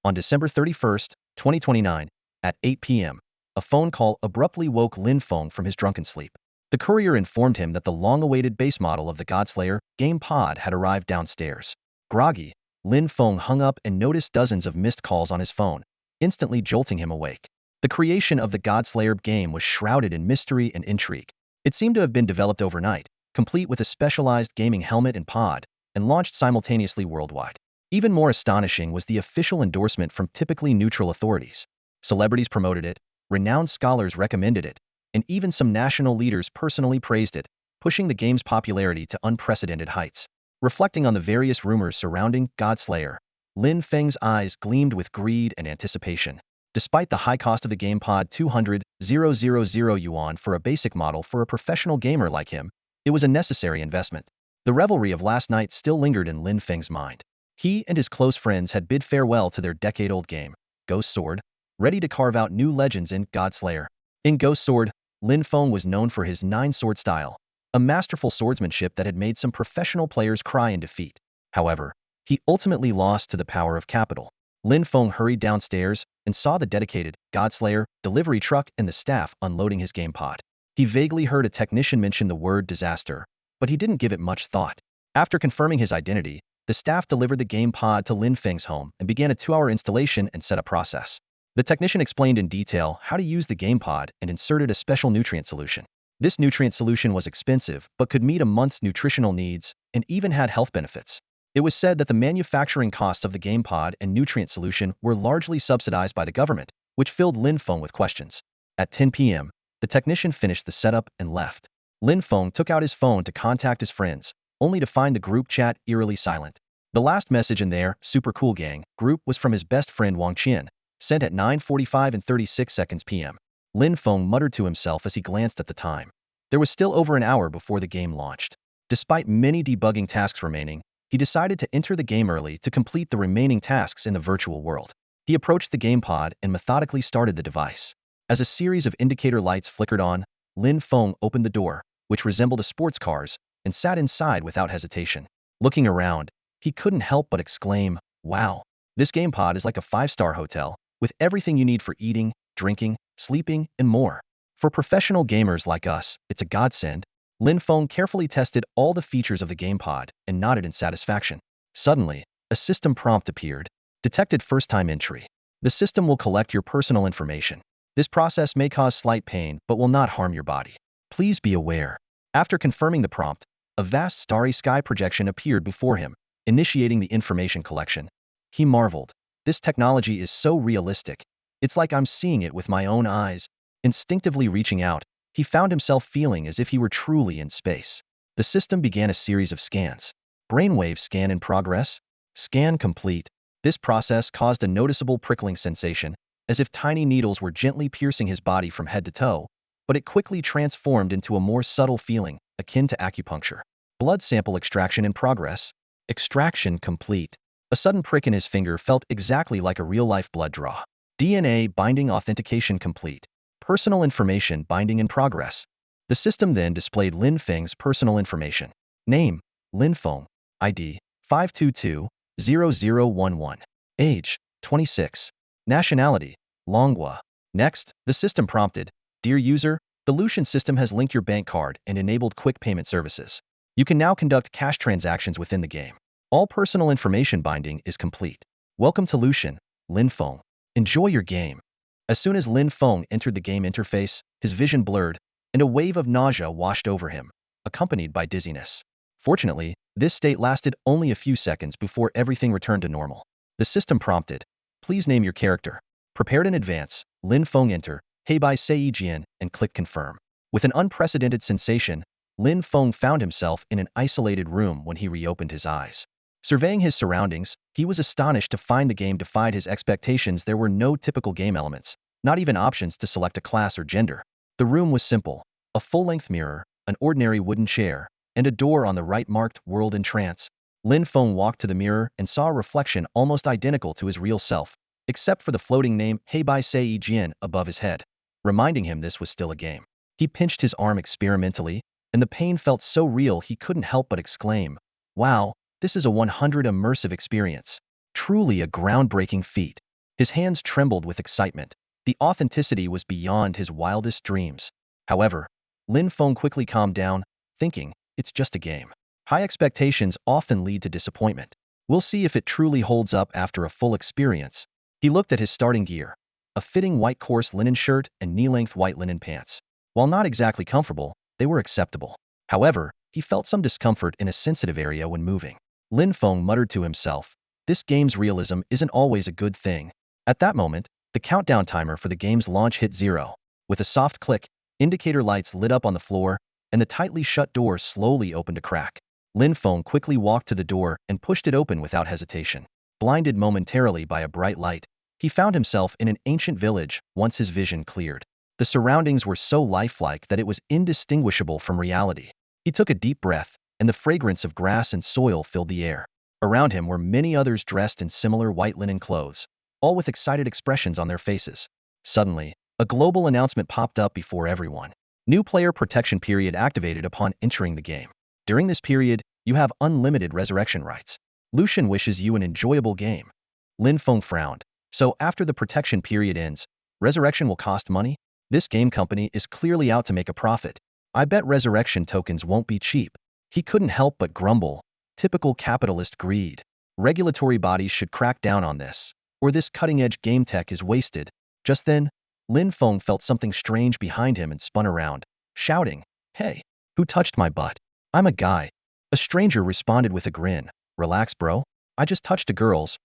On December 31st, 2029, at 8 p.m., a phone call abruptly woke Lin Feng from his drunken sleep. The courier informed him that the long-awaited base model of the Godslayer game pod had arrived downstairs. Groggy, Lin Feng hung up and noticed dozens of missed calls on his phone, instantly jolting him awake. The creation of the Godslayer game was shrouded in mystery and intrigue. It seemed to have been developed overnight, complete with a specialized gaming helmet and pod, and launched simultaneously worldwide. Even more astonishing was the official endorsement from typically neutral authorities. Celebrities promoted it, renowned scholars recommended it, and even some national leaders personally praised it, pushing the game's popularity to unprecedented heights. Reflecting on the various rumors surrounding Godslayer, Lin Feng's eyes gleamed with greed and anticipation. Despite the high cost of the game pod 200,000 yuan for a basic model for a professional gamer like him, it was a necessary investment. The revelry of last night still lingered in Lin Feng's mind. He and his close friends had bid farewell to their decade-old game, Ghost Sword, ready to carve out new legends in Godslayer. In Ghost Sword, Lin Feng was known for his nine-sword style, a masterful swordsmanship that had made some professional players cry in defeat. However, he ultimately lost to the power of capital. Lin Feng hurried downstairs and saw the dedicated Godslayer delivery truck and the staff unloading his game pod. He vaguely heard a technician mention the word disaster, but he didn't give it much thought. After confirming his identity, the staff delivered the game pod to Lin Feng's home and began a 2-hour installation and setup process. The technician explained in detail how to use the game pod and inserted a special nutrient solution. This nutrient solution was expensive but could meet a month's nutritional needs and even had health benefits. It was said that the manufacturing costs of the game pod and nutrient solution were largely subsidized by the government, which filled Lin Feng with questions. At 10 p.m., the technician finished the setup and left. Lin Feng took out his phone to contact his friends, only to find the group chat eerily silent. The last message in their Super Cool Gang group was from his best friend Wang Qian, sent at 9:45 and 36 seconds p.m. Lin Feng muttered to himself as he glanced at the time. There was still over an hour before the game launched. Despite many debugging tasks remaining, he decided to enter the game early to complete the remaining tasks in the virtual world. He approached the game pod and methodically started the device. As a series of indicator lights flickered on, Lin Feng opened the door, which resembled a sports car's, and sat inside without hesitation. Looking around, he couldn't help but exclaim, "Wow, this game pod is like a 5-star hotel, with everything you need for eating, drinking, sleeping, and more. For professional gamers like us, it's a godsend." Lin Feng carefully tested all the features of the game pod and nodded in satisfaction. Suddenly, a system prompt appeared. Detected first-time entry. The system will collect your personal information. This process may cause slight pain but will not harm your body. Please be aware. After confirming the prompt, a vast starry sky projection appeared before him, initiating the information collection. He marveled. This technology is so realistic. It's like I'm seeing it with my own eyes. Instinctively reaching out, he found himself feeling as if he were truly in space. The system began a series of scans. Brainwave scan in progress. Scan complete. This process caused a noticeable prickling sensation, as if tiny needles were gently piercing his body from head to toe, but it quickly transformed into a more subtle feeling, akin to acupuncture. Blood sample extraction in progress. Extraction complete. A sudden prick in his finger felt exactly like a real-life blood draw. DNA binding authentication complete. Personal information binding in progress. The system then displayed Lin Feng's personal information. Name, Lin Feng. ID, 522-0011. Age, 26. Nationality, Longhua. Next, the system prompted, "Dear user, the Lucian system has linked your bank card and enabled quick payment services. You can now conduct cash transactions within the game. All personal information binding is complete. Welcome to Lucian, Lin Feng. Enjoy your game." As soon as Lin Feng entered the game interface, his vision blurred, and a wave of nausea washed over him, accompanied by dizziness. Fortunately, this state lasted only a few seconds before everything returned to normal. The system prompted, "Please name your character." Prepared in advance, Lin Feng entered, "Heibai Seijian," and click confirm. With an unprecedented sensation, Lin Feng found himself in an isolated room when he reopened his eyes. Surveying his surroundings, he was astonished to find the game defied his expectations. There were no typical game elements, not even options to select a class or gender. The room was simple: a full-length mirror, an ordinary wooden chair, and a door on the right marked "World in Trance." Lin Feng walked to the mirror and saw a reflection almost identical to his real self, except for the floating name Heibai Seijian above his head, reminding him this was still a game. He pinched his arm experimentally, and the pain felt so real he couldn't help but exclaim, "Wow, this is a 100 immersive experience. Truly a groundbreaking feat." His hands trembled with excitement. The authenticity was beyond his wildest dreams. However, Lin Feng quickly calmed down, thinking, it's just a game. High expectations often lead to disappointment. We'll see if it truly holds up after a full experience. He looked at his starting gear, a fitting white coarse linen shirt and knee-length white linen pants. While not exactly comfortable, they were acceptable. However, he felt some discomfort in a sensitive area when moving. Lin Feng muttered to himself, this game's realism isn't always a good thing. At that moment, the countdown timer for the game's launch hit 0. With a soft click, indicator lights lit up on the floor, and the tightly shut door slowly opened a crack. Lin Feng quickly walked to the door and pushed it open without hesitation. Blinded momentarily by a bright light, he found himself in an ancient village once his vision cleared. The surroundings were so lifelike that it was indistinguishable from reality. He took a deep breath, and the fragrance of grass and soil filled the air. Around him were many others dressed in similar white linen clothes, all with excited expressions on their faces. Suddenly, a global announcement popped up before everyone. New player protection period activated upon entering the game. During this period, you have unlimited resurrection rights. Lucian wishes you an enjoyable game. Lin Feng frowned. So after the protection period ends, resurrection will cost money? This game company is clearly out to make a profit. I bet resurrection tokens won't be cheap. He couldn't help but grumble. Typical capitalist greed. Regulatory bodies should crack down on this, or this cutting-edge game tech is wasted. Just then, Lin Feng felt something strange behind him and spun around, shouting, hey, who touched my butt? I'm a guy. A stranger responded with a grin. Relax, bro. I just touched a girl's,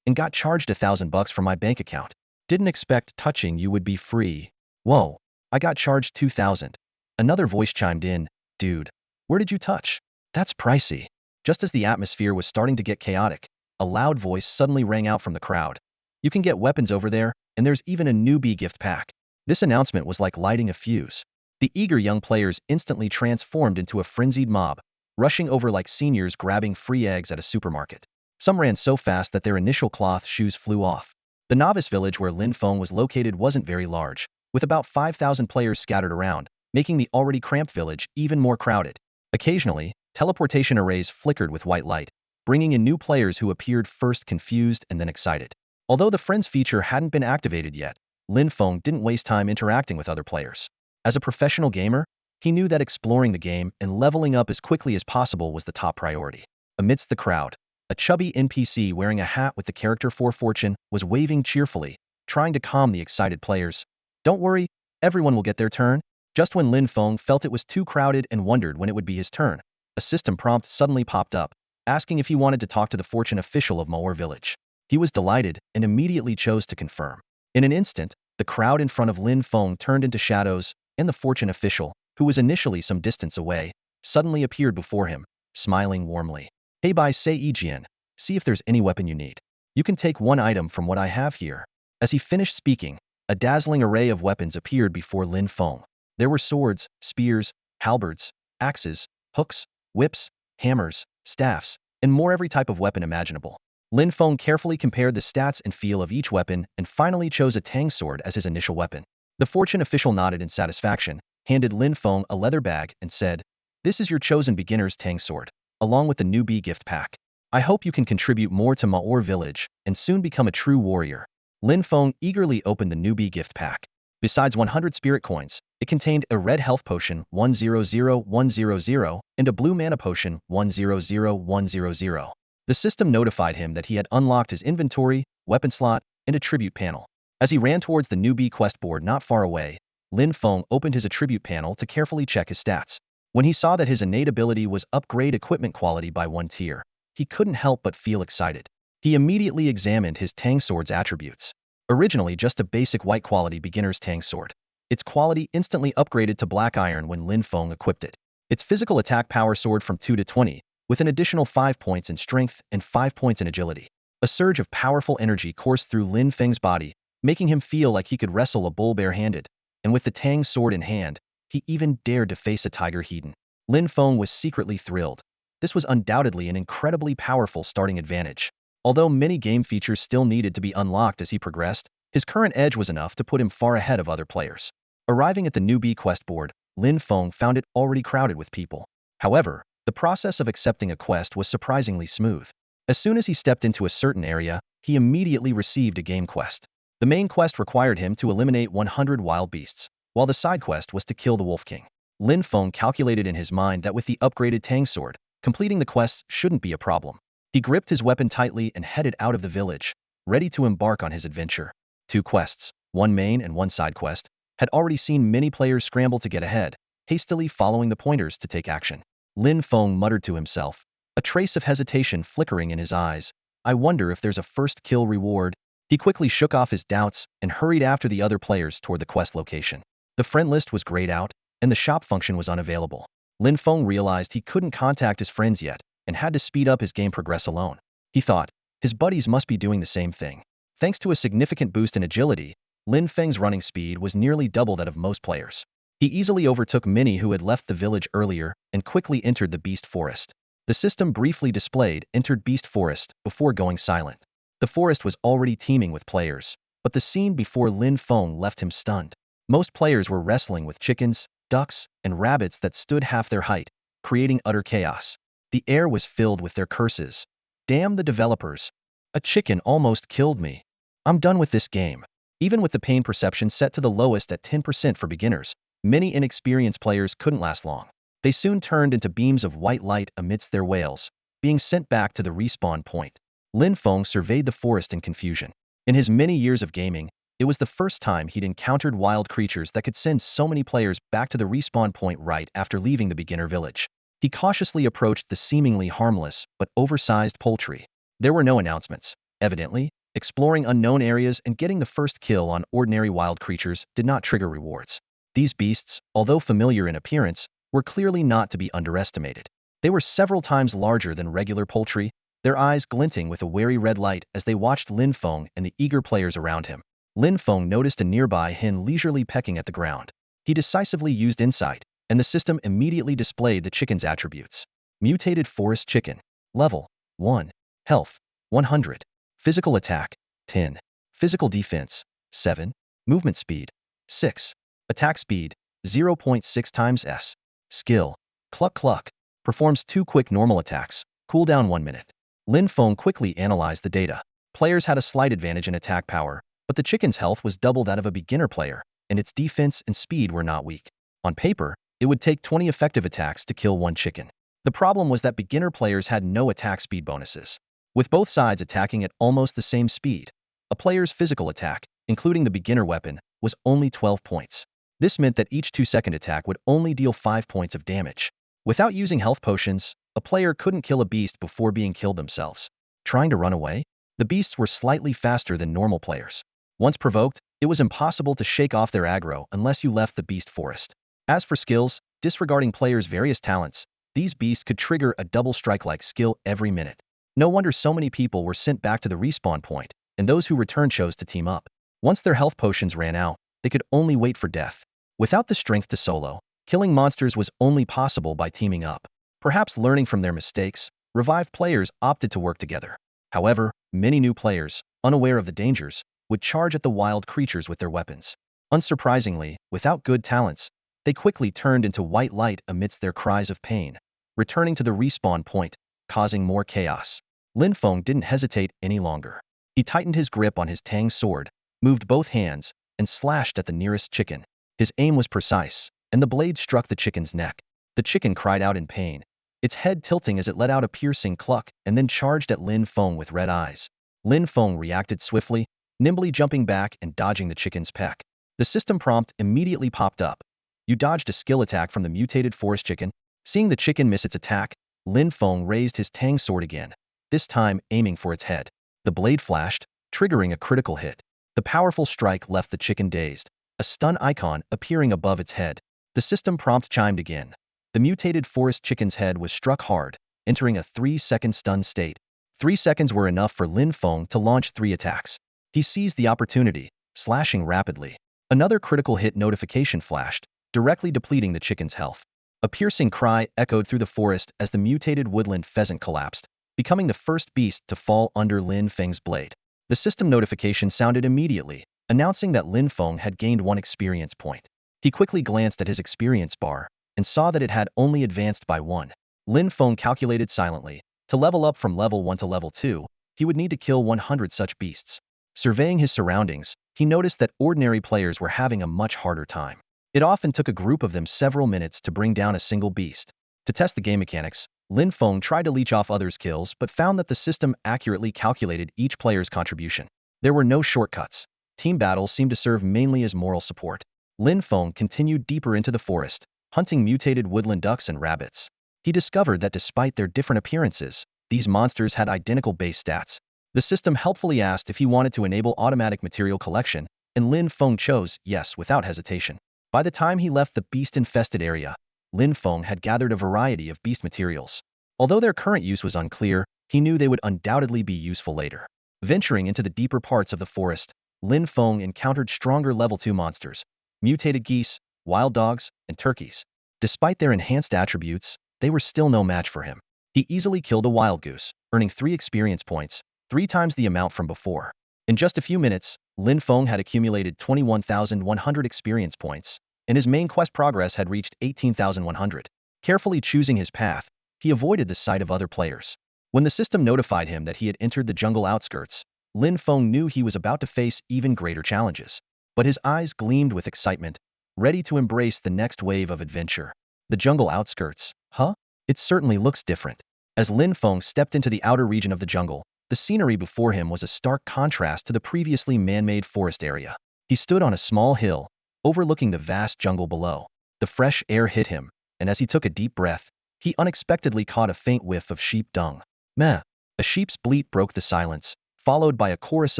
and got charged $1,000 from my bank account. Didn't expect touching you would be free. Whoa, I got charged 2,000. Another voice chimed in, dude, where did you touch? That's pricey. Just as the atmosphere was starting to get chaotic, a loud voice suddenly rang out from the crowd. You can get weapons over there, and there's even a newbie gift pack. This announcement was like lighting a fuse. The eager young players instantly transformed into a frenzied mob, rushing over like seniors grabbing free eggs at a supermarket. Some ran so fast that their initial cloth shoes flew off. The novice village where Lin Feng was located wasn't very large, with about 5,000 players scattered around, making the already cramped village even more crowded. Occasionally, teleportation arrays flickered with white light, bringing in new players who appeared first confused and then excited. Although the Friends feature hadn't been activated yet, Lin Feng didn't waste time interacting with other players. As a professional gamer, he knew that exploring the game and leveling up as quickly as possible was the top priority. Amidst the crowd, a chubby NPC wearing a hat with the character for fortune was waving cheerfully, trying to calm the excited players. Don't worry, everyone will get their turn. Just when Lin Feng felt it was too crowded and wondered when it would be his turn, a system prompt suddenly popped up, asking if he wanted to talk to the fortune official of Moor Village. He was delighted and immediately chose to confirm. In an instant, the crowd in front of Lin Feng turned into shadows, and the fortune official, who was initially some distance away, suddenly appeared before him, smiling warmly. Hey, Bai Sei Jian, see if there's any weapon you need. You can take one item from what I have here. As he finished speaking, a dazzling array of weapons appeared before Lin Feng. There were swords, spears, halberds, axes, hooks, whips, hammers, staffs, and more every type of weapon imaginable. Lin Feng carefully compared the stats and feel of each weapon and finally chose a tang sword as his initial weapon. The fortune official nodded in satisfaction, handed Lin Feng a leather bag, and said, this is your chosen beginner's tang sword, along with the newbie gift pack. I hope you can contribute more to Moor Village and soon become a true warrior. Lin Feng eagerly opened the newbie gift pack. Besides 100 spirit coins, it contained a red health potion 100100 and a blue mana potion 100100. The system notified him that he had unlocked his inventory, weapon slot, and attribute panel. As he ran towards the newbie quest board not far away, Lin Feng opened his attribute panel to carefully check his stats. When he saw that his innate ability was upgrade equipment quality by 1 tier, he couldn't help but feel excited. He immediately examined his tang sword's attributes. Originally just a basic white quality beginner's tang sword, its quality instantly upgraded to black iron when Lin Feng equipped it. Its physical attack power soared from 2 to 20, with an additional 5 points in strength and 5 points in agility. A surge of powerful energy coursed through Lin Feng's body, making him feel like he could wrestle a bull barehanded, and with the tang sword in hand, he even dared to face a tiger heathen. Lin Feng was secretly thrilled. This was undoubtedly an incredibly powerful starting advantage. Although many game features still needed to be unlocked as he progressed, his current edge was enough to put him far ahead of other players. Arriving at the newbie quest board, Lin Feng found it already crowded with people. However, the process of accepting a quest was surprisingly smooth. As soon as he stepped into a certain area, he immediately received a game quest. The main quest required him to eliminate 100 wild beasts, while the side quest was to kill the Wolf King. Lin Feng calculated in his mind that with the upgraded Tang sword, completing the quest shouldn't be a problem. He gripped his weapon tightly and headed out of the village, ready to embark on his adventure. 2 quests, one main and one side quest, had already seen many players scramble to get ahead, hastily following the pointers to take action. Lin Feng muttered to himself, a trace of hesitation flickering in his eyes. I wonder if there's a first kill reward. He quickly shook off his doubts and hurried after the other players toward the quest location. The friend list was grayed out, and the shop function was unavailable. Lin Feng realized he couldn't contact his friends yet and had to speed up his game progress alone. He thought, his buddies must be doing the same thing. Thanks to a significant boost in agility, Lin Feng's running speed was nearly double that of most players. He easily overtook many who had left the village earlier and quickly entered the Beast Forest. The system briefly displayed entered Beast Forest before going silent. The forest was already teeming with players, but the scene before Lin Feng left him stunned. Most players were wrestling with chickens, ducks, and rabbits that stood half their height, creating utter chaos. The air was filled with their curses. Damn the developers. A chicken almost killed me. I'm done with this game. Even with the pain perception set to the lowest at 10% for beginners, many inexperienced players couldn't last long. They soon turned into beams of white light amidst their wails, being sent back to the respawn point. Lin Feng surveyed the forest in confusion. In his many years of gaming, it was the first time he'd encountered wild creatures that could send so many players back to the respawn point right after leaving the beginner village. He cautiously approached the seemingly harmless but oversized poultry. There were no announcements. Evidently, exploring unknown areas and getting the first kill on ordinary wild creatures did not trigger rewards. These beasts, although familiar in appearance, were clearly not to be underestimated. They were several times larger than regular poultry, their eyes glinting with a wary red light as they watched Lin Feng and the eager players around him. Lin Feng noticed a nearby hen leisurely pecking at the ground. He decisively used insight, and the system immediately displayed the chicken's attributes. Mutated forest chicken. Level 1. Health 100. Physical attack 10. Physical defense 7. Movement speed 6. Attack speed 0.6 times S. Skill Cluck Cluck. Performs 2 quick normal attacks. Cooldown 1 minute. Lin Feng quickly analyzed the data. Players had a slight advantage in attack power, but the chicken's health was double that of a beginner player, and its defense and speed were not weak. On paper, it would take 20 effective attacks to kill one chicken. The problem was that beginner players had no attack speed bonuses. With both sides attacking at almost the same speed, a player's physical attack, including the beginner weapon, was only 12 points. This meant that each 2-second attack would only deal 5 points of damage. Without using health potions, a player couldn't kill a beast before being killed themselves. Trying to run away? The beasts were slightly faster than normal players. Once provoked, it was impossible to shake off their aggro unless you left the beast forest. As for skills, disregarding players' various talents, these beasts could trigger a double strike-like skill every minute. No wonder so many people were sent back to the respawn point, and those who returned chose to team up. Once their health potions ran out, they could only wait for death. Without the strength to solo, killing monsters was only possible by teaming up. Perhaps learning from their mistakes, revived players opted to work together. However, many new players, unaware of the dangers, would charge at the wild creatures with their weapons. Unsurprisingly, without good talents, they quickly turned into white light amidst their cries of pain, returning to the respawn point, causing more chaos. Lin Feng didn't hesitate any longer. He tightened his grip on his Tang sword, moved both hands, and slashed at the nearest chicken. His aim was precise, and the blade struck the chicken's neck. The chicken cried out in pain, its head tilting as it let out a piercing cluck and then charged at Lin Feng with red eyes. Lin Feng reacted swiftly, nimbly jumping back and dodging the chicken's peck. The system prompt immediately popped up. You dodged a skill attack from the mutated forest chicken. Seeing the chicken miss its attack, Lin Feng raised his Tang sword again, this time aiming for its head. The blade flashed, triggering a critical hit. The powerful strike left the chicken dazed, a stun icon appearing above its head. The system prompt chimed again. The mutated forest chicken's head was struck hard, entering a 3-second stun state. 3 seconds were enough for Lin Feng to launch 3 attacks. He seized the opportunity, slashing rapidly. Another critical hit notification flashed, directly depleting the chicken's health. A piercing cry echoed through the forest as the mutated woodland pheasant collapsed, becoming the first beast to fall under Lin Feng's blade. The system notification sounded immediately, announcing that Lin Feng had gained 1 experience point. He quickly glanced at his experience bar and saw that it had only advanced by 1. Lin Feng calculated silently. To level up from level 1 to level 2, he would need to kill 100 such beasts. Surveying his surroundings, he noticed that ordinary players were having a much harder time. It often took a group of them several minutes to bring down a single beast. To test the game mechanics, Lin Feng tried to leech off others' kills but found that the system accurately calculated each player's contribution. There were no shortcuts. Team battles seemed to serve mainly as moral support. Lin Feng continued deeper into the forest, hunting mutated woodland ducks and rabbits. He discovered that despite their different appearances, these monsters had identical base stats. The system helpfully asked if he wanted to enable automatic material collection, and Lin Feng chose yes without hesitation. By the time he left the beast-infested area, Lin Feng had gathered a variety of beast materials. Although their current use was unclear, he knew they would undoubtedly be useful later. Venturing into the deeper parts of the forest, Lin Feng encountered stronger level 2 monsters, mutated geese, wild dogs, and turkeys. Despite their enhanced attributes, they were still no match for him. He easily killed a wild goose, earning 3 experience points, 3 times the amount from before. In just a few minutes, Lin Feng had accumulated 21,100 experience points, and his main quest progress had reached 18,100. Carefully choosing his path, he avoided the sight of other players. When the system notified him that he had entered the jungle outskirts, Lin Feng knew he was about to face even greater challenges. But his eyes gleamed with excitement, ready to embrace the next wave of adventure. The jungle outskirts, huh? It certainly looks different. As Lin Feng stepped into the outer region of the jungle, the scenery before him was a stark contrast to the previously man-made forest area. He stood on a small hill, overlooking the vast jungle below. The fresh air hit him, and as he took a deep breath, he unexpectedly caught a faint whiff of sheep dung. Meh! A sheep's bleat broke the silence, followed by a chorus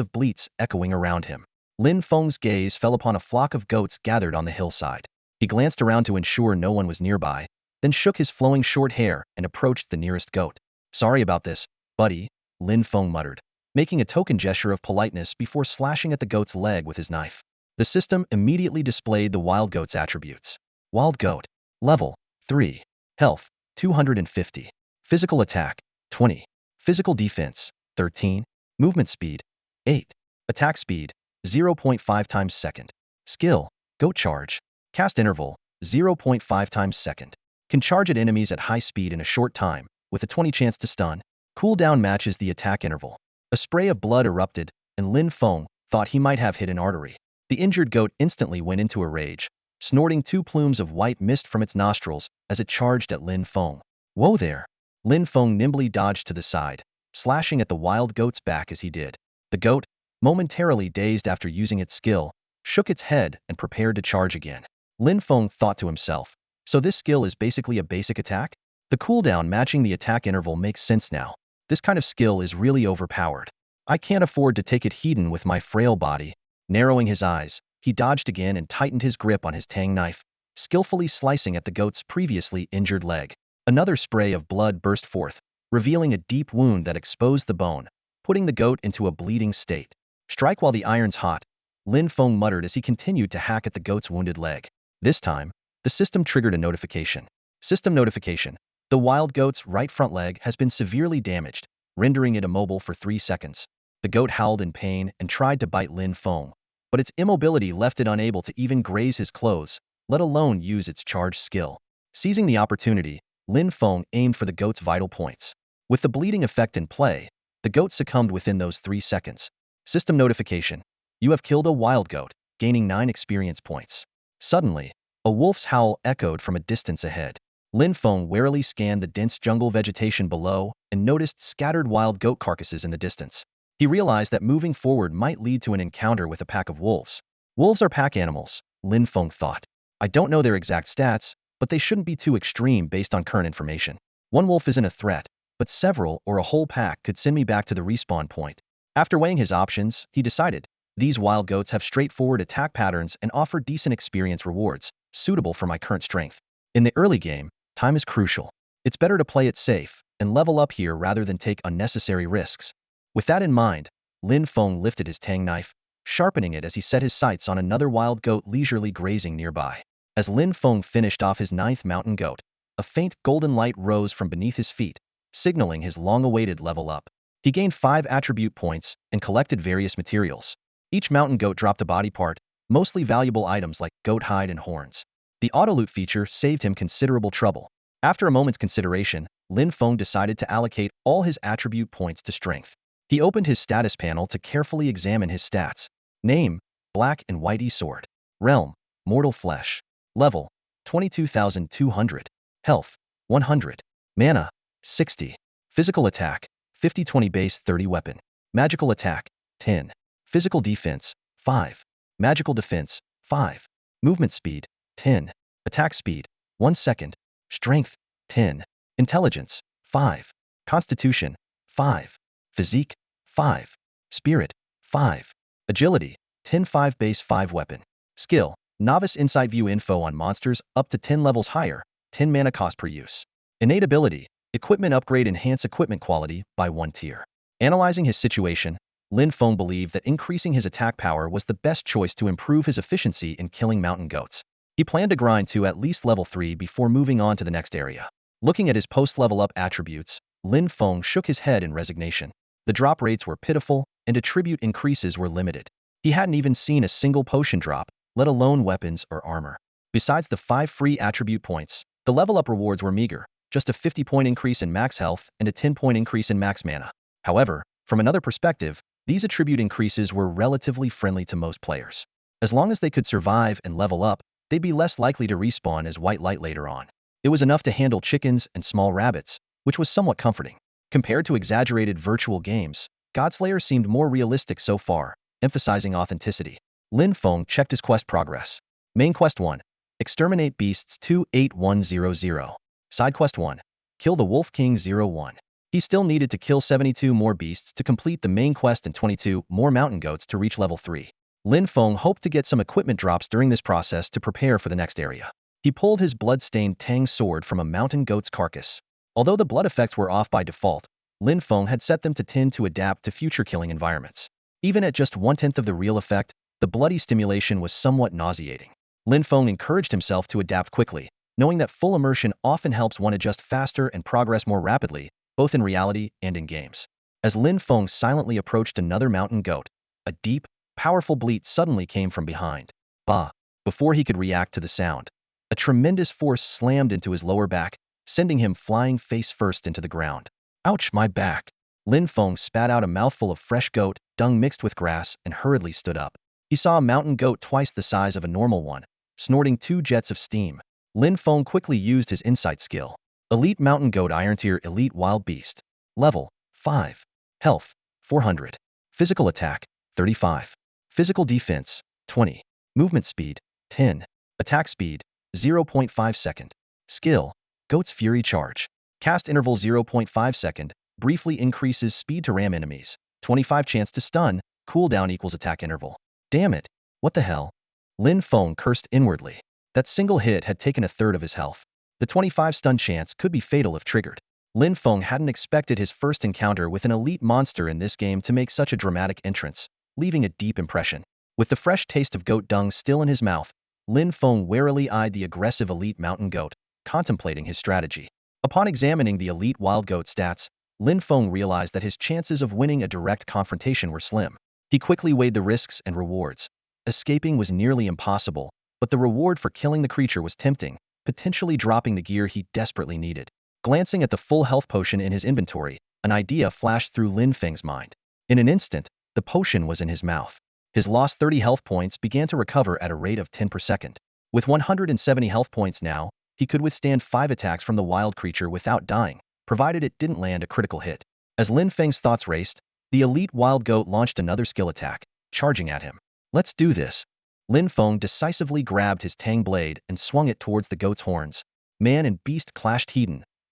of bleats echoing around him. Lin Feng's gaze fell upon a flock of goats gathered on the hillside. He glanced around to ensure no one was nearby, then shook his flowing short hair and approached the nearest goat. Sorry about this, buddy, Lin Feng muttered, making a token gesture of politeness before slashing at the goat's leg with his knife. The system immediately displayed the wild goat's attributes. Wild goat. Level 3. Health 250. Physical attack 20. Physical defense 13. Movement speed 8. Attack speed 0.5 times second. Skill Goat charge. Cast interval 0.5 times second. Can charge at enemies at high speed in a short time, with a 20 chance to stun. Cooldown matches the attack interval. A spray of blood erupted, and Lin Feng thought he might have hit an artery. The injured goat instantly went into a rage, snorting 2 plumes of white mist from its nostrils as it charged at Lin Feng. Whoa there! Lin Feng nimbly dodged to the side, slashing at the wild goat's back as he did. The goat, momentarily dazed after using its skill, shook its head and prepared to charge again. Lin Feng thought to himself, so this skill is basically a basic attack? The cooldown matching the attack interval makes sense now. This kind of skill is really overpowered. I can't afford to take it heedin' with my frail body. Narrowing his eyes, he dodged again and tightened his grip on his tang knife, skillfully slicing at the goat's previously injured leg. Another spray of blood burst forth, revealing a deep wound that exposed the bone, putting the goat into a bleeding state. Strike while the iron's hot, Lin Feng muttered as he continued to hack at the goat's wounded leg. This time, the system triggered a notification. System notification. The wild goat's right front leg has been severely damaged, rendering it immobile for 3 seconds. The goat howled in pain and tried to bite Lin Feng, but its immobility left it unable to even graze his clothes, let alone use its charged skill. Seizing the opportunity, Lin Feng aimed for the goat's vital points. With the bleeding effect in play, the goat succumbed within those 3 seconds. System notification. You have killed a wild goat, gaining 9 experience points. Suddenly, a wolf's howl echoed from a distance ahead. Lin Feng warily scanned the dense jungle vegetation below and noticed scattered wild goat carcasses in the distance. He realized that moving forward might lead to an encounter with a pack of wolves. Wolves are pack animals, Lin Feng thought. I don't know their exact stats, but they shouldn't be too extreme based on current information. One wolf isn't a threat, but several or a whole pack could send me back to the respawn point. After weighing his options, he decided, these wild goats have straightforward attack patterns and offer decent experience rewards, suitable for my current strength. In the early game, time is crucial. It's better to play it safe and level up here rather than take unnecessary risks. With that in mind, Lin Feng lifted his tang knife, sharpening it as he set his sights on another wild goat leisurely grazing nearby. As Lin Feng finished off his 9th mountain goat, a faint golden light rose from beneath his feet, signaling his long-awaited level up. He gained 5 attribute points and collected various materials. Each mountain goat dropped a body part, mostly valuable items like goat hide and horns. The auto-loot feature saved him considerable trouble. After a moment's consideration, Lin Feng decided to allocate all his attribute points to strength. He opened his status panel to carefully examine his stats. Name, Black and White E-Sword. Realm, Mortal Flesh. Level, 22,200. Health, 100. Mana, 60. Physical attack, 50-20 base 30 weapon. Magical attack, 10. Physical defense, 5. Magical defense, 5. Movement speed, 10. Attack speed, 1 second. Strength, 10. Intelligence, 5. Constitution, 5. Physique, 5. Spirit, 5. Agility, 10-5 base 5 weapon. Skill, Novice Insight View info on monsters up to 10 levels higher, 10 mana cost per use. Innate ability, equipment upgrade enhance equipment quality by 1 tier. Analyzing his situation, Lin Feng believed that increasing his attack power was the best choice to improve his efficiency in killing mountain goats. He planned to grind to at least level 3 before moving on to the next area. Looking at his post-level up attributes, Lin Feng shook his head in resignation. The drop rates were pitiful, and attribute increases were limited. He hadn't even seen a single potion drop, let alone weapons or armor. Besides the 5 free attribute points, the level up rewards were meager, just a 50-point increase in max health and a 10-point increase in max mana. However, from another perspective, these attribute increases were relatively friendly to most players. As long as they could survive and level up, they'd be less likely to respawn as white light later on. It was enough to handle chickens and small rabbits, which was somewhat comforting. Compared to exaggerated virtual games, Godslayer seemed more realistic so far, emphasizing authenticity. Lin Feng checked his quest progress. Main Quest 1. Exterminate Beasts 28100. Side Quest 1. Kill the Wolf King 01. He still needed to kill 72 more beasts to complete the main quest and 22 more mountain goats to reach level 3. Lin Feng hoped to get some equipment drops during this process to prepare for the next area. He pulled his blood-stained Tang sword from a mountain goat's carcass. Although the blood effects were off by default, Lin Feng had set them to tend to adapt to future killing environments. Even at just 1/10 of the real effect, the bloody stimulation was somewhat nauseating. Lin Feng encouraged himself to adapt quickly, knowing that full immersion often helps one adjust faster and progress more rapidly, both in reality and in games. As Lin Feng silently approached another mountain goat, a deep, powerful bleat suddenly came from behind. Bah! Before he could react to the sound, a tremendous force slammed into his lower back, sending him flying face first into the ground. Ouch, my back! Lin Feng spat out a mouthful of fresh goat dung mixed with grass and hurriedly stood up. He saw a mountain goat twice the size of a normal one, snorting 2 jets of steam. Lin Feng quickly used his insight skill. Elite Mountain Goat Iron Tier Elite Wild Beast. Level, 5. Health, 400. Physical attack, 35. Physical defense, 20. Movement speed, 10. Attack speed, 0.5 second. Skill, Goat's Fury Charge. Cast interval 0.5 second, briefly increases speed to ram enemies. 25 chance to stun, cooldown equals attack interval. Damn it, what the hell? Lin Feng cursed inwardly. That single hit had taken a third of his health. The 25 stun chance could be fatal if triggered. Lin Feng hadn't expected his first encounter with an elite monster in this game to make such a dramatic entrance, leaving a deep impression. With the fresh taste of goat dung still in his mouth, Lin Feng warily eyed the aggressive elite mountain goat, contemplating his strategy. Upon examining the elite wild goat stats, Lin Feng realized that his chances of winning a direct confrontation were slim. He quickly weighed the risks and rewards. Escaping was nearly impossible, but the reward for killing the creature was tempting, potentially dropping the gear he desperately needed. Glancing at the full health potion in his inventory, an idea flashed through Lin Feng's mind. In an instant, the potion was in his mouth. His lost 30 health points began to recover at a rate of 10 per second. With 170 health points now, he could withstand 5 attacks from the wild creature without dying, provided it didn't land a critical hit. As Lin Feng's thoughts raced, the elite wild goat launched another skill attack, charging at him. Let's do this. Lin Feng decisively grabbed his Tang blade and swung it towards the goat's horns. Man and beast clashed heat,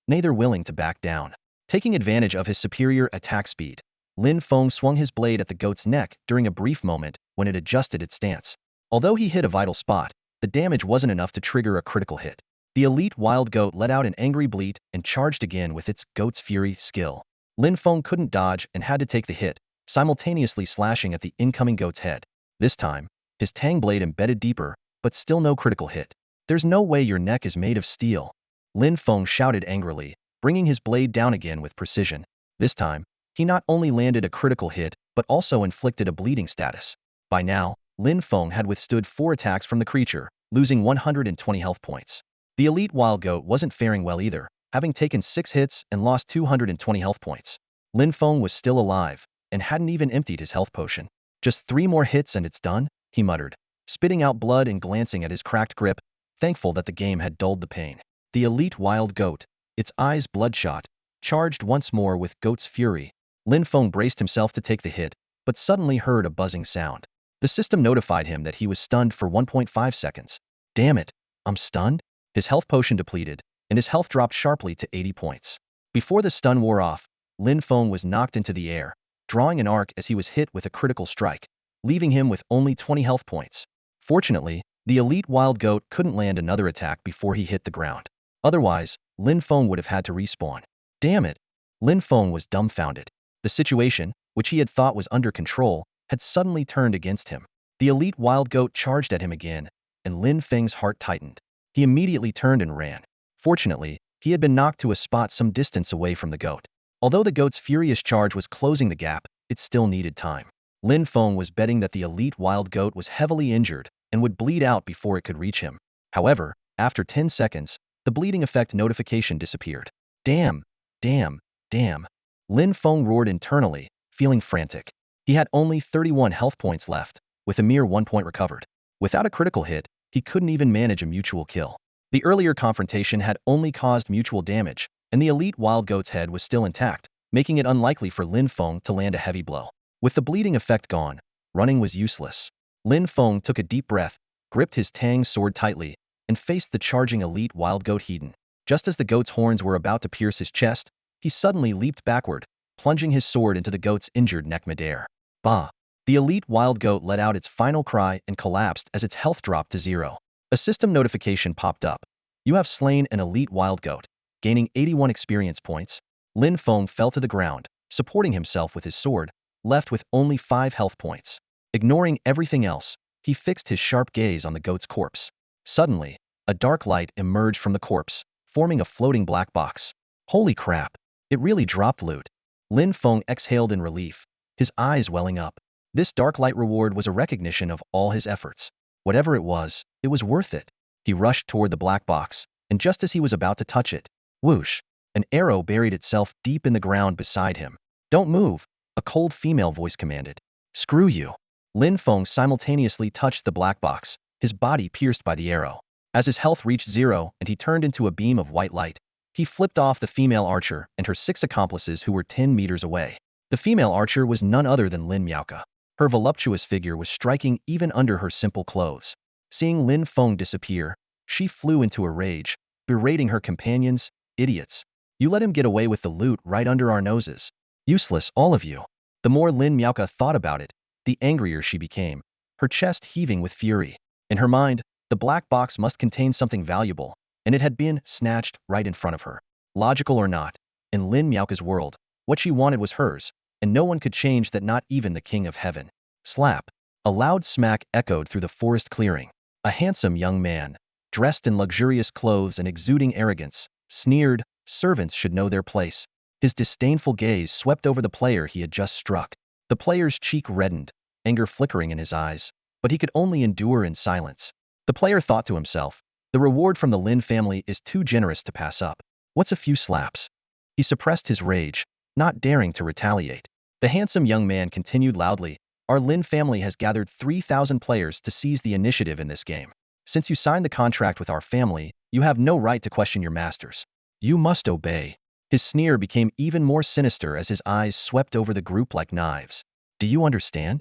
neither willing to back down. Taking advantage of his superior attack speed, Lin Feng swung his blade at the goat's neck during a brief moment when it adjusted its stance. Although he hit a vital spot, the damage wasn't enough to trigger a critical hit. The elite wild goat let out an angry bleat and charged again with its Goat's Fury skill. Lin Feng couldn't dodge and had to take the hit, simultaneously slashing at the incoming goat's head. This time, his Tang blade embedded deeper, but still no critical hit. There's no way your neck is made of steel. Lin Feng shouted angrily, bringing his blade down again with precision. This time, he not only landed a critical hit, but also inflicted a bleeding status. By now, Lin Feng had withstood 4 attacks from the creature, losing 120 health points. The elite wild goat wasn't faring well either, having taken 6 hits and lost 220 health points. Lin Feng was still alive, and hadn't even emptied his health potion. Just 3 more hits and it's done, he muttered, spitting out blood and glancing at his cracked grip, thankful that the game had dulled the pain. The elite wild goat, its eyes bloodshot, charged once more with goat's fury. Lin Feng braced himself to take the hit, but suddenly heard a buzzing sound. The system notified him that he was stunned for 1.5 seconds. Damn it, I'm stunned? His health potion depleted, and his health dropped sharply to 80 points. Before the stun wore off, Lin Feng was knocked into the air, drawing an arc as he was hit with a critical strike, leaving him with only 20 health points. Fortunately, the elite wild goat couldn't land another attack before he hit the ground. Otherwise, Lin Feng would have had to respawn. Damn it! Lin Feng was dumbfounded. The situation, which he had thought was under control, had suddenly turned against him. The elite wild goat charged at him again, and Lin Feng's heart tightened. He immediately turned and ran. Fortunately, he had been knocked to a spot some distance away from the goat. Although the goat's furious charge was closing the gap, it still needed time. Lin Feng was betting that the elite wild goat was heavily injured and would bleed out before it could reach him. However, after 10 seconds, the bleeding effect notification disappeared. Damn! Damn! Damn! Lin Feng roared internally, feeling frantic. He had only 31 health points left, with a mere 1 point recovered. Without a critical hit, he couldn't even manage a mutual kill. The earlier confrontation had only caused mutual damage, and the elite wild goat's head was still intact, making it unlikely for Lin Feng to land a heavy blow. With the bleeding effect gone, running was useless. Lin Feng took a deep breath, gripped his Tang sword tightly, and faced the charging elite wild goat Hedon. Just as the goat's horns were about to pierce his chest, he suddenly leaped backward, plunging his sword into the goat's injured neck midair. Bah! The elite wild goat let out its final cry and collapsed as its health dropped to 0. A system notification popped up. You have slain an elite wild goat, gaining 81 experience points. Lin Feng fell to the ground, supporting himself with his sword, left with only 5 health points. Ignoring everything else, he fixed his sharp gaze on the goat's corpse. Suddenly, a dark light emerged from the corpse, forming a floating black box. Holy crap! It really dropped loot. Lin Feng exhaled in relief, his eyes welling up. This dark light reward was a recognition of all his efforts. Whatever it was worth it. He rushed toward the black box, and just as he was about to touch it, whoosh, an arrow buried itself deep in the ground beside him. Don't move, a cold female voice commanded. Screw you. Lin Feng simultaneously touched the black box, his body pierced by the arrow. As his health reached 0 and he turned into a beam of white light, he flipped off the female archer and her 6 accomplices who were 10 meters away. The female archer was none other than Lin Miaoka. Her voluptuous figure was striking even under her simple clothes. Seeing Lin Feng disappear, she flew into a rage, berating her companions, idiots. You let him get away with the loot right under our noses. Useless, all of you. The more Lin Miaoka thought about it, the angrier she became, her chest heaving with fury. In her mind, the black box must contain something valuable, and it had been snatched right in front of her. Logical or not, in Lin Miaoka's world, what she wanted was hers, and no one could change that, not even the King of Heaven. Slap! A loud smack echoed through the forest clearing. A handsome young man, dressed in luxurious clothes and exuding arrogance, sneered, servants should know their place. His disdainful gaze swept over the player he had just struck. The player's cheek reddened, anger flickering in his eyes, but he could only endure in silence. The player thought to himself, the reward from the Lin family is too generous to pass up. What's a few slaps? He suppressed his rage, not daring to retaliate. The handsome young man continued loudly, our Lin family has gathered 3,000 players to seize the initiative in this game. Since you signed the contract with our family, you have no right to question your masters. You must obey. His sneer became even more sinister as his eyes swept over the group like knives. Do you understand?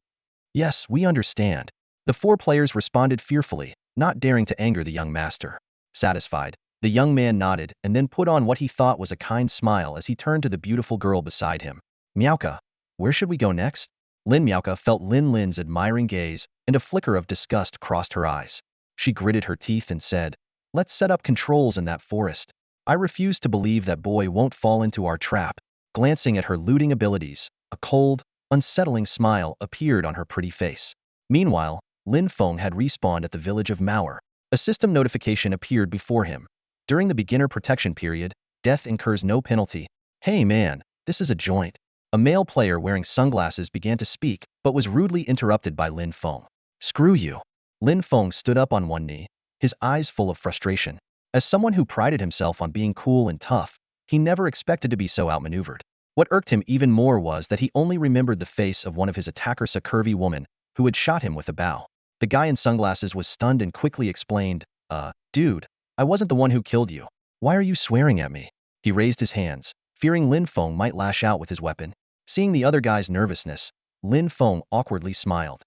Yes, we understand. The 4 players responded fearfully, not daring to anger the young master. Satisfied, the young man nodded and then put on what he thought was a kind smile as he turned to the beautiful girl beside him. Miaoka, where should we go next? Lin Miaoka felt Lin Lin's admiring gaze, and a flicker of disgust crossed her eyes. She gritted her teeth and said, let's set up controls in that forest. I refuse to believe that boy won't fall into our trap. Glancing at her looting abilities, a cold, unsettling smile appeared on her pretty face. Meanwhile, Lin Feng had respawned at the village of Mauer. A system notification appeared before him. During the beginner protection period, death incurs no penalty. Hey man, this is a joint. A male player wearing sunglasses began to speak, but was rudely interrupted by Lin Feng. Screw you. Lin Feng stood up on one knee, his eyes full of frustration. As someone who prided himself on being cool and tough, he never expected to be so outmaneuvered. What irked him even more was that he only remembered the face of one of his attackers, a curvy woman, who had shot him with a bow. The guy in sunglasses was stunned and quickly explained, dude, I wasn't the one who killed you. Why are you swearing at me? He raised his hands, fearing Lin Feng might lash out with his weapon. Seeing the other guy's nervousness, Lin Feng awkwardly smiled.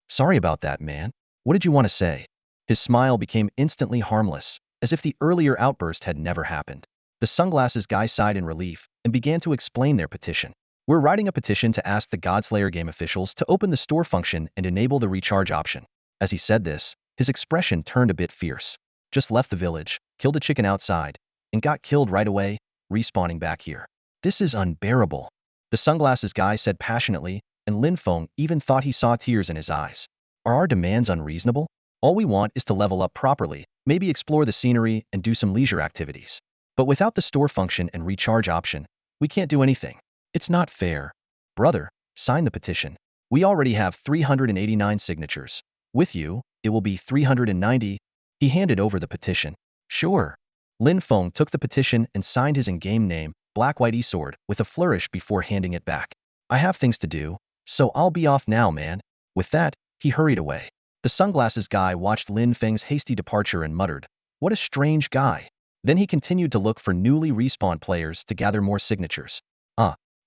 Sorry about that, man. What did you want to say? His smile became instantly harmless, as if the earlier outburst had never happened. The sunglasses guy sighed in relief and began to explain their petition. We're writing a petition to ask the Godslayer game officials to open the store function and enable the recharge option. As he said this, his expression turned a bit fierce. Just left the village, killed a chicken outside, and got killed right away, respawning back here. This is unbearable. The sunglasses guy said passionately, and Lin Feng even thought he saw tears in his eyes. Are our demands unreasonable? All we want is to level up properly, maybe explore the scenery and do some leisure activities. But without the store function and recharge option, we can't do anything. It's not fair. Brother, sign the petition. We already have 389 signatures. With you, it will be 390. He handed over the petition. Sure. Lin Feng took the petition and signed his in-game name, Black White E-Sword, with a flourish before handing it back. I have things to do, so I'll be off now, man. With that, he hurried away. The sunglasses guy watched Lin Feng's hasty departure and muttered, what a strange guy. Then he continued to look for newly respawned players to gather more signatures.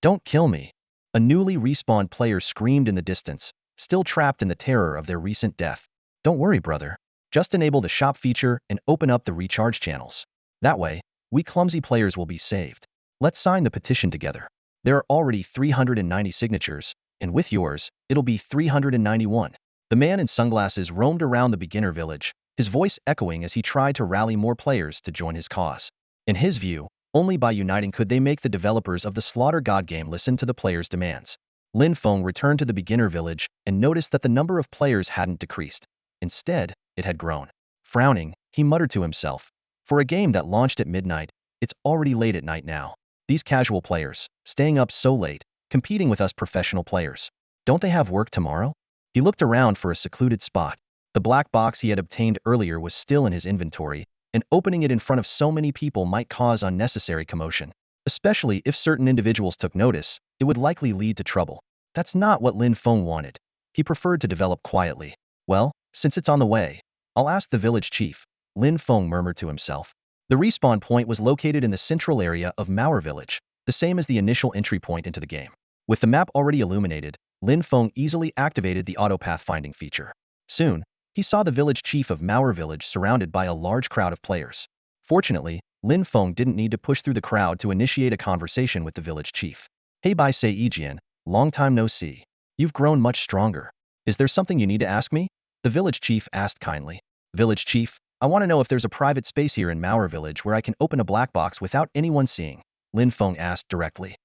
Don't kill me. A newly respawned player screamed in the distance, still trapped in the terror of their recent death. Don't worry, brother. Just enable the shop feature and open up the recharge channels. That way, we clumsy players will be saved. Let's sign the petition together. There are already 390 signatures, and with yours, it'll be 391. The man in sunglasses roamed around the beginner village, his voice echoing as he tried to rally more players to join his cause. In his view, only by uniting could they make the developers of the Slaughter God game listen to the players' demands. Lin Feng returned to the beginner village and noticed that the number of players hadn't decreased. Instead, it had grown. Frowning, he muttered to himself, for a game that launched at midnight, it's already late at night now. These casual players, staying up so late, competing with us professional players. Don't they have work tomorrow? He looked around for a secluded spot. The black box he had obtained earlier was still in his inventory, and opening it in front of so many people might cause unnecessary commotion. Especially if certain individuals took notice, it would likely lead to trouble. That's not what Lin Feng wanted. He preferred to develop quietly. Well, since it's on the way, I'll ask the village chief, Lin Feng murmured to himself. The respawn point was located in the central area of Mauer village, the same as the initial entry point into the game. With the map already illuminated, Lin Feng easily activated the auto pathfinding feature. Soon, he saw the village chief of Mauer village surrounded by a large crowd of players. Fortunately, Lin Feng didn't need to push through the crowd to initiate a conversation with the village chief. Hey, Bai Sei Yijian, long time no see. You've grown much stronger. Is there something you need to ask me? The village chief asked kindly. Village chief, I want to know if there's a private space here in Mauer village where I can open a black box without anyone seeing. Lin Feng asked directly.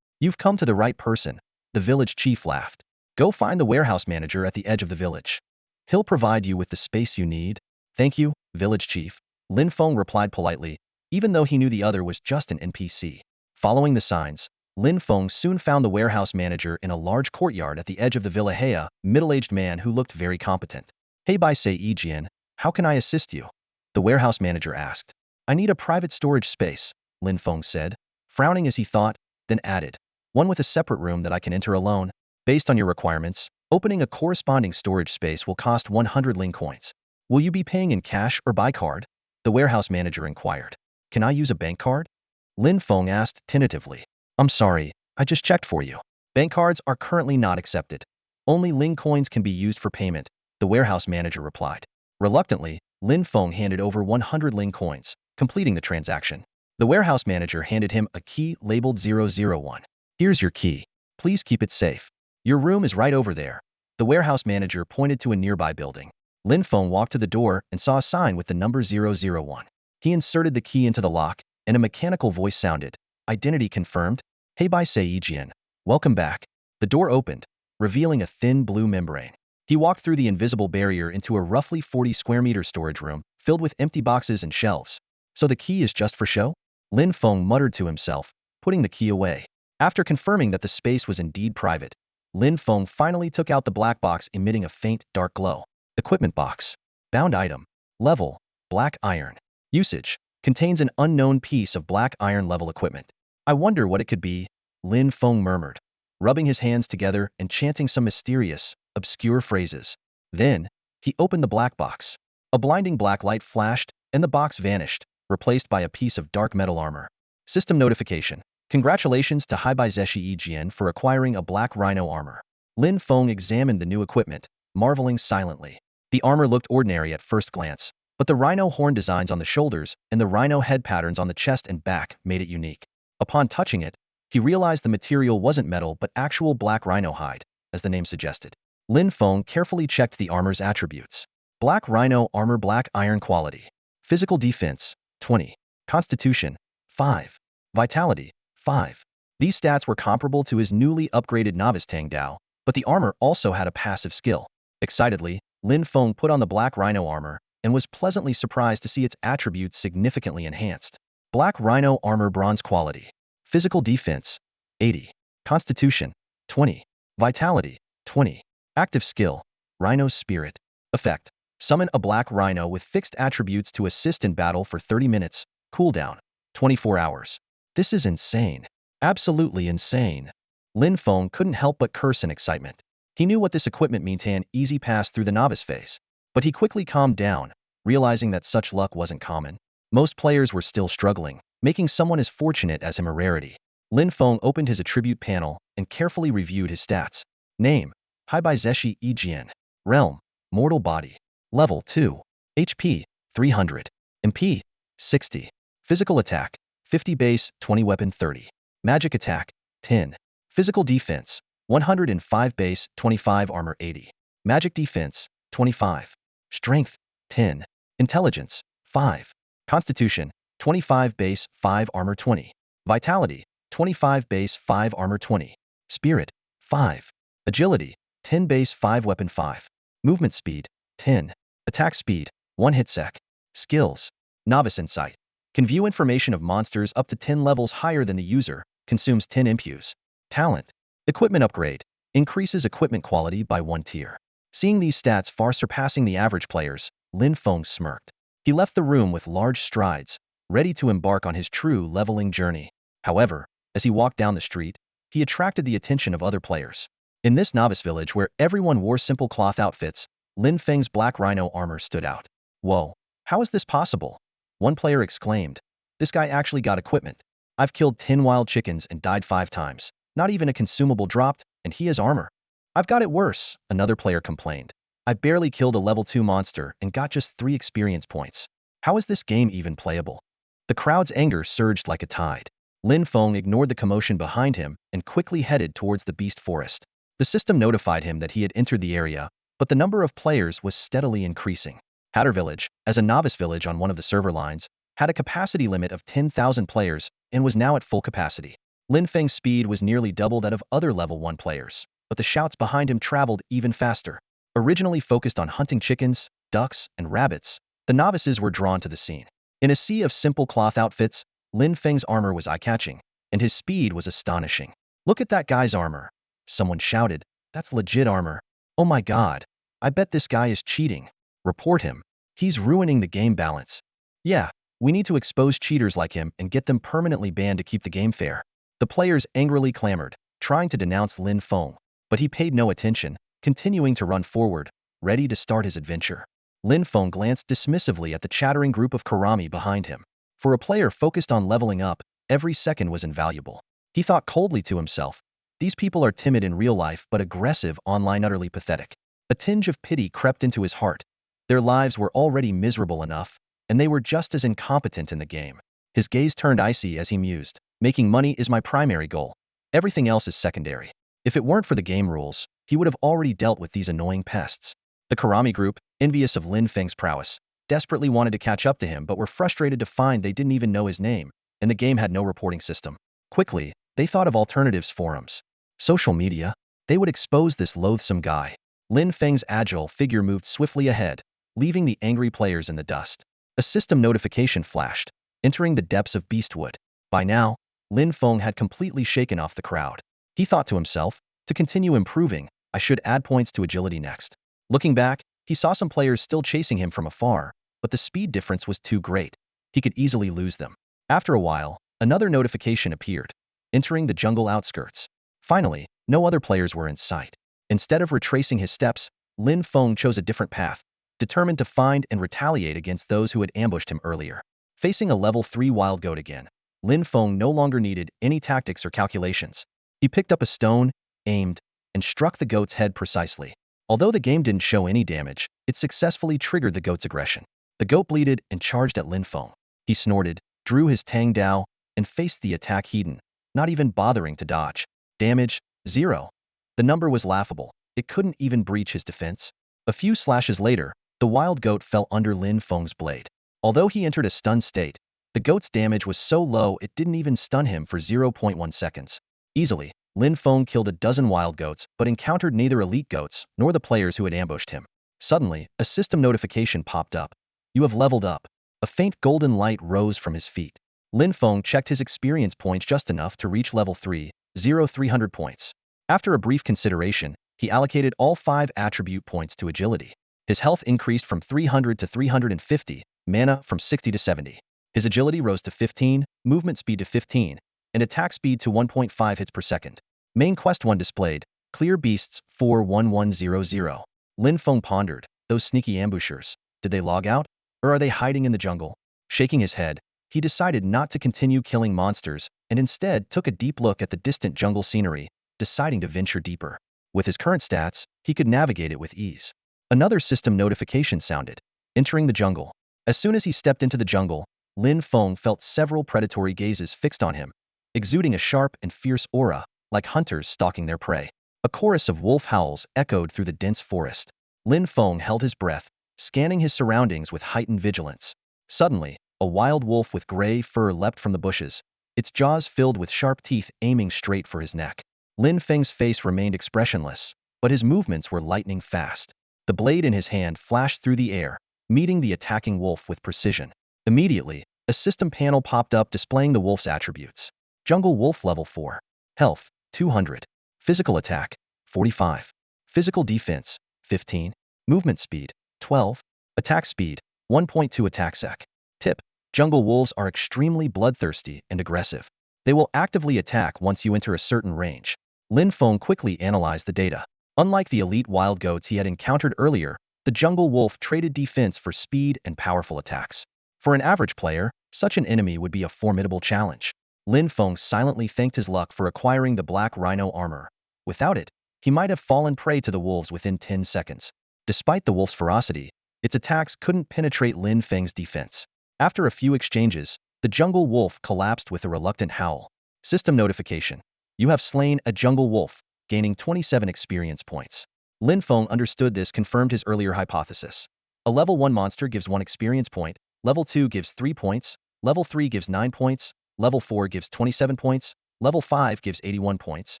You've come to the right person. The village chief laughed. Go find the warehouse manager at the edge of the village. He'll provide you with the space you need. Thank you, village chief. Lin Feng replied politely, even though he knew the other was just an NPC. Following the signs, Lin Feng soon found the warehouse manager in a large courtyard at the edge of the villa. Hey, a middle-aged man who looked very competent. Hey, Bai Sei Yijian, how can I assist you? The warehouse manager asked. I need a private storage space, Lin Feng said, frowning as he thought, then added. One with a separate room that I can enter alone. Based on your requirements, opening a corresponding storage space will cost 100 Ling coins. Will you be paying in cash or by card? The warehouse manager inquired. Can I use a bank card? Lin Feng asked tentatively. I'm sorry, I just checked for you. Bank cards are currently not accepted. Only Ling coins can be used for payment, the warehouse manager replied. Reluctantly, Lin Feng handed over 100 Ling coins, completing the transaction. The warehouse manager handed him a key labeled 001. Here's your key. Please keep it safe. Your room is right over there. The warehouse manager pointed to a nearby building. Lin Feng walked to the door and saw a sign with the number 001. He inserted the key into the lock, and a mechanical voice sounded. Identity confirmed. Hey, Bai Sei Yijian. Welcome back. The door opened, revealing a thin blue membrane. He walked through the invisible barrier into a roughly 40 square meter storage room, filled with empty boxes and shelves. So the key is just for show? Lin Feng muttered to himself, putting the key away. After confirming that the space was indeed private, Lin Feng finally took out the black box emitting a faint, dark glow. Equipment box. Bound item. Level. Black iron. Usage. Contains an unknown piece of black iron level equipment. I wonder what it could be. Lin Feng murmured, rubbing his hands together and chanting some mysterious, obscure phrases. Then, he opened the black box. A blinding black light flashed, and the box vanished, replaced by a piece of dark metal armor. System notification. Congratulations to Haibai Zeshi Jian for acquiring a black rhino armor. Lin Feng examined the new equipment, marveling silently. The armor looked ordinary at first glance, but the rhino horn designs on the shoulders and the rhino head patterns on the chest and back made it unique. Upon touching it, he realized the material wasn't metal but actual black rhino hide, as the name suggested. Lin Feng carefully checked the armor's attributes. Black rhino armor, black iron quality. Physical defense, 20. Constitution, 5. Vitality, 5. These stats were comparable to his newly upgraded novice Tang Dao, but the armor also had a passive skill. Excitedly, Lin Feng put on the black rhino armor and was pleasantly surprised to see its attributes significantly enhanced. Black rhino armor, bronze quality. Physical defense, 80. Constitution, 20. Vitality, 20. Active skill, Rhino's Spirit. Effect. Summon a black rhino with fixed attributes to assist in battle for 30 minutes. Cooldown, 24 hours. This is insane. Absolutely insane. Lin Feng couldn't help but curse in excitement. He knew what this equipment meant, an easy pass through the novice phase. But he quickly calmed down, realizing that such luck wasn't common. Most players were still struggling, making someone as fortunate as him a rarity. Lin Feng opened his attribute panel and carefully reviewed his stats. Name, Haibai Zeshi Jian. Realm, mortal body. Level 2. HP, 300. MP, 60. Physical attack, 50 base, 20 weapon 30. Magic attack, 10. Physical defense, 105 base, 25 armor 80. Magic defense, 25. Strength, 10. Intelligence, 5. Constitution, 25 base, 5 armor 20. Vitality, 25 base, 5 armor 20. Spirit, 5. Agility, 10 base, 5 weapon 5. Movement speed, 10. Attack speed, 1 hit sec. Skills. Novice Insight. Can view information of monsters up to 10 levels higher than the user, consumes 10 impus. Talent. Equipment upgrade. Increases equipment quality by 1 tier. Seeing these stats far surpassing the average players, Lin Feng smirked. He left the room with large strides, ready to embark on his true leveling journey. However, as he walked down the street, he attracted the attention of other players. In this novice village where everyone wore simple cloth outfits, Lin Feng's black rhino armor stood out. Whoa, how is this possible? One player exclaimed. This guy actually got equipment. I've killed 10 wild chickens and died 5 times. Not even a consumable dropped, and he has armor. I've got it worse, another player complained. I barely killed a level 2 monster and got just 3 experience points. How is this game even playable? The crowd's anger surged like a tide. Lin Feng ignored the commotion behind him and quickly headed towards the beast forest. The system notified him that he had entered the area, but the number of players was steadily increasing. Hatter Village, as a novice village on one of the server lines, had a capacity limit of 10,000 players and was now at full capacity. Lin Feng's speed was nearly double that of other level 1 players, but the shouts behind him traveled even faster. Originally focused on hunting chickens, ducks, and rabbits, the novices were drawn to the scene. In a sea of simple cloth outfits, Lin Feng's armor was eye-catching, and his speed was astonishing. Look at that guy's armor. Someone shouted, that's legit armor. Oh my god, I bet this guy is cheating. Report him. He's ruining the game balance. Yeah, we need to expose cheaters like him and get them permanently banned to keep the game fair. The players angrily clamored, trying to denounce Lin Feng, but he paid no attention, continuing to run forward, ready to start his adventure. Lin Feng glanced dismissively at the chattering group of Karami behind him. For a player focused on leveling up, every second was invaluable. He thought coldly to himself, these people are timid in real life but aggressive online, utterly pathetic. A tinge of pity crept into his heart. Their lives were already miserable enough, and they were just as incompetent in the game. His gaze turned icy as he mused, making money is my primary goal. Everything else is secondary. If it weren't for the game rules, he would have already dealt with these annoying pests. The Karami group, envious of Lin Feng's prowess, desperately wanted to catch up to him but were frustrated to find they didn't even know his name, and the game had no reporting system. Quickly, they thought of alternatives: forums, social media. They would expose this loathsome guy. Lin Feng's agile figure moved swiftly ahead, leaving the angry players in the dust. A system notification flashed, entering the depths of Beastwood. By now, Lin Feng had completely shaken off the crowd. He thought to himself, to continue improving, I should add points to agility next. Looking back, he saw some players still chasing him from afar, but the speed difference was too great. He could easily lose them. After a while, another notification appeared. entering the jungle outskirts. Finally, no other players were in sight. Instead of retracing his steps, Lin Feng chose a different path, determined to find and retaliate against those who had ambushed him earlier. Facing a level 3 wild goat again, Lin Feng no longer needed any tactics or calculations. He picked up a stone, aimed, and struck the goat's head precisely. Although the game didn't show any damage, it successfully triggered the goat's aggression. The goat bleated and charged at Lin Feng. He snorted, drew his Tang Dao, and faced the attack head-on, not even bothering to dodge. Damage, 0. The number was laughable. It couldn't even breach his defense. A few slashes later, the wild goat fell under Lin Feng's blade. Although he entered a stunned state, the goat's damage was so low it didn't even stun him for 0.1 seconds. Easily, Lin Feng killed a dozen wild goats but encountered neither elite goats nor the players who had ambushed him. Suddenly, a system notification popped up. You have leveled up. A faint golden light rose from his feet. Lin Feng checked his experience points just enough to reach level 3, 300 points. After a brief consideration, he allocated all 5 attribute points to agility. His health increased from 300 to 350, mana from 60 to 70. His agility rose to 15, movement speed to 15, and attack speed to 1.5 hits per second. Main Quest 1 displayed, Clear Beasts 41100. Lin Feng pondered, those sneaky ambushers, did they log out? Or are they hiding in the jungle? Shaking his head, he decided not to continue killing monsters and instead took a deep look at the distant jungle scenery, deciding to venture deeper. With his current stats, he could navigate it with ease. Another system notification sounded, entering the jungle. As soon as he stepped into the jungle, Lin Feng felt several predatory gazes fixed on him, exuding a sharp and fierce aura, like hunters stalking their prey. A chorus of wolf howls echoed through the dense forest. Lin Feng held his breath, scanning his surroundings with heightened vigilance. Suddenly, a wild wolf with gray fur leapt from the bushes, its jaws filled with sharp teeth aiming straight for his neck. Lin Feng's face remained expressionless, but his movements were lightning fast. The blade in his hand flashed through the air, meeting the attacking wolf with precision. Immediately, a system panel popped up displaying the wolf's attributes. Jungle Wolf Level 4. Health, 200. Physical Attack, 45. Physical Defense, 15. Movement Speed, 12. Attack Speed, 1.2 attack sec. Tip: jungle wolves are extremely bloodthirsty and aggressive. They will actively attack once you enter a certain range. Lin Feng quickly analyzed the data. Unlike the elite wild goats he had encountered earlier, the jungle wolf traded defense for speed and powerful attacks. For an average player, such an enemy would be a formidable challenge. Lin Feng silently thanked his luck for acquiring the black rhino armor. Without it, he might have fallen prey to the wolves within 10 seconds. Despite the wolf's ferocity, its attacks couldn't penetrate Lin Feng's defense. After a few exchanges, the jungle wolf collapsed with a reluctant howl. System notification: you have slain a jungle wolf, gaining 27 experience points. Lin Feng understood this confirmed his earlier hypothesis. A level 1 monster gives 1 experience point, level 2 gives 3 points, level 3 gives 9 points, level 4 gives 27 points, level 5 gives 81 points.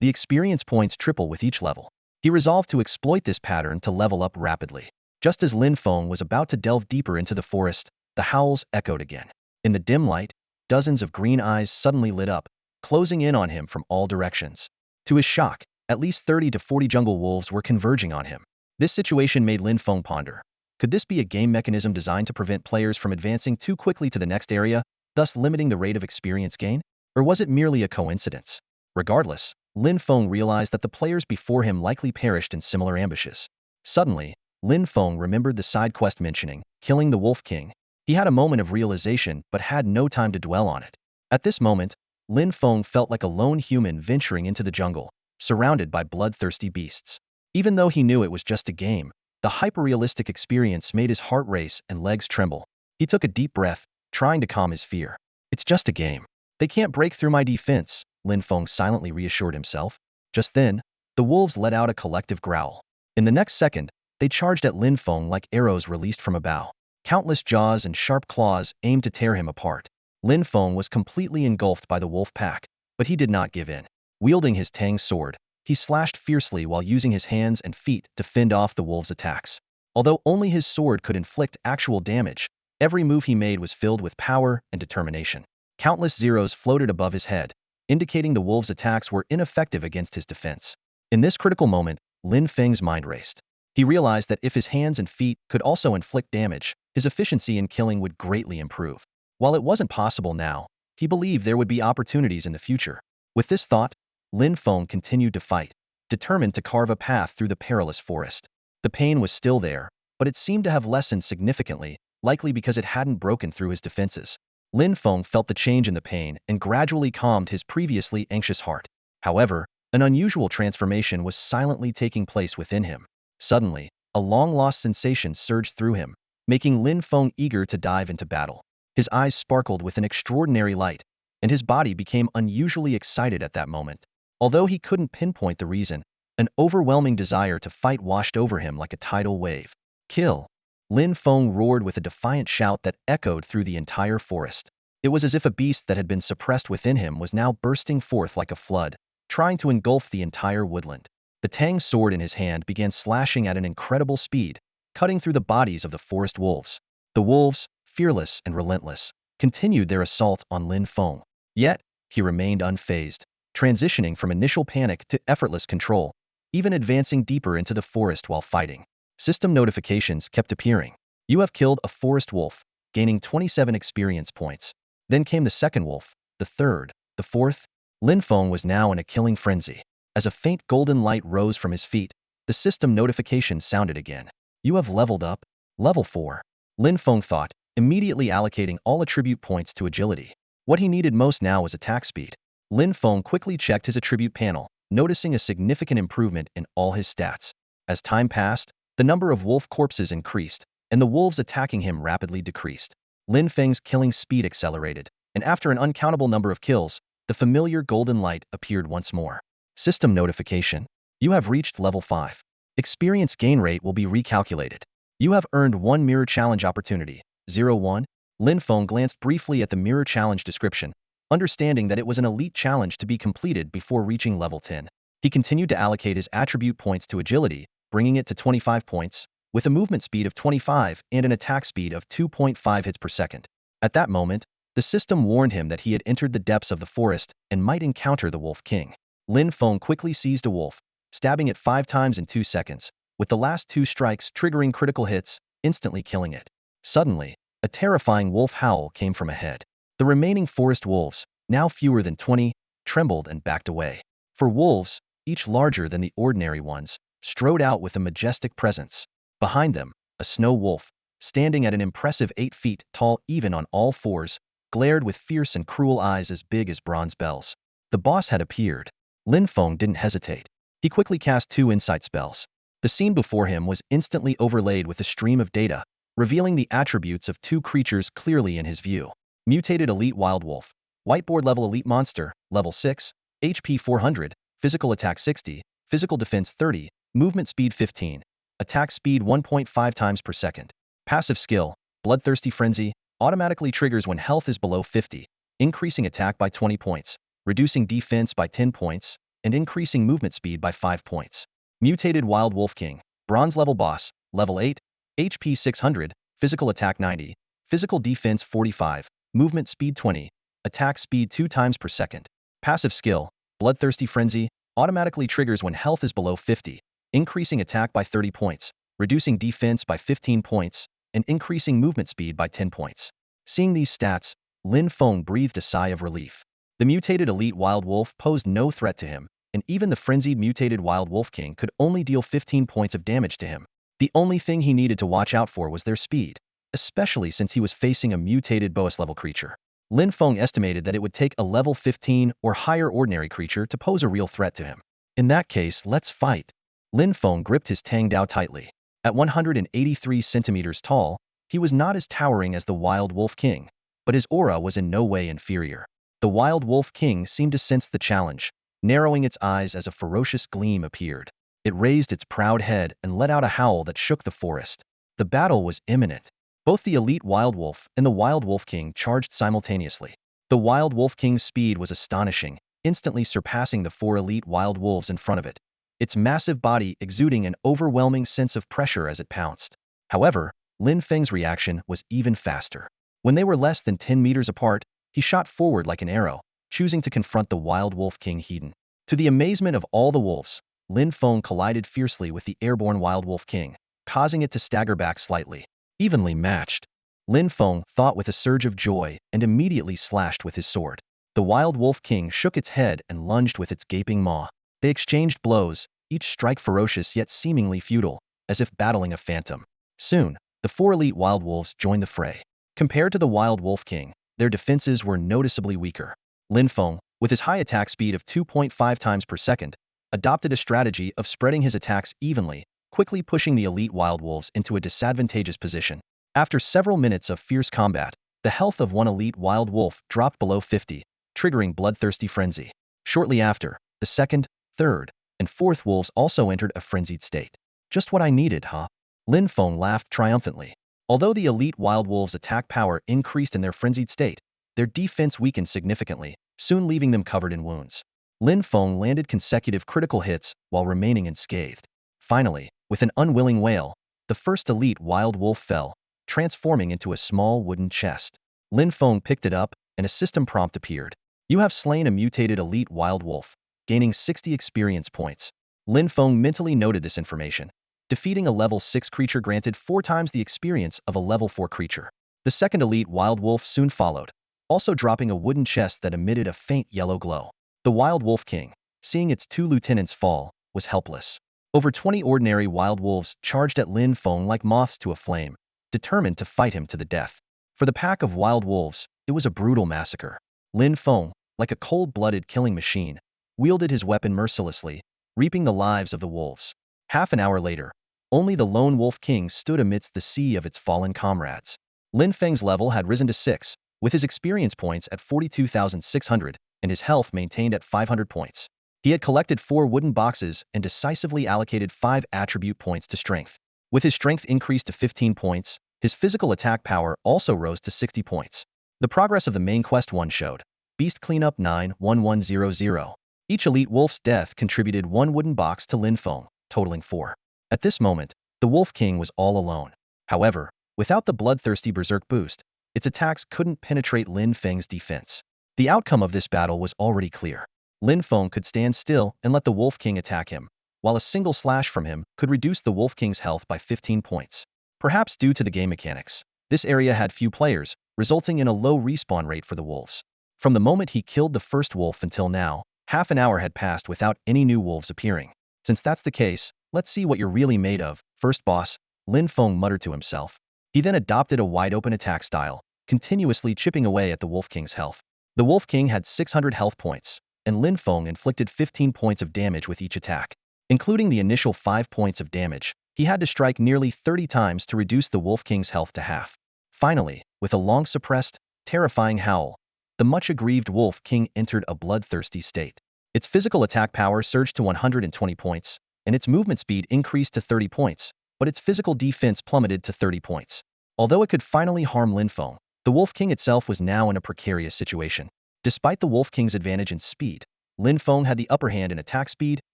The experience points triple with each level. He resolved to exploit this pattern to level up rapidly. Just as Lin Feng was about to delve deeper into the forest, the howls echoed again. In the dim light, dozens of green eyes suddenly lit up, closing in on him from all directions. To his shock, at least 30 to 40 jungle wolves were converging on him. This situation made Lin Feng ponder. Could this be a game mechanism designed to prevent players from advancing too quickly to the next area, thus limiting the rate of experience gain? Or was it merely a coincidence? Regardless, Lin Feng realized that the players before him likely perished in similar ambushes. Suddenly, Lin Feng remembered the side quest mentioning, killing the Wolf King. He had a moment of realization but had no time to dwell on it. At this moment, Lin Feng felt like a lone human venturing into the jungle, surrounded by bloodthirsty beasts. Even though he knew it was just a game, the hyper-realistic experience made his heart race and legs tremble. He took a deep breath, trying to calm his fear. It's just a game. They can't break through my defense, Lin Feng silently reassured himself. Just then, the wolves let out a collective growl. In the next second, they charged at Lin Feng like arrows released from a bow. Countless jaws and sharp claws aimed to tear him apart. Lin Feng was completely engulfed by the wolf pack, but he did not give in. Wielding his Tang sword, he slashed fiercely while using his hands and feet to fend off the wolves' attacks. Although only his sword could inflict actual damage, every move he made was filled with power and determination. Countless zeros floated above his head, indicating the wolves' attacks were ineffective against his defense. In this critical moment, Lin Feng's mind raced. He realized that if his hands and feet could also inflict damage, his efficiency in killing would greatly improve. While it wasn't possible now, he believed there would be opportunities in the future. With this thought, Lin Feng continued to fight, determined to carve a path through the perilous forest. The pain was still there, but it seemed to have lessened significantly, likely because it hadn't broken through his defenses. Lin Feng felt the change in the pain and gradually calmed his previously anxious heart. However, an unusual transformation was silently taking place within him. Suddenly, a long-lost sensation surged through him, making Lin Feng eager to dive into battle. His eyes sparkled with an extraordinary light, and his body became unusually excited at that moment. Although he couldn't pinpoint the reason, an overwhelming desire to fight washed over him like a tidal wave. Kill! Lin Feng roared with a defiant shout that echoed through the entire forest. It was as if a beast that had been suppressed within him was now bursting forth like a flood, trying to engulf the entire woodland. The Tang sword in his hand began slashing at an incredible speed, cutting through the bodies of the forest wolves. The wolves, fearless and relentless, continued their assault on Lin Feng. Yet, he remained unfazed, transitioning from initial panic to effortless control, even advancing deeper into the forest while fighting. System notifications kept appearing. You have killed a forest wolf, gaining 27 experience points. Then came the second wolf, the third, the fourth. Lin Feng was now in a killing frenzy. As a faint golden light rose from his feet, the system notification sounded again. You have leveled up. Level 4. Lin Feng thought, immediately allocating all attribute points to agility. What he needed most now was attack speed. Lin Feng quickly checked his attribute panel, noticing a significant improvement in all his stats. As time passed, the number of wolf corpses increased, and the wolves attacking him rapidly decreased. Lin Feng's killing speed accelerated, and after an uncountable number of kills, the familiar golden light appeared once more. System notification. You have reached level 5. Experience gain rate will be recalculated. You have earned 1 mirror challenge opportunity. 01. Lin Feng glanced briefly at the mirror challenge description, understanding that it was an elite challenge to be completed before reaching level 10. He continued to allocate his attribute points to agility, bringing it to 25 points, with a movement speed of 25 and an attack speed of 2.5 hits per second. At that moment, the system warned him that he had entered the depths of the forest and might encounter the Wolf King. Lin Feng quickly seized a wolf, stabbing it 5 times in 2 seconds, with the last 2 strikes triggering critical hits, instantly killing it. Suddenly, a terrifying wolf howl came from ahead. The remaining forest wolves, now fewer than 20, trembled and backed away. For wolves, each larger than the ordinary ones, strode out with a majestic presence. Behind them, a snow wolf, standing at an impressive 8 feet tall even on all fours, glared with fierce and cruel eyes as big as bronze bells. The boss had appeared. Lin Feng didn't hesitate. He quickly cast 2 insight spells. The scene before him was instantly overlaid with a stream of data, revealing the attributes of 2 creatures clearly in his view. Mutated Elite Wild Wolf, Whiteboard Level Elite Monster, Level 6, HP 400, Physical Attack 60, Physical Defense 30, Movement Speed 15, Attack Speed 1.5 times per second. Passive Skill, Bloodthirsty Frenzy, automatically triggers when health is below 50, increasing attack by 20 points, reducing defense by 10 points, and increasing movement speed by 5 points. Mutated Wild Wolf King, Bronze Level Boss, Level 8, HP 600, Physical Attack 90, Physical Defense 45, Movement Speed 20, Attack Speed 2 times per second. Passive Skill, Bloodthirsty Frenzy, automatically triggers when health is below 50, increasing attack by 30 points, reducing defense by 15 points, and increasing movement speed by 10 points. Seeing these stats, Lin Feng breathed a sigh of relief. The mutated Elite Wild Wolf posed no threat to him, and even the frenzied mutated Wild Wolf King could only deal 15 points of damage to him. The only thing he needed to watch out for was their speed, especially since he was facing a mutated Boas-level creature. Lin Feng estimated that it would take a level 15 or higher ordinary creature to pose a real threat to him. In that case, let's fight. Lin Feng gripped his Tang Dao tightly. At 183 centimeters tall, he was not as towering as the Wild Wolf King, but his aura was in no way inferior. The Wild Wolf King seemed to sense the challenge, narrowing its eyes as a ferocious gleam appeared. It raised its proud head and let out a howl that shook the forest. The battle was imminent. Both the elite Wild Wolf and the Wild Wolf King charged simultaneously. The Wild Wolf King's speed was astonishing, instantly surpassing the 4 elite Wild Wolves in front of it, its massive body exuding an overwhelming sense of pressure as it pounced. However, Lin Feng's reaction was even faster. When they were less than 10 meters apart, he shot forward like an arrow, choosing to confront the Wild Wolf King head-on. To the amazement of all the wolves, Lin Feng collided fiercely with the airborne Wild Wolf King, causing it to stagger back slightly. Evenly matched. Lin Feng thought with a surge of joy and immediately slashed with his sword. The Wild Wolf King shook its head and lunged with its gaping maw. They exchanged blows, each strike ferocious yet seemingly futile, as if battling a phantom. Soon, the four elite wild wolves joined the fray. Compared to the Wild Wolf King, their defenses were noticeably weaker. Lin Feng, with his high attack speed of 2.5 times per second, adopted a strategy of spreading his attacks evenly, quickly pushing the elite wild wolves into a disadvantageous position. After several minutes of fierce combat, the health of one elite wild wolf dropped below 50, triggering bloodthirsty frenzy. Shortly after, the second, third, and fourth wolves also entered a frenzied state. Just what I needed, huh? Lin Feng laughed triumphantly. Although the elite wild wolves' attack power increased in their frenzied state, their defense weakened significantly, soon leaving them covered in wounds. Lin Feng landed consecutive critical hits while remaining unscathed. Finally, with an unwilling wail, the first elite wild wolf fell, transforming into a small wooden chest. Lin Feng picked it up, and a system prompt appeared. You have slain a mutated elite wild wolf, gaining 60 experience points. Lin Feng mentally noted this information. Defeating a level 6 creature granted 4 times the experience of a level 4 creature. The second elite wild wolf soon followed, also dropping a wooden chest that emitted a faint yellow glow. The Wild Wolf King, seeing its 2 lieutenants fall, was helpless. Over 20 ordinary wild wolves charged at Lin Feng like moths to a flame, determined to fight him to the death. For the pack of wild wolves, it was a brutal massacre. Lin Feng, like a cold-blooded killing machine, wielded his weapon mercilessly, reaping the lives of the wolves. Half an hour later, only the lone Wolf King stood amidst the sea of its fallen comrades. Lin Feng's level had risen to 6, with his experience points at 42,600 and his health maintained at 500 points. He had collected 4 wooden boxes and decisively allocated 5 attribute points to strength. With his strength increased to 15 points, his physical attack power also rose to 60 points. The progress of the main quest 1 showed. Beast Cleanup 91100. Each elite wolf's death contributed 1 wooden box to Lin Feng, totaling 4. At this moment, the Wolf King was all alone. However, without the bloodthirsty berserk boost, its attacks couldn't penetrate Lin Feng's defense. The outcome of this battle was already clear. Lin Feng could stand still and let the Wolf King attack him, while a single slash from him could reduce the Wolf King's health by 15 points. Perhaps due to the game mechanics, this area had few players, resulting in a low respawn rate for the wolves. From the moment he killed the first wolf until now, half an hour had passed without any new wolves appearing. Since that's the case, let's see what you're really made of, first boss, Lin Feng muttered to himself. He then adopted a wide-open attack style, continuously chipping away at the Wolf King's health. The Wolf King had 600 health points, and Lin Feng inflicted 15 points of damage with each attack. Including the initial 5 points of damage, he had to strike nearly 30 times to reduce the Wolf King's health to half. Finally, with a long-suppressed, terrifying howl, the much-aggrieved Wolf King entered a bloodthirsty state. Its physical attack power surged to 120 points, and its movement speed increased to 30 points, but its physical defense plummeted to 30 points. Although it could finally harm Lin Feng, the Wolf King itself was now in a precarious situation. Despite the Wolf King's advantage in speed, Lin Feng had the upper hand in attack speed,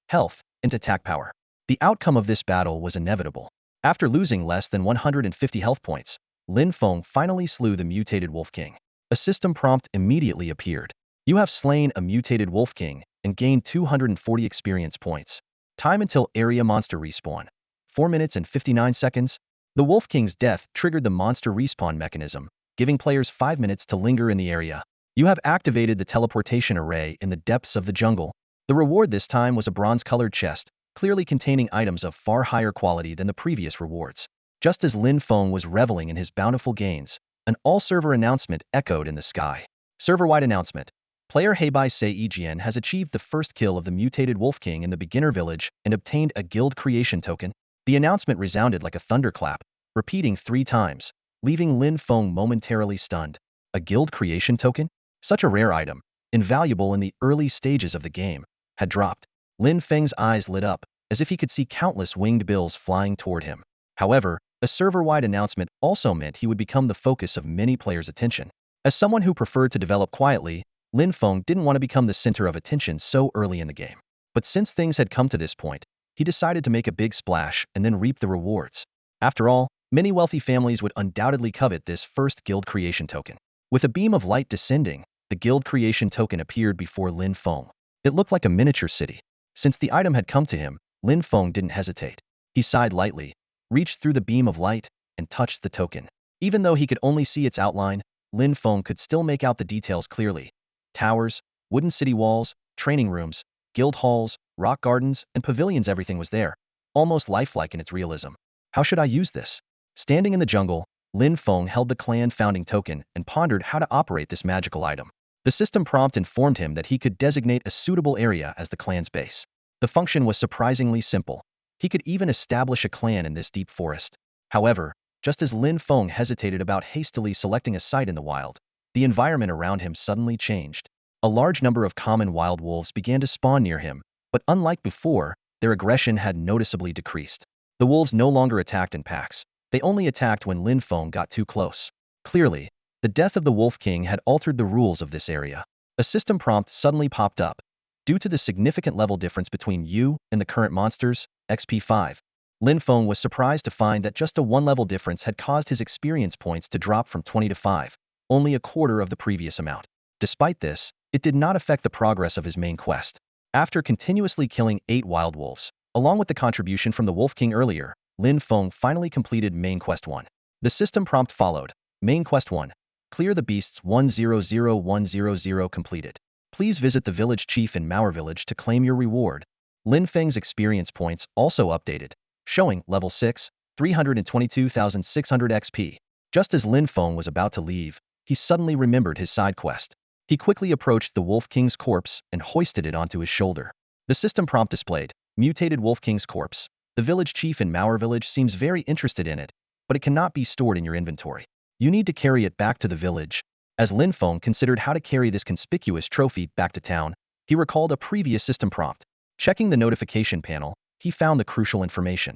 health, and attack power. The outcome of this battle was inevitable. After losing less than 150 health points, Lin Feng finally slew the mutated Wolf King. A system prompt immediately appeared. You have slain a mutated Wolf King and gained 240 experience points. Time until area monster respawn. 4 minutes and 59 seconds. The Wolf King's death triggered the monster respawn mechanism, giving players 5 minutes to linger in the area. You have activated the teleportation array in the depths of the jungle. The reward this time was a bronze-colored chest, clearly containing items of far higher quality than the previous rewards. Just as Lin Feng was reveling in his bountiful gains, an all-server announcement echoed in the sky. Server-wide announcement. Player Heibai Sei Ejian has achieved the first kill of the mutated Wolf King in the beginner village and obtained a guild creation token. The announcement resounded like a thunderclap, repeating 3 times, leaving Lin Feng momentarily stunned. A guild creation token? Such a rare item, invaluable in the early stages of the game, had dropped. Lin Feng's eyes lit up, as if he could see countless winged bills flying toward him. However, a server-wide announcement also meant he would become the focus of many players' attention. As someone who preferred to develop quietly, Lin Feng didn't want to become the center of attention so early in the game. But since things had come to this point, he decided to make a big splash and then reap the rewards. After all, many wealthy families would undoubtedly covet this first guild creation token. With a beam of light descending, the guild creation token appeared before Lin Feng. It looked like a miniature city. Since the item had come to him, Lin Feng didn't hesitate. He sighed lightly, reached through the beam of light, and touched the token. Even though he could only see its outline, Lin Feng could still make out the details clearly. Towers, wooden city walls, training rooms, guild halls, rock gardens, and pavilions, everything was there, almost lifelike in its realism. How should I use this? Standing in the jungle, Lin Feng held the clan founding token and pondered how to operate this magical item. The system prompt informed him that he could designate a suitable area as the clan's base. The function was surprisingly simple. He could even establish a clan in this deep forest. However, just as Lin Feng hesitated about hastily selecting a site in the wild, the environment around him suddenly changed. A large number of common wild wolves began to spawn near him, but unlike before, their aggression had noticeably decreased. The wolves no longer attacked in packs. They only attacked when Lin Feng got too close. Clearly, the death of the Wolf King had altered the rules of this area. A system prompt suddenly popped up. Due to the significant level difference between you and the current monsters, XP 5, Lin Feng was surprised to find that just a one-level difference had caused his experience points to drop from 20 to 5, only a quarter of the previous amount. Despite this, it did not affect the progress of his main quest. After continuously killing 8 wild wolves, along with the contribution from the Wolf King earlier, Lin Feng finally completed Main Quest 1. The system prompt followed. Main Quest 1. Clear the beasts 100100 completed. Please visit the village chief in Mauer village to claim your reward. Lin Feng's experience points also updated, showing level 6, 322,600 XP. Just as Lin Feng was about to leave, he suddenly remembered his side quest. He quickly approached the Wolf King's corpse and hoisted it onto his shoulder. The system prompt displayed, mutated Wolf King's corpse. The village chief in Mauer village seems very interested in it, but it cannot be stored in your inventory. You need to carry it back to the village. As Lin Feng considered how to carry this conspicuous trophy back to town, he recalled a previous system prompt. Checking the notification panel, he found the crucial information.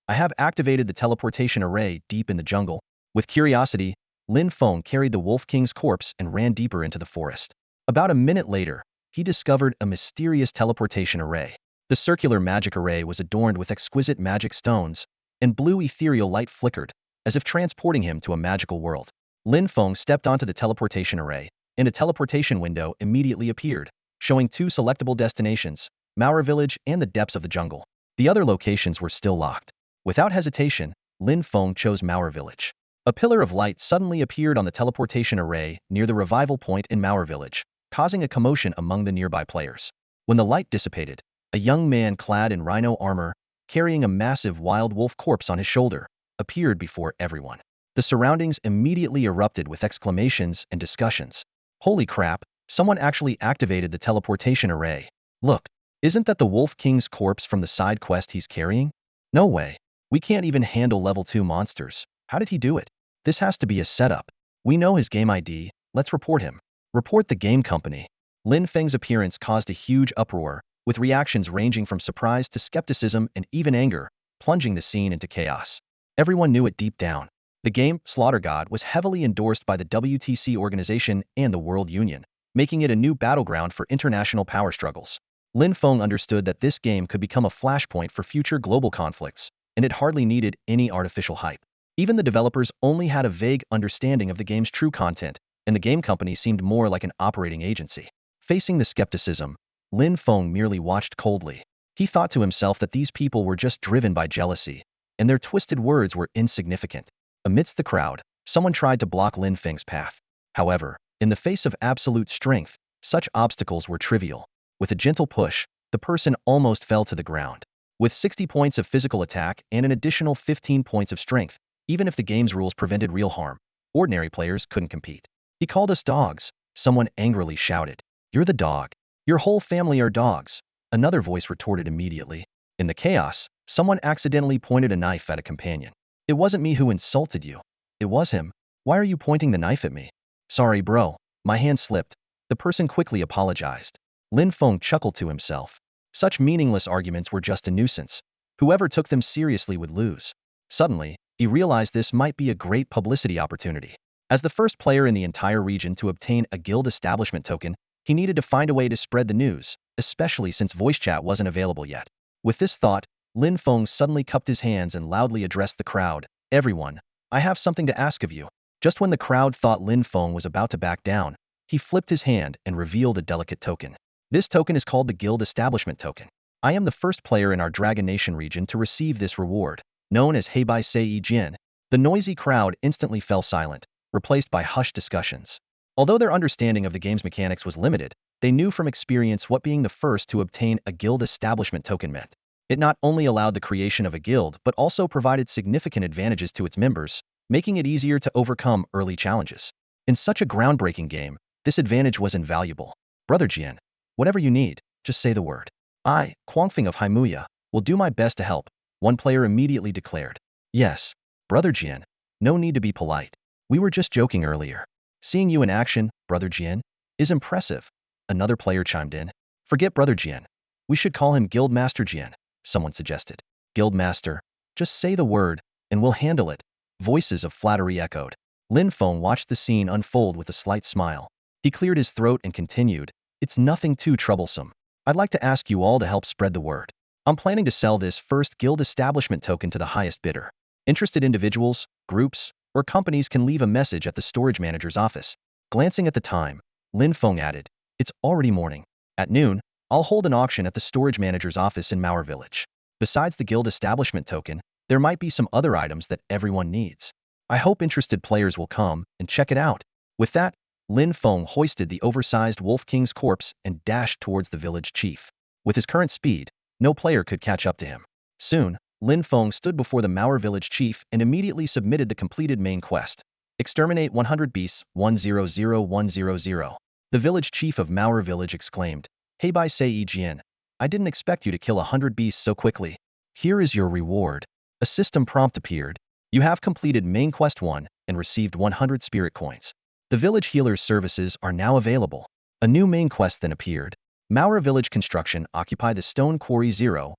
I have activated the teleportation array deep in the jungle. With curiosity, Lin Feng carried the Wolf King's corpse and ran deeper into the forest. About a minute later, he discovered a mysterious teleportation array. The circular magic array was adorned with exquisite magic stones, and blue ethereal light flickered, as if transporting him to a magical world. Lin Feng stepped onto the teleportation array, and a teleportation window immediately appeared, showing 2 selectable destinations, Mauer village and the depths of the jungle. The other locations were still locked. Without hesitation, Lin Feng chose Mauer village. A pillar of light suddenly appeared on the teleportation array near the revival point in Mauer village, causing a commotion among the nearby players. When the light dissipated, a young man clad in rhino armor, carrying a massive wild wolf corpse on his shoulder, appeared before everyone. The surroundings immediately erupted with exclamations and discussions. Holy crap, someone actually activated the teleportation array. Look, isn't that the Wolf King's corpse from the side quest he's carrying? No way. We can't even handle level 2 monsters. How did he do it? This has to be a setup. We know his game ID. Let's report him. Report the game company. Lin Feng's appearance caused a huge uproar, with reactions ranging from surprise to skepticism and even anger, plunging the scene into chaos. Everyone knew it deep down. The game, Slaughter God, was heavily endorsed by the WTC organization and the World Union, making it a new battleground for international power struggles. Lin Feng understood that this game could become a flashpoint for future global conflicts, and it hardly needed any artificial hype. Even the developers only had a vague understanding of the game's true content, and the game company seemed more like an operating agency. Facing the skepticism, Lin Feng merely watched coldly. He thought to himself that these people were just driven by jealousy, and their twisted words were insignificant. Amidst the crowd, someone tried to block Lin Feng's path. However, in the face of absolute strength, such obstacles were trivial. With a gentle push, the person almost fell to the ground. With 60 points of physical attack and an additional 15 points of strength, even if the game's rules prevented real harm, ordinary players couldn't compete. He called us dogs, someone angrily shouted. You're the dog. Your whole family are dogs, another voice retorted immediately. In the chaos, someone accidentally pointed a knife at a companion. It wasn't me who insulted you. It was him. Why are you pointing the knife at me? Sorry, bro. My hand slipped. The person quickly apologized. Lin Feng chuckled to himself. Such meaningless arguments were just a nuisance. Whoever took them seriously would lose. Suddenly, he realized this might be a great publicity opportunity. As the first player in the entire region to obtain a guild establishment token, he needed to find a way to spread the news, especially since voice chat wasn't available yet. With this thought, Lin Feng suddenly cupped his hands and loudly addressed the crowd. Everyone, I have something to ask of you. Just when the crowd thought Lin Feng was about to back down, he flipped his hand and revealed a delicate token. This token is called the Guild Establishment Token. I am the first player in our Dragon Nation region to receive this reward, known as Heibai Sei Jin. The noisy crowd instantly fell silent, replaced by hushed discussions. Although their understanding of the game's mechanics was limited, they knew from experience what being the first to obtain a guild establishment token meant. It not only allowed the creation of a guild but also provided significant advantages to its members, making it easier to overcome early challenges. In such a groundbreaking game, this advantage was invaluable. Brother Jian, whatever you need, just say the word. I, Quangfing of Haimuya, will do my best to help, one player immediately declared. Yes, Brother Jian, no need to be polite. We were just joking earlier. Seeing you in action, Brother Jian, is impressive. Another player chimed in. Forget Brother Jian. We should call him Guildmaster Jian, someone suggested. Guildmaster, just say the word, and we'll handle it. Voices of flattery echoed. Lin Feng watched the scene unfold with a slight smile. He cleared his throat and continued, it's nothing too troublesome. I'd like to ask you all to help spread the word. I'm planning to sell this first guild establishment token to the highest bidder. Interested individuals, groups, or companies can leave a message at the storage manager's office. Glancing at the time, Lin Feng added, it's already morning. At noon, I'll hold an auction at the storage manager's office in Mauer Village. Besides the guild establishment token, there might be some other items that everyone needs. I hope interested players will come and check it out. With that, Lin Feng hoisted the oversized Wolf King's corpse and dashed towards the village chief. With his current speed, no player could catch up to him. Soon, Lin Feng stood before the Mauer village chief and immediately submitted the completed main quest. Exterminate 100 beasts, 100100. The village chief of Mauer village exclaimed, Hey Bai Sei Jian, I didn't expect you to kill 100 beasts so quickly. Here is your reward. A system prompt appeared. You have completed main quest 1 and received 100 spirit coins. The village healer's services are now available. A new main quest then appeared. Mauer village construction occupy the stone quarry 0-1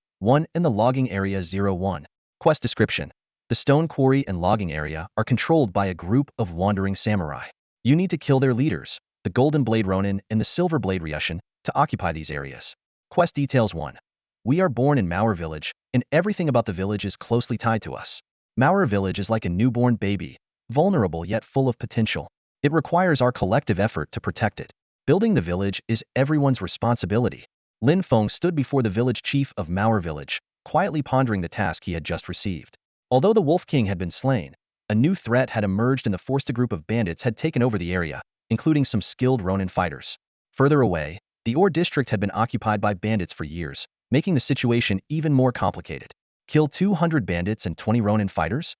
and the logging area 0-1. Quest description. The stone quarry and logging area are controlled by a group of wandering samurai. You need to kill their leaders, the Golden Blade Ronin and the Silver Blade Ryushin, to occupy these areas. Quest details 1. We are born in Mauer village, and everything about the village is closely tied to us. Mauer village is like a newborn baby, vulnerable yet full of potential. It requires our collective effort to protect it. Building the village is everyone's responsibility. Lin Feng stood before the village chief of Mauer village, quietly pondering the task he had just received. Although the Wolf King had been slain, a new threat had emerged and the Forster group of bandits had taken over the area, including some skilled Ronin fighters. Further away, the Ore district had been occupied by bandits for years, making the situation even more complicated. Kill 200 bandits and 20 Ronin fighters?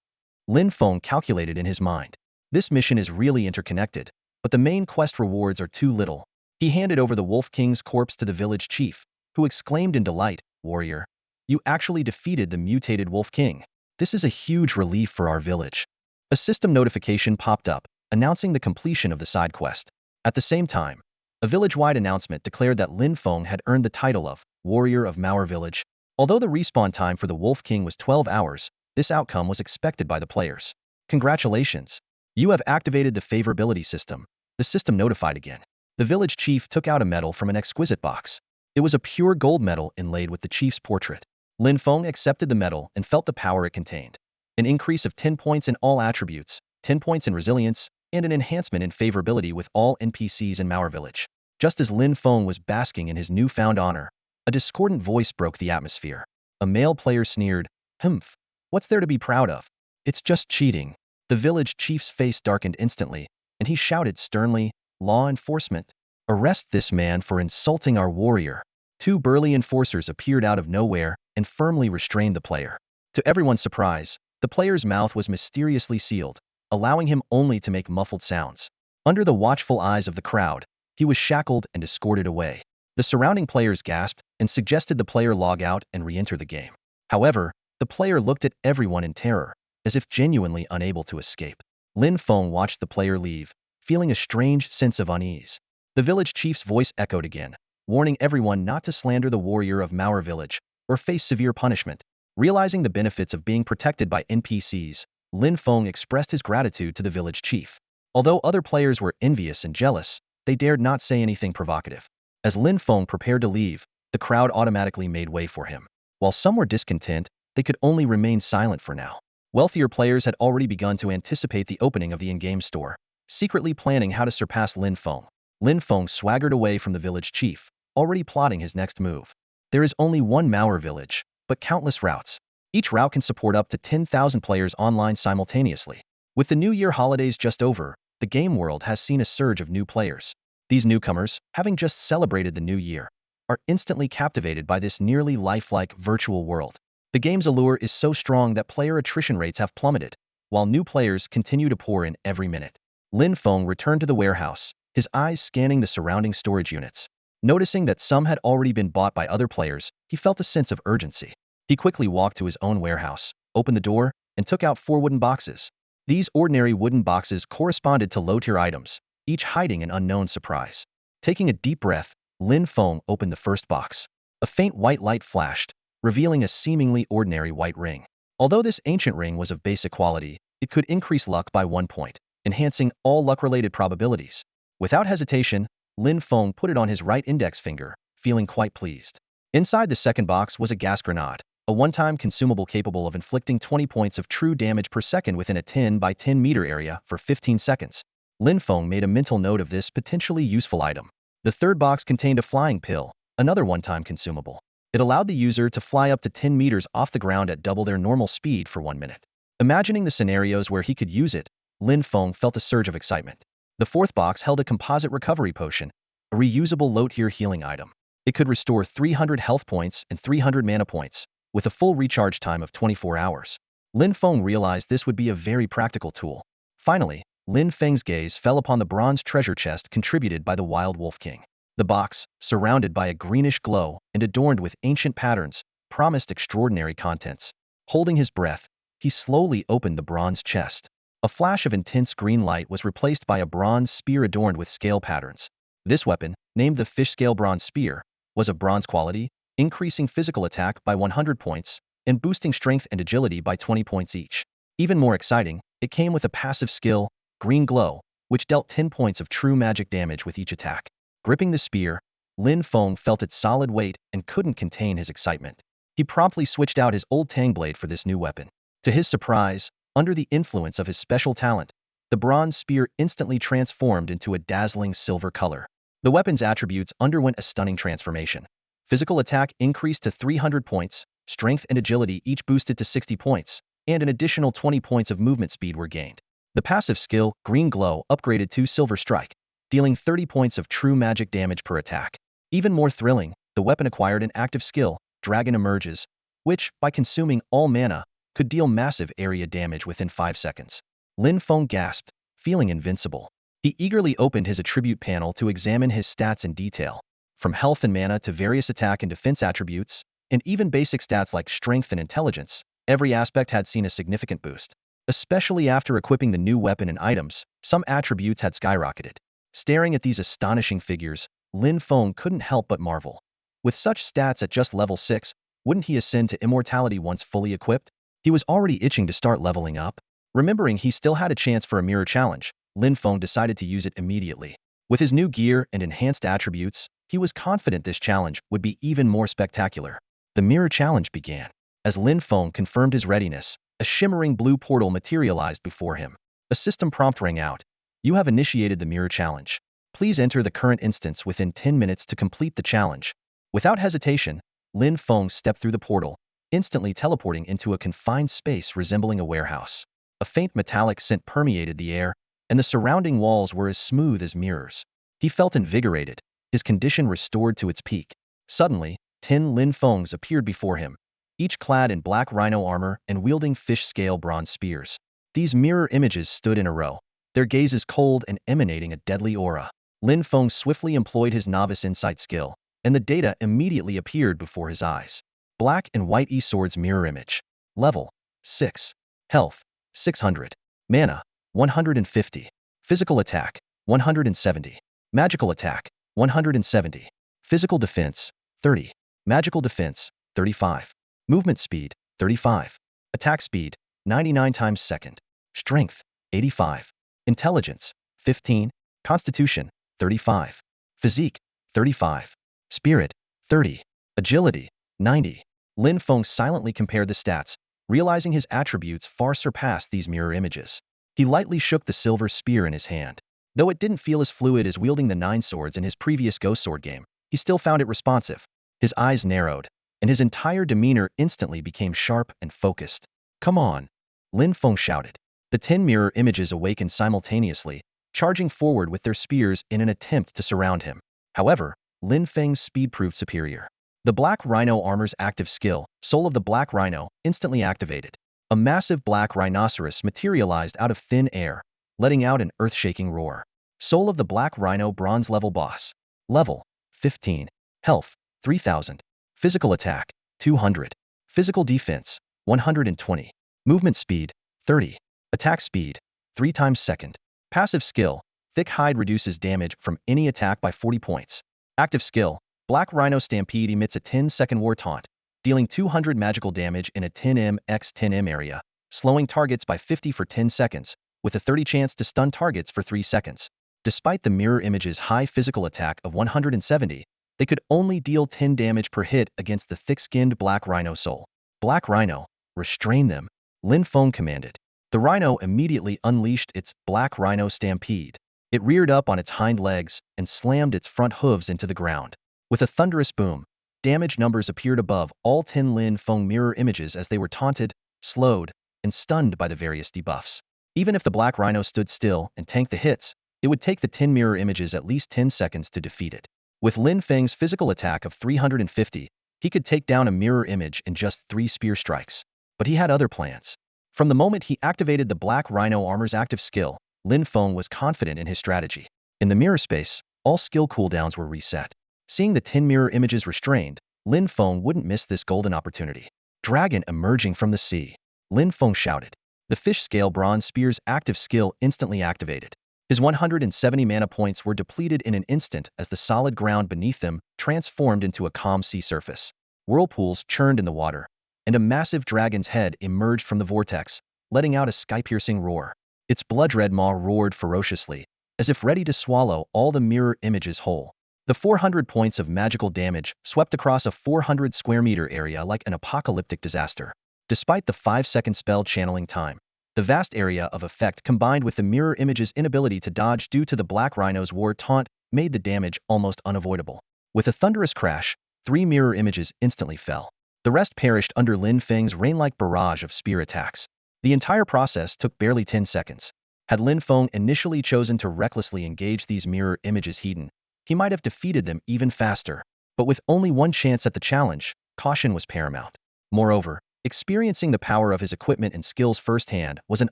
Lin Feng calculated in his mind. This mission is really interconnected, but the main quest rewards are too little. He handed over the Wolf King's corpse to the village chief, who exclaimed in delight, Warrior, you actually defeated the mutated Wolf King. This is a huge relief for our village. A system notification popped up, announcing the completion of the side quest. At the same time, a village-wide announcement declared that Lin Feng had earned the title of Warrior of Mauer Village. Although the respawn time for the Wolf King was 12 hours, this outcome was expected by the players. Congratulations! You have activated the favorability system. The system notified again. The village chief took out a medal from an exquisite box. It was a pure gold medal inlaid with the chief's portrait. Lin Feng accepted the medal and felt the power it contained. An increase of 10 points in all attributes, 10 points in resilience, and an enhancement in favorability with all NPCs in Mauer Village. Just as Lin Feng was basking in his newfound honor, a discordant voice broke the atmosphere. A male player sneered, Humph, what's there to be proud of? It's just cheating. The village chief's face darkened instantly, and he shouted sternly, Law enforcement, arrest this man for insulting our warrior. 2 burly enforcers appeared out of nowhere and firmly restrained the player. To everyone's surprise, the player's mouth was mysteriously sealed, allowing him only to make muffled sounds. Under the watchful eyes of the crowd, he was shackled and escorted away. The surrounding players gasped and suggested the player log out and re-enter the game. However, the player looked at everyone in terror, as if genuinely unable to escape. Lin Feng watched the player leave, feeling a strange sense of unease. The village chief's voice echoed again, warning everyone not to slander the warrior of Mauer village, or face severe punishment. Realizing the benefits of being protected by NPCs, Lin Feng expressed his gratitude to the village chief. Although other players were envious and jealous, they dared not say anything provocative. As Lin Feng prepared to leave, the crowd automatically made way for him. While some were discontent, they could only remain silent for now. Wealthier players had already begun to anticipate the opening of the in-game store, secretly planning how to surpass Lin Feng. Lin Feng swaggered away from the village chief, already plotting his next move. There is only one Mauer village, but countless routes. Each route can support up to 10,000 players online simultaneously. With the New Year holidays just over, the game world has seen a surge of new players. These newcomers, having just celebrated the new year, are instantly captivated by this nearly lifelike virtual world. The game's allure is so strong that player attrition rates have plummeted, while new players continue to pour in every minute. Lin Feng returned to the warehouse, his eyes scanning the surrounding storage units. Noticing that some had already been bought by other players, he felt a sense of urgency. He quickly walked to his own warehouse, opened the door, and took out 4 wooden boxes. These ordinary wooden boxes corresponded to low-tier items, each hiding an unknown surprise. Taking a deep breath, Lin Feng opened the first box. A faint white light flashed, revealing a seemingly ordinary white ring. Although this ancient ring was of basic quality, it could increase luck by 1 point, enhancing all luck-related probabilities. Without hesitation, Lin Feng put it on his right index finger, feeling quite pleased. Inside the second box was a gas grenade, a one-time consumable capable of inflicting 20 points of true damage per second within a 10 by 10 meter area for 15 seconds. Lin Feng made a mental note of this potentially useful item. The third box contained a flying pill, another one-time consumable. It allowed the user to fly up to 10 meters off the ground at double their normal speed for 1 minute. Imagining the scenarios where he could use it, Lin Feng felt a surge of excitement. The fourth box held a composite recovery potion, a reusable low-tier healing item. It could restore 300 health points and 300 mana points, with a full recharge time of 24 hours. Lin Feng realized this would be a very practical tool. Finally, Lin Feng's gaze fell upon the bronze treasure chest contributed by the Wild Wolf King. The box, surrounded by a greenish glow and adorned with ancient patterns, promised extraordinary contents. Holding his breath, he slowly opened the bronze chest. A flash of intense green light was replaced by a bronze spear adorned with scale patterns. This weapon, named the Fish Scale Bronze Spear, was of bronze quality, increasing physical attack by 100 points and boosting strength and agility by 20 points each. Even more exciting, it came with a passive skill, Green Glow, which dealt 10 points of true magic damage with each attack. Gripping the spear, Lin Feng felt its solid weight and couldn't contain his excitement. He promptly switched out his old Tang blade for this new weapon. To his surprise, under the influence of his special talent, the bronze spear instantly transformed into a dazzling silver color. The weapon's attributes underwent a stunning transformation. Physical attack increased to 300 points, strength and agility each boosted to 60 points, and an additional 20 points of movement speed were gained. The passive skill, Green Glow, upgraded to Silver Strike, dealing 30 points of true magic damage per attack. Even more thrilling, the weapon acquired an active skill, Dragon Emerges, which, by consuming all mana, could deal massive area damage within 5 seconds. Lin Feng gasped, feeling invincible. He eagerly opened his attribute panel to examine his stats in detail. From health and mana to various attack and defense attributes, and even basic stats like strength and intelligence, every aspect had seen a significant boost. Especially after equipping the new weapon and items, some attributes had skyrocketed. Staring at these astonishing figures, Lin Feng couldn't help but marvel. With such stats at just level 6, wouldn't he ascend to immortality once fully equipped? He was already itching to start leveling up. Remembering he still had a chance for a mirror challenge, Lin Feng decided to use it immediately. With his new gear and enhanced attributes, he was confident this challenge would be even more spectacular. The mirror challenge began. As Lin Feng confirmed his readiness, a shimmering blue portal materialized before him. A system prompt rang out. You have initiated the mirror challenge. Please enter the current instance within 10 minutes to complete the challenge. Without hesitation, Lin Feng stepped through the portal, instantly teleporting into a confined space resembling a warehouse. A faint metallic scent permeated the air, and the surrounding walls were as smooth as mirrors. He felt invigorated, his condition restored to its peak. Suddenly, 10 Lin Fengs appeared before him, each clad in black rhino armor and wielding fish-scale bronze spears. These mirror images stood in a row, their gazes cold and emanating a deadly aura. Lin Feng swiftly employed his novice insight skill, and the data immediately appeared before his eyes. Black and white E-Sword's mirror image. Level 6. Health 600. Mana 150. Physical attack 170. Magical attack 170. Physical defense 30. Magical defense 35. Movement speed 35. Attack speed 99 times second. Strength 85. Intelligence 15. Constitution 35. Physique 35. Spirit 30. Agility 90. Lin Feng silently compared the stats, realizing his attributes far surpassed these mirror images. He lightly shook the silver spear in his hand. Though it didn't feel as fluid as wielding the 9 swords in his previous Ghost Sword game, he still found it responsive. His eyes narrowed, and his entire demeanor instantly became sharp and focused. Come on! Lin Feng shouted. The 10 mirror images awakened simultaneously, charging forward with their spears in an attempt to surround him. However, Lin Feng's speed proved superior. The Black Rhino armor's active skill, Soul of the Black Rhino, instantly activated. A massive black rhinoceros materialized out of thin air, letting out an earth-shaking roar. Soul of the Black Rhino bronze level boss. Level 15. Health 3000. Physical attack 200. Physical defense 120. Movement speed 30. Attack speed 3 times second. Passive skill, Thick Hide reduces damage from any attack by 40 points. Active skill, Black Rhino Stampede emits a 10-second war taunt, dealing 200 magical damage in a 10m x 10m area, slowing targets by 50 for 10 seconds, with a 30 chance to stun targets for 3 seconds. Despite the mirror image's high physical attack of 170, they could only deal 10 damage per hit against the thick-skinned Black Rhino soul. Black Rhino, restrain them, Lin Feng commanded. The rhino immediately unleashed its Black Rhino Stampede. It reared up on its hind legs and slammed its front hooves into the ground. With a thunderous boom, damage numbers appeared above all 10 Lin Feng mirror images as they were taunted, slowed, and stunned by the various debuffs. Even if the Black Rhino stood still and tanked the hits, it would take the 10 mirror images at least 10 seconds to defeat it. With Lin Feng's physical attack of 350, he could take down a mirror image in just 3 spear strikes. But he had other plans. From the moment he activated the Black Rhino armor's active skill, Lin Feng was confident in his strategy. In the mirror space, all skill cooldowns were reset. Seeing the 10 mirror images restrained, Lin Feng wouldn't miss this golden opportunity. Dragon emerging from the sea. Lin Feng shouted. The fish scale bronze spear's active skill instantly activated. His 170 mana points were depleted in an instant as the solid ground beneath them transformed into a calm sea surface. Whirlpools churned in the water, and a massive dragon's head emerged from the vortex, letting out a sky-piercing roar. Its blood-red maw roared ferociously, as if ready to swallow all the mirror images whole. The 400 points of magical damage swept across a 400 square meter area like an apocalyptic disaster. Despite the 5-second spell channeling time, the vast area of effect combined with the mirror image's inability to dodge due to the Black Rhino's war taunt made the damage almost unavoidable. With a thunderous crash, 3 mirror images instantly fell. The rest perished under Lin Feng's rain-like barrage of spear attacks. The entire process took barely 10 seconds. Had Lin Feng initially chosen to recklessly engage these mirror images hidden, he might have defeated them even faster. But with only one chance at the challenge, caution was paramount. Moreover, experiencing the power of his equipment and skills firsthand was an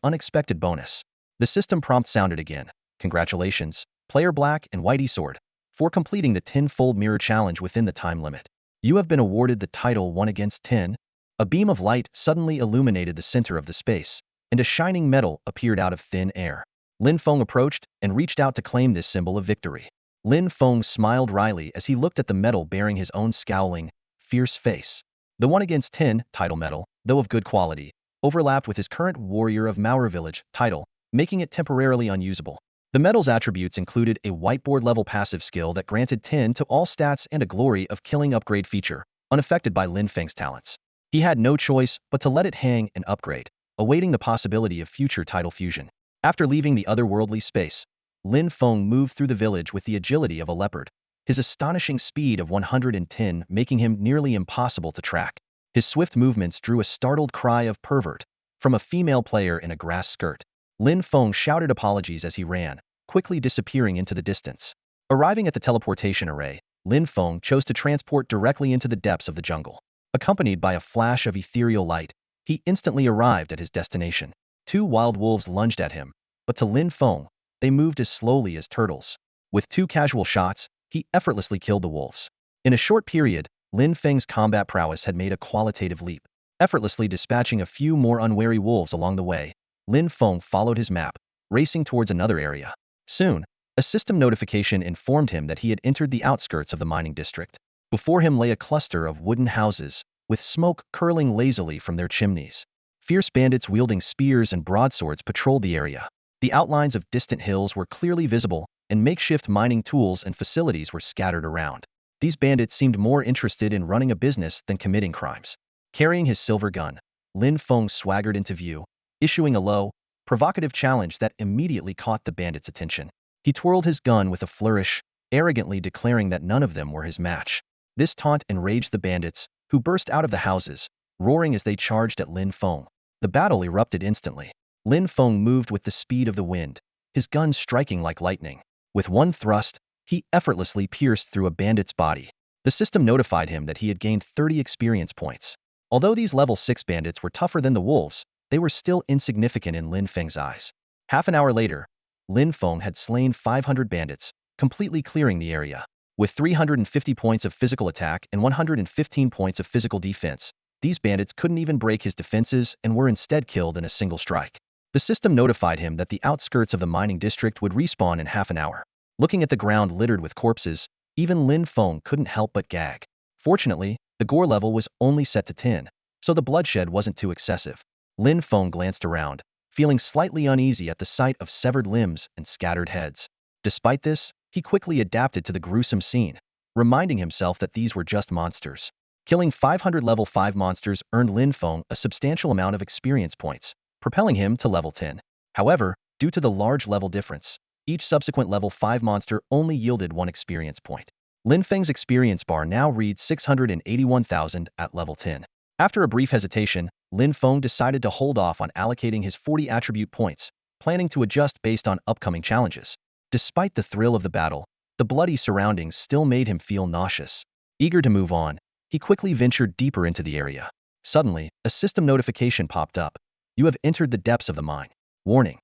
unexpected bonus. The system prompt sounded again. Congratulations, player Black and Whitey Sword, for completing the 10-fold mirror challenge within the time limit. You have been awarded the title 1 against 10. A beam of light suddenly illuminated the center of the space, and a shining metal appeared out of thin air. Lin Feng approached and reached out to claim this symbol of victory. Lin Feng smiled wryly as he looked at the metal bearing his own scowling, fierce face. The 1 against 10 title metal, though of good quality, overlapped with his current Warrior of Mauer Village title, making it temporarily unusable. The metal's attributes included a whiteboard-level passive skill that granted 10 to all stats and a Glory of Killing upgrade feature, unaffected by Lin Feng's talents. He had no choice but to let it hang and upgrade, awaiting the possibility of future title fusion. After leaving the otherworldly space, Lin Feng moved through the village with the agility of a leopard, his astonishing speed of 110 making him nearly impossible to track. His swift movements drew a startled cry of pervert from a female player in a grass skirt. Lin Feng shouted apologies as he ran, quickly disappearing into the distance. Arriving at the teleportation array, Lin Feng chose to transport directly into the depths of the jungle. Accompanied by a flash of ethereal light, he instantly arrived at his destination. 2 wild wolves lunged at him, but to Lin Feng, they moved as slowly as turtles. With 2 casual shots, he effortlessly killed the wolves. In a short period, Lin Feng's combat prowess had made a qualitative leap. Effortlessly dispatching a few more unwary wolves along the way, Lin Feng followed his map, racing towards another area. Soon, a system notification informed him that he had entered the outskirts of the mining district. Before him lay a cluster of wooden houses, with smoke curling lazily from their chimneys. Fierce bandits wielding spears and broadswords patrolled the area. The outlines of distant hills were clearly visible, and makeshift mining tools and facilities were scattered around. These bandits seemed more interested in running a business than committing crimes. Carrying his silver gun, Lin Feng swaggered into view, issuing a low, provocative challenge that immediately caught the bandits' attention. He twirled his gun with a flourish, arrogantly declaring that none of them were his match. This taunt enraged the bandits, who burst out of the houses, roaring as they charged at Lin Feng. The battle erupted instantly. Lin Feng moved with the speed of the wind, his gun striking like lightning. With one thrust, he effortlessly pierced through a bandit's body. The system notified him that he had gained 30 experience points. Although these level 6 bandits were tougher than the wolves, they were still insignificant in Lin Feng's eyes. Half an hour later, Lin Feng had slain 500 bandits, completely clearing the area. With 350 points of physical attack and 115 points of physical defense, these bandits couldn't even break his defenses and were instead killed in a single strike. The system notified him that the outskirts of the mining district would respawn in half an hour. Looking at the ground littered with corpses, even Lin Feng couldn't help but gag. Fortunately, the gore level was only set to 10, so the bloodshed wasn't too excessive. Lin Feng glanced around, feeling slightly uneasy at the sight of severed limbs and scattered heads. Despite this, he quickly adapted to the gruesome scene, reminding himself that these were just monsters. Killing 500 level 5 monsters earned Lin Feng a substantial amount of experience points, propelling him to level 10. However, due to the large level difference, each subsequent level 5 monster only yielded 1 experience point. Lin Feng's experience bar now reads 681,000 at level 10. After a brief hesitation, Lin Feng decided to hold off on allocating his 40 attribute points, planning to adjust based on upcoming challenges. Despite the thrill of the battle, the bloody surroundings still made him feel nauseous. Eager to move on, he quickly ventured deeper into the area. Suddenly, a system notification popped up. You have entered the depths of the mine. Warning.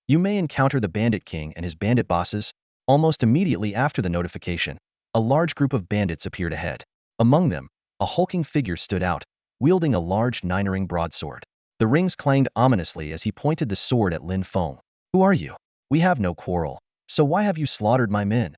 You may encounter the Bandit King and his bandit bosses. Almost immediately after the notification, a large group of bandits appeared ahead. Among them, a hulking figure stood out, wielding a large 9-ring broadsword. The rings clanged ominously as he pointed the sword at Lin Feng. Who are you? We have no quarrel. So why have you slaughtered my men?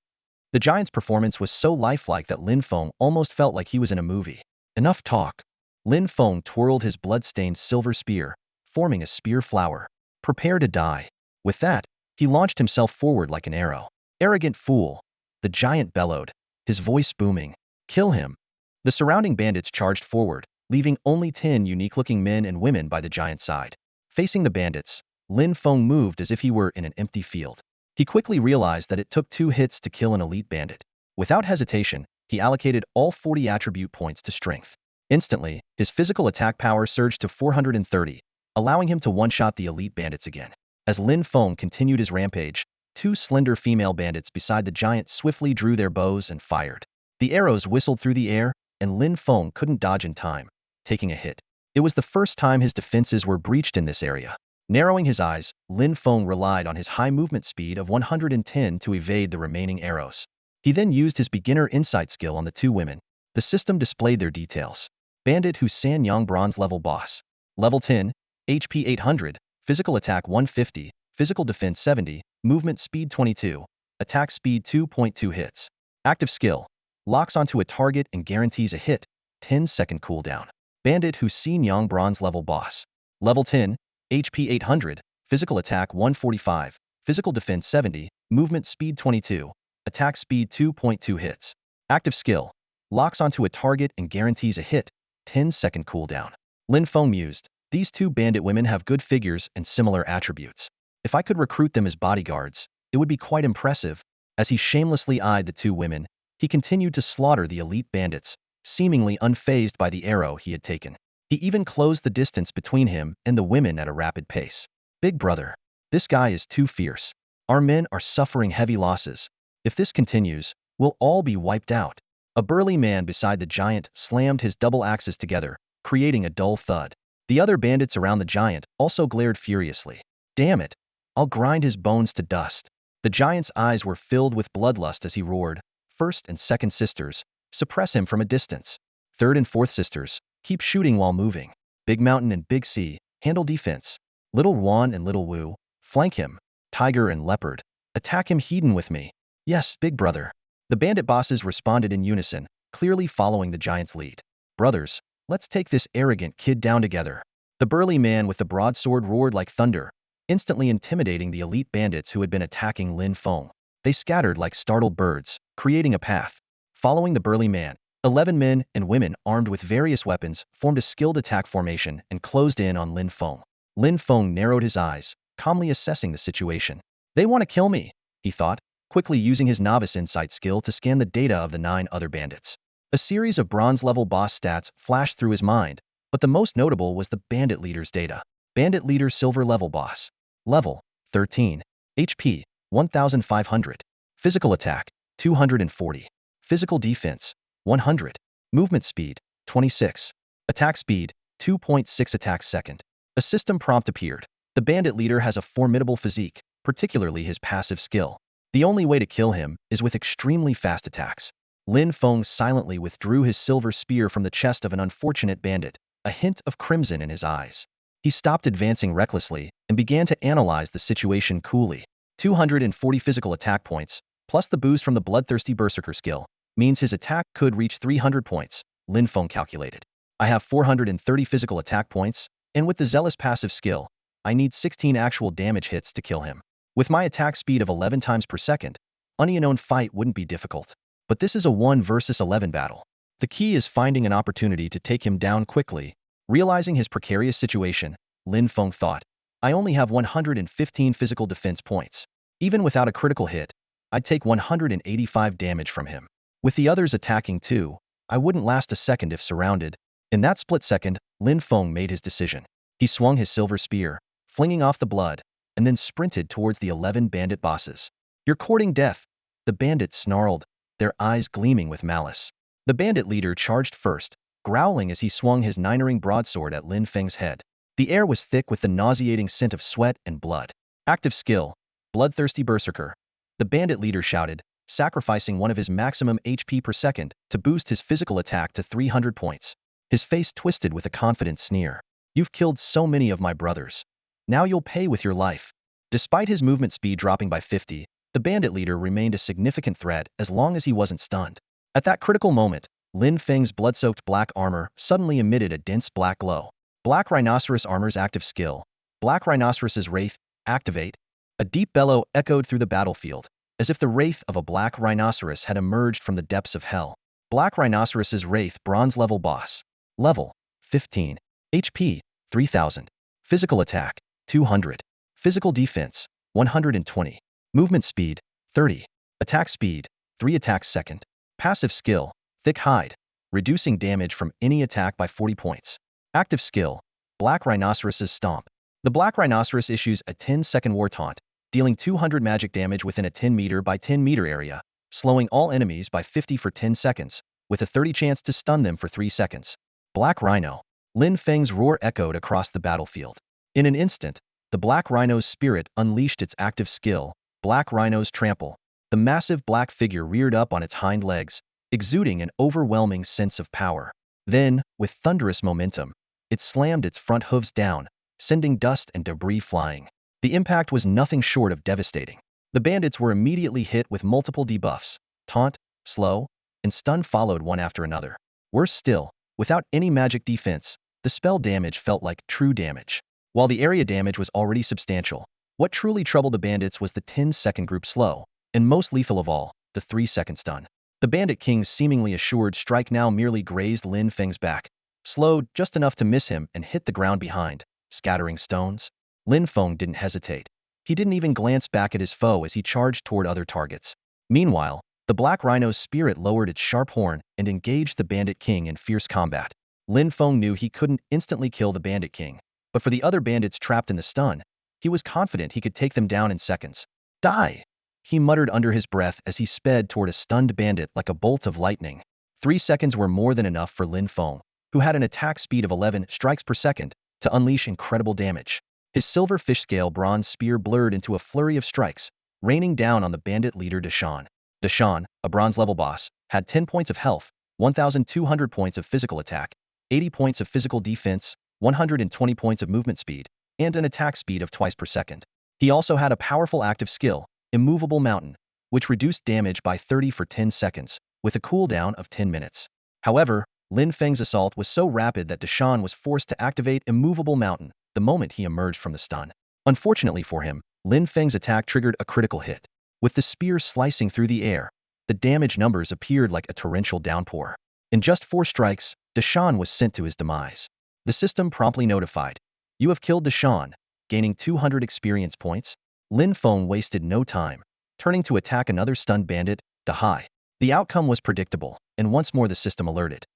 The giant's performance was so lifelike that Lin Feng almost felt like he was in a movie. Enough talk. Lin Feng twirled his blood-stained silver spear, forming a spear flower. Prepare to die. With that, he launched himself forward like an arrow. Arrogant fool. The giant bellowed, his voice booming. Kill him. The surrounding bandits charged forward, leaving only 10 unique-looking men and women by the giant's side. Facing the bandits, Lin Feng moved as if he were in an empty field. He quickly realized that it took 2 hits to kill an elite bandit. Without hesitation, he allocated all 40 attribute points to strength. Instantly, his physical attack power surged to 430, allowing him to one-shot the elite bandits again. As Lin Feng continued his rampage, 2 slender female bandits beside the giant swiftly drew their bows and fired. The arrows whistled through the air, and Lin Feng couldn't dodge in time, taking a hit. It was the first time his defenses were breached in this area. Narrowing his eyes, Lin Feng relied on his high movement speed of 110 to evade the remaining arrows. He then used his beginner insight skill on the 2 women. The system displayed their details. Bandit Hu San Yang bronze level boss. Level 10, HP 800, physical attack 150, physical defense 70, movement speed 22, attack speed 2.2 hits. Active skill. Locks onto a target and guarantees a hit, 10-second cooldown. Bandit Hu San Yang bronze level boss. Level 10, HP 800, physical attack 145, physical defense 70, movement speed 22, attack speed 2.2 hits. Active skill. Locks onto a target and guarantees a hit, 10-second cooldown. Lin Feng mused, these 2 bandit women have good figures and similar attributes. If I could recruit them as bodyguards, it would be quite impressive. As he shamelessly eyed the 2 women, he continued to slaughter the elite bandits, seemingly unfazed by the arrow he had taken. He even closed the distance between him and the women at a rapid pace. Big brother, this guy is too fierce. Our men are suffering heavy losses. If this continues, we'll all be wiped out. A burly man beside the giant slammed his double axes together, creating a dull thud. The other bandits around the giant also glared furiously. Damn it, I'll grind his bones to dust. The giant's eyes were filled with bloodlust as he roared, first and second sisters, suppress him from a distance. Third and fourth sisters, keep shooting while moving. Big Mountain and Big Sea, handle defense. Little Wan and Little Wu, flank him. Tiger and Leopard, attack him Hedon with me. Yes, big brother. The bandit bosses responded in unison, clearly following the giant's lead. Brothers, let's take this arrogant kid down together. The burly man with the broadsword roared like thunder, instantly intimidating the elite bandits who had been attacking Lin Feng. They scattered like startled birds, creating a path. Following the burly man, 11 men and women armed with various weapons formed a skilled attack formation and closed in on Lin Feng. Lin Feng narrowed his eyes, calmly assessing the situation. They want to kill me, he thought, quickly using his novice insight skill to scan the data of the 9 other bandits. A series of bronze-level boss stats flashed through his mind, but the most notable was the bandit leader's data. Bandit leader silver level boss. Level 13. HP, 1500. Physical attack, 240. Physical defense, 100. Movement speed, 26. Attack speed, 2.6 attacks second. A system prompt appeared. The bandit leader has a formidable physique, particularly his passive skill. The only way to kill him is with extremely fast attacks. Lin Feng silently withdrew his silver spear from the chest of an unfortunate bandit, a hint of crimson in his eyes. He stopped advancing recklessly and began to analyze the situation coolly. 240 physical attack points, plus the boost from the bloodthirsty berserker skill, means his attack could reach 300 points, Lin Feng calculated. I have 430 physical attack points, and with the zealous passive skill, I need 16 actual damage hits to kill him. With my attack speed of 11 times per second, any unknown fight wouldn't be difficult. But this is a 1 versus 11 battle. The key is finding an opportunity to take him down quickly. Realizing his precarious situation, Lin Feng thought, I only have 115 physical defense points. Even without a critical hit, I'd take 185 damage from him. With the others attacking too, I wouldn't last a second if surrounded. In that split second, Lin Feng made his decision. He swung his silver spear, flinging off the blood, and then sprinted towards the 11 bandit bosses. You're courting death, the bandits snarled, their eyes gleaming with malice. The bandit leader charged first, growling as he swung his 9-ring broadsword at Lin Feng's head. The air was thick with the nauseating scent of sweat and blood. Active skill, bloodthirsty berserker. The bandit leader shouted, sacrificing one of his maximum HP per second to boost his physical attack to 300 points. His face twisted with a confident sneer. You've killed so many of my brothers. Now you'll pay with your life. Despite his movement speed dropping by 50, the bandit leader remained a significant threat as long as he wasn't stunned. At that critical moment, Lin Feng's blood-soaked black armor suddenly emitted a dense black glow. Black Rhinoceros armor's active skill, Black Rhinoceros's Wraith, activate. A deep bellow echoed through the battlefield, as if the wraith of a black rhinoceros had emerged from the depths of hell. Black Rhinoceros's Wraith bronze level boss. Level, 15. HP, 3000. Physical attack, 200. Physical defense, 120. Movement speed, 30. Attack speed, 3 attacks second. Passive skill, Thick Hide, reducing damage from any attack by 40 points. Active skill, Black Rhinoceros's Stomp. The Black Rhinoceros issues a 10-second war taunt, dealing 200 magic damage within a 10 meter by 10 meter area, slowing all enemies by 50 for 10 seconds, with a 30 chance to stun them for 3 seconds. Black Rhino. Lin Feng's roar echoed across the battlefield. In an instant, the Black Rhino's spirit unleashed its active skill, Black Rhino's Trample. The massive black figure reared up on its hind legs, exuding an overwhelming sense of power. Then, with thunderous momentum, it slammed its front hooves down, sending dust and debris flying. The impact was nothing short of devastating. The bandits were immediately hit with multiple debuffs. Taunt, Slow, and Stun followed one after another. Worse still, without any magic defense, the spell damage felt like true damage. While the area damage was already substantial, what truly troubled the bandits was the 10-second group slow, and most lethal of all, the 3-second stun. The Bandit King's seemingly assured strike now merely grazed Lin Feng's back, slowed just enough to miss him and hit the ground behind, scattering stones. Lin Feng didn't hesitate. He didn't even glance back at his foe as he charged toward other targets. Meanwhile, the Black Rhino's spirit lowered its sharp horn and engaged the Bandit King in fierce combat. Lin Feng knew he couldn't instantly kill the Bandit King, but for the other bandits trapped in the stun, he was confident he could take them down in seconds. Die! He muttered under his breath as he sped toward a stunned bandit like a bolt of lightning. 3 seconds were more than enough for Lin Feng, who had an attack speed of 11 strikes per second, to unleash incredible damage. His silver fish scale bronze spear blurred into a flurry of strikes, raining down on the bandit leader Deshawn. Deshawn, a bronze level boss, had 10 points of health, 1,200 points of physical attack, 80 points of physical defense, 120 points of movement speed, and an attack speed of twice per second. He also had a powerful active skill, Immovable Mountain, which reduced damage by 30 for 10 seconds, with a cooldown of 10 minutes. However, Lin Feng's assault was so rapid that Deshawn was forced to activate Immovable Mountain the moment he emerged from the stun. Unfortunately for him, Lin Feng's attack triggered a critical hit. With the spear slicing through the air, the damage numbers appeared like a torrential downpour. In just 4 strikes, Deshawn was sent to his demise. The system promptly notified, "You have killed Deshawn," gaining 200 experience points. Lin Feng wasted no time, turning to attack another stunned bandit, Defy. The outcome was predictable, and once more the system alerted.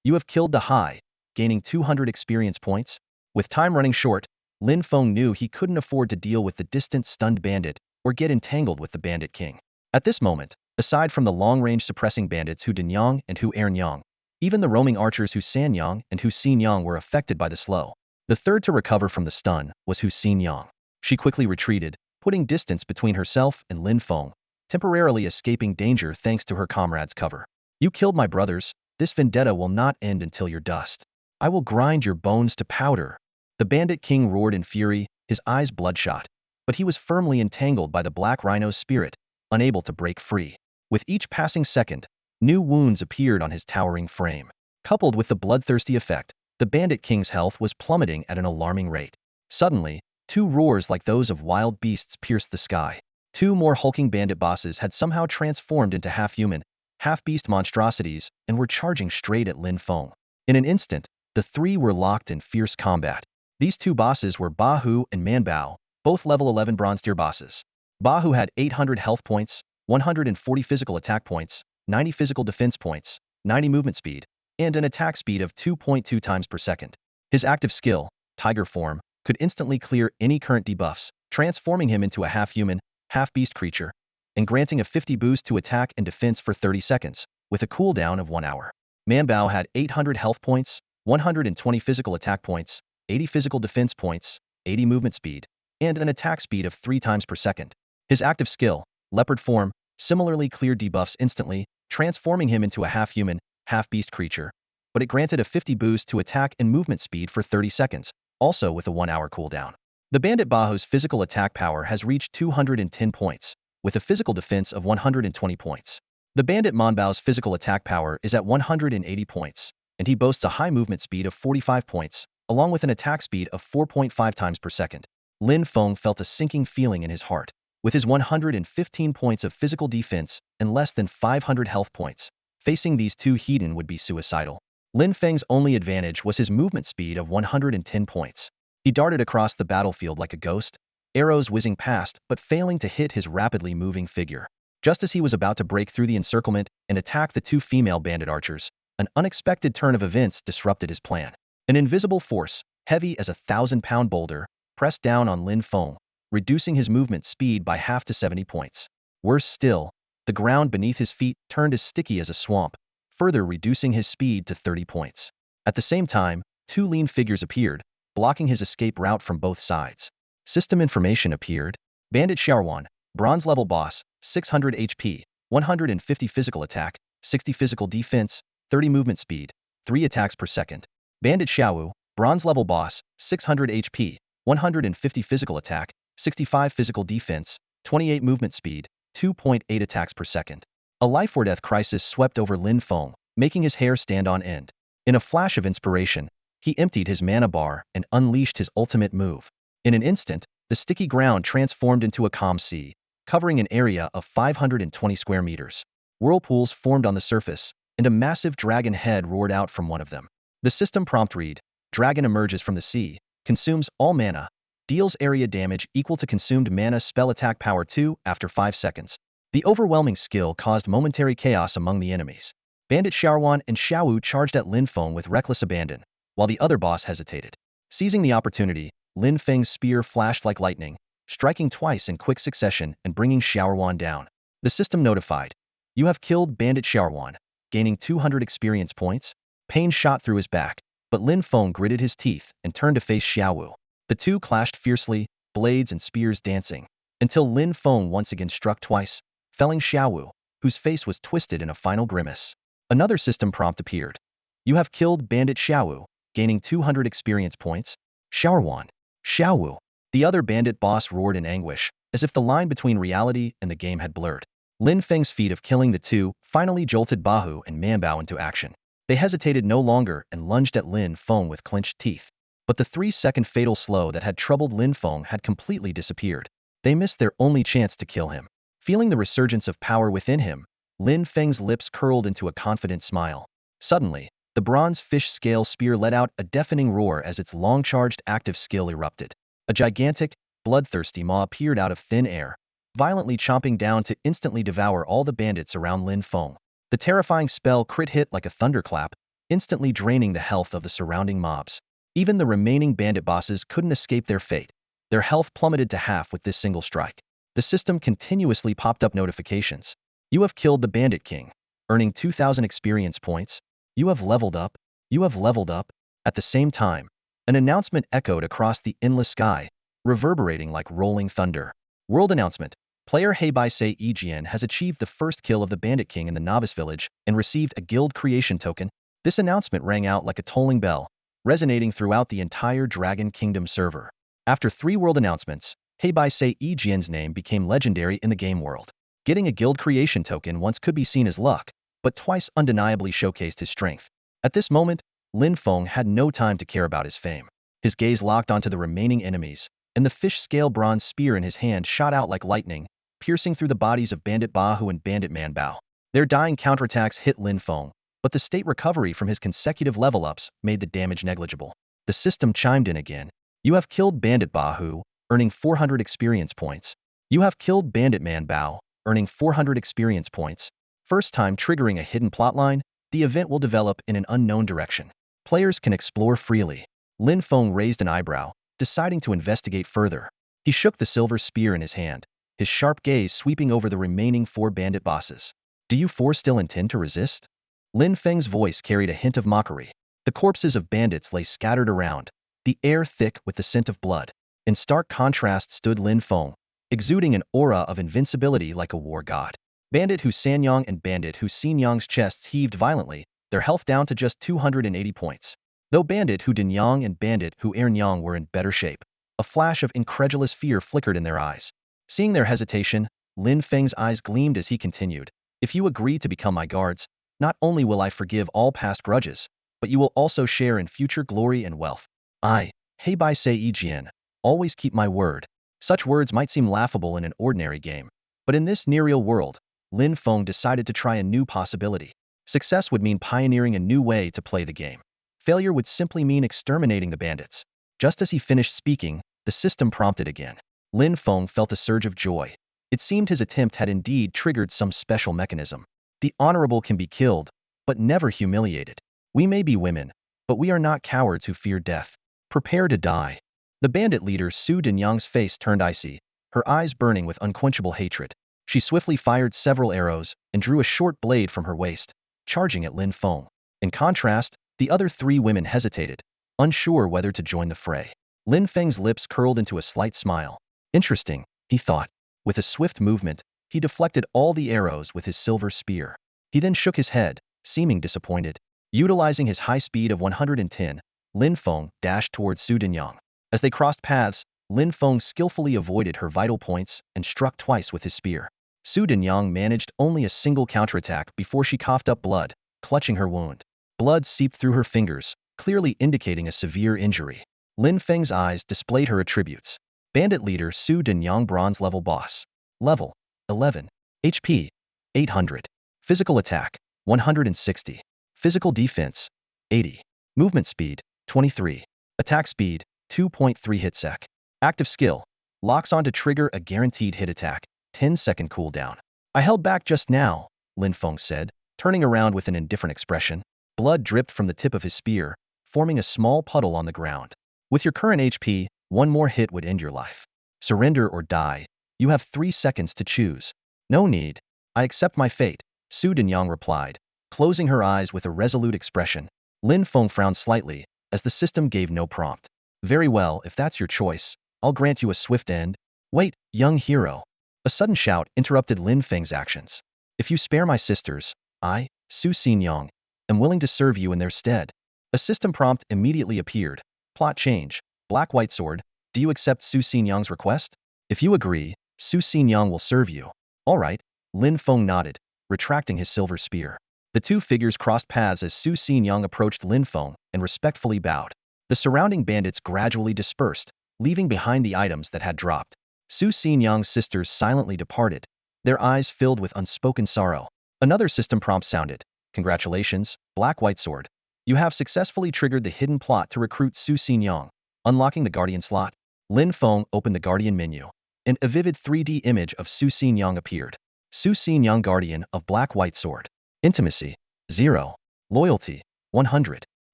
"You have killed Defy," gaining 200 experience points. With time running short, Lin Feng knew he couldn't afford to deal with the distant stunned bandit or get entangled with the Bandit King. At this moment, aside from the long-range suppressing bandits Hu Dinyang and Hu Ernyang, even the roaming archers Hu Sanyang and Hu Xinyang were affected by the slow. The third to recover from the stun was Hu Xinyang. She quickly retreated, putting distance between herself and Lin Feng, temporarily escaping danger thanks to her comrades' cover. You killed my brothers. This vendetta will not end until you're dust. I will grind your bones to powder. The Bandit King roared in fury, his eyes bloodshot. But he was firmly entangled by the Black Rhino's spirit, unable to break free. With each passing second, new wounds appeared on his towering frame. Coupled with the bloodthirsty effect, the Bandit King's health was plummeting at an alarming rate. Suddenly, two roars like those of wild beasts pierced the sky. Two more hulking bandit bosses had somehow transformed into half-human, half-beast monstrosities and were charging straight at Lin Feng. In an instant, the three were locked in fierce combat. These two bosses were Bahu and Manbao, both level 11 bronze tier bosses. Bahu had 800 health points, 140 physical attack points, 90 physical defense points, 90 movement speed, and an attack speed of 2.2 times per second. His active skill, Tiger Form, could instantly clear any current debuffs, transforming him into a half-human, half-beast creature, and granting a 50 boost to attack and defense for 30 seconds, with a cooldown of 1 hour. Manbao had 800 health points, 120 physical attack points, 80 physical defense points, 80 movement speed, and an attack speed of 3 times per second. His active skill, Leopard Form, similarly cleared debuffs instantly, transforming him into a half-human, half-beast creature, but it granted a 50 boost to attack and movement speed for 30 seconds, also with a 1-hour cooldown. The Bandit Bahu's physical attack power has reached 210 points, with a physical defense of 120 points. The Bandit Manbao's physical attack power is at 180 points, and he boasts a high movement speed of 45 points, along with an attack speed of 4.5 times per second. Lin Feng felt a sinking feeling in his heart. With his 115 points of physical defense and less than 500 health points, facing these two heathen would be suicidal. Lin Feng's only advantage was his movement speed of 110 points. He darted across the battlefield like a ghost, arrows whizzing past but failing to hit his rapidly moving figure. Just as he was about to break through the encirclement and attack the two female bandit archers, an unexpected turn of events disrupted his plan. An invisible force, heavy as a 1,000-pound boulder, pressed down on Lin Feng, reducing his movement speed by half to 70 points. Worse still, the ground beneath his feet turned as sticky as a swamp, further reducing his speed to 30 points. At the same time, two lean figures appeared, blocking his escape route from both sides. System information appeared. Bandit Xiaowan, bronze level boss, 600 HP, 150 physical attack, 60 physical defense, 30 movement speed, 3 attacks per second. Bandit Xiaowu, bronze level boss, 600 HP, 150 physical attack, 65 physical defense, 28 movement speed, 2.8 attacks per second. A life or death crisis swept over Lin Feng, making his hair stand on end. In a flash of inspiration, he emptied his mana bar and unleashed his ultimate move. In an instant, the sticky ground transformed into a calm sea, covering an area of 520 square meters. Whirlpools formed on the surface, and a massive dragon head roared out from one of them. The system prompt read, "Dragon emerges from the sea, consumes all mana, deals area damage equal to consumed mana spell attack power 2 after 5 seconds. The overwhelming skill caused momentary chaos among the enemies. Bandit Xiaowan and Xiaowu charged at Lin Feng with reckless abandon, while the other boss hesitated. Seizing the opportunity, Lin Feng's spear flashed like lightning, striking twice in quick succession and bringing Xiaowan down. The system notified, "You have killed Bandit Xiaowan, gaining 200 experience points." Pain shot through his back, but Lin Feng gritted his teeth and turned to face Xiaowu. The two clashed fiercely, blades and spears dancing, until Lin Feng once again struck twice, felling Xiaowu, whose face was twisted in a final grimace. Another system prompt appeared. "You have killed Bandit Xiaowu, gaining 200 experience points." Xiaowan. Xiaowu. The other bandit boss roared in anguish, as if the line between reality and the game had blurred. Lin Feng's feat of killing the two finally jolted Bahu and Manbao into action. They hesitated no longer and lunged at Lin Feng with clenched teeth. But the 3-second fatal slow that had troubled Lin Feng had completely disappeared. They missed their only chance to kill him. Feeling the resurgence of power within him, Lin Feng's lips curled into a confident smile. Suddenly, the bronze fish scale spear let out a deafening roar as its long-charged active skill erupted. A gigantic, bloodthirsty maw appeared out of thin air, violently chomping down to instantly devour all the bandits around Lin Feng. The terrifying spell crit hit like a thunderclap, instantly draining the health of the surrounding mobs. Even the remaining bandit bosses couldn't escape their fate. Their health plummeted to half with this single strike. the system continuously popped up notifications. You have killed the Bandit King, earning 2,000 experience points. You have leveled up. You have leveled up. At the same time, an announcement echoed across the endless sky, reverberating like rolling thunder. World announcement. Player Heibaisei Ejian has achieved the first kill of the Bandit King in the Novice Village and received a guild creation token. This announcement rang out like a tolling bell, resonating throughout the entire Dragon Kingdom server. After 3 world announcements, Heibaisei Ejian's name became legendary in the game world. Getting a guild creation token once could be seen as luck, but twice undeniably showcased his strength. At this moment, Lin Feng had no time to care about his fame. His gaze locked onto the remaining enemies, and the fish-scale bronze spear in his hand shot out like lightning, piercing through the bodies of Bandit Bahu and Bandit Man Bao. Their dying counterattacks hit Lin Feng, but the state recovery from his consecutive level-ups made the damage negligible. The system chimed in again. You have killed Bandit Bahu, earning 400 experience points. You have killed Bandit Man Bao, earning 400 experience points. First time triggering a hidden plotline, the event will develop in an unknown direction. Players can explore freely. Lin Feng raised an eyebrow, deciding to investigate further. He shook the silver spear in his hand, his sharp gaze sweeping over the remaining 4 bandit bosses. Do you 4 still intend to resist? Lin Feng's voice carried a hint of mockery. The corpses of bandits lay scattered around, the air thick with the scent of blood. In stark contrast stood Lin Feng, exuding an aura of invincibility like a war god. Bandit Hu Sanyang and Bandit Hu Xinyang's chests heaved violently, their health down to just 280 points. Though Bandit Hu Dinyang and Bandit Hu Ernyang were in better shape, a flash of incredulous fear flickered in their eyes. Seeing their hesitation, Lin Feng's eyes gleamed as he continued. If you agree to become my guards, not only will I forgive all past grudges, but you will also share in future glory and wealth. I, Heibaisei Ejian, always keep my word. Such words might seem laughable in an ordinary game, but in this near-real world, Lin Feng decided to try a new possibility. Success would mean pioneering a new way to play the game. Failure would simply mean exterminating the bandits. Just as he finished speaking, the system prompted again. Lin Feng felt a surge of joy. It seemed his attempt had indeed triggered some special mechanism. The honorable can be killed, but never humiliated. We may be women, but we are not cowards who fear death. Prepare to die. The bandit leader Su Dinyang's face turned icy, her eyes burning with unquenchable hatred. She swiftly fired several arrows and drew a short blade from her waist, charging at Lin Feng. In contrast, the other 3 women hesitated, unsure whether to join the fray. Lin Feng's lips curled into a slight smile. Interesting, he thought. With a swift movement, he deflected all the arrows with his silver spear. He then shook his head, seeming disappointed. Utilizing his high speed of 110, Lin Feng dashed towards Su Dinyang. As they crossed paths, Lin Feng skillfully avoided her vital points and struck twice with his spear. Su Dinyang managed only a single counterattack before she coughed up blood, clutching her wound. Blood seeped through her fingers, clearly indicating a severe injury. Lin Feng's eyes displayed her attributes. Bandit leader Su Dinyang bronze level boss. Level 11. HP 800. Physical attack 160. Physical defense 80. Movement speed 23. Attack speed 2.3 hit sec. Active skill. Locks on to trigger a guaranteed hit attack. 10-second cooldown. I held back just now, Lin Feng said, turning around with an indifferent expression. Blood dripped from the tip of his spear, forming a small puddle on the ground. With your current HP, one more hit would end your life. Surrender or die. You have 3 seconds to choose. No need. I accept my fate, Su Dinyang replied, closing her eyes with a resolute expression. Lin Feng frowned slightly, as the system gave no prompt. Very well, if that's your choice, I'll grant you a swift end. Wait, young hero. A sudden shout interrupted Lin Feng's actions. If you spare my sisters, I, Su Xinyang, am willing to serve you in their stead. A system prompt immediately appeared. Plot change. Black-white sword. Do you accept Su Xinyang's request? If you agree, Su Xinyang will serve you. All right. Lin Feng nodded, retracting his silver spear. The 2 figures crossed paths as Su Xinyang approached Lin Feng and respectfully bowed. The surrounding bandits gradually dispersed, leaving behind the items that had dropped. Su Xinyang's sisters silently departed, their eyes filled with unspoken sorrow. Another system prompt sounded. Congratulations, Black-White Sword. You have successfully triggered the hidden plot to recruit Su Xinyang, unlocking the Guardian slot. Lin Feng opened the Guardian menu, and a vivid 3D image of Su Xinyang appeared. Su Xinyang, Guardian of Black-White Sword. Intimacy 0. Loyalty 100.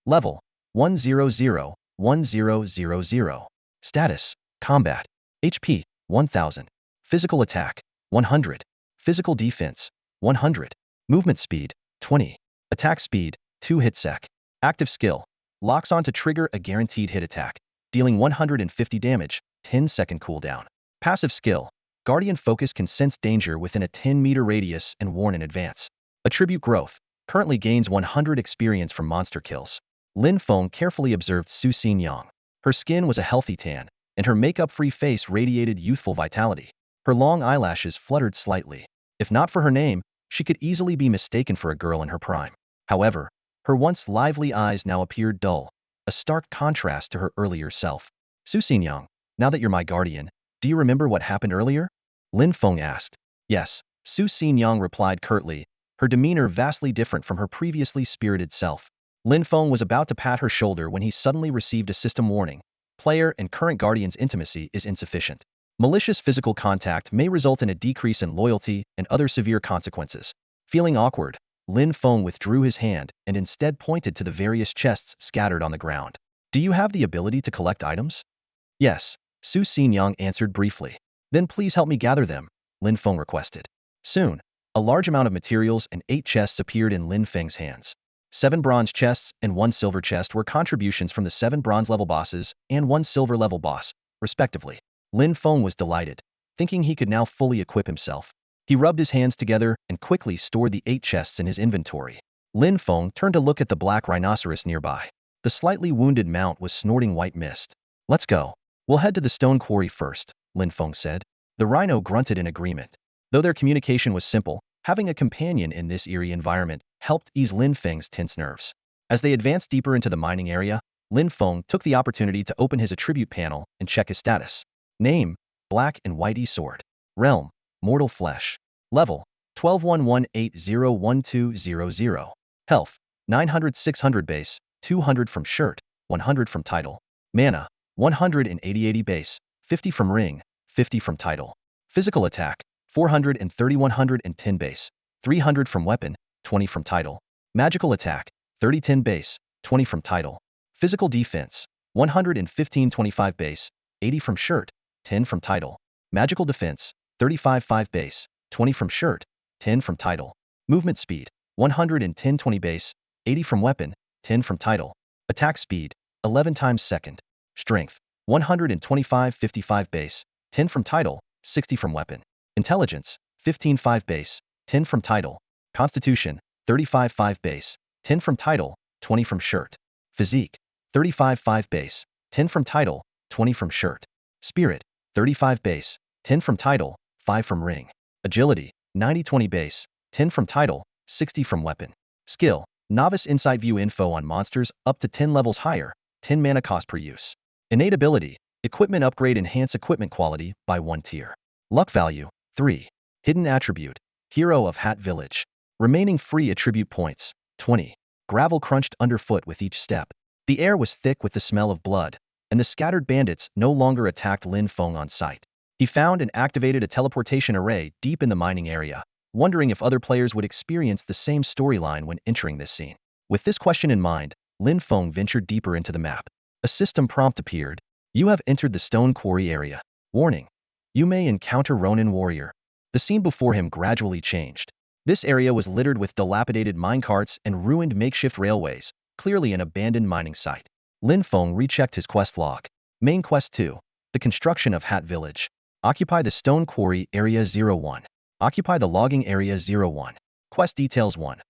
Level 100. 1000. Status Combat. HP 1000. Physical attack, 100. Physical defense, 100. Movement speed, 20. Attack speed, 2 hit sec. Active skill, locks on to trigger a guaranteed hit attack, dealing 150 damage, 10-second cooldown. Passive skill, Guardian Focus can sense danger within a 10-meter radius and warn in advance. Attribute growth, currently gains 100 experience from monster kills. Lin Feng carefully observed Su Xinyang. Her skin was a healthy tan, and her makeup-free face radiated youthful vitality. Her long eyelashes fluttered slightly. If not for her name, she could easily be mistaken for a girl in her prime. However, her once lively eyes now appeared dull, a stark contrast to her earlier self. Su Xinyang, now that you're my guardian, do you remember what happened earlier? Lin Feng asked. Yes, Su Xinyang replied curtly, her demeanor vastly different from her previously spirited self. Lin Feng was about to pat her shoulder when he suddenly received a system warning. Player and current guardian's intimacy is insufficient. Malicious physical contact may result in a decrease in loyalty and other severe consequences. Feeling awkward, Lin Feng withdrew his hand and instead pointed to the various chests scattered on the ground. Do you have the ability to collect items? Yes, Su Xinyang answered briefly. Then please help me gather them, Lin Feng requested. Soon, a large amount of materials and 8 chests appeared in Lin Feng's hands. 7 bronze chests and 1 silver chest were contributions from the 7 bronze-level bosses and 1 silver-level boss, respectively. Lin Feng was delighted, thinking he could now fully equip himself. He rubbed his hands together and quickly stored the 8 chests in his inventory. Lin Feng turned to look at the black rhinoceros nearby. The slightly wounded mount was snorting white mist. Let's go. We'll head to the stone quarry first, Lin Feng said. The rhino grunted in agreement. Though their communication was simple, having a companion in this eerie environment helped ease Lin Feng's tense nerves. As they advanced deeper into the mining area, Lin Feng took the opportunity to open his attribute panel and check his status. Name, Black and White E-Sword. Realm, Mortal Flesh. Level, 1211801200. Health, 900-600 base, 200 from shirt, 100 from title. Mana, 180 base, 50 from ring, 50 from title. Physical attack, 430-110 base, 300 from weapon, 20 from title. Magical attack, 30-10 base, 20 from title. Physical defense, 115-25 base, 80 from shirt, 10 from title. Magical defense, 35-5 base, 20 from shirt, 10 from title. Movement speed, 110-20 base, 80 from weapon, 10 from title. Attack speed, 11 times second. Strength, 125-55 base, 10 from title, 60 from weapon. Intelligence, 15-5 base, 10 from title. Constitution, 35-5 base, 10 from title, 20 from shirt. Physique, 35-5 base, 10 from title, 20 from shirt. Spirit, 35 base, 10 from title, 5 from ring. Agility, 90-20 base, 10 from title, 60 from weapon. Skill, Novice Insight View info on monsters up to 10 levels higher, 10 mana cost per use. Innate ability, Equipment upgrade enhance equipment quality by 1 tier. Luck value, 3. Hidden attribute, Hero of Hat Village. Remaining free attribute points, 20. Gravel crunched underfoot with each step. The air was thick with the smell of blood, and the scattered bandits no longer attacked Lin Feng on sight. He found and activated a teleportation array deep in the mining area, wondering if other players would experience the same storyline when entering this scene. With this question in mind, Lin Feng ventured deeper into the map. A system prompt appeared. You have entered the stone quarry area. Warning. You may encounter Ronin warrior. The scene before him gradually changed. This area was littered with dilapidated minecarts and ruined makeshift railways, clearly an abandoned mining site. Lin Feng rechecked his quest log. Main quest 2. The construction of Hat Village. Occupy the stone quarry area 01. Occupy the logging area 01. Quest details 1.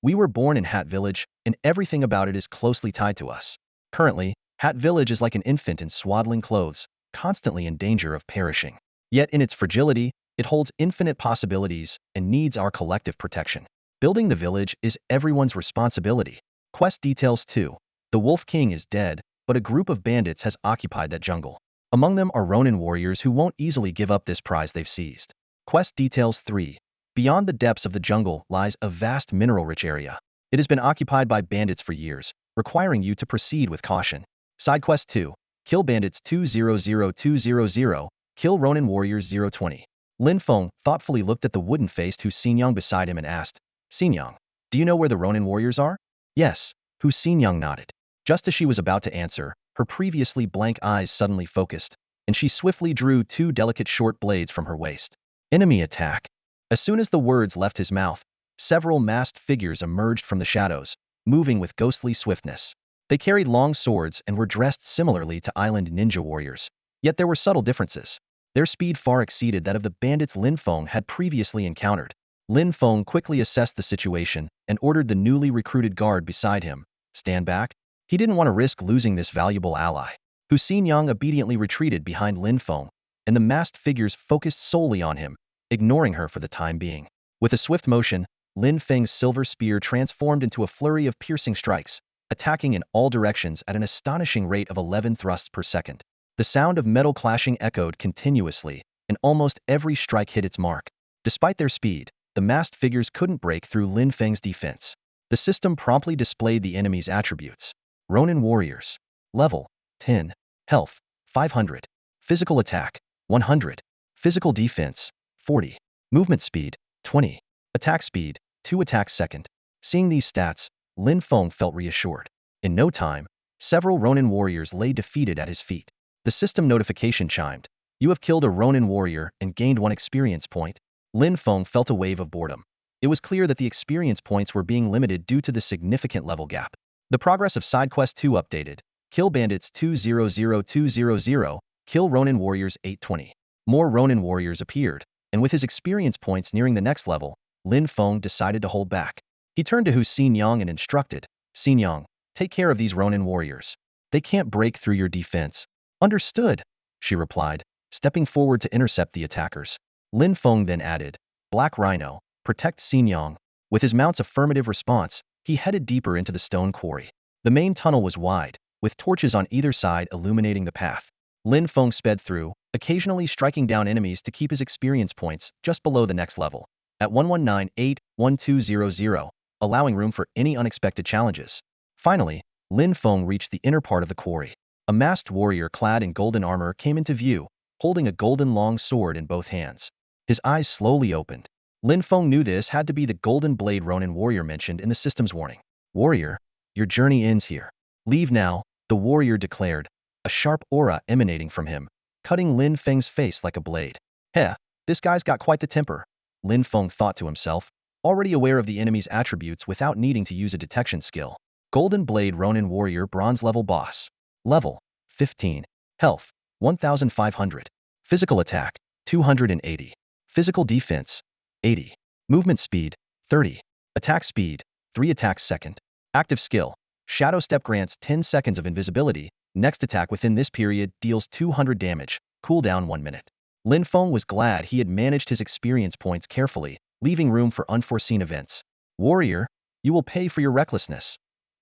We were born in Hat Village, and everything about it is closely tied to us. Currently, Hat Village is like an infant in swaddling clothes, constantly in danger of perishing. Yet in its fragility, it holds infinite possibilities and needs our collective protection. Building the village is everyone's responsibility. Quest details 2. The Wolf King is dead, but a group of bandits has occupied that jungle. Among them are Ronin warriors who won't easily give up this prize they've seized. Quest details 3. Beyond the depths of the jungle lies a vast mineral-rich area. It has been occupied by bandits for years, requiring you to proceed with caution. Side quest 2. Kill bandits 200200. Kill Ronin warriors 020. Lin Feng thoughtfully looked at the wooden-faced Hu Xinyang beside him and asked, Xinyang, do you know where the Ronin warriors are? Yes, Hu Xinyang nodded. Just as she was about to answer, her previously blank eyes suddenly focused. and she swiftly drew two delicate short blades from her waist. Enemy attack. As soon as the words left his mouth, several masked figures emerged from the shadows, moving with ghostly swiftness. They carried long swords and were dressed similarly to island ninja warriors. Yet there were subtle differences. Their speed far exceeded that of the bandits Lin Feng had previously encountered. Lin Feng quickly assessed the situation and ordered the newly recruited guard beside him, "Stand back." He didn't want to risk losing this valuable ally. Hu Xinyang obediently retreated behind Lin Feng, and the masked figures focused solely on him, ignoring her for the time being. With a swift motion, Lin Feng's silver spear transformed into a flurry of piercing strikes, attacking in all directions at an astonishing rate of 11 thrusts per second. The sound of metal clashing echoed continuously, and almost every strike hit its mark. Despite their speed, the masked figures couldn't break through Lin Feng's defense. The system promptly displayed the enemy's attributes. Ronin warriors. Level 10. Health 500. Physical attack 100. Physical defense 40. Movement speed 20. Attack speed 2 attacks second. Seeing these stats, Lin Feng felt reassured. In no time, several Ronin warriors lay defeated at his feet. The system notification chimed. "You have killed a Ronin warrior and gained 1 experience point." Lin Feng felt a wave of boredom. It was clear that the experience points were being limited due to the significant level gap. The progress of Side Quest 2 updated. Kill bandits 200200, kill Ronin warriors 820. More Ronin warriors appeared, and with his experience points nearing the next level, Lin Feng decided to hold back. He turned to Hu Xinyang and instructed, "Xinyang, take care of these Ronin warriors. They can't break through your defense." "Understood," she replied, stepping forward to intercept the attackers. Lin Feng then added, "Black Rhino, protect Xinyang." With his mount's affirmative response, he headed deeper into the stone quarry. The main tunnel was wide, with torches on either side illuminating the path. Lin Feng sped through, occasionally striking down enemies to keep his experience points just below the next level. At 1198-1200, allowing room for any unexpected challenges. Finally, Lin Feng reached the inner part of the quarry. A masked warrior clad in golden armor came into view, holding a golden long sword in both hands. His eyes slowly opened. Lin Feng knew this had to be the golden blade Ronin warrior mentioned in the system's warning. "Warrior, your journey ends here. Leave now," the warrior declared, a sharp aura emanating from him, cutting Lin Feng's face like a blade. "Heh, this guy's got quite the temper," Lin Feng thought to himself, already aware of the enemy's attributes without needing to use a detection skill. Golden Blade Ronin Warrior Bronze Level Boss. Level 15. Health 1500. Physical attack 280. Physical defense 80. Movement speed 30. Attack speed 3 attacks second. Active skill. Shadow Step grants 10 seconds of invisibility. Next attack within this period deals 200 damage. Cooldown 1 minute. Lin Feng was glad he had managed his experience points carefully, leaving room for unforeseen events. "Warrior, you will pay for your recklessness,"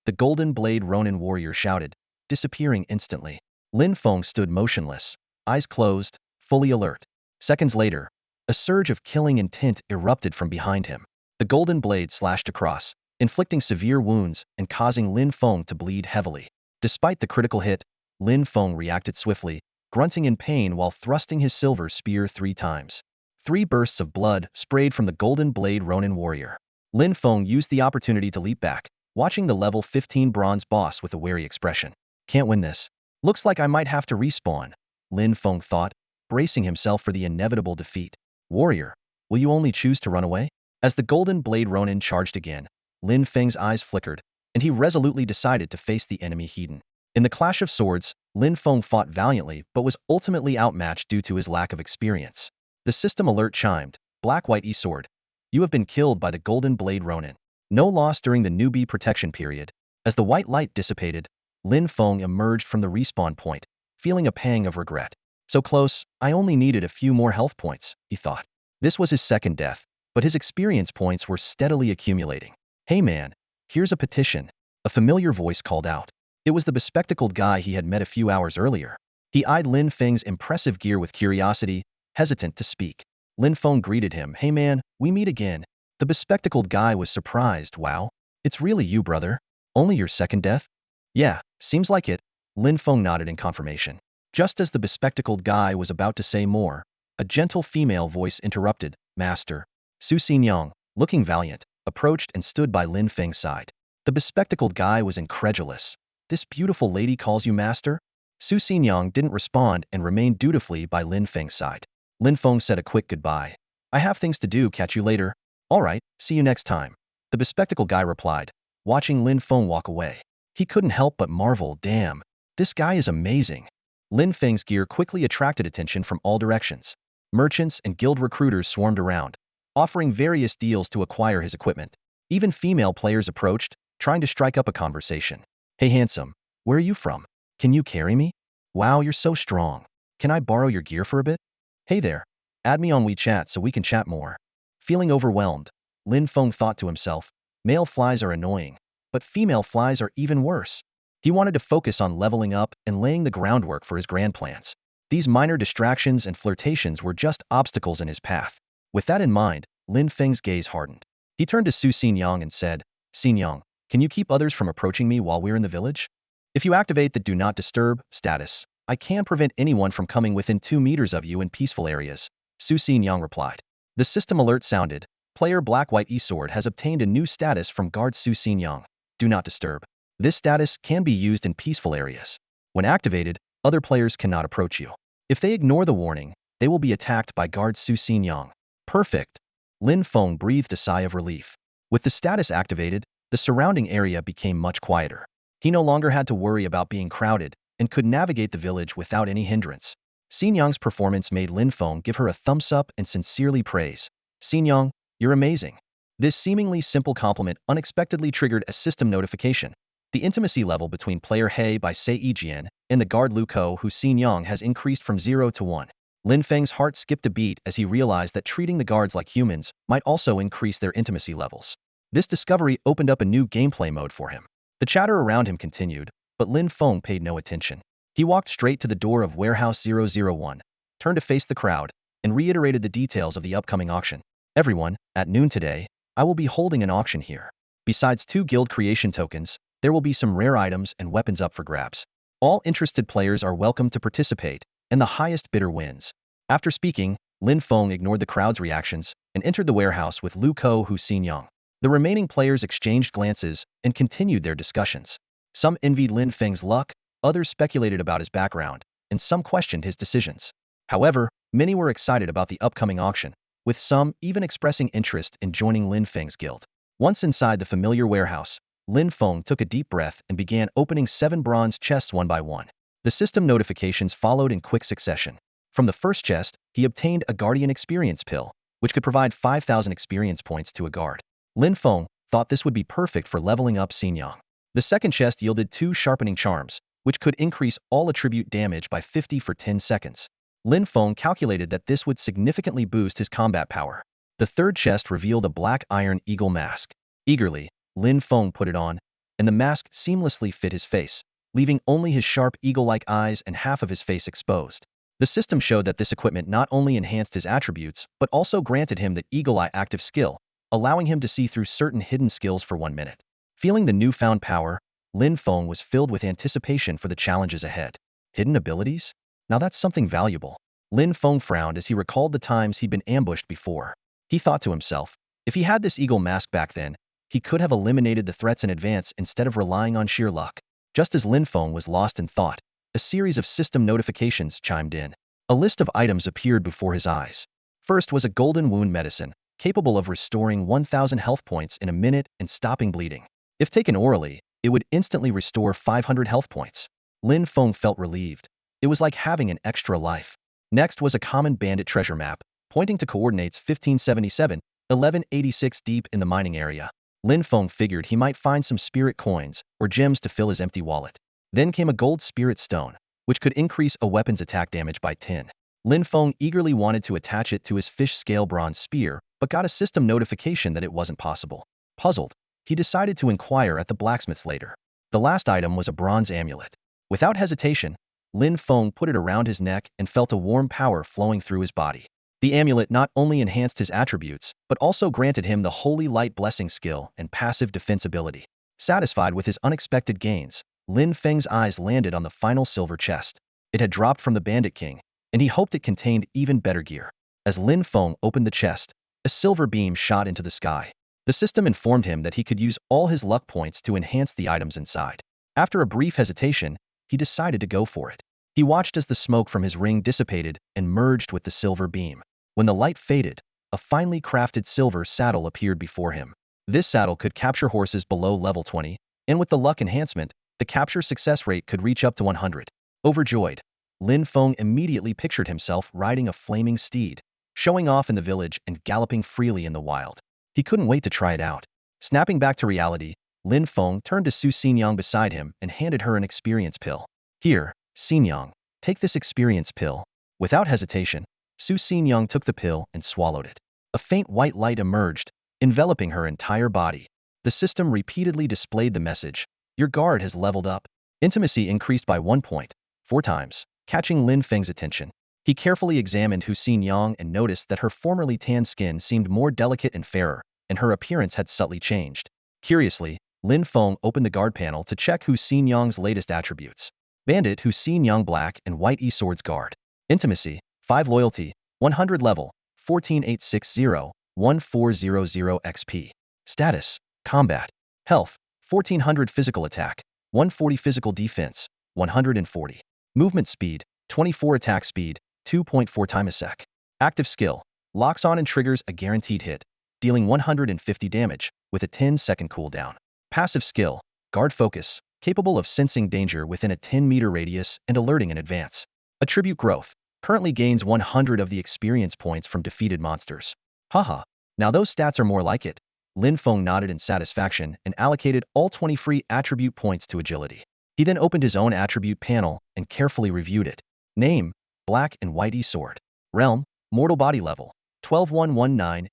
the Golden Blade Ronin warrior shouted, disappearing instantly. Lin Feng stood motionless, eyes closed, fully alert. Seconds later, a surge of killing intent erupted from behind him. The golden blade slashed across, inflicting severe wounds and causing Lin Feng to bleed heavily. Despite the critical hit, Lin Feng reacted swiftly, grunting in pain while thrusting his silver spear 3 times. 3 bursts of blood sprayed from the golden blade Ronin warrior. Lin Feng used the opportunity to leap back, watching the level 15 bronze boss with a wary expression. "Can't win this. Looks like I might have to respawn," Lin Feng thought, bracing himself for the inevitable defeat. "Warrior, will you only choose to run away?" As the golden blade Ronin charged again, Lin Feng's eyes flickered, and he resolutely decided to face the enemy head-on. In the clash of swords, Lin Feng fought valiantly but was ultimately outmatched due to his lack of experience. The system alert chimed. "Black-white e-sword. You have been killed by the golden blade Ronin. No loss during the newbie protection period." As the white light dissipated, Lin Feng emerged from the respawn point, feeling a pang of regret. "So close, I only needed a few more health points," he thought. This was his second death, but his experience points were steadily accumulating. "Hey man, here's a petition," a familiar voice called out. It was the bespectacled guy he had met a few hours earlier. He eyed Lin Feng's impressive gear with curiosity, hesitant to speak. Lin Feng greeted him. "Hey man, we meet again." The bespectacled guy was surprised. "Wow, it's really you, brother? Only your second death?" "Yeah, seems like it," Lin Feng nodded in confirmation. Just as the bespectacled guy was about to say more, a gentle female voice interrupted. "Master." Su Xinyang, looking valiant, approached and stood by Lin Feng's side. The bespectacled guy was incredulous. "This beautiful lady calls you master?" Su Xinyang didn't respond and remained dutifully by Lin Feng's side. Lin Feng said a quick goodbye. I have things to do, catch you later. All right, see you next time. The bespectacled guy replied, watching Lin Feng walk away. He couldn't help but marvel, damn, this guy is amazing. Lin Feng's gear quickly attracted attention from all directions. Merchants and guild recruiters swarmed around, offering various deals to acquire his equipment. Even female players approached, trying to strike up a conversation. Hey handsome, where are you from? Can you carry me? Wow, you're so strong. Can I borrow your gear for a bit? Hey there, add me on WeChat so we can chat more. Feeling overwhelmed, Lin Feng thought to himself, male flies are annoying, but female flies are even worse. He wanted to focus on leveling up and laying the groundwork for his grand plans. These minor distractions and flirtations were just obstacles in his path. With that in mind, Lin Feng's gaze hardened. He turned to Su Xinyang and said, Xinyang, can you keep others from approaching me while we're in the village? If you activate the Do Not Disturb status, I can prevent anyone from coming within 2 meters of you in peaceful areas, Su Xinyang replied. The system alert sounded. Player Black-White eSword has obtained a new status from guard Su Xinyang. Do Not Disturb. This status can be used in peaceful areas. When activated, other players cannot approach you. If they ignore the warning, they will be attacked by guard Su Xinyang. Perfect. Lin Feng breathed a sigh of relief. With the status activated, the surrounding area became much quieter. He no longer had to worry about being crowded and could navigate the village without any hindrance. Xinyang's performance made Lin Feng give her a thumbs up and sincerely praise. Xinyang, you're amazing. This seemingly simple compliment unexpectedly triggered a system notification. The intimacy level between player He by Sei Yijian and the guard Lu Ko Hu Xinyang has increased from 0 to 1. Lin Feng's heart skipped a beat as he realized that treating the guards like humans might also increase their intimacy levels. This discovery opened up a new gameplay mode for him. The chatter around him continued, but Lin Feng paid no attention. He walked straight to the door of Warehouse 001, turned to face the crowd, and reiterated the details of the upcoming auction. Everyone, at noon today, I will be holding an auction here. Besides 2 guild creation tokens, there will be some rare items and weapons up for grabs. All interested players are welcome to participate, and the highest bidder wins. After speaking, Lin Feng ignored the crowd's reactions and entered the warehouse with Lu Ko Hu Xinyang. The remaining players exchanged glances and continued their discussions. Some envied Lin Feng's luck, others speculated about his background, and some questioned his decisions. However, many were excited about the upcoming auction, with some even expressing interest in joining Lin Feng's guild. Once inside the familiar warehouse, Lin Feng took a deep breath and began opening 7 bronze chests one by one. The system notifications followed in quick succession. From the first chest, he obtained a Guardian Experience Pill, which could provide 5,000 experience points to a guard. Lin Feng thought this would be perfect for leveling up Xinyang. The second chest yielded 2 Sharpening Charms, which could increase all attribute damage by 50 for 10 seconds. Lin Feng calculated that this would significantly boost his combat power. The third chest revealed a black iron eagle mask. Eagerly, Lin Feng put it on, and the mask seamlessly fit his face, leaving only his sharp eagle-like eyes and half of his face exposed. The system showed that this equipment not only enhanced his attributes, but also granted him the Eagle Eye active skill, allowing him to see through certain hidden skills for 1 minute. Feeling the newfound power, Lin Feng was filled with anticipation for the challenges ahead. Hidden abilities? Now that's something valuable. Lin Feng frowned as he recalled the times he'd been ambushed before. He thought to himself, if he had this eagle mask back then, he could have eliminated the threats in advance instead of relying on sheer luck. Just as Lin Feng was lost in thought, a series of system notifications chimed in. A list of items appeared before his eyes. First was a golden wound medicine, capable of restoring 1,000 health points in a minute and stopping bleeding. If taken orally, it would instantly restore 500 health points. Lin Feng felt relieved. It was like having an extra life. Next was a common bandit treasure map, pointing to coordinates 1577, 1186 deep in the mining area. Lin Feng figured he might find some spirit coins or gems to fill his empty wallet. Then came a gold spirit stone, which could increase a weapon's attack damage by 10. Lin Feng eagerly wanted to attach it to his fish scale bronze spear, but got a system notification that it wasn't possible. Puzzled, he decided to inquire at the blacksmith's later. The last item was a bronze amulet. Without hesitation, Lin Feng put it around his neck and felt a warm power flowing through his body. The amulet not only enhanced his attributes, but also granted him the Holy Light Blessing skill and passive defense ability. Satisfied with his unexpected gains, Lin Feng's eyes landed on the final silver chest. It had dropped from the Bandit King, and he hoped it contained even better gear. As Lin Feng opened the chest, a silver beam shot into the sky. The system informed him that he could use all his luck points to enhance the items inside. After a brief hesitation, he decided to go for it. He watched as the smoke from his ring dissipated and merged with the silver beam. When the light faded, a finely crafted silver saddle appeared before him. This saddle could capture horses below level 20, and with the luck enhancement, the capture success rate could reach up to 100. Overjoyed, Lin Feng immediately pictured himself riding a flaming steed, showing off in the village and galloping freely in the wild. He couldn't wait to try it out. Snapping back to reality, Lin Feng turned to Su Xinyang beside him and handed her an experience pill. Here, Xinyang, take this experience pill. Without hesitation, Su Xinyang took the pill and swallowed it. A faint white light emerged, enveloping her entire body. The system repeatedly displayed the message, your guard has leveled up. Intimacy increased by 1 point, 4 times, catching Lin Feng's attention. He carefully examined Hu Xinyang and noticed that her formerly tan skin seemed more delicate and fairer, and her appearance had subtly changed. Curiously, Lin Feng opened the guard panel to check Hu Xinyang's latest attributes. Bandit Hu Xinyang Black and White E-Swords Guard. Intimacy, 5 Loyalty, 100 Level, 14860, 1400 XP. Status, Combat. Health, 1400 Physical Attack, 140 Physical Defense, 140. Movement Speed, 24 Attack Speed, 2.4 time a sec. Active Skill, locks on and triggers a guaranteed hit, dealing 150 damage, with a 10-second cooldown. Passive Skill, Guard Focus, capable of sensing danger within a 10-meter radius and alerting in advance. Attribute Growth, currently gains 100 of the experience points from defeated monsters. Haha, now those stats are more like it. Lin Feng nodded in satisfaction and allocated all 20 free attribute points to agility. He then opened his own attribute panel and carefully reviewed it. Name, Black and White E-Sword. Realm, Mortal Body Level, 1211981200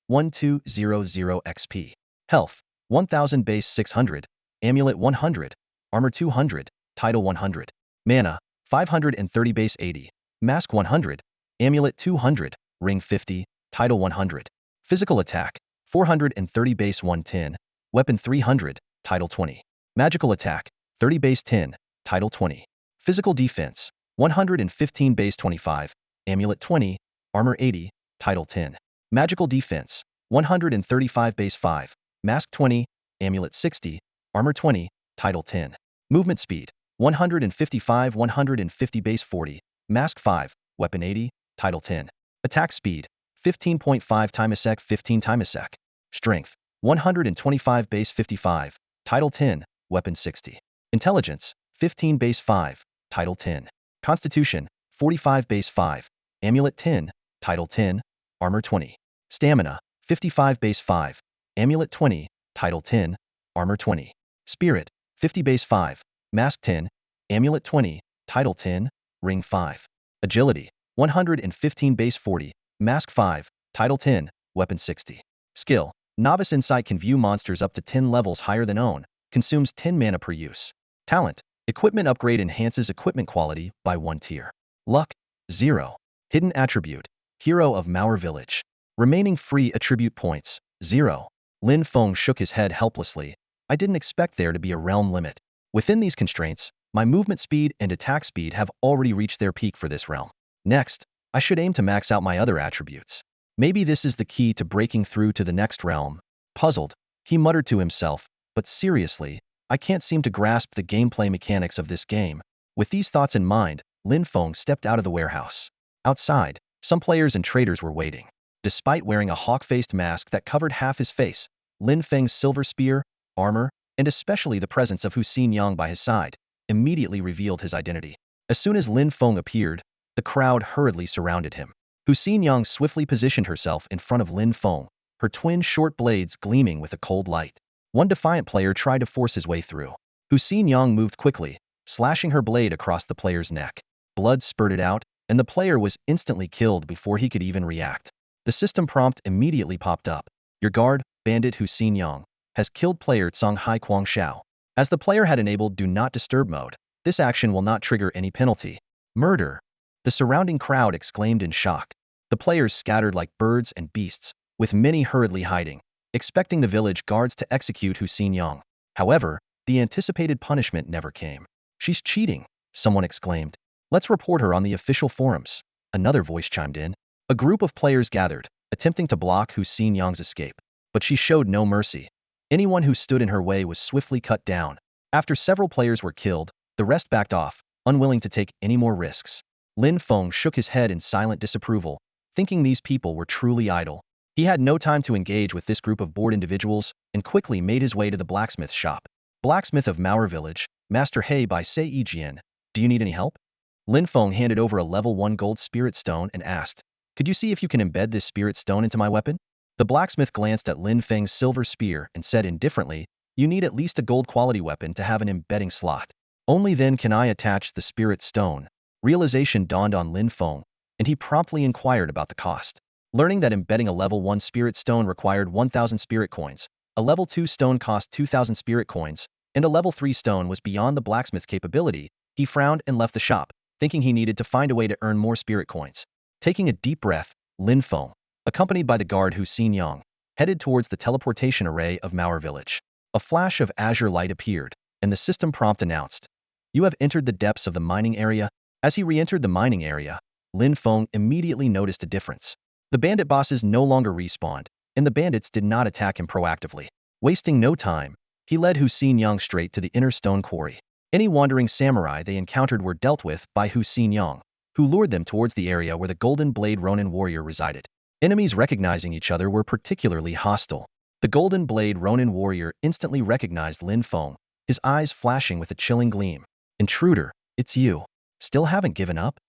XP. Health, 1000 Base 600, Amulet 100, Armor 200, Title 100. Mana, 530 Base 80, Mask 100, Amulet 200, Ring 50, Title 100. Physical Attack, 430 Base 110, Weapon 300, Title 20. Magical Attack, 30 Base 10, Title 20. Physical Defense, 115 Base 25, Amulet 20, Armor 80, Title 10. Magical Defense, 135 Base 5, Mask 20, Amulet 60, Armor 20, Title 10. Movement Speed, 155 150 Base 40, Mask 5, Weapon 80, Title 10. Attack Speed, 15.5 time a sec 15 time a sec. Strength, 125 Base 55, Title 10, Weapon 60. Intelligence, 15 Base 5, Title 10. Constitution, 45 Base 5, Amulet 10, Title 10, Armor 20. Stamina, 55 Base 5, Amulet 20, Title 10, Armor 20. Spirit, 50 Base 5, Mask 10, Amulet 20, Title 10, Ring 5. Agility, 115 Base 40, Mask 5, Title 10, Weapon 60. Skill, Novice Insight can view monsters up to 10 levels higher than own, consumes 10 mana per use. Talent, Equipment Upgrade enhances equipment quality by 1 tier. Luck, 0. Hidden Attribute, Hero of Mauer Village. Remaining free attribute points, 0. Lin Feng shook his head helplessly. I didn't expect there to be a realm limit. Within these constraints, my movement speed and attack speed have already reached their peak for this realm. Next, I should aim to max out my other attributes. Maybe this is the key to breaking through to the next realm. Puzzled, he muttered to himself, but seriously, I can't seem to grasp the gameplay mechanics of this game. With these thoughts in mind, Lin Feng stepped out of the warehouse. Outside, some players and traders were waiting. Despite wearing a hawk-faced mask that covered half his face, Lin Feng's silver spear, armor, and especially the presence of Hu Xinyang by his side, immediately revealed his identity. As soon as Lin Feng appeared, the crowd hurriedly surrounded him. Hu Xinyang swiftly positioned herself in front of Lin Feng, her twin short blades gleaming with a cold light. One defiant player tried to force his way through. Hu Xinyang moved quickly, slashing her blade across the player's neck. Blood spurted out, and the player was instantly killed before he could even react. The system prompt immediately popped up. Your guard, Bandit Hu Xinyang, has killed player Cong Hai Quang Xiao. As the player had enabled Do Not Disturb mode, this action will not trigger any penalty. Murder! The surrounding crowd exclaimed in shock. The players scattered like birds and beasts, with many hurriedly hiding, expecting the village guards to execute Hu Xinyang. However, the anticipated punishment never came. She's cheating, someone exclaimed. Let's report her on the official forums. Another voice chimed in. A group of players gathered, attempting to block Hu Xinyang's escape. But she showed no mercy. Anyone who stood in her way was swiftly cut down. After several players were killed, the rest backed off, unwilling to take any more risks. Lin Feng shook his head in silent disapproval, thinking these people were truly idle. He had no time to engage with this group of bored individuals and quickly made his way to the blacksmith shop. Blacksmith of Mauer Village, Master He by Sei Jian. Do you need any help? Lin Feng handed over a level 1 gold spirit stone and asked, could you see if you can embed this spirit stone into my weapon? The blacksmith glanced at Lin Feng's silver spear and said indifferently, you need at least a gold quality weapon to have an embedding slot. Only then can I attach the spirit stone. Realization dawned on Lin Feng, and he promptly inquired about the cost. Learning that embedding a level 1 spirit stone required 1,000 spirit coins, a level 2 stone cost 2,000 spirit coins, and a level 3 stone was beyond the blacksmith's capability, he frowned and left the shop, thinking he needed to find a way to earn more spirit coins. Taking a deep breath, Lin Feng, accompanied by the guard Hu Xinyang, headed towards the teleportation array of Mauer Village. A flash of azure light appeared, and the system prompt announced, you have entered the depths of the mining area. As he re-entered the mining area, Lin Feng immediately noticed a difference. The bandit bosses no longer respawned, and the bandits did not attack him proactively. Wasting no time, he led Hu Xinyang straight to the inner stone quarry. Any wandering samurai they encountered were dealt with by Hu Xinyang, who lured them towards the area where the Golden Blade Ronin warrior resided. Enemies recognizing each other were particularly hostile. The Golden Blade Ronin warrior instantly recognized Lin Feng, his eyes flashing with a chilling gleam. Intruder, it's you. Still haven't given up?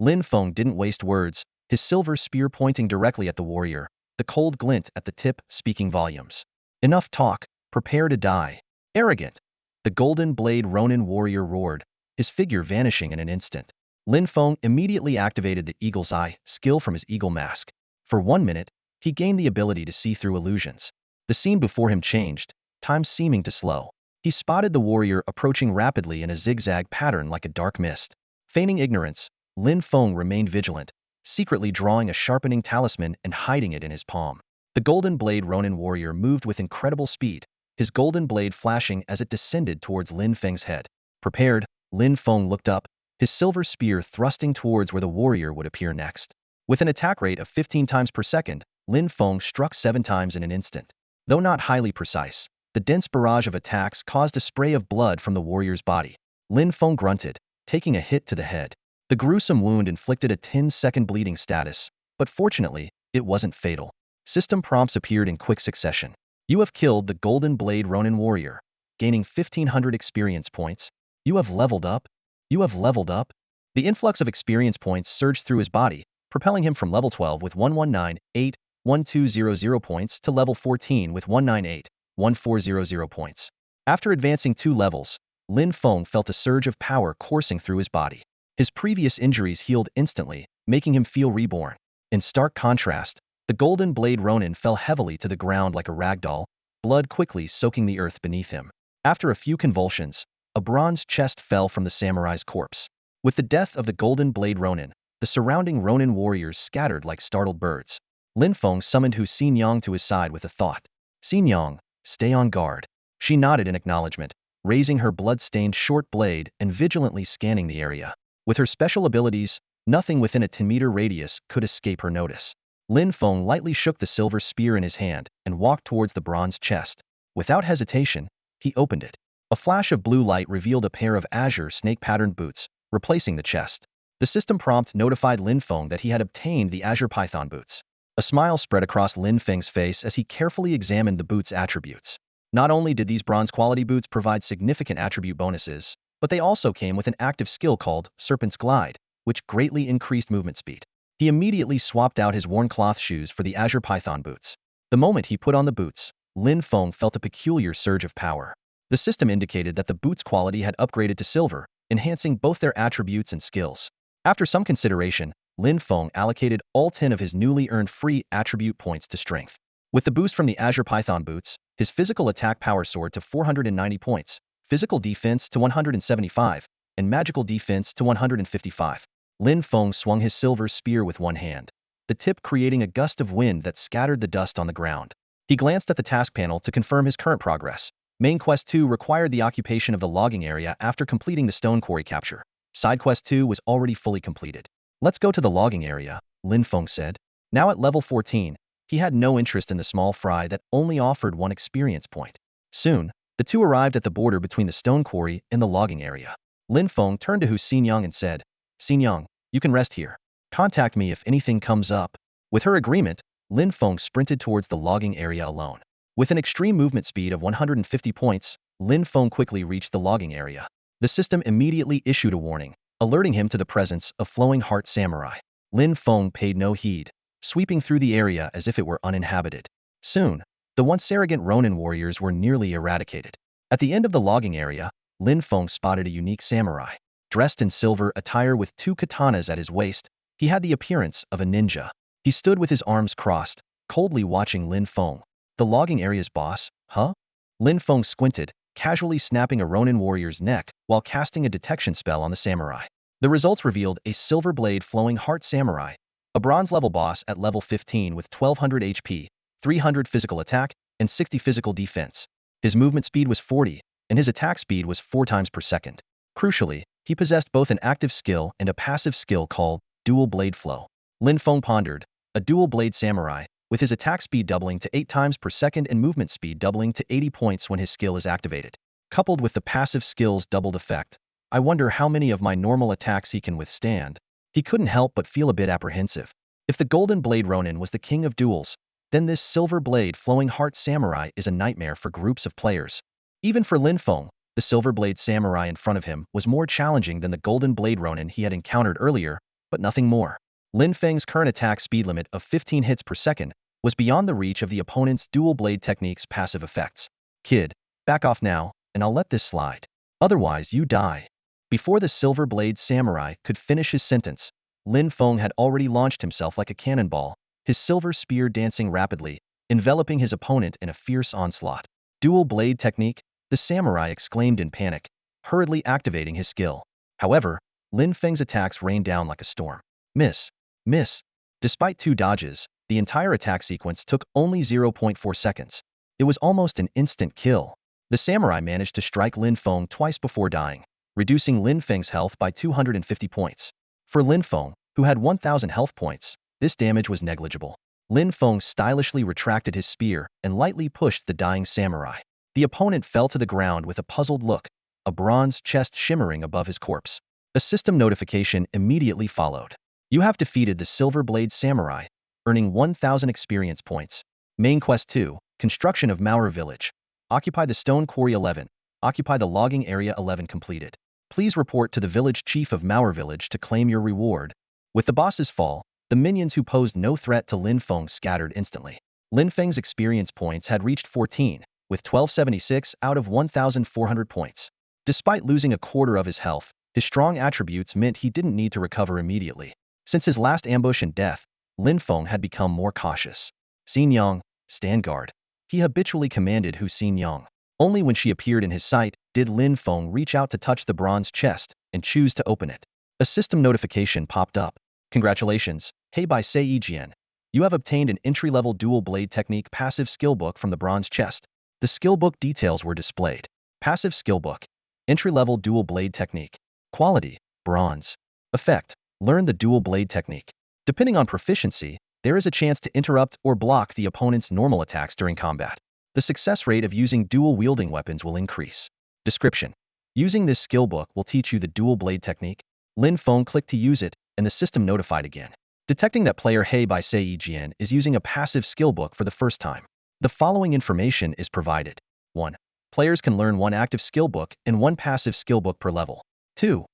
Lin Feng didn't waste words, his silver spear pointing directly at the warrior, the cold glint at the tip speaking volumes. Enough talk, prepare to die. Arrogant. The Golden Blade Ronin warrior roared, his figure vanishing in an instant. Lin Feng immediately activated the Eagle's Eye skill from his eagle mask. For 1 minute, he gained the ability to see through illusions. The scene before him changed, time seeming to slow. He spotted the warrior approaching rapidly in a zigzag pattern like a dark mist. Feigning ignorance, Lin Feng remained vigilant, secretly drawing a sharpening talisman and hiding it in his palm. The Golden Blade Ronin warrior moved with incredible speed, his golden blade flashing as it descended towards Lin Feng's head. Prepared, Lin Feng looked up, his silver spear thrusting towards where the warrior would appear next. With an attack rate of 15 times per second, Lin Feng struck 7 times in an instant. Though not highly precise, the dense barrage of attacks caused a spray of blood from the warrior's body. Lin Feng grunted, taking a hit to the head. The gruesome wound inflicted a 10-second bleeding status, but fortunately, it wasn't fatal. System prompts appeared in quick succession. You have killed the Golden Blade Ronin warrior, gaining 1,500 experience points. You have leveled up. You have leveled up. The influx of experience points surged through his body, propelling him from level 12 with 119,81200 points to level 14 with 198,1400 points. After advancing 2 levels, Lin Feng felt a surge of power coursing through his body. His previous injuries healed instantly, making him feel reborn. In stark contrast, the Golden Blade Ronin fell heavily to the ground like a ragdoll, blood quickly soaking the earth beneath him. After a few convulsions, a bronze chest fell from the samurai's corpse. With the death of the Golden Blade Ronin, the surrounding Ronin warriors scattered like startled birds. Lin Feng summoned Hu Xinyang to his side with a thought. Xinyang, stay on guard. She nodded in acknowledgement, raising her blood-stained short blade and vigilantly scanning the area. With her special abilities, nothing within a 10-meter radius could escape her notice. Lin Feng lightly shook the silver spear in his hand and walked towards the bronze chest. Without hesitation, he opened it. A flash of blue light revealed a pair of azure snake-patterned boots, replacing the chest. The system prompt notified Lin Feng that he had obtained the azure python boots. A smile spread across Lin Feng's face as he carefully examined the boots' attributes. Not only did these bronze-quality boots provide significant attribute bonuses, but they also came with an active skill called Serpent's Glide, which greatly increased movement speed. He immediately swapped out his worn cloth shoes for the azure python boots. The moment he put on the boots, Lin Feng felt a peculiar surge of power. The system indicated that the boots' quality had upgraded to silver, enhancing both their attributes and skills. After some consideration, Lin Feng allocated all 10 of his newly earned free attribute points to strength. With the boost from the azure python boots, his physical attack power soared to 490 points, physical defense to 175, and magical defense to 155. Lin Feng swung his silver spear with one hand, the tip creating a gust of wind that scattered the dust on the ground. He glanced at the task panel to confirm his current progress. Main Quest 2 required the occupation of the logging area after completing the stone quarry capture. Side Quest 2 was already fully completed. Let's go to the logging area, Lin Feng said. Now at level 14, he had no interest in the small fry that only offered 1 experience point. Soon, the two arrived at the border between the stone quarry and the logging area. Lin Feng turned to Hu Xinyang and said, Xinyang, you can rest here. Contact me if anything comes up. With her agreement, Lin Feng sprinted towards the logging area alone. With an extreme movement speed of 150 points, Lin Feng quickly reached the logging area. The system immediately issued a warning, alerting him to the presence of Flowing Heart Samurai. Lin Feng paid no heed, sweeping through the area as if it were uninhabited. Soon, the once arrogant Ronin warriors were nearly eradicated. At the end of the logging area, Lin Feng spotted a unique samurai. Dressed in silver attire with 2 katanas at his waist, he had the appearance of a ninja. He stood with his arms crossed, coldly watching Lin Feng. The logging area's boss, huh? Lin Feng squinted, casually snapping a Ronin warrior's neck while casting a detection spell on the samurai. The results revealed a silver blade Flowing Heart Samurai, a bronze-level boss at level 15 with 1200 HP, 300 physical attack, and 60 physical defense. His movement speed was 40, and his attack speed was 4 times per second. Crucially, he possessed both an active skill and a passive skill called Dual Blade Flow. Lin Feng pondered, a dual blade samurai, with his attack speed doubling to 8 times per second and movement speed doubling to 80 points when his skill is activated. Coupled with the passive skill's doubled effect, I wonder how many of my normal attacks he can withstand. He couldn't help but feel a bit apprehensive. If the Golden Blade Ronin was the king of duels, then this Silver Blade Flowing Heart Samurai is a nightmare for groups of players. Even for Lin Feng, the Silver Blade Samurai in front of him was more challenging than the Golden Blade Ronin he had encountered earlier, but nothing more. Lin Feng's current attack speed limit of 15 hits per second was beyond the reach of the opponent's dual blade technique's passive effects. Kid, back off now, and I'll let this slide. Otherwise you die. Before the Silver Blade Samurai could finish his sentence, Lin Feng had already launched himself like a cannonball, his silver spear dancing rapidly, enveloping his opponent in a fierce onslaught. Dual blade technique, the samurai exclaimed in panic, hurriedly activating his skill. However, Lin Feng's attacks rained down like a storm. Miss. Miss. Despite 2 dodges, the entire attack sequence took only 0.4 seconds. It was almost an instant kill. The samurai managed to strike Lin Feng twice before dying, reducing Lin Feng's health by 250 points. For Lin Feng, who had 1,000 health points, this damage was negligible. Lin Feng stylishly retracted his spear and lightly pushed the dying samurai. The opponent fell to the ground with a puzzled look, a bronze chest shimmering above his corpse. A system notification immediately followed. You have defeated the Silver Blade Samurai, earning 1,000 experience points. Main Quest 2, Construction of Mauer Village. Occupy the Stone Quarry 11. Occupy the Logging Area 11 completed. Please report to the village chief of Mauer Village to claim your reward. With the boss's fall, the minions who posed no threat to Lin Feng scattered instantly. Lin Feng's experience points had reached 14, with 1276 out of 1,400 points. Despite losing a quarter of his health, his strong attributes meant he didn't need to recover immediately. Since his last ambush and death, Lin Feng had become more cautious. Xinyang, stand guard. He habitually commanded Hu Xinyang. Only when she appeared in his sight did Lin Feng reach out to touch the bronze chest and choose to open it. A system notification popped up. Congratulations, Heibai Seijian. You have obtained an entry-level dual blade technique passive skill book from the bronze chest. The skill book details were displayed. Passive skill book. Entry-level dual blade technique. Quality, bronze. Effect, learn the dual blade technique. Depending on proficiency, there is a chance to interrupt or block the opponent's normal attacks during combat. The success rate of using dual-wielding weapons will increase. Description. Using this skill book will teach you the dual blade technique. Lin Feng clicked to use it, and the system notified again, detecting that player Heibai Seijian is using a passive skill book for the first time. The following information is provided. 1. Players can learn 1 active skill book and 1 passive skill book per level. 2.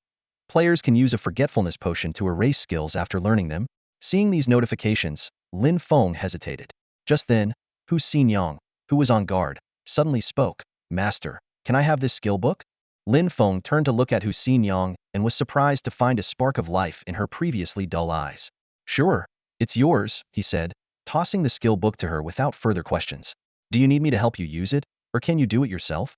Players can use a forgetfulness potion to erase skills after learning them. Seeing these notifications, Lin Feng hesitated. Just then, Hu Xinyang, who was on guard, suddenly spoke. Master, can I have this skill book? Lin Feng turned to look at Hu Xinyang and was surprised to find a spark of life in her previously dull eyes. Sure, it's yours, he said, tossing the skill book to her without further questions. Do you need me to help you use it, or can you do it yourself?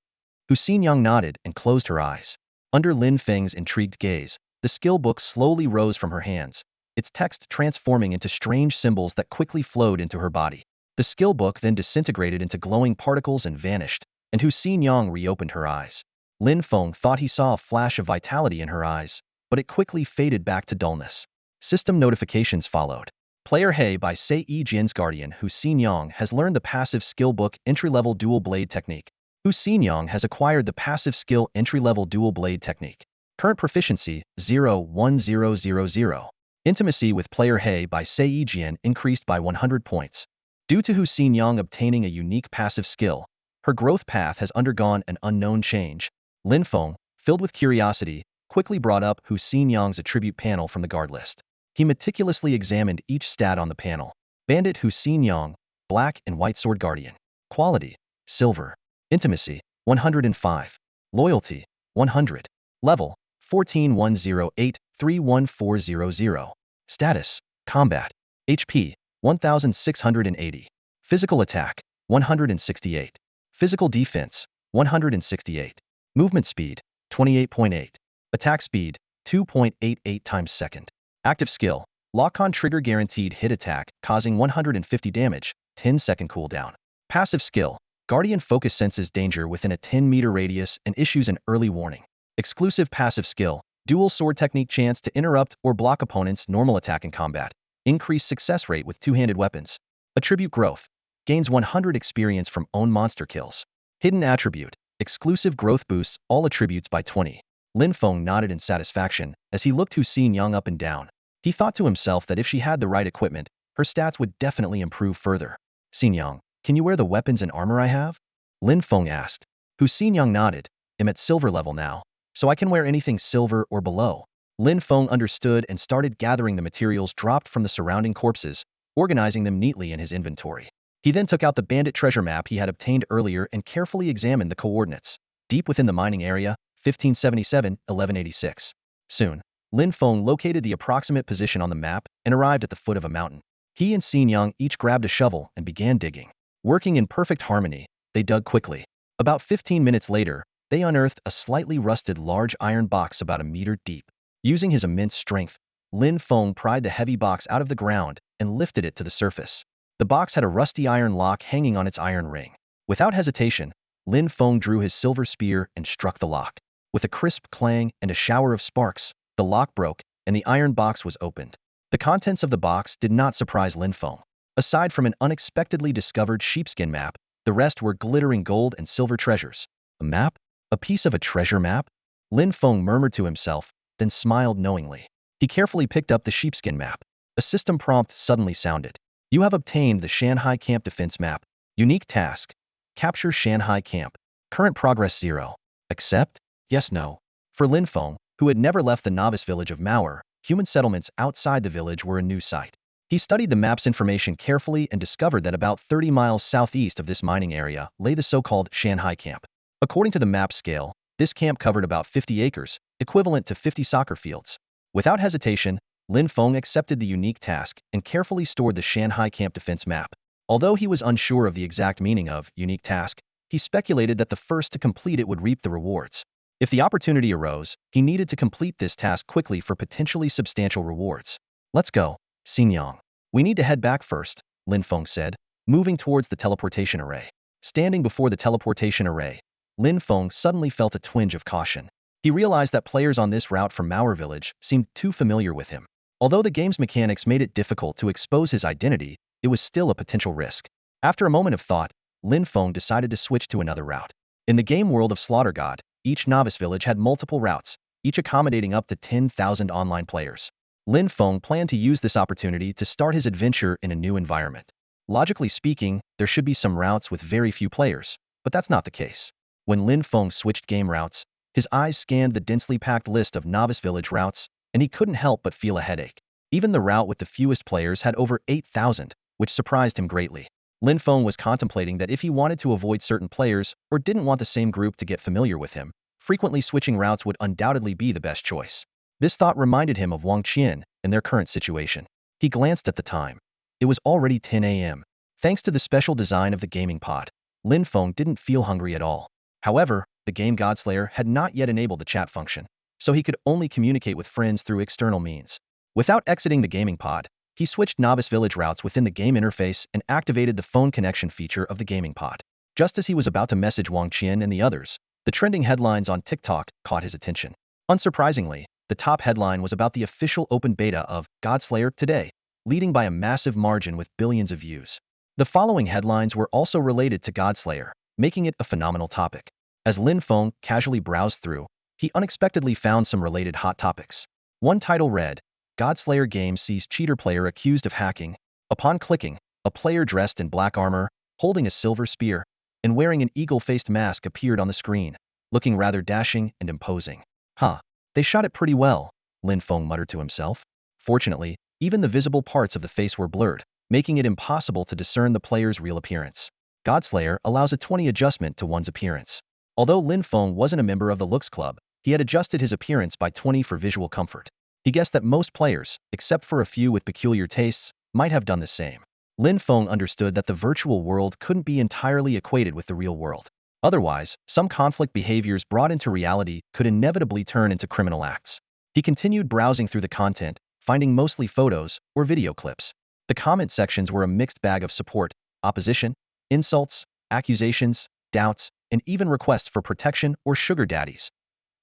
Hu Xinyang nodded and closed her eyes. Under Lin Feng's intrigued gaze, the skill book slowly rose from her hands, its text transforming into strange symbols that quickly flowed into her body. The skill book then disintegrated into glowing particles and vanished, and Hu Xinyang reopened her eyes. Lin Feng thought he saw a flash of vitality in her eyes, but it quickly faded back to dullness. System notifications followed. Player Heibai Seijian's guardian Hu Xinyang has learned the passive skill book entry-level dual blade technique. Hu Xinyang has acquired the passive skill entry-level dual blade technique. Current proficiency 0-1000. Intimacy with player He by Sei Jian increased by 100 points. Due to Hu Xinyang obtaining a unique passive skill, her growth path has undergone an unknown change. Lin Feng, filled with curiosity, quickly brought up Hu Xinyang's attribute panel from the guard list. He meticulously examined each stat on the panel. Bandit Hu Xinyang, Black and White Sword Guardian. Quality, Silver. Intimacy, 105. Loyalty, 100. Level, 14-108-31400. Status, Combat. HP, 1680. Physical attack, 168. Physical defense, 168. Movement speed, 28.8. Attack speed, 2.88 times second. Active skill, lock-on trigger guaranteed hit attack, causing 150 damage, 10-second cooldown. Passive skill, Guardian focus senses danger within a 10-meter radius and issues an early warning. Exclusive passive skill, dual sword technique chance to interrupt or block opponents' normal attack in combat. Increased success rate with two-handed weapons. Attribute growth, gains 100 experience from own monster kills. Hidden attribute, exclusive growth boosts all attributes by 20. Lin Feng nodded in satisfaction as he looked Hu Xinyang up and down. He thought to himself that if she had the right equipment, her stats would definitely improve further. Xinyang, can you wear the weapons and armor I have? Lin Feng asked. Hu Xinyang nodded. I'm at silver level now, so I can wear anything silver or below. Lin Feng understood and started gathering the materials dropped from the surrounding corpses, organizing them neatly in his inventory. He then took out the bandit treasure map he had obtained earlier and carefully examined the coordinates. Deep within the mining area, 1577-1186. Soon, Lin Feng located the approximate position on the map and arrived at the foot of a mountain. He and Xinyang each grabbed a shovel and began digging. Working in perfect harmony, they dug quickly. About 15 minutes later, they unearthed a slightly rusted large iron box about a meter deep. Using his immense strength, Lin Feng pried the heavy box out of the ground and lifted it to the surface. The box had a rusty iron lock hanging on its iron ring. Without hesitation, Lin Feng drew his silver spear and struck the lock. With a crisp clang and a shower of sparks, the lock broke and the iron box was opened. The contents of the box did not surprise Lin Feng. Aside from an unexpectedly discovered sheepskin map, the rest were glittering gold and silver treasures. A map? A piece of a treasure map? Lin Feng murmured to himself, then smiled knowingly. He carefully picked up the sheepskin map. A system prompt suddenly sounded. You have obtained the Shanghai Camp Defense Map. Unique task. Capture Shanghai Camp. Current progress 0. Accept? Yes, no. For Lin Feng, who had never left the novice village of Mauer, human settlements outside the village were a new sight. He studied the map's information carefully and discovered that about 30 miles southeast of this mining area lay the so-called Shanghai Camp. According to the map scale, this camp covered about 50 acres, equivalent to 50 soccer fields. Without hesitation, Lin Feng accepted the unique task and carefully stored the Shanghai Camp Defense Map. Although he was unsure of the exact meaning of unique task, he speculated that the first to complete it would reap the rewards. If the opportunity arose, he needed to complete this task quickly for potentially substantial rewards. Let's go, Xinyang. We need to head back first, Lin Feng said, moving towards the teleportation array. Standing before the teleportation array, Lin Feng suddenly felt a twinge of caution. He realized that players on this route from Mauer village seemed too familiar with him. Although the game's mechanics made it difficult to expose his identity, it was still a potential risk. After a moment of thought, Lin Feng decided to switch to another route. In the game world of Slaughter God, each novice village had multiple routes, each accommodating up to 10,000 online players. Lin Feng planned to use this opportunity to start his adventure in a new environment. Logically speaking, there should be some routes with very few players, but that's not the case. When Lin Feng switched game routes, his eyes scanned the densely packed list of novice village routes, and he couldn't help but feel a headache. Even the route with the fewest players had over 8,000, which surprised him greatly. Lin Feng was contemplating that if he wanted to avoid certain players or didn't want the same group to get familiar with him, frequently switching routes would undoubtedly be the best choice. This thought reminded him of Wang Qian and their current situation. He glanced at the time. It was already 10 a.m. Thanks to the special design of the gaming pod, Lin Feng didn't feel hungry at all. However, the game Godslayer had not yet enabled the chat function, so he could only communicate with friends through external means. Without exiting the gaming pod, he switched novice village routes within the game interface and activated the phone connection feature of the gaming pod. Just as he was about to message Wang Qian and the others, the trending headlines on TikTok caught his attention. Unsurprisingly, the top headline was about the official open beta of Godslayer today, leading by a massive margin with billions of views. The following headlines were also related to Godslayer, making it a phenomenal topic. As Lin Feng casually browsed through, he unexpectedly found some related hot topics. One title read, Godslayer game sees cheater player accused of hacking. Upon clicking, a player dressed in black armor, holding a silver spear, and wearing an eagle-faced mask appeared on the screen, looking rather dashing and imposing. Huh, they shot it pretty well, Lin Feng muttered to himself. Fortunately, even the visible parts of the face were blurred, making it impossible to discern the player's real appearance. Godslayer allows a 20 adjustment to one's appearance. Although Lin Feng wasn't a member of the Looks Club, he had adjusted his appearance by 20 for visual comfort. He guessed that most players, except for a few with peculiar tastes, might have done the same. Lin Feng understood that the virtual world couldn't be entirely equated with the real world. Otherwise, some conflict behaviors brought into reality could inevitably turn into criminal acts. He continued browsing through the content, finding mostly photos or video clips. The comment sections were a mixed bag of support, opposition, insults, accusations, doubts, and even requests for protection or sugar daddies.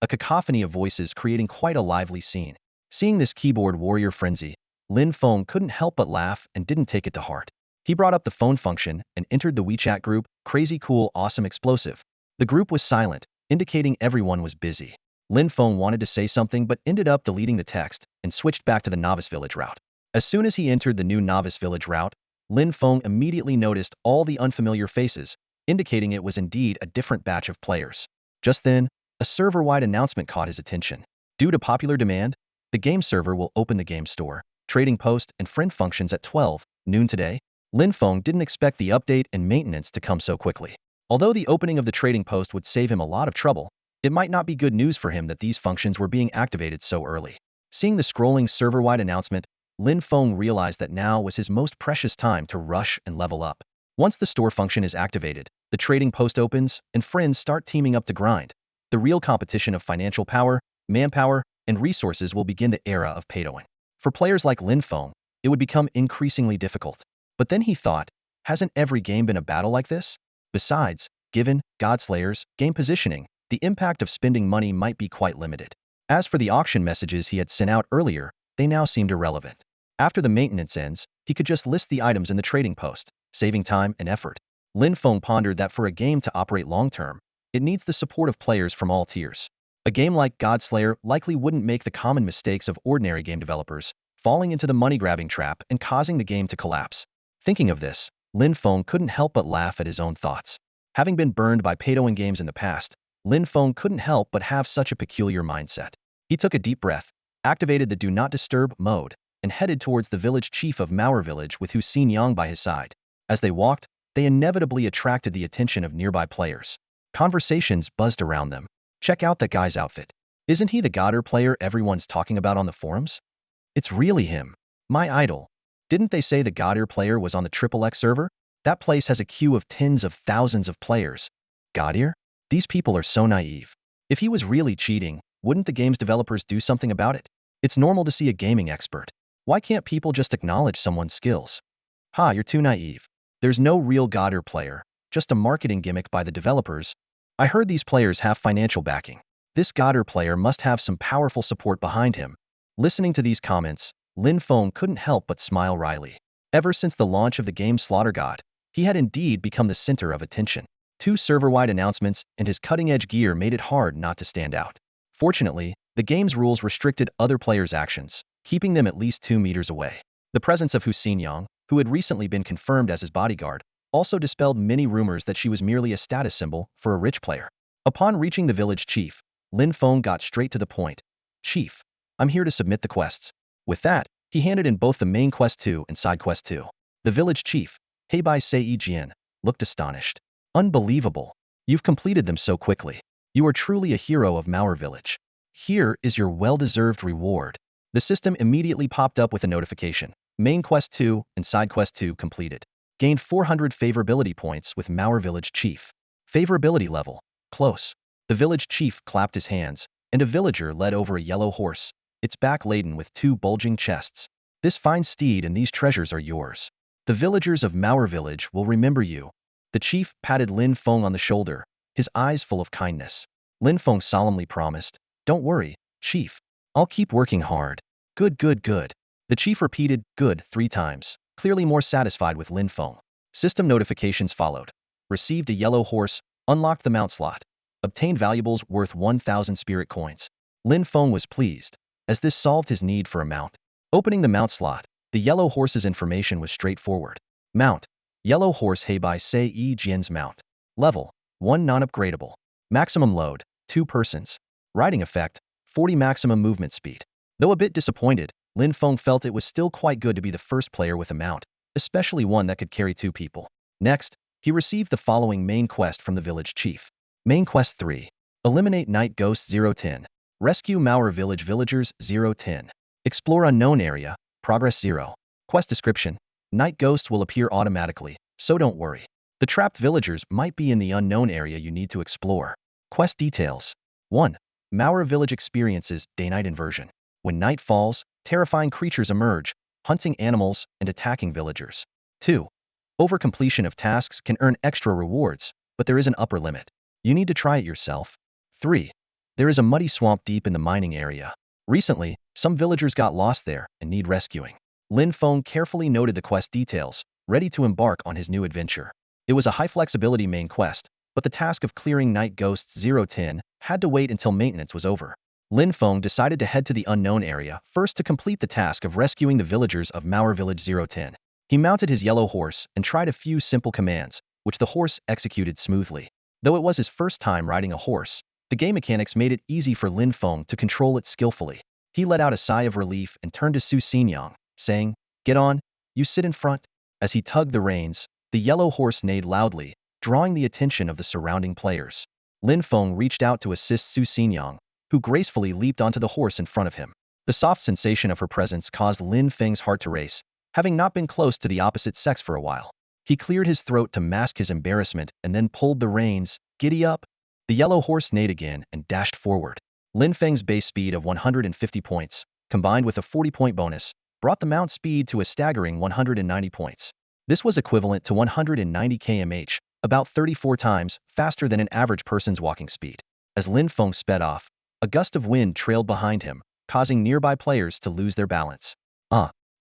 A cacophony of voices creating quite a lively scene. Seeing this keyboard warrior frenzy, Lin Feng couldn't help but laugh and didn't take it to heart. He brought up the phone function and entered the WeChat group, Crazy Cool Awesome Explosive. The group was silent, indicating everyone was busy. Lin Feng wanted to say something but ended up deleting the text and switched back to the Novice Village route. As soon as he entered the new Novice Village route, Lin Feng immediately noticed all the unfamiliar faces, indicating it was indeed a different batch of players. Just then, a server-wide announcement caught his attention. Due to popular demand, the game server will open the game store, trading post, and friend functions at 12 noon today. Lin Feng didn't expect the update and maintenance to come so quickly. Although the opening of the trading post would save him a lot of trouble, it might not be good news for him that these functions were being activated so early. Seeing the scrolling server-wide announcement, Lin Feng realized that now was his most precious time to rush and level up. Once the store function is activated, the trading post opens, and friends start teaming up to grind. The real competition of financial power, manpower, and resources will begin the era of pay-to-win. For players like Lin Feng, it would become increasingly difficult. But then he thought, hasn't every game been a battle like this? Besides, given Godslayer's game positioning, the impact of spending money might be quite limited. As for the auction messages he had sent out earlier, they now seemed irrelevant. After the maintenance ends, he could just list the items in the trading post, saving time and effort. Lin Feng pondered that for a game to operate long-term, it needs the support of players from all tiers. A game like Godslayer likely wouldn't make the common mistakes of ordinary game developers, falling into the money-grabbing trap and causing the game to collapse. Thinking of this, Lin Feng couldn't help but laugh at his own thoughts. Having been burned by pay-to-win games in the past, Lin Feng couldn't help but have such a peculiar mindset. He took a deep breath, activated the Do Not Disturb mode, and headed towards the village chief of Mauer Village with Xin Yang by his side. As they walked, they inevitably attracted the attention of nearby players. Conversations buzzed around them. Check out that guy's outfit. Isn't he the Godder player everyone's talking about on the forums? It's really him. My idol. Didn't they say the Godder player was on the XXX server? That place has a queue of tens of thousands of players. Godder? These people are so naive. If he was really cheating, wouldn't the game's developers do something about it? It's normal to see a gaming expert. Why can't people just acknowledge someone's skills? Ha, you're too naive. There's no real Godder player, just a marketing gimmick by the developers. I heard these players have financial backing. This Godder player must have some powerful support behind him. Listening to these comments, Lin Feng couldn't help but smile wryly. Ever since the launch of the game Slaughter God, he had indeed become the center of attention. 2 server-wide announcements and his cutting-edge gear made it hard not to stand out. Fortunately, the game's rules restricted other players' actions, keeping them at least 2 meters away. The presence of Xin Yang, who had recently been confirmed as his bodyguard, also dispelled many rumors that she was merely a status symbol for a rich player. Upon reaching the village chief, Lin Feng got straight to the point. Chief, I'm here to submit the quests. With that, he handed in both the main quest 2 and side quest 2. The village chief, Heibai Sei Jian, looked astonished. Unbelievable. You've completed them so quickly. You are truly a hero of Mauer Village. Here is your well-deserved reward. The system immediately popped up with a notification. Main quest 2 and side quest 2 completed. Gained 400 favorability points with Mauer Village Chief. Favorability level, close. The village chief clapped his hands, and a villager led over a yellow horse, its back laden with 2 bulging chests. This fine steed and these treasures are yours. The villagers of Mauer Village will remember you. The chief patted Lin Feng on the shoulder, his eyes full of kindness. Lin Feng solemnly promised, Don't worry, chief. I'll keep working hard. Good, good, good. The chief repeated good 3 times, clearly more satisfied with Lin Feng. System notifications followed. Received a yellow horse, unlocked the mount slot. obtained valuables worth 1,000 spirit coins. Lin Feng was pleased, as this solved his need for a mount. Opening the mount slot, the yellow horse's information was straightforward. Mount: yellow horse Heibai Sei Yi Jian's mount. Level: 1 non-upgradable. Maximum load: 2 persons. Riding effect: 40 maximum movement speed. Though a bit disappointed, Lin Feng felt it was still quite good to be the first player with a mount, especially one that could carry 2 people. Next, he received the following main quest from the village chief. Main quest 3. Eliminate night ghosts 010. Rescue Mauer village villagers 010. Explore unknown area, progress 0. Quest description: night ghosts will appear automatically, so don't worry. The trapped villagers might be in the unknown area you need to explore. Quest details: 1. Mauer village experiences day-night inversion. When night falls, terrifying creatures emerge, hunting animals and attacking villagers. 2. Over completion of tasks can earn extra rewards, but there is an upper limit. You need to try it yourself. 3. There is a muddy swamp deep in the mining area. Recently, some villagers got lost there and need rescuing. Lin Feng carefully noted the quest details, ready to embark on his new adventure. It was a high-flexibility main quest, but the task of clearing night ghosts 010 had to wait until maintenance was over. Lin Feng decided to head to the unknown area first to complete the task of rescuing the villagers of Mauer Village 010. He mounted his yellow horse and tried a few simple commands, which the horse executed smoothly. Though it was his first time riding a horse, the game mechanics made it easy for Lin Feng to control it skillfully. He let out a sigh of relief and turned to Su Xinyang, saying, "Get on, you sit in front." As he tugged the reins, the yellow horse neighed loudly, drawing the attention of the surrounding players. Lin Feng reached out to assist Su Xinyang, who gracefully leaped onto the horse in front of him. The soft sensation of her presence caused Lin Feng's heart to race, having not been close to the opposite sex for a while. He cleared his throat to mask his embarrassment and then pulled the reins. "Giddy up!" The yellow horse neighed again and dashed forward. Lin Feng's base speed of 150 points, combined with a 40-point bonus, brought the mount speed to a staggering 190 points. This was equivalent to 190 km/h, about 34 times faster than an average person's walking speed. As Lin Feng sped off, a gust of wind trailed behind him, causing nearby players to lose their balance.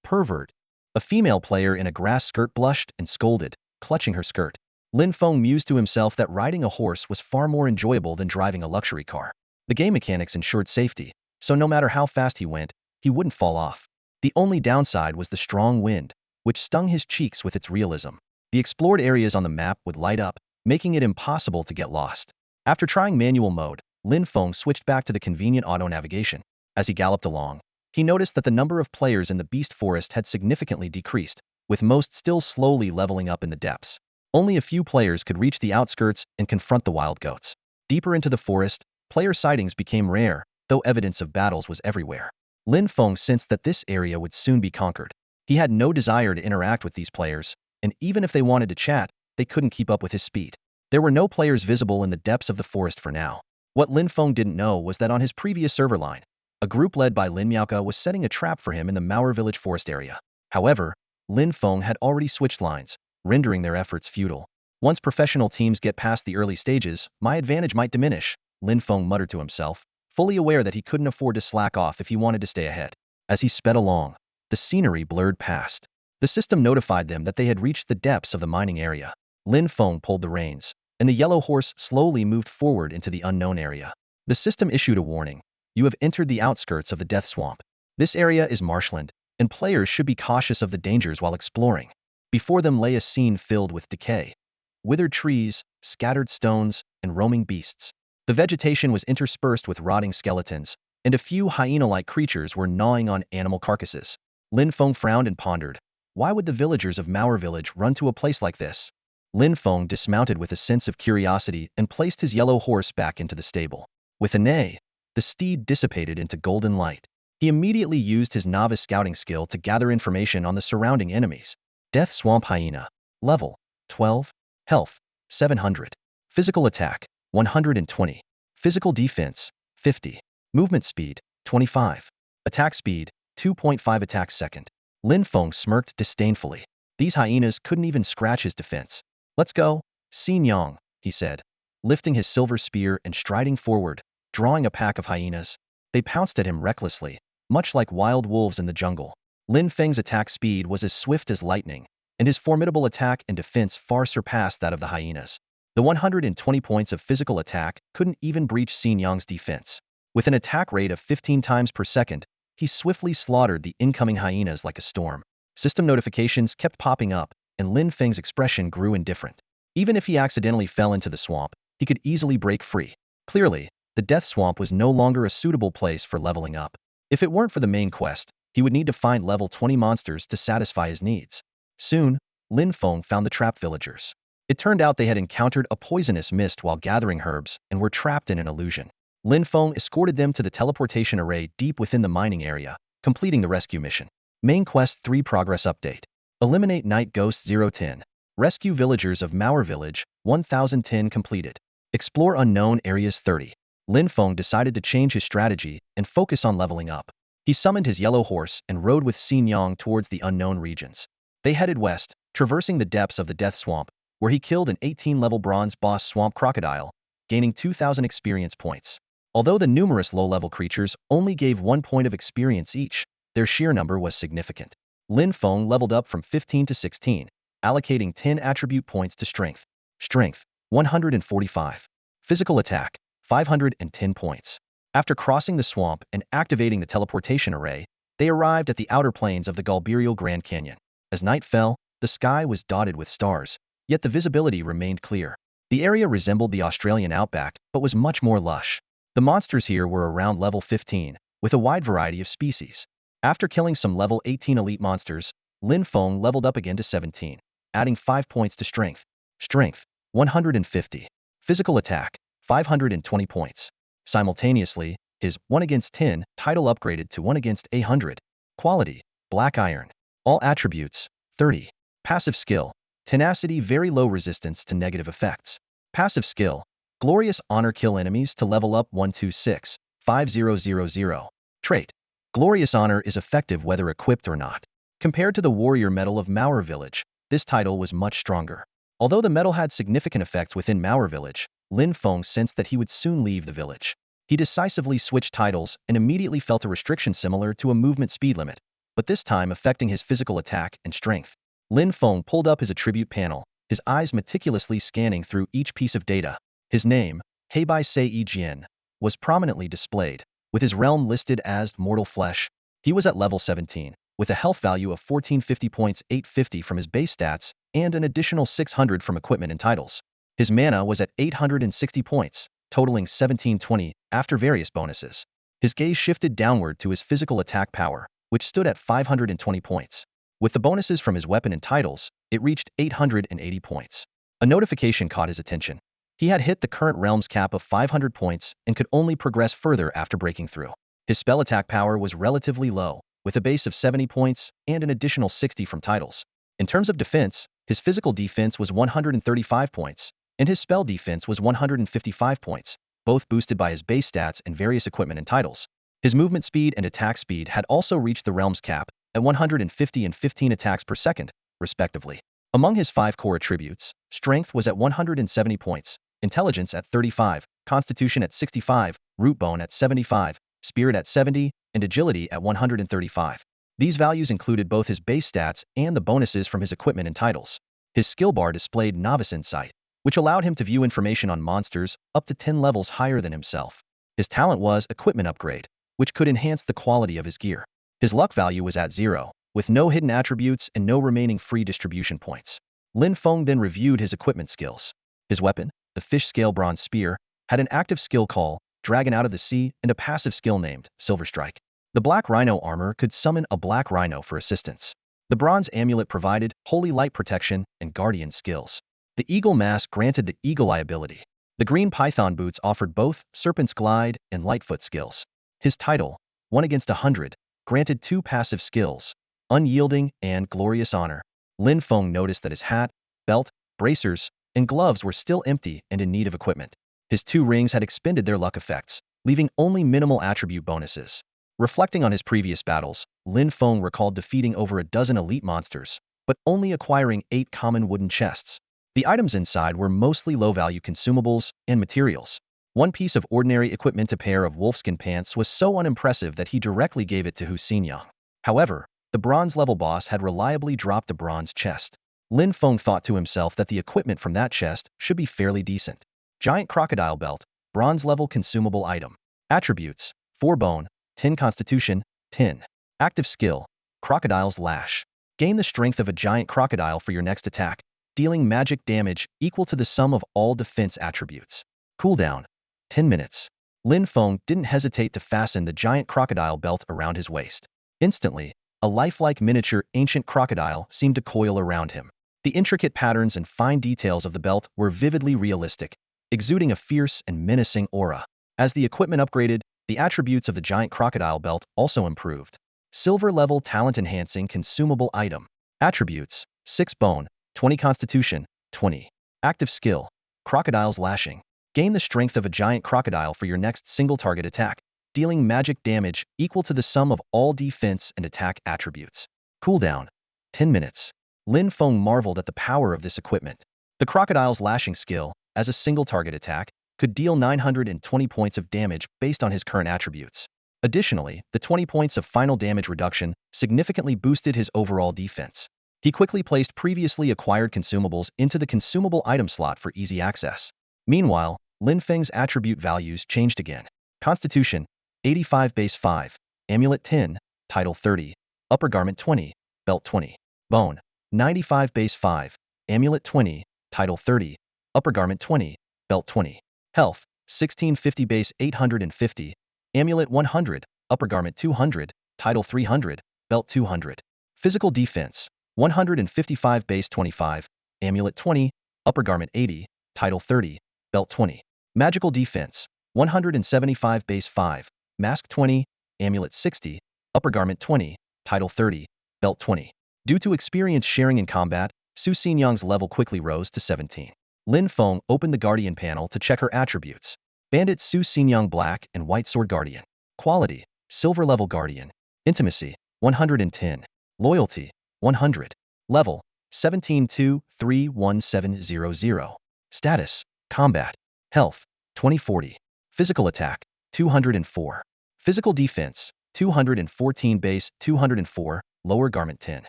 Pervert! A female player in a grass skirt blushed and scolded, clutching her skirt. Lin Feng mused to himself that riding a horse was far more enjoyable than driving a luxury car. The game mechanics ensured safety, so no matter how fast he went, he wouldn't fall off. The only downside was the strong wind, which stung his cheeks with its realism. The explored areas on the map would light up, making it impossible to get lost. After trying manual mode, Lin Feng switched back to the convenient auto navigation. As he galloped along, he noticed that the number of players in the Beast Forest had significantly decreased, with most still slowly leveling up in the depths. Only a few players could reach the outskirts and confront the wild goats. Deeper into the forest, player sightings became rare, though evidence of battles was everywhere. Lin Feng sensed that this area would soon be conquered. He had no desire to interact with these players, and even if they wanted to chat, they couldn't keep up with his speed. There were no players visible in the depths of the forest for now. What Lin Feng didn't know was that on his previous server line, a group led by Lin Miaoka was setting a trap for him in the Mauer village forest area. However, Lin Feng had already switched lines, rendering their efforts futile. "Once professional teams get past the early stages, my advantage might diminish," Lin Feng muttered to himself, fully aware that he couldn't afford to slack off if he wanted to stay ahead. As he sped along, the scenery blurred past. The system notified them that they had reached the depths of the mining area. Lin Feng pulled the reins, and the yellow horse slowly moved forward into the unknown area. The system issued a warning: "You have entered the outskirts of the Death Swamp. This area is marshland, and players should be cautious of the dangers while exploring." Before them lay a scene filled with decay. Withered trees, scattered stones, and roaming beasts. The vegetation was interspersed with rotting skeletons, and a few hyena-like creatures were gnawing on animal carcasses. Lin Feng frowned and pondered. Why would the villagers of Mauer village run to a place like this? Lin Feng dismounted with a sense of curiosity and placed his yellow horse back into the stable. With a neigh, the steed dissipated into golden light. He immediately used his novice scouting skill to gather information on the surrounding enemies. Death Swamp Hyena. Level: 12. Health: 700. Physical attack: 120. Physical defense: 50. Movement speed: 25. Attack speed: 2.5 attacks second. Lin Feng smirked disdainfully. These hyenas couldn't even scratch his defense. "Let's go, Xinyang," he said, lifting his silver spear and striding forward, drawing a pack of hyenas. They pounced at him recklessly, much like wild wolves in the jungle. Lin Feng's attack speed was as swift as lightning, and his formidable attack and defense far surpassed that of the hyenas. The 120 points of physical attack couldn't even breach Xin Yang's defense. With an attack rate of 15 times per second, he swiftly slaughtered the incoming hyenas like a storm. System notifications kept popping up, and Lin Feng's expression grew indifferent. Even if he accidentally fell into the swamp, he could easily break free. Clearly, the Death Swamp was no longer a suitable place for leveling up. If it weren't for the main quest, he would need to find level 20 monsters to satisfy his needs. Soon, Lin Feng found the trapped villagers. It turned out they had encountered a poisonous mist while gathering herbs and were trapped in an illusion. Lin Feng escorted them to the teleportation array deep within the mining area, completing the rescue mission. Main Quest 3 Progress Update. Eliminate Night Ghost 010. Rescue villagers of Mauer Village, 1010 completed. Explore unknown areas 30. Lin Feng decided to change his strategy and focus on leveling up. He summoned his yellow horse and rode with Xin Yang towards the unknown regions. They headed west, traversing the depths of the Death Swamp, where he killed an 18-level bronze boss swamp crocodile, gaining 2,000 experience points. Although the numerous low-level creatures only gave 1 point of experience each, their sheer number was significant. Lin Feng leveled up from 15 to 16, allocating 10 attribute points to strength. Strength, 145. Physical attack, 510 points. After crossing the swamp and activating the teleportation array, they arrived at the outer plains of the Galberial Grand Canyon. As night fell, the sky was dotted with stars, yet the visibility remained clear. The area resembled the Australian outback, but was much more lush. The monsters here were around level 15, with a wide variety of species. After killing some level 18 elite monsters, Lin Feng leveled up again to 17, adding 5 points to strength. Strength, 150. Physical attack, 520 points. Simultaneously, his 1 against 10 title upgraded to 1 against 100. Quality, Black Iron. All attributes, 30. Passive skill, Tenacity, very low resistance to negative effects. Passive skill, Glorious Honor, kill enemies to level up 126, 5000. Trait, Glorious Honor is effective whether equipped or not. Compared to the Warrior Medal of Mauer Village, this title was much stronger. Although the medal had significant effects within Mauer Village, Lin Feng sensed that he would soon leave the village. He decisively switched titles and immediately felt a restriction similar to a movement speed limit, but this time affecting his physical attack and strength. Lin Feng pulled up his attribute panel, his eyes meticulously scanning through each piece of data. His name, Heibai Sei Jian, was prominently displayed, with his realm listed as Mortal Flesh. He was at level 17, with a health value of 1450 points, 850 from his base stats, and an additional 600 from equipment and titles. His mana was at 860 points, totaling 1720 after various bonuses. His gaze shifted downward to his physical attack power, which stood at 520 points. With the bonuses from his weapon and titles, it reached 880 points. A notification caught his attention. He had hit the current realm's cap of 500 points and could only progress further after breaking through. His spell attack power was relatively low, with a base of 70 points and an additional 60 from titles. In terms of defense, his physical defense was 135 points, and his spell defense was 155 points, both boosted by his base stats and various equipment and titles. His movement speed and attack speed had also reached the realm's cap, at 150 and 15 attacks per second, respectively. Among his 5 core attributes, strength was at 170 points, intelligence at 35, constitution at 65, root bone at 75, spirit at 70, and agility at 135. These values included both his base stats and the bonuses from his equipment and titles. His skill bar displayed Novice Insight, which allowed him to view information on monsters up to 10 levels higher than himself. His talent was Equipment Upgrade, which could enhance the quality of his gear. His luck value was at 0, with no hidden attributes and no remaining free distribution points. Lin Feng then reviewed his equipment skills. His weapon, the fish scale bronze spear, had an active skill call, Dragon Out of the Sea, and a passive skill named Silver Strike. The Black Rhino armor could summon a Black Rhino for assistance. The bronze amulet provided Holy Light protection and Guardian skills. The Eagle Mask granted the Eagle Eye ability. The green Python boots offered both Serpent's Glide and Lightfoot skills. His title, 1 against 100, granted 2 passive skills, Unyielding and Glorious Honor. Lin Feng noticed that his hat, belt, bracers, and gloves were still empty and in need of equipment. His 2 rings had expended their luck effects, leaving only minimal attribute bonuses. Reflecting on his previous battles, Lin Feng recalled defeating over a dozen elite monsters, but only acquiring 8 common wooden chests. The items inside were mostly low-value consumables and materials. One piece of ordinary equipment, a pair of wolfskin pants, was so unimpressive that he directly gave it to Xin Yang. However, the bronze-level boss had reliably dropped a bronze chest. Lin Feng thought to himself that the equipment from that chest should be fairly decent. Giant crocodile belt, bronze level consumable item. Attributes: 4 bone, 10 constitution, 10. Active skill: crocodile's lash. Gain the strength of a giant crocodile for your next attack, dealing magic damage equal to the sum of all defense attributes. Cooldown: 10 minutes. Lin Feng didn't hesitate to fasten the giant crocodile belt around his waist. Instantly, a lifelike miniature ancient crocodile seemed to coil around him. The intricate patterns and fine details of the belt were vividly realistic, exuding a fierce and menacing aura. As the equipment upgraded, the attributes of the giant crocodile belt also improved. Silver level talent enhancing consumable item. Attributes: 6 bone, 20 constitution, 20. Active skill: crocodile's lashing. Gain the strength of a giant crocodile for your next single target attack, dealing magic damage equal to the sum of all defense and attack attributes. Cooldown: 10 minutes. Lin Feng marveled at the power of this equipment. The crocodile's lashing skill, as a single target attack, could deal 920 points of damage based on his current attributes. Additionally, the 20 points of final damage reduction significantly boosted his overall defense. He quickly placed previously acquired consumables into the consumable item slot for easy access. Meanwhile, Lin Feng's attribute values changed again. Constitution: 85 base 5, amulet 10, title 30, upper garment 20, belt 20. Bone: 95 base 5, amulet 20, title 30, upper garment 20, belt 20. Health: 1650 base 850, amulet 100, upper garment 200, title 300, belt 200. Physical defense: 155 base 25, amulet 20, upper garment 80, title 30, belt 20. Magical defense: 175 base 5, mask 20, amulet 60, upper garment 20, title 30, belt 20. Due to experience sharing in combat, Su Xinyang's level quickly rose to 17. Lin Feng opened the Guardian panel to check her attributes. Bandit Su Xinyang Black and White Sword Guardian. Quality: Silver level Guardian. Intimacy: 110. Loyalty: 100. Level: 17-2-3-1700. Status: Combat. Health: 2040. Physical attack: 204. Physical defense: 214 base 204, lower garment 10.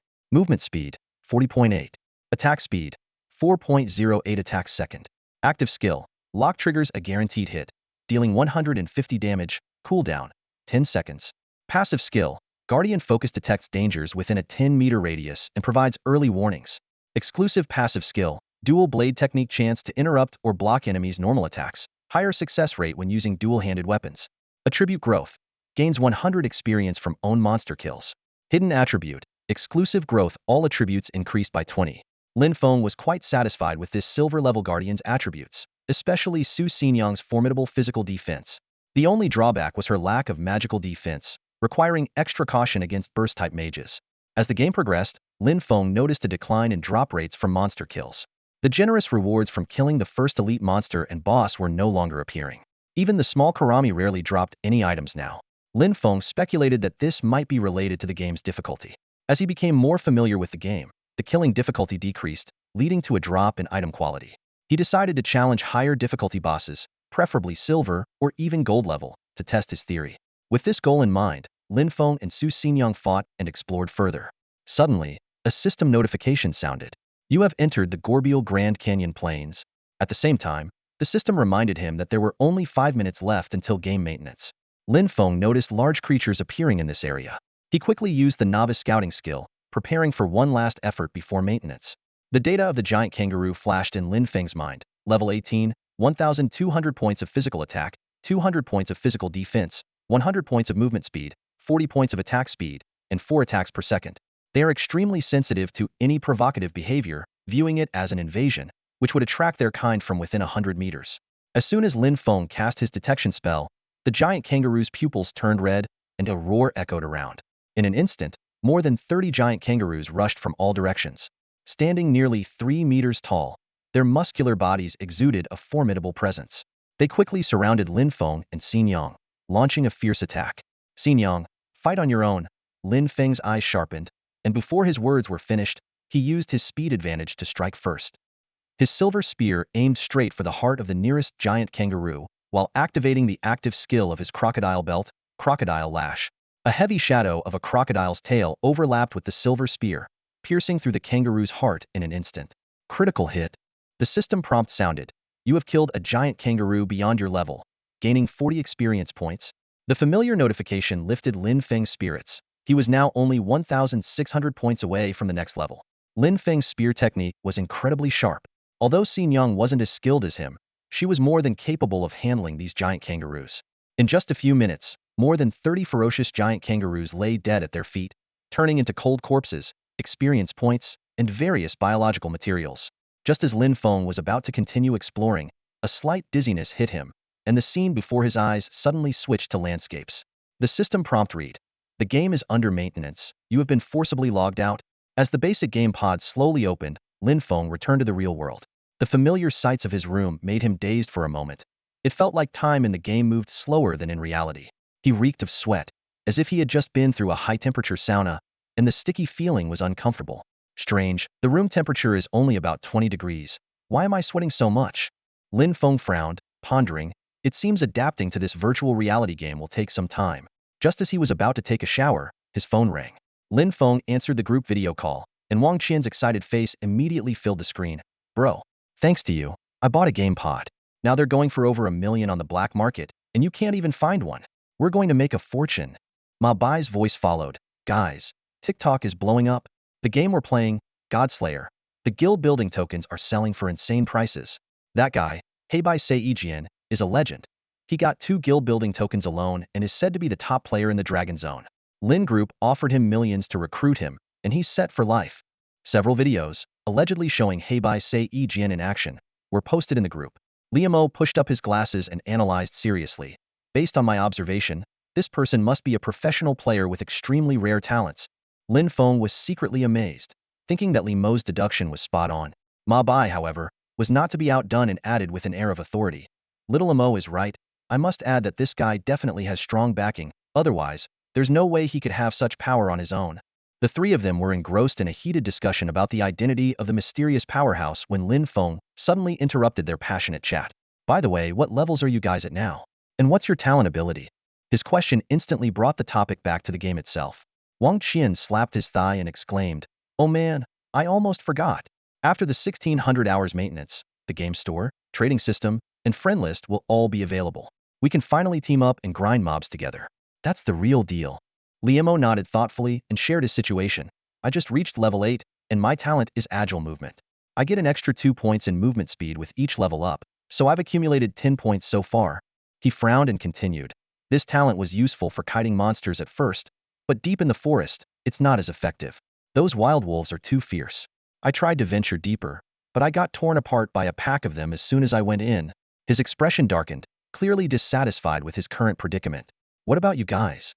Movement speed: 40.8. Attack speed: 4.08 attacks second. Active skill: lock triggers a guaranteed hit, dealing 150 damage, cooldown: 10 seconds. Passive skill: Guardian Focus detects dangers within a 10-meter radius and provides early warnings. Exclusive passive skill: Dual Blade Technique, chance to interrupt or block enemies' normal attacks, higher success rate when using dual-handed weapons. Attribute growth: gains 100 experience from own monster kills. Hidden attribute: exclusive growth, all attributes increased by 20. Lin Feng was quite satisfied with this silver-level Guardian's attributes, especially Su Xinyang's formidable physical defense. The only drawback was her lack of magical defense, requiring extra caution against burst-type mages. As the game progressed, Lin Feng noticed a decline in drop rates from monster kills. The generous rewards from killing the first elite monster and boss were no longer appearing. Even the small Karami rarely dropped any items now. Lin Feng speculated that this might be related to the game's difficulty. As he became more familiar with the game, the killing difficulty decreased, leading to a drop in item quality. He decided to challenge higher difficulty bosses, preferably silver or even gold level, to test his theory. With this goal in mind, Lin Feng and Su Xinyang fought and explored further. Suddenly, a system notification sounded. You have entered the Gorbeal Grand Canyon Plains. At the same time, the system reminded him that there were only 5 minutes left until game maintenance. Lin Feng noticed large creatures appearing in this area. He quickly used the novice scouting skill, preparing for one last effort before maintenance. The data of the giant kangaroo flashed in Lin Feng's mind. Level 18, 1,200 points of physical attack, 200 points of physical defense, 100 points of movement speed, 40 points of attack speed, and 4 attacks per second. They are extremely sensitive to any provocative behavior, viewing it as an invasion, which would attract their kind from within 100 meters. As soon as Lin Feng cast his detection spell, the giant kangaroo's pupils turned red, and a roar echoed around. In an instant, more than 30 giant kangaroos rushed from all directions. Standing nearly 3 meters tall, their muscular bodies exuded a formidable presence. They quickly surrounded Lin Feng and Xinyang, launching a fierce attack. Xinyang, fight on your own. Lin Feng's eyes sharpened, and before his words were finished, he used his speed advantage to strike first. His silver spear aimed straight for the heart of the nearest giant kangaroo, while activating the active skill of his crocodile belt, Crocodile Lash. A heavy shadow of a crocodile's tail overlapped with the silver spear, piercing through the kangaroo's heart in an instant. Critical hit. The system prompt sounded. You have killed a giant kangaroo beyond your level, gaining 40 experience points. The familiar notification lifted Lin Feng's spirits. He was now only 1,600 points away from the next level. Lin Feng's spear technique was incredibly sharp. Although Xin Yang wasn't as skilled as him, she was more than capable of handling these giant kangaroos. In just a few minutes, more than 30 ferocious giant kangaroos lay dead at their feet, turning into cold corpses, experience points, and various biological materials. Just as Lin Feng was about to continue exploring, a slight dizziness hit him, and the scene before his eyes suddenly switched to landscapes. The system prompt read, "The game is under maintenance. You have been forcibly logged out." As the basic game pod slowly opened, Lin Feng returned to the real world. The familiar sights of his room made him dazed for a moment. It felt like time in the game moved slower than in reality. He reeked of sweat, as if he had just been through a high-temperature sauna, and the sticky feeling was uncomfortable. Strange, the room temperature is only about 20 degrees. Why am I sweating so much? Lin Feng frowned, pondering. It seems adapting to this virtual reality game will take some time. Just as he was about to take a shower, his phone rang. Lin Feng answered the group video call, and Wang Qian's excited face immediately filled the screen. Bro, thanks to you, I bought a game pod. Now they're going for over $1 million on the black market, and you can't even find one. We're going to make a fortune. Ma Bai's voice followed. Guys, TikTok is blowing up. The game we're playing, Godslayer. The guild building tokens are selling for insane prices. That guy, Heibai Seijian, is a legend. He got 2 guild building tokens alone and is said to be the top player in the Dragon Zone. Lin Group offered him millions to recruit him, and he's set for life. Several videos, allegedly showing Heibai Seijian in action, were posted in the group. Liamo pushed up his glasses and analyzed seriously. Based on my observation, this person must be a professional player with extremely rare talents. Lin Feng was secretly amazed, thinking that Li Mo's deduction was spot on. Ma Bai, however, was not to be outdone and added with an air of authority. Little Mo is right. I must add that this guy definitely has strong backing, otherwise, there's no way he could have such power on his own. The three of them were engrossed in a heated discussion about the identity of the mysterious powerhouse when Lin Feng suddenly interrupted their passionate chat. By the way, what levels are you guys at now? And what's your talent ability? His question instantly brought the topic back to the game itself. Wang Qian slapped his thigh and exclaimed, "Oh man, I almost forgot. After the 1600 hours maintenance, the game store, trading system, and friend list will all be available. We can finally team up and grind mobs together. That's the real deal." Liamo nodded thoughtfully and shared his situation. "I just reached level 8, and my talent is agile movement. I get an extra 2 points in movement speed with each level up, so I've accumulated 10 points so far." He frowned and continued. "This talent was useful for kiting monsters at first, but deep in the forest, it's not as effective. Those wild wolves are too fierce. I tried to venture deeper, but I got torn apart by a pack of them as soon as I went in." His expression darkened, clearly dissatisfied with his current predicament. "What about you guys?"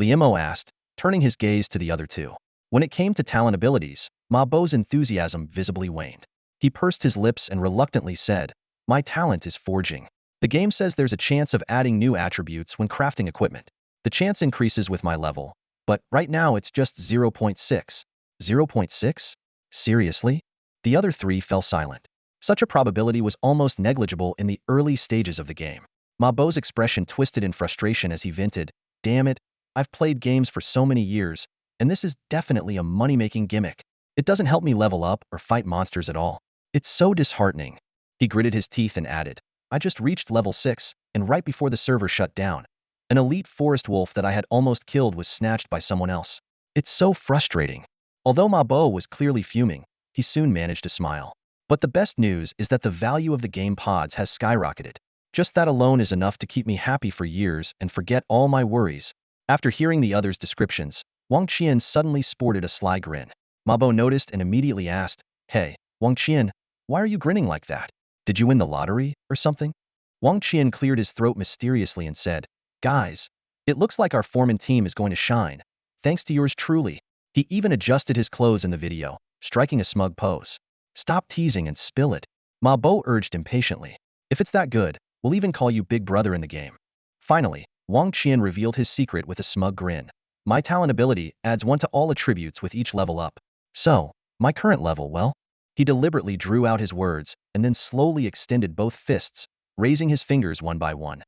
Liamo asked, turning his gaze to the other two. When it came to talent abilities, Ma Bai's enthusiasm visibly waned. He pursed his lips and reluctantly said, "My talent is forging. The game says there's a chance of adding new attributes when crafting equipment. The chance increases with my level, but right now it's just 0.6. 0.6? Seriously?" The other three fell silent. Such a probability was almost negligible in the early stages of the game. Ma Bai's expression twisted in frustration as he vented, "Damn it, I've played games for so many years, and this is definitely a money-making gimmick. It doesn't help me level up or fight monsters at all. It's so disheartening." He gritted his teeth and added, "I just reached level 6, and right before the server shut down, an elite forest wolf that I had almost killed was snatched by someone else. It's so frustrating." Although Ma Bai was clearly fuming, he soon managed to smile. "But the best news is that the value of the game pods has skyrocketed. Just that alone is enough to keep me happy for years and forget all my worries." After hearing the others' descriptions, Wang Qian suddenly sported a sly grin. Ma Bai noticed and immediately asked, "Hey, Wang Qian, why are you grinning like that? Did you win the lottery or something?" Wang Qian cleared his throat mysteriously and said, "Guys, it looks like our foreman team is going to shine, thanks to yours truly." He even adjusted his clothes in the video, striking a smug pose. "Stop teasing and spill it," Ma Bai urged impatiently. "If it's that good, we'll even call you Big Brother in the game." Finally, Wang Qian revealed his secret with a smug grin. "My talent ability adds 1 to all attributes with each level up. So, my current level, well?" He deliberately drew out his words and then slowly extended both fists, raising his fingers one by one.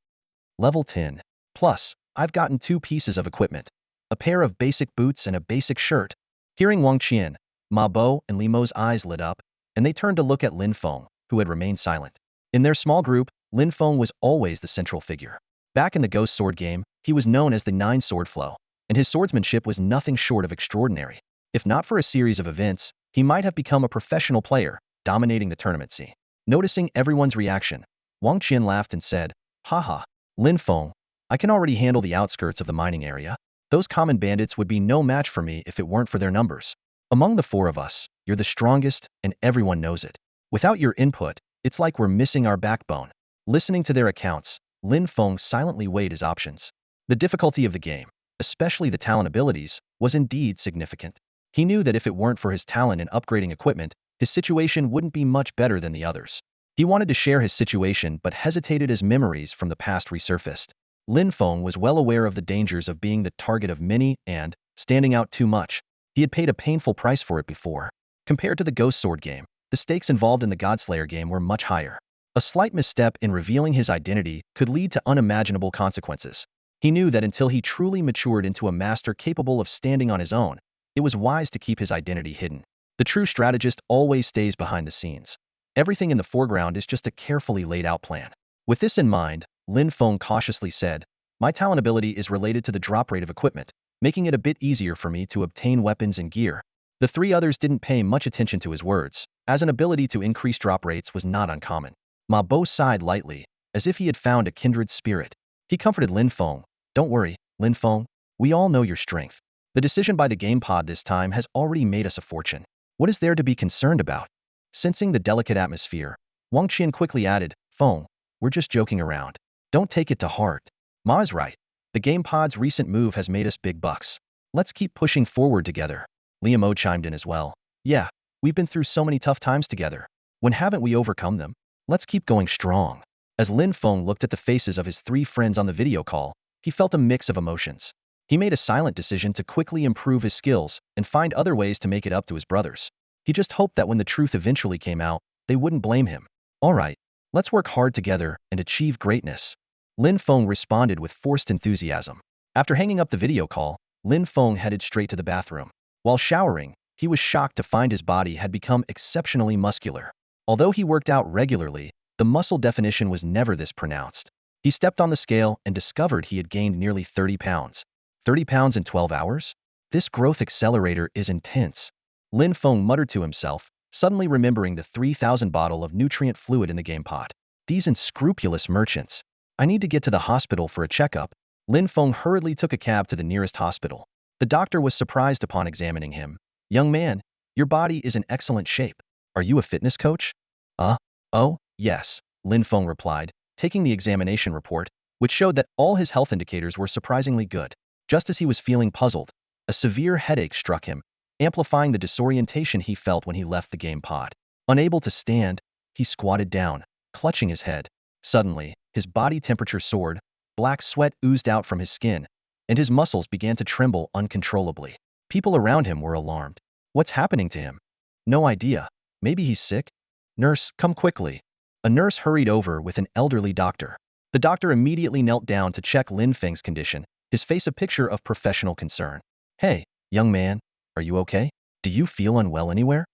"Level 10. Plus, I've gotten 2 pieces of equipment. A pair of basic boots and a basic shirt." Hearing Wang Qian, Ma Bo and Limo's eyes lit up, and they turned to look at Lin Feng, who had remained silent. In their small group, Lin Feng was always the central figure. Back in the Ghost Sword game, he was known as the Nine Sword Flow, and his swordsmanship was nothing short of extraordinary. If not for a series of events, he might have become a professional player, dominating the tournament scene. Noticing everyone's reaction, Wang Qian laughed and said, "Haha, Lin Feng, I can already handle the outskirts of the mining area. Those common bandits would be no match for me if it weren't for their numbers. Among the four of us, you're the strongest, and everyone knows it. Without your input, it's like we're missing our backbone." Listening to their accounts, Lin Feng silently weighed his options. The difficulty of the game, especially the talent abilities, was indeed significant. He knew that if it weren't for his talent in upgrading equipment, his situation wouldn't be much better than the others. He wanted to share his situation but hesitated as memories from the past resurfaced. Lin Feng was well aware of the dangers of being the target of many and standing out too much. He had paid a painful price for it before. Compared to the Ghost Sword game, the stakes involved in the Godslayer game were much higher. A slight misstep in revealing his identity could lead to unimaginable consequences. He knew that until he truly matured into a master capable of standing on his own, it was wise to keep his identity hidden. The true strategist always stays behind the scenes. Everything in the foreground is just a carefully laid out plan. With this in mind, Lin Feng cautiously said, "My talent ability is related to the drop rate of equipment, making it a bit easier for me to obtain weapons and gear." The three others didn't pay much attention to his words, as an ability to increase drop rates was not uncommon. Ma Bo sighed lightly, as if he had found a kindred spirit. He comforted Lin Feng, "Don't worry, Lin Feng, we all know your strength. The decision by the game pod this time has already made us a fortune. What is there to be concerned about?" Sensing the delicate atmosphere, Wang Qian quickly added, "Feng, we're just joking around. Don't take it to heart. Ma is right. The game pod's recent move has made us big bucks. Let's keep pushing forward together." Liam O chimed in as well. "Yeah, we've been through so many tough times together. When haven't we overcome them? Let's keep going strong." As Lin Feng looked at the faces of his three friends on the video call, he felt a mix of emotions. He made a silent decision to quickly improve his skills and find other ways to make it up to his brothers. He just hoped that when the truth eventually came out, they wouldn't blame him. "All right, let's work hard together and achieve greatness." Lin Feng responded with forced enthusiasm. After hanging up the video call, Lin Feng headed straight to the bathroom. While showering, he was shocked to find his body had become exceptionally muscular. Although he worked out regularly, the muscle definition was never this pronounced. He stepped on the scale and discovered he had gained nearly 30 pounds. 30 pounds in 12 hours? This growth accelerator is intense. Lin Feng muttered to himself, suddenly remembering the 3,000 bottle of nutrient fluid in the game pot. These unscrupulous merchants. "I need to get to the hospital for a checkup." Lin Feng hurriedly took a cab to the nearest hospital. The doctor was surprised upon examining him. "Young man, your body is in excellent shape. Are you a fitness coach?" Oh, yes," Lin Feng replied, taking the examination report, which showed that all his health indicators were surprisingly good. Just as he was feeling puzzled, a severe headache struck him, amplifying the disorientation he felt when he left the game pod. Unable to stand, he squatted down, clutching his head. Suddenly, his body temperature soared, black sweat oozed out from his skin, and his muscles began to tremble uncontrollably. People around him were alarmed. What's happening to him? No idea. Maybe he's sick? "Nurse, come quickly." A nurse hurried over with an elderly doctor. The doctor immediately knelt down to check Lin Feng's condition, his face a picture of professional concern. "Hey, young man, are you okay? Do you feel unwell anywhere?"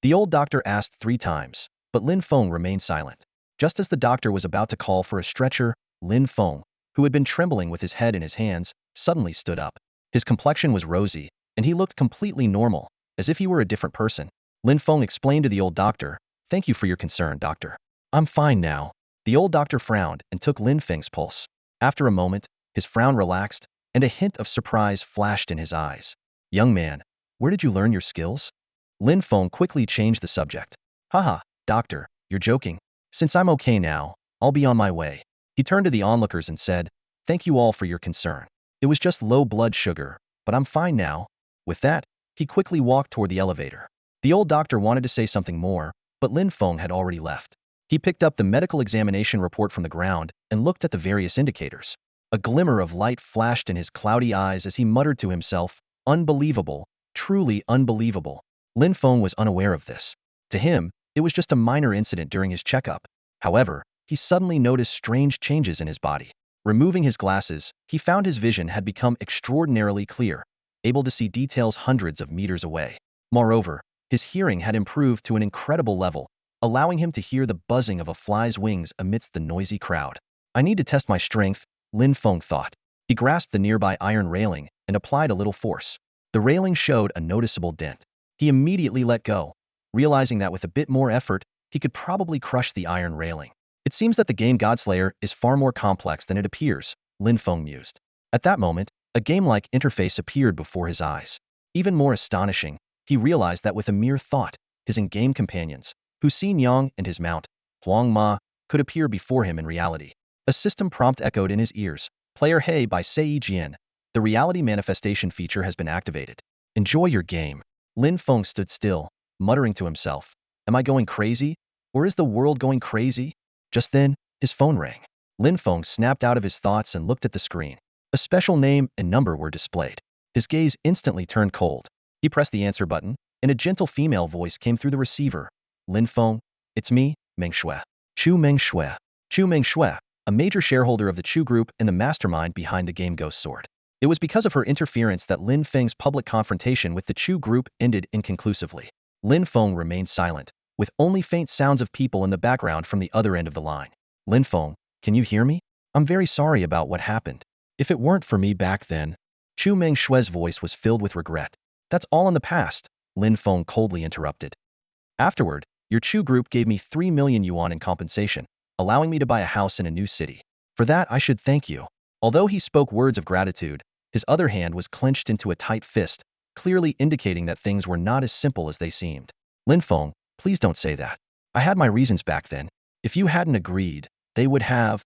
The old doctor asked 3 times, but Lin Feng remained silent. Just as the doctor was about to call for a stretcher, Lin Feng, who had been trembling with his head in his hands, suddenly stood up. His complexion was rosy, and he looked completely normal, as if he were a different person. Lin Feng explained to the old doctor, "Thank you for your concern, doctor. I'm fine now." The old doctor frowned and took Lin Feng's pulse. After a moment, his frown relaxed, and a hint of surprise flashed in his eyes. "Young man, where did you learn your skills?" Lin Feng quickly changed the subject. "Haha, doctor, you're joking. Since I'm okay now, I'll be on my way." He turned to the onlookers and said, "Thank you all for your concern. It was just low blood sugar, but I'm fine now." With that, he quickly walked toward the elevator. The old doctor wanted to say something more, but Lin Feng had already left. He picked up the medical examination report from the ground and looked at the various indicators. A glimmer of light flashed in his cloudy eyes as he muttered to himself, "Unbelievable, truly unbelievable." Lin Feng was unaware of this. To him, it was just a minor incident during his checkup. However, he suddenly noticed strange changes in his body. Removing his glasses, he found his vision had become extraordinarily clear, able to see details hundreds of meters away. Moreover, His hearing had improved to an incredible level, allowing him to hear the buzzing of a fly's wings amidst the noisy crowd. I need to test my strength, Lin Feng thought. He grasped the nearby iron railing and applied a little force. The railing showed a noticeable dent. He immediately let go, realizing that with a bit more effort, he could probably crush the iron railing. It seems that the game Godslayer is far more complex than it appears, Lin Feng mused. At that moment, a game-like interface appeared before his eyes. Even more astonishing, he realized that with a mere thought, his in-game companions, Xin Yang and his mount, Huang Ma, could appear before him in reality. A system prompt echoed in his ears. Player Hey by Sei Jian. The reality manifestation feature has been activated. Enjoy your game. Lin Feng stood still, muttering to himself. Am I going crazy? Or is the world going crazy? Just then, his phone rang. Lin Feng snapped out of his thoughts and looked at the screen. A special name and number were displayed. His gaze instantly turned cold. He pressed the answer button, and a gentle female voice came through the receiver. Lin Feng, it's me, Meng Shui. Chu Meng Shui. Chu Meng Shui, a major shareholder of the Chu Group and the mastermind behind the game Ghost Sword. It was because of her interference that Lin Feng's public confrontation with the Chu Group ended inconclusively. Lin Feng remained silent, with only faint sounds of people in the background from the other end of the line. Lin Feng, can you hear me? I'm very sorry about what happened. If it weren't for me back then. Chu Meng Shui's voice was filled with regret. That's all in the past, Lin Feng coldly interrupted. Afterward, your Chu Group gave me 3 million yuan in compensation, allowing me to buy a house in a new city. For that, I should thank you. Although he spoke words of gratitude, his other hand was clenched into a tight fist, clearly indicating that things were not as simple as they seemed. Lin Feng, please don't say that. I had my reasons back then. If you hadn't agreed, they would have.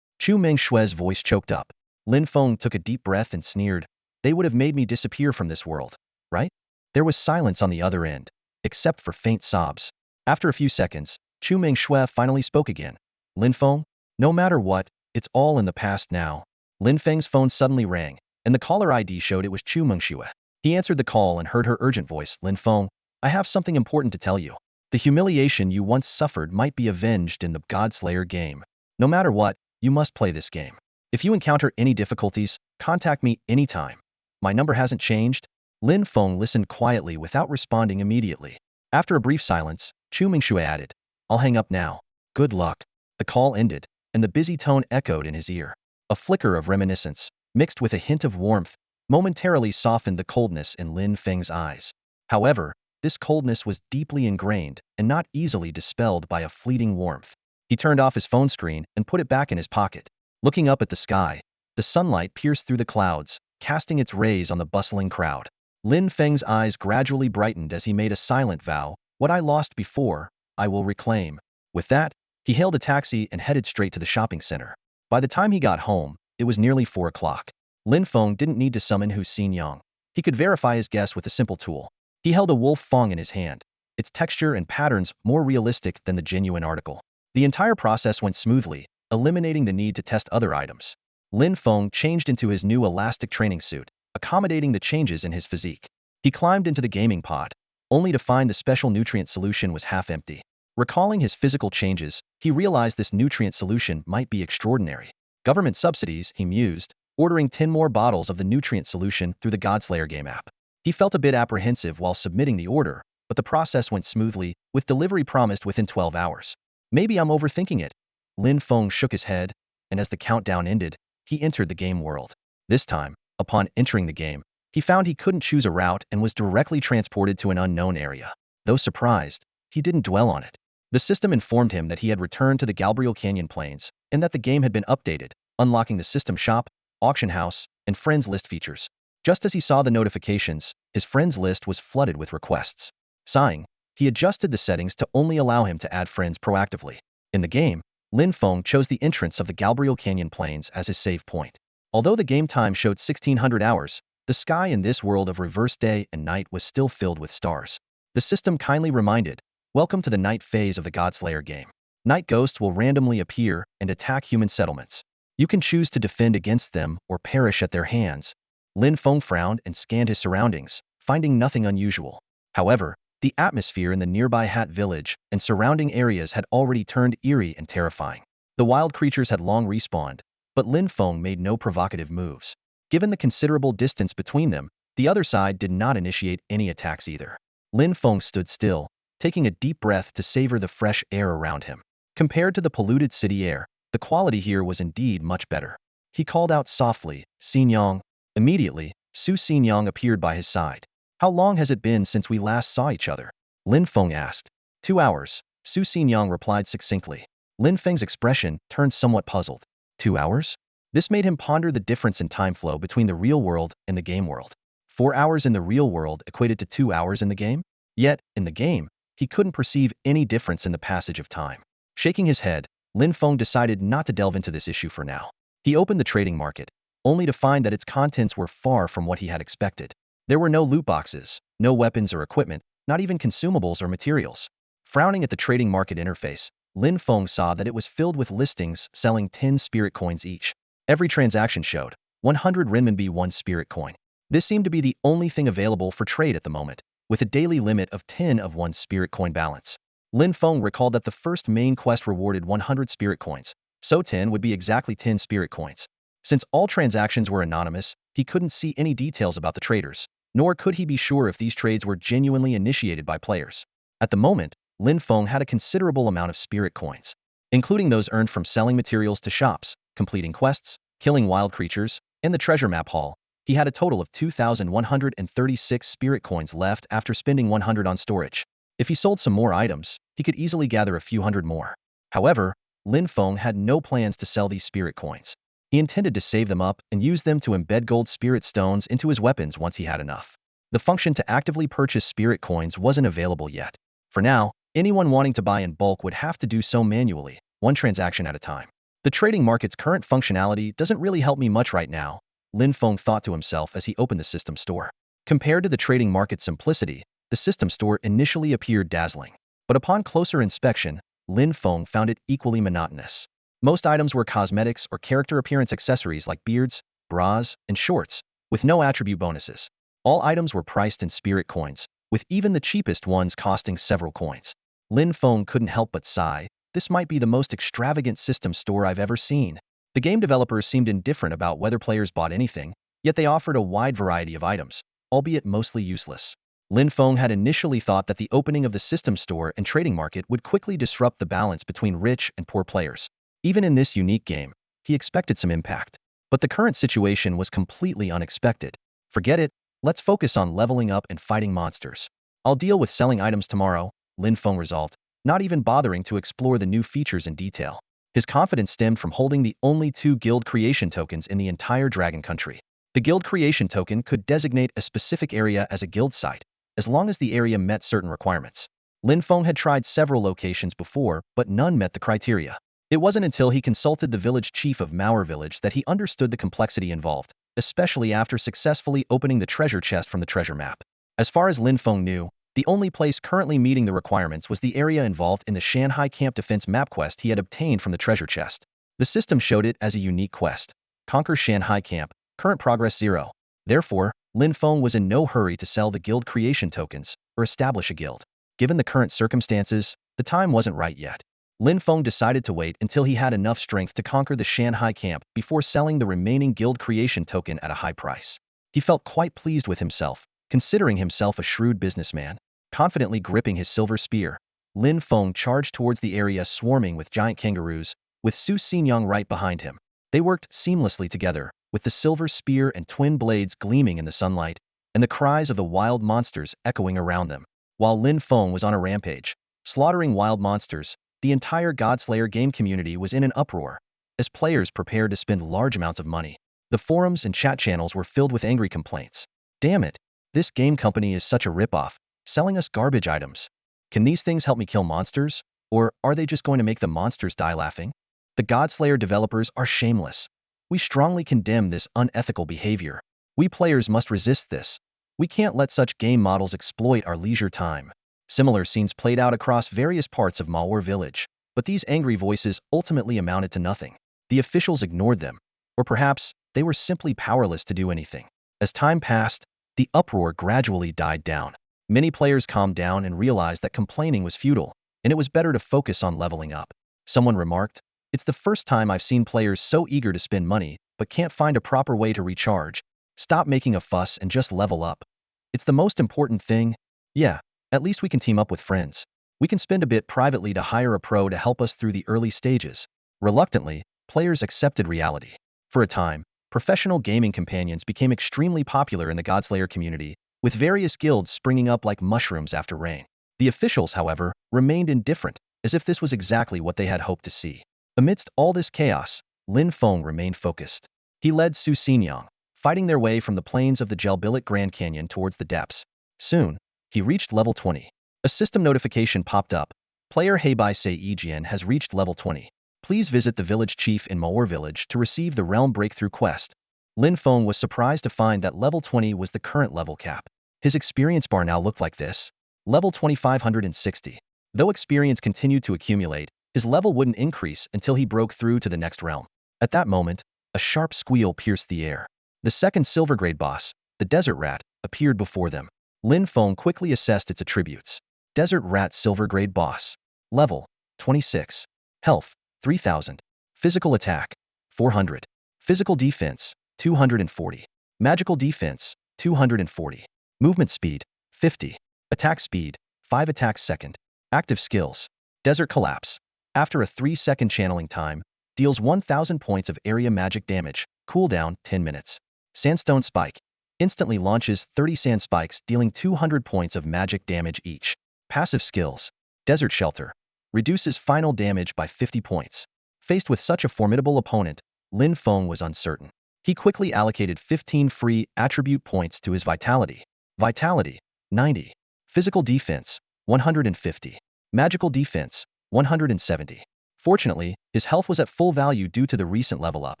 Chu Meng Shui's voice choked up. Lin Feng took a deep breath and sneered. They would have made me disappear from this world, right? There was silence on the other end, except for faint sobs. After a few seconds, Chu Meng Shui finally spoke again. Lin Feng, no matter what, it's all in the past now. Lin Feng's phone suddenly rang, and the caller ID showed it was Chu Meng Shui. He answered the call and heard her urgent voice. Lin Feng, I have something important to tell you. The humiliation you once suffered might be avenged in the Godslayer game. No matter what, you must play this game. If you encounter any difficulties, contact me anytime. My number hasn't changed. Lin Feng listened quietly without responding immediately. After a brief silence, Chu Mingshui added, I'll hang up now. Good luck. The call ended, and the busy tone echoed in his ear. A flicker of reminiscence, mixed with a hint of warmth, momentarily softened the coldness in Lin Feng's eyes. However, this coldness was deeply ingrained and not easily dispelled by a fleeting warmth. He turned off his phone screen and put it back in his pocket. Looking up at the sky, the sunlight pierced through the clouds, casting its rays on the bustling crowd. Lin Feng's eyes gradually brightened as he made a silent vow, what I lost before, I will reclaim. With that, he hailed a taxi and headed straight to the shopping center. By the time he got home, it was nearly 4 o'clock. Lin Feng didn't need to summon Xin Yang. He could verify his guess with a simple tool. He held a wolf fang in his hand, its texture and patterns more realistic than the genuine article. The entire process went smoothly, eliminating the need to test other items. Lin Feng changed into his new elastic training suit, accommodating the changes in his physique. He climbed into the gaming pod, only to find the special nutrient solution was half empty. Recalling his physical changes, he realized this nutrient solution might be extraordinary. Government subsidies, he mused, ordering 10 more bottles of the nutrient solution through the Godslayer game app. He felt a bit apprehensive while submitting the order, but the process went smoothly, with delivery promised within 12 hours. Maybe I'm overthinking it. Lin Feng shook his head, and as the countdown ended, he entered the game world. This time, upon entering the game, he found he couldn't choose a route and was directly transported to an unknown area. Though surprised, he didn't dwell on it. The system informed him that he had returned to the Galbriel Canyon Plains, and that the game had been updated, unlocking the system shop, auction house, and friends list features. Just as he saw the notifications, his friends list was flooded with requests. Sighing, he adjusted the settings to only allow him to add friends proactively. In the game, Lin Feng chose the entrance of the Galbriel Canyon Plains as his save point. Although the game time showed 1600 hours, the sky in this world of reverse day and night was still filled with stars. The system kindly reminded, welcome to the night phase of the Godslayer game. Night ghosts will randomly appear and attack human settlements. You can choose to defend against them or perish at their hands. Lin Feng frowned and scanned his surroundings, finding nothing unusual. However, the atmosphere in the nearby Hat village and surrounding areas had already turned eerie and terrifying. The wild creatures had long respawned, but Lin Feng made no provocative moves. Given the considerable distance between them, the other side did not initiate any attacks either. Lin Feng stood still, taking a deep breath to savor the fresh air around him. Compared to the polluted city air, the quality here was indeed much better. He called out softly, "Xinyang." Immediately, Su Xinyang appeared by his side. "How long has it been since we last saw each other?" Lin Feng asked. 2 hours, Su Xinyang replied succinctly. Lin Feng's expression turned somewhat puzzled. 2 hours? This made him ponder the difference in time flow between the real world and the game world. 4 hours in the real world equated to 2 hours in the game? Yet, in the game, he couldn't perceive any difference in the passage of time. Shaking his head, Lin Feng decided not to delve into this issue for now. He opened the trading market, only to find that its contents were far from what he had expected. There were no loot boxes, no weapons or equipment, not even consumables or materials. Frowning at the trading market interface, Lin Feng saw that it was filled with listings selling 10 spirit coins each. Every transaction showed 100 renminbi 1 spirit coin. This seemed to be the only thing available for trade at the moment, with a daily limit of 10 of 1 spirit coin balance. Lin Feng recalled that the first main quest rewarded 100 spirit coins, so 10 would be exactly 10 spirit coins. Since all transactions were anonymous, he couldn't see any details about the traders, nor could he be sure if these trades were genuinely initiated by players. At the moment, Lin Feng had a considerable amount of spirit coins, including those earned from selling materials to shops, completing quests, killing wild creatures, and the treasure map haul. He had a total of 2,136 spirit coins left after spending 100 on storage. If he sold some more items, he could easily gather a few hundred more. However, Lin Feng had no plans to sell these spirit coins. He intended to save them up and use them to embed gold spirit stones into his weapons once he had enough. The function to actively purchase spirit coins wasn't available yet. For now, anyone wanting to buy in bulk would have to do so manually, one transaction at a time. The trading market's current functionality doesn't really help me much right now, Lin Feng thought to himself as he opened the system store. Compared to the trading market's simplicity, the system store initially appeared dazzling. But upon closer inspection, Lin Feng found it equally monotonous. Most items were cosmetics or character appearance accessories like beards, bras, and shorts, with no attribute bonuses. All items were priced in spirit coins, with even the cheapest ones costing several coins. Lin Feng couldn't help but sigh. This might be the most extravagant system store I've ever seen. The game developers seemed indifferent about whether players bought anything, yet they offered a wide variety of items, albeit mostly useless. Lin Feng had initially thought that the opening of the system store and trading market would quickly disrupt the balance between rich and poor players. Even in this unique game, he expected some impact. But the current situation was completely unexpected. Forget it, let's focus on leveling up and fighting monsters. I'll deal with selling items tomorrow, Lin Feng resolved, not even bothering to explore the new features in detail. His confidence stemmed from holding the only 2 guild creation tokens in the entire Dragon Country. The guild creation token could designate a specific area as a guild site, as long as the area met certain requirements. Lin Feng had tried several locations before, but none met the criteria. It wasn't until he consulted the village chief of Mauer Village that he understood the complexity involved, especially after successfully opening the treasure chest from the treasure map. As far as Lin Feng knew, the only place currently meeting the requirements was the area involved in the Shanghai Camp Defense map quest he had obtained from the treasure chest. The system showed it as a unique quest. Conquer Shanghai Camp, current progress 0. Therefore, Lin Feng was in no hurry to sell the guild creation tokens or establish a guild. Given the current circumstances, the time wasn't right yet. Lin Feng decided to wait until he had enough strength to conquer the Shanghai camp before selling the remaining guild creation token at a high price. He felt quite pleased with himself, considering himself a shrewd businessman. Confidently gripping his silver spear, Lin Feng charged towards the area swarming with giant kangaroos, with Su Xinyang right behind him. They worked seamlessly together, with the silver spear and twin blades gleaming in the sunlight, and the cries of the wild monsters echoing around them. While Lin Feng was on a rampage, slaughtering wild monsters, the entire Godslayer game community was in an uproar, as players prepared to spend large amounts of money. The forums and chat channels were filled with angry complaints. Damn it, this game company is such a ripoff, selling us garbage items. Can these things help me kill monsters? Or are they just going to make the monsters die laughing? The Godslayer developers are shameless. We strongly condemn this unethical behavior. We players must resist this. We can't let such game models exploit our leisure time. Similar scenes played out across various parts of Malwar village, but these angry voices ultimately amounted to nothing. The officials ignored them, or perhaps they were simply powerless to do anything. As time passed, the uproar gradually died down. Many players calmed down and realized that complaining was futile, and it was better to focus on leveling up. Someone remarked, "It's the first time I've seen players so eager to spend money, but can't find a proper way to recharge. Stop making a fuss and just level up. It's the most important thing." Yeah, At least we can team up with friends. We can spend a bit privately to hire a pro to help us through the early stages. Reluctantly, players accepted reality. For a time, professional gaming companions became extremely popular in the Godslayer community, with various guilds springing up like mushrooms after rain. The officials, however, remained indifferent, as if this was exactly what they had hoped to see. Amidst all this chaos, Lin Feng remained focused. He led Su Xinyang, fighting their way from the plains of the Jelbilik Grand Canyon towards the depths. Soon, he reached level 20. A system notification popped up. Player Heibai Sei Yijian has reached level 20. Please visit the village chief in Maor village to receive the realm breakthrough quest. Lin Feng was surprised to find that level 20 was the current level cap. His experience bar now looked like this. Level 2560. Though experience continued to accumulate, his level wouldn't increase until he broke through to the next realm. At that moment, a sharp squeal pierced the air. The second silver grade boss, the desert rat, appeared before them. Lin Feng quickly assessed its attributes. Desert rat silver grade boss. Level 26. Health 3000. Physical attack 400. Physical defense 240. Magical defense 240. Movement speed 50. Attack speed 5 attacks second. Active skills. Desert collapse. After a 3-second channeling time, deals 1000 points of area magic damage. Cooldown 10 minutes. Sandstone spike. Instantly launches 30 sand spikes dealing 200 points of magic damage each. Passive skills. Desert shelter. Reduces final damage by 50 points. Faced with such a formidable opponent, Lin Feng was uncertain. He quickly allocated 15 free attribute points to his vitality. Vitality 90. Physical defense 150. Magical defense 170. Fortunately, his health was at full value due to the recent level up,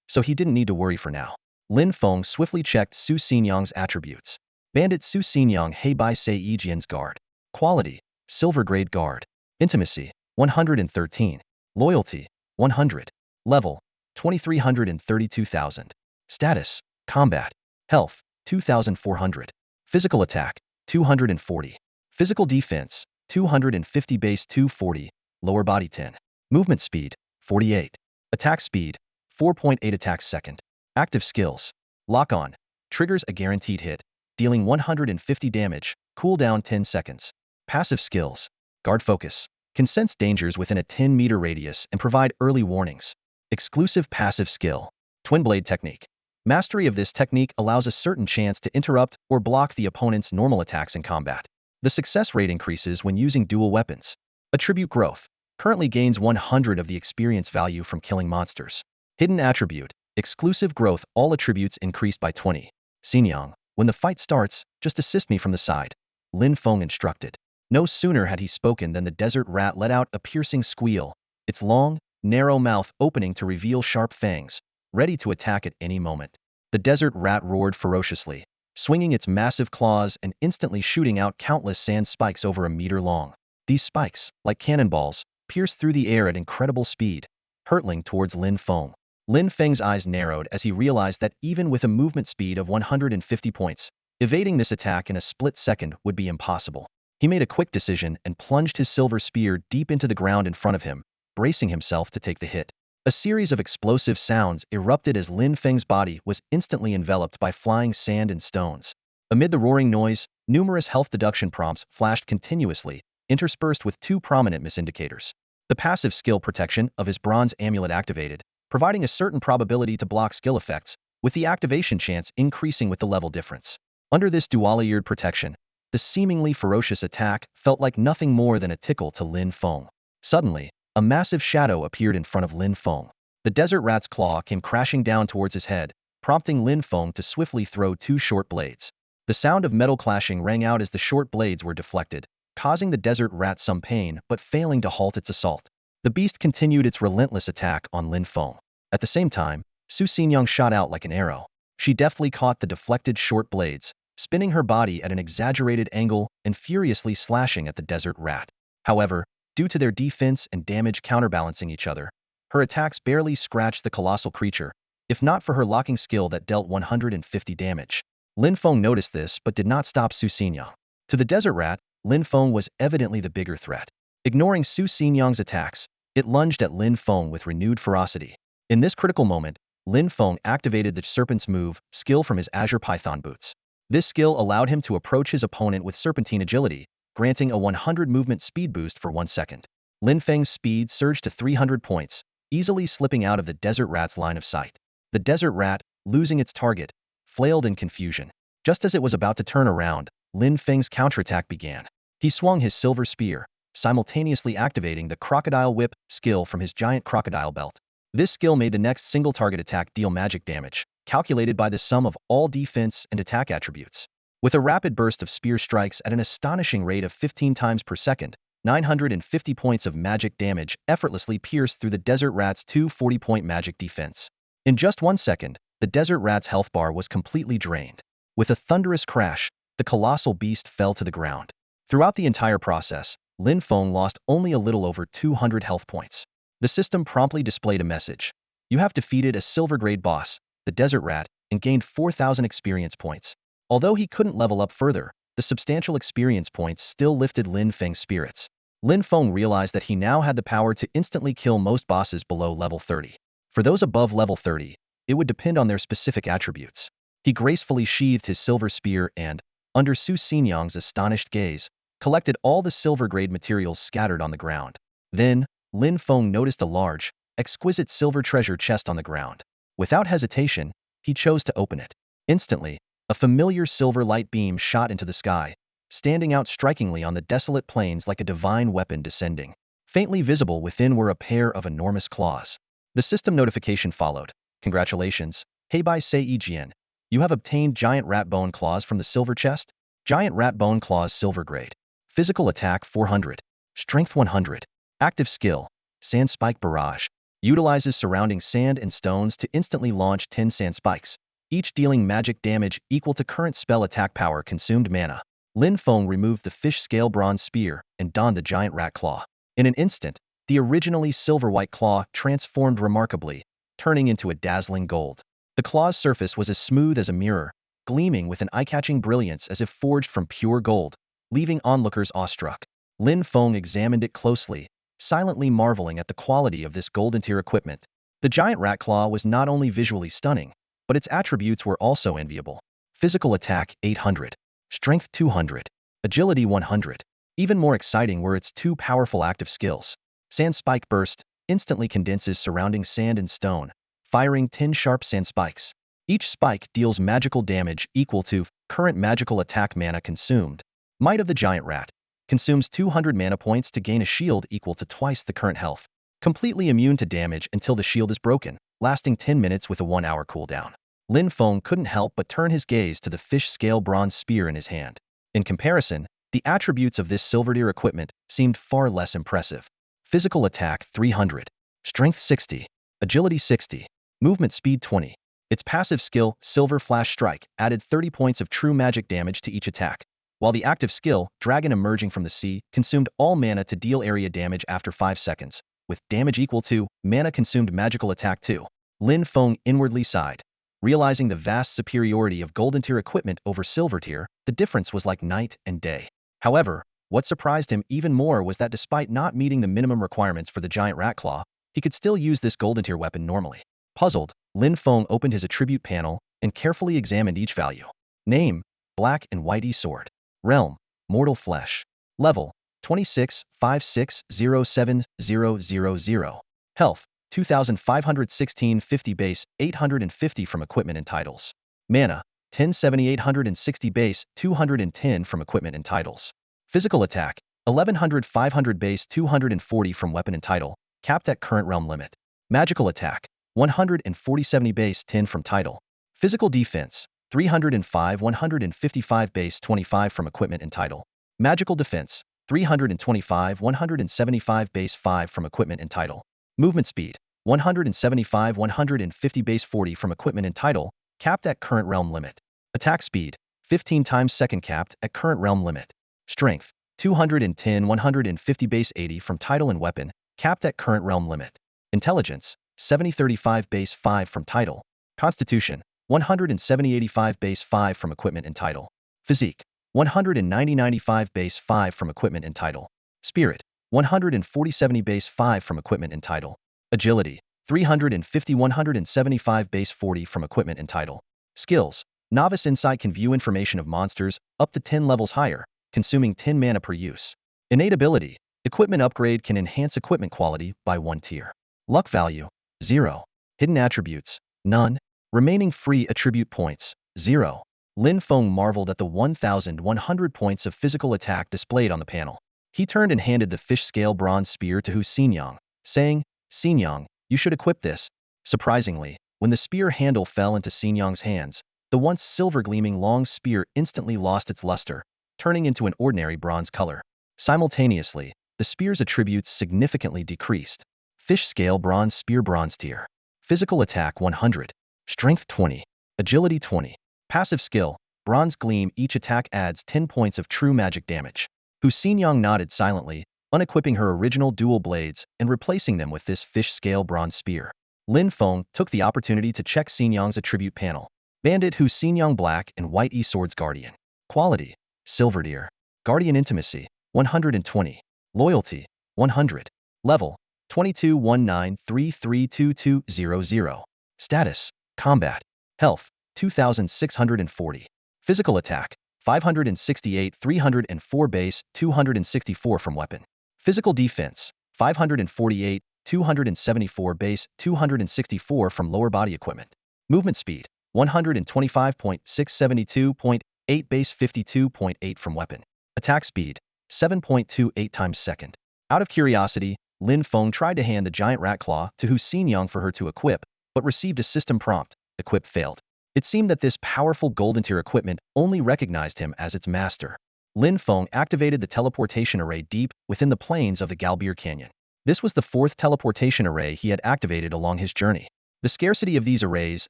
so he didn't need to worry for now. Lin Feng swiftly checked Su Xinyang's attributes. Bandit Su Xinyang Heibai Sei Yijian's guard. Quality, silver grade guard. Intimacy, 113. Loyalty, 100. Level, 2332,000. Status, combat. Health, 2400. Physical attack, 240. Physical defense, 250 base 240, lower body 10. Movement speed, 48. Attack speed, 4.8 attacks second. Active skills. Lock on. Triggers a guaranteed hit, dealing 150 damage, cooldown 10 seconds. Passive skills. Guard focus. Can sense dangers within a 10-meter radius and provide early warnings. Exclusive passive skill. Twin blade technique. Mastery of this technique allows a certain chance to interrupt or block the opponent's normal attacks in combat. The success rate increases when using dual weapons. Attribute growth. Currently gains 100 of the experience value from killing monsters. Hidden attribute. Exclusive growth. All attributes increased by 20. Xinyang, when the fight starts, just assist me from the side. Lin Feng instructed. No sooner had he spoken than the desert rat let out a piercing squeal, its long, narrow mouth opening to reveal sharp fangs, ready to attack at any moment. The desert rat roared ferociously, swinging its massive claws and instantly shooting out countless sand spikes over a meter long. These spikes, like cannonballs, pierced through the air at incredible speed, hurtling towards Lin Feng. Lin Feng's eyes narrowed as he realized that even with a movement speed of 150 points, evading this attack in a split second would be impossible. He made a quick decision and plunged his silver spear deep into the ground in front of him, bracing himself to take the hit. A series of explosive sounds erupted as Lin Feng's body was instantly enveloped by flying sand and stones. Amid the roaring noise, numerous health deduction prompts flashed continuously, interspersed with 2 prominent misindicators. The passive skill protection of his bronze amulet activated, providing a certain probability to block skill effects, with the activation chance increasing with the level difference. Under this dual-layered protection, the seemingly ferocious attack felt like nothing more than a tickle to Lin Feng. Suddenly, a massive shadow appeared in front of Lin Feng. The desert rat's claw came crashing down towards his head, prompting Lin Feng to swiftly throw 2 short blades. The sound of metal clashing rang out as the short blades were deflected, causing the desert rat some pain but failing to halt its assault. The beast continued its relentless attack on Lin Feng. At the same time, Su Xinyang shot out like an arrow. She deftly caught the deflected short blades, spinning her body at an exaggerated angle and furiously slashing at the desert rat. However, due to their defense and damage counterbalancing each other, her attacks barely scratched the colossal creature, if not for her locking skill that dealt 150 damage. Lin Feng noticed this but did not stop Su Xinyang. To the desert rat, Lin Feng was evidently the bigger threat. Ignoring Su Xinyang's attacks, it lunged at Lin Feng with renewed ferocity. In this critical moment, Lin Feng activated the Serpent's Move skill from his Azure Python boots. This skill allowed him to approach his opponent with serpentine agility, granting a 100 movement speed boost for 1 second. Lin Feng's speed surged to 300 points, easily slipping out of the desert rat's line of sight. The desert rat, losing its target, flailed in confusion. Just as it was about to turn around, Lin Feng's counterattack began. He swung his silver spear, simultaneously activating the crocodile whip skill from his giant crocodile belt. This skill made the next single target attack deal magic damage, calculated by the sum of all defense and attack attributes. With a rapid burst of spear strikes at an astonishing rate of 15 times per second, 950 points of magic damage effortlessly pierced through the desert rat's 240-point magic defense. In just 1 second, the desert rat's health bar was completely drained. With a thunderous crash, the colossal beast fell to the ground. Throughout the entire process, Lin Feng lost only a little over 200 health points. The system promptly displayed a message. You have defeated a silver-grade boss, the desert rat, and gained 4,000 experience points. Although he couldn't level up further, the substantial experience points still lifted Lin Feng's spirits. Lin Feng realized that he now had the power to instantly kill most bosses below level 30. For those above level 30, it would depend on their specific attributes. He gracefully sheathed his silver spear and, under Su Xinyang's astonished gaze, collected all the silver-grade materials scattered on the ground. Then, Lin Feng noticed a large, exquisite silver treasure chest on the ground. Without hesitation, he chose to open it. Instantly, a familiar silver light beam shot into the sky, standing out strikingly on the desolate plains like a divine weapon descending. Faintly visible within were a pair of enormous claws. The system notification followed. Congratulations, Heibai Sei Jian. You have obtained giant rat bone claws from the silver chest. Giant rat bone claws silver grade. Physical attack 400. Strength 100. Active skill, Sand Spike Barrage. Utilizes surrounding sand and stones to instantly launch 10 sand spikes, each dealing magic damage equal to current spell attack power consumed mana. Lin Feng removed the fish scale bronze spear and donned the giant rat claw. In an instant, the originally silver-white claw transformed remarkably, turning into a dazzling gold. The claw's surface was as smooth as a mirror, gleaming with an eye-catching brilliance as if forged from pure gold, leaving onlookers awestruck. Lin Feng examined it closely, silently marveling at the quality of this golden tier equipment. The giant rat claw was not only visually stunning, but its attributes were also enviable. Physical attack 800. Strength 200. Agility 100. Even more exciting were its two powerful active skills. Sand Spike Burst instantly condenses surrounding sand and stone, firing 10 sharp sand spikes. Each spike deals magical damage equal to current magical attack mana consumed. Might of the Giant Rat. Consumes 200 mana points to gain a shield equal to twice the current health. Completely immune to damage until the shield is broken, lasting 10 minutes with a 1-hour cooldown. Lin Feng couldn't help but turn his gaze to the fish scale bronze spear in his hand. In comparison, the attributes of this silver tier equipment seemed far less impressive. Physical attack 300. Strength 60. Agility 60. Movement speed 20. Its passive skill, Silver Flash Strike, added 30 points of true magic damage to each attack, while the active skill, Dragon Emerging from the Sea, consumed all mana to deal area damage after 5 seconds, with damage equal to mana consumed magical attack 2. Lin Feng inwardly sighed. Realizing the vast superiority of golden tier equipment over silver tier, the difference was like night and day. However, what surprised him even more was that despite not meeting the minimum requirements for the giant rat claw, he could still use this golden tier weapon normally. Puzzled, Lin Feng opened his attribute panel and carefully examined each value. Name, Black and White E-Sword. Realm, Mortal Flesh. Level, 26, 560700. Health, 2,516 50 base, 850 from equipment and titles. Mana, 107860 base, 210 from equipment and titles. Physical attack, 1100 500 base, 240 from weapon and title, capped at current realm limit. Magical attack, 14070 base, 10 from title. Physical defense, 305 155 base, 25 from equipment and title. Magical defense, 325 175 base, 5 from equipment and title. Movement speed, 175 150 base, 40 from equipment and title, capped at current realm limit. Attack speed, 15 times second, capped at current realm limit. Strength, 210 150 base, 80 from title and weapon, capped at current realm limit. Intelligence, 70 35 base, 5 from title. Constitution, 170 85 base, 5 from equipment and title. Physique, 190 95 base, 5 from equipment and title. Spirit, 140 70 base, 5 from equipment and title. Agility, 350 175 base, 40 from equipment and title. Skills, Novice Insight can view information of monsters up to 10 levels higher, consuming 10 mana per use. Innate ability. Equipment upgrade can enhance equipment quality by 1 tier. Luck value, 0. Hidden attributes, none. Remaining free attribute points, 0. Lin Feng marveled at the 1,100 points of physical attack displayed on the panel. He turned and handed the fish-scale bronze spear to Hu Xinyang, saying, Xinyang, you should equip this. Surprisingly, when the spear handle fell into Xinyang's hands, the once silver-gleaming long spear instantly lost its luster, turning into an ordinary bronze color. Simultaneously, the spear's attributes significantly decreased. Fish-scale bronze spear bronze tier. Physical attack 100. Strength 20. Agility 20. Passive skill, bronze gleam. Each attack adds 10 points of true magic damage. Hu Xinyang nodded silently, unequipping her original dual blades and replacing them with this fish-scale bronze spear. Lin Feng took the opportunity to check Xinyang's attribute panel. Bandit Hu Xinyang Black and White E-Swords Guardian. Quality, Silver Deer. Guardian Intimacy, 120. Loyalty, 100. Level, 2219332200. Status, Combat. Health, 2640. Physical attack, 568 304 base, 264 from weapon. Physical defense, 548 274 base, 264 from lower body equipment. Movement speed, 125.672.8 base, 52.8 from weapon. Attack speed, 7.28 times second. Out of curiosity, Lin Feng tried to hand the giant rat claw to Hu Xinyang for her to equip, but received a system prompt. Equip failed. It seemed that this powerful golden tier equipment only recognized him as its master. Lin Feng activated the teleportation array deep within the plains of the Galbir Canyon. This was the 4th teleportation array he had activated along his journey. The scarcity of these arrays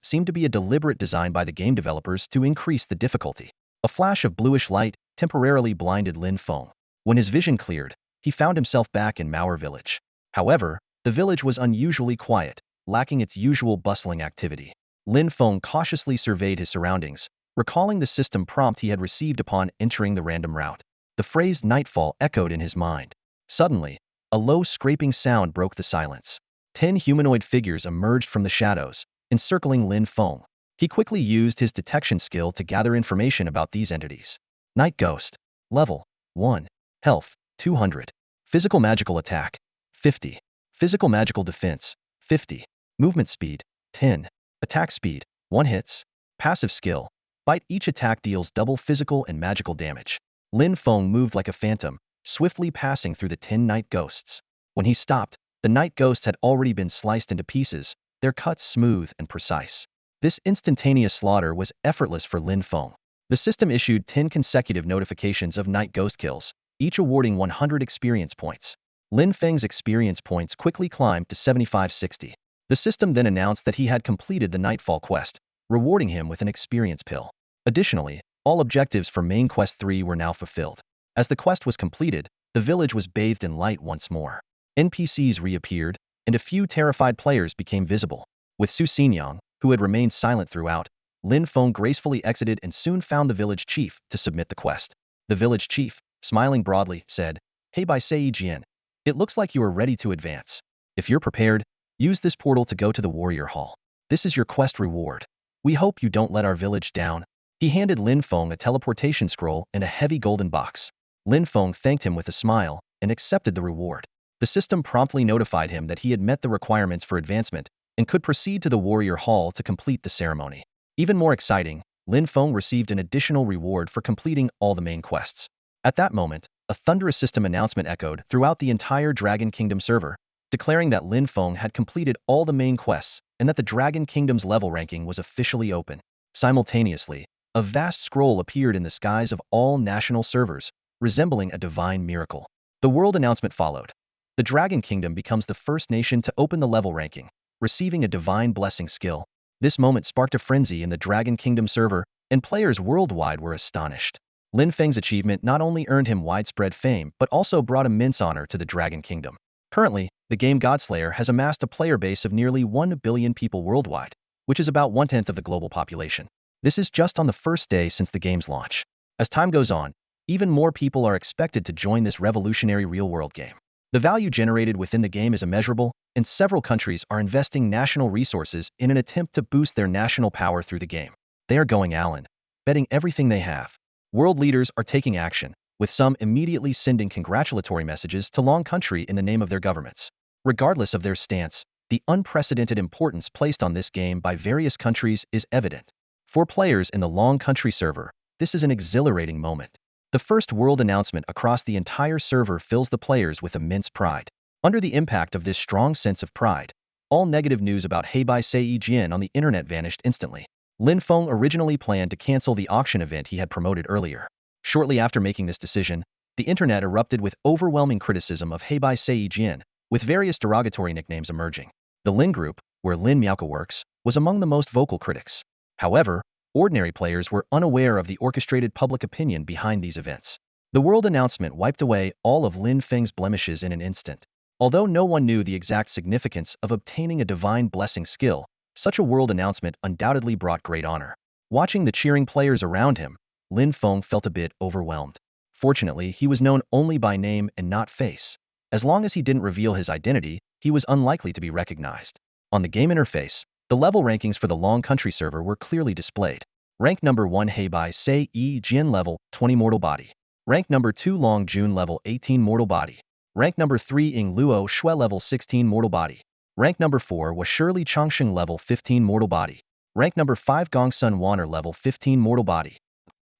seemed to be a deliberate design by the game developers to increase the difficulty. A flash of bluish light temporarily blinded Lin Feng. When his vision cleared, he found himself back in Mauer village. However, the village was unusually quiet, lacking its usual bustling activity. Lin Feng cautiously surveyed his surroundings, recalling the system prompt he had received upon entering the random route. The phrase nightfall echoed in his mind. Suddenly, a low scraping sound broke the silence. 10 humanoid figures emerged from the shadows, encircling Lin Feng. He quickly used his detection skill to gather information about these entities. Night Ghost. Level, 1. Health, 200. Physical magical attack, 50. Physical magical defense, 50. Movement speed, 10. Attack speed, 1 hits. Passive skill, bite. Each attack deals double physical and magical damage. Lin Feng moved like a phantom, swiftly passing through the 10 night ghosts. When he stopped, the night ghosts had already been sliced into pieces, their cuts smooth and precise. This instantaneous slaughter was effortless for Lin Feng. The system issued 10 consecutive notifications of night ghost kills, each awarding 100 experience points. Lin Feng's experience points quickly climbed to 7560. The system then announced that he had completed the Nightfall quest, rewarding him with an experience pill. Additionally, all objectives for Main Quest 3 were now fulfilled. As the quest was completed, the village was bathed in light once more. NPCs reappeared, and a few terrified players became visible. With Su Xinyang, who had remained silent throughout, Lin Feng gracefully exited and soon found the village chief to submit the quest. The village chief, smiling broadly, said, Hey Bai Sei Jian, it looks like you are ready to advance. If you're prepared, use this portal to go to the warrior hall. This is your quest reward. We hope you don't let our village down. He handed Lin Feng a teleportation scroll and a heavy golden box. Lin Feng thanked him with a smile and accepted the reward. The system promptly notified him that he had met the requirements for advancement and could proceed to the warrior hall to complete the ceremony. Even more exciting, Lin Feng received an additional reward for completing all the main quests. At that moment, a thunderous system announcement echoed throughout the entire Dragon Kingdom server, declaring that Lin Feng had completed all the main quests and that the Dragon Kingdom's level ranking was officially open. Simultaneously, a vast scroll appeared in the skies of all national servers, resembling a divine miracle. The world announcement followed. The Dragon Kingdom becomes the first nation to open the level ranking, receiving a divine blessing skill. This moment sparked a frenzy in the Dragon Kingdom server, and players worldwide were astonished. Lin Feng's achievement not only earned him widespread fame but also brought immense honor to the Dragon Kingdom. Currently, the game Godslayer has amassed a player base of nearly 1 billion people worldwide, which is about 1/10 of the global population. This is just on the first day since the game's launch. As time goes on, even more people are expected to join this revolutionary real-world game. The value generated within the game is immeasurable, and several countries are investing national resources in an attempt to boost their national power through the game. They are going all in, betting everything they have. World leaders are taking action, with some immediately sending congratulatory messages to Long Country in the name of their governments. Regardless of their stance, the unprecedented importance placed on this game by various countries is evident. For players in the Long Country server, this is an exhilarating moment. The first world announcement across the entire server fills the players with immense pride. Under the impact of this strong sense of pride, all negative news about Heibai Sei Jian on the internet vanished instantly. Lin Feng originally planned to cancel the auction event he had promoted earlier. Shortly after making this decision, the internet erupted with overwhelming criticism of Heibai Sei Jian, with various derogatory nicknames emerging. The Lin Group, where Lin Miaoka works, was among the most vocal critics. However, ordinary players were unaware of the orchestrated public opinion behind these events. The world announcement wiped away all of Lin Feng's blemishes in an instant. Although no one knew the exact significance of obtaining a divine blessing skill, such a world announcement undoubtedly brought great honor. Watching the cheering players around him, Lin Feng felt a bit overwhelmed. Fortunately, he was known only by name and not face. As long as he didn't reveal his identity, he was unlikely to be recognized. On the game interface, the level rankings for the Long Country server were clearly displayed. Rank number 1 Heibai Sei Jian level 20 mortal body. Rank number 2 Long Jun level 18 mortal body. Rank number 3 Ying Luo Shui level 16 mortal body. Rank number 4 was Shirley Changsheng level 15 mortal body. Rank number 5 Gongsun Wan'er level 15 mortal body.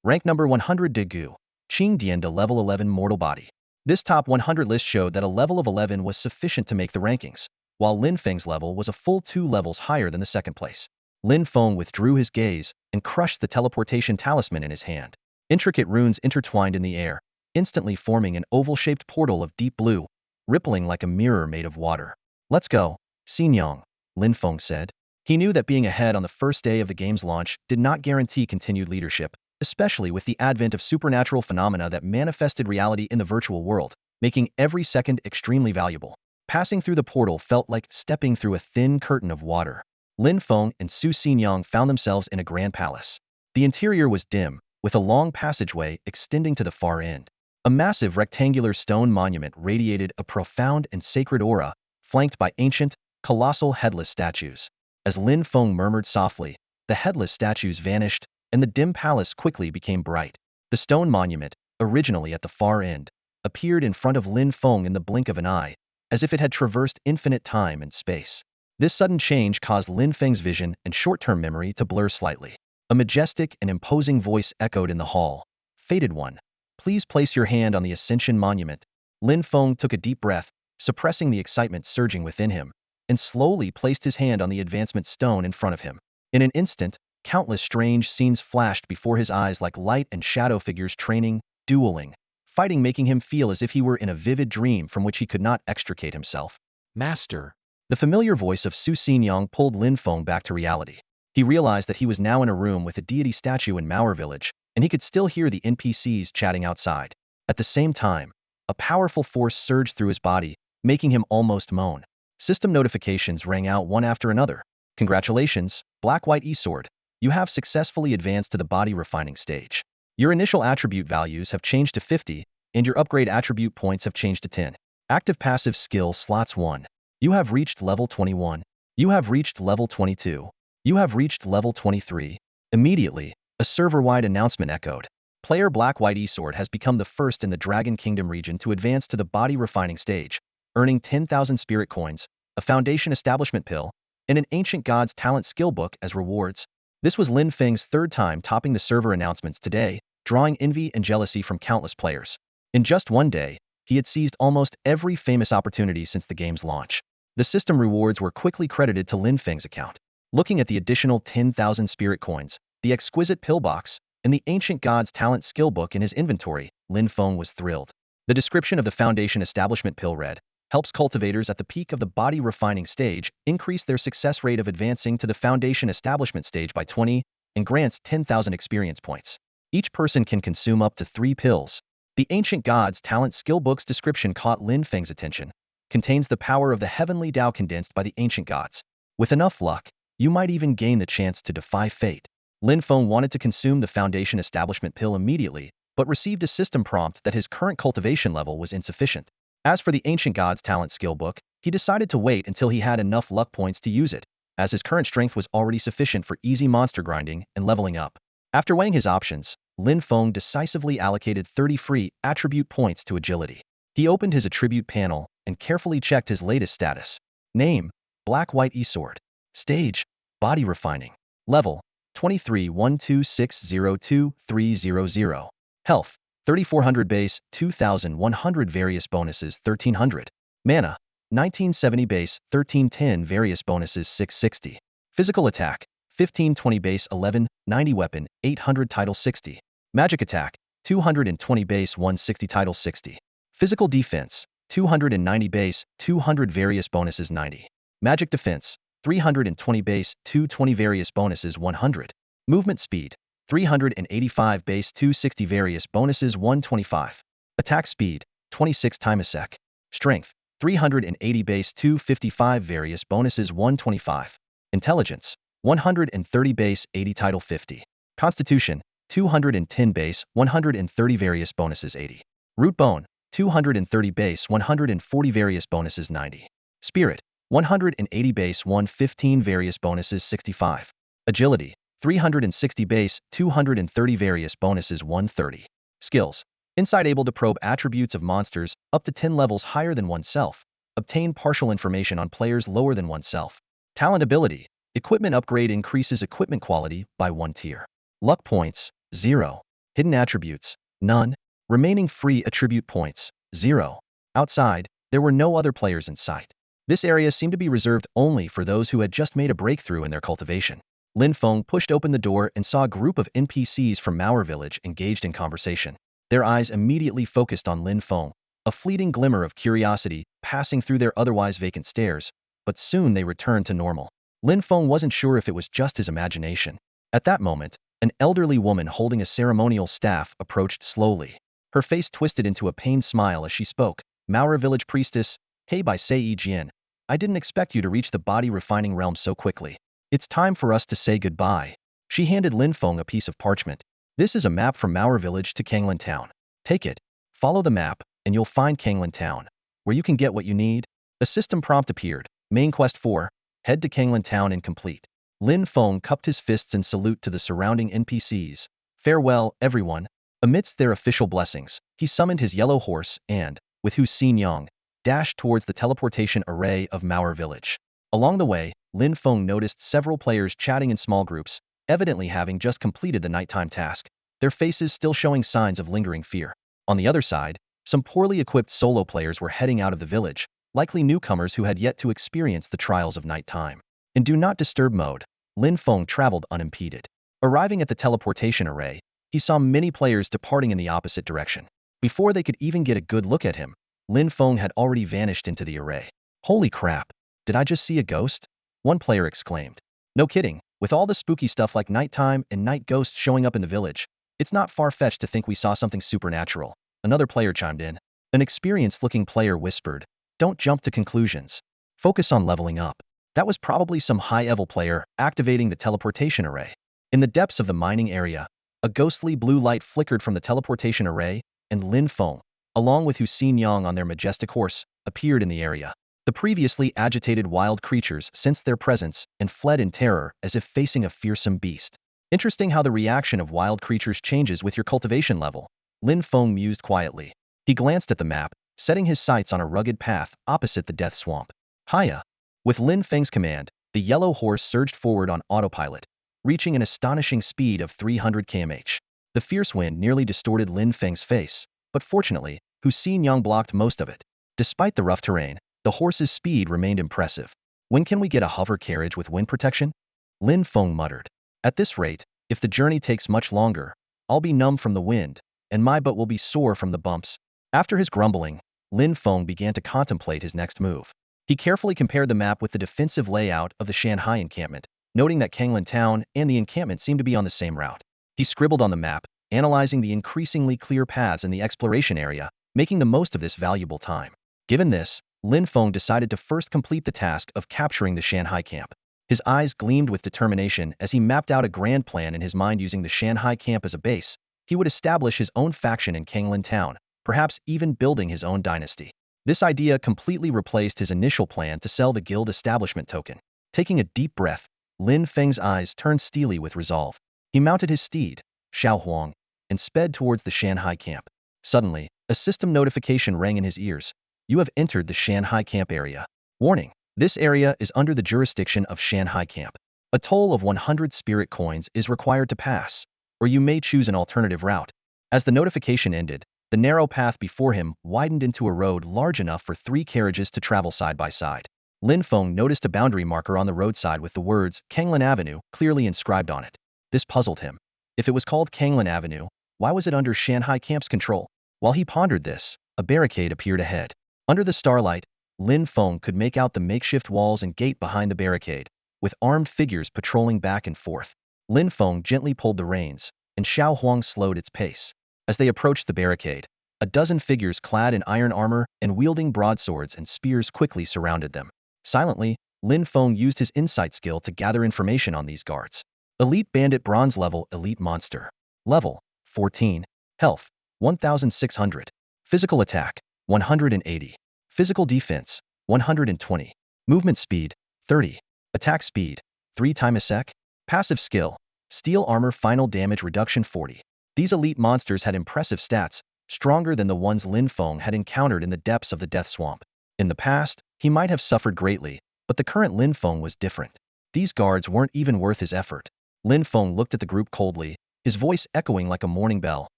Rank number 100 De Gu, Qing Dianda level 11 mortal body. This top 100 list showed that a level of 11 was sufficient to make the rankings, while Lin Feng's level was a full 2 levels higher than the second place. Lin Feng withdrew his gaze and crushed the teleportation talisman in his hand. Intricate runes intertwined in the air, instantly forming an oval-shaped portal of deep blue, rippling like a mirror made of water. Let's go, Xinyang, Lin Feng said. He knew that being ahead on the first day of the game's launch did not guarantee continued leadership, especially with the advent of supernatural phenomena that manifested reality in the virtual world, making every second extremely valuable. Passing through the portal felt like stepping through a thin curtain of water. Lin Feng and Su Xinyang found themselves in a grand palace. The interior was dim, with a long passageway extending to the far end. A massive rectangular stone monument radiated a profound and sacred aura, flanked by ancient, colossal headless statues. As Lin Feng murmured softly, the headless statues vanished, and the dim palace quickly became bright. The stone monument, originally at the far end, appeared in front of Lin Feng in the blink of an eye, as if it had traversed infinite time and space. This sudden change caused Lin Feng's vision and short-term memory to blur slightly. A majestic and imposing voice echoed in the hall. Fated one, please place your hand on the Ascension Monument. Lin Feng took a deep breath, suppressing the excitement surging within him, and slowly placed his hand on the advancement stone in front of him. In an instant, countless strange scenes flashed before his eyes like light and shadow figures training, dueling, fighting, making him feel as if he were in a vivid dream from which he could not extricate himself. Master. The familiar voice of Su Xinyang pulled Lin Feng back to reality. He realized that he was now in a room with a deity statue in Mauer village, and he could still hear the NPCs chatting outside. At the same time, a powerful force surged through his body, making him almost moan. System notifications rang out one after another. Congratulations, Black-White E-Sword. You have successfully advanced to the body refining stage. Your initial attribute values have changed to 50, and your upgrade attribute points have changed to 10. Active passive skill slots 1. You have reached level 21. You have reached level 22. You have reached level 23. Immediately, a server-wide announcement echoed. Player Black-White E-Sword has become the first in the Dragon Kingdom region to advance to the body refining stage, earning 10,000 spirit coins, a foundation establishment pill, and an ancient god's talent skill book as rewards. This was Lin Feng's third time topping the server announcements today, drawing envy and jealousy from countless players. In just one day, he had seized almost every famous opportunity since the game's launch. The system rewards were quickly credited to Lin Feng's account. Looking at the additional 10,000 spirit coins, the exquisite pillbox, and the ancient god's talent skill book in his inventory, Lin Feng was thrilled. The description of the foundation establishment pill read, helps cultivators at the peak of the body refining stage increase their success rate of advancing to the foundation establishment stage by 20, and grants 10,000 experience points. Each person can consume up to 3 pills. The ancient god's talent skill book's description caught Lin Feng's attention. Contains the power of the heavenly Tao condensed by the ancient gods. With enough luck, you might even gain the chance to defy fate. Lin Feng wanted to consume the foundation establishment pill immediately, but received a system prompt that his current cultivation level was insufficient. As for the ancient god's talent skill book, he decided to wait until he had enough luck points to use it, as his current strength was already sufficient for easy monster grinding and leveling up. After weighing his options, Lin Feng decisively allocated 30 free attribute points to agility. He opened his attribute panel and carefully checked his latest status. Name, Black-White E-Sword. Stage, Body Refining. Level, 23 12602-300. Health, 3400 base, 2100 various bonuses 1300. Mana, 1970 base, 1310 various bonuses 660. Physical attack, 1520 base 1190 weapon, 800 title 60. Magic attack, 220 base 160 title 60. Physical defense, 290 base, 200 various bonuses 90. Magic defense, 320 base, 220 various bonuses 100. Movement speed, 385 base 260 various bonuses 125. Attack speed, 26 time a sec. Strength, 380 base 255 various bonuses 125. Intelligence, 130 base 80 title 50. Constitution, 210 base 130 various bonuses 80. Root bone, 230 base 140 various bonuses 90. Spirit, 180 base 115 various bonuses 65. Agility, 360 base 230 various bonuses 130. Skills, insight able to probe attributes of monsters up to 10 levels higher than oneself. Obtain partial information on players lower than oneself. Talent ability, equipment upgrade increases equipment quality by 1 tier. Luck points, 0. Hidden attributes, none. Remaining free attribute points, 0. Outside, there were no other players in sight. This area seemed to be reserved only for those who had just made a breakthrough in their cultivation. Lin Feng pushed open the door and saw a group of NPCs from Mauer village engaged in conversation. Their eyes immediately focused on Lin Feng, a fleeting glimmer of curiosity passing through their otherwise vacant stares, but soon they returned to normal. Lin Feng wasn't sure if it was just his imagination. At that moment, an elderly woman holding a ceremonial staff approached slowly. Her face twisted into a pained smile as she spoke. Mauer village priestess, Hei by Sei Jian. I didn't expect you to reach the body refining realm so quickly. It's time for us to say goodbye. She handed Lin Feng a piece of parchment. This is a map from Mauer village to Kanglin town. Take it. Follow the map, and you'll find Kanglin town, where you can get what you need. A system prompt appeared. Main quest 4. Head to Kanglin town incomplete. Lin Feng cupped his fists in salute to the surrounding NPCs. Farewell, everyone. Amidst their official blessings, he summoned his yellow horse and, with Hu Xinyang, dashed towards the teleportation array of Mauer village. Along the way, Lin Feng noticed several players chatting in small groups, evidently having just completed the nighttime task, their faces still showing signs of lingering fear. On the other side, some poorly equipped solo players were heading out of the village, likely newcomers who had yet to experience the trials of nighttime. In Do Not Disturb mode, Lin Feng traveled unimpeded. Arriving at the teleportation array, he saw many players departing in the opposite direction. Before they could even get a good look at him, Lin Feng had already vanished into the array. Holy crap! Did I just see a ghost? One player exclaimed. No kidding, with all the spooky stuff like nighttime and night ghosts showing up in the village, it's not far-fetched to think we saw something supernatural. Another player chimed in. An experienced-looking player whispered, don't jump to conclusions. Focus on leveling up. That was probably some high-level player activating the teleportation array. In the depths of the mining area, a ghostly blue light flickered from the teleportation array, and Lin Feng, along with Hu Xinyang on their majestic horse, appeared in the area. The previously agitated wild creatures sensed their presence and fled in terror as if facing a fearsome beast. Interesting how the reaction of wild creatures changes with your cultivation level, Lin Feng mused quietly. He glanced at the map, setting his sights on a rugged path opposite the death swamp. Hiya! With Lin Feng's command, the yellow horse surged forward on autopilot, reaching an astonishing speed of 300 km/h. The fierce wind nearly distorted Lin Feng's face, but fortunately, Hu Xinyang blocked most of it. Despite the rough terrain, the horse's speed remained impressive. When can we get a hover carriage with wind protection? Lin Feng muttered. At this rate, if the journey takes much longer, I'll be numb from the wind, and my butt will be sore from the bumps. After his grumbling, Lin Feng began to contemplate his next move. He carefully compared the map with the defensive layout of the Shanghai encampment, noting that Kanglin town and the encampment seemed to be on the same route. He scribbled on the map, analyzing the increasingly clear paths in the exploration area, making the most of this valuable time. Given this, Lin Feng decided to first complete the task of capturing the Shanghai camp. His eyes gleamed with determination as he mapped out a grand plan in his mind. Using the Shanghai camp as a base, he would establish his own faction in Kanglin town, perhaps even building his own dynasty. This idea completely replaced his initial plan to sell the guild establishment token. Taking a deep breath, Lin Feng's eyes turned steely with resolve. He mounted his steed, Xiao Huang. and sped towards the Shanghai camp. Suddenly, a system notification rang in his ears. You have entered the Shanghai camp area. Warning: this area is under the jurisdiction of Shanghai camp. A toll of 100 spirit coins is required to pass, or you may choose an alternative route. As the notification ended, the narrow path before him widened into a road large enough for 3 carriages to travel side by side. Lin Feng noticed a boundary marker on the roadside with the words Kanglin Avenue clearly inscribed on it. This puzzled him. If it was called Kanglin Avenue, why was it under Shanghai camp's control? While he pondered this, a barricade appeared ahead. Under the starlight, Lin Feng could make out the makeshift walls and gate behind the barricade, with armed figures patrolling back and forth. Lin Feng gently pulled the reins, and Xiao Huang slowed its pace. As they approached the barricade, a dozen figures clad in iron armor and wielding broadswords and spears quickly surrounded them. Silently, Lin Feng used his insight skill to gather information on these guards. Elite Bandit Bronze Level Elite Monster. Level 14. Health 1600. Physical Attack 180. Physical Defense 120. Movement Speed 30. Attack Speed 3 times a sec. Passive Skill Steel Armor Final Damage Reduction 40. These elite monsters had impressive stats, stronger than the ones Lin Feng had encountered in the depths of the Death Swamp. In the past, he might have suffered greatly, but the current Lin Feng was different. These guards weren't even worth his effort. Lin Feng looked at the group coldly, his voice echoing like a morning bell.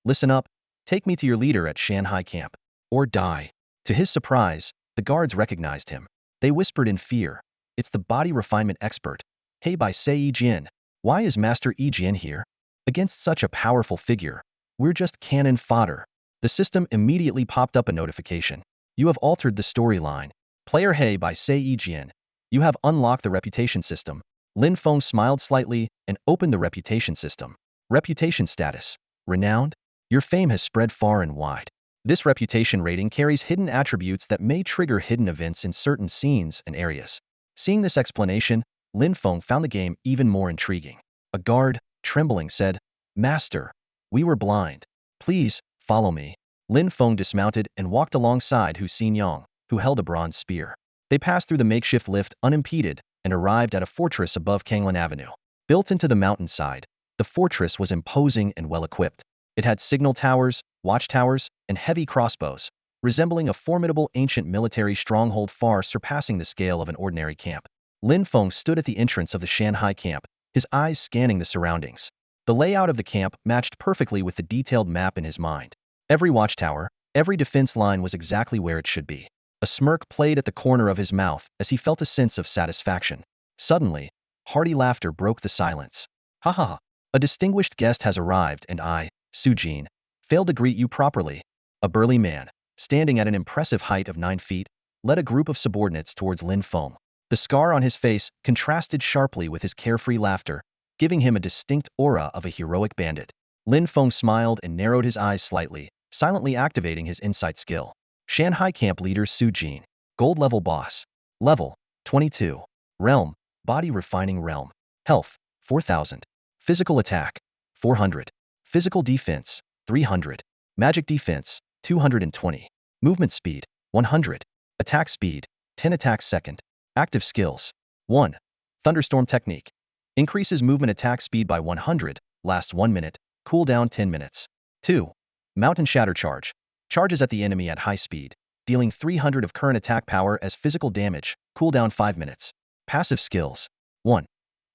Listen up. Take me to your leader at Shanghai camp. Or die. To his surprise, the guards recognized him. They whispered in fear. It's the body refinement expert. Hey, by Sei Jin. Why is Master Yi Jian here? Against such a powerful figure, we're just cannon fodder. The system immediately popped up a notification. You have altered the storyline. Player Hey by Sei Jian. You have unlocked the reputation system. Lin Feng smiled slightly and opened the reputation system. Reputation status. Renowned? Your fame has spread far and wide. This reputation rating carries hidden attributes that may trigger hidden events in certain scenes and areas. Seeing this explanation, Lin Feng found the game even more intriguing. A guard, trembling, said, Master, we were blind. Please, follow me. Lin Feng dismounted and walked alongside Hu Xinyang, who held a bronze spear. They passed through the makeshift lift unimpeded and arrived at a fortress above Kanglin Avenue. Built into the mountainside, the fortress was imposing and well-equipped. It had signal towers, watchtowers, and heavy crossbows, resembling a formidable ancient military stronghold far surpassing the scale of an ordinary camp. Lin Feng stood at the entrance of the Shanghai camp, his eyes scanning the surroundings. The layout of the camp matched perfectly with the detailed map in his mind. Every watchtower, every defense line was exactly where it should be. A smirk played at the corner of his mouth as he felt a sense of satisfaction. Suddenly, hearty laughter broke the silence. Ha ha ha! A distinguished guest has arrived and I, Su Jin, failed to greet you properly. A burly man, standing at an impressive height of 9 feet, led a group of subordinates towards Lin Feng. The scar on his face contrasted sharply with his carefree laughter, giving him a distinct aura of a heroic bandit. Lin Feng smiled and narrowed his eyes slightly, silently activating his insight skill. Shanghai camp leader Su Jin, gold level boss. Level 22. Realm, body refining realm. Health 4000. Physical attack 400. Physical defense 300. Magic defense 220. Movement speed 100. Attack speed 10 attacks second. Active skills 1. Thunderstorm technique. Increases movement attack speed by 100, lasts 1 minute, cooldown 10 minutes. 2. Mountain shatter charge. Charges at the enemy at high speed, dealing 300 of current attack power as physical damage, cooldown 5 minutes. Passive skills 1.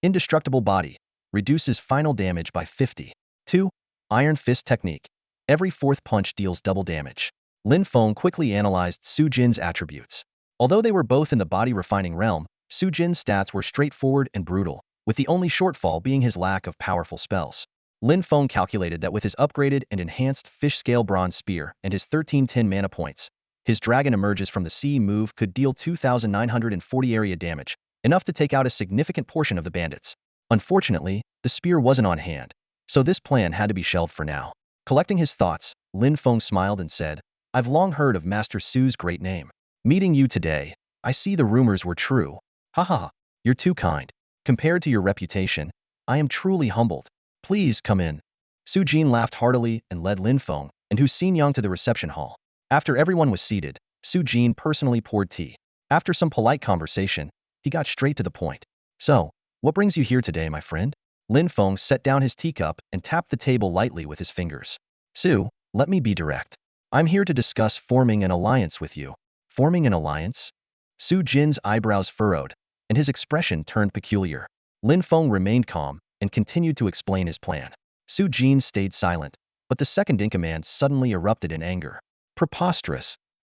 Indestructible body. Reduces final damage by 50. 2. Iron fist technique. Every 4th punch deals double damage. Lin Feng quickly analyzed Su Jin's attributes. Although they were both in the body refining realm, Su Jin's stats were straightforward and brutal, with the only shortfall being his lack of powerful spells. Lin Feng calculated that with his upgraded and enhanced fish-scale bronze spear and his 1310 mana points, his dragon emerges from the sea move could deal 2,940 area damage, enough to take out a significant portion of the bandits. Unfortunately, the spear wasn't on hand, so this plan had to be shelved for now. Collecting his thoughts, Lin Feng smiled and said, I've long heard of Master Su's great name. Meeting you today, I see the rumors were true. Haha, you're too kind. Compared to your reputation, I am truly humbled. Please come in. Su Jin laughed heartily and led Lin Feng and Hu Xinyang to the reception hall. After everyone was seated, Su Jin personally poured tea. After some polite conversation, he got straight to the point. So, what brings you here today, my friend? Lin Feng set down his teacup and tapped the table lightly with his fingers. Su, let me be direct. I'm here to discuss forming an alliance with you. Forming an alliance? Su Jin's eyebrows furrowed, and his expression turned peculiar. Lin Feng remained calm and continued to explain his plan. Su Jin stayed silent, but the second-in-command suddenly erupted in anger. Preposterous.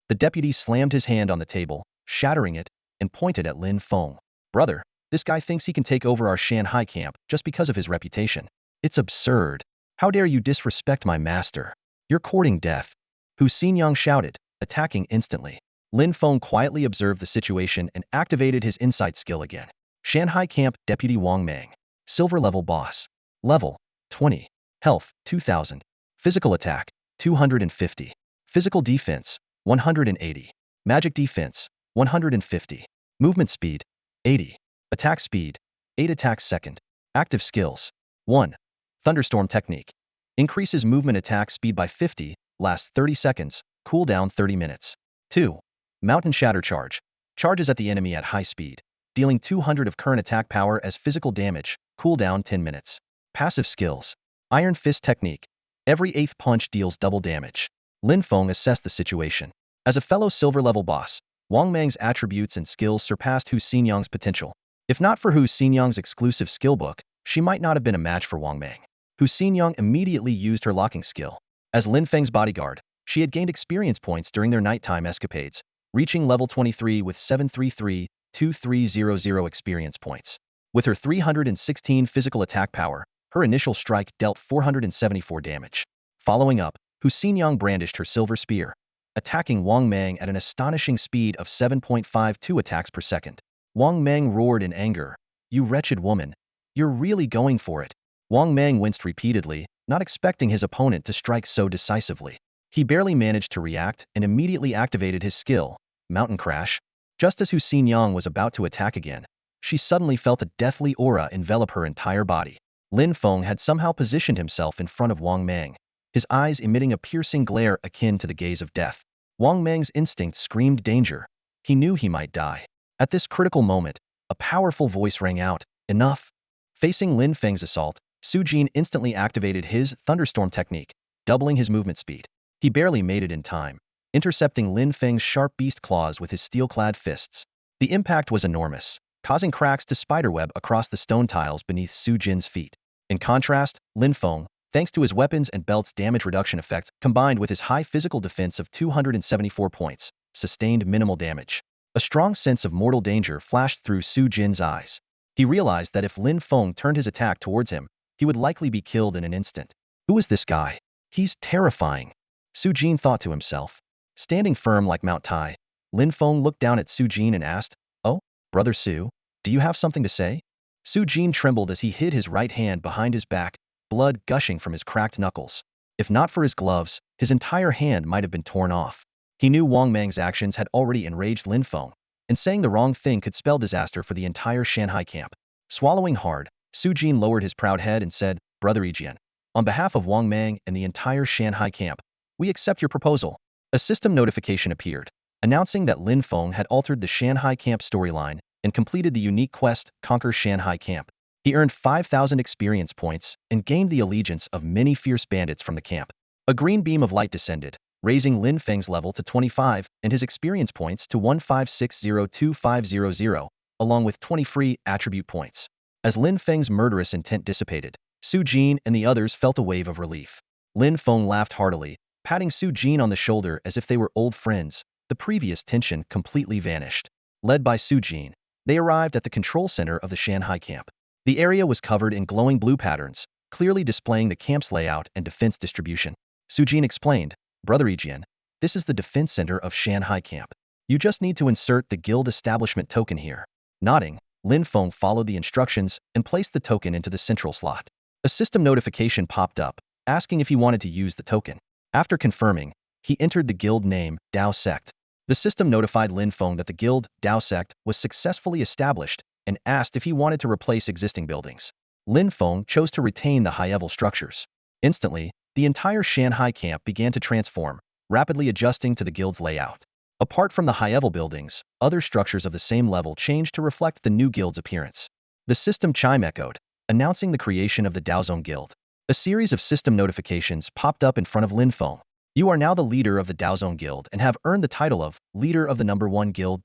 The deputy slammed his hand on the table, shattering it, and pointed at Lin Feng. Brother, this guy thinks he can take over our Shanghai camp just because of his reputation. It's absurd. How dare you disrespect my master? You're courting death. Hu Xinyang shouted, attacking instantly. Lin Feng quietly observed the situation and activated his insight skill again. Shanghai Camp Deputy Wang Mang. Silver level boss. Level 20. Health 2000. Physical attack 250. Physical defense 180. Magic defense 150. Movement speed 80. Attack speed 8 attacks second. Active skills 1. Thunderstorm technique. Increases movement attack speed by 50, lasts 30 seconds, cooldown 30 minutes. 2. Mountain shatter charge. Charges at the enemy at high speed, dealing 200 of current attack power as physical damage, cooldown 10 minutes. Passive skills. Iron fist technique. Every 8th punch deals double damage. Lin Feng assessed the situation. As a fellow silver level boss, Wang Mang's attributes and skills surpassed Hu Xinyang's potential. If not for Hu Xinyang's exclusive skill book, she might not have been a match for Wang Mang. Hu Xinyang immediately used her locking skill. As Lin Feng's bodyguard, she had gained experience points during their nighttime escapades, reaching level 23 with 733,2300 experience points. With her 316 physical attack power, her initial strike dealt 474 damage. Following up, Hu Xinyang brandished her silver spear, attacking Wang Mang at an astonishing speed of 7.52 attacks per second. Wang Mang roared in anger. You wretched woman. You're really going for it. Wang Mang winced repeatedly, not expecting his opponent to strike so decisively. He barely managed to react and immediately activated his skill, Mountain Crash. Just as Hu Xinyang was about to attack again, she suddenly felt a deathly aura envelop her entire body. Lin Feng had somehow positioned himself in front of Wang Mang, his eyes emitting a piercing glare akin to the gaze of death. Wang Mang's instinct screamed danger. He knew he might die. At this critical moment, a powerful voice rang out, enough. Facing Lin Feng's assault, Su Jin instantly activated his thunderstorm technique, doubling his movement speed. He barely made it in time, intercepting Lin Feng's sharp beast claws with his steel-clad fists. The impact was enormous, causing cracks to spiderweb across the stone tiles beneath Su Jin's feet. In contrast, Lin Feng, thanks to his weapons and belt's damage reduction effect, combined with his high physical defense of 274 points, sustained minimal damage. A strong sense of mortal danger flashed through Su Jin's eyes. He realized that if Lin Feng turned his attack towards him, he would likely be killed in an instant. Who is this guy? He's terrifying. Su Jin thought to himself. Standing firm like Mount Tai, Lin Feng looked down at Su Jin and asked, Oh, Brother Su, do you have something to say? Su Jin trembled as he hid his right hand behind his back, blood gushing from his cracked knuckles. If not for his gloves, his entire hand might have been torn off. He knew Wang Mang's actions had already enraged Lin Feng, and saying the wrong thing could spell disaster for the entire Shanghai camp. Swallowing hard, Su Jin lowered his proud head and said, Brother Yijian, on behalf of Wang Mang and the entire Shanghai camp, we accept your proposal. A system notification appeared, announcing that Lin Feng had altered the Shanghai camp storyline and completed the unique quest, Conquer Shanghai Camp. He earned 5,000 experience points and gained the allegiance of many fierce bandits from the camp. A green beam of light descended, raising Lin Feng's level to 25 and his experience points to 156,02500, along with 20 free attribute points. As Lin Feng's murderous intent dissipated, Su Jin and the others felt a wave of relief. Lin Feng laughed heartily, patting Su Jin on the shoulder as if they were old friends. The previous tension completely vanished. Led by Su Jin, they arrived at the control center of the Shanghai camp. The area was covered in glowing blue patterns, clearly displaying the camp's layout and defense distribution. Su Jin explained, Brother Yijian, this is the defense center of Shanghai camp. You just need to insert the guild establishment token here. Nodding, Lin Feng followed the instructions and placed the token into the central slot. A system notification popped up, asking if he wanted to use the token. After confirming, he entered the guild name, Dao Sect. The system notified Lin Feng that the guild, Dao Sect, was successfully established and asked if he wanted to replace existing buildings. Lin Feng chose to retain the high-level structures. Instantly, the entire Shanghai camp began to transform, rapidly adjusting to the guild's layout. Apart from the high-level buildings, other structures of the same level changed to reflect the new guild's appearance. The system chime echoed, announcing the creation of the Daozong Guild. A series of system notifications popped up in front of Lin Feng. You are now the leader of the Daozong Guild and have earned the title of Leader of the Number 1 Guild.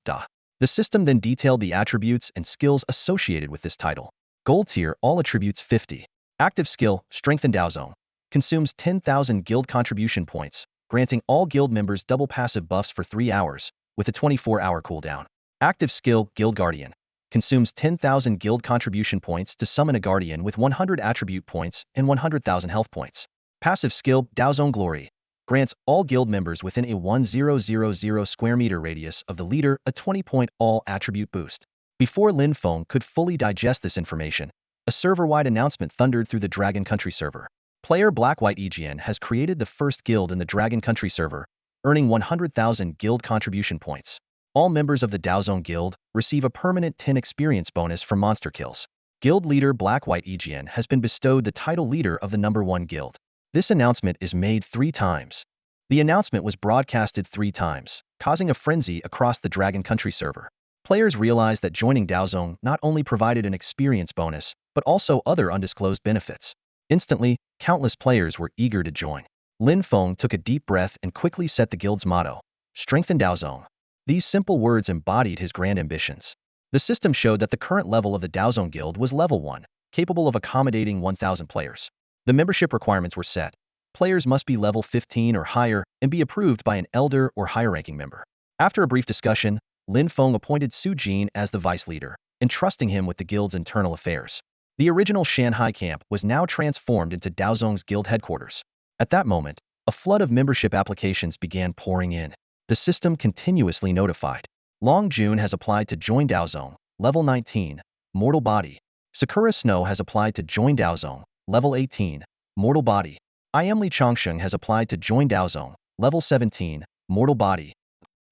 The system then detailed the attributes and skills associated with this title. Gold tier, all attributes 50. Active skill, Strengthen Daozong. Consumes 10,000 guild contribution points, granting all guild members double passive buffs for 3 hours, with a 24-hour cooldown. Active skill, Guild Guardian. Consumes 10,000 guild contribution points to summon a guardian with 100 attribute points and 100,000 health points. Passive skill, Daozong Glory. Grants all guild members within a 1000 square meter radius of the leader a 20-point all-attribute boost. Before Lin Feng could fully digest this information, a server-wide announcement thundered through the Dragon Country server. Player Black-White EGN has created the first guild in the Dragon Country server, earning 100,000 guild contribution points. All members of the Daozong Guild receive a permanent 10 experience bonus for monster kills. Guild leader Black-White EGN has been bestowed the title leader of the number 1 guild. This announcement is made 3 times. The announcement was broadcasted 3 times, causing a frenzy across the Dragon Country server. Players realized that joining Daozong not only provided an experience bonus, but also other undisclosed benefits. Instantly, countless players were eager to join. Lin Feng took a deep breath and quickly set the guild's motto, Strengthen Daozong. These simple words embodied his grand ambitions. The system showed that the current level of the Daozong Guild was level 1, capable of accommodating 1,000 players. The membership requirements were set. Players must be level 15 or higher and be approved by an elder or higher-ranking member. After a brief discussion, Lin Feng appointed Su Jin as the vice leader, entrusting him with the guild's internal affairs. The original Shanghai camp was now transformed into Daozong's guild headquarters. At that moment, a flood of membership applications began pouring in. The system continuously notified. Long Jun has applied to join Daozong, level 19, mortal body. Sakura Snow has applied to join Daozong, level 18, mortal body. I Am Li Changsheng has applied to join Daozong, level 17, mortal body.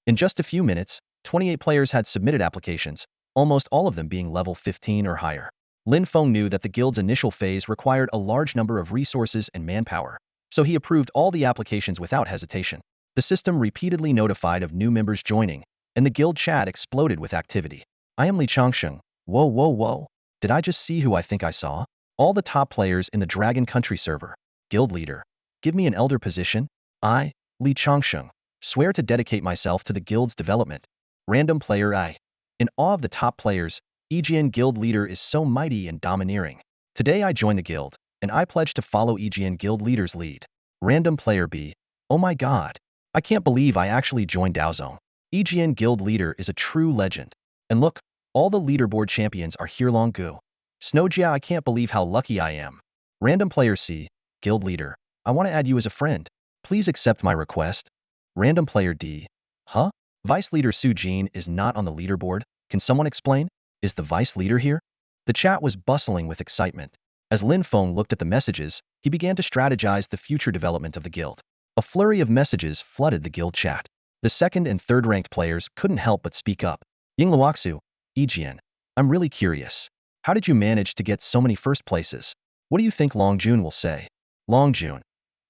In just a few minutes, 28 players had submitted applications, almost all of them being level 15 or higher. Lin Feng knew that the guild's initial phase required a large number of resources and manpower, so he approved all the applications without hesitation. The system repeatedly notified of new members joining, and the guild chat exploded with activity. I Am Li Changsheng. Whoa, whoa, whoa. Did I just see who I think I saw? All the top players in the Dragon Country server. Guild leader. Give me an elder position. I, Li Changsheng, swear to dedicate myself to the guild's development. Random player I. In awe of the top players, EGN guild leader is so mighty and domineering. Today I join the guild, and I pledge to follow EGN guild leader's lead. Random player B. Oh my god. I can't believe I actually joined Daozong. EGN guild leader is a true legend. And look, all the leaderboard champions are here. Long Gu. Snowjia, I can't believe how lucky I am. Random player C. Guild leader. I want to add you as a friend. Please accept my request. Random player D. Huh? Vice leader Su Jin is not on the leaderboard. Can someone explain? Is the vice leader here? The chat was bustling with excitement. As Lin Feng looked at the messages, he began to strategize the future development of the guild. A flurry of messages flooded the guild chat. The second and third ranked players couldn't help but speak up. Yingluoxu, EGN, I'm really curious. How did you manage to get so many first places? What do you think Long Jun will say? Long Jun,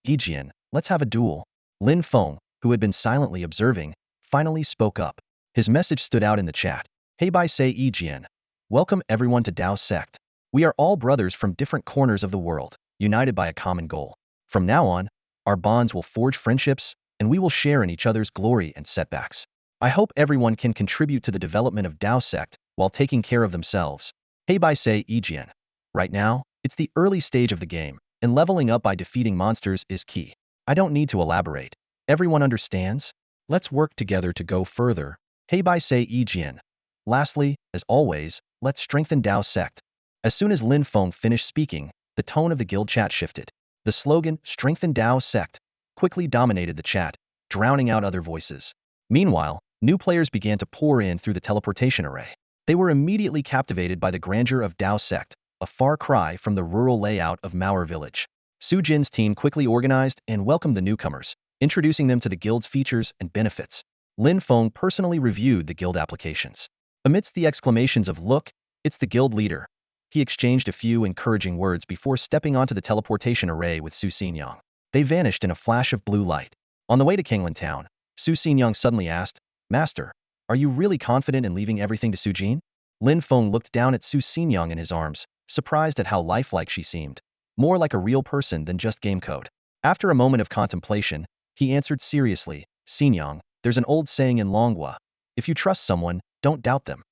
EGN, let's have a duel. Lin Feng, who had been silently observing, finally spoke up. His message stood out in the chat. Hey bye say EGN. Welcome everyone to Dao Sect. We are all brothers from different corners of the world, united by a common goal. From now on, our bonds will forge friendships, and we will share in each other's glory and setbacks. I hope everyone can contribute to the development of Dao Sect while taking care of themselves. Hey bye say EGN. Right now, it's the early stage of the game, and leveling up by defeating monsters is key. I don't need to elaborate. Everyone understands? Let's work together to go further. Hey bye say EGN. Lastly, as always, let's strengthen Dao Sect. As soon as Lin Feng finished speaking, the tone of the guild chat shifted. The slogan, Strengthen Dao Sect, quickly dominated the chat, drowning out other voices. Meanwhile, new players began to pour in through the teleportation array. They were immediately captivated by the grandeur of Dao Sect, a far cry from the rural layout of Mauer Village. Su Jin's team quickly organized and welcomed the newcomers, introducing them to the guild's features and benefits. Lin Feng personally reviewed the guild applications. Amidst the exclamations of "Look, it's the guild leader," he exchanged a few encouraging words before stepping onto the teleportation array with Su Xinyang. They vanished in a flash of blue light. On the way to Kanglan Town, Su Xinyang suddenly asked, Master, are you really confident in leaving everything to Su Jin? Lin Feng looked down at Su Xinyang in his arms, surprised at how lifelike she seemed, more like a real person than just game code. After a moment of contemplation, he answered seriously, Xinjiang, there's an old saying in Longhua. If you trust someone, don't doubt them.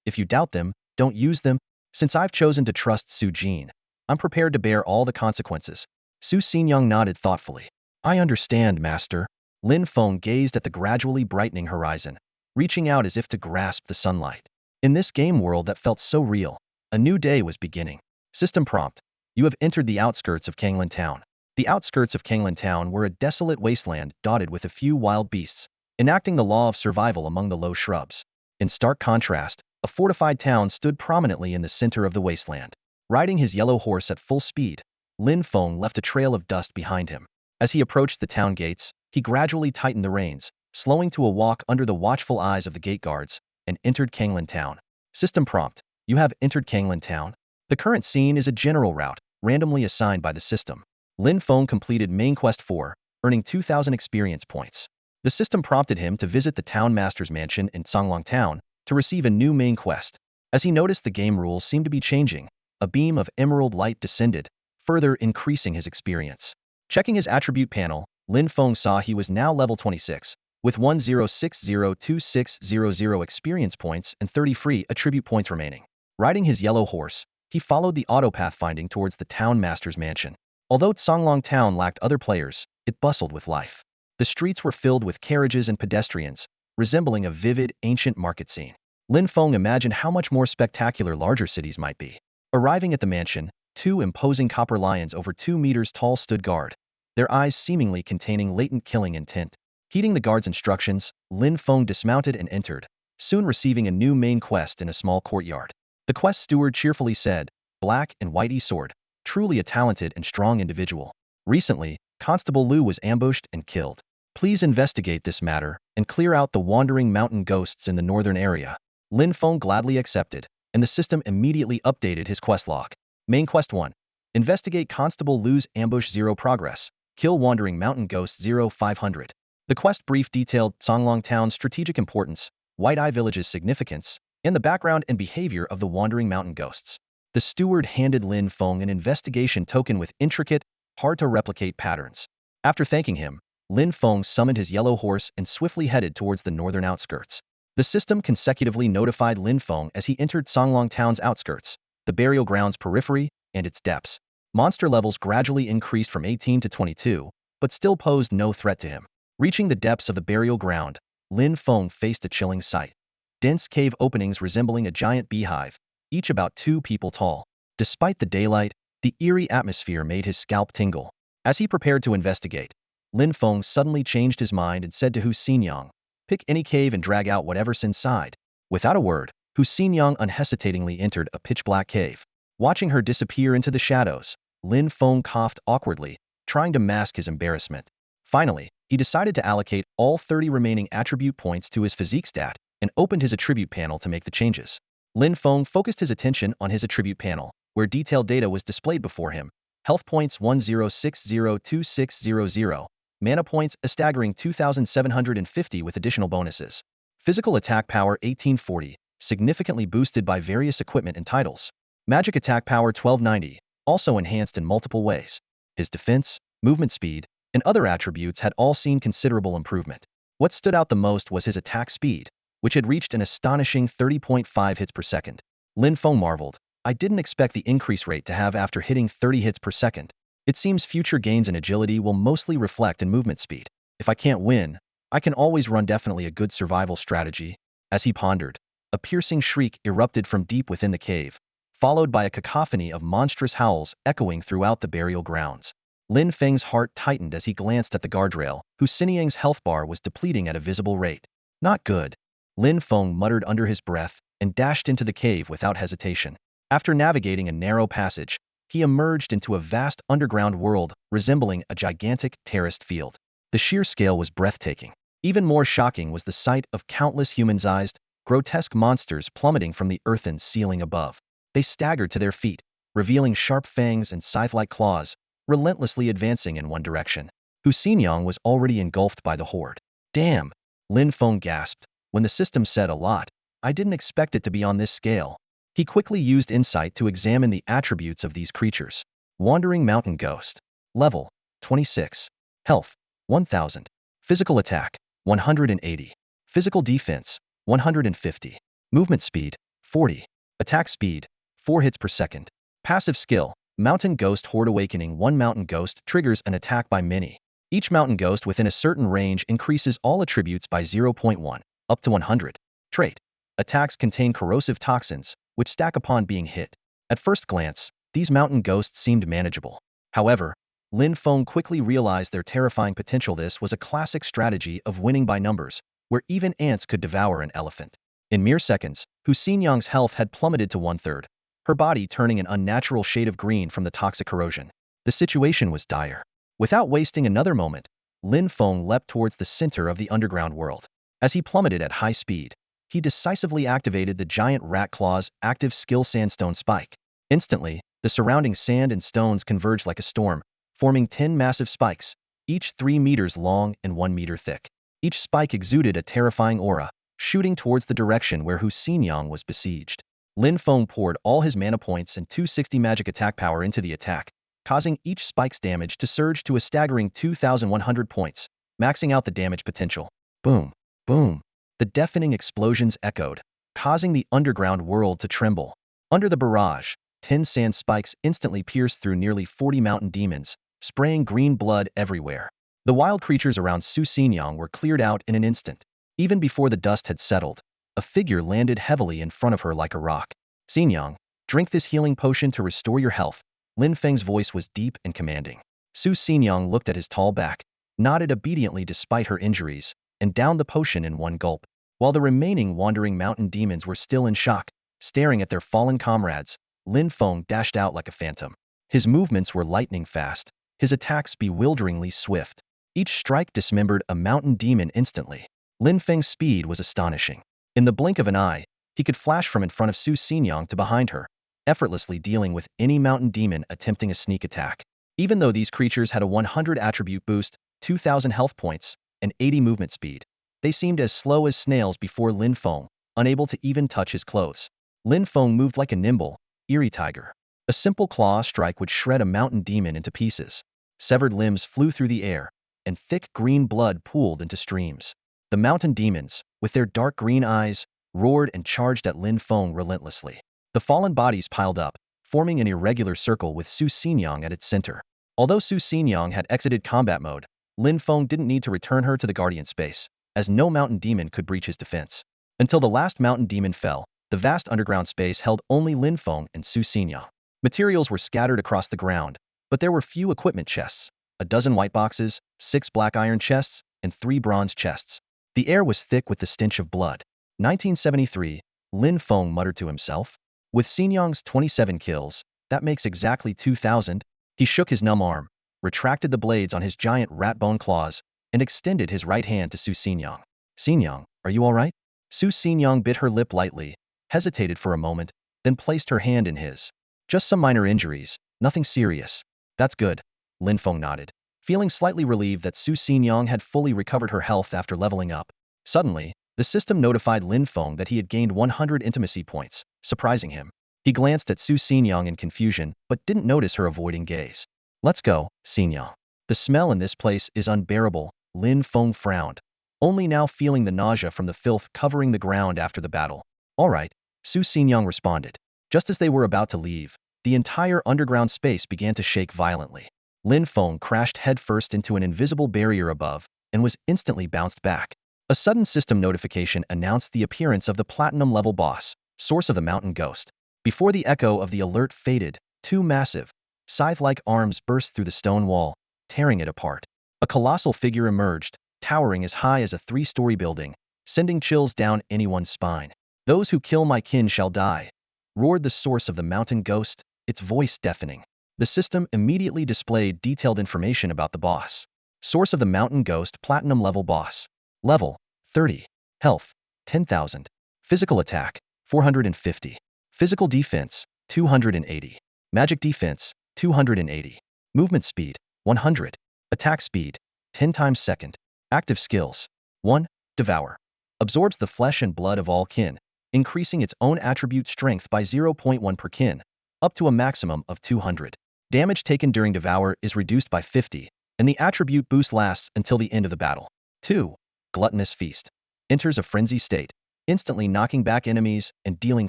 If you doubt them, don't use them. Since I've chosen to trust Su Jin, I'm prepared to bear all the consequences. Su Xinjiang nodded thoughtfully. I understand, master. Lin Feng gazed at the gradually brightening horizon, reaching out as if to grasp the sunlight. In this game world that felt so real, a new day was beginning. System prompt. You have entered the outskirts of Kanglan Town. The outskirts of Kanglan Town were a desolate wasteland dotted with a few wild beasts, enacting the law of survival among the low shrubs. In stark contrast, a fortified town stood prominently in the center of the wasteland. Riding his yellow horse at full speed, Lin Feng left a trail of dust behind him. As he approached the town gates, he gradually tightened the reins, slowing to a walk under the watchful eyes of the gate guards, and entered Kanglan Town. System prompt. You have entered Kanglan Town. The current scene is a general route, randomly assigned by the system. Lin Feng completed Main Quest 4, earning 2,000 experience points. The system prompted him to visit the town master's mansion in Songlong Town to receive a new main quest. As he noticed the game rules seemed to be changing, a beam of emerald light descended, further increasing his experience. Checking his attribute panel, Lin Feng saw he was now level 26, with 10602600 experience points and 30 free attribute points remaining. Riding his yellow horse, he followed the auto pathfinding towards the town master's mansion. Although Songlong Town lacked other players, it bustled with life. The streets were filled with carriages and pedestrians, resembling a vivid, ancient market scene. Lin Feng imagined how much more spectacular larger cities might be. Arriving at the mansion, two imposing copper lions over 2 meters tall stood guard, their eyes seemingly containing latent killing intent. Heeding the guard's instructions, Lin Feng dismounted and entered, soon receiving a new main quest in a small courtyard. The quest steward cheerfully said, Black and White E-Sword, truly a talented and strong individual. Recently, Constable Liu was ambushed and killed. Please investigate this matter and clear out the wandering mountain ghosts in the northern area. Lin Feng gladly accepted, and the system immediately updated his quest log. Main Quest 1. Investigate Constable Liu's ambush 0 progress. Kill wandering mountain ghosts 0500. The quest brief detailed Songlong Town's strategic importance, White Eye Village's significance, and the background and behavior of the wandering mountain ghosts. The steward handed Lin Feng an investigation token with intricate, hard-to-replicate patterns. After thanking him, Lin Feng summoned his yellow horse and swiftly headed towards the northern outskirts. The system consecutively notified Lin Feng as he entered Songlong Town's outskirts, the burial ground's periphery, and its depths. Monster levels gradually increased from 18 to 22, but still posed no threat to him. Reaching the depths of the burial ground, Lin Feng faced a chilling sight. Dense cave openings resembling a giant beehive, each about 2 people tall. Despite the daylight, the eerie atmosphere made his scalp tingle. As he prepared to investigate, Lin Feng suddenly changed his mind and said to Hu Xinyang, pick any cave and drag out whatever's inside. Without a word, Hu Xinyang unhesitatingly entered a pitch-black cave. Watching her disappear into the shadows, Lin Feng coughed awkwardly, trying to mask his embarrassment. Finally, he decided to allocate all 30 remaining attribute points to his physique stat and opened his attribute panel to make the changes. Lin Feng focused his attention on his attribute panel, where detailed data was displayed before him. Health points 10602600, mana points a staggering 2,750 with additional bonuses. Physical attack power 1840, significantly boosted by various equipment and titles. Magic attack power 1290, also enhanced in multiple ways. His defense, movement speed, and other attributes had all seen considerable improvement. What stood out the most was his attack speed, which had reached an astonishing 30.5 hits per second. Lin Feng marveled, I didn't expect the increase rate to have after hitting 30 hits per second. It seems future gains in agility will mostly reflect in movement speed. If I can't win, I can always run. Definitely a good survival strategy. As he pondered, a piercing shriek erupted from deep within the cave, followed by a cacophony of monstrous howls echoing throughout the burial grounds. Lin Feng's heart tightened as he glanced at the guardrail, whose Xinjiang's health bar was depleting at a visible rate. Not good. Lin Feng muttered under his breath and dashed into the cave without hesitation. After navigating a narrow passage, he emerged into a vast underground world resembling a gigantic terraced field. The sheer scale was breathtaking. Even more shocking was the sight of countless human-sized, grotesque monsters plummeting from the earthen ceiling above. They staggered to their feet, revealing sharp fangs and scythe-like claws, relentlessly advancing in one direction. Hu Xinyang was already engulfed by the horde. Damn! Lin Feng gasped. When the system said a lot, I didn't expect it to be on this scale. He quickly used insight to examine the attributes of these creatures. Wandering Mountain Ghost. Level 26. Health 1000. Physical attack 180. Physical defense 150. Movement speed 40. Attack speed 4 hits per second. Passive skill Mountain Ghost Horde Awakening. One Mountain Ghost triggers an attack by many. Each Mountain Ghost within a certain range increases all attributes by 0.1, up to 100. Trait. Attacks contain corrosive toxins, which stack upon being hit. At first glance, these Mountain Ghosts seemed manageable. However, Lin Feng quickly realized their terrifying potential. This was a classic strategy of winning by numbers, where even ants could devour an elephant. In mere seconds, Hu Xinyang's health had plummeted to 1/3, her body turning an unnatural shade of green from the toxic corrosion. The situation was dire. Without wasting another moment, Lin Feng leapt towards the center of the underground world. As he plummeted at high speed, he decisively activated the giant rat claw's active skill sandstone spike. Instantly, the surrounding sand and stones converged like a storm, forming 10 massive spikes, each 3 meters long and 1 meter thick. Each spike exuded a terrifying aura, shooting towards the direction where Hu Xinyang was besieged. Lin Feng poured all his mana points and 260 magic attack power into the attack, causing each spike's damage to surge to a staggering 2,100 points, maxing out the damage potential. Boom, boom. The deafening explosions echoed, causing the underground world to tremble. Under the barrage, 10 sand spikes instantly pierced through nearly 40 mountain demons, spraying green blood everywhere. The wild creatures around Su Xinyang were cleared out in an instant. Even before the dust had settled, a figure landed heavily in front of her like a rock. Xinyang, drink this healing potion to restore your health. Lin Feng's voice was deep and commanding. Su Xinyang looked at his tall back, nodded obediently despite her injuries, and downed the potion in one gulp. While the remaining wandering mountain demons were still in shock, staring at their fallen comrades, Lin Feng dashed out like a phantom. His movements were lightning fast, his attacks bewilderingly swift. Each strike dismembered a mountain demon instantly. Lin Feng's speed was astonishing. In the blink of an eye, he could flash from in front of Su Xinyang to behind her, effortlessly dealing with any mountain demon attempting a sneak attack. Even though these creatures had a 100 attribute boost, 2,000 health points, and 80 movement speed, they seemed as slow as snails before Lin Feng, unable to even touch his clothes. Lin Feng moved like a nimble, eerie tiger. A simple claw strike would shred a mountain demon into pieces. Severed limbs flew through the air, and thick green blood pooled into streams. The mountain demons, with their dark green eyes, roared and charged at Lin Feng relentlessly. The fallen bodies piled up, forming an irregular circle with Su Xinyang at its center. Although Su Xinyang had exited combat mode, Lin Feng didn't need to return her to the Guardian space, as no mountain demon could breach his defense. Until the last mountain demon fell, the vast underground space held only Lin Feng and Su Xinyang. Materials were scattered across the ground, but there were few equipment chests, a dozen white boxes, 6 black iron chests, and 3 bronze chests. The air was thick with the stench of blood. 1973, Lin Feng muttered to himself. With Xinyang's 27 kills, that makes exactly 2,000. He shook his numb arm, retracted the blades on his giant rat-bone claws, and extended his right hand to Su Xinyang. Xinyang, are you all right? Su Xinyang bit her lip lightly, hesitated for a moment, then placed her hand in his. Just some minor injuries, nothing serious. That's good, Lin Feng nodded, feeling slightly relieved that Su Xinyang had fully recovered her health after leveling up. Suddenly, the system notified Lin Feng that he had gained 100 intimacy points, surprising him. He glanced at Su Xinyang in confusion, but didn't notice her avoiding gaze. Let's go, Xinyang. The smell in this place is unbearable, Lin Feng frowned, only now feeling the nausea from the filth covering the ground after the battle. All right, Su Xinyang responded. Just as they were about to leave, the entire underground space began to shake violently. Lin Feng crashed headfirst into an invisible barrier above, and was instantly bounced back. A sudden system notification announced the appearance of the platinum-level boss, source of the mountain ghost. Before the echo of the alert faded, 2 massive, scythe-like arms burst through the stone wall, tearing it apart. A colossal figure emerged, towering as high as a 3-story building, sending chills down anyone's spine. Those who kill my kin shall die, roared the source of the mountain ghost, its voice deafening. The system immediately displayed detailed information about the boss. Source of the mountain ghost platinum-level boss. Level 30. Health 10,000. Physical attack 450. Physical defense 280. Magic defense 280. Movement speed 100. Attack speed 10 times second. Active skills 1. Devour. Absorbs the flesh and blood of all kin, increasing its own attribute strength by 0.1 per kin, up to a maximum of 200. Damage taken during Devour is reduced by 50, and the attribute boost lasts until the end of the battle. 2. Gluttonous Feast. Enters a frenzy state, instantly knocking back enemies and dealing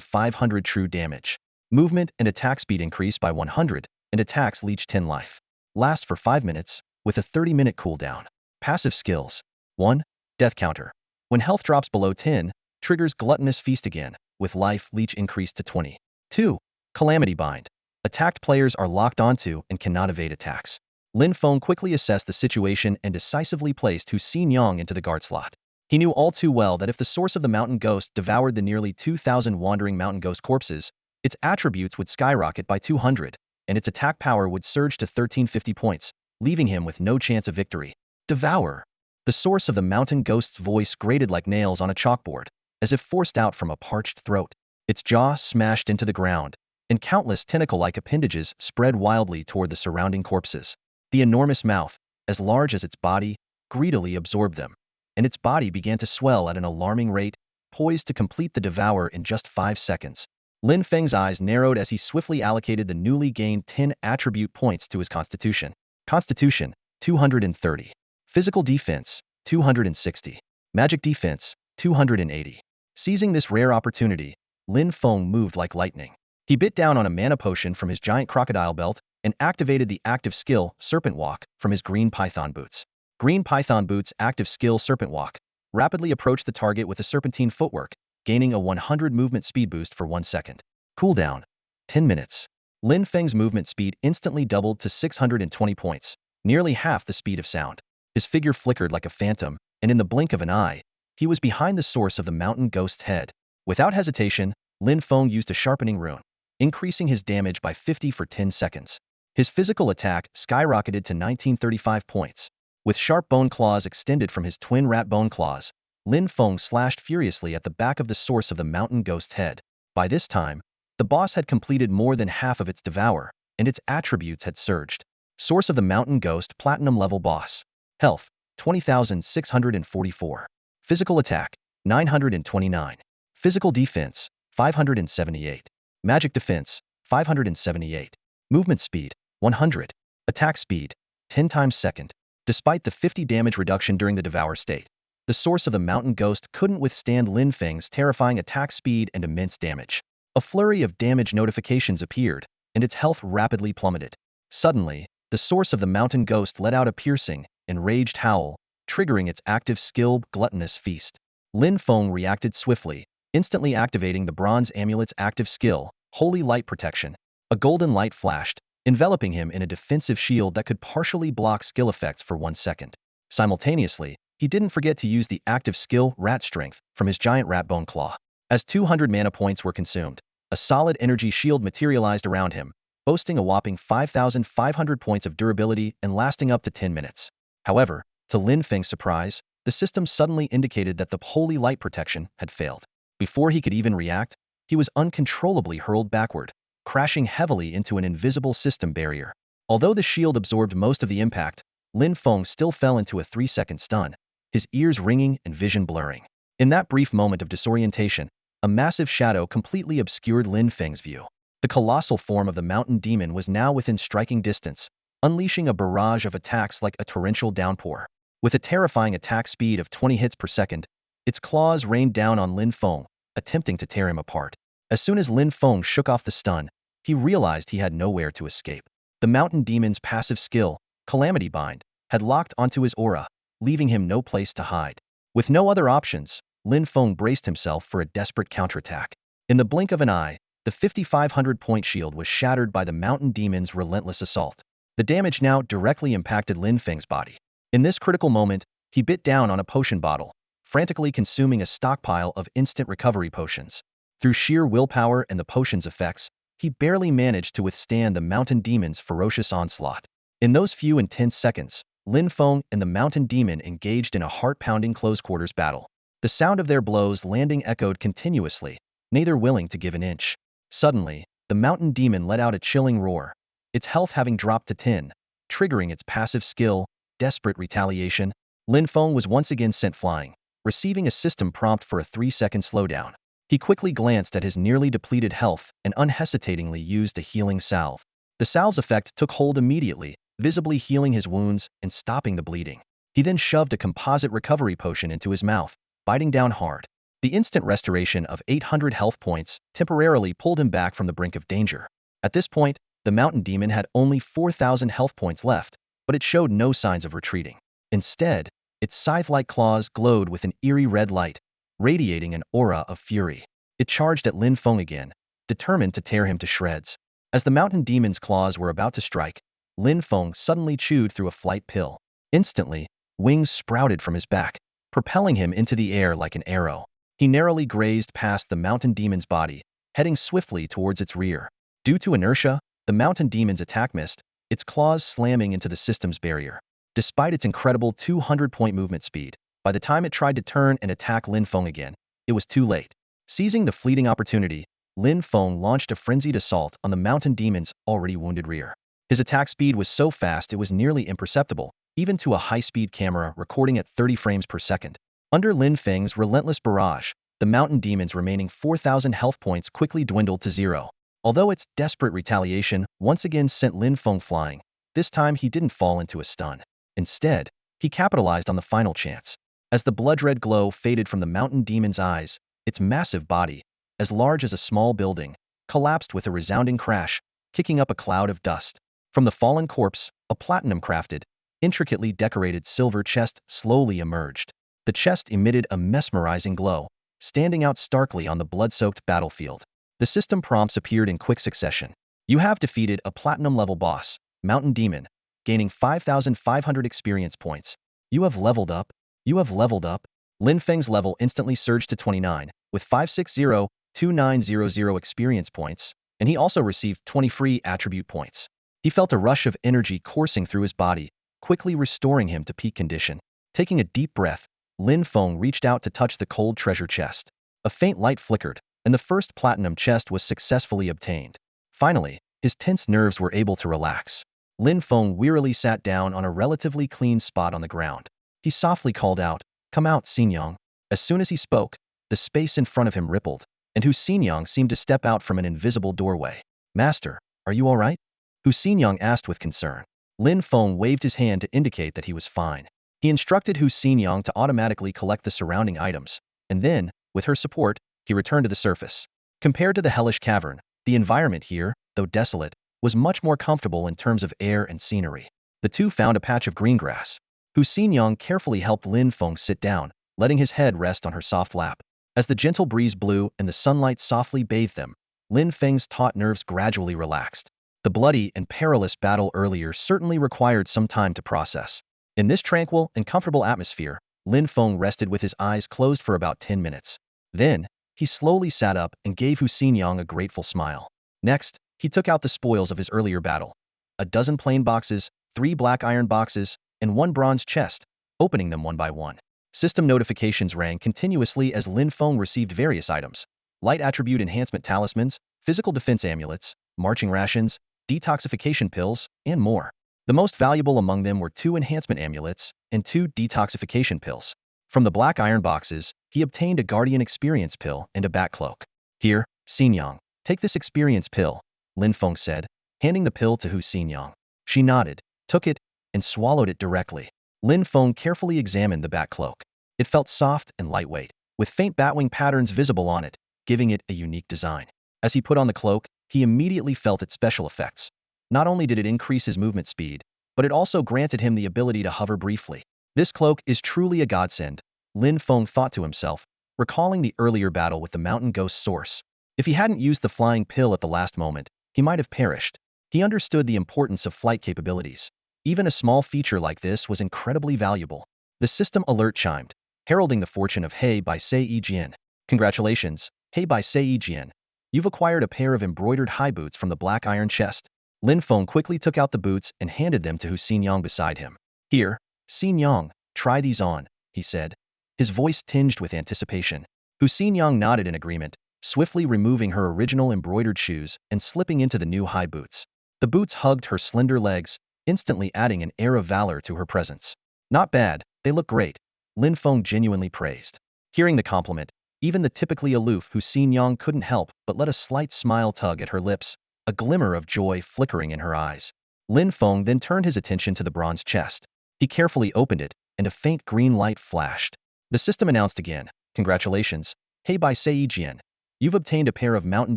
500 true damage. Movement and attack speed increase by 100, and attacks leech 10 life. Lasts for 5 minutes, with a 30-minute cooldown. Passive skills. 1. Death counter. When health drops below 10, triggers Gluttonous Feast again, with life leech increased to 20. 2. Calamity Bind. Attacked players are locked onto and cannot evade attacks. Lin Feng quickly assessed the situation and decisively placed Hu Xingyang into the guard slot. He knew all too well that if the source of the mountain ghost devoured the nearly 2,000 wandering mountain ghost corpses, its attributes would skyrocket by 200, and its attack power would surge to 1350 points, leaving him with no chance of victory. Devour. The source of the mountain ghost's voice grated like nails on a chalkboard, as if forced out from a parched throat. Its jaw smashed into the ground, and countless tentacle-like appendages spread wildly toward the surrounding corpses. The enormous mouth, as large as its body, greedily absorbed them, and its body began to swell at an alarming rate, poised to complete the devour in just 5 seconds. Lin Feng's eyes narrowed as he swiftly allocated the newly gained 10 attribute points to his constitution. Constitution, 230. Physical defense, 260. Magic defense, 280. Seizing this rare opportunity, Lin Feng moved like lightning. He bit down on a mana potion from his giant crocodile belt and activated the active skill Serpent Walk from his green python boots. Green python boots' active skill Serpent Walk rapidly approached the target with a serpentine footwork, gaining a 100 movement speed boost for 1 second. Cooldown, 10 minutes. Lin Feng's movement speed instantly doubled to 620 points, nearly half the speed of sound. His figure flickered like a phantom, and in the blink of an eye, he was behind the source of the mountain ghost's head. Without hesitation, Lin Feng used a sharpening rune, increasing his damage by 50 for 10 seconds. His physical attack skyrocketed to 1935 points. With sharp bone claws extended from his twin rat bone claws, Lin Feng slashed furiously at the back of the source of the mountain ghost's head. By this time, the boss had completed more than half of its devour, and its attributes had surged. Source of the mountain ghost platinum level boss. Health, 20,644. Physical attack, 929. Physical defense, 578. Magic defense, 578. Movement speed, 100. Attack speed, 10 times second. Despite the 50 damage reduction during the devour state, the source of the mountain ghost couldn't withstand Lin Feng's terrifying attack speed and immense damage. A flurry of damage notifications appeared, and its health rapidly plummeted. Suddenly, the source of the mountain ghost let out a piercing, enraged howl, triggering its active skill Gluttonous Feast. Lin Feng reacted swiftly, instantly activating the bronze amulet's active skill, Holy Light Protection. A golden light flashed, enveloping him in a defensive shield that could partially block skill effects for 1 second. Simultaneously, he didn't forget to use the active skill Rat Strength from his giant rat bone claw. As 200 mana points were consumed, a solid energy shield materialized around him, boasting a whopping 5,500 points of durability and lasting up to 10 minutes. However, to Lin Feng's surprise, the system suddenly indicated that the Holy Light Protection had failed. Before he could even react, he was uncontrollably hurled backward, crashing heavily into an invisible system barrier. Although the shield absorbed most of the impact, Lin Feng still fell into a 3-second stun, his ears ringing and vision blurring. In that brief moment of disorientation, a massive shadow completely obscured Lin Feng's view. The colossal form of the mountain demon was now within striking distance, unleashing a barrage of attacks like a torrential downpour. With a terrifying attack speed of 20 hits per second, its claws rained down on Lin Feng, attempting to tear him apart. As soon as Lin Feng shook off the stun, he realized he had nowhere to escape. The mountain demon's passive skill, Calamity Bind, had locked onto his aura, leaving him no place to hide. With no other options, Lin Feng braced himself for a desperate counterattack. In the blink of an eye, the 5,500-point shield was shattered by the mountain demon's relentless assault. The damage now directly impacted Lin Feng's body. In this critical moment, he bit down on a potion bottle, frantically consuming a stockpile of instant recovery potions. Through sheer willpower and the potion's effects, he barely managed to withstand the mountain demon's ferocious onslaught. In those few intense seconds, Lin Feng and the mountain demon engaged in a heart-pounding close-quarters battle. The sound of their blows landing echoed continuously, neither willing to give an inch. Suddenly, the mountain demon let out a chilling roar, its health having dropped to 10, triggering its passive skill, Desperate Retaliation. Lin Feng was once again sent flying, receiving a system prompt for a 3-second slowdown. He quickly glanced at his nearly depleted health and unhesitatingly used a healing salve. The salve's effect took hold immediately, visibly healing his wounds and stopping the bleeding. He then shoved a composite recovery potion into his mouth, biting down hard. The instant restoration of 800 health points temporarily pulled him back from the brink of danger. At this point, the mountain demon had only 4,000 health points left, but it showed no signs of retreating. Instead, its scythe-like claws glowed with an eerie red light, radiating an aura of fury. It charged at Lin Feng again, determined to tear him to shreds. As the mountain demon's claws were about to strike, Lin Feng suddenly chewed through a flight pill. Instantly, wings sprouted from his back, propelling him into the air like an arrow. He narrowly grazed past the mountain demon's body, heading swiftly towards its rear. Due to inertia, the mountain demon's attack missed, its claws slamming into the system's barrier. Despite its incredible 200-point movement speed, by the time it tried to turn and attack Lin Feng again, it was too late. Seizing the fleeting opportunity, Lin Feng launched a frenzied assault on the mountain demon's already wounded rear. His attack speed was so fast it was nearly imperceptible, even to a high-speed camera recording at 30 frames per second. Under Lin Feng's relentless barrage, the mountain demon's remaining 4,000 health points quickly dwindled to zero. Although its desperate retaliation once again sent Lin Feng flying, this time he didn't fall into a stun. Instead, he capitalized on the final chance. As the blood-red glow faded from the mountain demon's eyes, its massive body, as large as a small building, collapsed with a resounding crash, kicking up a cloud of dust. From the fallen corpse, a platinum-crafted, intricately decorated silver chest slowly emerged. The chest emitted a mesmerizing glow, standing out starkly on the blood-soaked battlefield. The system prompts appeared in quick succession. You have defeated a platinum-level boss, Mountain Demon, gaining 5,500 experience points. You have leveled up. You have leveled up. Lin Feng's level instantly surged to 29, with 560,2900 experience points, and he also received 20 free attribute points. He felt a rush of energy coursing through his body, quickly restoring him to peak condition. Taking a deep breath, Lin Feng reached out to touch the cold treasure chest. A faint light flickered, and the first platinum chest was successfully obtained. Finally, his tense nerves were able to relax. Lin Feng wearily sat down on a relatively clean spot on the ground. He softly called out, "Come out, Xinyang." As soon as he spoke, the space in front of him rippled, and Hu Xinyang seemed to step out from an invisible doorway. "Master, are you all right?" Hu Xinyang asked with concern. Lin Feng waved his hand to indicate that he was fine. He instructed Hu Xinyang to automatically collect the surrounding items, and then, with her support, he returned to the surface. Compared to the hellish cavern, the environment here, though desolate, was much more comfortable in terms of air and scenery. The two found a patch of green grass. Hu Xinyang carefully helped Lin Feng sit down, letting his head rest on her soft lap. As the gentle breeze blew and the sunlight softly bathed them, Lin Feng's taut nerves gradually relaxed. The bloody and perilous battle earlier certainly required some time to process. In this tranquil and comfortable atmosphere, Lin Feng rested with his eyes closed for about 10 minutes. Then, he slowly sat up and gave Hu Xinyang a grateful smile. Next, he took out the spoils of his earlier battle. A dozen plain boxes, 3 black iron boxes, and 1 bronze chest, opening them one by one. System notifications rang continuously as Lin Feng received various items: light attribute enhancement talismans, physical defense amulets, marching rations, detoxification pills, and more. The most valuable among them were 2 enhancement amulets and 2 detoxification pills. From the black iron boxes, he obtained a guardian experience pill and a bat cloak. "Here, Xinyang, take this experience pill," Lin Feng said, handing the pill to Hu Xinyang. She nodded, took it, and swallowed it directly. Lin Feng carefully examined the bat cloak. It felt soft and lightweight, with faint batwing patterns visible on it, giving it a unique design. As he put on the cloak, he immediately felt its special effects. Not only did it increase his movement speed, but it also granted him the ability to hover briefly. This cloak is truly a godsend, Lin Feng thought to himself, recalling the earlier battle with the mountain ghost source. If he hadn't used the flying pill at the last moment, he might have perished. He understood the importance of flight capabilities. Even a small feature like this was incredibly valuable. The system alert chimed, heralding the fortune of He by Sei Jian. "Congratulations, He by Sei Jian. You've acquired a pair of embroidered high boots from the black iron chest." Lin Feng quickly took out the boots and handed them to Hu Xinyang beside him. "Here, Xinyang, try these on," he said, his voice tinged with anticipation. Hu Xinyang nodded in agreement, swiftly removing her original embroidered shoes and slipping into the new high boots. The boots hugged her slender legs, instantly adding an air of valor to her presence. "Not bad, they look great," Lin Feng genuinely praised. Hearing the compliment, Even the typically aloof Hu Xingyang couldn't help but let a slight smile tug at her lips, a glimmer of joy flickering in her eyes. Lin Feng then turned his attention to the bronze chest. He carefully opened it, and a faint green light flashed. The system announced again, "Congratulations, Bai Seijian. You've obtained a pair of mountain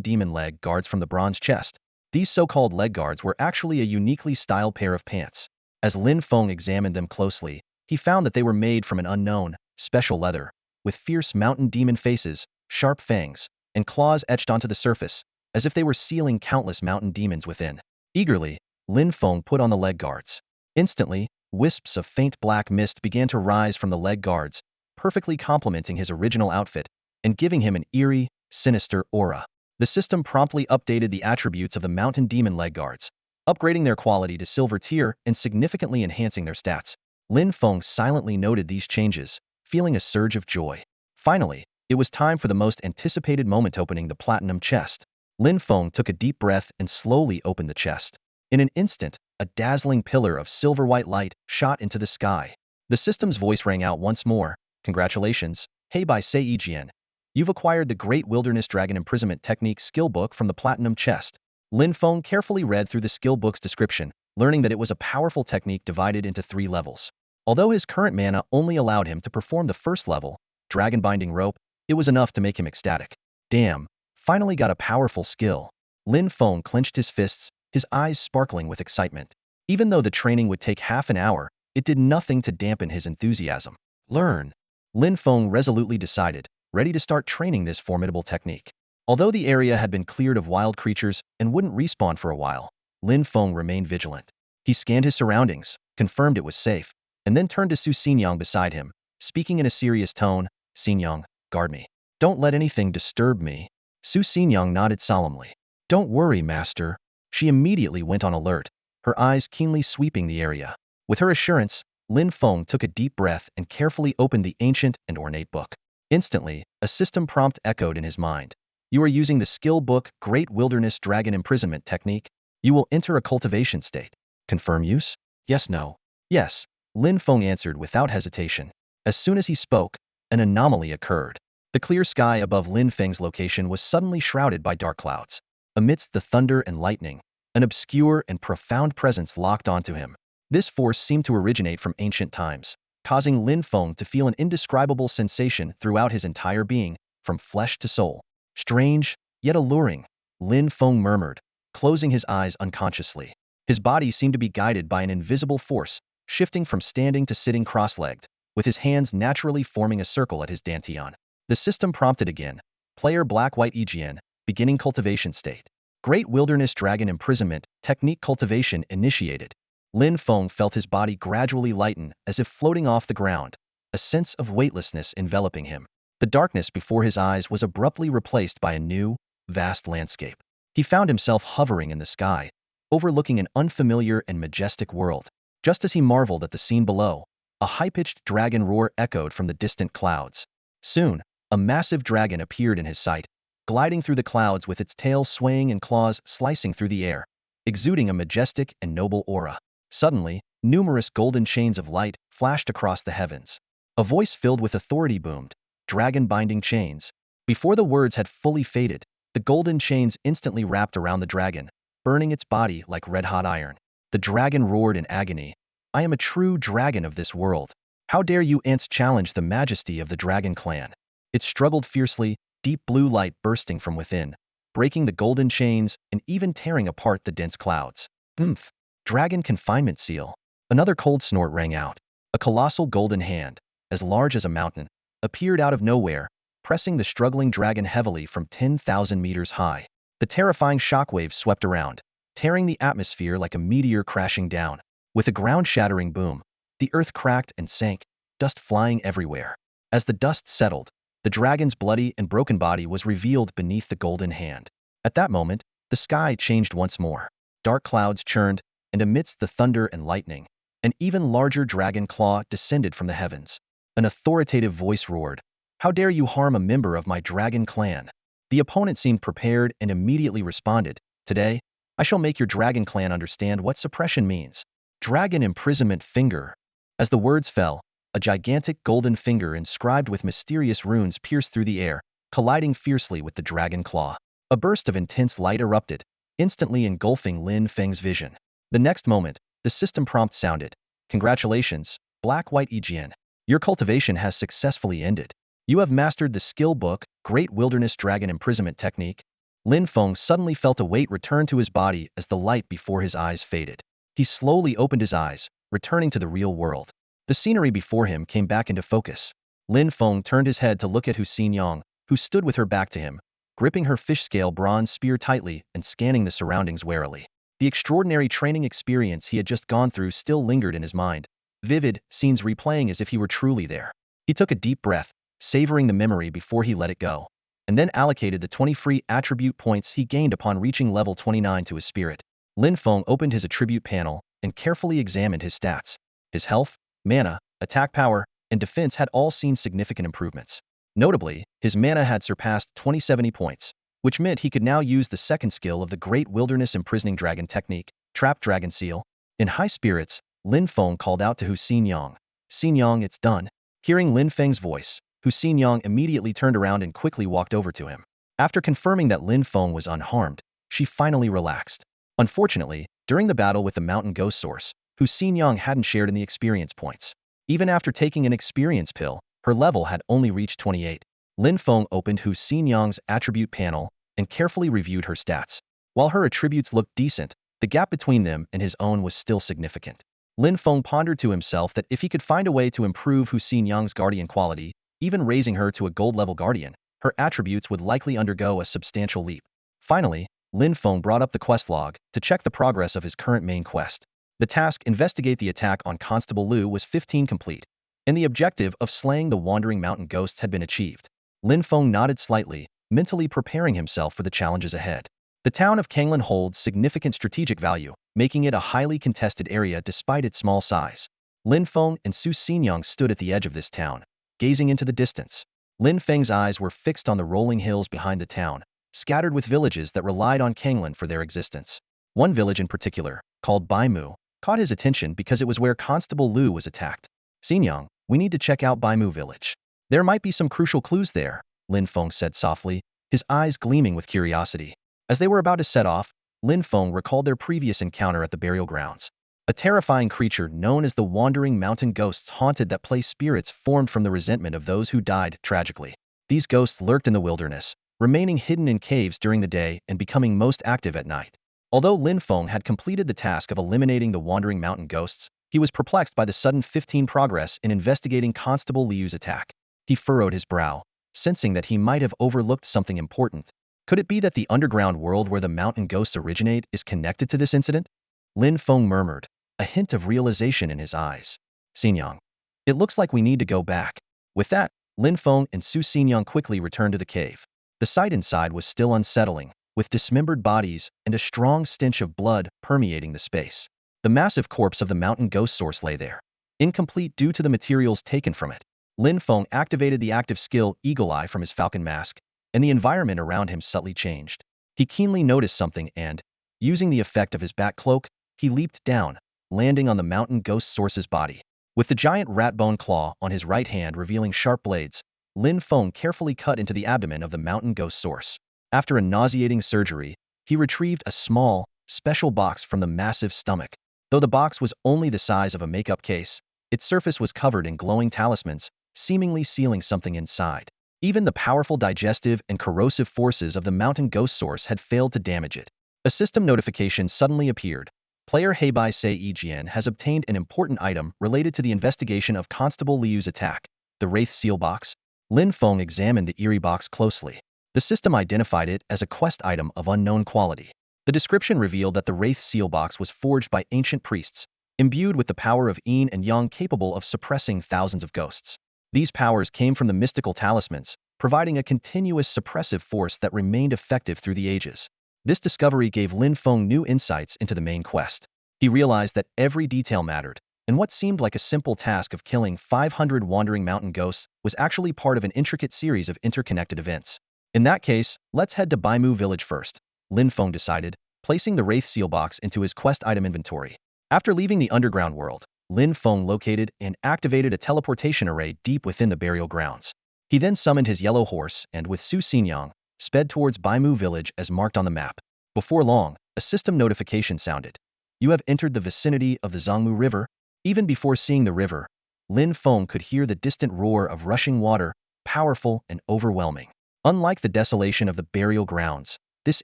demon leg guards from the bronze chest." These so-called leg guards were actually a uniquely styled pair of pants. As Lin Feng examined them closely, he found that they were made from an unknown, special leather, with fierce mountain demon faces, sharp fangs, and claws etched onto the surface, as if they were sealing countless mountain demons within. Eagerly, Lin Feng put on the leg guards. Instantly, wisps of faint black mist began to rise from the leg guards, perfectly complementing his original outfit and giving him an eerie, sinister aura. The system promptly updated the attributes of the mountain demon leg guards, upgrading their quality to silver tier and significantly enhancing their stats. Lin Feng silently noted these changes, feeling a surge of joy. Finally, it was time for the most anticipated moment, opening the platinum chest. Lin Feng took a deep breath and slowly opened the chest. In an instant, a dazzling pillar of silver-white light shot into the sky. The system's voice rang out once more, "Congratulations, Bai Seijian. You've acquired the Great Wilderness Dragon Imprisonment Technique skill book from the platinum chest." Lin Feng carefully read through the skill book's description, learning that it was a powerful technique divided into 3 levels. Although his current mana only allowed him to perform the first level, Dragon Binding Rope, it was enough to make him ecstatic. Damn, finally got a powerful skill. Lin Feng clenched his fists, his eyes sparkling with excitement. Even though the training would take half an hour, it did nothing to dampen his enthusiasm. Learn. Lin Feng resolutely decided, ready to start training this formidable technique. Although the area had been cleared of wild creatures and wouldn't respawn for a while, Lin Feng remained vigilant. He scanned his surroundings, confirmed it was safe, and then turned to Su Xingyang beside him, speaking in a serious tone, "Xingyang, guard me. Don't let anything disturb me." Su Xingyang nodded solemnly. "Don't worry, master." She immediately went on alert, her eyes keenly sweeping the area. With her assurance, Lin Feng took a deep breath and carefully opened the ancient and ornate book. Instantly, a system prompt echoed in his mind. "You are using the skill book Great Wilderness Dragon Imprisonment Technique. You will enter a cultivation state. Confirm use?" "Yes, no." "Yes," Lin Feng answered without hesitation. As soon as he spoke, an anomaly occurred. The clear sky above Lin Feng's location was suddenly shrouded by dark clouds. Amidst the thunder and lightning, an obscure and profound presence locked onto him. This force seemed to originate from ancient times, causing Lin Feng to feel an indescribable sensation throughout his entire being, from flesh to soul. "Strange, yet alluring," Lin Feng murmured, closing his eyes unconsciously. His body seemed to be guided by an invisible force, shifting from standing to sitting cross-legged, with his hands naturally forming a circle at his dantian. The system prompted again, "Player Black-White Egian, beginning cultivation state. Great Wilderness Dragon Imprisonment Technique cultivation initiated." Lin Feng felt his body gradually lighten as if floating off the ground, a sense of weightlessness enveloping him. The darkness before his eyes was abruptly replaced by a new, vast landscape. He found himself hovering in the sky, overlooking an unfamiliar and majestic world. Just as he marveled at the scene below, a high-pitched dragon roar echoed from the distant clouds. Soon, a massive dragon appeared in his sight, gliding through the clouds with its tail swaying and claws slicing through the air, exuding a majestic and noble aura. Suddenly, numerous golden chains of light flashed across the heavens. A voice filled with authority boomed, "Dragon binding chains." Before the words had fully faded, the golden chains instantly wrapped around the dragon, burning its body like red-hot iron. The dragon roared in agony, "I am a true dragon of this world. How dare you ants challenge the majesty of the dragon clan?" It struggled fiercely, deep blue light bursting from within, breaking the golden chains and even tearing apart the dense clouds. "Oomph! Dragon confinement seal." Another cold snort rang out. A colossal golden hand, as large as a mountain, appeared out of nowhere, pressing the struggling dragon heavily from 10,000 meters high. The terrifying shockwave swept around, tearing the atmosphere like a meteor crashing down. With a ground-shattering boom, the earth cracked and sank, dust flying everywhere. As the dust settled, the dragon's bloody and broken body was revealed beneath the golden hand. At that moment, the sky changed once more. Dark clouds churned, and amidst the thunder and lightning, an even larger dragon claw descended from the heavens. An authoritative voice roared, "How dare you harm a member of my dragon clan?" The opponent seemed prepared and immediately responded, "Today, I shall make your dragon clan understand what suppression means. Dragon imprisonment finger." As the words fell, a gigantic golden finger inscribed with mysterious runes pierced through the air, colliding fiercely with the dragon claw. A burst of intense light erupted, instantly engulfing Lin Feng's vision. The next moment, the system prompt sounded. Congratulations, Black-White Ejian. Your cultivation has successfully ended. You have mastered the skill book, Great Wilderness Dragon Imprisonment Technique. Lin Feng suddenly felt a weight return to his body as the light before his eyes faded. He slowly opened his eyes, returning to the real world. The scenery before him came back into focus. Lin Feng turned his head to look at Hu Xinyang, who stood with her back to him, gripping her fish-scale bronze spear tightly and scanning the surroundings warily. The extraordinary training experience he had just gone through still lingered in his mind, vivid scenes replaying as if he were truly there. He took a deep breath, savoring the memory before he let it go, and then allocated the 20 free attribute points he gained upon reaching level 29 to his spirit. Lin Feng opened his attribute panel and carefully examined his stats. His health, mana, attack power, and defense had all seen significant improvements. Notably, his mana had surpassed 2070 points, which meant he could now use the second skill of the Great Wilderness Imprisoning Dragon Technique, Trap Dragon Seal. In high spirits, Lin Feng called out to Hu Xinyang. Xinyang, it's done. Hearing Lin Feng's voice, Hu Xinyang immediately turned around and quickly walked over to him. After confirming that Lin Feng was unharmed, she finally relaxed. Unfortunately, during the battle with the mountain ghost source, Hu Xinyang hadn't shared in the experience points. Even after taking an experience pill, her level had only reached 28. Lin Feng opened Hu Xinyang's attribute panel and carefully reviewed her stats. While her attributes looked decent, the gap between them and his own was still significant. Lin Feng pondered to himself that if he could find a way to improve Hu Xinyang's guardian quality, even raising her to a gold-level guardian, her attributes would likely undergo a substantial leap. Finally, Lin Feng brought up the quest log to check the progress of his current main quest. The task Investigate the Attack on Constable Lu was 15 complete, and the objective of slaying the wandering mountain ghosts had been achieved. Lin Feng nodded slightly, mentally preparing himself for the challenges ahead. The town of Kanglan holds significant strategic value, making it a highly contested area despite its small size. Lin Feng and Su Xinyang stood at the edge of this town, gazing into the distance. Lin Feng's eyes were fixed on the rolling hills behind the town, scattered with villages that relied on Kanglan for their existence. One village in particular, called Baimu, caught his attention because it was where Constable Lu was attacked. Xinyang, we need to check out Baimu village. There might be some crucial clues there, Lin Feng said softly, his eyes gleaming with curiosity. As they were about to set off, Lin Feng recalled their previous encounter at the burial grounds. A terrifying creature known as the wandering mountain ghosts haunted that place. Spirits formed from the resentment of those who died tragically. These ghosts lurked in the wilderness, remaining hidden in caves during the day and becoming most active at night. Although Lin Feng had completed the task of eliminating the wandering mountain ghosts, he was perplexed by the sudden 15 progress in investigating Constable Liu's attack. He furrowed his brow, sensing that he might have overlooked something important. Could it be that the underground world where the mountain ghosts originate is connected to this incident? Lin Feng murmured, a hint of realization in his eyes. Xinyang, it looks like we need to go back. With that, Lin Feng and Su Xinyang quickly returned to the cave. The sight inside was still unsettling, with dismembered bodies and a strong stench of blood permeating the space. The massive corpse of the mountain ghost source lay there, incomplete due to the materials taken from it. Lin Feng activated the active skill Eagle Eye from his falcon mask, and the environment around him subtly changed. He keenly noticed something and, using the effect of his bat cloak, he leaped down, landing on the mountain ghost source's body. With the giant rat bone claw on his right hand revealing sharp blades, Lin Feng carefully cut into the abdomen of the mountain ghost source. After a nauseating surgery, he retrieved a small, special box from the massive stomach. Though the box was only the size of a makeup case, its surface was covered in glowing talismans, seemingly sealing something inside. Even the powerful digestive and corrosive forces of the mountain ghost source had failed to damage it. A system notification suddenly appeared. Player Heibai Sei Ejian has obtained an important item related to the investigation of Constable Liu's attack, the Wraith Seal Box. Lin Feng examined the eerie box closely. The system identified it as a quest item of unknown quality. The description revealed that the Wraith Seal Box was forged by ancient priests, imbued with the power of yin and yang capable of suppressing thousands of ghosts. These powers came from the mystical talismans, providing a continuous suppressive force that remained effective through the ages. This discovery gave Lin Feng new insights into the main quest. He realized that every detail mattered, and what seemed like a simple task of killing 500 wandering mountain ghosts was actually part of an intricate series of interconnected events. In that case, let's head to Baimu village first, Lin Feng decided, placing the Wraith Seal Box into his quest item inventory. After leaving the underground world, Lin Feng located and activated a teleportation array deep within the burial grounds. He then summoned his yellow horse and, with Su Xinyang, sped towards Baimu village as marked on the map. Before long, a system notification sounded. You have entered the vicinity of the Zhongmu River. Even before seeing the river, Lin Feng could hear the distant roar of rushing water, powerful and overwhelming. Unlike the desolation of the burial grounds, this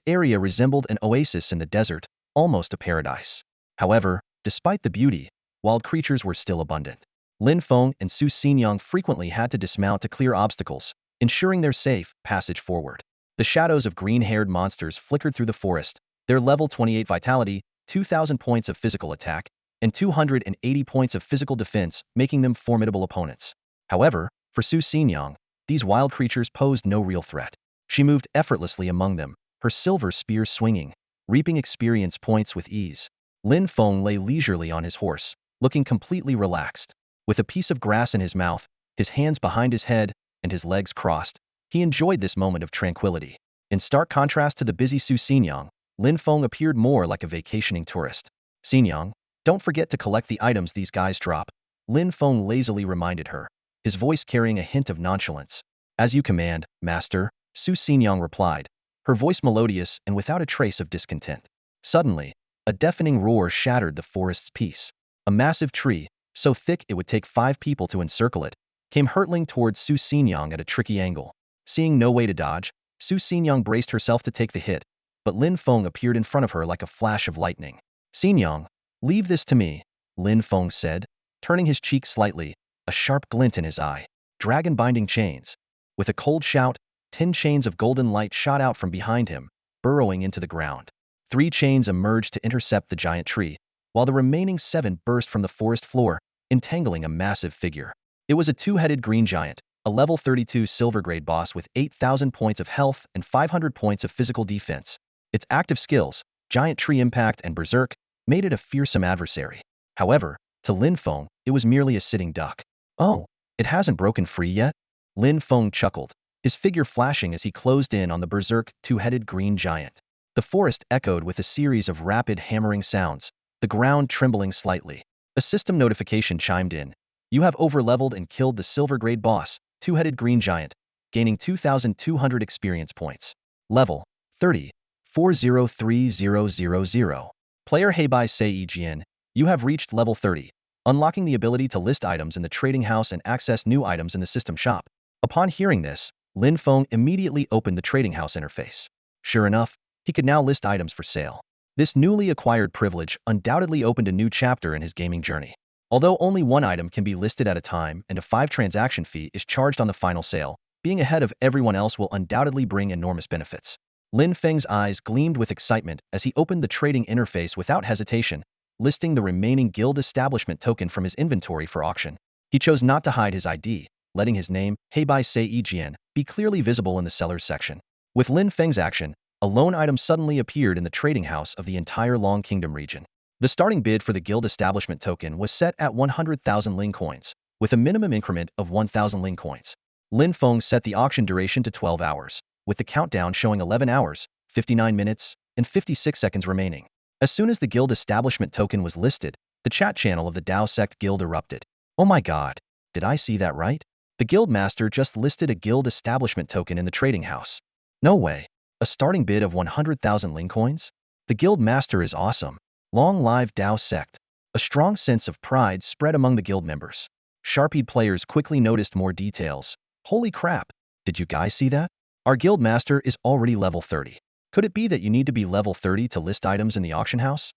area resembled an oasis in the desert, almost a paradise. However, despite the beauty, wild creatures were still abundant. Lin Feng and Su Xinyang frequently had to dismount to clear obstacles, ensuring their safe passage forward. The shadows of green-haired monsters flickered through the forest, their level 28 vitality, 2,000 points of physical attack, and 280 points of physical defense, making them formidable opponents. However, for Su Xinyang, these wild creatures posed no real threat. She moved effortlessly among them, her silver spear swinging, reaping experience points with ease. Lin Feng lay leisurely on his horse, looking completely relaxed. With a piece of grass in his mouth, his hands behind his head, and his legs crossed, he enjoyed this moment of tranquility. In stark contrast to the busy Su Xinyang, Lin Feng appeared more like a vacationing tourist. Xinyang, don't forget to collect the items these guys drop, Lin Feng lazily reminded her, his voice carrying a hint of nonchalance. As you command, master, Su Xinyang replied, her voice melodious and without a trace of discontent. Suddenly, a deafening roar shattered the forest's peace. A massive tree, so thick it would take 5 people to encircle it, came hurtling towards Su Xinyang at a tricky angle. Seeing no way to dodge, Su Xinyang braced herself to take the hit, but Lin Feng appeared in front of her like a flash of lightning. Xinyang, leave this to me, Lin Feng said, turning his cheek slightly, a sharp glint in his eye. Dragon binding chains. With a cold shout, 10 chains of golden light shot out from behind him, burrowing into the ground. 3 chains emerged to intercept the giant tree, while the remaining 7 burst from the forest floor, entangling a massive figure. It was a 2-headed green giant, a level 32 silver grade boss with 8,000 points of health and 500 points of physical defense. Its active skills, Giant Tree Impact and Berserk, made it a fearsome adversary. However, to Lin Feng, it was merely a sitting duck. Oh, it hasn't broken free yet? Lin Feng chuckled, his figure flashing as he closed in on the Berserk 2-headed green giant. The forest echoed with a series of rapid hammering sounds, the ground trembling slightly. A system notification chimed in. You have overleveled and killed the silver grade boss, 2-headed green giant, gaining 2,200 experience points. Level 30, 403000. Player Heibai Sei Jian, you have reached level 30, unlocking the ability to list items in the trading house and access new items in the system shop. Upon hearing this, Lin Feng immediately opened the trading house interface. Sure enough, he could now list items for sale. This newly acquired privilege undoubtedly opened a new chapter in his gaming journey. Although only one item can be listed at a time and a 5 transaction fee is charged on the final sale, being ahead of everyone else will undoubtedly bring enormous benefits. Lin Feng's eyes gleamed with excitement as he opened the trading interface without hesitation, listing the remaining guild establishment token from his inventory for auction. He chose not to hide his ID, letting his name, Heibai Sei Jian, be clearly visible in the seller's section. With Lin Feng's action, a lone item suddenly appeared in the trading house of the entire Long Kingdom region. The starting bid for the guild establishment token was set at 100,000 Ling coins, with a minimum increment of 1,000 Ling coins. Lin Feng set the auction duration to 12 hours, with the countdown showing 11 hours, 59 minutes, and 56 seconds remaining. As soon as the guild establishment token was listed, the chat channel of the Dao Sect Guild erupted. Oh my god, did I see that right? The guild master just listed a guild establishment token in the trading house. No way. A starting bid of 100,000 Ling coins? The guild master is awesome. Long live Dao Sect. A strong sense of pride spread among the guild members. Sharpied players quickly noticed more details. Holy crap, did you guys see that? Our guild master is already level 30. Could it be that you need to be level 30 to list items in the auction house?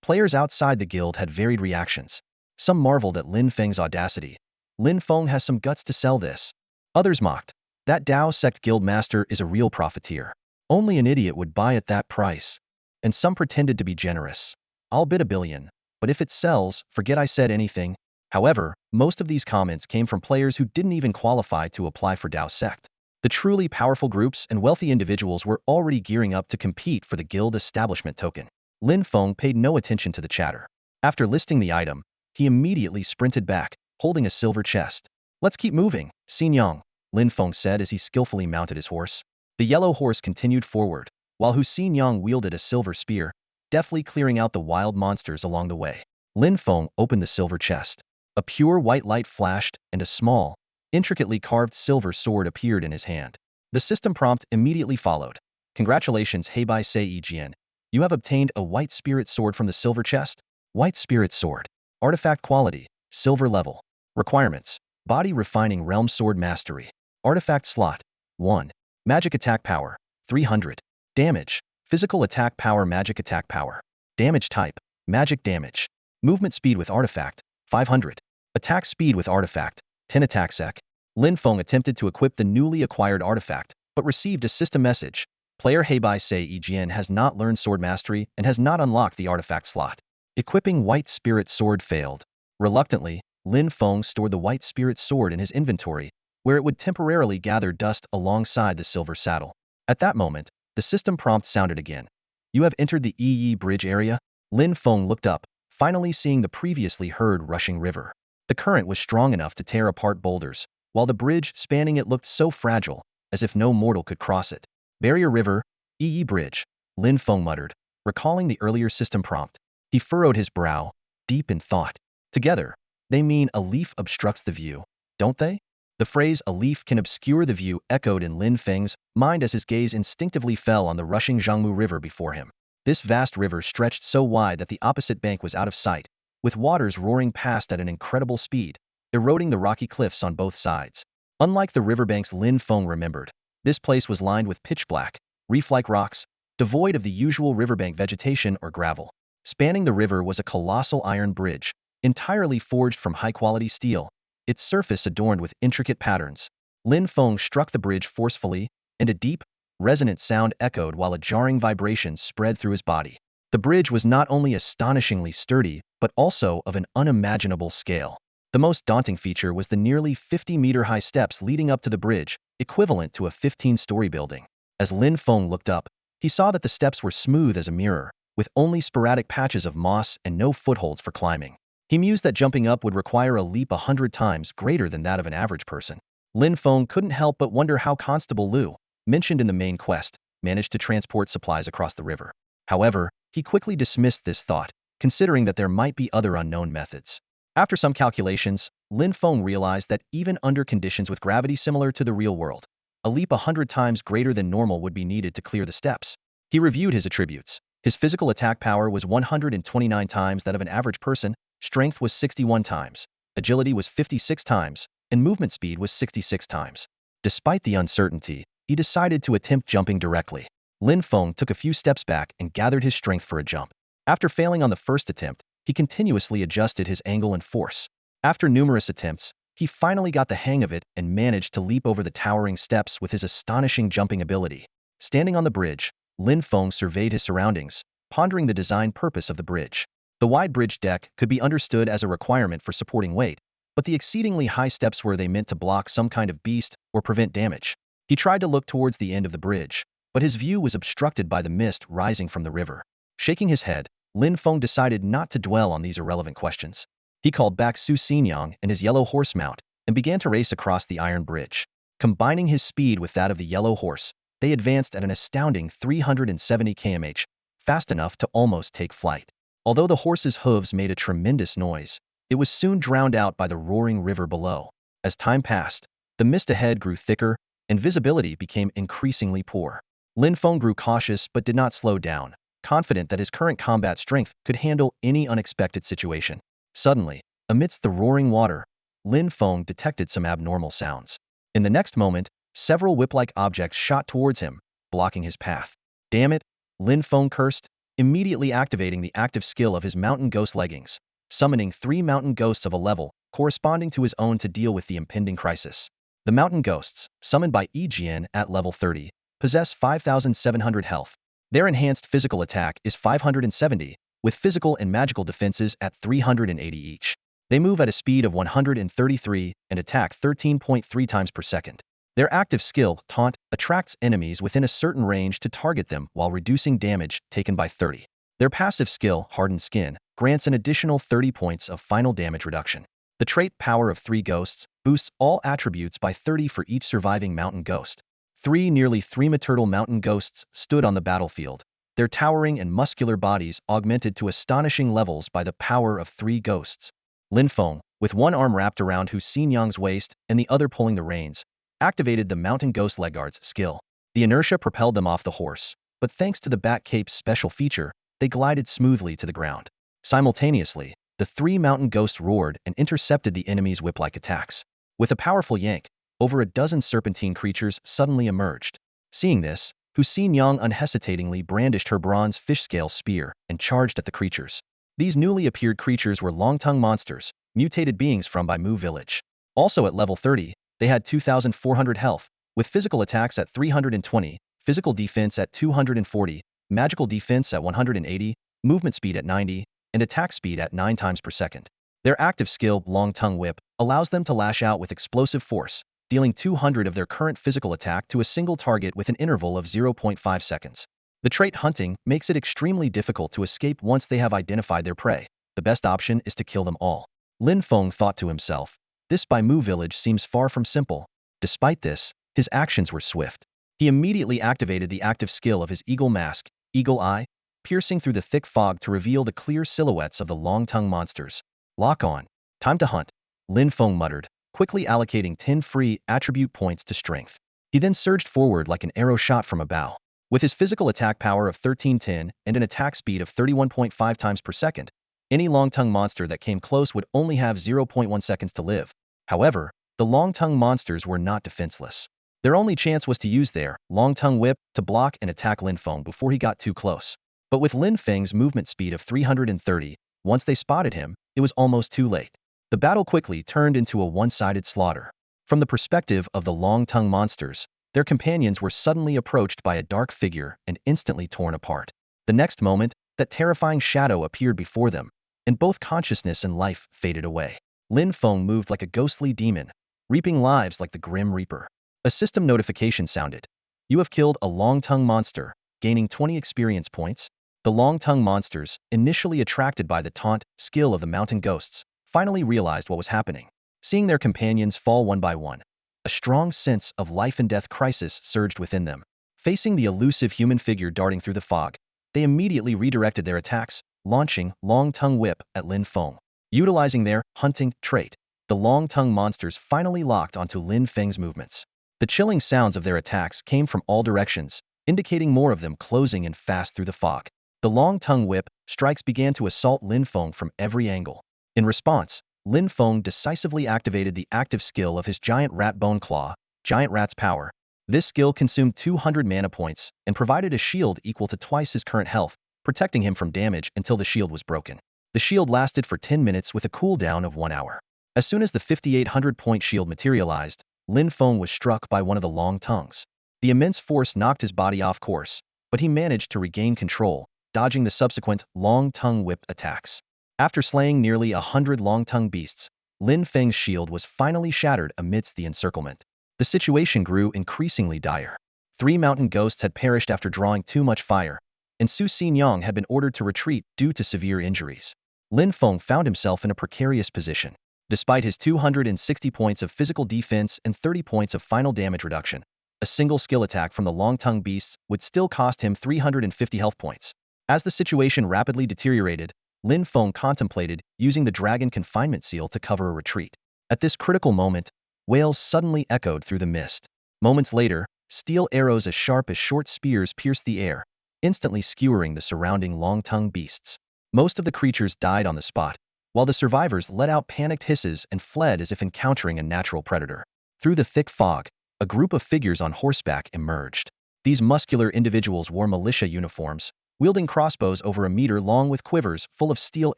Players outside the guild had varied reactions. Some marveled at Lin Feng's audacity. Lin Feng has some guts to sell this. Others mocked. That Dao Sect guild master is a real profiteer. Only an idiot would buy at that price. And some pretended to be generous. I'll bid 1 billion, but if it sells, forget I said anything. However, most of these comments came from players who didn't even qualify to apply for Dao Sect. The truly powerful groups and wealthy individuals were already gearing up to compete for the guild establishment token. Lin Feng paid no attention to the chatter. After listing the item, he immediately sprinted back, holding a silver chest. Let's keep moving, Xinyang, Lin Feng said as he skillfully mounted his horse. The yellow horse continued forward, while Hu Xinyang wielded a silver spear, deftly clearing out the wild monsters along the way. Lin Feng opened the silver chest. A pure white light flashed, and a small, Intricately carved silver sword appeared in his hand. The system prompt immediately followed. Congratulations, Heibai Seijian. You have obtained a white spirit sword from the silver chest. White spirit sword. Artifact quality, silver level. Requirements: body refining realm sword mastery. Artifact slot 1. Magic attack power 300. Damage: physical attack power, magic attack power. Damage type: magic damage. Movement speed with artifact 500. Attack speed with artifact 10 attack sec. Lin Feng attempted to equip the newly acquired artifact, but received a system message. Player Heibai Seijian has not learned sword mastery and has not unlocked the artifact slot. Equipping white spirit sword failed. Reluctantly, Lin Feng stored the white spirit sword in his inventory, where it would temporarily gather dust alongside the silver saddle. At that moment, the system prompt sounded again. You have entered the Yi Bridge area? Lin Feng looked up, finally seeing the previously heard rushing river. The current was strong enough to tear apart boulders, while the bridge spanning it looked so fragile, as if no mortal could cross it. Barrier River, Yi Bridge, Lin Feng muttered, recalling the earlier system prompt. He furrowed his brow, deep in thought. Together, they mean a leaf obstructs the view, don't they? The phrase "a leaf can obscure the view" echoed in Lin Feng's mind as his gaze instinctively fell on the rushing Jiangmu River before him. This vast river stretched so wide that the opposite bank was out of sight, with waters roaring past at an incredible speed, eroding the rocky cliffs on both sides. Unlike the riverbanks Lin Feng remembered, this place was lined with pitch-black, reef-like rocks, devoid of the usual riverbank vegetation or gravel. Spanning the river was a colossal iron bridge, entirely forged from high-quality steel, its surface adorned with intricate patterns. Lin Feng struck the bridge forcefully, and a deep, resonant sound echoed while a jarring vibration spread through his body. The bridge was not only astonishingly sturdy, but also of an unimaginable scale. The most daunting feature was the nearly 50-meter-high steps leading up to the bridge, equivalent to a 15-story building. As Lin Feng looked up, he saw that the steps were smooth as a mirror, with only sporadic patches of moss and no footholds for climbing. He mused that jumping up would require a leap 100 times greater than that of an average person. Lin Feng couldn't help but wonder how Constable Liu, mentioned in the main quest, managed to transport supplies across the river. However, he quickly dismissed this thought, considering that there might be other unknown methods. After some calculations, Lin Feng realized that even under conditions with gravity similar to the real world, a leap 100 times greater than normal would be needed to clear the steps. He reviewed his attributes. His physical attack power was 129 times that of an average person, strength was 61 times, agility was 56 times, and movement speed was 66 times. Despite the uncertainty, he decided to attempt jumping directly. Lin Feng took a few steps back and gathered his strength for a jump. After failing on the first attempt, he continuously adjusted his angle and force. After numerous attempts, he finally got the hang of it and managed to leap over the towering steps with his astonishing jumping ability. Standing on the bridge, Lin Feng surveyed his surroundings, pondering the design purpose of the bridge. The wide bridge deck could be understood as a requirement for supporting weight, but the exceedingly high steps were they meant to block some kind of beast or prevent damage. He tried to look towards the end of the bridge, but his view was obstructed by the mist rising from the river. Shaking his head, Lin Feng decided not to dwell on these irrelevant questions. He called back Su Xinyang and his yellow horse mount and began to race across the iron bridge. Combining his speed with that of the yellow horse, they advanced at an astounding 370 km/h, fast enough to almost take flight. Although the horse's hooves made a tremendous noise, it was soon drowned out by the roaring river below. As time passed, the mist ahead grew thicker, and visibility became increasingly poor. Lin Feng grew cautious but did not slow down, confident that his current combat strength could handle any unexpected situation. Suddenly, amidst the roaring water, Lin Feng detected some abnormal sounds. In the next moment, several whip-like objects shot towards him, blocking his path. Damn it, Lin Feng cursed, immediately activating the active skill of his mountain ghost leggings, summoning 3 mountain ghosts of a level corresponding to his own to deal with the impending crisis. The mountain ghosts, summoned by Yijian at level 30, possess 5,700 health. Their enhanced physical attack is 570, with physical and magical defenses at 380 each. They move at a speed of 133 and attack 13.3 times per second. Their active skill, Taunt, attracts enemies within a certain range to target them while reducing damage taken by 30. Their passive skill, Hardened Skin, grants an additional 30 points of final damage reduction. The trait Power of 3 Ghosts boosts all attributes by 30 for each surviving mountain ghost. 3 nearly 3-meter mountain ghosts stood on the battlefield, their towering and muscular bodies augmented to astonishing levels by the power of 3 ghosts. Lin Feng, with one arm wrapped around Hu Xinyang's waist and the other pulling the reins, activated the mountain ghost legguard's skill. The inertia propelled them off the horse, but thanks to the bat cape's special feature, they glided smoothly to the ground. Simultaneously, the three mountain ghosts roared and intercepted the enemy's whip-like attacks. With a powerful yank, over a dozen serpentine creatures suddenly emerged. Seeing this, Hu Xinyang unhesitatingly brandished her bronze fish-scale spear and charged at the creatures. These newly appeared creatures were long-tongue monsters, mutated beings from Baimu village. Also at level 30, they had 2,400 health, with physical attacks at 320, physical defense at 240, magical defense at 180, movement speed at 90, and attack speed at 9 times per second. Their active skill, Long Tongue Whip, allows them to lash out with explosive force, dealing 200 of their current physical attack to a single target with an interval of 0.5 seconds. The trait Hunting makes it extremely difficult to escape once they have identified their prey. The best option is to kill them all. Lin Feng thought to himself, this Baimu village seems far from simple. Despite this, his actions were swift. He immediately activated the active skill of his Eagle Mask, Eagle Eye, piercing through the thick fog to reveal the clear silhouettes of the long-tongue monsters. Lock on. Time to hunt, Lin Feng muttered, quickly allocating 10 free attribute points to strength. He then surged forward like an arrow shot from a bow. With his physical attack power of 1310 and an attack speed of 31.5 times per second, any long-tongue monster that came close would only have 0.1 seconds to live. However, the long-tongue monsters were not defenseless. Their only chance was to use their long-tongue whip to block and attack Lin Feng before he got too close. But with Lin Feng's movement speed of 330, once they spotted him, it was almost too late. The battle quickly turned into a one-sided slaughter. From the perspective of the long-tongue monsters, their companions were suddenly approached by a dark figure and instantly torn apart. The next moment, that terrifying shadow appeared before them, and both consciousness and life faded away. Lin Feng moved like a ghostly demon, reaping lives like the Grim Reaper. A system notification sounded. You have killed a long-tongue monster, gaining 20 experience points. The long-tongue monsters, initially attracted by the taunt skill of the mountain ghosts, finally realized what was happening. Seeing their companions fall one by one, a strong sense of life and death crisis surged within them. Facing the elusive human figure darting through the fog, they immediately redirected their attacks, launching Long Tongue Whip at Lin Feng. Utilizing their hunting trait, the Long Tongue monsters finally locked onto Lin Feng's movements. The chilling sounds of their attacks came from all directions, indicating more of them closing in fast through the fog. The Long Tongue Whip strikes began to assault Lin Feng from every angle. In response, Lin Feng decisively activated the active skill of his Giant Rat Bone Claw, Giant Rat's Power. This skill consumed 200 mana points and provided a shield equal to twice his current health, protecting him from damage until the shield was broken. The shield lasted for 10 minutes with a cooldown of 1 hour. As soon as the 5,800-point shield materialized, Lin Feng was struck by one of the long tongues. The immense force knocked his body off course, but he managed to regain control, dodging the subsequent Long Tongue Whip attacks. After slaying nearly 100 long-tongued beasts, Lin Feng's shield was finally shattered amidst the encirclement. The situation grew increasingly dire. 3 mountain ghosts had perished after drawing too much fire, and Su Xinyang had been ordered to retreat due to severe injuries. Lin Feng found himself in a precarious position. Despite his 260 points of physical defense and 30 points of final damage reduction, a single skill attack from the long-tongued beasts would still cost him 350 health points. As the situation rapidly deteriorated, Lin Feng contemplated using the dragon confinement seal to cover a retreat. At this critical moment, wails suddenly echoed through the mist. Moments later, steel arrows as sharp as short spears pierced the air, instantly skewering the surrounding long-tongued beasts. Most of the creatures died on the spot, while the survivors let out panicked hisses and fled as if encountering a natural predator. Through the thick fog, a group of figures on horseback emerged. These muscular individuals wore militia uniforms, wielding crossbows over a meter long with quivers full of steel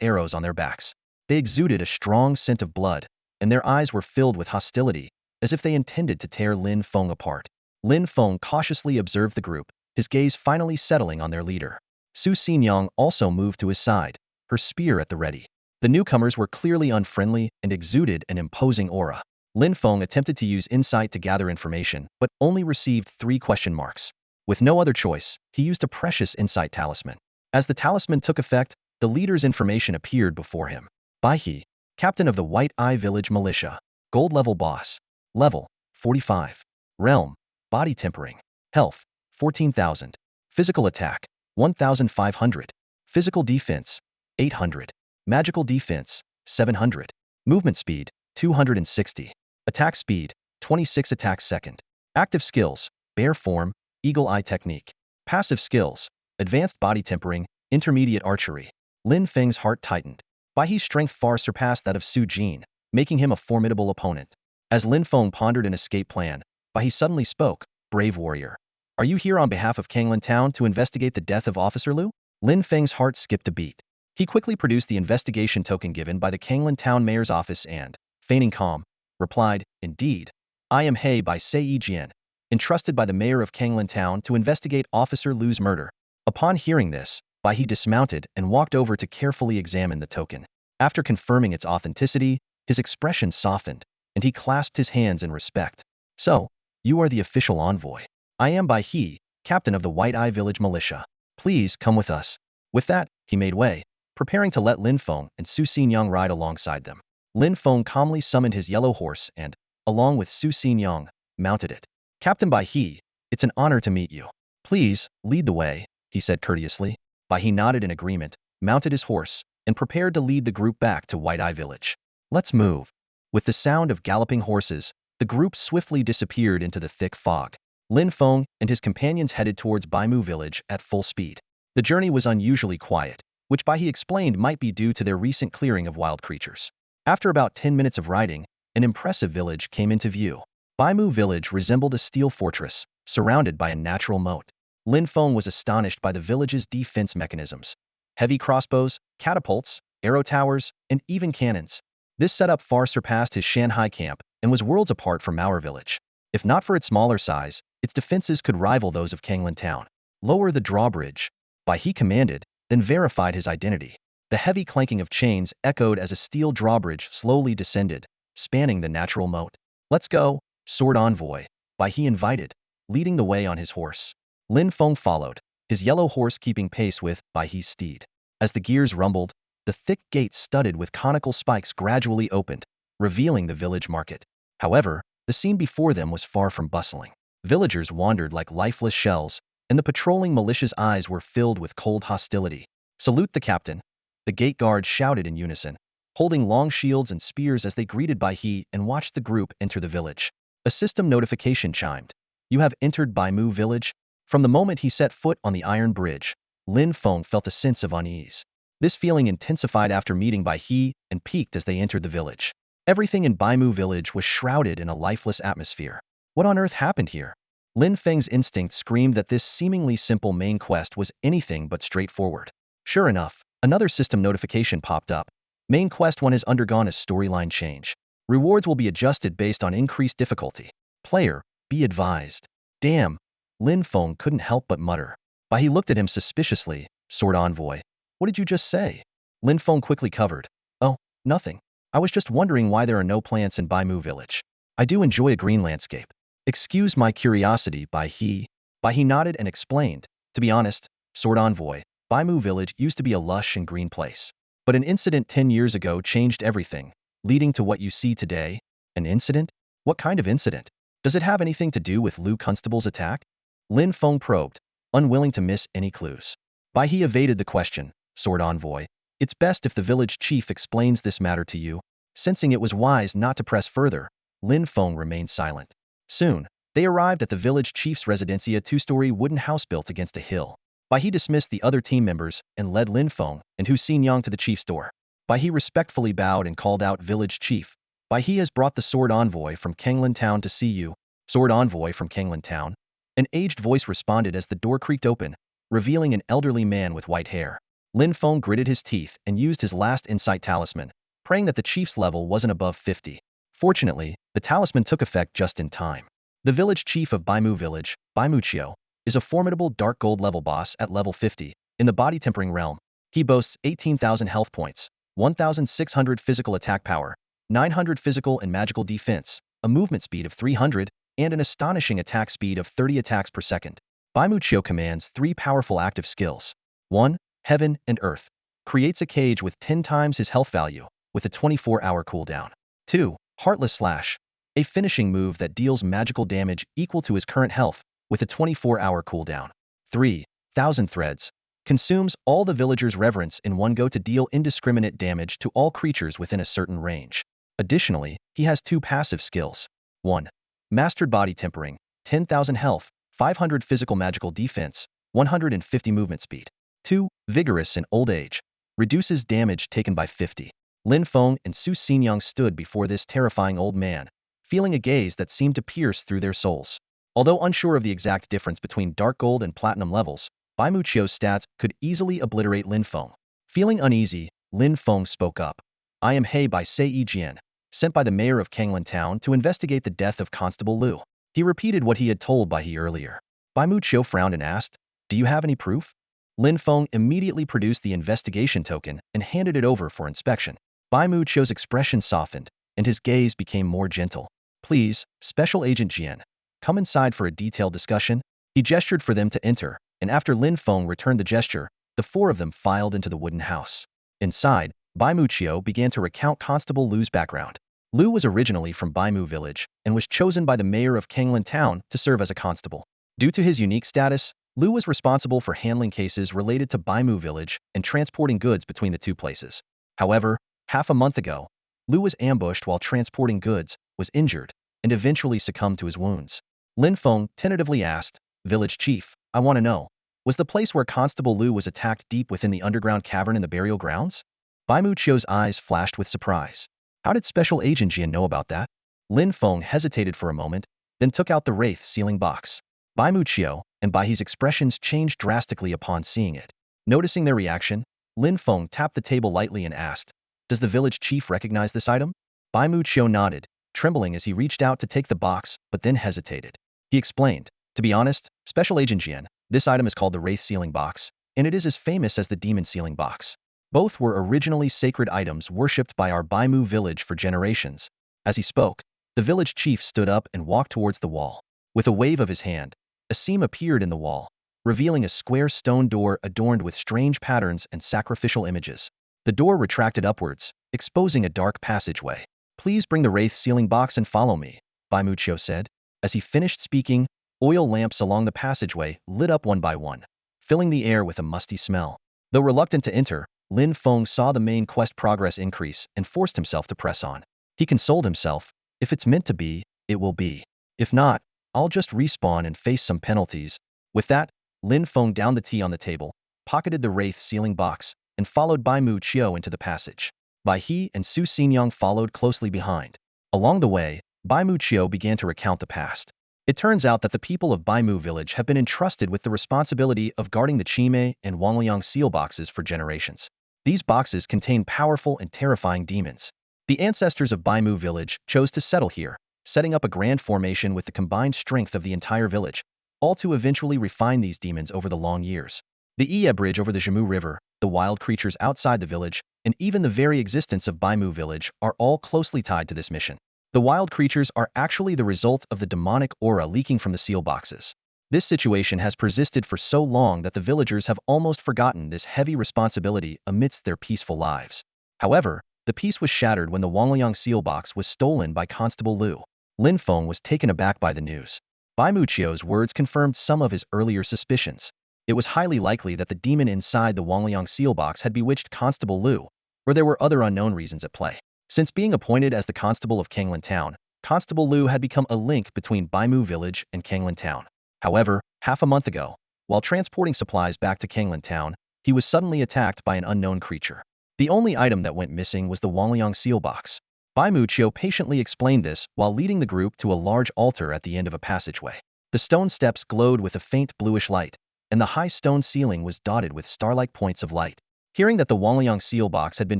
arrows on their backs. They exuded a strong scent of blood, and their eyes were filled with hostility, as if they intended to tear Lin Feng apart. Lin Feng cautiously observed the group, his gaze finally settling on their leader. Su Xinyang also moved to his side, her spear at the ready. The newcomers were clearly unfriendly and exuded an imposing aura. Lin Feng attempted to use insight to gather information, but only received 3 question marks. With no other choice, he used a precious insight talisman. As the talisman took effect, the leader's information appeared before him. Bai He, captain of the White Eye Village Militia. Gold level boss. Level, 45. Realm, body tempering. Health, 14,000. Physical attack, 1,500. Physical defense, 800. Magical defense, 700. Movement speed, 260. Attack speed, 26 attacks second. Active skills, bear form, eagle eye technique. Passive skills, advanced body tempering, intermediate archery. Lin Feng's heart tightened. Bai He's strength far surpassed that of Su Jin, making him a formidable opponent. As Lin Feng pondered an escape plan, Bai He suddenly spoke, "Brave warrior. Are you here on behalf of Kanglan Town to investigate the death of Officer Liu?" Lin Feng's heart skipped a beat. He quickly produced the investigation token given by the Kanglan Town Mayor's office and, feigning calm, replied, "Indeed. I am He by Sei Jian, entrusted by the mayor of Kanglan Town to investigate Officer Liu's murder." Upon hearing this, Bai He dismounted and walked over to carefully examine the token. After confirming its authenticity, his expression softened, and he clasped his hands in respect. "So, you are the official envoy. I am Bai He, captain of the White Eye Village Militia. Please come with us." With that, he made way, preparing to let Lin Feng and Su Xinyang ride alongside them. Lin Feng calmly summoned his yellow horse and, along with Su Xinyang, mounted it. "Captain Bai He, it's an honor to meet you. Please, lead the way," he said courteously. Bai He nodded in agreement, mounted his horse, and prepared to lead the group back to White Eye Village. "Let's move." With the sound of galloping horses, the group swiftly disappeared into the thick fog. Lin Feng and his companions headed towards Baimu Village at full speed. The journey was unusually quiet, which Bai He explained might be due to their recent clearing of wild creatures. After about 10 minutes of riding, an impressive village came into view. Baimu Village resembled a steel fortress, surrounded by a natural moat. Lin Feng was astonished by the village's defense mechanisms. Heavy crossbows, catapults, arrow towers, and even cannons. This setup far surpassed his Shanghai camp and was worlds apart from our village. If not for its smaller size, its defenses could rival those of Kanglan Town. "Lower the drawbridge," Bai He commanded, then verified his identity. The heavy clanking of chains echoed as a steel drawbridge slowly descended, spanning the natural moat. "Let's go, Sword Envoy," Bai He invited, leading the way on his horse. Lin Feng followed, his yellow horse keeping pace with Bai He's steed. As the gears rumbled, the thick gate studded with conical spikes gradually opened, revealing the village market. However, the scene before them was far from bustling. Villagers wandered like lifeless shells, and the patrolling militia's eyes were filled with cold hostility. "Salute the captain," the gate guards shouted in unison, holding long shields and spears as they greeted Bai He and watched the group enter the village. A system notification chimed. "You have entered Baimu Village." From the moment he set foot on the iron bridge, Lin Feng felt a sense of unease. This feeling intensified after meeting Bai He and peaked as they entered the village. Everything in Baimu Village was shrouded in a lifeless atmosphere. What on earth happened here? Lin Feng's instinct screamed that this seemingly simple main quest was anything but straightforward. Sure enough, another system notification popped up. Main quest 1 has undergone a storyline change. Rewards will be adjusted based on increased difficulty. Player, be advised. Damn, Lin Feng couldn't help but mutter. Bai He looked at him suspiciously. "Sword Envoy, what did you just say?" Lin Feng quickly covered. "Oh, nothing. I was just wondering why there are no plants in Baimu Village. I do enjoy a green landscape." "Excuse my curiosity, Bai He." Bai He nodded and explained. "To be honest, Sword Envoy, Baimu Village used to be a lush and green place. But an incident 10 years ago changed everything, leading to what you see today." "An incident? What kind of incident? Does it have anything to do with Liu Constable's attack?" Lin Feng probed, unwilling to miss any clues. Bai He evaded the question. "Sword Envoy, it's best if the village chief explains this matter to you." Sensing it was wise not to press further, Lin Feng remained silent. Soon, they arrived at the village chief's residence, a two-story wooden house built against a hill. Bai He dismissed the other team members and led Lin Feng and Hu Xinyang to the chief's door. Bai He respectfully bowed and called out, "Village chief, Bai He has brought the Sword Envoy from Kanglan Town to see you." "Sword Envoy from Kanglan Town?" An aged voice responded as the door creaked open, revealing an elderly man with white hair. Lin Feng gritted his teeth and used his last insight talisman, praying that the chief's level wasn't above 50. Fortunately, the talisman took effect just in time. The village chief of Baimu Village, Baimuchio, is a formidable dark gold level boss at level 50, in the body tempering realm. He boasts 18,000 health points, 1,600 physical attack power, 900 physical and magical defense, a movement speed of 300, and an astonishing attack speed of 30 attacks per second. Baimuchio commands 3 powerful active skills. 1. Heaven and Earth. Creates a cage with 10 times his health value, with a 24-hour cooldown. 2. Heartless Slash. A finishing move that deals magical damage equal to his current health, with a 24-hour cooldown. 3. Thousand Threads. Consumes all the villagers' reverence in one go to deal indiscriminate damage to all creatures within a certain range. Additionally, he has 2 passive skills. 1. Mastered Body Tempering, 10,000 health, 500 physical magical defense, 150 movement speed. 2. Vigorous in Old Age, reduces damage taken by 50. Lin Feng and Su Xinyang stood before this terrifying old man, feeling a gaze that seemed to pierce through their souls. Although unsure of the exact difference between dark gold and platinum levels, Bai Muqiu's stats could easily obliterate Lin Feng. Feeling uneasy, Lin Feng spoke up. I am He Bai Sei Jian, sent by the mayor of Kanglin Town to investigate the death of Constable Liu. He repeated what he had told Bai He earlier. Bai Muqiu frowned and asked, do you have any proof? Lin Feng immediately produced the investigation token and handed it over for inspection. Bai Muqiu's expression softened, and his gaze became more gentle. Please, Special Agent Jian, come inside for a detailed discussion. He gestured for them to enter, and after Lin Feng returned the gesture, the 4 of them filed into the wooden house. Inside, Bai Muqiu began to recount Constable Liu's background. Liu was originally from Baimu village and was chosen by the mayor of Kanglin Town to serve as a constable. Due to his unique status, Liu was responsible for handling cases related to Baimu village and transporting goods between the 2 places. However, half a month ago, Liu was ambushed while transporting goods, was injured, and eventually succumbed to his wounds. Lin Feng tentatively asked, Village Chief, I want to know, was the place where Constable Liu was attacked deep within the underground cavern in the burial grounds? Bai Muqiu's eyes flashed with surprise. How did Special Agent Jian know about that? Lin Feng hesitated for a moment, then took out the wraith sealing box. Bai Muqiu and Bai He's expressions changed drastically upon seeing it. Noticing their reaction, Lin Feng tapped the table lightly and asked, does the village chief recognize this item? Bai Muqiu nodded, trembling as he reached out to take the box, but then hesitated. He explained, to be honest, Special Agent Jian, this item is called the Wraith Sealing Box, and it is as famous as the Demon Sealing Box. Both were originally sacred items worshipped by our Baimu village for generations. As he spoke, the village chief stood up and walked towards the wall. With a wave of his hand, a seam appeared in the wall, revealing a square stone door adorned with strange patterns and sacrificial images. The door retracted upwards, exposing a dark passageway. Please bring the Wraith Sealing Box and follow me, Bai Muqiu said. As he finished speaking, oil lamps along the passageway lit up one by one, filling the air with a musty smell. Though reluctant to enter, Lin Feng saw the main quest progress increase and forced himself to press on. He consoled himself, if it's meant to be, it will be. If not, I'll just respawn and face some penalties. With that, Lin Feng downed the tea on the table, pocketed the Wraith Sealing Box, and followed Bai Muqiu into the passage. Bai He and Su Xinyang followed closely behind. Along the way, Bai Muqiu began to recount the past. It turns out that the people of Baimu village have been entrusted with the responsibility of guarding the Qimei and Wangliang seal boxes for generations. These boxes contain powerful and terrifying demons. The ancestors of Baimu village chose to settle here, setting up a grand formation with the combined strength of the entire village, all to eventually refine these demons over the long years. The Iya Bridge over the Jimu River, the wild creatures outside the village, and even the very existence of Baimu village are all closely tied to this mission. The wild creatures are actually the result of the demonic aura leaking from the seal boxes. This situation has persisted for so long that the villagers have almost forgotten this heavy responsibility amidst their peaceful lives. However, the peace was shattered when the Wangliang seal box was stolen by Constable Liu. Lin Feng was taken aback by the news. Bai Muqiu's words confirmed some of his earlier suspicions. It was highly likely that the demon inside the Wangliang seal box had bewitched Constable Liu, or there were other unknown reasons at play. Since being appointed as the constable of Kanglin Town, Constable Liu had become a link between Baimu village and Kanglin Town. However, half a month ago, while transporting supplies back to Kanglin Town, he was suddenly attacked by an unknown creature. The only item that went missing was the Wangliang seal box. Bai Muqiu patiently explained this while leading the group to a large altar at the end of a passageway. The stone steps glowed with a faint bluish light, and the high stone ceiling was dotted with star-like points of light. Hearing that the Wangliang seal box had been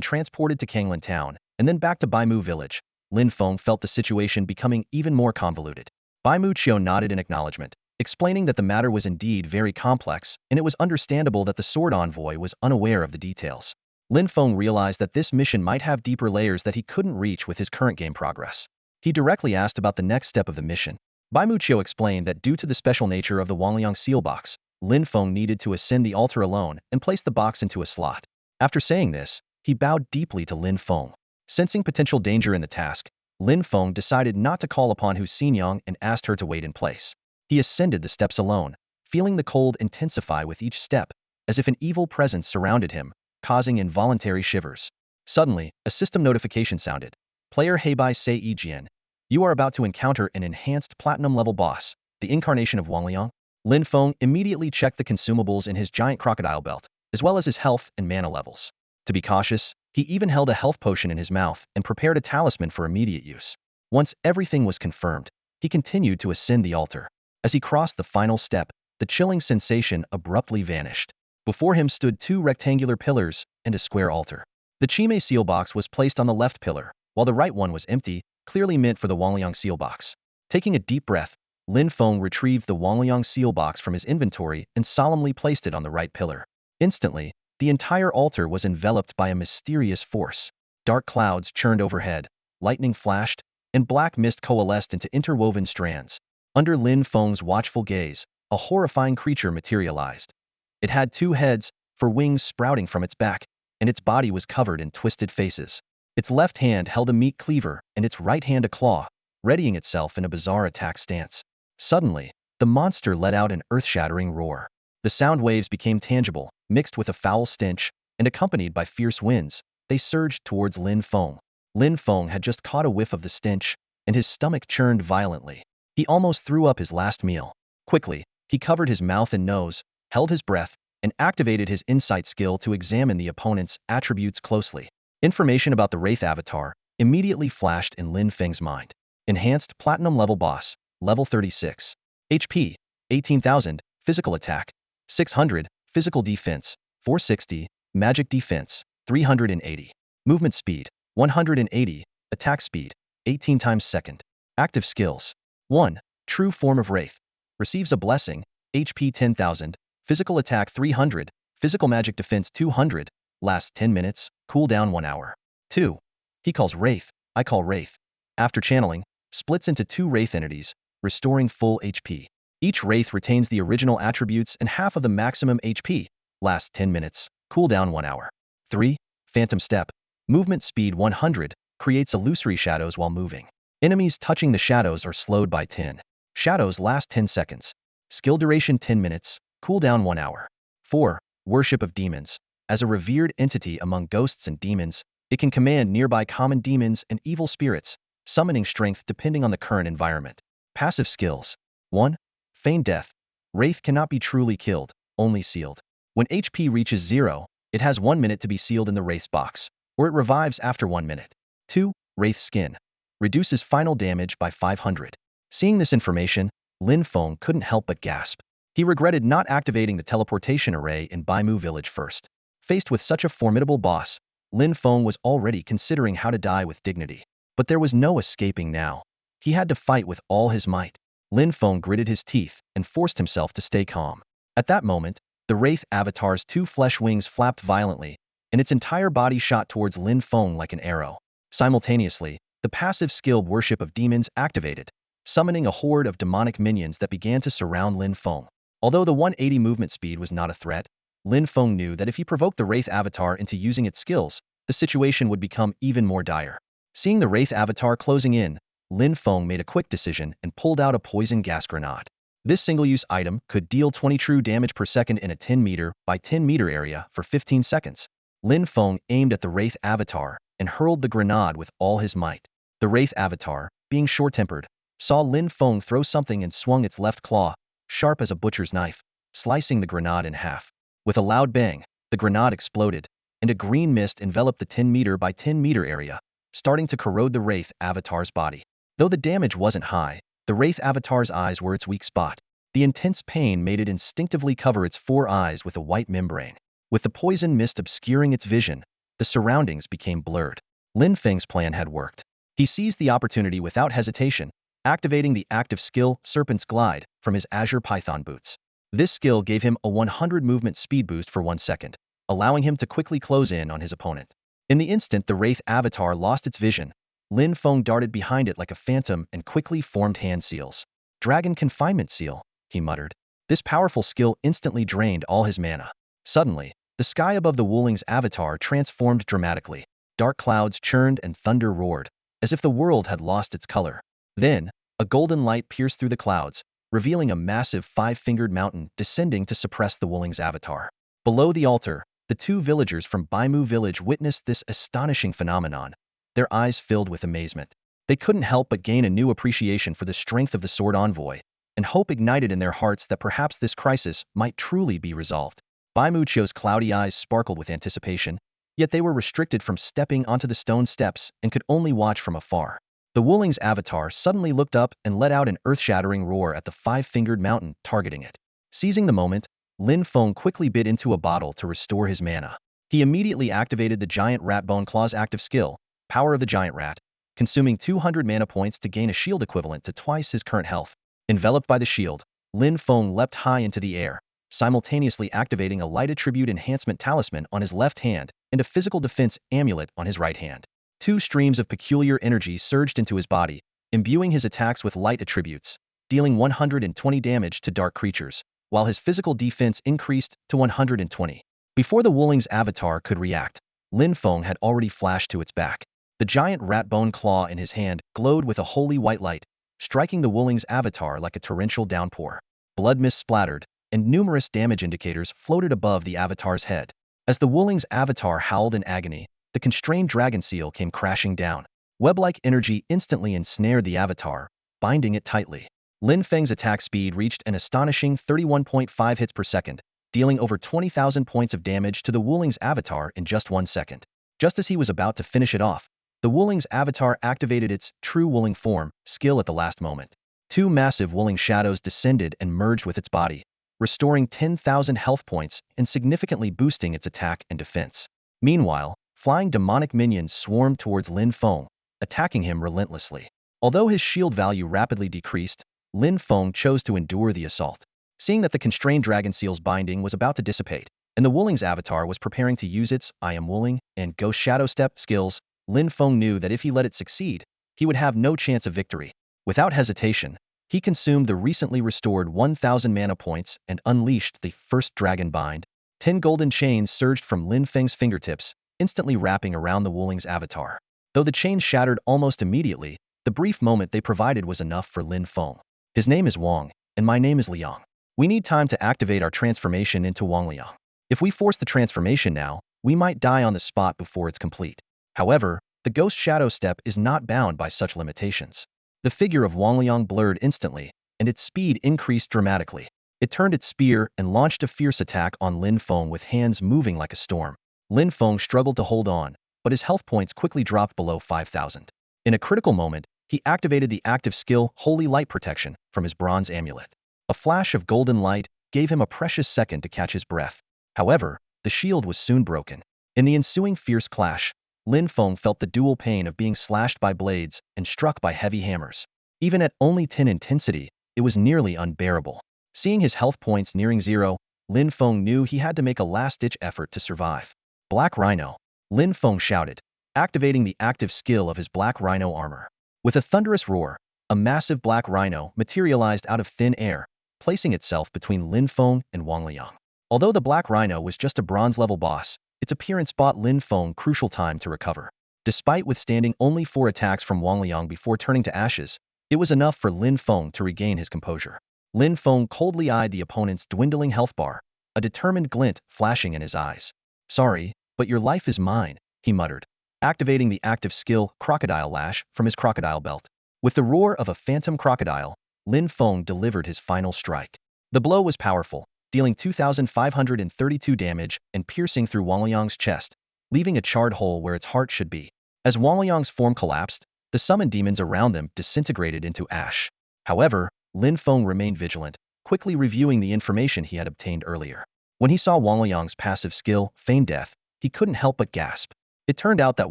transported to Kanglin Town and then back to Baimu village, Lin Feng felt the situation becoming even more convoluted. Bai Muqiu nodded in acknowledgement, explaining that the matter was indeed very complex, and it was understandable that the sword envoy was unaware of the details. Lin Feng realized that this mission might have deeper layers that he couldn't reach with his current game progress. He directly asked about the next step of the mission. Bai Muqiu explained that due to the special nature of the Wangliang seal box, Lin Feng needed to ascend the altar alone and place the box into a slot. After saying this, he bowed deeply to Lin Feng. Sensing potential danger in the task, Lin Feng decided not to call upon Hu Xinyang and asked her to wait in place. He ascended the steps alone, feeling the cold intensify with each step, as if an evil presence surrounded him, causing involuntary shivers. Suddenly, a system notification sounded. Player Heibai Sei Ijian. You are about to encounter an enhanced platinum-level boss, the incarnation of Wangliang. Lin Feng immediately checked the consumables in his giant crocodile belt, as well as his health and mana levels. To be cautious, he even held a health potion in his mouth and prepared a talisman for immediate use. Once everything was confirmed, he continued to ascend the altar. As he crossed the final step, the chilling sensation abruptly vanished. Before him stood two rectangular pillars and a square altar. The Chime seal box was placed on the left pillar, while the right one was empty, clearly meant for the Wangliang seal box. Taking a deep breath, Lin Feng retrieved the Wangliang seal box from his inventory and solemnly placed it on the right pillar. Instantly, the entire altar was enveloped by a mysterious force. Dark clouds churned overhead, lightning flashed, and black mist coalesced into interwoven strands. Under Lin Feng's watchful gaze, a horrifying creature materialized. It had two heads, four wings sprouting from its back, and its body was covered in twisted faces. Its left hand held a meat cleaver and its right hand a claw, readying itself in a bizarre attack stance. Suddenly, the monster let out an earth-shattering roar. The sound waves became tangible, mixed with a foul stench, and accompanied by fierce winds, they surged towards Lin Feng. Lin Feng had just caught a whiff of the stench, and his stomach churned violently. He almost threw up his last meal. Quickly, he covered his mouth and nose, held his breath, and activated his insight skill to examine the opponent's attributes closely. Information about the Wraith avatar immediately flashed in Lin Feng's mind. Enhanced Platinum level boss, level 36. HP, 18,000, physical attack, 600, physical defense, 460, magic defense, 380. Movement speed, 180, attack speed, 18 times second. Active skills. 1. True form of Wraith. Receives a blessing, HP 10,000, physical attack 300, physical magic defense 200, lasts 10 minutes, cooldown 1 hour. 2. He calls Wraith, I call Wraith. After channeling, splits into two Wraith entities, restoring full HP. Each Wraith retains the original attributes and half of the maximum HP, lasts 10 minutes, cooldown 1 hour. 3. Phantom Step. Movement speed 100, creates illusory shadows while moving. Enemies touching the shadows are slowed by 10. Shadows last 10 seconds. Skill duration 10 minutes, cooldown 1 hour. 4. Worship of Demons. As a revered entity among ghosts and demons, it can command nearby common demons and evil spirits, summoning strength depending on the current environment. Passive skills. 1. Feign death. Wraith cannot be truly killed, only sealed. When HP reaches 0, it has 1 minute to be sealed in the Wraith's box, or it revives after 1 minute. 2. Wraith Skin. Reduces final damage by 500. Seeing this information, Lin Feng couldn't help but gasp. He regretted not activating the teleportation array in Baimu village first. Faced with such a formidable boss, Lin Feng was already considering how to die with dignity. But there was no escaping now. He had to fight with all his might. Lin Feng gritted his teeth and forced himself to stay calm. At that moment, the Wraith avatar's two flesh wings flapped violently, and its entire body shot towards Lin Feng like an arrow. Simultaneously, the passive skill Worship of Demons activated, summoning a horde of demonic minions that began to surround Lin Feng. Although the 180 movement speed was not a threat, Lin Feng knew that if he provoked the Wraith avatar into using its skills, the situation would become even more dire. Seeing the Wraith avatar closing in, Lin Feng made a quick decision and pulled out a poison gas grenade. This single-use item could deal 20 true damage per second in a 10 meter by 10 meter area for 15 seconds. Lin Feng aimed at the Wraith avatar and hurled the grenade with all his might. The Wraith avatar, being short-tempered, saw Lin Feng throw something and swung its left claw, sharp as a butcher's knife, slicing the grenade in half. With a loud bang, the grenade exploded, and a green mist enveloped the 10 meter by 10 meter area, starting to corrode the Wraith avatar's body. Though the damage wasn't high, the Wraith avatar's eyes were its weak spot. The intense pain made it instinctively cover its 4 eyes with a white membrane. With the poison mist obscuring its vision, the surroundings became blurred. Lin Feng's plan had worked. He seized the opportunity without hesitation, activating the active skill Serpent's Glide from his Azure Python boots. This skill gave him a 100 movement speed boost for 1 second, allowing him to quickly close in on his opponent. In the instant the Wraith avatar lost its vision, Lin Feng darted behind it like a phantom and quickly formed hand seals. Dragon Confinement Seal, he muttered. This powerful skill instantly drained all his mana. Suddenly, the sky above the Wuling's avatar transformed dramatically. Dark clouds churned and thunder roared, as if the world had lost its color. Then, a golden light pierced through the clouds, revealing a massive 5-fingered mountain descending to suppress the Wuling's avatar. Below the altar, the two villagers from Baimu village witnessed this astonishing phenomenon, their eyes filled with amazement. They couldn't help but gain a new appreciation for the strength of the sword envoy, and hope ignited in their hearts that perhaps this crisis might truly be resolved. Baimuchio's cloudy eyes sparkled with anticipation, yet they were restricted from stepping onto the stone steps and could only watch from afar. The Wuling's avatar suddenly looked up and let out an earth-shattering roar at the five-fingered mountain, targeting it. Seizing the moment, Lin Feng quickly bit into a bottle to restore his mana. He immediately activated the giant rat bone claw's active skill, Power of the Giant Rat, consuming 200 mana points to gain a shield equivalent to twice his current health. Enveloped by the shield, Lin Feng leapt high into the air, simultaneously activating a light attribute enhancement talisman on his left hand and a physical defense amulet on his right hand. Two streams of peculiar energy surged into his body, imbuing his attacks with light attributes, dealing 120 damage to dark creatures, while his physical defense increased to 120. Before the Wuling's avatar could react, Lin Feng had already flashed to its back. The giant rat bone claw in his hand glowed with a holy white light, striking the Wuling's avatar like a torrential downpour. Blood mist splattered, and numerous damage indicators floated above the avatar's head. As the Wuling's avatar howled in agony, the constrained dragon seal came crashing down. Web-like energy instantly ensnared the avatar, binding it tightly. Lin Feng's attack speed reached an astonishing 31.5 hits per second, dealing over 20,000 points of damage to the Wuling's avatar in just 1 second. Just as he was about to finish it off, the Wuling's avatar activated its true Wuling form skill at the last moment. Two massive Wuling shadows descended and merged with its body, restoring 10,000 health points and significantly boosting its attack and defense. Meanwhile, flying demonic minions swarmed towards Lin Feng, attacking him relentlessly. Although his shield value rapidly decreased, Lin Feng chose to endure the assault. Seeing that the constrained dragon seal's binding was about to dissipate, and the Wuling's avatar was preparing to use its I Am Wuling and Ghost Shadow Step skills, Lin Feng knew that if he let it succeed, he would have no chance of victory. Without hesitation, he consumed the recently restored 1,000 mana points and unleashed the first dragon bind. 10 golden chains surged from Lin Feng's fingertips, instantly wrapping around the Wuling's avatar. Though the chains shattered almost immediately, the brief moment they provided was enough for Lin Feng. His name is Wang, and my name is Liang. We need time to activate our transformation into Wang Liang. If we force the transformation now, we might die on the spot before it's complete. However, the Ghost Shadow Step is not bound by such limitations. The figure of Wang Liang blurred instantly, and its speed increased dramatically. It turned its spear and launched a fierce attack on Lin Feng with hands moving like a storm. Lin Feng struggled to hold on, but his health points quickly dropped below 5,000. In a critical moment, he activated the active skill Holy Light Protection from his bronze amulet. A flash of golden light gave him a precious second to catch his breath. However, the shield was soon broken. In the ensuing fierce clash, Lin Feng felt the dual pain of being slashed by blades and struck by heavy hammers. Even at only 10 intensity, it was nearly unbearable. Seeing his health points nearing zero, Lin Feng knew he had to make a last-ditch effort to survive. Black Rhino, Lin Feng shouted, activating the active skill of his Black Rhino armor. With a thunderous roar, a massive Black Rhino materialized out of thin air, placing itself between Lin Feng and Wang Liang. Although the Black Rhino was just a bronze-level boss, its appearance bought Lin Feng crucial time to recover. Despite withstanding only 4 attacks from Wang Liang before turning to ashes, it was enough for Lin Feng to regain his composure. Lin Feng coldly eyed the opponent's dwindling health bar, a determined glint flashing in his eyes. Sorry, but your life is mine, he muttered, activating the active skill Crocodile Lash from his crocodile belt. With the roar of a phantom crocodile, Lin Feng delivered his final strike. The blow was powerful, dealing 2,532 damage and piercing through Wang Liang's chest, leaving a charred hole where its heart should be. As Wang Liang's form collapsed, the summoned demons around them disintegrated into ash. However, Lin Feng remained vigilant, quickly reviewing the information he had obtained earlier. When he saw Wang Liang's passive skill, Feign Death, he couldn't help but gasp. It turned out that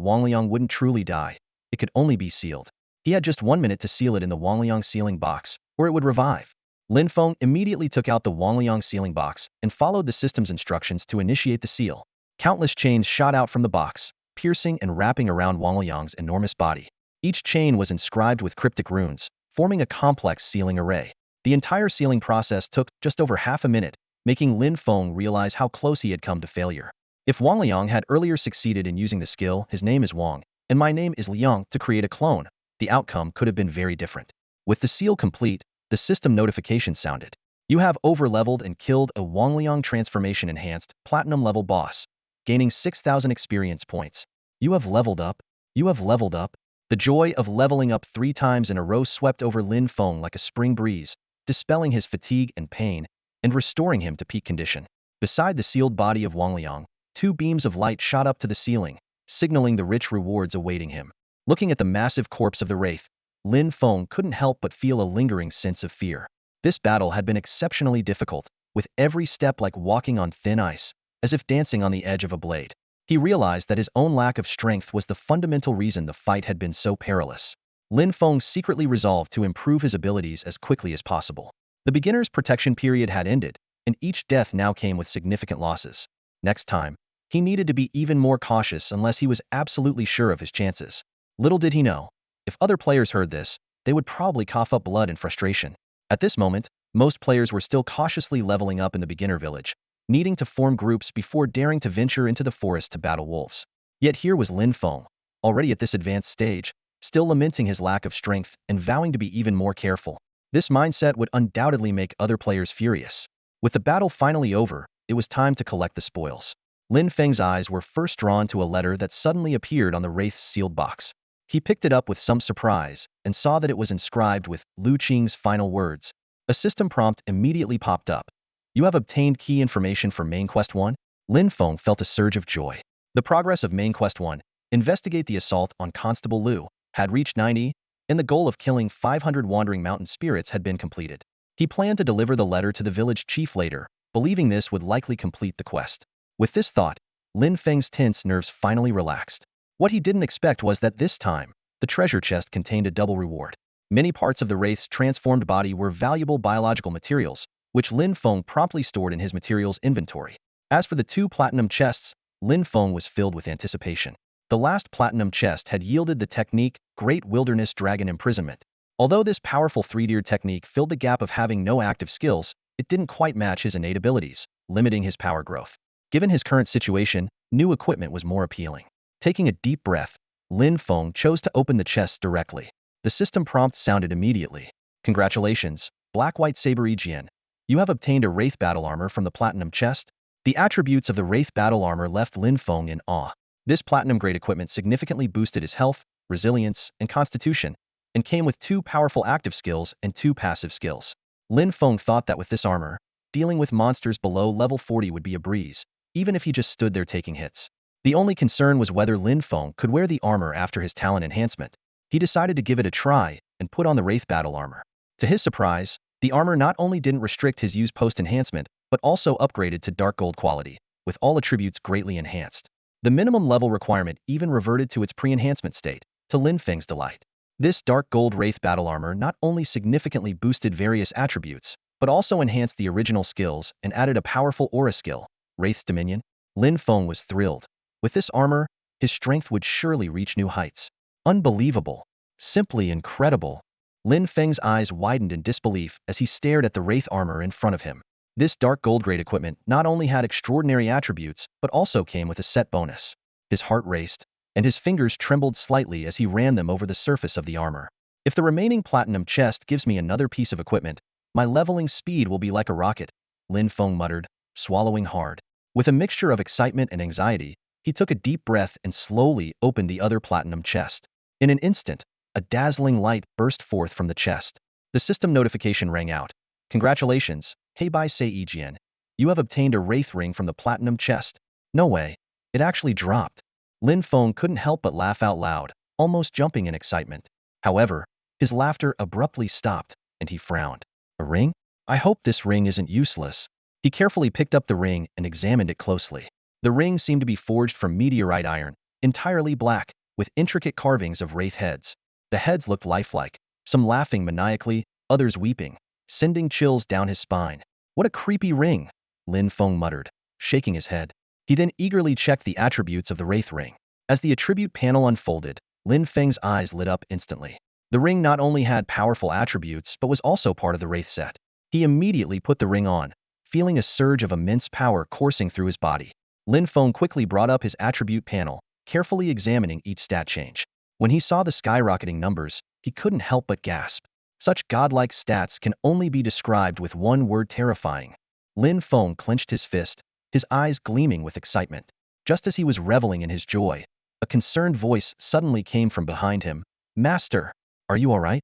Wang Liang wouldn't truly die. It could only be sealed. He had just 1 minute to seal it in the Wang Liang sealing box, or it would revive. Lin Feng immediately took out the Wang Liang sealing box and followed the system's instructions to initiate the seal. Countless chains shot out from the box, piercing and wrapping around Wang Liang's enormous body. Each chain was inscribed with cryptic runes, forming a complex sealing array. The entire sealing process took just over half a minute, making Lin Feng realize how close he had come to failure. If Wang Liang had earlier succeeded in using the skill "His name is Wang, and my name is Liang" to create a clone, the outcome could have been very different. With the seal complete, the system notification sounded. You have over-leveled and killed a Wang Liang transformation enhanced platinum level boss, gaining 6,000 experience points. You have leveled up. You have leveled up. The joy of leveling up 3 times in a row swept over Lin Feng like a spring breeze, dispelling his fatigue and pain, and restoring him to peak condition. Beside the sealed body of Wang Liang, 2 beams of light shot up to the ceiling, signaling the rich rewards awaiting him. Looking at the massive corpse of the wraith, Lin Feng couldn't help but feel a lingering sense of fear. This battle had been exceptionally difficult, with every step like walking on thin ice, as if dancing on the edge of a blade. He realized that his own lack of strength was the fundamental reason the fight had been so perilous. Lin Feng secretly resolved to improve his abilities as quickly as possible. The beginner's protection period had ended, and each death now came with significant losses. Next time, he needed to be even more cautious unless he was absolutely sure of his chances. Little did he know, if other players heard this, they would probably cough up blood in frustration. At this moment, most players were still cautiously leveling up in the beginner village, needing to form groups before daring to venture into the forest to battle wolves. Yet here was Lin Feng, already at this advanced stage, still lamenting his lack of strength and vowing to be even more careful. This mindset would undoubtedly make other players furious. With the battle finally over, it was time to collect the spoils. Lin Feng's eyes were first drawn to a letter that suddenly appeared on the wraith's sealed box. He picked it up with some surprise and saw that it was inscribed with Lu Qing's final words. A system prompt immediately popped up. You have obtained key information for Main Quest 1? Lin Feng felt a surge of joy. The progress of Main Quest 1, investigate the assault on Constable Liu, had reached 90, and the goal of killing 500 wandering mountain spirits had been completed. He planned to deliver the letter to the village chief later, believing this would likely complete the quest. With this thought, Lin Feng's tense nerves finally relaxed. What he didn't expect was that this time, the treasure chest contained a double reward. Many parts of the wraith's transformed body were valuable biological materials, which Lin Feng promptly stored in his materials inventory. As for the 2 platinum chests, Lin Feng was filled with anticipation. The last platinum chest had yielded the technique Great Wilderness Dragon Imprisonment. Although this powerful 3-tiered technique filled the gap of having no active skills, it didn't quite match his innate abilities, limiting his power growth. Given his current situation, new equipment was more appealing. Taking a deep breath, Lin Feng chose to open the chest directly. The system prompt sounded immediately. Congratulations, Black-White Saber Egian. You have obtained a Wraith Battle Armor from the Platinum Chest. The attributes of the Wraith Battle Armor left Lin Feng in awe. This platinum-grade equipment significantly boosted his health, resilience, and constitution, and came with 2 powerful active skills and 2 passive skills. Lin Feng thought that with this armor, dealing with monsters below level 40 would be a breeze, even if he just stood there taking hits. The only concern was whether Lin Feng could wear the armor after his talent enhancement. He decided to give it a try and put on the Wraith Battle Armor. To his surprise, the armor not only didn't restrict his use post-enhancement, but also upgraded to dark gold quality, with all attributes greatly enhanced. The minimum level requirement even reverted to its pre-enhancement state, to Lin Feng's delight. This dark gold Wraith Battle Armor not only significantly boosted various attributes, but also enhanced the original skills and added a powerful aura skill, Wraith's Dominion. Lin Feng was thrilled. With this armor, his strength would surely reach new heights. Unbelievable. Simply incredible. Lin Feng's eyes widened in disbelief as he stared at the Wraith armor in front of him. This dark gold grade equipment not only had extraordinary attributes, but also came with a set bonus. His heart raced, and his fingers trembled slightly as he ran them over the surface of the armor. If the remaining platinum chest gives me another piece of equipment, my leveling speed will be like a rocket, Lin Feng muttered, swallowing hard. With a mixture of excitement and anxiety, he took a deep breath and slowly opened the other platinum chest. In an instant, a dazzling light burst forth from the chest. The system notification rang out. Congratulations, Heibai Seijian. You have obtained a Wraith Ring from the platinum chest. No way. It actually dropped. Lin Feng couldn't help but laugh out loud, almost jumping in excitement. However, his laughter abruptly stopped, and he frowned. A ring? I hope this ring isn't useless. He carefully picked up the ring and examined it closely. The ring seemed to be forged from meteorite iron, entirely black, with intricate carvings of wraith heads. The heads looked lifelike, some laughing maniacally, others weeping, sending chills down his spine. What a creepy ring, Lin Feng muttered, shaking his head. He then eagerly checked the attributes of the wraith ring. As the attribute panel unfolded, Lin Feng's eyes lit up instantly. The ring not only had powerful attributes but was also part of the wraith set. He immediately put the ring on, feeling a surge of immense power coursing through his body. Lin Feng quickly brought up his attribute panel, carefully examining each stat change. When he saw the skyrocketing numbers, he couldn't help but gasp. Such godlike stats can only be described with one word: terrifying. Lin Feng clenched his fist, his eyes gleaming with excitement. Just as he was reveling in his joy, A concerned voice suddenly came from behind him. Master, are you all right?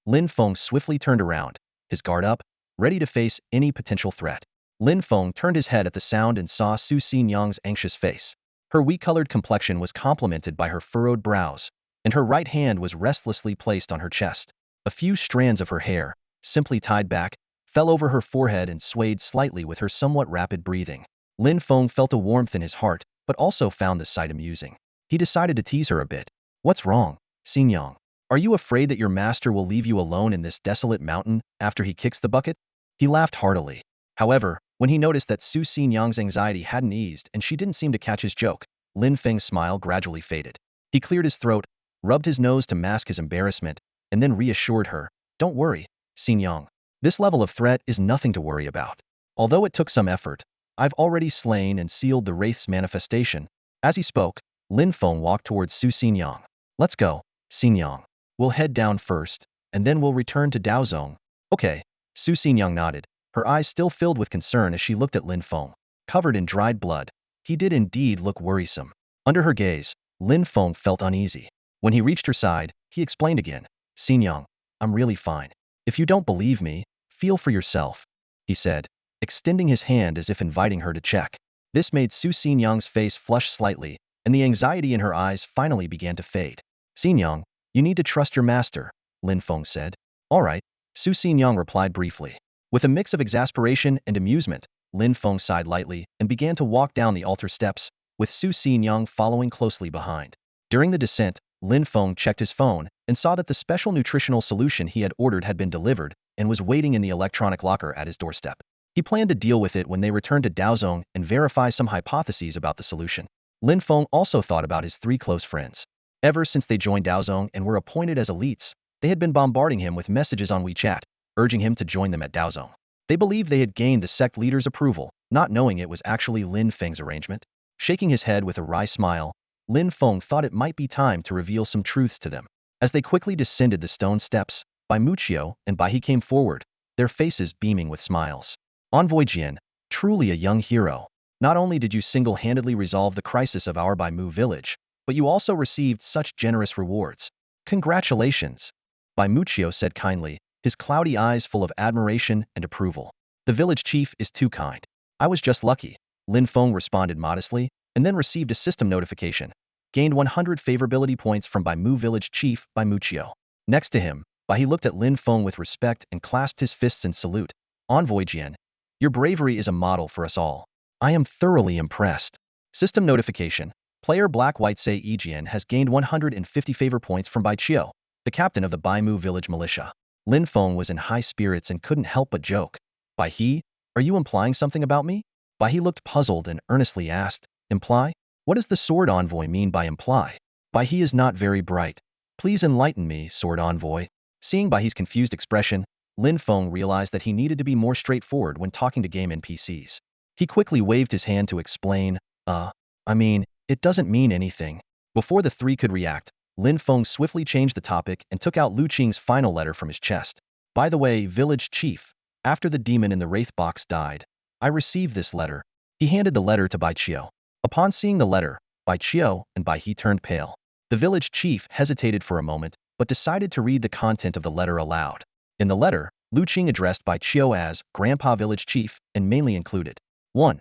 Lin Feng swiftly turned around, his guard up, ready to face any potential threat. Lin Feng turned his head at the sound and saw Su Xinyang's anxious face. Her wheat-colored complexion was complemented by her furrowed brows, and her right hand was restlessly placed on her chest. A few strands of her hair, simply tied back, fell over her forehead and swayed slightly with her somewhat rapid breathing. Lin Feng felt a warmth in his heart, but also found the sight amusing. He decided to tease her a bit. What's wrong, Xinyang? Are you afraid that your master will leave you alone in this desolate mountain after he kicks the bucket? He laughed heartily. However, when he noticed that Su Xinyang's anxiety hadn't eased and she didn't seem to catch his joke, Lin Feng's smile gradually faded. He cleared his throat, rubbed his nose to mask his embarrassment, and then reassured her, Don't worry, Xinyang. This level of threat is nothing to worry about. Although it took some effort, I've already slain and sealed the Wraith's manifestation. As he spoke, Lin Feng walked towards Su Xinyang. Let's go, Xinyang. We'll head down first, and then we'll return to Daozong. Okay, Su Xinyang nodded, her eyes still filled with concern as she looked at Lin Feng. Covered in dried blood, he did indeed look worrisome. Under her gaze, Lin Feng felt uneasy. When he reached her side, he explained again, Xinyang, I'm really fine. If you don't believe me, feel for yourself, he said, extending his hand as if inviting her to check. This made Su Xinyang's face flush slightly, and the anxiety in her eyes finally began to fade. Xinyang, you need to trust your master, Lin Feng said. All right, Su Xinyang replied briefly. With a mix of exasperation and amusement, Lin Feng sighed lightly and began to walk down the altar steps, with Su Xinyang following closely behind. During the descent, Lin Feng checked his phone and saw that the special nutritional solution he had ordered had been delivered and was waiting in the electronic locker at his doorstep. He planned to deal with it when they returned to Daozong and verify some hypotheses about the solution. Lin Feng also thought about his three close friends. Ever since they joined Daozong and were appointed as elites, they had been bombarding him with messages on WeChat, urging him to join them at Daozong. They believed they had gained the sect leader's approval, not knowing it was actually Lin Feng's arrangement. Shaking his head with a wry smile, Lin Feng thought it might be time to reveal some truths to them. As they quickly descended the stone steps, Bai Muqiu and Bai He came forward, their faces beaming with smiles. Envoy Jian, truly a young hero. Not only did you single-handedly resolve the crisis of our Bai Mu village, but you also received such generous rewards. Congratulations, Bai Muqiu said kindly, his cloudy eyes full of admiration and approval. The village chief is too kind. I was just lucky, Lin Feng responded modestly, and then received a system notification. Gained 100 favorability points from Bai Mu village chief Bai Muqiu. Next to him, Bai He looked at Lin Feng with respect and clasped his fists in salute. Envoy Jian, your bravery is a model for us all. I am thoroughly impressed. System notification. Player Black White Say Jian has gained 150 favor points from Bai Chiu, the captain of the Bai Mu village militia. Lin Feng was in high spirits and couldn't help but joke. Bai He, are you implying something about me? Bai He looked puzzled and earnestly asked, Imply? What does the sword envoy mean by imply? Bai He is not very bright. Please enlighten me, sword envoy. Seeing Bai He's confused expression, Lin Feng realized that he needed to be more straightforward when talking to game NPCs. He quickly waved his hand to explain, it doesn't mean anything. Before the three could react, Lin Feng swiftly changed the topic and took out Lu Qing's final letter from his chest. By the way, village chief, after the demon in the wraith box died, I received this letter. He handed the letter to Bai Chiu. Upon seeing the letter, Bai Chiu and Bai He turned pale. The village chief hesitated for a moment, but decided to read the content of the letter aloud. In the letter, Lu Qing addressed Bai Chiu as Grandpa Village Chief and mainly included 1.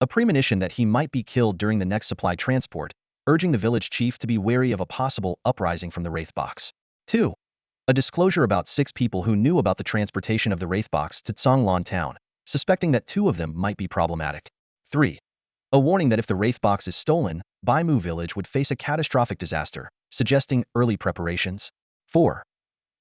A premonition that he might be killed during the next supply transport, urging the village chief to be wary of a possible uprising from the wraith box. 2. A disclosure about 6 people who knew about the transportation of the wraith box to Tsonglan town, suspecting that 2 of them might be problematic. 3. A warning that if the wraith box is stolen, Bai Mu village would face a catastrophic disaster, suggesting early preparations. 4.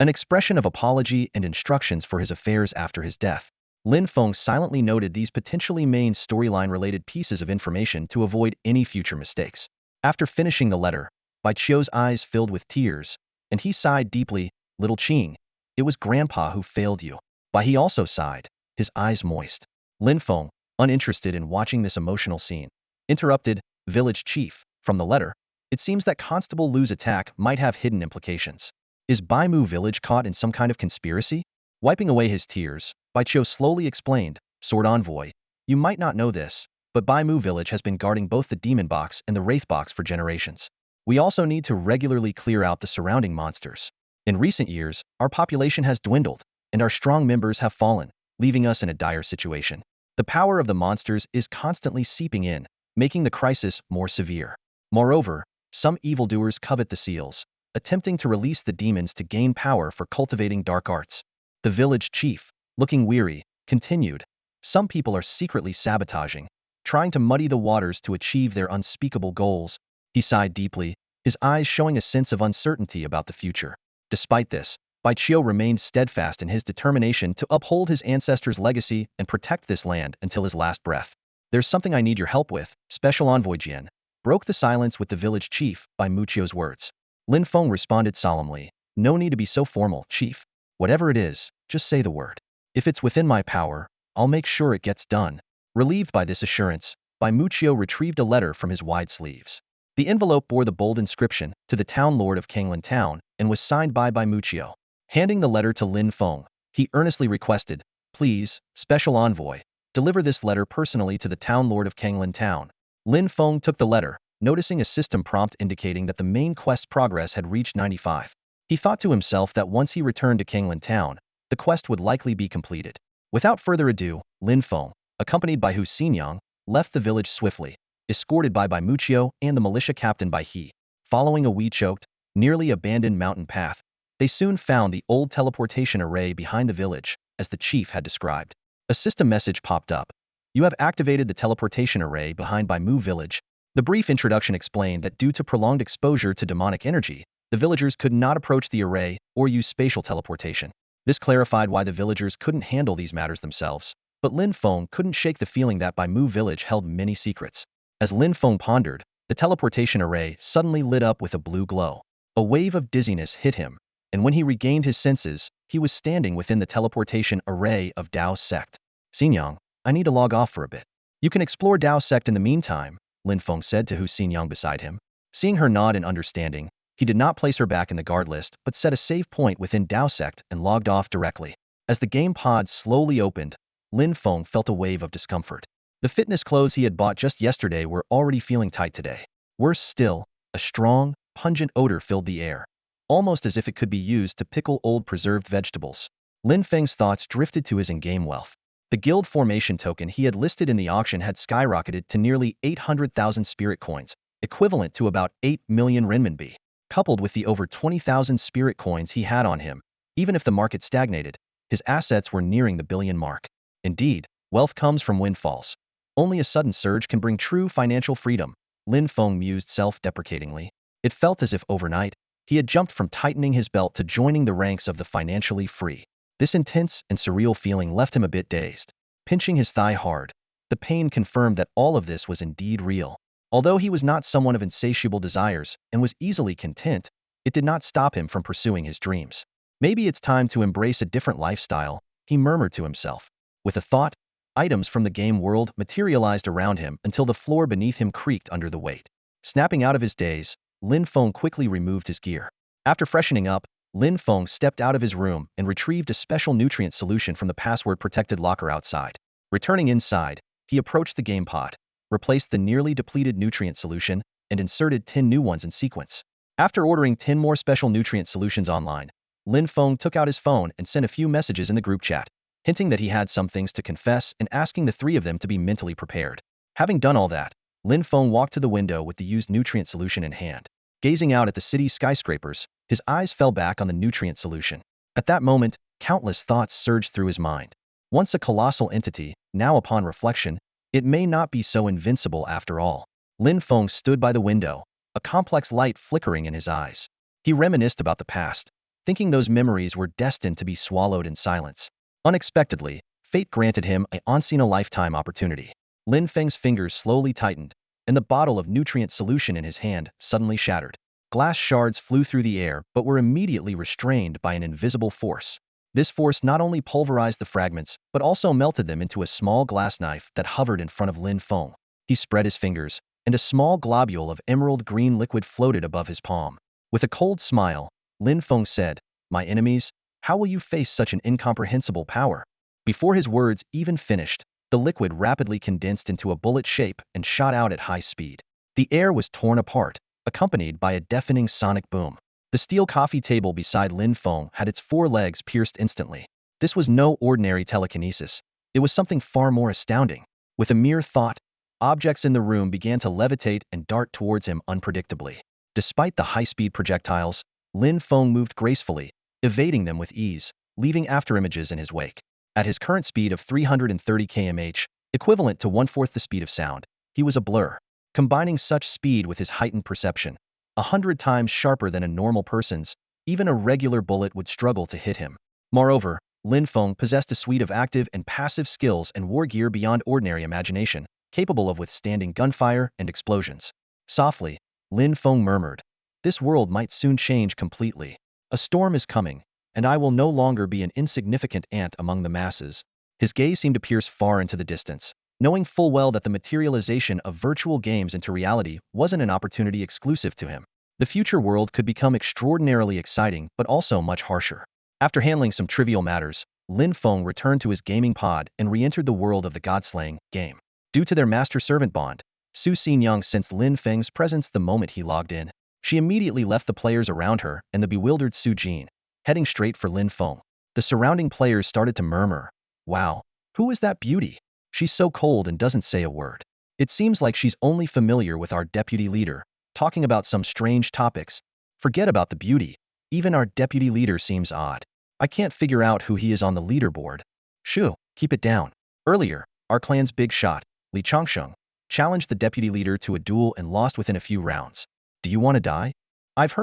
An expression of apology and instructions for his affairs after his death. Lin Feng silently noted these potentially main storyline-related pieces of information to avoid any future mistakes. After finishing the letter, Bai Chiu's eyes filled with tears, and he sighed deeply, Little Qing, it was Grandpa who failed you. Bai He also sighed, his eyes moist. Lin Feng, uninterested in watching this emotional scene, interrupted, Village Chief, from the letter, it seems that Constable Lu's attack might have hidden implications. Is Bai Mu village caught in some kind of conspiracy? Wiping away his tears, Bai Chiu slowly explained, Sword Envoy, you might not know this, but Bai Mu village has been guarding both the demon box and the wraith box for generations. We also need to regularly clear out the surrounding monsters. In recent years, our population has dwindled, and our strong members have fallen, leaving us in a dire situation. The power of the monsters is constantly seeping in, making the crisis more severe. Moreover, some evildoers covet the seals, attempting to release the demons to gain power for cultivating dark arts. The village chief, looking weary, continued, "Some people are secretly sabotaging, trying to muddy the waters to achieve their unspeakable goals." He sighed deeply, his eyes showing a sense of uncertainty about the future. Despite this, Baichio remained steadfast in his determination to uphold his ancestors' legacy and protect this land until his last breath. "There's something I need your help with, Special Envoy Jian," broke the silence with the village chief by Muchio's words. Lin Feng responded solemnly, "No need to be so formal, chief. Whatever it is, just say the word. If it's within my power, I'll make sure it gets done." Relieved by this assurance, Bai Muchio retrieved a letter from his wide sleeves. The envelope bore the bold inscription, "To the Town Lord of Kanglin Town," and was signed by Bai Muchio. Handing the letter to Lin Feng, he earnestly requested, "Please, Special Envoy, deliver this letter personally to the Town Lord of Kanglin Town." Lin Feng took the letter, noticing a system prompt indicating that the main quest's progress had reached 95. He thought to himself that once he returned to Kanglin Town, the quest would likely be completed. Without further ado, Lin Feng, accompanied by Hu Xinyang, left the village swiftly, escorted by Bai Muchio and the militia captain Bai He. Following a weed-choked, nearly abandoned mountain path, they soon found the old teleportation array behind the village, as the chief had described. A system message popped up. "You have activated the teleportation array behind Bai Mu village." The brief introduction explained that due to prolonged exposure to demonic energy, the villagers could not approach the array or use spatial teleportation. This clarified why the villagers couldn't handle these matters themselves, but Lin Feng couldn't shake the feeling that Bai Mu village held many secrets. As Lin Feng pondered, the teleportation array suddenly lit up with a blue glow. A wave of dizziness hit him, and when he regained his senses, he was standing within the teleportation array of Dao Sect. "Xinyang, I need to log off for a bit. You can explore Dao Sect in the meantime," Lin Feng said to Hu Xinyang beside him. Seeing her nod in understanding, he did not place her back in the guard list but set a save point within Dao Sect and logged off directly. As the game pod slowly opened, Lin Feng felt a wave of discomfort. The fitness clothes he had bought just yesterday were already feeling tight today. Worse still, a strong, pungent odor filled the air, almost as if it could be used to pickle old preserved vegetables. Lin Feng's thoughts drifted to his in-game wealth. The guild formation token he had listed in the auction had skyrocketed to nearly 800,000 spirit coins, equivalent to about 8 million renminbi. Coupled with the over 20,000 spirit coins he had on him, even if the market stagnated, his assets were nearing the billion mark. Indeed, wealth comes from windfalls. Only a sudden surge can bring true financial freedom, Lin Feng mused self-deprecatingly. It felt as if overnight, he had jumped from tightening his belt to joining the ranks of the financially free. This intense and surreal feeling left him a bit dazed. Pinching his thigh hard, the pain confirmed that all of this was indeed real. Although he was not someone of insatiable desires and was easily content, it did not stop him from pursuing his dreams. "Maybe it's time to embrace a different lifestyle," he murmured to himself. With a thought, items from the game world materialized around him until the floor beneath him creaked under the weight. Snapping out of his daze, Lin Feng quickly removed his gear. After freshening up, Lin Feng stepped out of his room and retrieved a special nutrient solution from the password-protected locker outside. Returning inside, he approached the game pod, replaced the nearly depleted nutrient solution, and inserted 10 new ones in sequence. After ordering 10 more special nutrient solutions online, Lin Feng took out his phone and sent a few messages in the group chat, hinting that he had some things to confess and asking the three of them to be mentally prepared. Having done all that, Lin Feng walked to the window with the used nutrient solution in hand. Gazing out at the city's skyscrapers, his eyes fell back on the nutrient solution. At that moment, countless thoughts surged through his mind. Once a colossal entity, now upon reflection, it may not be so invincible after all. Lin Feng stood by the window, a complex light flickering in his eyes. He reminisced about the past, thinking those memories were destined to be swallowed in silence. Unexpectedly, fate granted him a once-in-a-lifetime opportunity. Lin Feng's fingers slowly tightened, and the bottle of nutrient solution in his hand suddenly shattered. Glass shards flew through the air but were immediately restrained by an invisible force. This force not only pulverized the fragments, but also melted them into a small glass knife that hovered in front of Lin Feng. He spread his fingers, and a small globule of emerald green liquid floated above his palm. With a cold smile, Lin Feng said, "My enemies, how will you face such an incomprehensible power?" Before his words even finished, the liquid rapidly condensed into a bullet shape and shot out at high speed. The air was torn apart, accompanied by a deafening sonic boom. The steel coffee table beside Lin Feng had its 4 legs pierced instantly. This was no ordinary telekinesis. It was something far more astounding. With a mere thought, objects in the room began to levitate and dart towards him unpredictably. Despite the high-speed projectiles, Lin Feng moved gracefully, evading them with ease, leaving afterimages in his wake. At his current speed of 330 km/h, equivalent to one-fourth the speed of sound, he was a blur. Combining such speed with his heightened perception, 100 times sharper than a normal person's, even a regular bullet would struggle to hit him. Moreover, Lin Feng possessed a suite of active and passive skills and war gear beyond ordinary imagination, capable of withstanding gunfire and explosions. Softly, Lin Feng murmured, "This world might soon change completely. A storm is coming, and I will no longer be an insignificant ant among the masses." His gaze seemed to pierce far into the distance, knowing full well that the materialization of virtual games into reality wasn't an opportunity exclusive to him. The future world could become extraordinarily exciting but also much harsher. After handling some trivial matters, Lin Feng returned to his gaming pod and re-entered the world of the God-slaying game. Due to their master-servant bond, Su Xinyang sensed Lin Feng's presence the moment he logged in. She immediately left the players around her and the bewildered Su Jin, heading straight for Lin Feng. The surrounding players started to murmur, "Wow, who is that beauty? She's so cold and doesn't say a word. It seems like she's only familiar with our deputy leader, talking about some strange topics. Forget about the beauty. Even our deputy leader seems odd. I can't figure out who he is on the leaderboard." "Shoo, keep it down." Earlier, our clan's big shot, Li Changsheng, challenged the deputy leader to a duel and lost within a few rounds. "Do you want to die?" "I've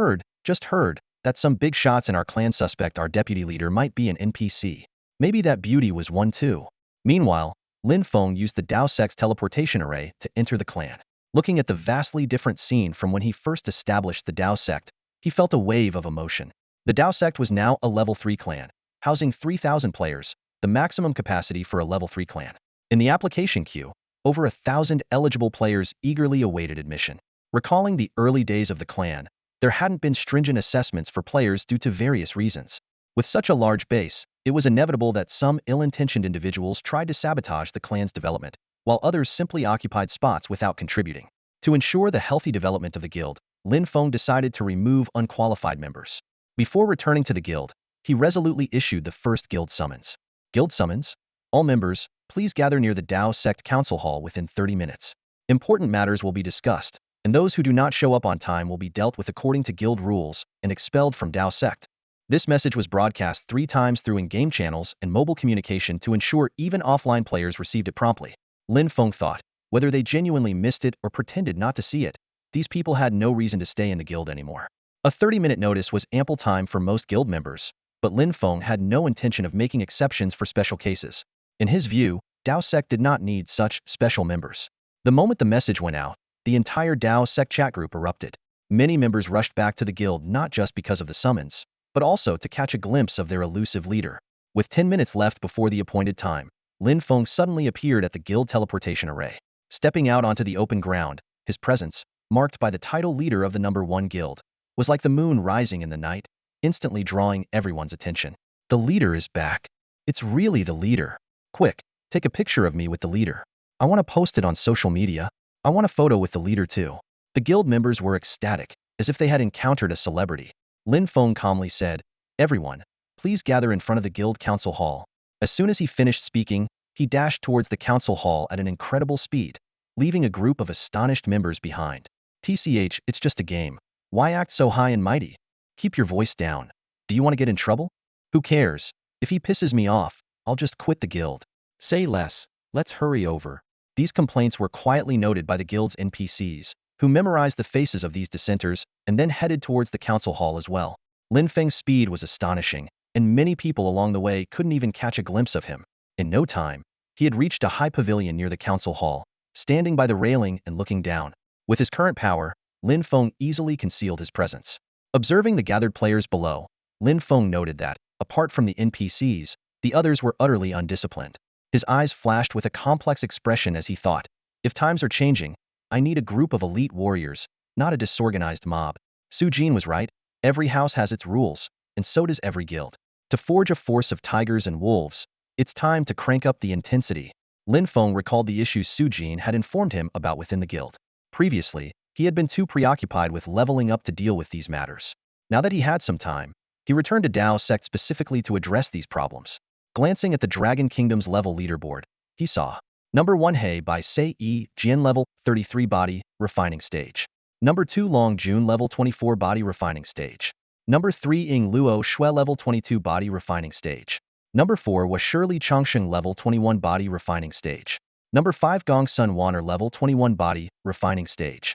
just heard, that some big shots in our clan suspect our deputy leader might be an NPC. Maybe that beauty was one too." Meanwhile, Lin Feng used the Dao Sect's teleportation array to enter the clan. Looking at the vastly different scene from when he first established the Dao Sect, he felt a wave of emotion. The Dao Sect was now a level 3 clan, housing 3,000 players, the maximum capacity for a level 3 clan. In the application queue, over 1,000 eligible players eagerly awaited admission. Recalling the early days of the clan, there hadn't been stringent assessments for players due to various reasons. With such a large base, it was inevitable that some ill-intentioned individuals tried to sabotage the clan's development, while others simply occupied spots without contributing. To ensure the healthy development of the guild, Lin Feng decided to remove unqualified members. Before returning to the guild, he resolutely issued the first guild summons. Guild summons? All members, please gather near the Dao Sect Council Hall within 30 minutes. Important matters will be discussed, and those who do not show up on time will be dealt with according to guild rules and expelled from Dao Sect. This message was broadcast 3 times through in-game channels and mobile communication to ensure even offline players received it promptly. Lin Feng thought, whether they genuinely missed it or pretended not to see it, these people had no reason to stay in the guild anymore. A 30-minute notice was ample time for most guild members, but Lin Feng had no intention of making exceptions for special cases. In his view, Dao Sect did not need such special members. The moment the message went out, the entire Dao Sect chat group erupted. Many members rushed back to the guild not just because of the summons, but also to catch a glimpse of their elusive leader. With 10 minutes left before the appointed time, Lin Feng suddenly appeared at the guild teleportation array. Stepping out onto the open ground, his presence, marked by the title leader of the number 1 guild, was like the moon rising in the night, instantly drawing everyone's attention. "The leader is back. It's really the leader. Quick, take a picture of me with the leader. I want to post it on social media. I want a photo with the leader too." The guild members were ecstatic, as if they had encountered a celebrity. Lin Feng calmly said, "Everyone, please gather in front of the guild council hall." As soon as he finished speaking, he dashed towards the council hall at an incredible speed, leaving a group of astonished members behind. "TCH, it's just a game. Why act so high and mighty? Keep your voice down. Do you want to get in trouble? Who cares? If he pisses me off, I'll just quit the guild. Say less. Let's hurry over." These complaints were quietly noted by the guild's NPCs, who memorized the faces of these dissenters and then headed towards the council hall as well. Lin Feng's speed was astonishing, and many people along the way couldn't even catch a glimpse of him. In no time, he had reached a high pavilion near the council hall, standing by the railing and looking down. With his current power, Lin Feng easily concealed his presence. Observing the gathered players below, Lin Feng noted that, apart from the NPCs, the others were utterly undisciplined. His eyes flashed with a complex expression as he thought, if times are changing, I need a group of elite warriors, not a disorganized mob. Su Jin was right, every house has its rules, and so does every guild. To forge a force of tigers and wolves, it's time to crank up the intensity. Lin Feng recalled the issues Su Jin had informed him about within the guild. Previously, He had been too preoccupied with leveling up to deal with these matters. Now that he had some time, he returned to Dao Sect specifically to address these problems. Glancing at the Dragon Kingdom's level leaderboard, he saw Number 1 He by Sei Yi, Jian level 33 body, refining stage. Number 2 Long Jun level 24 body refining stage. Number 3 Ying Luo Shui level 22 body refining stage. Number 4 was Shirley Changsheng level 21 body refining stage. Number 5 Gong Sun Waner level 21 body refining stage.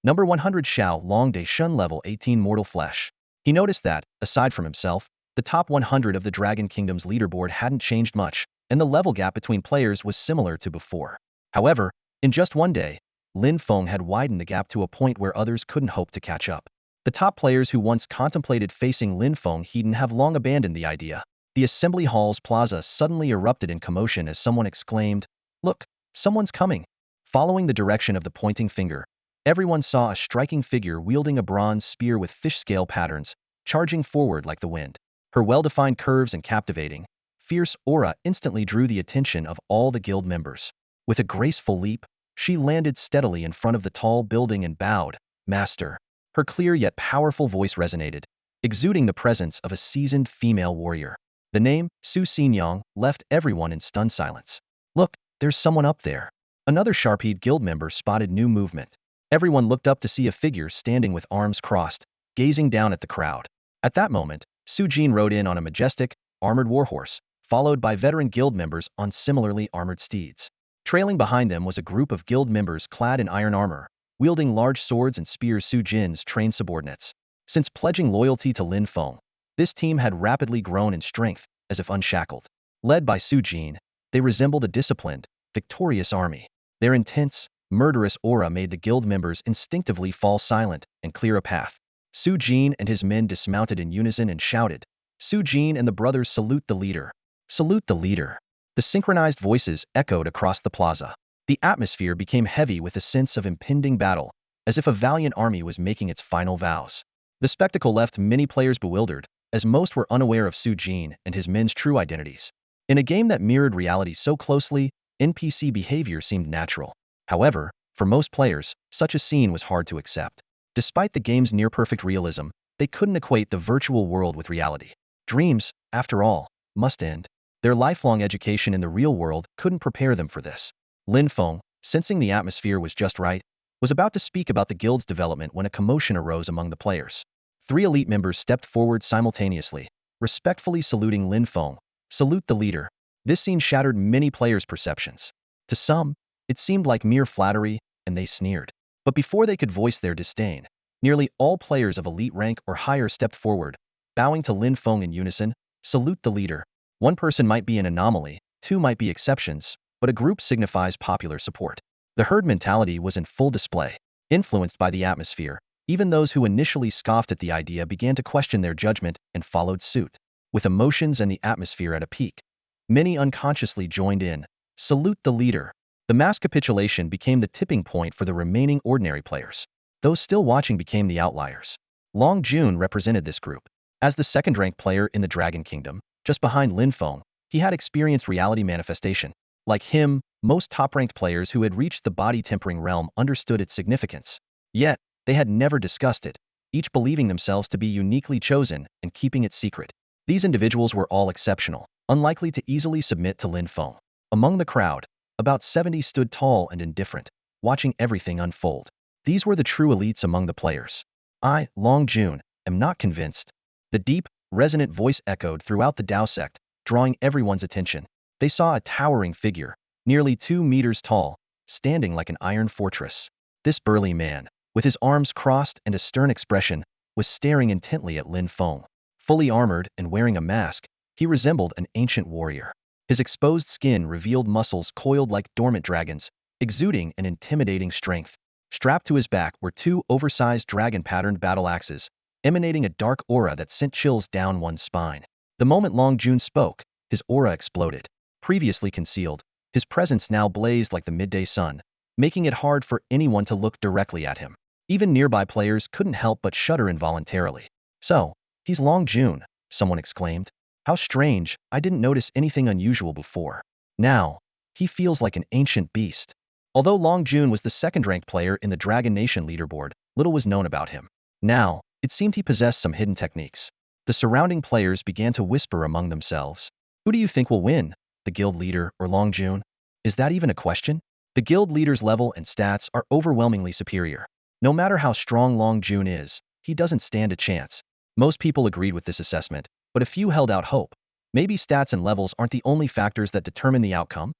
Number 100 Xiao Long De Shun level 18 mortal flesh. He noticed that, aside from himself, the top 100 of the Dragon Kingdom's leaderboard hadn't changed much, and the level gap between players was similar to before. However, in just one day, Lin Feng had widened the gap to a point where others couldn't hope to catch up. The top players who once contemplated facing Lin Feng Heiden have long abandoned the idea. The Assembly Hall's plaza suddenly erupted in commotion as someone exclaimed, "Look, someone's coming!" Following the direction of the pointing finger, everyone saw a striking figure wielding a bronze spear with fish scale patterns, charging forward like the wind. Her well-defined curves and captivating, fierce aura instantly drew the attention of all the guild members. With a graceful leap, she landed steadily in front of the tall building and bowed, "Master." Her clear yet powerful voice resonated, exuding the presence of a seasoned female warrior. The name, Su Xinyang, left everyone in stunned silence. "Look, there's someone up there." Another Sharpede guild member spotted new movement. Everyone looked up to see a figure standing with arms crossed, gazing down at the crowd. At that moment, Su Jin rode in on a majestic, armored warhorse, followed by veteran guild members on similarly armored steeds. Trailing behind them was a group of guild members clad in iron armor, wielding large swords and spears. Su Jin's trained subordinates. Since pledging loyalty to Lin Feng, this team had rapidly grown in strength, as if unshackled. Led by Su Jin, they resembled a disciplined, victorious army. Their intense, murderous aura made the guild members instinctively fall silent and clear a path. Su Jin and his men dismounted in unison and shouted, "Su Jin and the brothers salute the leader! Salute the leader!" The synchronized voices echoed across the plaza. The atmosphere became heavy with a sense of impending battle, as if a valiant army was making its final vows. The spectacle left many players bewildered, as most were unaware of Su Jin and his men's true identities. In a game that mirrored reality so closely, NPC behavior seemed natural. However, for most players, such a scene was hard to accept. Despite the game's near-perfect realism, they couldn't equate the virtual world with reality. Dreams, after all, must end. Their lifelong education in the real world couldn't prepare them for this. Lin Feng, sensing the atmosphere was just right, was about to speak about the guild's development when a commotion arose among the players. 3 elite members stepped forward simultaneously, respectfully saluting Lin Feng. "Salute the leader." This scene shattered many players' perceptions. To some, it seemed like mere flattery, and they sneered. But before they could voice their disdain, nearly all players of elite rank or higher stepped forward, bowing to Lin Feng in unison, "Salute the leader." One person might be an anomaly, 2 might be exceptions, but a group signifies popular support. The herd mentality was in full display. Influenced by the atmosphere, even those who initially scoffed at the idea began to question their judgment and followed suit. With emotions and the atmosphere at a peak, many unconsciously joined in, "Salute the leader." The mass capitulation became the tipping point for the remaining ordinary players. Those still watching became the outliers. Long Jun represented this group. As the second-ranked player in the Dragon Kingdom, just behind Lin Feng, he had experienced reality manifestation. Like him, most top-ranked players who had reached the body-tempering realm understood its significance. Yet, they had never discussed it, each believing themselves to be uniquely chosen and keeping it secret. These individuals were all exceptional, unlikely to easily submit to Lin Feng. Among the crowd, about 70 stood tall and indifferent, watching everything unfold. These were the true elites among the players. "I, Long Jun, am not convinced." The deep, resonant voice echoed throughout the Dao sect, drawing everyone's attention. They saw a towering figure, nearly 2 meters tall, standing like an iron fortress. This burly man, with his arms crossed and a stern expression, was staring intently at Lin Feng. Fully armored and wearing a mask, he resembled an ancient warrior. His exposed skin revealed muscles coiled like dormant dragons, exuding an intimidating strength. Strapped to his back were 2 oversized dragon-patterned battle axes, emanating a dark aura that sent chills down one's spine. The moment Long Jun spoke, his aura exploded. Previously concealed, his presence now blazed like the midday sun, making it hard for anyone to look directly at him. Even nearby players couldn't help but shudder involuntarily. "So, he's Long Jun," someone exclaimed. "How strange, I didn't notice anything unusual before. Now, he feels like an ancient beast." Although Long Jun was the second-ranked player in the Dragon Nation leaderboard, little was known about him. Now, it seemed he possessed some hidden techniques. The surrounding players began to whisper among themselves. Who do you think will win, the guild leader or Long Jun? Is that even a question? The guild leader's level and stats are overwhelmingly superior. No matter how strong Long Jun is, he doesn't stand a chance. Most people agreed with this assessment, but a few held out hope. Maybe stats and levels aren't the only factors that determine the outcome?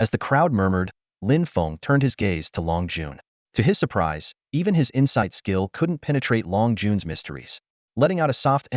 As the crowd murmured, Lin Feng turned his gaze to Long Jun. To his surprise, even his insight skill couldn't penetrate Long Jun's mysteries. Letting out a soft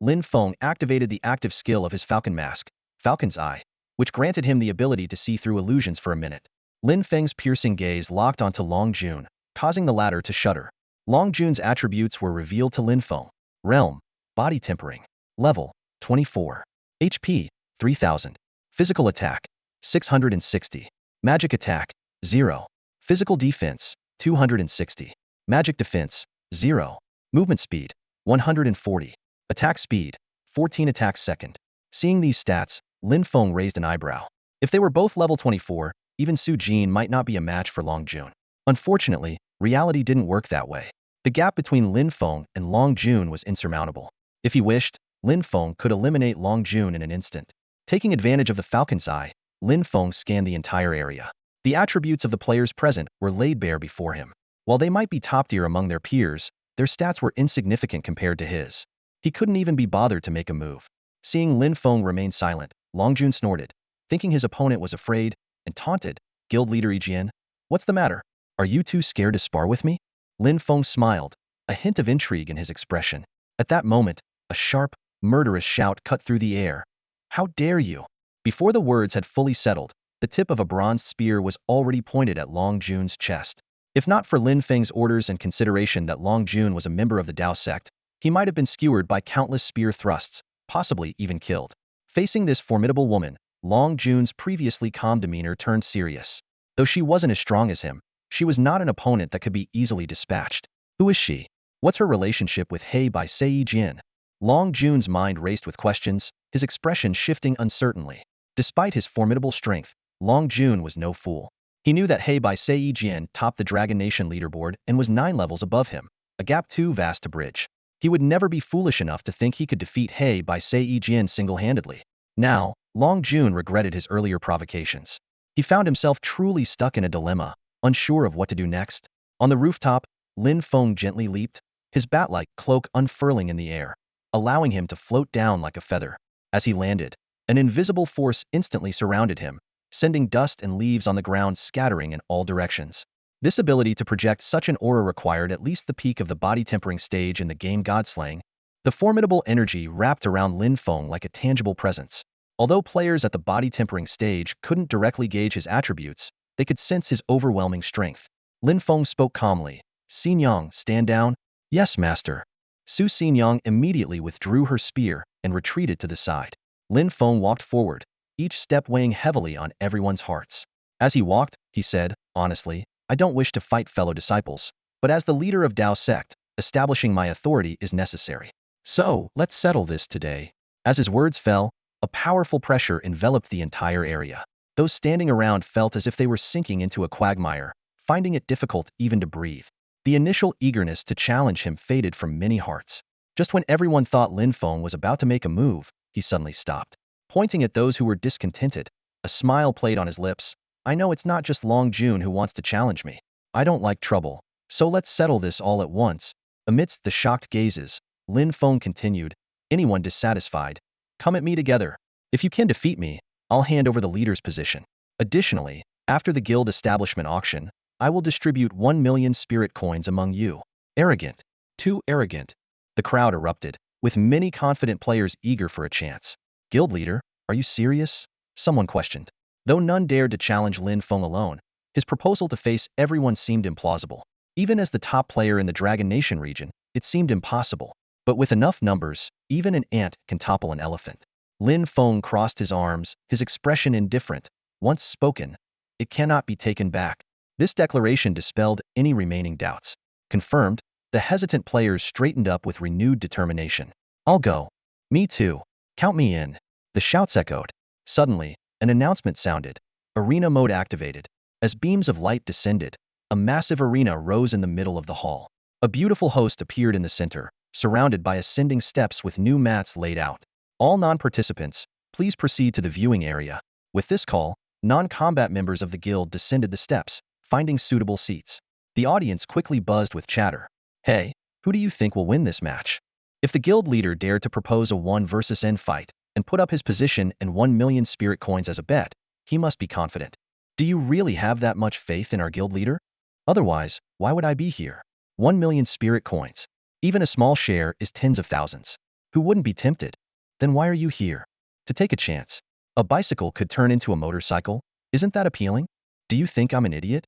Lin Feng activated the active skill of his Falcon Mask, Falcon's Eye, which granted him the ability to see through illusions for a minute. Lin Feng's piercing gaze locked onto Long Jun, causing the latter to shudder. Long Jun's attributes were revealed to Lin Feng. Realm, Body Tempering. Level, 24. HP, 3000. Physical Attack, 660. Magic Attack, 0. Physical Defense, 260. Magic Defense, 0. Movement Speed, 140. Attack Speed, 14 attacks second. Seeing these stats, Lin Feng raised an eyebrow. If they were both level 24, even Su Jin might not be a match for Long Jun. Unfortunately, reality didn't work that way. The gap between Lin Feng and Long Jun was insurmountable. If he wished, Lin Feng could eliminate Long Jun in an instant. Taking advantage of the Falcon's Eye, Lin Feng scanned the entire area. The attributes of the players present were laid bare before him. While they might be top tier among their peers, their stats were insignificant compared to his. He couldn't even be bothered to make a move. Seeing Lin Feng remain silent, Long Jun snorted, thinking his opponent was afraid, and taunted, Guild Leader Yijian, "What's the matter? Are you too scared to spar with me?" Lin Feng smiled, a hint of intrigue in his expression. At that moment, a sharp, murderous shout cut through the air. "How dare you!" Before the words had fully settled, the tip of a bronze spear was already pointed at Long Jun's chest. If not for Lin Feng's orders and consideration that Long Jun was a member of the Dao sect, he might have been skewered by countless spear thrusts, possibly even killed. Facing this formidable woman, Long Jun's previously calm demeanor turned serious. Though she wasn't as strong as him, she was not an opponent that could be easily dispatched. Who is she? What's her relationship with Hei by Sei Jin? Long Jun's mind raced with questions, his expression shifting uncertainly. Despite his formidable strength, Long Jun was no fool. He knew that Hei by Sei Jin topped the Dragon Nation leaderboard and was 9 levels above him, a gap too vast to bridge. He would never be foolish enough to think he could defeat Hei by Sei Jin single-handedly. Now, Long Jun regretted his earlier provocations. He found himself truly stuck in a dilemma, unsure of what to do next. On the rooftop, Lin Feng gently leaped, his bat-like cloak unfurling in the air, allowing him to float down like a feather. As he landed, an invisible force instantly surrounded him, sending dust and leaves on the ground scattering in all directions. This ability to project such an aura required at least the peak of the body tempering stage in the game Godslaying. The formidable energy wrapped around Lin Feng like a tangible presence. Although players at the body tempering stage couldn't directly gauge his attributes, they could sense his overwhelming strength. Lin Feng spoke calmly. "Xinyang, stand down." "Yes, master." Su Xinyang immediately withdrew her spear and retreated to the side. Lin Feng walked forward, each step weighing heavily on everyone's hearts. As he walked, he said, honestly, "I don't wish to fight fellow disciples, but as the leader of Dao sect, establishing my authority is necessary. So, let's settle this today." As his words fell, a powerful pressure enveloped the entire area. Those standing around felt as if they were sinking into a quagmire, finding it difficult even to breathe. The initial eagerness to challenge him faded from many hearts. Just when everyone thought Lin Feng was about to make a move, he suddenly stopped. Pointing at those who were discontented, a smile played on his lips. "I know it's not just Long Jun who wants to challenge me. I don't like trouble, so let's settle this all at once." Amidst the shocked gazes, Lin Feng continued, "Anyone dissatisfied, come at me together. If you can defeat me, I'll hand over the leader's position. Additionally, after the guild establishment auction, I will distribute 1 million spirit coins among you." Arrogant. Too arrogant. The crowd erupted, with many confident players eager for a chance. "Guild leader, are you serious?" someone questioned. Though none dared to challenge Lin Feng alone, his proposal to face everyone seemed implausible. Even as the top player in the Dragon Nation region, it seemed impossible. But with enough numbers, even an ant can topple an elephant. Lin Feng crossed his arms, his expression indifferent. Once spoken, it cannot be taken back. This declaration dispelled any remaining doubts. Confirmed, the hesitant players straightened up with renewed determination. "I'll go." "Me too. Count me in." The shouts echoed. Suddenly, an announcement sounded. "Arena mode activated. As beams of light descended, a massive arena rose in the middle of the hall. A beautiful host appeared in the center, surrounded by ascending steps with new mats laid out. All non-participants, please proceed to the viewing area. With this call, non-combat members of the guild descended the steps, finding suitable seats. The audience quickly buzzed with chatter. Hey, who do you think will win this match? If the guild leader dared to propose a 1 versus N fight and put up his position and 1 million spirit coins as a bet, he must be confident. Do you really have that much faith in our guild leader? Otherwise, why would I be here? 1 million spirit coins. Even a small share is tens of thousands. Who wouldn't be tempted? Then why are you here? To take a chance. A bicycle could turn into a motorcycle? Isn't that appealing? Do you think I'm an idiot?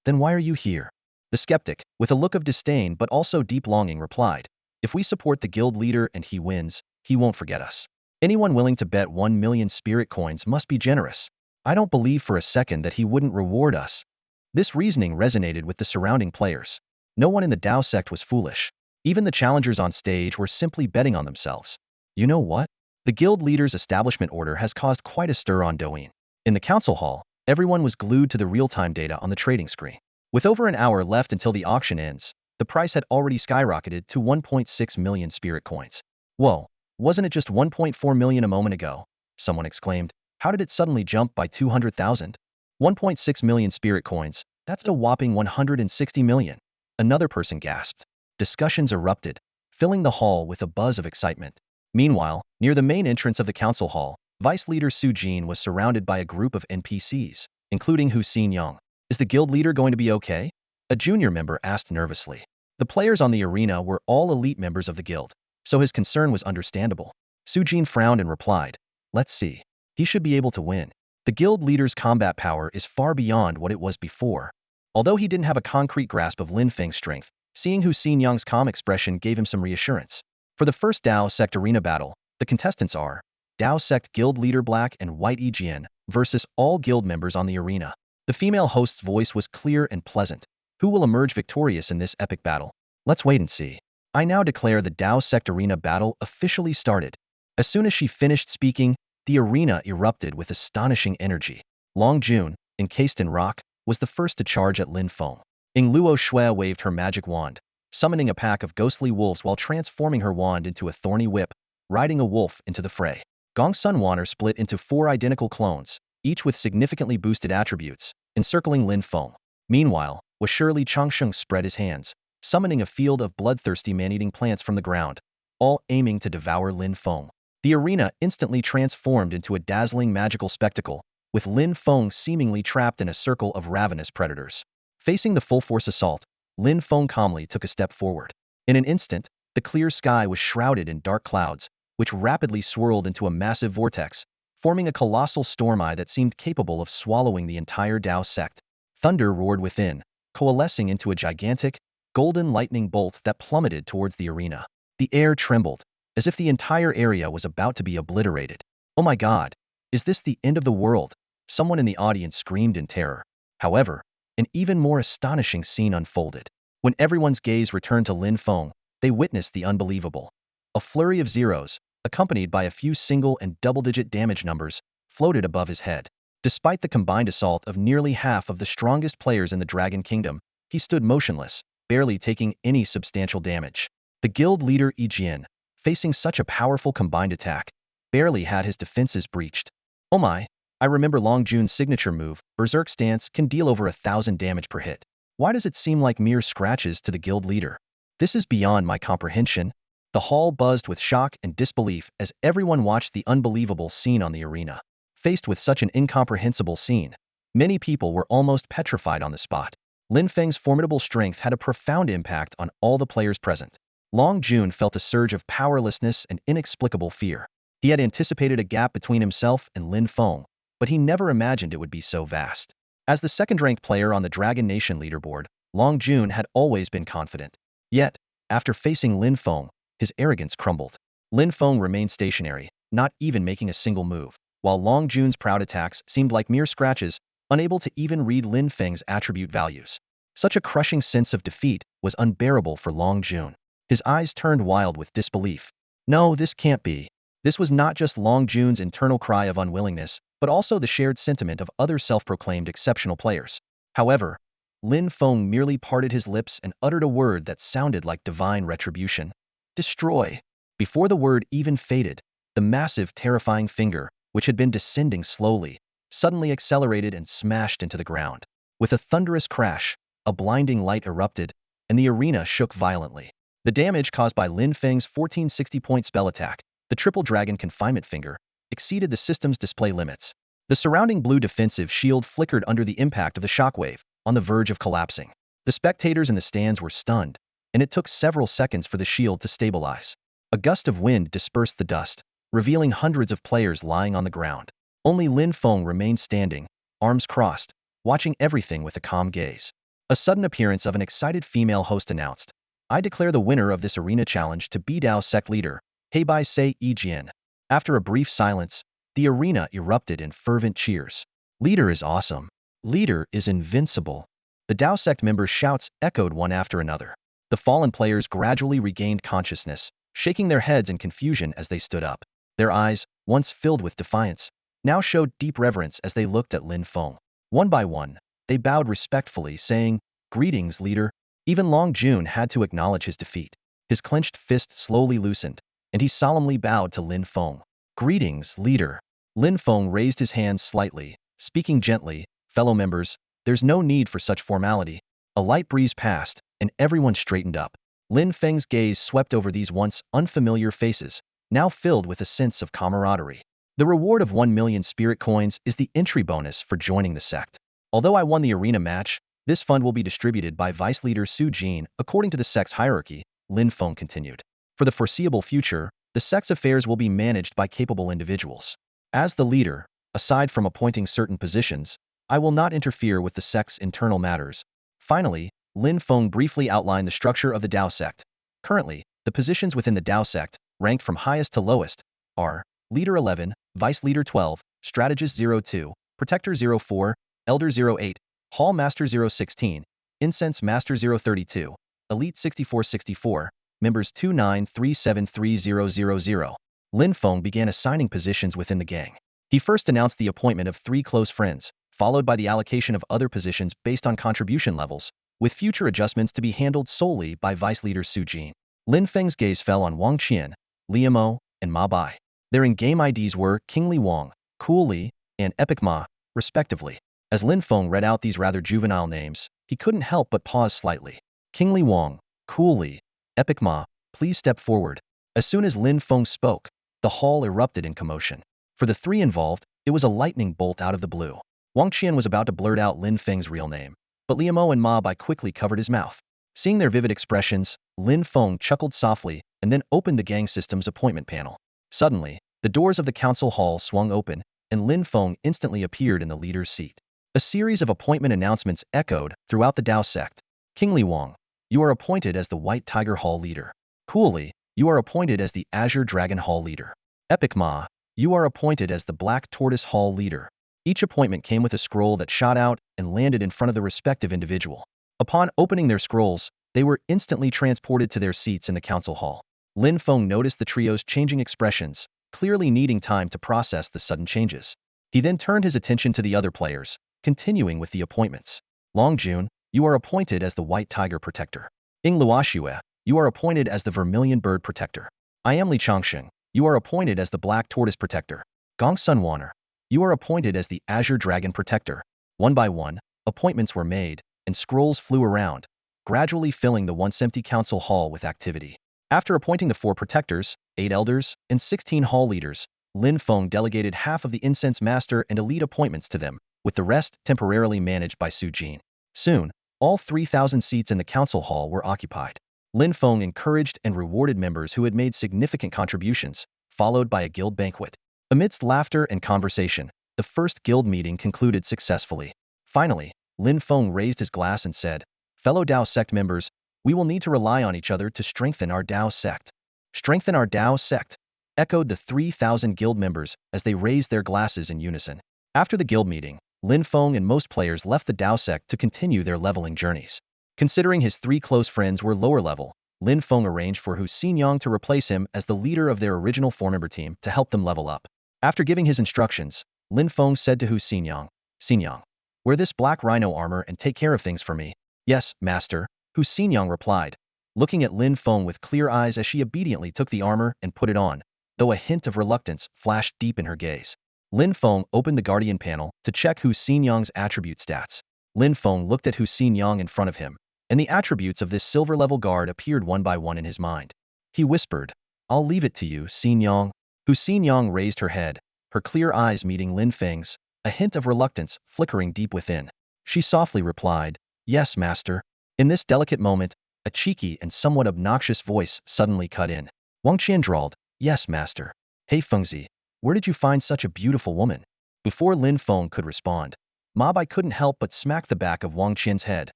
Then why are you here? The skeptic, with a look of disdain but also deep longing, replied, if we support the guild leader and he wins, he won't forget us. Anyone willing to bet 1 million spirit coins must be generous. I don't believe for a second that he wouldn't reward us. This reasoning resonated with the surrounding players. No one in the Dao sect was foolish. Even the challengers on stage were simply betting on themselves. You know what? The guild leader's establishment order has caused quite a stir on Douyin. In the council hall, everyone was glued to the real-time data on the trading screen. With over an hour left until the auction ends, the price had already skyrocketed to 1.6 million spirit coins. Whoa, wasn't it just 1.4 million a moment ago? Someone exclaimed. How did it suddenly jump by 200,000? 1.6 million spirit coins, that's a whopping 160 million. Another person gasped. Discussions erupted, filling the hall with a buzz of excitement. Meanwhile, near the main entrance of the council hall, Vice Leader Su Jin was surrounded by a group of NPCs, including Hu Xin Young. Is the guild leader going to be okay? A junior member asked nervously. The players on the arena were all elite members of the guild, so his concern was understandable. Su Jin frowned and replied, let's see. He should be able to win. The guild leader's combat power is far beyond what it was before. Although he didn't have a concrete grasp of Lin Feng's strength, seeing Hu Xin Young's calm expression gave him some reassurance. For the first Dao Sect arena battle, the contestants are Dao Sect Guild Leader Black and White Ejian versus all guild members on the arena. The female host's voice was clear and pleasant. Who will emerge victorious in this epic battle? Let's wait and see. I now declare the Dao Sect arena battle officially started. As soon as she finished speaking, the arena erupted with astonishing energy. Long Jun, encased in rock, was the first to charge at Lin Feng. Ing Luo Shui waved her magic wand, summoning a pack of ghostly wolves while transforming her wand into a thorny whip, riding a wolf into the fray. Gong Sun Wanner split into 4 identical clones, each with significantly boosted attributes, encircling Lin Feng. Meanwhile, Washirli Changsheng spread his hands, summoning a field of bloodthirsty man-eating plants from the ground, all aiming to devour Lin Feng. The arena instantly transformed into a dazzling magical spectacle, with Lin Feng seemingly trapped in a circle of ravenous predators. Facing the full-force assault, Lin Feng calmly took a step forward. In an instant, the clear sky was shrouded in dark clouds, which rapidly swirled into a massive vortex, forming a colossal storm eye that seemed capable of swallowing the entire Dao sect. Thunder roared within, coalescing into a gigantic, golden lightning bolt that plummeted towards the arena. The air trembled, as if the entire area was about to be obliterated. Oh my god, is this the end of the world? Someone in the audience screamed in terror. However, an even more astonishing scene unfolded. When everyone's gaze returned to Lin Feng, they witnessed the unbelievable. A flurry of zeros, accompanied by a few single and double-digit damage numbers, floated above his head. Despite the combined assault of nearly half of the strongest players in the Dragon Kingdom, he stood motionless, barely taking any substantial damage. The guild leader Ejian, facing such a powerful combined attack, barely had his defenses breached. Oh my, I remember Long Jun's signature move, Berserk Stance, can deal over 1,000 damage per hit. Why does it seem like mere scratches to the guild leader? This is beyond my comprehension. The hall buzzed with shock and disbelief as everyone watched the unbelievable scene on the arena. Faced with such an incomprehensible scene, many people were almost petrified on the spot. Lin Feng's formidable strength had a profound impact on all the players present. Long Jun felt a surge of powerlessness and inexplicable fear. He had anticipated a gap between himself and Lin Feng, but he never imagined it would be so vast. As the second-ranked player on the Dragon Nation leaderboard, Long Jun had always been confident. Yet, after facing Lin Feng, his arrogance crumbled. Lin Feng remained stationary, not even making a single move, while Long Jun's proud attacks seemed like mere scratches, unable to even read Lin Feng's attribute values. Such a crushing sense of defeat was unbearable for Long Jun. His eyes turned wild with disbelief. No, this can't be. This was not just Long Jun's internal cry of unwillingness, but also the shared sentiment of other self-proclaimed exceptional players. However, Lin Feng merely parted his lips and uttered a word that sounded like divine retribution. Destroy. Before the word even faded, the massive, terrifying finger, which had been descending slowly, suddenly accelerated and smashed into the ground. With a thunderous crash, a blinding light erupted, and the arena shook violently. The damage caused by Lin Feng's 1460-point spell attack, the Triple Dragon Confinement Finger, exceeded the system's display limits. The surrounding blue defensive shield flickered under the impact of the shockwave, on the verge of collapsing. The spectators in the stands were stunned, and it took several seconds for the shield to stabilize. A gust of wind dispersed the dust, revealing hundreds of players lying on the ground. Only Lin Feng remained standing, arms crossed, watching everything with a calm gaze. A sudden appearance of an excited female host announced, "I declare the winner of this arena challenge to be Dao sect leader, Heibai Sei Yijian." After a brief silence, the arena erupted in fervent cheers. Leader is awesome. Leader is invincible. The Dao sect members' shouts echoed one after another. The fallen players gradually regained consciousness, shaking their heads in confusion as they stood up. Their eyes, once filled with defiance, now showed deep reverence as they looked at Lin Feng. One by one, they bowed respectfully, saying, "Greetings, leader." Even Long Jun had to acknowledge his defeat. His clenched fist slowly loosened, and he solemnly bowed to Lin Feng. "Greetings, leader." Lin Feng raised his hands slightly, speaking gently, "Fellow members, there's no need for such formality." A light breeze passed, and everyone straightened up. Lin Feng's gaze swept over these once unfamiliar faces, now filled with a sense of camaraderie. The reward of 1 million spirit coins is the entry bonus for joining the sect. Although I won the arena match, this fund will be distributed by Vice Leader Su Jin according to the sect's hierarchy, Lin Feng continued. For the foreseeable future, the sect's affairs will be managed by capable individuals. As the leader, aside from appointing certain positions, I will not interfere with the sect's internal matters. Finally, Lin Feng briefly outlined the structure of the Dao sect. Currently, the positions within the Dao sect, ranked from highest to lowest, are Leader 11, Vice Leader 12, Strategist 02, Protector 04, Elder 08, Hall Master 016, Incense Master 032, Elite 6464, Members 293730000. Lin Feng began assigning positions within the gang. He first announced the appointment of 3 close friends, followed by the allocation of other positions based on contribution levels, with future adjustments to be handled solely by Vice Leader Su Jin. Lin Feng's gaze fell on Wang Qian, Liamo, and Ma Bai. Their in-game IDs were Kingly Wang, Cool Li, and Epic Ma, respectively. As Lin Feng read out these rather juvenile names, he couldn't help but pause slightly. Kingly Wang, Cool Li, Epic Ma, please step forward. As soon as Lin Feng spoke, the hall erupted in commotion. For the 3 involved, it was a lightning bolt out of the blue. Wang Qian was about to blurt out Lin Feng's real name, but Liamo and Ma Bai quickly covered his mouth. Seeing their vivid expressions, Lin Feng chuckled softly and then opened the gang system's appointment panel. Suddenly, the doors of the council hall swung open, and Lin Feng instantly appeared in the leader's seat. A series of appointment announcements echoed throughout the Dao sect. Kingly Wang, you are appointed as the White Tiger Hall leader. Coolly, you are appointed as the Azure Dragon Hall leader. Epic Ma, you are appointed as the Black Tortoise Hall leader. Each appointment came with a scroll that shot out and landed in front of the respective individual. Upon opening their scrolls, they were instantly transported to their seats in the council hall. Lin Feng noticed the trio's changing expressions, clearly needing time to process the sudden changes. He then turned his attention to the other players, continuing with the appointments. Long Jun, you are appointed as the White Tiger Protector. Ing Luoxue, you are appointed as the Vermilion Bird Protector. I am Li Changsheng, you are appointed as the Black Tortoise Protector. Gong Sun Wanner, you are appointed as the Azure Dragon Protector. One by one, appointments were made, and scrolls flew around, gradually filling the once empty council hall with activity. After appointing the 4 protectors, 8 elders, and 16 hall leaders, Lin Feng delegated half of the incense master and elite appointments to them, with the rest temporarily managed by Su Jin. Soon, all 3,000 seats in the council hall were occupied. Lin Feng encouraged and rewarded members who had made significant contributions, followed by a guild banquet. Amidst laughter and conversation, the first guild meeting concluded successfully. Finally, Lin Feng raised his glass and said, "Fellow Dao sect members, we will need to rely on each other to strengthen our Dao sect." "Strengthen our Dao sect," echoed the 3,000 guild members as they raised their glasses in unison. After the guild meeting, Lin Feng and most players left the Dao sect to continue their leveling journeys. Considering his 3 close friends were lower level, Lin Feng arranged for Hu Xinyang to replace him as the leader of their original 4-member team to help them level up. After giving his instructions, Lin Feng said to Hu Xinyang, "Xinyang, Wear this black rhino armor and take care of things for me. Yes, master, Hu Xinyang replied, looking at Lin Feng with clear eyes as she obediently took the armor and put it on, though a hint of reluctance flashed deep in her gaze. Lin Feng opened the Guardian panel to check Hu Xinyang's attribute stats. Lin Feng looked at Hu Xinyang in front of him, and the attributes of this silver-level guard appeared one by one in his mind. He whispered, "I'll leave it to you, Xinyang." Hu Xinyang raised her head, her clear eyes meeting Lin Feng's, a hint of reluctance flickering deep within. She softly replied, "Yes, master." In this delicate moment, a cheeky and somewhat obnoxious voice suddenly cut in. Wang Qian drawled, "Yes, master." "Hey Fengzi, where did you find such a beautiful woman?" Before Lin Feng could respond, Ma Bai couldn't help but smack the back of Wang Qian's head,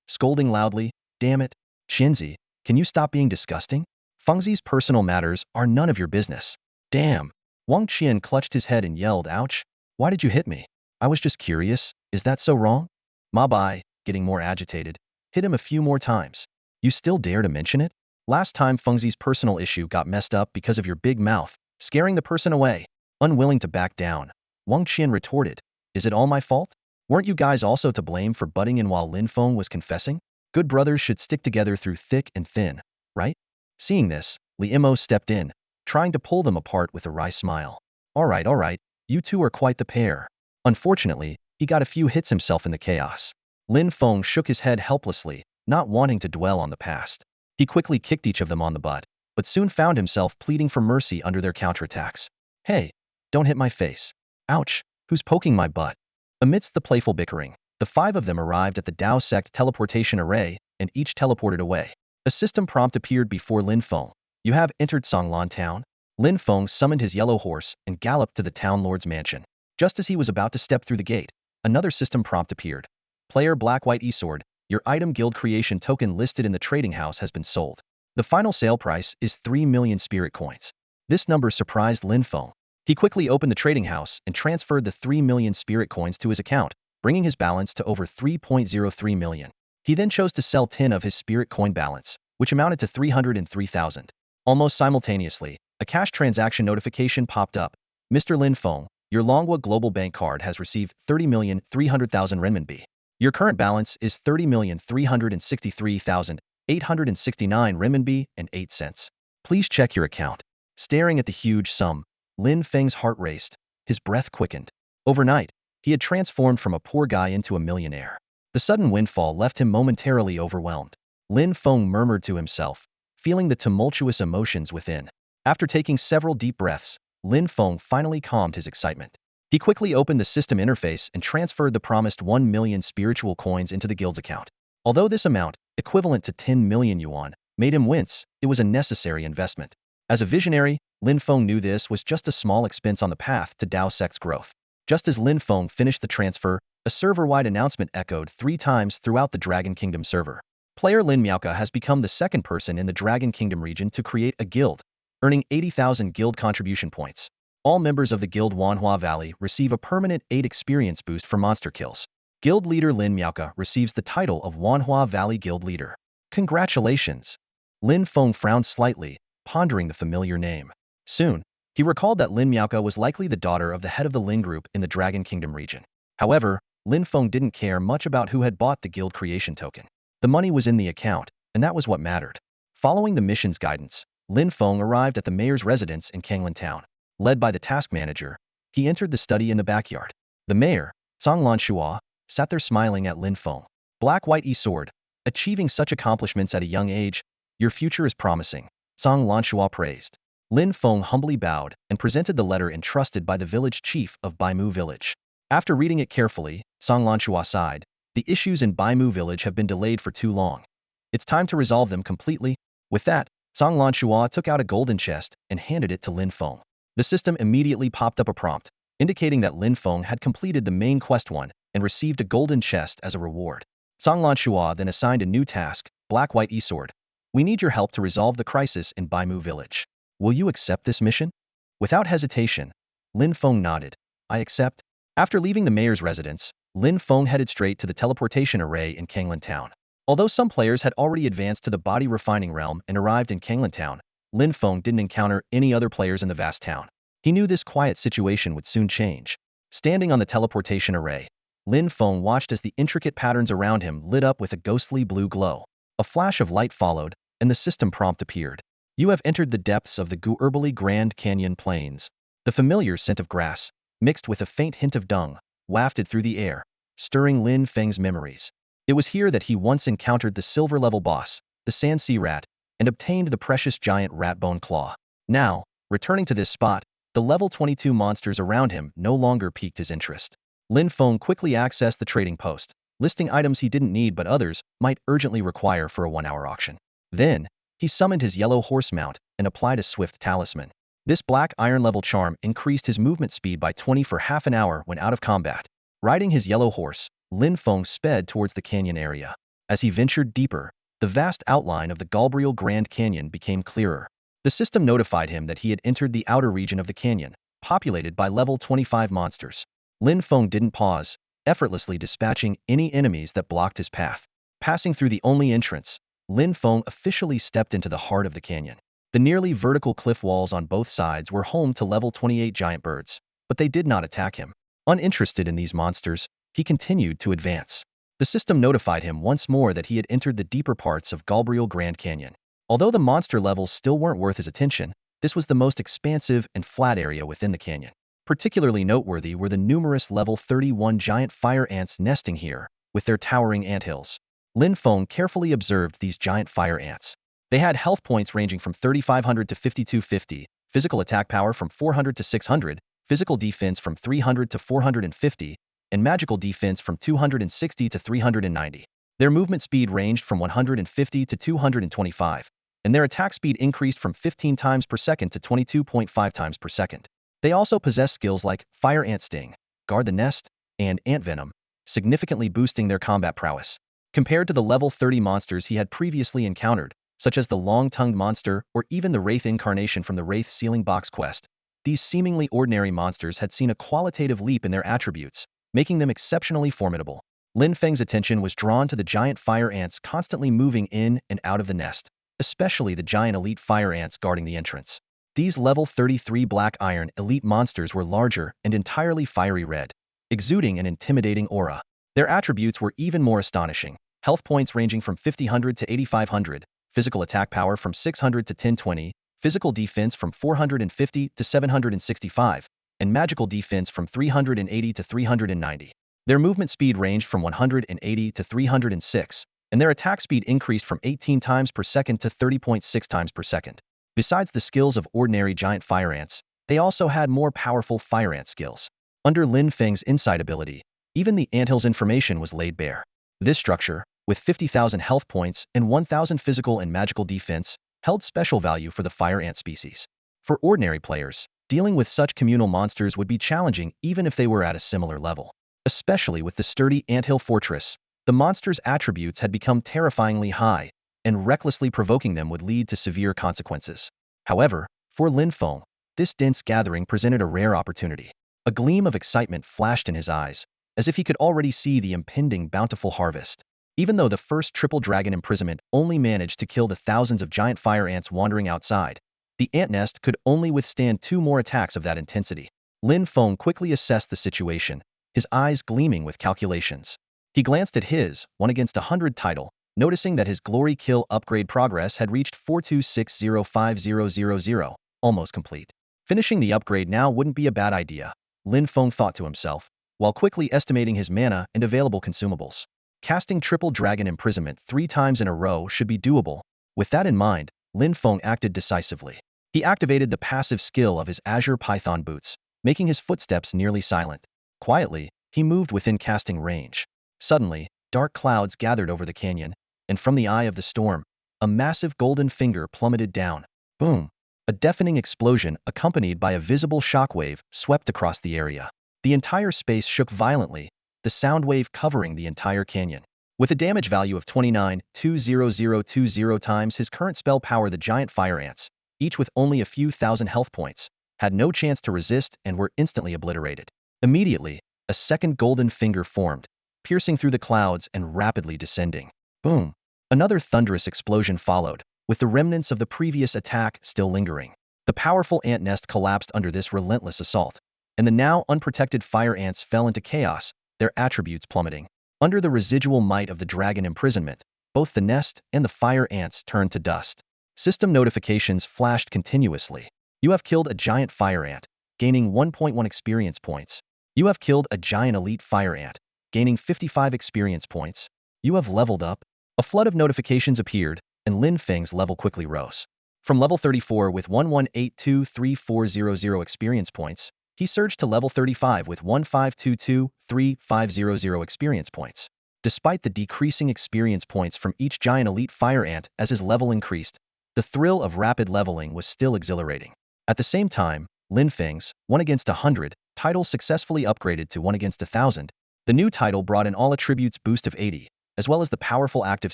scolding loudly, "Damn it, Qianzi, can you stop being disgusting? Fengzi's personal matters are none of your business." "Damn." Wang Qian clutched his head and yelled, "Ouch. Why did you hit me? I was just curious, is that so wrong?" Ma Bai, getting more agitated, hit him a few more times. "You still dare to mention it? Last time Fengzi's personal issue got messed up because of your big mouth, scaring the person away." Unwilling to back down, Wang Qian retorted, "Is it all my fault? Weren't you guys also to blame for butting in while Lin Feng was confessing? Good brothers should stick together through thick and thin, right?" Seeing this, Li Imo stepped in, trying to pull them apart with a wry smile. All right, you two are quite the pair." Unfortunately, he got a few hits himself in the chaos. Lin Feng shook his head helplessly, not wanting to dwell on the past. He quickly kicked each of them on the butt, but soon found himself pleading for mercy under their counterattacks. "Hey, don't hit my face. Ouch, who's poking my butt?" Amidst the playful bickering, the five of them arrived at the Dao sect teleportation array, and each teleported away. A system prompt appeared before Lin Feng. "You have entered Songlan Town." Lin Feng summoned his yellow horse and galloped to the town lord's mansion. Just as he was about to step through the gate, another system prompt appeared. "Player Black-White Esword, your item guild creation token listed in the trading house has been sold. The final sale price is 3 million spirit coins." This number surprised Lin Feng. He quickly opened the trading house and transferred the 3 million spirit coins to his account, bringing his balance to over 3.03 million. He then chose to sell 10 of his spirit coin balance, which amounted to 303,000. Almost simultaneously, a cash transaction notification popped up. "Mr. Lin Feng, your Longhua Global Bank card has received 30,300,000 renminbi. Your current balance is 30,363,869 renminbi and 8 cents. Please check your account." Staring at the huge sum, Lin Feng's heart raced, his breath quickened. Overnight, he had transformed from a poor guy into a millionaire. The sudden windfall left him momentarily overwhelmed. Lin Feng murmured to himself, feeling the tumultuous emotions within. After taking several deep breaths, Lin Feng finally calmed his excitement. He quickly opened the system interface and transferred the promised 1 million spiritual coins into the guild's account. Although this amount, equivalent to 10 million yuan, made him wince, it was a necessary investment. As a visionary, Lin Feng knew this was just a small expense on the path to Dao Sect's growth. Just as Lin Feng finished the transfer, a server-wide announcement echoed 3 times throughout the Dragon Kingdom server. Player Lin Miaoka has become the second person in the Dragon Kingdom region to create a guild, earning 80,000 guild contribution points. All members of the guild Wanhua Valley receive a permanent 8 experience boost for monster kills. Guild leader Lin Miaoka receives the title of Wanhua Valley Guild Leader. Congratulations! Lin Feng frowned slightly, pondering the familiar name. Soon, he recalled that Lin Miaoka was likely the daughter of the head of the Lin group in the Dragon Kingdom region. However, Lin Feng didn't care much about who had bought the guild creation token. The money was in the account, and that was what mattered. Following the mission's guidance, Lin Feng arrived at the mayor's residence in Kanglan Town. Led by the task manager, he entered the study in the backyard. The mayor, Songlan Shua, sat there smiling at Lin Feng. "Black-White Esword, achieving such accomplishments at a young age, your future is promising," Song Lanshua praised. Lin Feng humbly bowed and presented the letter entrusted by the village chief of Baimu village. After reading it carefully, Song Lanshua sighed. "The issues in Baimu village have been delayed for too long. It's time to resolve them completely." With that, Song Lanshua took out a golden chest and handed it to Lin Feng. The system immediately popped up a prompt, indicating that Lin Feng had completed the main quest one and received a golden chest as a reward. Song Lanshua then assigned a new task, Black-White Esword. "We need your help to resolve the crisis in Baimu village. Will you accept this mission?" Without hesitation, Lin Feng nodded. "I accept." After leaving the mayor's residence, Lin Feng headed straight to the teleportation array in Kanglan Town. Although some players had already advanced to the body refining realm and arrived in Kanglan Town, Lin Feng didn't encounter any other players in the vast town. He knew this quiet situation would soon change. Standing on the teleportation array, Lin Feng watched as the intricate patterns around him lit up with a ghostly blue glow. A flash of light followed, and the system prompt appeared. You have entered the depths of the Guerbally Grand Canyon Plains. The familiar scent of grass, mixed with a faint hint of dung, wafted through the air, stirring Lin Feng's memories. It was here that he once encountered the silver-level boss, the Sand Sea Rat, and obtained the precious giant rat bone claw. Now, returning to this spot, the level 22 monsters around him no longer piqued his interest. Lin Feng quickly accessed the trading post, listing items he didn't need but others might urgently require for a 1-hour auction. Then, he summoned his yellow horse mount and applied a swift talisman. This black iron-level charm increased his movement speed by 20 for half an hour when out of combat. Riding his yellow horse, Lin Feng sped towards the canyon area. As he ventured deeper, the vast outline of the Guerbally Grand Canyon became clearer. The system notified him that he had entered the outer region of the canyon, populated by level 25 monsters. Lin Feng didn't pause, effortlessly dispatching any enemies that blocked his path. Passing through the only entrance, Lin Feng officially stepped into the heart of the canyon. The nearly vertical cliff walls on both sides were home to level 28 giant birds, but they did not attack him. Uninterested in these monsters, he continued to advance. The system notified him once more that he had entered the deeper parts of Guerbally Grand Canyon. Although the monster levels still weren't worth his attention, this was the most expansive and flat area within the canyon. Particularly noteworthy were the numerous level 31 giant fire ants nesting here, with their towering anthills. Lin Feng carefully observed these giant fire ants. They had health points ranging from 3,500 to 5,250, physical attack power from 400 to 600, physical defense from 300 to 450, and magical defense from 260 to 390. Their movement speed ranged from 150 to 225, and their attack speed increased from 15 times per second to 22.5 times per second. They also possess skills like Fire Ant Sting, Guard the Nest, and Ant Venom, significantly boosting their combat prowess. Compared to the level 30 monsters he had previously encountered, such as the long-tongued monster or even the Wraith incarnation from the Wraith Sealing Box quest, these seemingly ordinary monsters had seen a qualitative leap in their attributes, making them exceptionally formidable. Lin Feng's attention was drawn to the giant fire ants constantly moving in and out of the nest, especially the giant elite fire ants guarding the entrance. These level 33 black iron elite monsters were larger and entirely fiery red, exuding an intimidating aura. Their attributes were even more astonishing. Health points ranging from 5,000 to 8,500, physical attack power from 600 to 1020, physical defense from 450 to 765, and magical defense from 380 to 390. Their movement speed ranged from 180 to 306, and their attack speed increased from 18 times per second to 30.6 times per second. Besides the skills of ordinary giant fire ants, they also had more powerful fire ant skills. Under Lin Feng's insight ability, even the anthill's information was laid bare. This structure, with 50,000 health points and 1,000 physical and magical defense, held special value for the fire ant species. For ordinary players, dealing with such communal monsters would be challenging even if they were at a similar level. Especially with the sturdy anthill fortress, the monster's attributes had become terrifyingly high, and recklessly provoking them would lead to severe consequences. However, for Lin Feng, this dense gathering presented a rare opportunity. A gleam of excitement flashed in his eyes, as if he could already see the impending bountiful harvest. Even though the first triple dragon imprisonment only managed to kill the thousands of giant fire ants wandering outside, the ant nest could only withstand 2 more attacks of that intensity. Lin Feng quickly assessed the situation, his eyes gleaming with calculations. He glanced at his 1 against 100 title, noticing that his glory kill upgrade progress had reached 42605,000, almost complete. Finishing the upgrade now wouldn't be a bad idea, Lin Feng thought to himself, while quickly estimating his mana and available consumables. Casting triple dragon imprisonment 3 times in a row should be doable. With that in mind, Lin Feng acted decisively. He activated the passive skill of his Azure Python boots, making his footsteps nearly silent. Quietly, he moved within casting range. Suddenly, dark clouds gathered over the canyon, and from the eye of the storm, a massive golden finger plummeted down. Boom! A deafening explosion accompanied by a visible shockwave swept across the area. The entire space shook violently, the sound wave covering the entire canyon. With a damage value of 29,20020 times his current spell power, the giant fire ants, each with only a few thousand health points, had no chance to resist and were instantly obliterated. Immediately, a second golden finger formed, piercing through the clouds and rapidly descending. Boom! Another thunderous explosion followed, with the remnants of the previous attack still lingering. The powerful ant nest collapsed under this relentless assault, and the now unprotected fire ants fell into chaos, their attributes plummeting. Under the residual might of the dragon imprisonment, both the nest and the fire ants turned to dust. System notifications flashed continuously. You have killed a giant fire ant, gaining 1.1 experience points. You have killed a giant elite fire ant, gaining 55 experience points. You have leveled up. A flood of notifications appeared, and Lin Feng's level quickly rose. From level 34 with 11823400 experience points, he surged to level 35 with 15223500 experience points. Despite the decreasing experience points from each giant elite fire ant as his level increased, the thrill of rapid leveling was still exhilarating. At the same time, Lin Feng's 1 against 100 title successfully upgraded to 1 against 1000. The new title brought an all attributes boost of 80, as well as the powerful active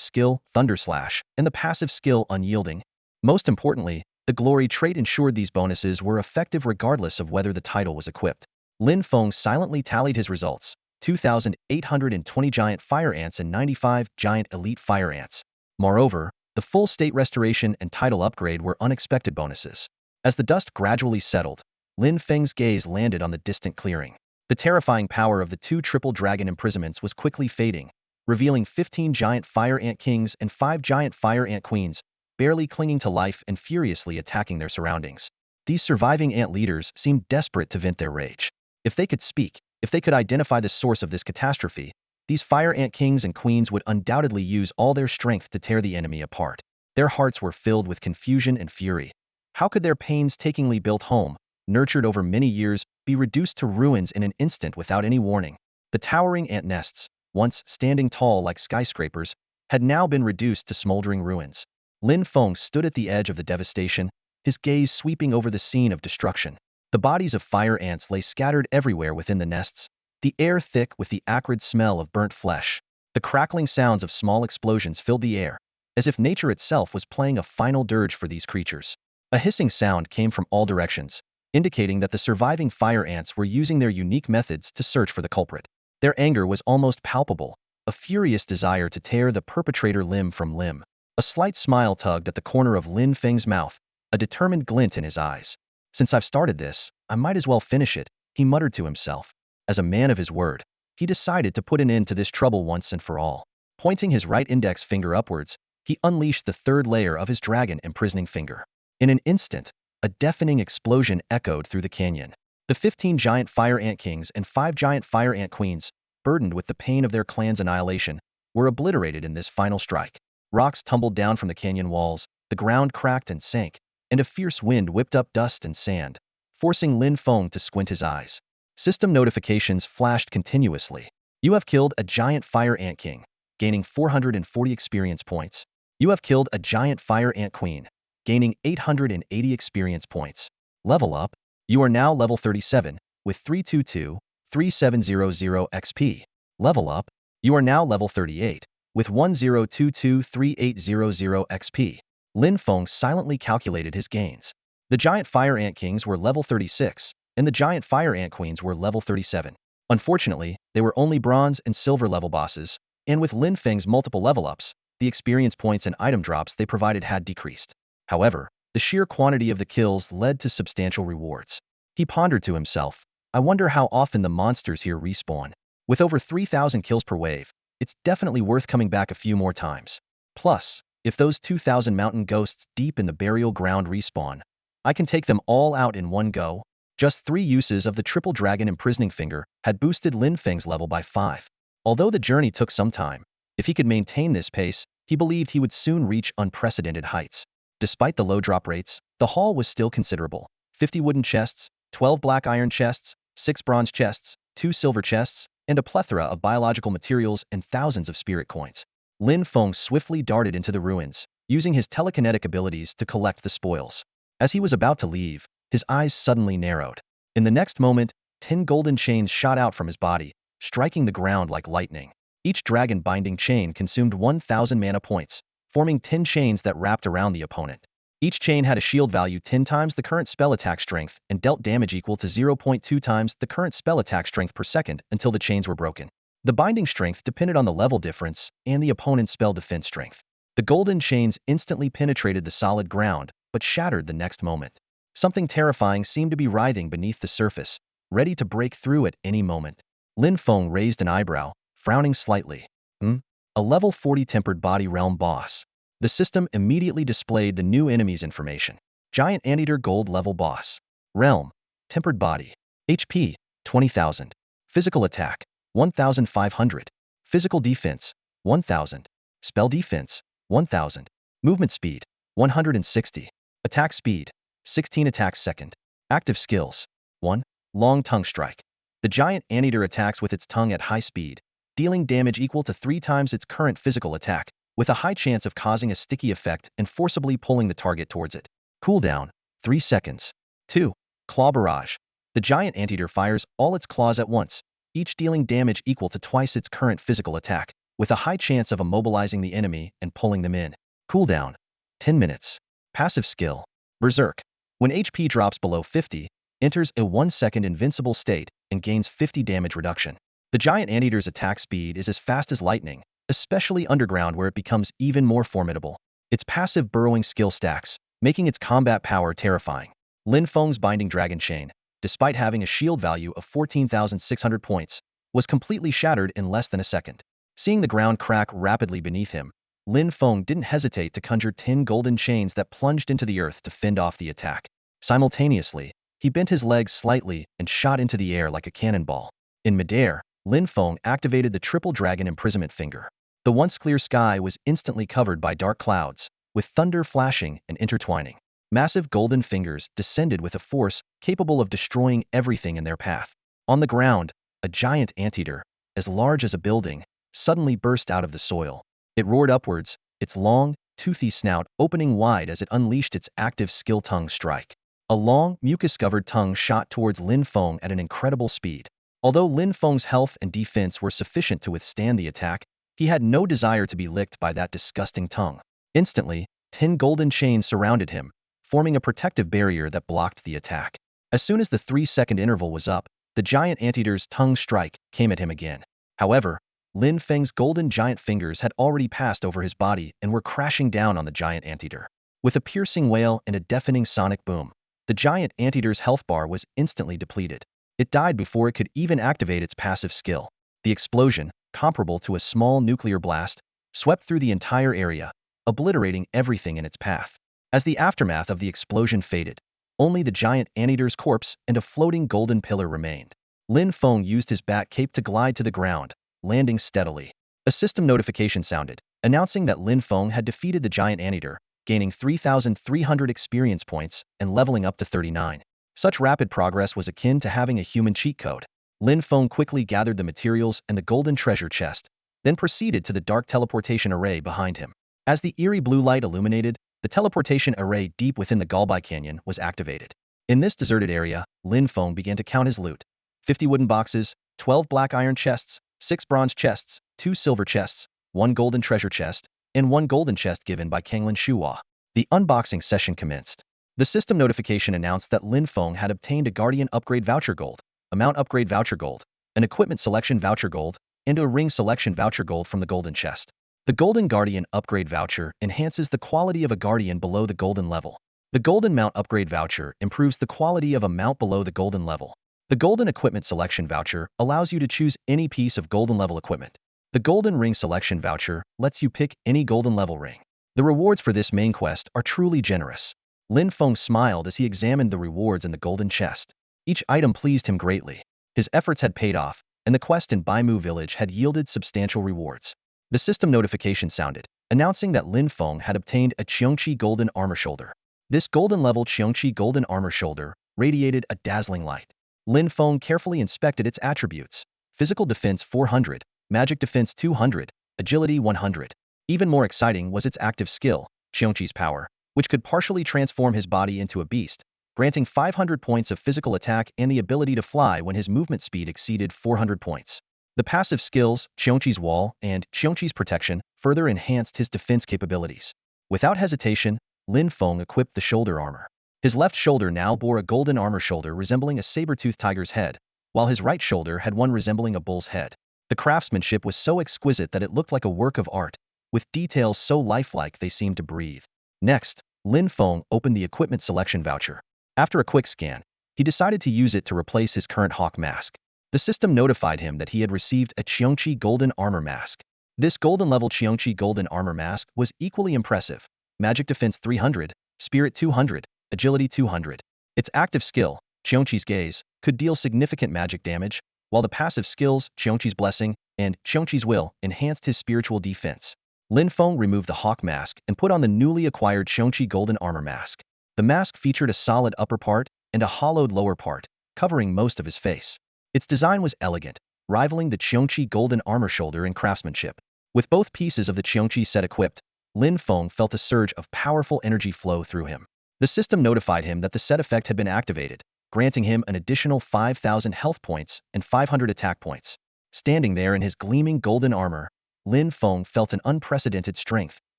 skill, Thunder Slash, and the passive skill, Unyielding. Most importantly, the glory trait ensured these bonuses were effective regardless of whether the title was equipped. Lin Feng silently tallied his results: 2,820 giant fire ants and 95 giant elite fire ants. Moreover, the full state restoration and title upgrade were unexpected bonuses. As the dust gradually settled, Lin Feng's gaze landed on the distant clearing. The terrifying power of the two triple dragon imprisonments was quickly fading, revealing 15 giant fire ant kings and 5 giant fire ant queens, barely clinging to life and furiously attacking their surroundings. These surviving ant leaders seemed desperate to vent their rage. If they could speak, if they could identify the source of this catastrophe, these fire ant kings and queens would undoubtedly use all their strength to tear the enemy apart. Their hearts were filled with confusion and fury. How could their painstakingly built home, nurtured over many years, be reduced to ruins in an instant without any warning? The towering ant nests, once standing tall like skyscrapers, had now been reduced to smoldering ruins. Lin Feng stood at the edge of the devastation, his gaze sweeping over the scene of destruction. The bodies of fire ants lay scattered everywhere within the nests, the air thick with the acrid smell of burnt flesh. The crackling sounds of small explosions filled the air, as if nature itself was playing a final dirge for these creatures. A hissing sound came from all directions, indicating that the surviving fire ants were using their unique methods to search for the culprit. Their anger was almost palpable, a furious desire to tear the perpetrator limb from limb. A slight smile tugged at the corner of Lin Feng's mouth, a determined glint in his eyes. Since I've started this, I might as well finish it, he muttered to himself. As a man of his word, he decided to put an end to this trouble once and for all. Pointing his right index finger upwards, he unleashed the third layer of his dragon imprisoning finger. In an instant, a deafening explosion echoed through the canyon. The 15 giant fire ant kings and 5 giant fire ant queens, burdened with the pain of their clan's annihilation, were obliterated in this final strike. Rocks tumbled down from the canyon walls, the ground cracked and sank, and a fierce wind whipped up dust and sand, forcing Lin Feng to squint his eyes. System notifications flashed continuously. You have killed a giant fire ant king, gaining 440 experience points. You have killed a giant fire ant queen, gaining 880 experience points. Level up. You are now level 37, with 322,3700 XP. Level up. You are now level 38, with 10223800 XP. Lin Feng silently calculated his gains. The giant fire ant kings were level 36, and the giant fire ant queens were level 37. Unfortunately, they were only bronze and silver level bosses, and with Lin Feng's multiple level ups, the experience points and item drops they provided had decreased. However, the sheer quantity of the kills led to substantial rewards. He pondered to himself, I wonder how often the monsters here respawn. With over 3,000 kills per wave, it's definitely worth coming back a few more times. Plus, if those 2,000 mountain ghosts deep in the burial ground respawn, I can take them all out in one go. Just 3 uses of the triple dragon imprisoning finger had boosted Lin Feng's level by 5. Although the journey took some time, if he could maintain this pace, he believed he would soon reach unprecedented heights. Despite the low drop rates, the haul was still considerable. 50 wooden chests, 12 black iron chests, 6 bronze chests, 2 silver chests, and a plethora of biological materials and thousands of spirit coins. Lin Feng swiftly darted into the ruins, using his telekinetic abilities to collect the spoils. As he was about to leave, his eyes suddenly narrowed. In the next moment, 10 golden chains shot out from his body, striking the ground like lightning. Each dragon binding chain consumed 1,000 mana points, forming 10 chains that wrapped around the opponent. Each chain had a shield value 10 times the current spell attack strength and dealt damage equal to 0.2 times the current spell attack strength per second until the chains were broken. The binding strength depended on the level difference and the opponent's spell defense strength. The golden chains instantly penetrated the solid ground, but shattered the next moment. Something terrifying seemed to be writhing beneath the surface, ready to break through at any moment. Lin Feng raised an eyebrow, frowning slightly. Hmm? A level 40 tempered body realm boss. The system immediately displayed the new enemy's information. Giant Anteater Gold level boss. Realm. Tempered body. HP. 20,000. Physical attack. 1,500. Physical defense. 1,000. Spell defense. 1,000. Movement speed. 160. Attack speed. 16 attacks second. Active skills. 1. Long tongue strike. The giant anteater attacks with its tongue at high speed, dealing damage equal to 3 times its current physical attack, with a high chance of causing a sticky effect and forcibly pulling the target towards it. Cooldown, 3 seconds. 2. Claw barrage. The giant anteater fires all its claws at once, each dealing damage equal to twice its current physical attack, with a high chance of immobilizing the enemy and pulling them in. Cooldown, 10 minutes. Passive skill, Berserk. When HP drops below 50, enters a 1-second invincible state and gains 50 damage reduction. The giant anteater's attack speed is as fast as lightning, especially underground where it becomes even more formidable. Its passive burrowing skill stacks, making its combat power terrifying. Lin Feng's Binding Dragon Chain, despite having a shield value of 14,600 points, was completely shattered in less than a second. Seeing the ground crack rapidly beneath him, Lin Feng didn't hesitate to conjure 10 golden chains that plunged into the earth to fend off the attack. Simultaneously, he bent his legs slightly and shot into the air like a cannonball. In midair, Lin Feng activated the triple dragon imprisonment finger. The once clear sky was instantly covered by dark clouds, with thunder flashing and intertwining. Massive golden fingers descended with a force capable of destroying everything in their path. On the ground, a giant anteater, as large as a building, suddenly burst out of the soil. It roared upwards, its long, toothy snout opening wide as it unleashed its active skill tongue strike. A long, mucus-covered tongue shot towards Lin Feng at an incredible speed. Although Lin Feng's health and defense were sufficient to withstand the attack, he had no desire to be licked by that disgusting tongue. Instantly, 10 golden chains surrounded him, forming a protective barrier that blocked the attack. As soon as the 3-second interval was up, the giant anteater's tongue strike came at him again. However, Lin Feng's golden giant fingers had already passed over his body and were crashing down on the giant anteater. With a piercing wail and a deafening sonic boom, the giant anteater's health bar was instantly depleted. It died before it could even activate its passive skill. The explosion, comparable to a small nuclear blast, swept through the entire area, obliterating everything in its path. As the aftermath of the explosion faded, only the giant anteater's corpse and a floating golden pillar remained. Lin Feng used his bat cape to glide to the ground, landing steadily. A system notification sounded, announcing that Lin Feng had defeated the giant anteater, gaining 3,300 experience points and leveling up to 39. Such rapid progress was akin to having a human cheat code. Lin Feng quickly gathered the materials and the golden treasure chest, then proceeded to the dark teleportation array behind him. As the eerie blue light illuminated, the teleportation array deep within the Galbai Canyon was activated. In this deserted area, Lin Feng began to count his loot. 50 wooden boxes, 12 black iron chests, 6 bronze chests, 2 silver chests, 1 golden treasure chest, and 1 golden chest given by Kanglin Shuhua. The unboxing session commenced. The system notification announced that Lin Feng had obtained a Guardian Upgrade Voucher Gold, a Mount Upgrade Voucher Gold, an Equipment Selection Voucher Gold, and a Ring Selection Voucher Gold from the Golden Chest. The Golden Guardian Upgrade Voucher enhances the quality of a Guardian below the Golden level. The Golden Mount Upgrade Voucher improves the quality of a mount below the Golden level. The Golden Equipment Selection Voucher allows you to choose any piece of Golden level equipment. The Golden Ring Selection Voucher lets you pick any Golden level ring. The rewards for this main quest are truly generous. Lin Feng smiled as he examined the rewards in the golden chest. Each item pleased him greatly. His efforts had paid off, and the quest in Baimu village had yielded substantial rewards. The system notification sounded, announcing that Lin Feng had obtained a Qiongqi Golden Armor Shoulder. This golden level Qiongqi Golden Armor Shoulder radiated a dazzling light. Lin Feng carefully inspected its attributes. Physical defense 400, magic defense 200, agility 100. Even more exciting was its active skill, Qiongqi's power, which could partially transform his body into a beast, granting 500 points of physical attack and the ability to fly when his movement speed exceeded 400 points. The passive skills, Qiongqi's Wall and Qiongqi's Protection, further enhanced his defense capabilities. Without hesitation, Lin Feng equipped the shoulder armor. His left shoulder now bore a golden armor shoulder resembling a saber-toothed tiger's head, while his right shoulder had one resembling a bull's head. The craftsmanship was so exquisite that it looked like a work of art, with details so lifelike they seemed to breathe. Next, Lin Feng opened the equipment selection voucher. After a quick scan, he decided to use it to replace his current hawk mask. The system notified him that he had received a Qiongqi golden armor mask. This golden-level Qiongqi golden armor mask was equally impressive. Magic defense 300, spirit 200, agility 200. Its active skill, Qiongqi's gaze, could deal significant magic damage, while the passive skills, Qiongqi's blessing and Qiongqi's will, enhanced his spiritual defense. Lin Feng removed the hawk mask and put on the newly acquired Qiongqi golden armor mask. The mask featured a solid upper part and a hollowed lower part, covering most of his face. Its design was elegant, rivaling the Qiongqi golden armor shoulder in craftsmanship. With both pieces of the Qiongqi set equipped, Lin Feng felt a surge of powerful energy flow through him. The system notified him that the set effect had been activated, granting him an additional 5,000 health points and 500 attack points. Standing there in his gleaming golden armor, Lin Feng felt an unprecedented strength,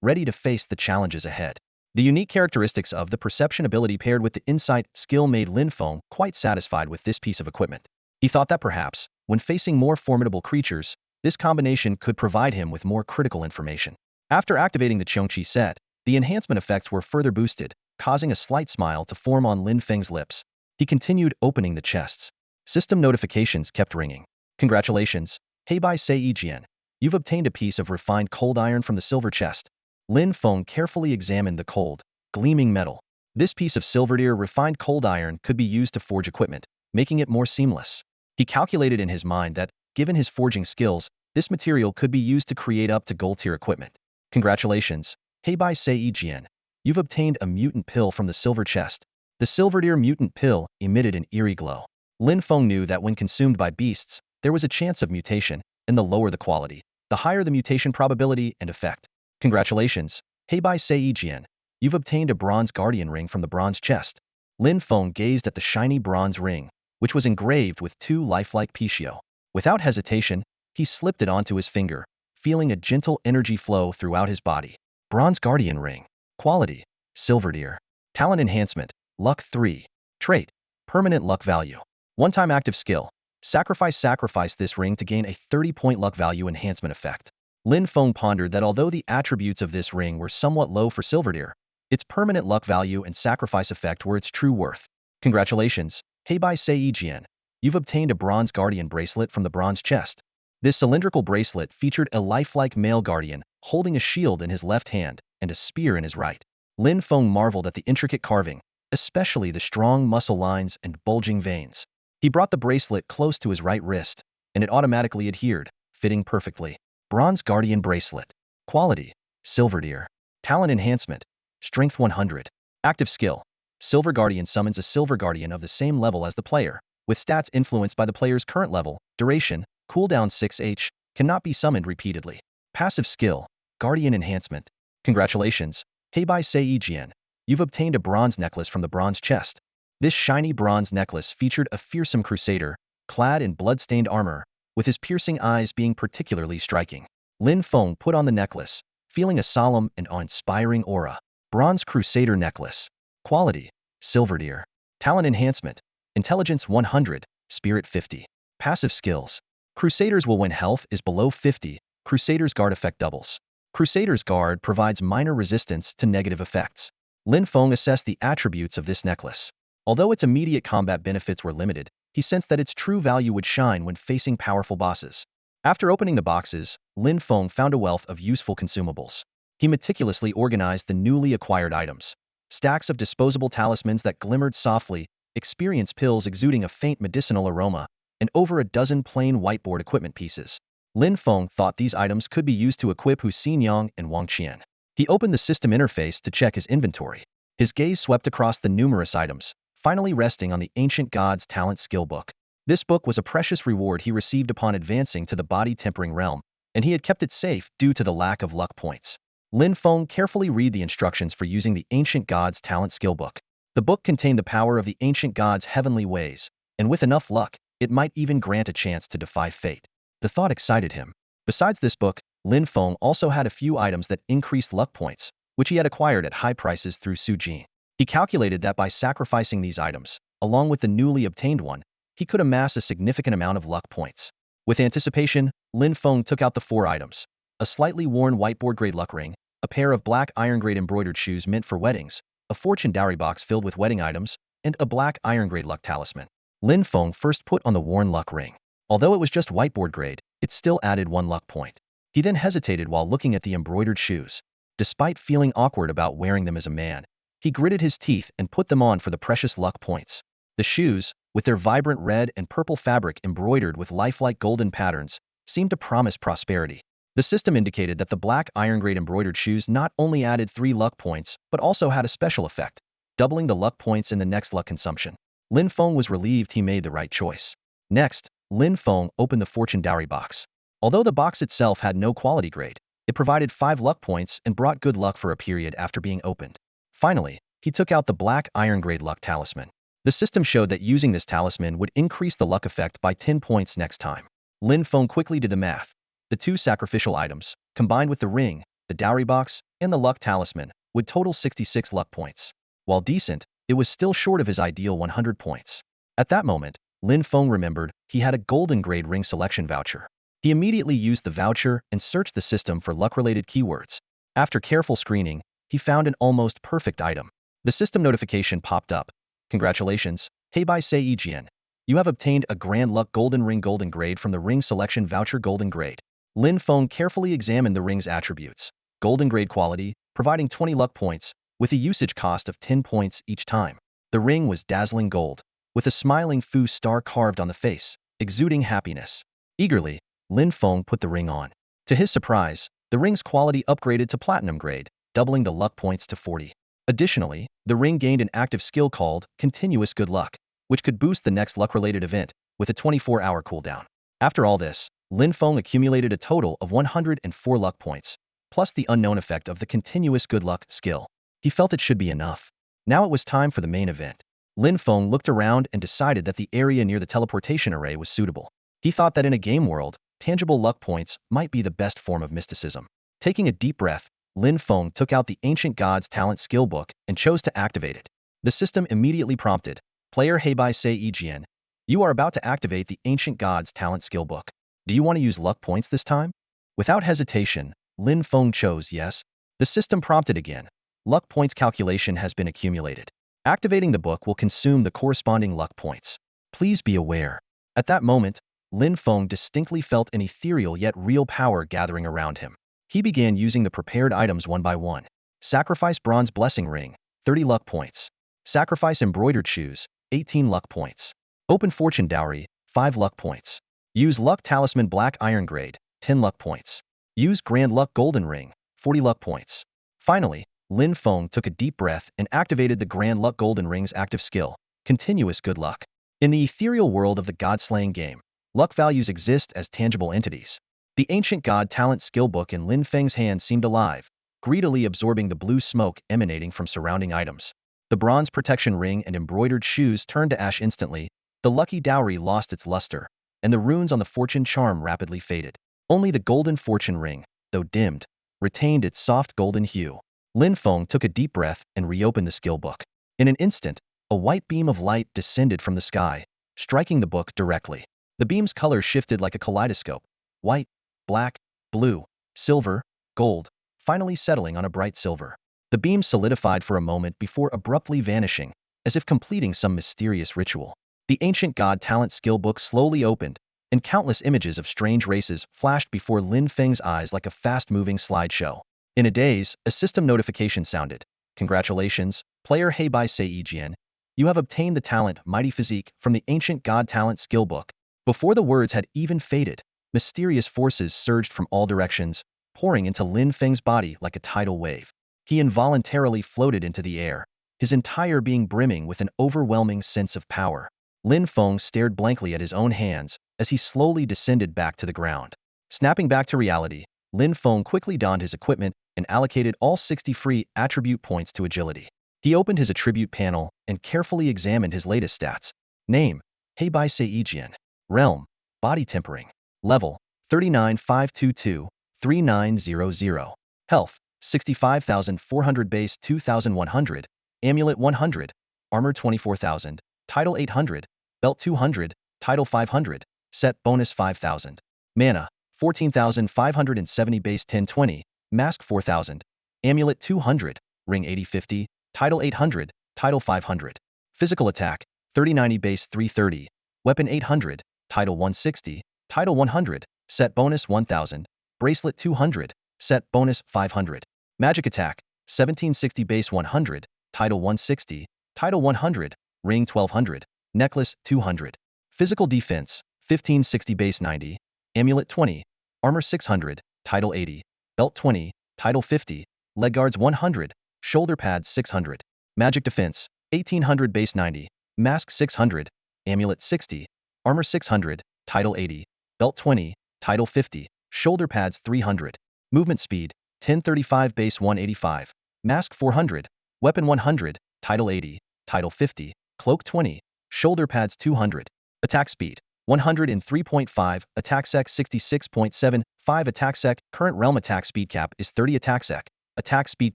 ready to face the challenges ahead. The unique characteristics of the perception ability paired with the insight skill made Lin Feng quite satisfied with this piece of equipment. He thought that perhaps, when facing more formidable creatures, this combination could provide him with more critical information. After activating the Qiongqi set, the enhancement effects were further boosted, causing a slight smile to form on Lin Feng's lips. He continued opening the chests. System notifications kept ringing. Congratulations, Heibai Sei Jian. You've obtained a piece of refined cold iron from the silver chest. Lin Feng carefully examined the cold, gleaming metal. This piece of silverware refined cold iron could be used to forge equipment, making it more seamless. He calculated in his mind that, given his forging skills, this material could be used to create up to gold-tier equipment. Congratulations, Heibai Sei Jian. You've obtained a mutant pill from the silver chest. The silverware mutant pill emitted an eerie glow. Lin Feng knew that when consumed by beasts, there was a chance of mutation, and the lower the quality, the higher the mutation probability and effect. Congratulations, Heibai Sei Jian. You've obtained a bronze guardian ring from the bronze chest. Lin Feng gazed at the shiny bronze ring, which was engraved with two lifelike Pishio. Without hesitation, he slipped it onto his finger, feeling a gentle energy flow throughout his body. Bronze guardian ring. Quality, silverware. Talent enhancement, luck 3. Trait, permanent luck value. One-time active skill. Sacrifice this ring to gain a 30-point luck value enhancement effect. Lin Feng pondered that although the attributes of this ring were somewhat low for silverware, its permanent luck value and sacrifice effect were its true worth. Congratulations, Heibai Sei Jian. You've obtained a bronze guardian bracelet from the bronze chest. This cylindrical bracelet featured a lifelike male guardian, holding a shield in his left hand and a spear in his right. Lin Feng marveled at the intricate carving, especially the strong muscle lines and bulging veins. He brought the bracelet close to his right wrist, and it automatically adhered, fitting perfectly. Bronze Guardian Bracelet. Quality, silverware. Talent enhancement, strength 100. Active skill. Silver Guardian summons a Silver Guardian of the same level as the player, with stats influenced by the player's current level, duration, cooldown 6h, cannot be summoned repeatedly. Passive skill, Guardian Enhancement. Congratulations, Heibai Sei Jian. You've obtained a bronze necklace from the bronze chest. This shiny bronze necklace featured a fearsome crusader, clad in blood-stained armor, with his piercing eyes being particularly striking. Lin Feng put on the necklace, feeling a solemn and awe-inspiring aura. Bronze Crusader Necklace. Quality, silverware. Talent enhancement, intelligence 100, spirit 50. Passive skills. Crusaders will when health is below 50, Crusader's Guard effect doubles. Crusader's Guard provides minor resistance to negative effects. Lin Feng assessed the attributes of this necklace. Although its immediate combat benefits were limited, he sensed that its true value would shine when facing powerful bosses. After opening the boxes, Lin Feng found a wealth of useful consumables. He meticulously organized the newly acquired items. Stacks of disposable talismans that glimmered softly, experience pills exuding a faint medicinal aroma, and over a dozen plain whiteboard equipment pieces. Lin Feng thought these items could be used to equip Hu Xinyang and Wang Qian. He opened the system interface to check his inventory. His gaze swept across the numerous items, finally resting on the Ancient Gods Talent Skill Book. This book was a precious reward he received upon advancing to the body-tempering realm, and he had kept it safe due to the lack of luck points. Lin Feng carefully read the instructions for using the Ancient Gods Talent Skill Book. The book contained the power of the Ancient Gods' heavenly ways, and with enough luck, it might even grant a chance to defy fate. The thought excited him. Besides this book, Lin Feng also had a few items that increased luck points, which he had acquired at high prices through Sujin. He calculated that by sacrificing these items, along with the newly obtained one, he could amass a significant amount of luck points. With anticipation, Lin Feng took out the 4 items: a slightly worn whiteboard-grade luck ring, a pair of black iron-grade embroidered shoes meant for weddings, a fortune dowry box filled with wedding items, and a black iron-grade luck talisman. Lin Feng first put on the worn luck ring. Although it was just whiteboard grade, it still added 1 luck point. He then hesitated while looking at the embroidered shoes. Despite feeling awkward about wearing them as a man, he gritted his teeth and put them on for the precious luck points. The shoes, with their vibrant red and purple fabric embroidered with lifelike golden patterns, seemed to promise prosperity. The system indicated that the black iron-grade embroidered shoes not only added 3 luck points, but also had a special effect, doubling the luck points in the next luck consumption. Lin Feng was relieved he made the right choice. Next, Lin Feng opened the fortune dowry box. Although the box itself had no quality grade, it provided 5 luck points and brought good luck for a period after being opened. Finally, he took out the black iron-grade luck talisman. The system showed that using this talisman would increase the luck effect by 10 points next time. Lin Feng quickly did the math. The 2 sacrificial items, combined with the ring, the dowry box, and the luck talisman, would total 66 luck points. While decent, it was still short of his ideal 100 points. At that moment, Lin Feng remembered he had a golden grade ring selection voucher. He immediately used the voucher and searched the system for luck-related keywords. After careful screening, he found an almost perfect item. The system notification popped up. Congratulations, Heibai Seijian. You have obtained a Grand Luck Golden Ring Golden Grade from the Ring Selection Voucher Golden Grade. Lin Feng carefully examined the ring's attributes. Golden grade quality, providing 20 luck points, with a usage cost of 10 points each time. The ring was dazzling gold, with a smiling Fu star carved on the face, exuding happiness. Eagerly, Lin Feng put the ring on. To his surprise, the ring's quality upgraded to platinum grade, doubling the luck points to 40. Additionally, the ring gained an active skill called Continuous Good Luck, which could boost the next luck-related event, with a 24-hour cooldown. After all this, Lin Feng accumulated a total of 104 luck points, plus the unknown effect of the Continuous Good Luck skill. He felt it should be enough. Now it was time for the main event. Lin Feng looked around and decided that the area near the teleportation array was suitable. He thought that in a game world, tangible luck points might be the best form of mysticism. Taking a deep breath, Lin Feng took out the Ancient Gods Talent Skill Book and chose to activate it. The system immediately prompted, Player Heibai Seijian, you are about to activate the Ancient Gods Talent Skill Book. Do you want to use luck points this time? Without hesitation, Lin Feng chose yes. The system prompted again. Luck points calculation has been accumulated. Activating the book will consume the corresponding luck points. Please be aware. At that moment, Lin Feng distinctly felt an ethereal yet real power gathering around him. He began using the prepared items one by one. Sacrifice Bronze Blessing Ring, 30 luck points. Sacrifice Embroidered Shoes, 18 luck points. Open Fortune Dowry, 5 luck points. Use Luck Talisman Black Iron Grade, 10 luck points. Use Grand Luck Golden Ring, 40 luck points. Finally, Lin Feng took a deep breath and activated the Grand Luck Golden Ring's active skill, Continuous Good Luck. In the ethereal world of the God-slaying game, luck values exist as tangible entities. The Ancient God Talent Skill Book in Lin Feng's hand seemed alive, greedily absorbing the blue smoke emanating from surrounding items. The bronze protection ring and embroidered shoes turned to ash instantly, the lucky dowry lost its luster, and the runes on the fortune charm rapidly faded. Only the golden fortune ring, though dimmed, retained its soft golden hue. Lin Feng took a deep breath and reopened the skill book. In an instant, a white beam of light descended from the sky, striking the book directly. The beam's color shifted like a kaleidoscope: white, black, blue, silver, gold, finally settling on a bright silver. The beam solidified for a moment before abruptly vanishing, as if completing some mysterious ritual. The Ancient God Talent Skill Book slowly opened, and countless images of strange races flashed before Lin Feng's eyes like a fast-moving slideshow. In a daze, a system notification sounded. Congratulations, Player Heibai Seijian. You have obtained the talent Mighty Physique from the Ancient God Talent Skill Book. Before the words had even faded, mysterious forces surged from all directions, pouring into Lin Feng's body like a tidal wave. He involuntarily floated into the air, his entire being brimming with an overwhelming sense of power. Lin Feng stared blankly at his own hands as he slowly descended back to the ground. Snapping back to reality, Lin Feng quickly donned his equipment and allocated all 60 free attribute points to agility. He opened his attribute panel and carefully examined his latest stats. Name: Heibai Seijian. Realm: Body Tempering. Level: 39522, 3900. Health: 65,400. Base 2,100. Amulet 100. Armor 24,000. Title 800. Belt 200. Title 500. Set bonus 5,000. Mana: 14,570. Base 1020. Mask 4,000. Amulet 200. Ring 8050. Title 800. Title 500. Physical attack: 3090. Base 330. Weapon 800. title 160, title 100, set bonus 1000, bracelet 200, set bonus 500. Magic attack, 1760 base 100, title 160, title 100, ring 1200, necklace 200. Physical defense, 1560 base 90, amulet 20, armor 600, title 80, belt 20, title 50, leg guards 100, shoulder pads 600. Magic defense, 1800 base 90, mask 600, amulet 60, armor 600, title 80, belt 20, title 50, shoulder pads 300. Movement speed, 1035 base 185, mask 400, weapon 100, title 80, title 50, cloak 20, shoulder pads 200. Attack speed, 103.5, attack sec 66.7, 5 attack sec, current realm attack speed cap is 30 attack sec, attack speed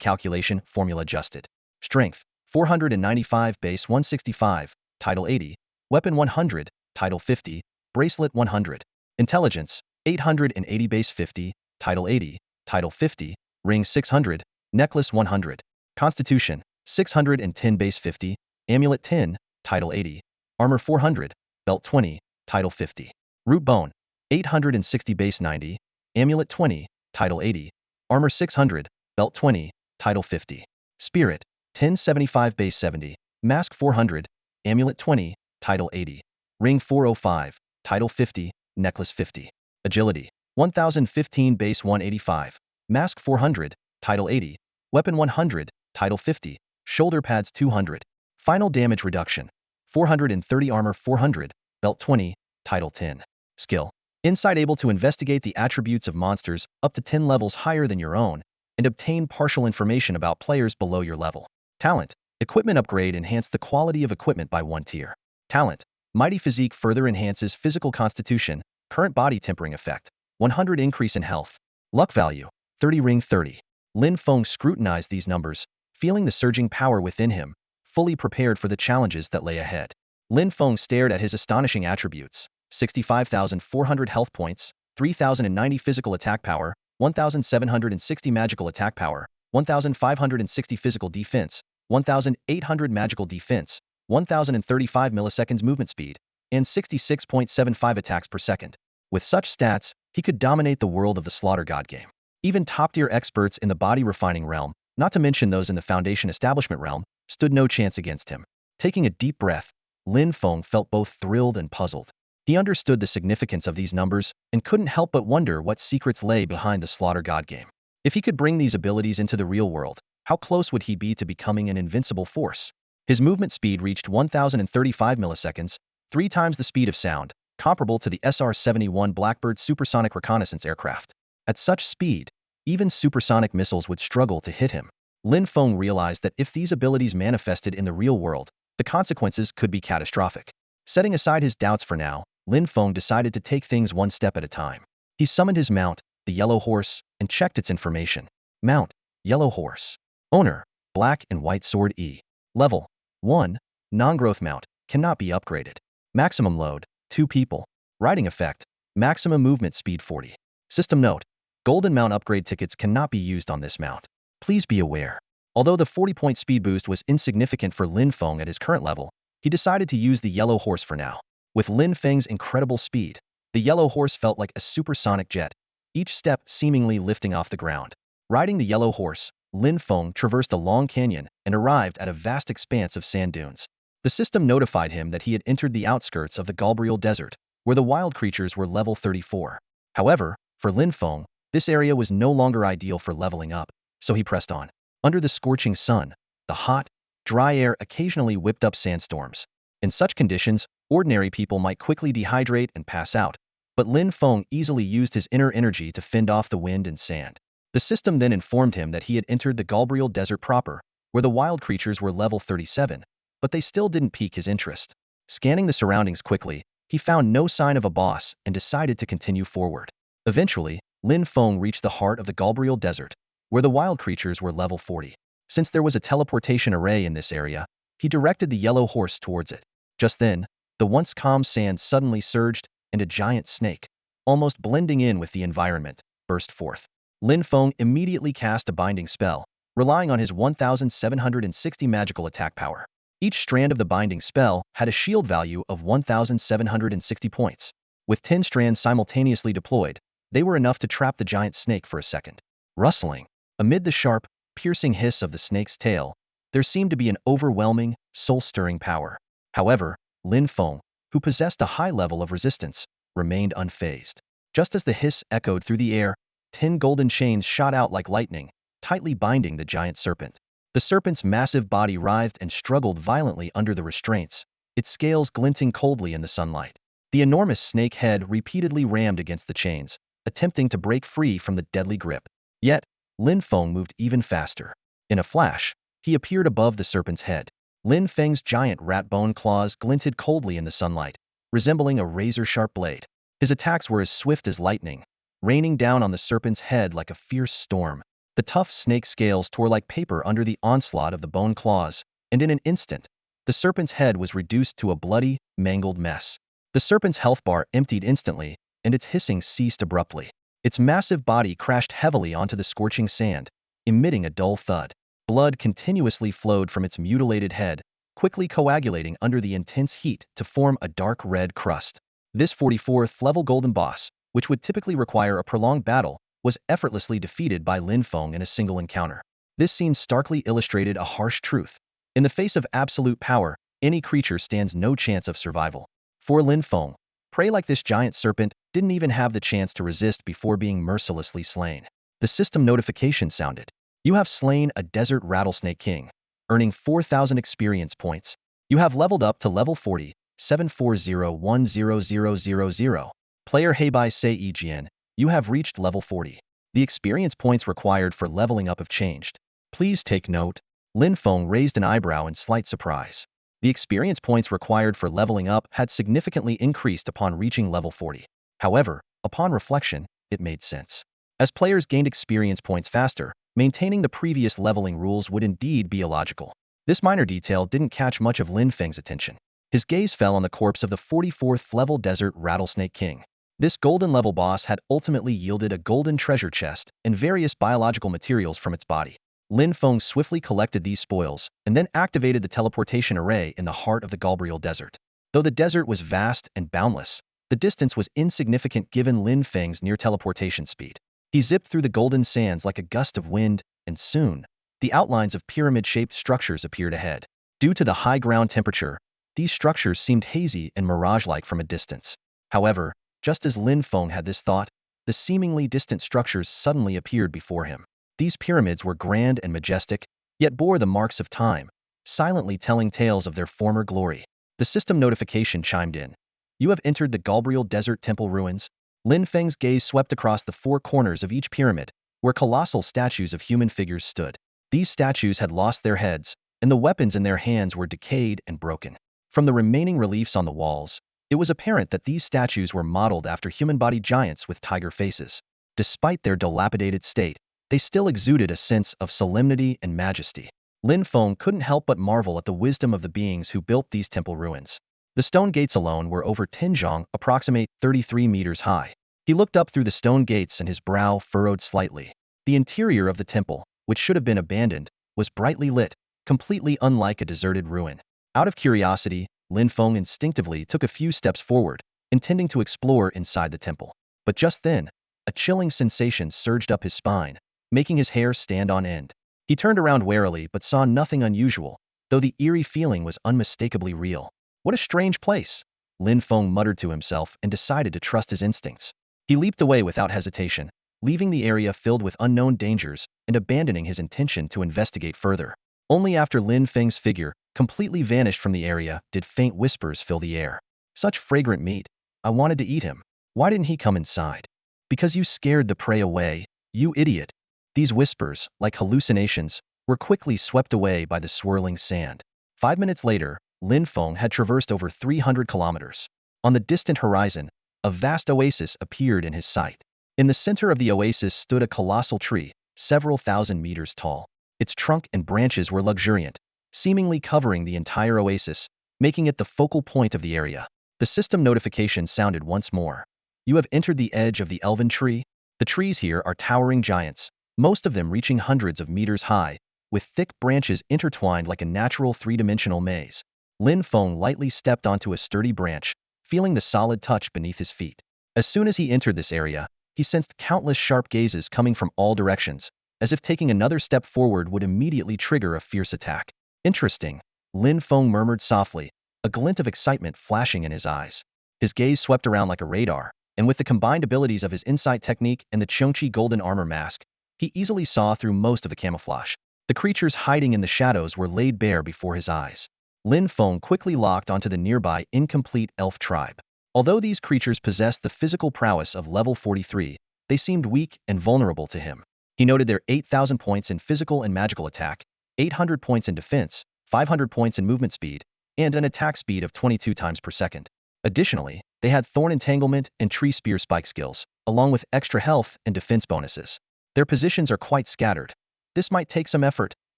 calculation formula adjusted. Strength, 495 base 165, title 80, weapon 100, title 50, bracelet 100. Intelligence, 880 base 50, title 80, title 50, ring 600, necklace 100. Constitution, 610 base 50, amulet 10, title 80, armor 400, belt 20, title 50. Root bone, 860 base 90, amulet 20, title 80, armor 600, belt 20, title 50. Spirit, 1075 base 70, mask 400, amulet 20, title 80, ring 405, title 50, necklace 50. Agility, 1015 base 185, mask 400, title 80, weapon 100, title 50, shoulder pads 200. Final damage reduction, 430 armor 400, belt 20, title 10. Skill, insight, able to investigate the attributes of monsters up to 10 levels higher than your own and obtain partial information about players below your level. Talent, equipment upgrade, enhance the quality of equipment by 1 tier. Talent, mighty physique, further enhances physical constitution, current body tempering effect, 100 increase in health. Luck value, 30 ring 30. Lin Feng scrutinized these numbers, feeling the surging power within him, fully prepared for the challenges that lay ahead. Lin Feng stared at his astonishing attributes: 65,400 health points, 3,090 physical attack power, 1,760 magical attack power, 1,560 physical defense, 1,800 magical defense, 1,035 milliseconds movement speed, and 66.75 attacks per second. With such stats, he could dominate the world of the Slaughter God game. Even top-tier experts in the body refining realm, not to mention those in the Foundation establishment realm, stood no chance against him. Taking a deep breath, Lin Feng felt both thrilled and puzzled. He understood the significance of these numbers and couldn't help but wonder what secrets lay behind the Slaughter God game. If he could bring these abilities into the real world, how close would he be to becoming an invincible force? His movement speed reached 1,035 milliseconds, 3 times the speed of sound, comparable to the SR-71 Blackbird supersonic reconnaissance aircraft. At such speed, even supersonic missiles would struggle to hit him. Lin Feng realized that if these abilities manifested in the real world, the consequences could be catastrophic. Setting aside his doubts for now, Lin Feng decided to take things one step at a time. He summoned his mount, the Yellow Horse, and checked its information. Mount, Yellow Horse. Owner, Black and White Sword E. Level, 1. Non-growth mount, cannot be upgraded. Maximum load, 2 people. Riding effect, maximum movement speed 40. System note, golden mount upgrade tickets cannot be used on this mount. Please be aware. Although the 40-point speed boost was insignificant for Lin Feng at his current level, he decided to use the Yellow Horse for now. With Lin Feng's incredible speed, the Yellow Horse felt like a supersonic jet, each step seemingly lifting off the ground. Riding the Yellow Horse, Lin Feng traversed a long canyon and arrived at a vast expanse of sand dunes. The system notified him that he had entered the outskirts of the Galbriel Desert, where the wild creatures were level 34. However, for Lin Feng, this area was no longer ideal for leveling up, so he pressed on. Under the scorching sun, the hot, dry air occasionally whipped up sandstorms. In such conditions, ordinary people might quickly dehydrate and pass out, but Lin Feng easily used his inner energy to fend off the wind and sand. The system then informed him that he had entered the Galbriel Desert proper, where the wild creatures were level 37, but they still didn't pique his interest. Scanning the surroundings quickly, he found no sign of a boss and decided to continue forward. Eventually, Lin Feng reached the heart of the Galbriel Desert, where the wild creatures were level 40. Since there was a teleportation array in this area, he directed the Yellow Horse towards it. Just then, the once calm sand suddenly surged, and a giant snake, almost blending in with the environment, burst forth. Lin Feng immediately cast a binding spell, relying on his 1,760 magical attack power. Each strand of the binding spell had a shield value of 1,760 points. With 10 strands simultaneously deployed, they were enough to trap the giant snake for a second. Rustling. Amid the sharp, piercing hiss of the snake's tail, there seemed to be an overwhelming, soul-stirring power. However, Lin Feng, who possessed a high level of resistance, remained unfazed. Just as the hiss echoed through the air, 10 golden chains shot out like lightning, tightly binding the giant serpent. The serpent's massive body writhed and struggled violently under the restraints, its scales glinting coldly in the sunlight. The enormous snake head repeatedly rammed against the chains, attempting to break free from the deadly grip. Yet, Lin Feng moved even faster. In a flash, he appeared above the serpent's head. Lin Feng's giant rat-bone claws glinted coldly in the sunlight, resembling a razor-sharp blade. His attacks were as swift as lightning, raining down on the serpent's head like a fierce storm. The tough snake scales tore like paper under the onslaught of the bone claws, and in an instant, the serpent's head was reduced to a bloody, mangled mess. The serpent's health bar emptied instantly, and its hissing ceased abruptly. Its massive body crashed heavily onto the scorching sand, emitting a dull thud. Blood continuously flowed from its mutilated head, quickly coagulating under the intense heat to form a dark red crust. This 44th level golden boss, which would typically require a prolonged battle, was effortlessly defeated by Lin Feng in a single encounter. This scene starkly illustrated a harsh truth. In the face of absolute power, any creature stands no chance of survival. For Lin Feng, prey like this giant serpent didn't even have the chance to resist before being mercilessly slain. The system notification sounded. You have slain a desert rattlesnake king, earning 4,000 experience points. You have leveled up to level 40, 740100000. Player Heibai Sei Jian, you have reached level 40. The experience points required for leveling up have changed. Please take note. Lin Feng raised an eyebrow in slight surprise. The experience points required for leveling up had significantly increased upon reaching level 40. However, upon reflection, it made sense. As players gained experience points faster, maintaining the previous leveling rules would indeed be illogical. This minor detail didn't catch much of Lin Feng's attention. His gaze fell on the corpse of the 44th level desert rattlesnake king. This golden level boss had ultimately yielded a golden treasure chest and various biological materials from its body. Lin Feng swiftly collected these spoils and then activated the teleportation array in the heart of the Galbriel Desert. Though the desert was vast and boundless, the distance was insignificant given Lin Feng's near teleportation speed. He zipped through the golden sands like a gust of wind, and soon, the outlines of pyramid-shaped structures appeared ahead. Due to the high ground temperature, these structures seemed hazy and mirage-like from a distance. However, just as Lin Feng had this thought, the seemingly distant structures suddenly appeared before him. These pyramids were grand and majestic, yet bore the marks of time, silently telling tales of their former glory. The system notification chimed in. You have entered the Galbriel Desert Temple ruins. Lin Feng's gaze swept across the four corners of each pyramid, where colossal statues of human figures stood. These statues had lost their heads, and the weapons in their hands were decayed and broken. From the remaining reliefs on the walls, it was apparent that these statues were modeled after human-bodied giants with tiger faces. Despite their dilapidated state, they still exuded a sense of solemnity and majesty. Lin Feng couldn't help but marvel at the wisdom of the beings who built these temple ruins. The stone gates alone were over 10 zhang, approximate 33 meters high. He looked up through the stone gates and his brow furrowed slightly. The interior of the temple, which should have been abandoned, was brightly lit, completely unlike a deserted ruin. Out of curiosity, Lin Feng instinctively took a few steps forward, intending to explore inside the temple. But just then, a chilling sensation surged up his spine, making his hair stand on end. He turned around warily but saw nothing unusual, though the eerie feeling was unmistakably real. What a strange place, Lin Feng muttered to himself and decided to trust his instincts. He leaped away without hesitation, leaving the area filled with unknown dangers and abandoning his intention to investigate further. Only after Lin Feng's figure completely vanished from the area did faint whispers fill the air. Such fragrant meat. I wanted to eat him. Why didn't he come inside? Because you scared the prey away, you idiot. These whispers, like hallucinations, were quickly swept away by the swirling sand. 5 minutes later, Lin Feng had traversed over 300 kilometers. On the distant horizon, a vast oasis appeared in his sight. In the center of the oasis stood a colossal tree, several thousand meters tall. Its trunk and branches were luxuriant, seemingly covering the entire oasis, making it the focal point of the area. The system notification sounded once more. You have entered the edge of the elven tree. The trees here are towering giants, most of them reaching hundreds of meters high, with thick branches intertwined like a natural three-dimensional maze. Lin Feng lightly stepped onto a sturdy branch, feeling the solid touch beneath his feet. As soon as he entered this area, he sensed countless sharp gazes coming from all directions, as if taking another step forward would immediately trigger a fierce attack. Interesting, Lin Feng murmured softly, a glint of excitement flashing in his eyes. His gaze swept around like a radar, and with the combined abilities of his insight technique and the Chongqi golden armor mask, he easily saw through most of the camouflage. The creatures hiding in the shadows were laid bare before his eyes. Lin Feng quickly locked onto the nearby incomplete elf tribe. Although these creatures possessed the physical prowess of level 43, they seemed weak and vulnerable to him. He noted their 8,000 points in physical and magical attack, 800 points in defense, 500 points in movement speed, and an attack speed of 22 times per second. Additionally, they had thorn entanglement and tree spear spike skills, along with extra health and defense bonuses. Their positions are quite scattered. This might take some effort,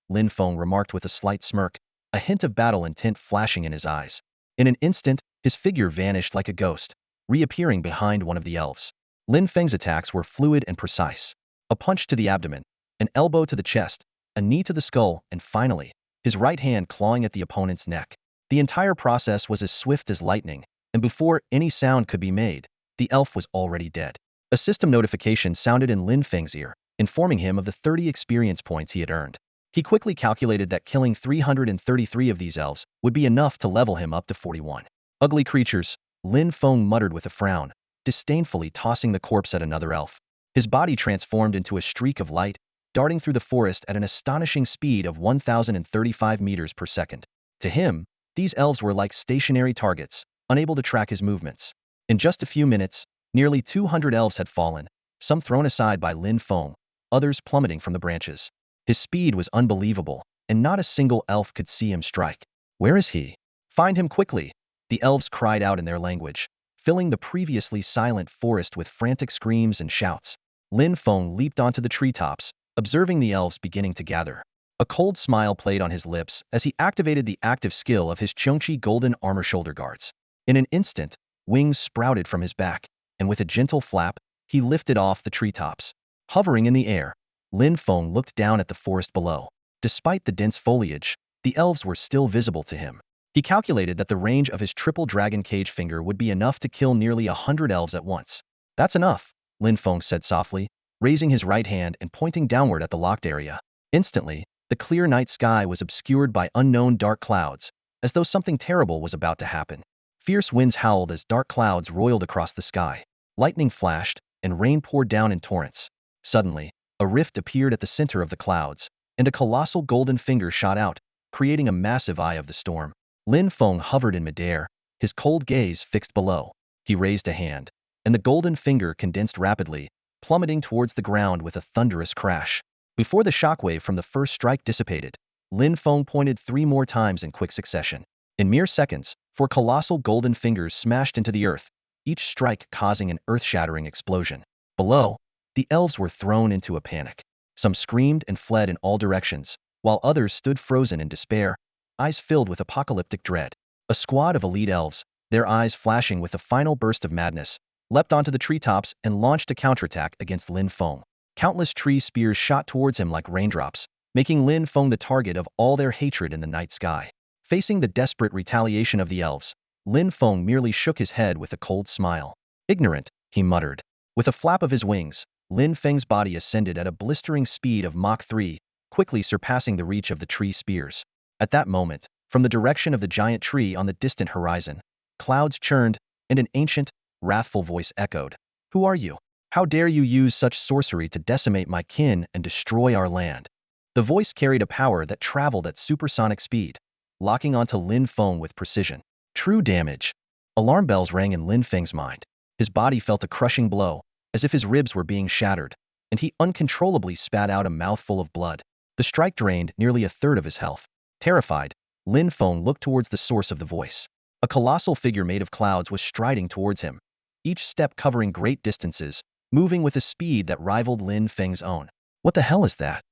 Lin Feng remarked with a slight smirk, a hint of battle intent flashing in his eyes. In an instant, his figure vanished like a ghost, reappearing behind one of the elves. Lin Feng's attacks were fluid and precise. A punch to the abdomen, an elbow to the chest, a knee to the skull, and finally, his right hand clawing at the opponent's neck. The entire process was as swift as lightning, and before any sound could be made, the elf was already dead. A system notification sounded in Lin Feng's ear, informing him of the 30 experience points he had earned. He quickly calculated that killing 333 of these elves would be enough to level him up to 41. Ugly creatures, Lin Feng muttered with a frown, disdainfully tossing the corpse at another elf. His body transformed into a streak of light, darting through the forest at an astonishing speed of 1,035 meters per second. To him, these elves were like stationary targets, unable to track his movements. In just a few minutes, nearly 200 elves had fallen, some thrown aside by Lin Feng, others plummeting from the branches. His speed was unbelievable, and not a single elf could see him strike. Where is he? Find him quickly, the elves cried out in their language, filling the previously silent forest with frantic screams and shouts. Lin Feng leaped onto the treetops, observing the elves beginning to gather. A cold smile played on his lips as he activated the active skill of his Chongqi golden armor shoulder guards. In an instant, wings sprouted from his back, and with a gentle flap, he lifted off the treetops. Hovering in the air, Lin Feng looked down at the forest below. Despite the dense foliage, the elves were still visible to him. He calculated that the range of his triple dragon cage finger would be enough to kill nearly 100 elves at once. That's enough, Lin Feng said softly, raising his right hand and pointing downward at the locked area. Instantly, the clear night sky was obscured by unknown dark clouds, as though something terrible was about to happen. Fierce winds howled as dark clouds roiled across the sky. Lightning flashed, and rain poured down in torrents. Suddenly, a rift appeared at the center of the clouds, and a colossal golden finger shot out, creating a massive eye of the storm. Lin Feng hovered in midair, his cold gaze fixed below. He raised a hand, and the golden finger condensed rapidly, plummeting towards the ground with a thunderous crash. Before the shockwave from the first strike dissipated, Lin Feng pointed 3 more times in quick succession. In mere seconds, 4 colossal golden fingers smashed into the earth, each strike causing an earth-shattering explosion. Below, the elves were thrown into a panic. Some screamed and fled in all directions, while others stood frozen in despair, eyes filled with apocalyptic dread. A squad of elite elves, their eyes flashing with a final burst of madness, leapt onto the treetops and launched a counterattack against Lin Feng. Countless tree spears shot towards him like raindrops, making Lin Feng the target of all their hatred in the night sky. Facing the desperate retaliation of the elves, Lin Feng merely shook his head with a cold smile. Ignorant, he muttered. With a flap of his wings, Lin Feng's body ascended at a blistering speed of Mach 3, quickly surpassing the reach of the tree spears. At that moment, from the direction of the giant tree on the distant horizon, clouds churned, and an ancient, wrathful voice echoed. Who are you? How dare you use such sorcery to decimate my kin and destroy our land? The voice carried a power that traveled at supersonic speed, locking onto Lin Feng with precision. True damage. Alarm bells rang in Lin Feng's mind. His body felt a crushing blow, as if his ribs were being shattered, and he uncontrollably spat out a mouthful of blood. The strike drained nearly a third of his health. Terrified, Lin Feng looked towards the source of the voice. A colossal figure made of clouds was striding towards him, each step covering great distances, moving with a speed that rivaled Lin Feng's own. What the hell is that?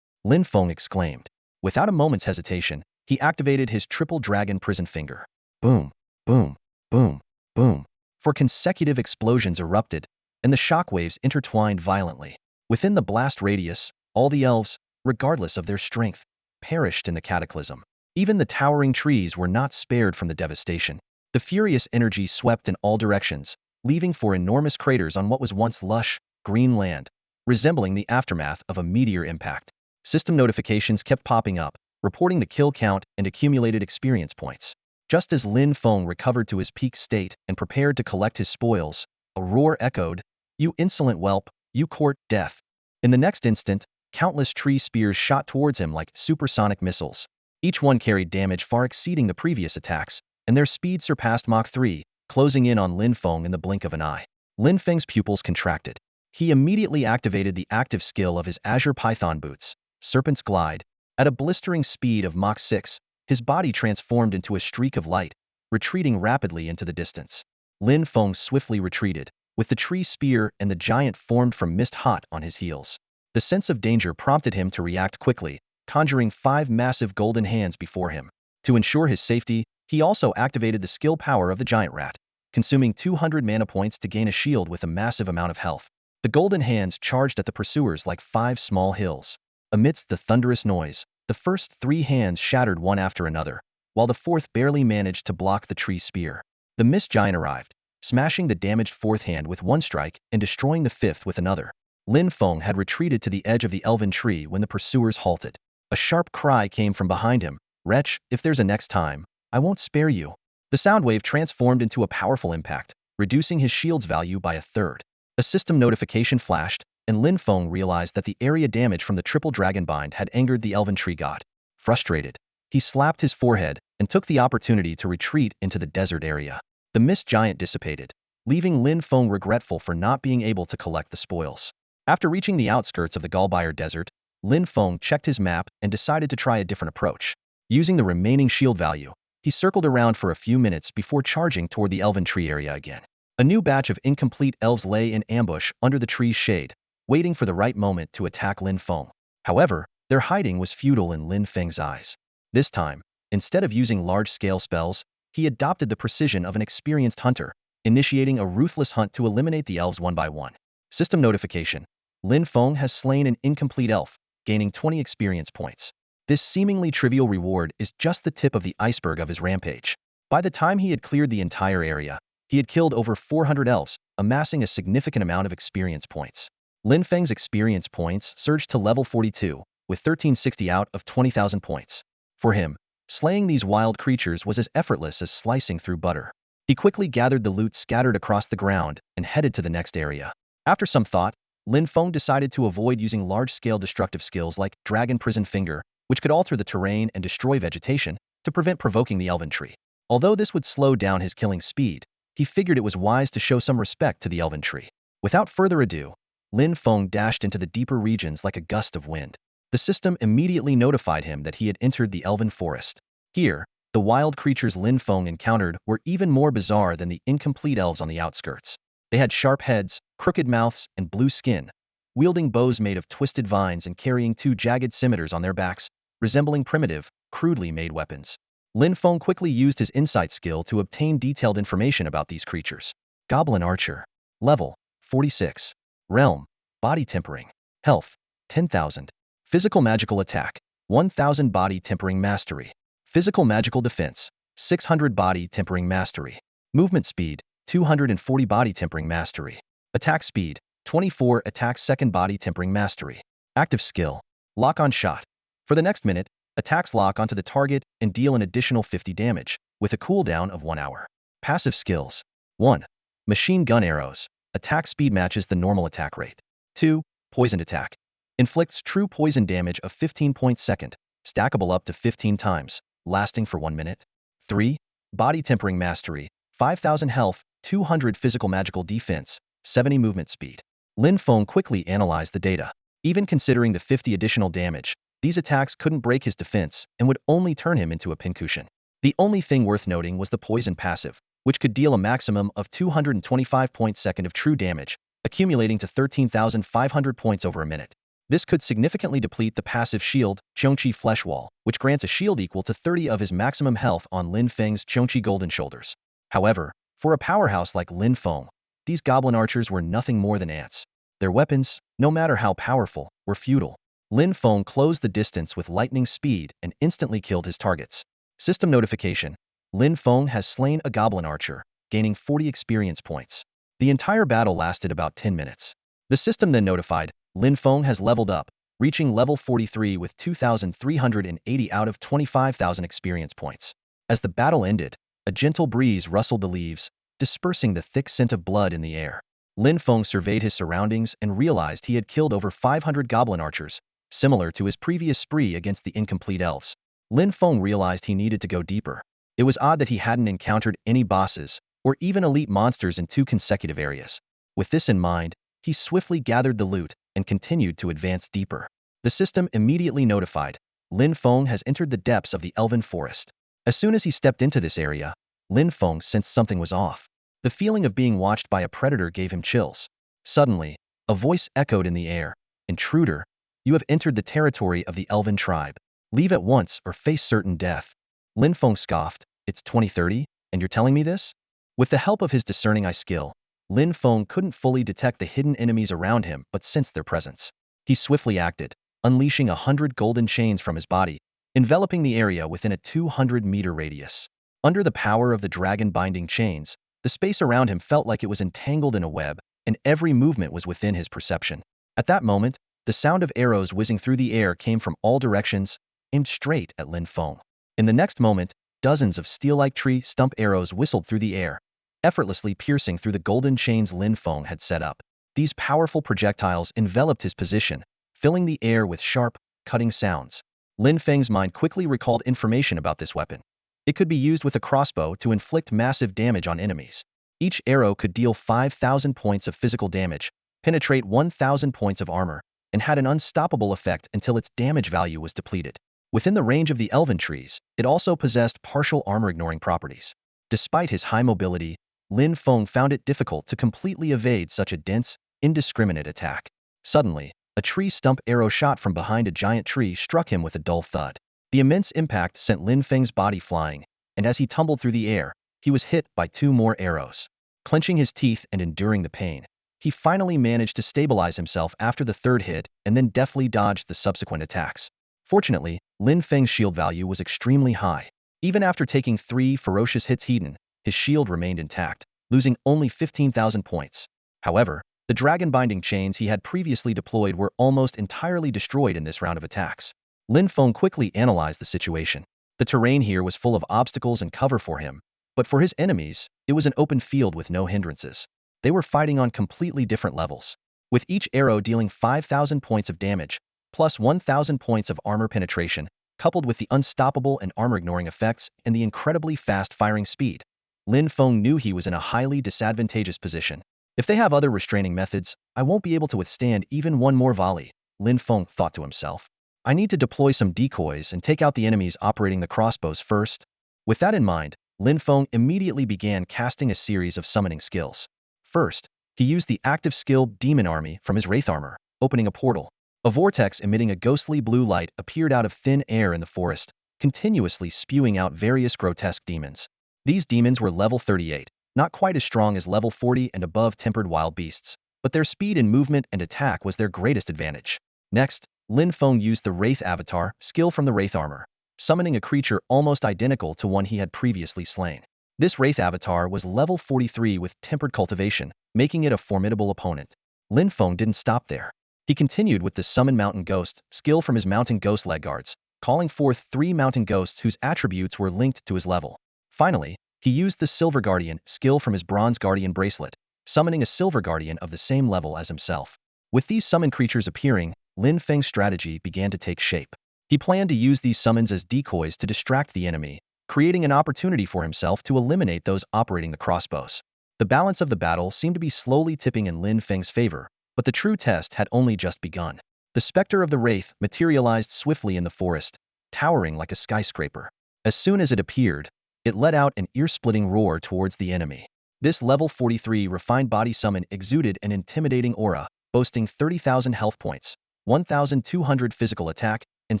Lin Feng exclaimed. Without a moment's hesitation, he activated his triple dragon prison finger. Boom, boom, boom, boom. 4 consecutive explosions erupted, and the shockwaves intertwined violently. Within the blast radius, all the elves, regardless of their strength, perished in the cataclysm. Even the towering trees were not spared from the devastation. The furious energy swept in all directions, leaving for enormous craters on what was once lush, green land, resembling the aftermath of a meteor impact. System notifications kept popping up, reporting the kill count and accumulated experience points. Just as Lin Feng recovered to his peak state and prepared to collect his spoils, a roar echoed, "You insolent whelp, you court death." In the next instant, countless tree spears shot towards him like supersonic missiles. Each one carried damage far exceeding the previous attacks, and their speed surpassed Mach 3, closing in on Lin Feng in the blink of an eye. Lin Feng's pupils contracted. He immediately activated the active skill of his Azure Python boots, Serpent's Glide. At a blistering speed of Mach 6, his body transformed into a streak of light, retreating rapidly into the distance. Lin Feng swiftly retreated, with the tree spear and the giant formed from mist hot on his heels. The sense of danger prompted him to react quickly, conjuring 5 massive golden hands before him. To ensure his safety, he also activated the skill power of the giant rat, consuming 200 mana points to gain a shield with a massive amount of health. The golden hands charged at the pursuers like 5 small hills. Amidst the thunderous noise, the first 3 hands shattered one after another, while the fourth barely managed to block the tree spear. The mist giant arrived, smashing the damaged fourth hand with one strike and destroying the fifth with another. Lin Feng had retreated to the edge of the elven tree when the pursuers halted. A sharp cry came from behind him, "Wretch, if there's a next time, I won't spare you." The sound wave transformed into a powerful impact, reducing his shield's value by a third. A system notification flashed, and Lin Feng realized that the area damage from the triple dragon bind had angered the elven tree god. Frustrated, he slapped his forehead and took the opportunity to retreat into the desert area. The mist giant dissipated, leaving Lin Feng regretful for not being able to collect the spoils. After reaching the outskirts of the Galbire Desert, Lin Feng checked his map and decided to try a different approach. Using the remaining shield value, he circled around for a few minutes before charging toward the elven tree area again. A new batch of incomplete elves lay in ambush under the tree's shade, waiting for the right moment to attack Lin Feng. However, their hiding was futile in Lin Feng's eyes. This time, instead of using large-scale spells, he adopted the precision of an experienced hunter, initiating a ruthless hunt to eliminate the elves one by one. System notification: Lin Feng has slain an incomplete elf, gaining 20 experience points. This seemingly trivial reward is just the tip of the iceberg of his rampage. By the time he had cleared the entire area, he had killed over 400 elves, amassing a significant amount of experience points. Lin Feng's experience points surged to level 42, with 1360 out of 20,000 points. For him, slaying these wild creatures was as effortless as slicing through butter. He quickly gathered the loot scattered across the ground and headed to the next area. After some thought, Lin Feng decided to avoid using large-scale destructive skills like Dragon Prison Finger, which could alter the terrain and destroy vegetation, to prevent provoking the elven tree. Although this would slow down his killing speed, he figured it was wise to show some respect to the elven tree. Without further ado, Lin Feng dashed into the deeper regions like a gust of wind. The system immediately notified him that he had entered the elven forest. Here, the wild creatures Lin Feng encountered were even more bizarre than the incomplete elves on the outskirts. They had sharp heads, crooked mouths, and blue skin, wielding bows made of twisted vines and carrying 2 jagged scimitars on their backs, resembling primitive, crudely made weapons. Lin Feng quickly used his insight skill to obtain detailed information about these creatures. Goblin Archer. Level: 46. Realm: Body Tempering. Health: 10,000. Physical Magical Attack: 1,000 Body Tempering Mastery. Physical Magical Defense: 600 Body Tempering Mastery. Movement Speed: 240 Body Tempering Mastery. Attack Speed: 24 Attack Second Body Tempering Mastery. Active Skill: Lock-on Shot. For the next minute, attacks lock onto the target and deal an additional 50 damage, with a cooldown of 1 hour. Passive Skills: 1. Machine Gun Arrows. Attack speed matches the normal attack rate. 2. Poisoned Attack. Inflicts true poison damage of 15 points second, stackable up to 15 times, lasting for 1 minute. 3. Body Tempering Mastery. 5,000 health, 200 physical magical defense, 70 movement speed. Lin Feng quickly analyzed the data. Even considering the 50 additional damage, these attacks couldn't break his defense and would only turn him into a pincushion. The only thing worth noting was the poison passive, which could deal a maximum of 225 points second of true damage, accumulating to 13,500 points over a minute. This could significantly deplete the passive shield, Chongqi Flesh Wall, which grants a shield equal to 30 of his maximum health on Lin Feng's Chongqi Golden Shoulders. However, for a powerhouse like Lin Feng, these goblin archers were nothing more than ants. Their weapons, no matter how powerful, were futile. Lin Feng closed the distance with lightning speed and instantly killed his targets. System notification: Lin Feng has slain a goblin archer, gaining 40 experience points. The entire battle lasted about 10 minutes. The system then notified, Lin Feng has leveled up, reaching level 43 with 2,380 out of 25,000 experience points. As the battle ended, a gentle breeze rustled the leaves, dispersing the thick scent of blood in the air. Lin Feng surveyed his surroundings and realized he had killed over 500 goblin archers, similar to his previous spree against the incomplete elves. Lin Feng realized he needed to go deeper. It was odd that he hadn't encountered any bosses or even elite monsters in 2 consecutive areas. With this in mind, he swiftly gathered the loot and continued to advance deeper. The system immediately notified, Lin Feng has entered the depths of the elven forest. As soon as he stepped into this area, Lin Feng sensed something was off. The feeling of being watched by a predator gave him chills. Suddenly, a voice echoed in the air, "Intruder, you have entered the territory of the elven tribe. Leave at once or face certain death." Lin Feng scoffed, "It's 2030, and you're telling me this?" With the help of his discerning eye skill, Lin Feng couldn't fully detect the hidden enemies around him but sensed their presence. He swiftly acted, unleashing 100 golden chains from his body, enveloping the area within a 200-meter radius. Under the power of the dragon-binding chains, the space around him felt like it was entangled in a web, and every movement was within his perception. At that moment, the sound of arrows whizzing through the air came from all directions, aimed straight at Lin Feng. In the next moment, dozens of steel-like tree stump arrows whistled through the air, effortlessly piercing through the golden chains Lin Feng had set up. These powerful projectiles enveloped his position, filling the air with sharp, cutting sounds. Lin Feng's mind quickly recalled information about this weapon. It could be used with a crossbow to inflict massive damage on enemies. Each arrow could deal 5,000 points of physical damage, penetrate 1,000 points of armor, and had an unstoppable effect until its damage value was depleted. Within the range of the elven trees, it also possessed partial armor-ignoring properties. Despite his high mobility, Lin Feng found it difficult to completely evade such a dense, indiscriminate attack. Suddenly, a tree stump arrow shot from behind a giant tree struck him with a dull thud. The immense impact sent Lin Feng's body flying, and as he tumbled through the air, he was hit by 2 more arrows. Clenching his teeth and enduring the pain, he finally managed to stabilize himself after the 3rd hit and then deftly dodged the subsequent attacks. Fortunately, Lin Feng's shield value was extremely high. Even after taking 3 ferocious hits his shield remained intact, losing only 15,000 points. However, the dragon-binding chains he had previously deployed were almost entirely destroyed in this round of attacks. Lin Feng quickly analyzed the situation. The terrain here was full of obstacles and cover for him, but for his enemies, it was an open field with no hindrances. They were fighting on completely different levels, with each arrow dealing 5,000 points of damage, plus 1,000 points of armor penetration, coupled with the unstoppable and armor-ignoring effects and the incredibly fast firing speed. Lin Feng knew he was in a highly disadvantageous position. If they have other restraining methods, I won't be able to withstand even one more volley, Lin Feng thought to himself. I need to deploy some decoys and take out the enemies operating the crossbows first. With that in mind, Lin Feng immediately began casting a series of summoning skills. First, he used the active skill Demon Army from his Wraith armor, opening a portal. A vortex emitting a ghostly blue light appeared out of thin air in the forest, continuously spewing out various grotesque demons. These demons were level 38, not quite as strong as level 40 and above tempered wild beasts, but their speed in movement and attack was their greatest advantage. Next, Lin Feng used the Wraith Avatar skill from the Wraith armor, summoning a creature almost identical to one he had previously slain. This Wraith Avatar was level 43 with tempered cultivation, making it a formidable opponent. Lin Feng didn't stop there. He continued with the Summon Mountain Ghost skill from his Mountain Ghost leg guards, calling forth 3 mountain ghosts whose attributes were linked to his level. Finally, he used the Silver Guardian skill from his Bronze Guardian bracelet, summoning a Silver Guardian of the same level as himself. With these summoned creatures appearing, Lin Feng's strategy began to take shape. He planned to use these summons as decoys to distract the enemy, creating an opportunity for himself to eliminate those operating the crossbows. The balance of the battle seemed to be slowly tipping in Lin Feng's favor, but the true test had only just begun. The specter of the Wraith materialized swiftly in the forest, towering like a skyscraper. As soon as it appeared, it let out an ear-splitting roar towards the enemy. This level 43 refined body summon exuded an intimidating aura, boasting 30,000 health points, 1,200 physical attack, and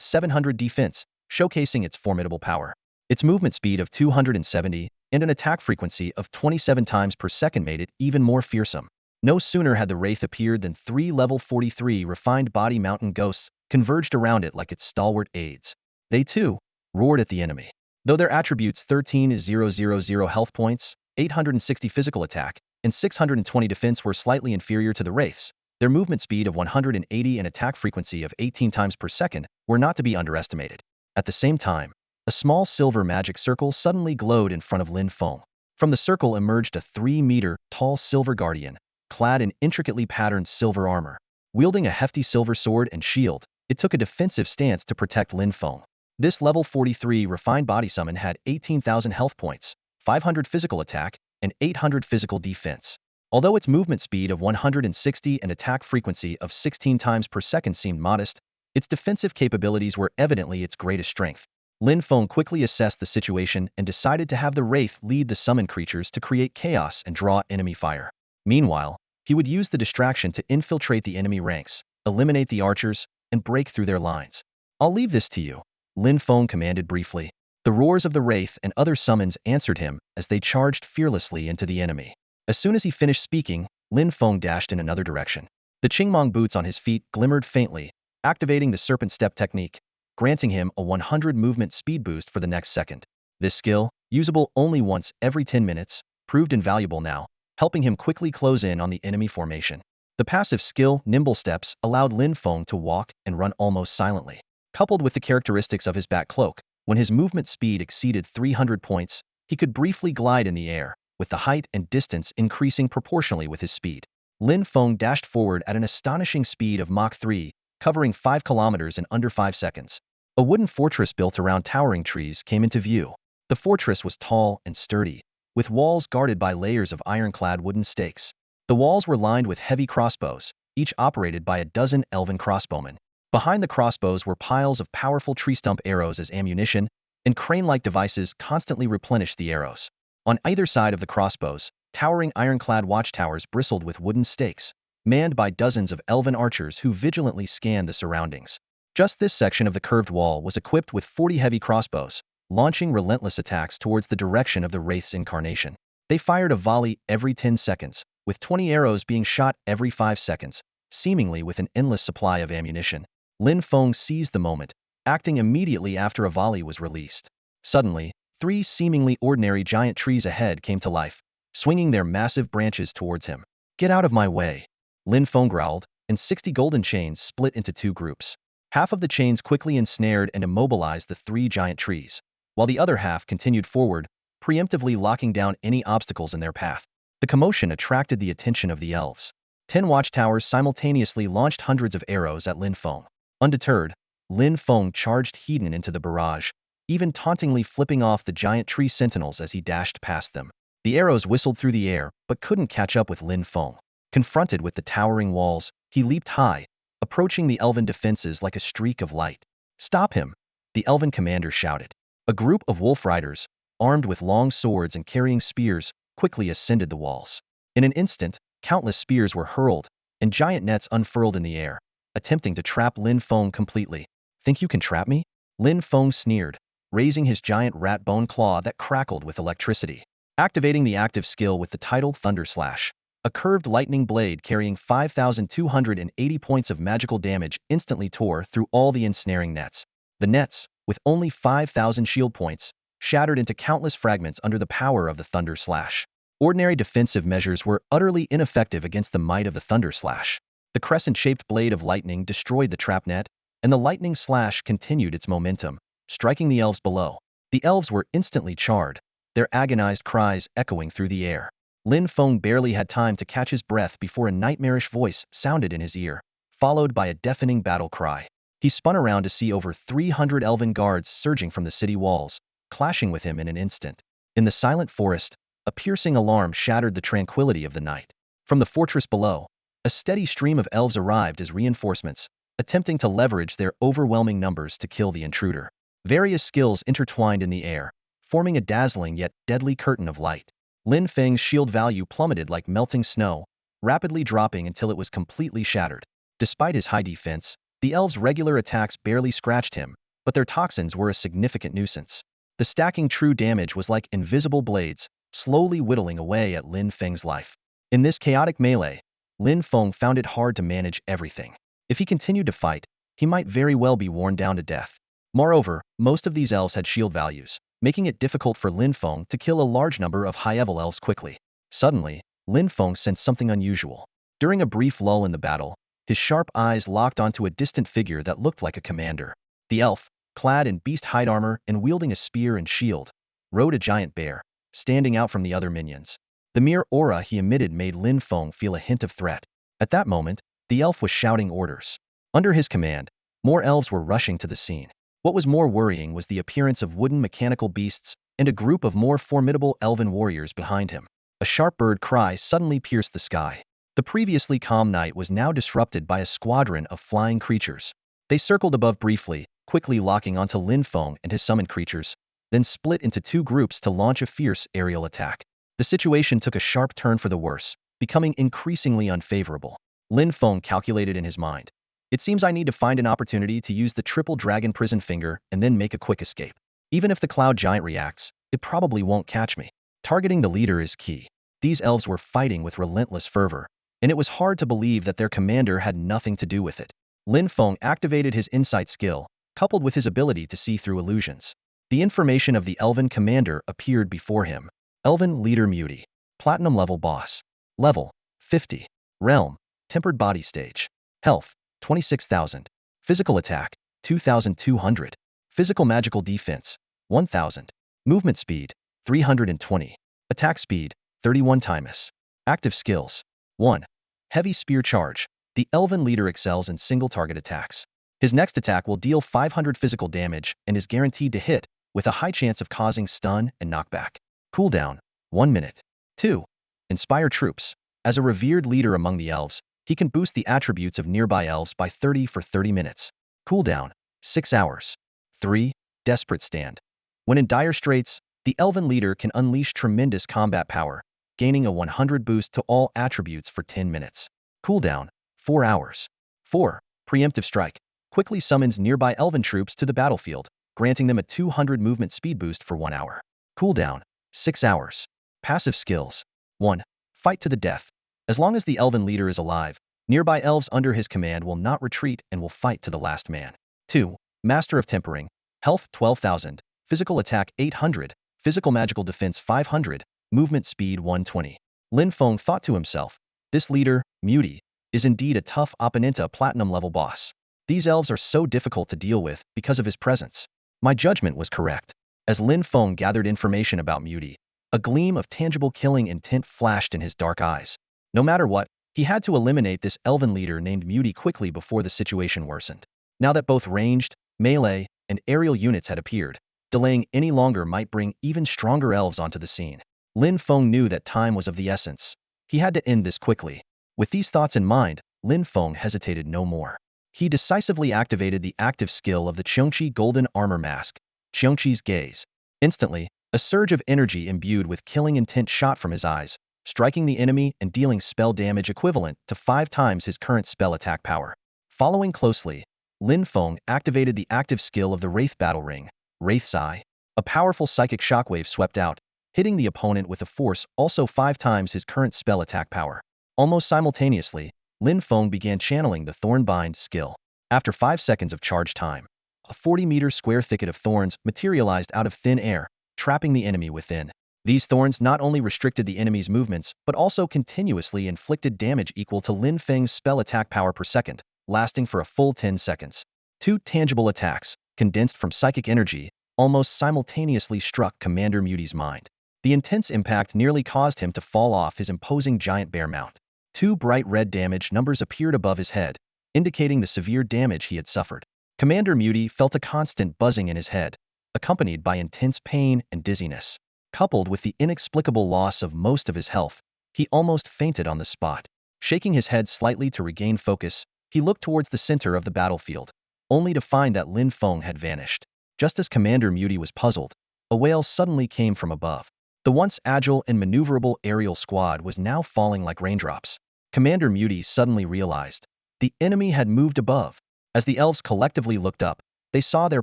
700 defense, showcasing its formidable power. Its movement speed of 270 and an attack frequency of 27 times per second made it even more fearsome. No sooner had the Wraith appeared than 3 level 43 refined body mountain ghosts converged around it like its stalwart aides. They too roared at the enemy. Though their attributes 13,000 health points, 860 physical attack, and 620 defense were slightly inferior to the Wraiths, their movement speed of 180 and attack frequency of 18 times per second were not to be underestimated. At the same time, a small silver magic circle suddenly glowed in front of Lin Feng. From the circle emerged a 3-meter-tall silver guardian, clad in intricately patterned silver armor. Wielding a hefty silver sword and shield, it took a defensive stance to protect Lin Feng. This level 43 refined body summon had 18,000 health points, 500 physical attack, and 800 physical defense. Although its movement speed of 160 and attack frequency of 16 times per second seemed modest, its defensive capabilities were evidently its greatest strength. Lin Feng quickly assessed the situation and decided to have the Wraith lead the summoned creatures to create chaos and draw enemy fire. Meanwhile, he would use the distraction to infiltrate the enemy ranks, eliminate the archers, and break through their lines. "I'll leave this to you," Lin Feng commanded briefly. The roars of the Wraith and other summons answered him as they charged fearlessly into the enemy. As soon as he finished speaking, Lin Feng dashed in another direction. The Qingmong boots on his feet glimmered faintly, activating the serpent step technique, granting him a 100 movement speed boost for the next second. This skill, usable only once every 10 minutes, proved invaluable now, helping him quickly close in on the enemy formation. The passive skill, Nimble Steps, allowed Lin Feng to walk and run almost silently. Coupled with the characteristics of his bat cloak, when his movement speed exceeded 300 points, he could briefly glide in the air, with the height and distance increasing proportionally with his speed. Lin Feng dashed forward at an astonishing speed of Mach 3, covering 5 kilometers in under 5 seconds. A wooden fortress built around towering trees came into view. The fortress was tall and sturdy, with walls guarded by layers of ironclad wooden stakes. The walls were lined with heavy crossbows, each operated by a dozen elven crossbowmen. Behind the crossbows were piles of powerful tree stump arrows as ammunition, and crane-like devices constantly replenished the arrows. On either side of the crossbows, towering ironclad watchtowers bristled with wooden stakes, manned by dozens of elven archers who vigilantly scanned the surroundings. Just this section of the curved wall was equipped with 40 heavy crossbows, launching relentless attacks towards the direction of the Wraith's incarnation. They fired a volley every 10 seconds, with 20 arrows being shot every 5 seconds, seemingly with an endless supply of ammunition. Lin Feng seized the moment, acting immediately after a volley was released. Suddenly, 3 seemingly ordinary giant trees ahead came to life, swinging their massive branches towards him. "Get out of my way," Lin Feng growled, and 60 golden chains split into 2 groups. Half of the chains quickly ensnared and immobilized the 3 giant trees, while the other half continued forward, preemptively locking down any obstacles in their path. The commotion attracted the attention of the elves. 10 watchtowers simultaneously launched hundreds of arrows at Lin Feng. Undeterred, Lin Feng charged Hedon into the barrage, even tauntingly flipping off the giant tree sentinels as he dashed past them. The arrows whistled through the air, but couldn't catch up with Lin Feng. Confronted with the towering walls, he leaped high, approaching the elven defenses like a streak of light. "Stop him!" the elven commander shouted. A group of wolf riders, armed with long swords and carrying spears, quickly ascended the walls. In an instant, countless spears were hurled, and giant nets unfurled in the air, attempting to trap Lin Feng completely. "Think you can trap me?" Lin Feng sneered, raising his giant rat bone claw that crackled with electricity. Activating the active skill with the title Thunder Slash, a curved lightning blade carrying 5,280 points of magical damage instantly tore through all the ensnaring nets. The nets, with only 5,000 shield points, shattered into countless fragments under the power of the Thunder Slash. Ordinary defensive measures were utterly ineffective against the might of the Thunder Slash. The crescent-shaped blade of lightning destroyed the trap net, and the lightning slash continued its momentum, striking the elves below. The elves were instantly charred, their agonized cries echoing through the air. Lin Feng barely had time to catch his breath before a nightmarish voice sounded in his ear, followed by a deafening battle cry. He spun around to see over 300 elven guards surging from the city walls, clashing with him in an instant. In the silent forest, a piercing alarm shattered the tranquility of the night. From the fortress below, a steady stream of elves arrived as reinforcements, attempting to leverage their overwhelming numbers to kill the intruder. Various skills intertwined in the air, forming a dazzling yet deadly curtain of light. Lin Feng's shield value plummeted like melting snow, rapidly dropping until it was completely shattered. Despite his high defense, the elves' regular attacks barely scratched him, but their toxins were a significant nuisance. The stacking true damage was like invisible blades, slowly whittling away at Lin Feng's life. In this chaotic melee, Lin Feng found it hard to manage everything. If he continued to fight, he might very well be worn down to death. Moreover, most of these elves had shield values, making it difficult for Lin Feng to kill a large number of high-level elves quickly. Suddenly, Lin Feng sensed something unusual. During a brief lull in the battle, his sharp eyes locked onto a distant figure that looked like a commander. The elf, clad in beast hide armor and wielding a spear and shield, rode a giant bear, standing out from the other minions. The mere aura he emitted made Lin Feng feel a hint of threat. At that moment, the elf was shouting orders. Under his command, more elves were rushing to the scene. What was more worrying was the appearance of wooden mechanical beasts and a group of more formidable elven warriors behind him. A sharp bird cry suddenly pierced the sky. The previously calm night was now disrupted by a squadron of flying creatures. They circled above briefly, quickly locking onto Lin Feng and his summoned creatures, then split into two groups to launch a fierce aerial attack. The situation took a sharp turn for the worse, becoming increasingly unfavorable. Lin Feng calculated in his mind. It seems I need to find an opportunity to use the triple dragon prison finger and then make a quick escape. Even if the cloud giant reacts, it probably won't catch me. Targeting the leader is key. These elves were fighting with relentless fervor, and it was hard to believe that their commander had nothing to do with it. Lin Feng activated his insight skill, coupled with his ability to see through illusions. The information of the elven commander appeared before him. Elven Leader Muti. Platinum level boss. Level 50. Realm Tempered body stage. Health 26,000. Physical attack 2,200. Physical magical defense 1,000. Movement speed 320. Attack speed 31 times. Active skills 1. Heavy spear charge. The elven leader excels in single target attacks. His next attack will deal 500 physical damage and is guaranteed to hit, with a high chance of causing stun and knockback. Cooldown 1 minute. 2. Inspire troops. As a revered leader among the elves, he can boost the attributes of nearby elves by 30 for 30 minutes. Cooldown 6 hours. 3. Desperate stand. When in dire straits, the elven leader can unleash tremendous combat power, gaining a 100 boost to all attributes for 10 minutes. Cooldown 4 hours. 4. Preemptive strike. Quickly summons nearby elven troops to the battlefield, granting them a 200 movement speed boost for 1 hour. Cooldown 6 hours. Passive skills 1. Fight to the death. As long as the elven leader is alive, nearby elves under his command will not retreat and will fight to the last man. 2. Master of Tempering. Health 12,000. Physical attack 800. Physical magical defense 500. Movement speed 120. Lin Feng thought to himself, this leader, Muti, is indeed a tough Opponenta platinum level boss. These elves are so difficult to deal with because of his presence. My judgment was correct. As Lin Feng gathered information about Muti, a gleam of tangible killing intent flashed in his dark eyes. No matter what, he had to eliminate this elven leader named Muti quickly before the situation worsened. Now that both ranged, melee, and aerial units had appeared, delaying any longer might bring even stronger elves onto the scene. Lin Feng knew that time was of the essence. He had to end this quickly. With these thoughts in mind, Lin Feng hesitated no more. He decisively activated the active skill of the Qiongqi Golden Armor Mask, Qiongqi's Gaze. Instantly, a surge of energy imbued with killing intent shot from his eyes, striking the enemy and dealing spell damage equivalent to 5 times his current spell attack power. Following closely, Lin Feng activated the active skill of the Wraith Battle Ring, Wraith's Eye. A powerful psychic shockwave swept out, hitting the opponent with a force also 5 times his current spell attack power. Almost simultaneously, Lin Feng began channeling the Thornbind skill. After 5 seconds of charge time, a 40-meter square thicket of thorns materialized out of thin air, trapping the enemy within. These thorns not only restricted the enemy's movements, but also continuously inflicted damage equal to Lin Feng's spell attack power per second, lasting for a full 10 seconds. 2 tangible attacks, condensed from psychic energy, almost simultaneously struck Commander Muti's mind. The intense impact nearly caused him to fall off his imposing giant bear mount. 2 bright red damage numbers appeared above his head, indicating the severe damage he had suffered. Commander Muti felt a constant buzzing in his head, accompanied by intense pain and dizziness. Coupled with the inexplicable loss of most of his health, he almost fainted on the spot. Shaking his head slightly to regain focus, he looked towards the center of the battlefield, only to find that Lin Feng had vanished. Just as Commander Muti was puzzled, a wail suddenly came from above. The once agile and maneuverable aerial squad was now falling like raindrops. Commander Muti suddenly realized the enemy had moved above. As the elves collectively looked up, they saw their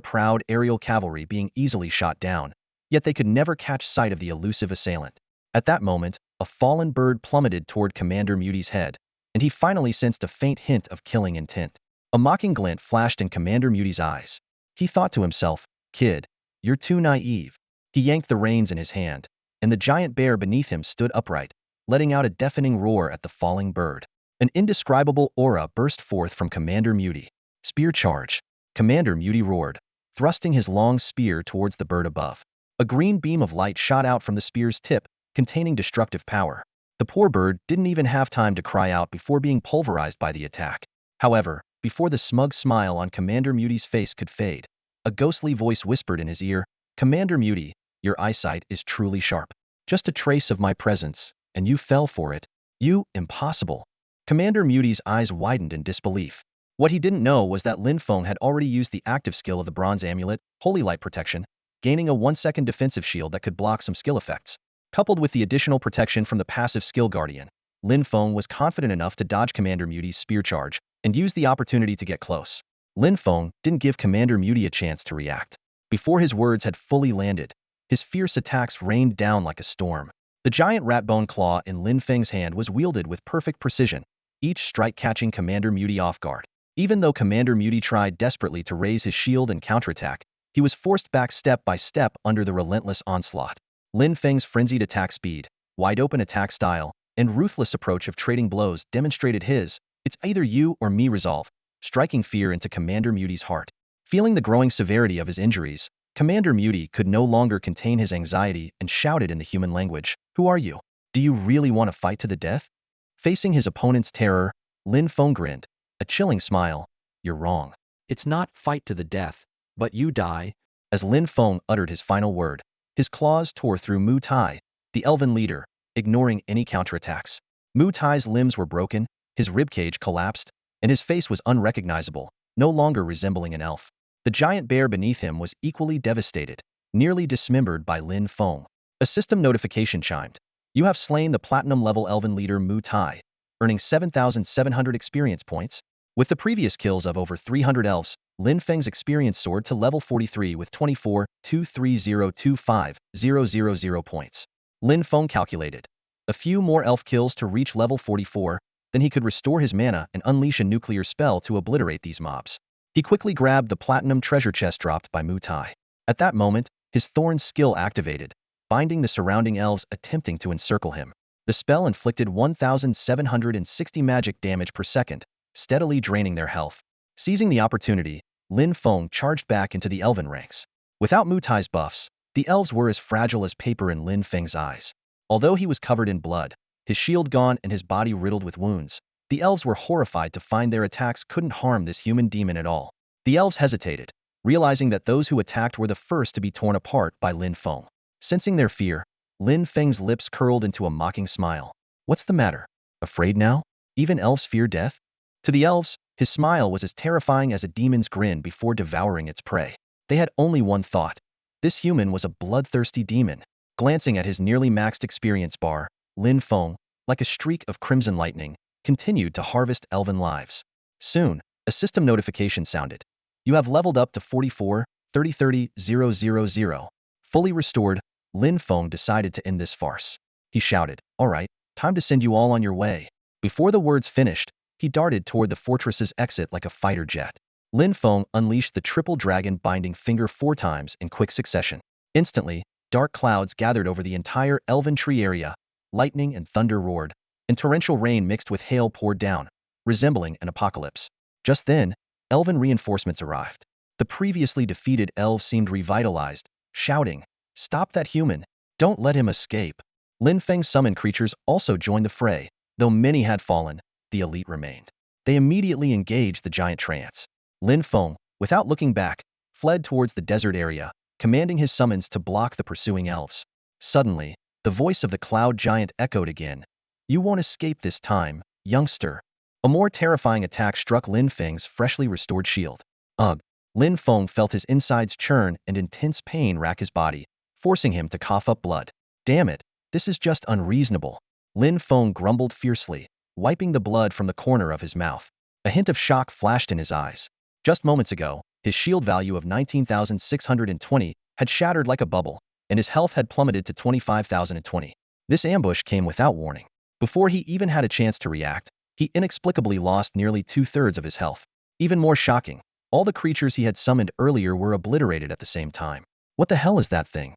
proud aerial cavalry being easily shot down, yet they could never catch sight of the elusive assailant. At that moment, a fallen bird plummeted toward Commander Muti's head, and he finally sensed a faint hint of killing intent. A mocking glint flashed in Commander Muti's eyes. He thought to himself, "Kid, you're too naive." He yanked the reins in his hand, and the giant bear beneath him stood upright, letting out a deafening roar at the falling bird. An indescribable aura burst forth from Commander Muti. Spear charge. Commander Muti roared, thrusting his long spear towards the bird above. A green beam of light shot out from the spear's tip, containing destructive power. The poor bird didn't even have time to cry out before being pulverized by the attack. However, before the smug smile on Commander Muti's face could fade, a ghostly voice whispered in his ear, "Commander Muti, your eyesight is truly sharp. Just a trace of my presence, and you fell for it. You, impossible." Commander Muti's eyes widened in disbelief. What he didn't know was that Lin Feng had already used the active skill of the bronze amulet, Holy Light Protection, gaining a 1-second defensive shield that could block some skill effects. Coupled with the additional protection from the passive skill Guardian, Lin Feng was confident enough to dodge Commander Muti's spear charge and use the opportunity to get close. Lin Feng didn't give Commander Muti a chance to react. Before his words had fully landed, his fierce attacks rained down like a storm. The giant rat-bone claw in Lin Feng's hand was wielded with perfect precision, each strike catching Commander Muti off guard. Even though Commander Muti tried desperately to raise his shield and counterattack, he was forced back step by step under the relentless onslaught. Lin Feng's frenzied attack speed, wide-open attack style, and ruthless approach of trading blows demonstrated his "it's either you or me" resolve, striking fear into Commander Muti's heart. Feeling the growing severity of his injuries, Commander Muti could no longer contain his anxiety and shouted in the human language, "Who are you? Do you really want to fight to the death?" Facing his opponent's terror, Lin Feng grinned, a chilling smile. "You're wrong. It's not fight to the death, but you die." As Lin Feng uttered his final word, his claws tore through Mu Tai, the elven leader, ignoring any counterattacks. Mu Tai's limbs were broken, his ribcage collapsed, and his face was unrecognizable, no longer resembling an elf. The giant bear beneath him was equally devastated, nearly dismembered by Lin Feng. A system notification chimed. "You have slain the platinum-level elven leader Mu Tai, earning 7,700 experience points." With the previous kills of over 300 elves, Lin Feng's experience soared to level 43 with 24,23025,000 points. Lin Feng calculated. A few more elf kills to reach level 44, then he could restore his mana and unleash a nuclear spell to obliterate these mobs. He quickly grabbed the platinum treasure chest dropped by Mu Tai. At that moment, his thorn skill activated, binding the surrounding elves attempting to encircle him. The spell inflicted 1,760 magic damage per second, steadily draining their health. Seizing the opportunity, Lin Feng charged back into the elven ranks. Without Mu Tai's buffs, the elves were as fragile as paper in Lin Feng's eyes. Although he was covered in blood, his shield gone and his body riddled with wounds, the elves were horrified to find their attacks couldn't harm this human demon at all. The elves hesitated, realizing that those who attacked were the first to be torn apart by Lin Feng. Sensing their fear, Lin Feng's lips curled into a mocking smile. "What's the matter? Afraid now? Even elves fear death?" To the elves, his smile was as terrifying as a demon's grin before devouring its prey. They had only one thought. This human was a bloodthirsty demon. Glancing at his nearly maxed experience bar, Lin Feng, like a streak of crimson lightning, continued to harvest elven lives. Soon, a system notification sounded. "You have leveled up to 44, 30,000. Fully restored, Lin Feng decided to end this farce. He shouted, "All right, time to send you all on your way." Before the words finished, he darted toward the fortress's exit like a fighter jet. Lin Feng unleashed the triple dragon binding finger 4 times in quick succession. Instantly, dark clouds gathered over the entire elven tree area, lightning and thunder roared, and torrential rain mixed with hail poured down, resembling an apocalypse. Just then, elven reinforcements arrived. The previously defeated elves seemed revitalized, shouting, "Stop that human! Don't let him escape!" Lin Feng's summoned creatures also joined the fray. Though many had fallen, the elite remained. They immediately engaged the giant trance. Lin Feng, without looking back, fled towards the desert area, commanding his summons to block the pursuing elves. Suddenly, the voice of the cloud giant echoed again. "You won't escape this time, youngster." A more terrifying attack struck Lin Feng's freshly restored shield. Ugh! Lin Feng felt his insides churn and intense pain rack his body, forcing him to cough up blood. "Damn it, this is just unreasonable." Lin Feng grumbled fiercely, wiping the blood from the corner of his mouth. A hint of shock flashed in his eyes. Just moments ago, his shield value of 19,620 had shattered like a bubble, and his health had plummeted to 25,020. This ambush came without warning. Before he even had a chance to react, he inexplicably lost nearly 2/3 of his health. Even more shocking, all the creatures he had summoned earlier were obliterated at the same time. What the hell is that thing?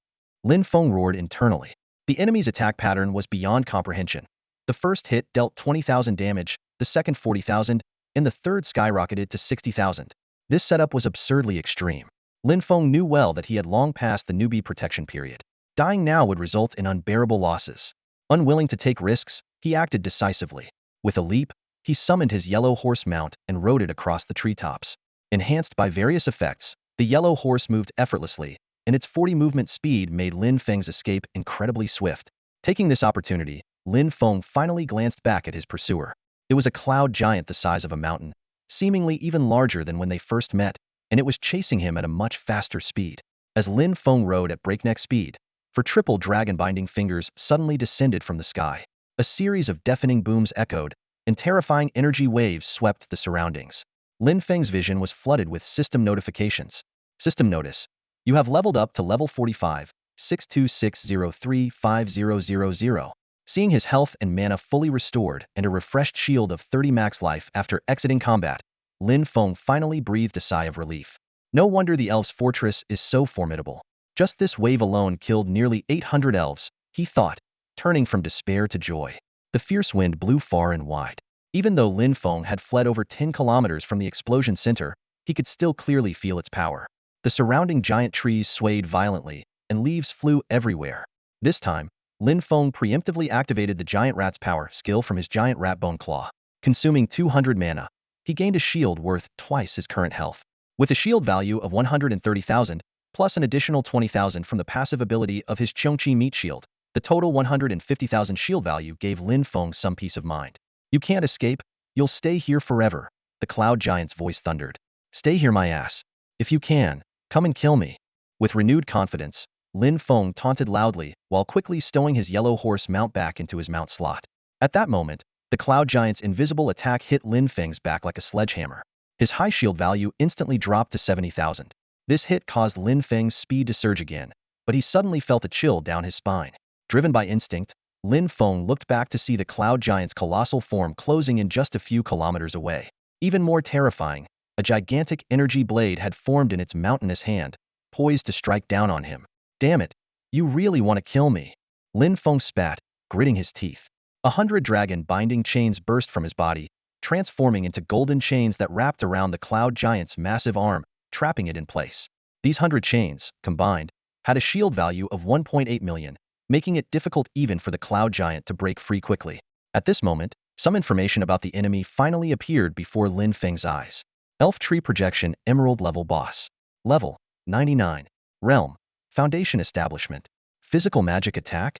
Lin Feng roared internally. The enemy's attack pattern was beyond comprehension. The first hit dealt 20,000 damage, the second 40,000, and the third skyrocketed to 60,000. This setup was absurdly extreme. Lin Feng knew well that he had long passed the newbie protection period. Dying now would result in unbearable losses. Unwilling to take risks, he acted decisively. With a leap, he summoned his yellow horse mount and rode it across the treetops. Enhanced by various effects, the yellow horse moved effortlessly, and its 40 movement speed made Lin Feng's escape incredibly swift. Taking this opportunity, Lin Feng finally glanced back at his pursuer. It was a cloud giant the size of a mountain, seemingly even larger than when they first met, and it was chasing him at a much faster speed. As Lin Feng rode at breakneck speed, for triple dragon-binding fingers suddenly descended from the sky. A series of deafening booms echoed, and terrifying energy waves swept the surroundings. Lin Feng's vision was flooded with system notifications. System notice: you have leveled up to level 45, 626035000. Seeing his health and mana fully restored and a refreshed shield of 30 max life after exiting combat, Lin Feng finally breathed a sigh of relief. No wonder the elves' fortress is so formidable. Just this wave alone killed nearly 800 elves, he thought, turning from despair to joy. The fierce wind blew far and wide. Even though Lin Feng had fled over 10 kilometers from the explosion center, he could still clearly feel its power. The surrounding giant trees swayed violently, and leaves flew everywhere. This time, Lin Feng preemptively activated the giant rat's power skill from his giant rat bone claw. Consuming 200 mana, he gained a shield worth twice his current health. With a shield value of 130,000, plus an additional 20,000 from the passive ability of his Chongqi meat shield, the total 150,000 shield value gave Lin Feng some peace of mind. You can't escape, you'll stay here forever, the cloud giant's voice thundered. Stay here, my ass. If you can, come and kill me. With renewed confidence, Lin Feng taunted loudly while quickly stowing his yellow horse mount back into his mount slot. At that moment, the cloud giant's invisible attack hit Lin Feng's back like a sledgehammer. His high shield value instantly dropped to 70,000. This hit caused Lin Feng's speed to surge again, but he suddenly felt a chill down his spine. Driven by instinct, Lin Feng looked back to see the cloud giant's colossal form closing in just a few kilometers away. Even more terrifying, a gigantic energy blade had formed in its mountainous hand, poised to strike down on him. Damn it, you really want to kill me? Lin Feng spat, gritting his teeth. 100 dragon-binding chains burst from his body, transforming into golden chains that wrapped around the cloud giant's massive arm, trapping it in place. These 100 chains, combined, had a shield value of 1.8 million, making it difficult even for the cloud giant to break free quickly. At this moment, some information about the enemy finally appeared before Lin Feng's eyes. Elf Tree Projection Emerald Level Boss. Level 99. Realm: Foundation Establishment. Physical Magic Attack.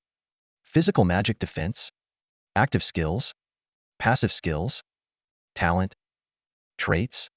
Physical Magic Defense. Active Skills. Passive Skills. Talent. Traits.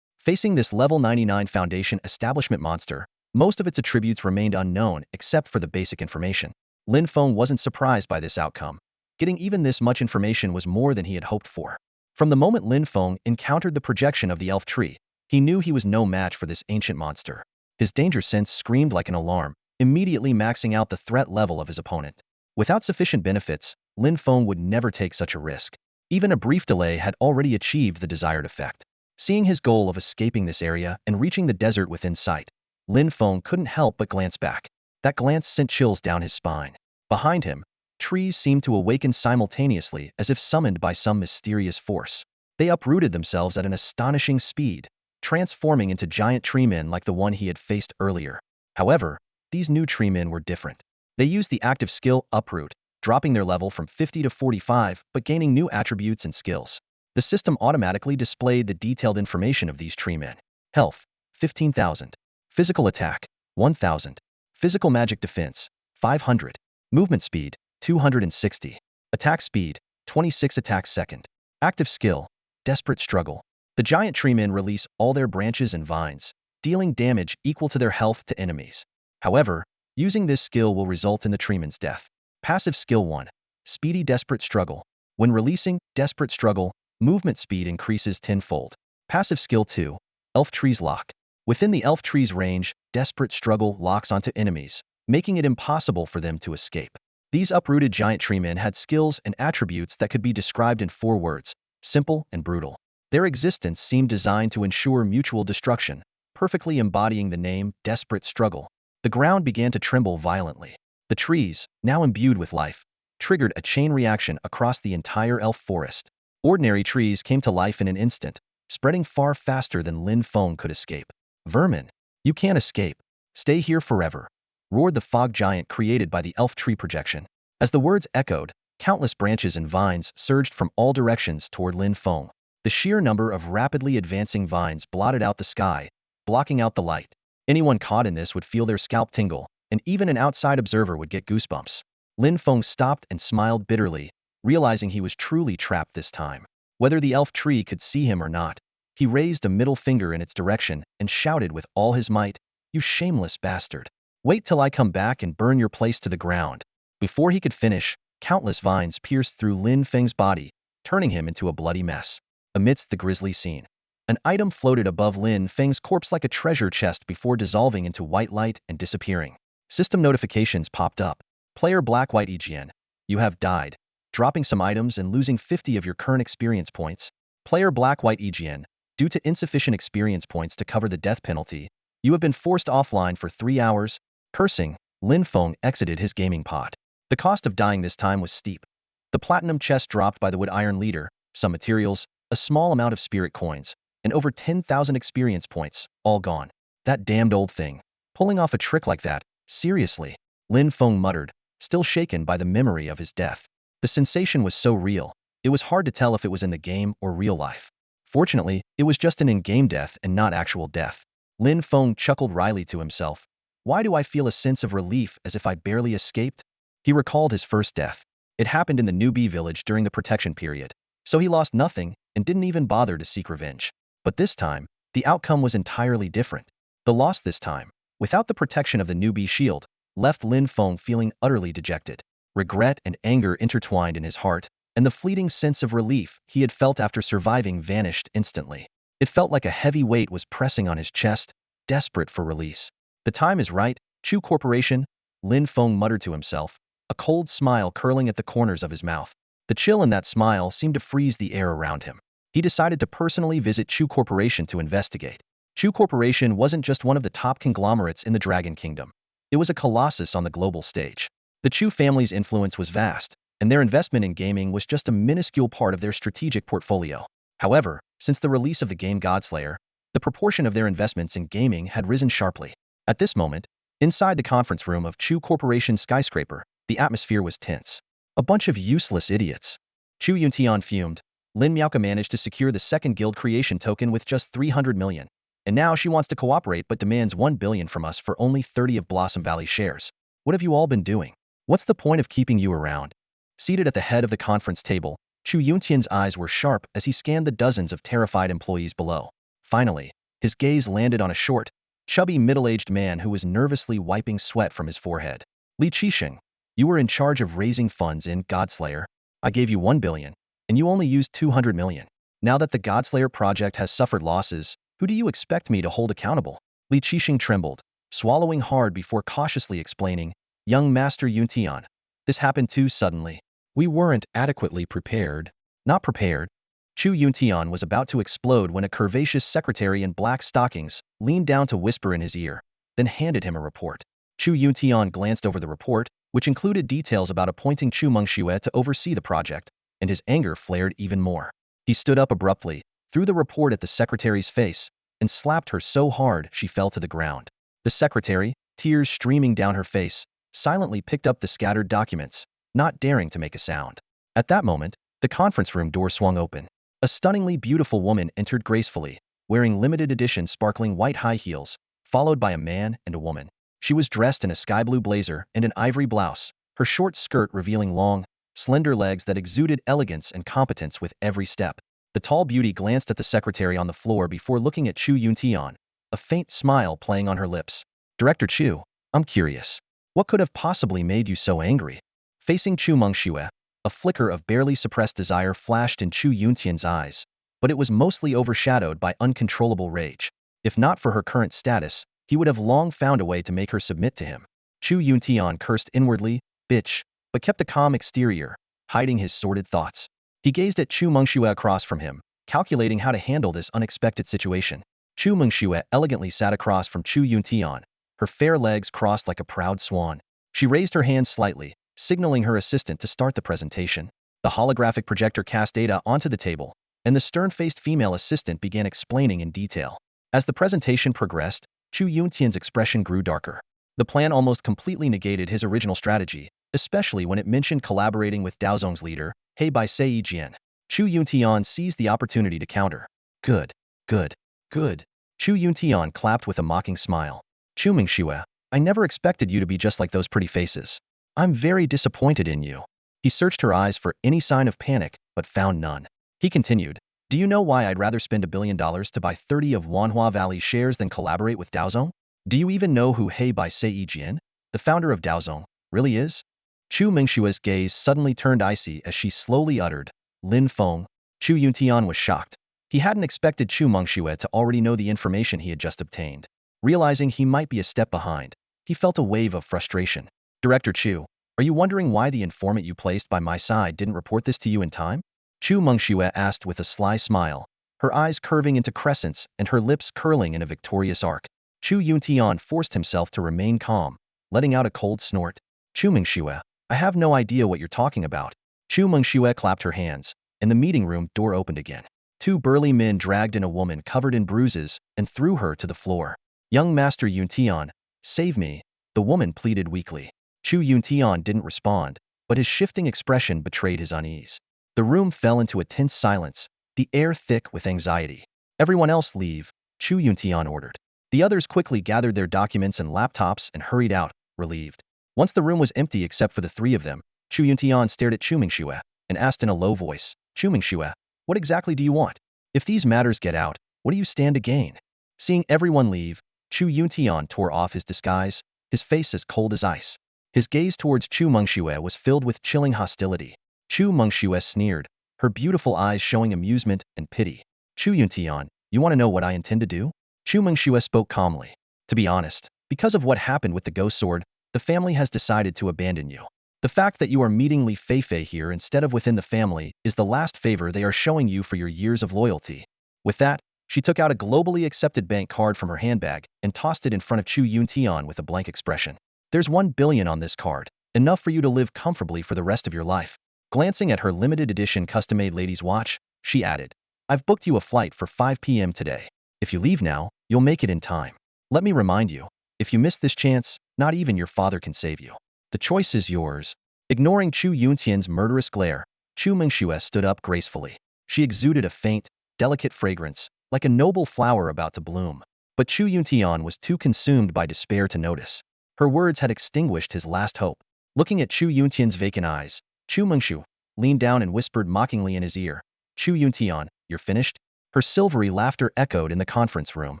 Facing this level 99 Foundation Establishment monster, most of its attributes remained unknown except for the basic information. Lin Feng wasn't surprised by this outcome. Getting even this much information was more than he had hoped for. From the moment Lin Feng encountered the projection of the elf tree, he knew he was no match for this ancient monster. His danger sense screamed like an alarm, immediately maxing out the threat level of his opponent. Without sufficient benefits, Lin Feng would never take such a risk. Even a brief delay had already achieved the desired effect. Seeing his goal of escaping this area and reaching the desert within sight, Lin Feng couldn't help but glance back. That glance sent chills down his spine. Behind him, trees seemed to awaken simultaneously as if summoned by some mysterious force. They uprooted themselves at an astonishing speed, transforming into giant tree men like the one he had faced earlier. However, these new tree men were different. They used the active skill Uproot, dropping their level from 50 to 45 but gaining new attributes and skills. The system automatically displayed the detailed information of these tree men. Health: 15,000. Physical attack: 1,000. Physical magic defense: 500. Movement speed: 260. Attack speed: 26 attacks second. Active skill: Desperate Struggle. The giant tree men release all their branches and vines, dealing damage equal to their health to enemies. However, using this skill will result in the treeman's death. Passive skill 1. Speedy Desperate Struggle. When releasing Desperate Struggle, movement speed increases tenfold. Passive skill 2. Elf Tree's Lock. Within the elf tree's range, Desperate Struggle locks onto enemies, making it impossible for them to escape. These uprooted giant tree men had skills and attributes that could be described in 4 words: simple and brutal. Their existence seemed designed to ensure mutual destruction, perfectly embodying the name Desperate Struggle. The ground began to tremble violently. The trees, now imbued with life, triggered a chain reaction across the entire elf forest. Ordinary trees came to life in an instant, spreading far faster than Lin Feng could escape. Vermin, you can't escape. Stay here forever, roared the fog giant created by the elf tree projection. As the words echoed, countless branches and vines surged from all directions toward Lin Feng. The sheer number of rapidly advancing vines blotted out the sky, blocking out the light. Anyone caught in this would feel their scalp tingle, and even an outside observer would get goosebumps. Lin Feng stopped and smiled bitterly, realizing he was truly trapped this time. Whether the elf tree could see him or not, he raised a middle finger in its direction and shouted with all his might, "You shameless bastard! Wait till I come back and burn your place to the ground." Before he could finish, countless vines pierced through Lin Feng's body, turning him into a bloody mess. Amidst the grisly scene, an item floated above Lin Feng's corpse like a treasure chest before dissolving into white light and disappearing. System notifications popped up. Player Black-White EGN. You have died, dropping some items and losing 50 of your current experience points. Player Black-White EGN. Due to insufficient experience points to cover the death penalty, you have been forced offline for 3 hours. Cursing, Lin Feng exited his gaming pod. The cost of dying this time was steep. The platinum chest dropped by the wood iron leader, some materials, a small amount of spirit coins, and over 10,000 experience points, all gone. That damned old thing. Pulling off a trick like that, seriously, Lin Feng muttered, still shaken by the memory of his death. The sensation was so real, it was hard to tell if it was in the game or real life. Fortunately, it was just an in-game death and not actual death. Lin Feng chuckled wryly to himself. Why do I feel a sense of relief as if I barely escaped? He recalled his first death. It happened in the newbie village during the protection period, so he lost nothing and didn't even bother to seek revenge. But this time, the outcome was entirely different. The loss this time, without the protection of the newbie shield, left Lin Feng feeling utterly dejected. Regret and anger intertwined in his heart, and the fleeting sense of relief he had felt after surviving vanished instantly. It felt like a heavy weight was pressing on his chest, desperate for release. The time is right, Chu Corporation, Lin Feng muttered to himself, a cold smile curling at the corners of his mouth. The chill in that smile seemed to freeze the air around him. He decided to personally visit Chu Corporation to investigate. Chu Corporation wasn't just one of the top conglomerates in the Dragon Kingdom. It was a colossus on the global stage. The Chu family's influence was vast, and their investment in gaming was just a minuscule part of their strategic portfolio. However, since the release of the game Godslayer, the proportion of their investments in gaming had risen sharply. At this moment, inside the conference room of Chu Corporation's skyscraper, the atmosphere was tense. A bunch of useless idiots. Chu Yuntian fumed. Lin Miaoka managed to secure the second guild creation token with just 300 million. And now she wants to cooperate but demands 1 billion from us for only 30 of Blossom Valley shares. What have you all been doing? What's the point of keeping you around? Seated at the head of the conference table, Chu Yuntian's eyes were sharp as he scanned the dozens of terrified employees below. Finally, his gaze landed on a short, chubby middle-aged man who was nervously wiping sweat from his forehead. Li Qixing, you were in charge of raising funds in Godslayer. I gave you 1 billion, and you only used 200 million. Now that the Godslayer project has suffered losses, who do you expect me to hold accountable? Li Qixing trembled, swallowing hard before cautiously explaining, young Master Yuntian, this happened too suddenly. We weren't adequately prepared. Not prepared. Chu Yuntian was about to explode when a curvaceous secretary in black stockings leaned down to whisper in his ear, then handed him a report. Chu Yuntian glanced over the report, which included details about appointing Chu Mengxue to oversee the project, and his anger flared even more. He stood up abruptly, threw the report at the secretary's face, and slapped her so hard she fell to the ground. The secretary, tears streaming down her face, silently picked up the scattered documents, not daring to make a sound. At that moment, the conference room door swung open. A stunningly beautiful woman entered gracefully, wearing limited edition sparkling white high heels, followed by a man and a woman. She was dressed in a sky blue blazer and an ivory blouse, her short skirt revealing long, slender legs that exuded elegance and competence with every step. The tall beauty glanced at the secretary on the floor before looking at Chu Yuntian, a faint smile playing on her lips. Director Chu, I'm curious. What could have possibly made you so angry? Facing Chu Mengxue, a flicker of barely suppressed desire flashed in Chu Yuntian's eyes, but it was mostly overshadowed by uncontrollable rage. If not for her current status, he would have long found a way to make her submit to him. Chu Yuntian cursed inwardly, bitch, but kept a calm exterior, hiding his sordid thoughts. He gazed at Chu Mengxue across from him, calculating how to handle this unexpected situation. Chu Mengxue elegantly sat across from Chu Yuntian, her fair legs crossed like a proud swan. She raised her hand slightly, signaling her assistant to start the presentation. The holographic projector cast data onto the table, and the stern-faced female assistant began explaining in detail. As the presentation progressed, Chu Yuntian's expression grew darker. The plan almost completely negated his original strategy, especially when it mentioned collaborating with Daozong's leader, He Bai Sei Jian. Chu Yuntian seized the opportunity to counter. Good, good, good. Chu Yuntian clapped with a mocking smile. Chu Mingxue, I never expected you to be just like those pretty faces. I'm very disappointed in you. He searched her eyes for any sign of panic, but found none. He continued, do you know why I'd rather spend $1 billion to buy 30 of Wanhua Valley shares than collaborate with Daozong? Do you even know who He Bai Sei Jian, the founder of Daozong, really is? Chu Mingshua's gaze suddenly turned icy as she slowly uttered, Lin Feng. Chu Yuntian was shocked. He hadn't expected Chu Mengxue to already know the information he had just obtained. Realizing he might be a step behind, he felt a wave of frustration. Director Chu, are you wondering why the informant you placed by my side didn't report this to you in time? Chu Mengxue asked with a sly smile, her eyes curving into crescents and her lips curling in a victorious arc. Chu Yuntian forced himself to remain calm, letting out a cold snort. Chu Mengxue, I have no idea what you're talking about. Chu Mengxue clapped her hands, and the meeting room door opened again. Two burly men dragged in a woman covered in bruises and threw her to the floor. Young Master Yuntian, save me, the woman pleaded weakly. Chu Yuntian didn't respond, but his shifting expression betrayed his unease. The room fell into a tense silence, the air thick with anxiety. Everyone else leave, Chu Yuntian ordered. The others quickly gathered their documents and laptops and hurried out, relieved. Once the room was empty except for the three of them, Chu Yuntian stared at Chu Mingxue and asked in a low voice, Chu Mingxue, what exactly do you want? If these matters get out, what do you stand to gain? Seeing everyone leave, Chu Yuntian tore off his disguise, his face as cold as ice. His gaze towards Chu Mengxue was filled with chilling hostility. Chu Mengxue sneered, her beautiful eyes showing amusement and pity. Chu Yuntian, you want to know what I intend to do? Chu Mengxue spoke calmly. To be honest, because of what happened with the ghost sword, the family has decided to abandon you. The fact that you are meeting Li Feifei here instead of within the family is the last favor they are showing you for your years of loyalty. With that, she took out a globally accepted bank card from her handbag and tossed it in front of Chu Yuntian with a blank expression. There's 1 billion on this card, enough for you to live comfortably for the rest of your life. Glancing at her limited edition custom-made lady's watch, she added, I've booked you a flight for 5 p.m. today. If you leave now, you'll make it in time. Let me remind you, if you miss this chance, not even your father can save you. The choice is yours. Ignoring Chu Yuntian's murderous glare, Chu Mengxue stood up gracefully. She exuded a faint, delicate fragrance, like a noble flower about to bloom. But Chu Yuntian was too consumed by despair to notice. Her words had extinguished his last hope. Looking at Chu Yuntian's vacant eyes, Chu Mengxue leaned down and whispered mockingly in his ear, Chu Yuntian, you're finished? Her silvery laughter echoed in the conference room.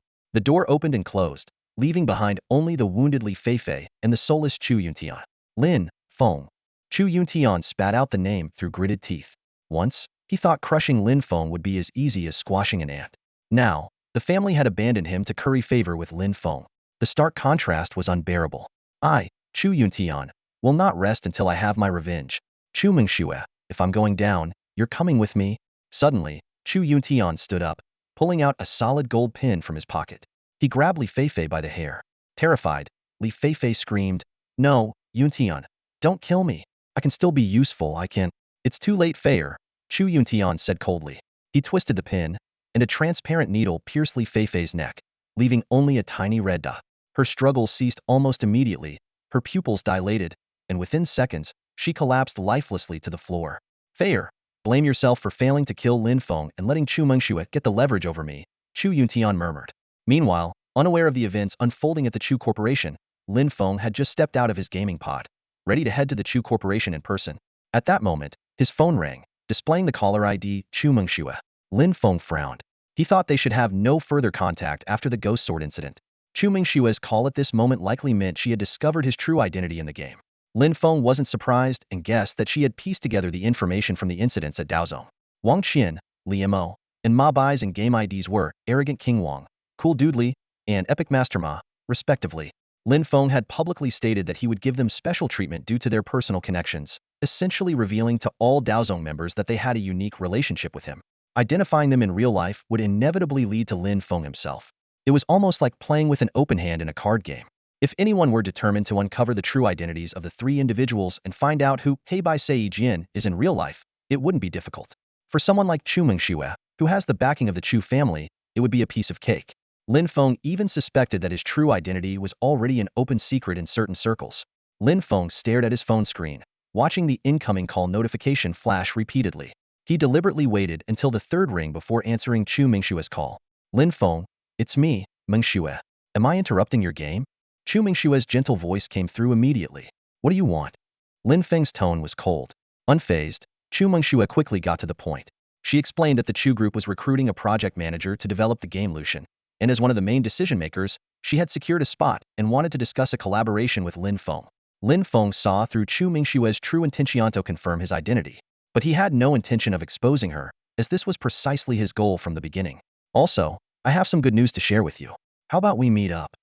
The door opened and closed, leaving behind only the wounded Li Feifei and the soulless Chu Yuntian. Lin Feng. Chu Yuntian spat out the name through gritted teeth. Once, he thought crushing Lin Feng would be as easy as squashing an ant. Now, the family had abandoned him to curry favor with Lin Feng. The stark contrast was unbearable. I, Chu Yuntian, will not rest until I have my revenge. Chu Mengxue, if I'm going down, you're coming with me. Suddenly, Chu Yuntian stood up, pulling out a solid gold pin from his pocket. He grabbed Li Feifei by the hair. Terrified, Li Feifei screamed, No, Yuntian, don't kill me. I can still be useful, I can. It's too late, Feier, Chu Yuntian said coldly. He twisted the pin, and a transparent needle pierced Li Feifei's neck, leaving only a tiny red dot. Her struggles ceased almost immediately, her pupils dilated, and within seconds, she collapsed lifelessly to the floor. Feier, blame yourself for failing to kill Lin Feng and letting Chu Mengxue get the leverage over me, Chu Yuntian murmured. Meanwhile, unaware of the events unfolding at the Chu Corporation, Lin Feng had just stepped out of his gaming pod, ready to head to the Chu Corporation in person. At that moment, his phone rang, displaying the caller ID, Chu Mengxue. Lin Feng frowned. He thought they should have no further contact after the ghost sword incident. Chu Mingxue's call at this moment likely meant she had discovered his true identity in the game. Lin Feng wasn't surprised and guessed that she had pieced together the information from the incidents at Daozong. Wang Qian, Li Mo, and Ma Bai's in-game IDs were Arrogant King Wang, Cool Dude Li, and Epic Master Ma, respectively. Lin Feng had publicly stated that he would give them special treatment due to their personal connections, essentially revealing to all Daozong members that they had a unique relationship with him. Identifying them in real life would inevitably lead to Lin Feng himself. It was almost like playing with an open hand in a card game. If anyone were determined to uncover the true identities of the three individuals and find out who Heibai Sei Jian is in real life, it wouldn't be difficult. For someone like Chu Mingxue, who has the backing of the Chu family, it would be a piece of cake. Lin Feng even suspected that his true identity was already an open secret in certain circles. Lin Feng stared at his phone screen, watching the incoming call notification flash repeatedly. He deliberately waited until the third ring before answering Chu Mingxue's call. Lin Feng, it's me, Mingxue. Am I interrupting your game? Chu Mingxue's gentle voice came through immediately. What do you want? Lin Feng's tone was cold. Unfazed, Chu Mingxue quickly got to the point. She explained that the Chu group was recruiting a project manager to develop the game Lucian, and as one of the main decision makers, she had secured a spot and wanted to discuss a collaboration with Lin Feng. Lin Feng saw through Chu Mingxue's true intention to confirm his identity, but he had no intention of exposing her, as this was precisely his goal from the beginning. Also, I have some good news to share with you. How about we meet up?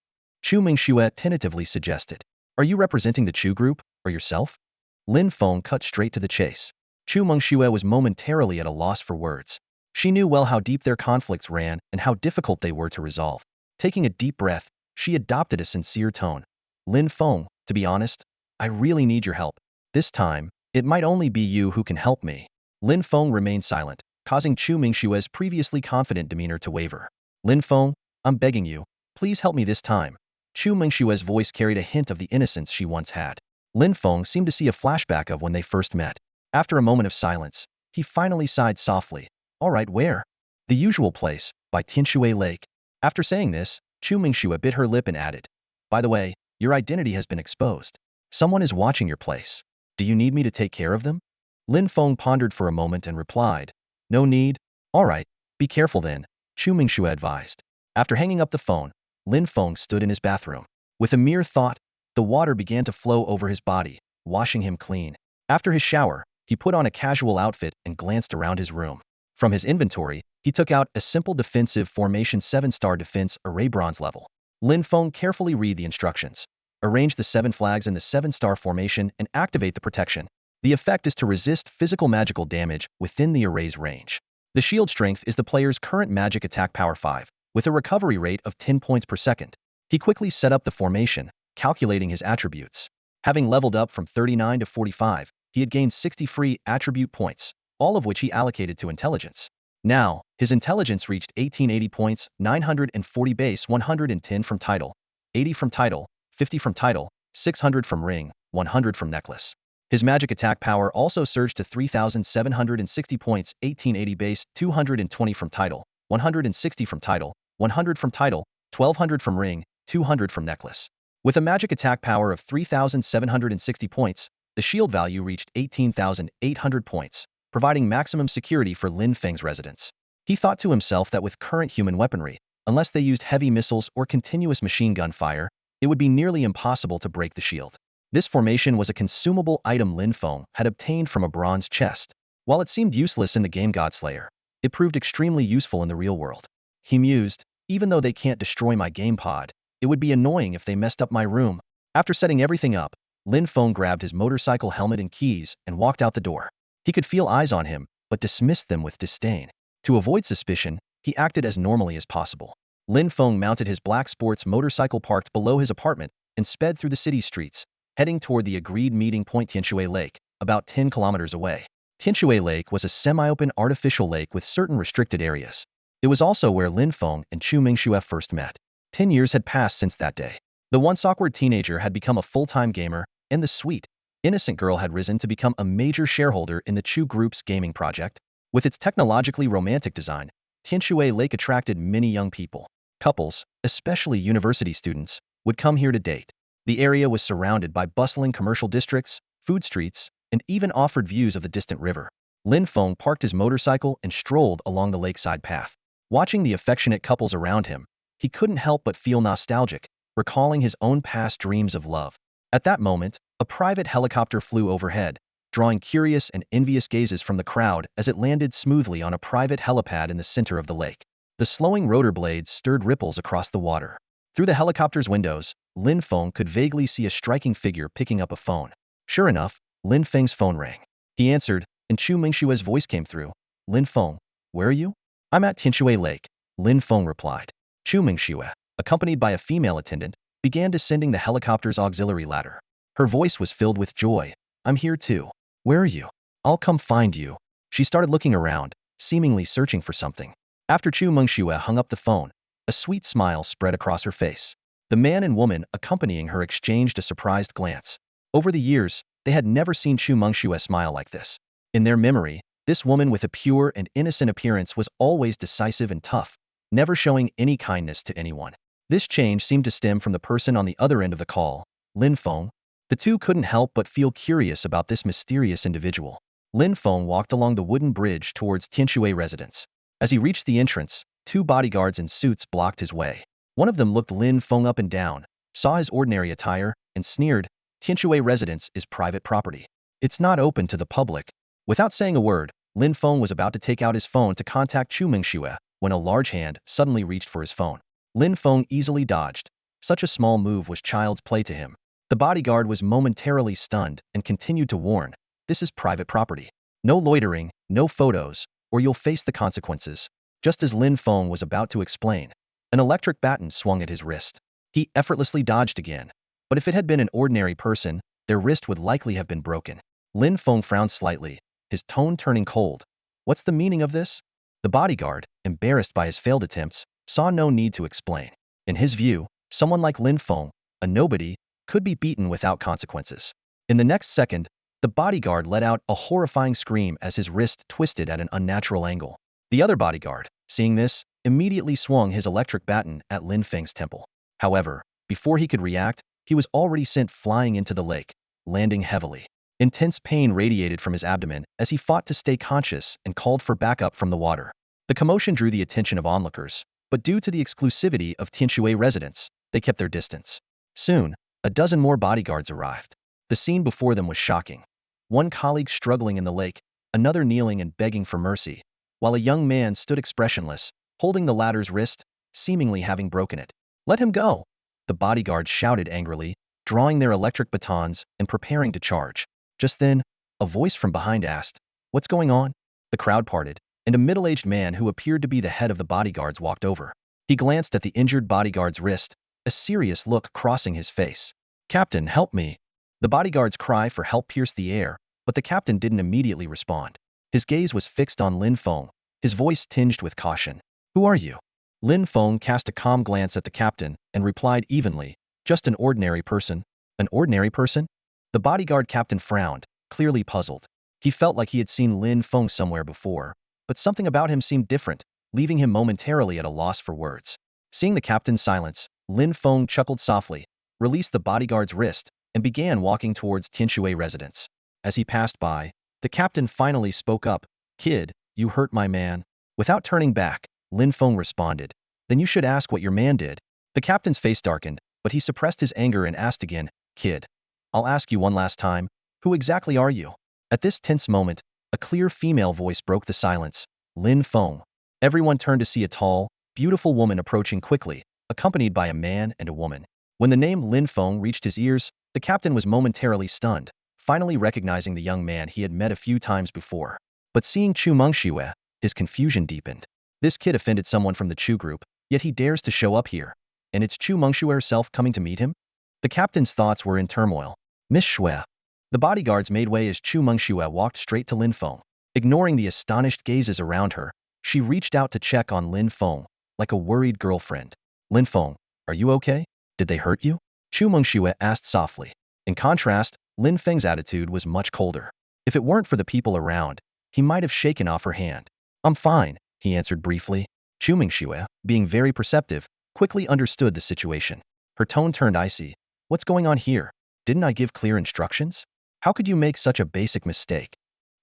Chu Mingxue tentatively suggested. Are you representing the Chu group, or yourself? Lin Feng cut straight to the chase. Chu Mingxue was momentarily at a loss for words. She knew well how deep their conflicts ran and how difficult they were to resolve. Taking a deep breath, she adopted a sincere tone. Lin Feng, to be honest, I really need your help. This time, it might only be you who can help me. Lin Feng remained silent, causing Chu Mingxue's previously confident demeanor to waver. Lin Feng, I'm begging you, please help me this time. Chu Mingxue's voice carried a hint of the innocence she once had. Lin Feng seemed to see a flashback of when they first met. After a moment of silence, he finally sighed softly. All right, where? The usual place, by Tianshui Lake. After saying this, Chu Mingxue bit her lip and added, by the way, your identity has been exposed. Someone is watching your place. Do you need me to take care of them? Lin Feng pondered for a moment and replied, no need. All right, be careful then, Chu Mingxue advised. After hanging up the phone, Lin Feng stood in his bathroom. With a mere thought, the water began to flow over his body, washing him clean. After his shower, he put on a casual outfit and glanced around his room. From his inventory, he took out a simple defensive formation 7-star defense array bronze level. Lin Feng carefully read the instructions. Arrange the 7 flags in the 7-star formation and activate the protection. The effect is to resist physical magical damage within the array's range. The shield strength is the player's current magic attack power 5, with a recovery rate of 10 points per second. He quickly set up the formation, calculating his attributes. Having leveled up from 39 to 45, he had gained 60 free attribute points, all of which he allocated to intelligence. Now, his intelligence reached 1880 points, 940 base, 110 from title, 80 from title, 50 from title, 600 from ring, 100 from necklace. His magic attack power also surged to 3,760 points, 1880 base, 220 from title, 160 from title, 100 from title, 1200 from ring, 200 from necklace. With a magic attack power of 3,760 points, the shield value reached 18,800 points, providing maximum security for Lin Feng's residence. He thought to himself that with current human weaponry, unless they used heavy missiles or continuous machine gun fire, it would be nearly impossible to break the shield. This formation was a consumable item Lin Feng had obtained from a bronze chest. While it seemed useless in the game Godslayer, it proved extremely useful in the real world. He mused, even though they can't destroy my game pod, it would be annoying if they messed up my room. After setting everything up, Lin Feng grabbed his motorcycle helmet and keys and walked out the door. He could feel eyes on him, but dismissed them with disdain. To avoid suspicion, he acted as normally as possible. Lin Feng mounted his black sports motorcycle parked below his apartment and sped through the city streets, heading toward the agreed meeting point Tianshui Lake, about 10 kilometers away. Tianshui Lake was a semi-open artificial lake with certain restricted areas. It was also where Lin Feng and Chu Mingxue first met. 10 years had passed since that day. The once awkward teenager had become a full-time gamer, and the sweet, innocent girl had risen to become a major shareholder in the Chu Group's gaming project. With its technologically romantic design, Tianshui Lake attracted many young people. Couples, especially university students, would come here to date. The area was surrounded by bustling commercial districts, food streets, and even offered views of the distant river. Lin Feng parked his motorcycle and strolled along the lakeside path. Watching the affectionate couples around him, he couldn't help but feel nostalgic, recalling his own past dreams of love. At that moment, a private helicopter flew overhead, drawing curious and envious gazes from the crowd as it landed smoothly on a private helipad in the center of the lake. The slowing rotor blades stirred ripples across the water. Through the helicopter's windows, Lin Feng could vaguely see a striking figure picking up a phone. Sure enough, Lin Feng's phone rang. He answered, and Chu Mingxue's voice came through. Lin Feng, where are you? I'm at Tianshui Lake, Lin Feng replied. Chu Mingxue, accompanied by a female attendant, began descending the helicopter's auxiliary ladder. Her voice was filled with joy. I'm here too. Where are you? I'll come find you. She started looking around, seemingly searching for something. After Chu Mengxue hung up the phone, a sweet smile spread across her face. The man and woman accompanying her exchanged a surprised glance. Over the years, they had never seen Chu Mengxue smile like this. In their memory, this woman with a pure and innocent appearance was always decisive and tough, never showing any kindness to anyone. This change seemed to stem from the person on the other end of the call, Lin Feng. The two couldn't help but feel curious about this mysterious individual. Lin Feng walked along the wooden bridge towards Tianshui residence. As he reached the entrance, two bodyguards in suits blocked his way. One of them looked Lin Feng up and down, saw his ordinary attire, and sneered, Tianshui residence is private property. It's not open to the public. Without saying a word, Lin Feng was about to take out his phone to contact Chu Mengxue when a large hand suddenly reached for his phone. Lin Feng easily dodged. Such a small move was child's play to him. The bodyguard was momentarily stunned and continued to warn, this is private property. No loitering, no photos, or you'll face the consequences. Just as Lin Feng was about to explain, an electric baton swung at his wrist. He effortlessly dodged again. But if it had been an ordinary person, their wrist would likely have been broken. Lin Feng frowned slightly, his tone turning cold. What's the meaning of this? The bodyguard, embarrassed by his failed attempts, saw no need to explain. In his view, someone like Lin Feng, a nobody, could be beaten without consequences. In the next second, the bodyguard let out a horrifying scream as his wrist twisted at an unnatural angle. The other bodyguard, seeing this, immediately swung his electric baton at Lin Feng's temple. However, before he could react, he was already sent flying into the lake, landing heavily. Intense pain radiated from his abdomen as he fought to stay conscious and called for backup from the water. The commotion drew the attention of onlookers, but due to the exclusivity of Tianshui residents, they kept their distance. Soon, a dozen more bodyguards arrived. The scene before them was shocking. One colleague struggling in the lake, another kneeling and begging for mercy, while a young man stood expressionless, holding the latter's wrist, seemingly having broken it. Let him go! The bodyguards shouted angrily, drawing their electric batons and preparing to charge. Just then, a voice from behind asked, What's going on? The crowd parted, and a middle-aged man who appeared to be the head of the bodyguards walked over. He glanced at the injured bodyguard's wrist, a serious look crossing his face. Captain, help me! The bodyguard's cry for help pierced the air, but the captain didn't immediately respond. His gaze was fixed on Lin Feng, his voice tinged with caution. Who are you? Lin Feng cast a calm glance at the captain and replied evenly, Just an ordinary person. An ordinary person? The bodyguard captain frowned, clearly puzzled. He felt like he had seen Lin Feng somewhere before, but something about him seemed different, leaving him momentarily at a loss for words. Seeing the captain's silence, Lin Feng chuckled softly, released the bodyguard's wrist, and began walking towards Tianshui residence. As he passed by, the captain finally spoke up, Kid, you hurt my man. Without turning back, Lin Feng responded, Then you should ask what your man did. The captain's face darkened, but he suppressed his anger and asked again, Kid, I'll ask you one last time, who exactly are you? At this tense moment, a clear female voice broke the silence, Lin Feng. Everyone turned to see a tall, beautiful woman approaching quickly, accompanied by a man and a woman. When the name Lin Feng reached his ears, the captain was momentarily stunned, finally recognizing the young man he had met a few times before. But seeing Chu Mengxue, his confusion deepened. This kid offended someone from the Chu group, yet he dares to show up here. And it's Chu Mengxue herself coming to meet him? The captain's thoughts were in turmoil. Miss Xue. The bodyguards made way as Chu Mengxue walked straight to Lin Feng. Ignoring the astonished gazes around her, she reached out to check on Lin Feng, like a worried girlfriend. Lin Feng, are you okay? Did they hurt you? Chu Mengxue asked softly. In contrast, Lin Feng's attitude was much colder. If it weren't for the people around, he might have shaken off her hand. I'm fine, he answered briefly. Chu Mengxue, being very perceptive, quickly understood the situation. Her tone turned icy. What's going on here? Didn't I give clear instructions? How could you make such a basic mistake?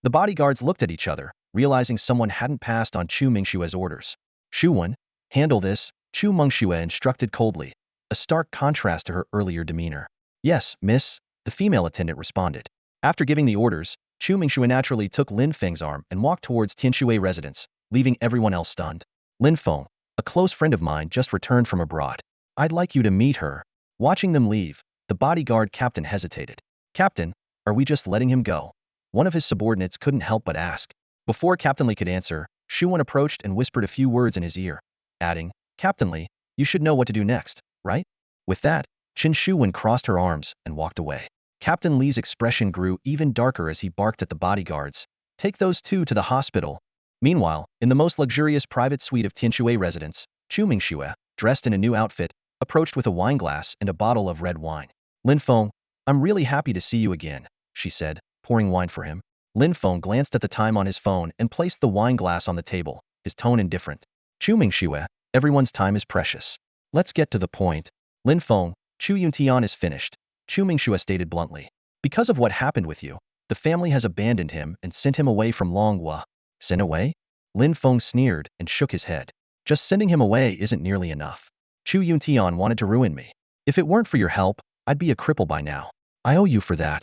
The bodyguards looked at each other, realizing someone hadn't passed on Chu Mengxue's orders. Shuwen, handle this, Chu Mengxue instructed coldly, a stark contrast to her earlier demeanor. Yes, miss, the female attendant responded. After giving the orders, Chu Mengxue naturally took Lin Feng's arm and walked towards Tianshui residence, leaving everyone else stunned. Lin Feng, a close friend of mine just returned from abroad. I'd like you to meet her. Watching them leave, the bodyguard captain hesitated. Captain, are we just letting him go? One of his subordinates couldn't help but ask. Before Captain Li could answer, Shuwen approached and whispered a few words in his ear, adding, Captain Li, you should know what to do next, right? With that, Qin Shuwen crossed her arms and walked away. Captain Li's expression grew even darker as he barked at the bodyguards. Take those two to the hospital. Meanwhile, in the most luxurious private suite of Tianshui residence, Chu Mingxue, dressed in a new outfit, approached with a wineglass and a bottle of red wine. Lin Feng, I'm really happy to see you again, she said, pouring wine for him. Lin Feng glanced at the time on his phone and placed the wineglass on the table, his tone indifferent. Chu Mingxue, everyone's time is precious. Let's get to the point. Lin Feng, Chu Yuntian is finished, Chu Mingxue stated bluntly. Because of what happened with you, the family has abandoned him and sent him away from Longhua. Sent away? Lin Feng sneered and shook his head. Just sending him away isn't nearly enough. Chu Yuntian wanted to ruin me. If it weren't for your help, I'd be a cripple by now. I owe you for that.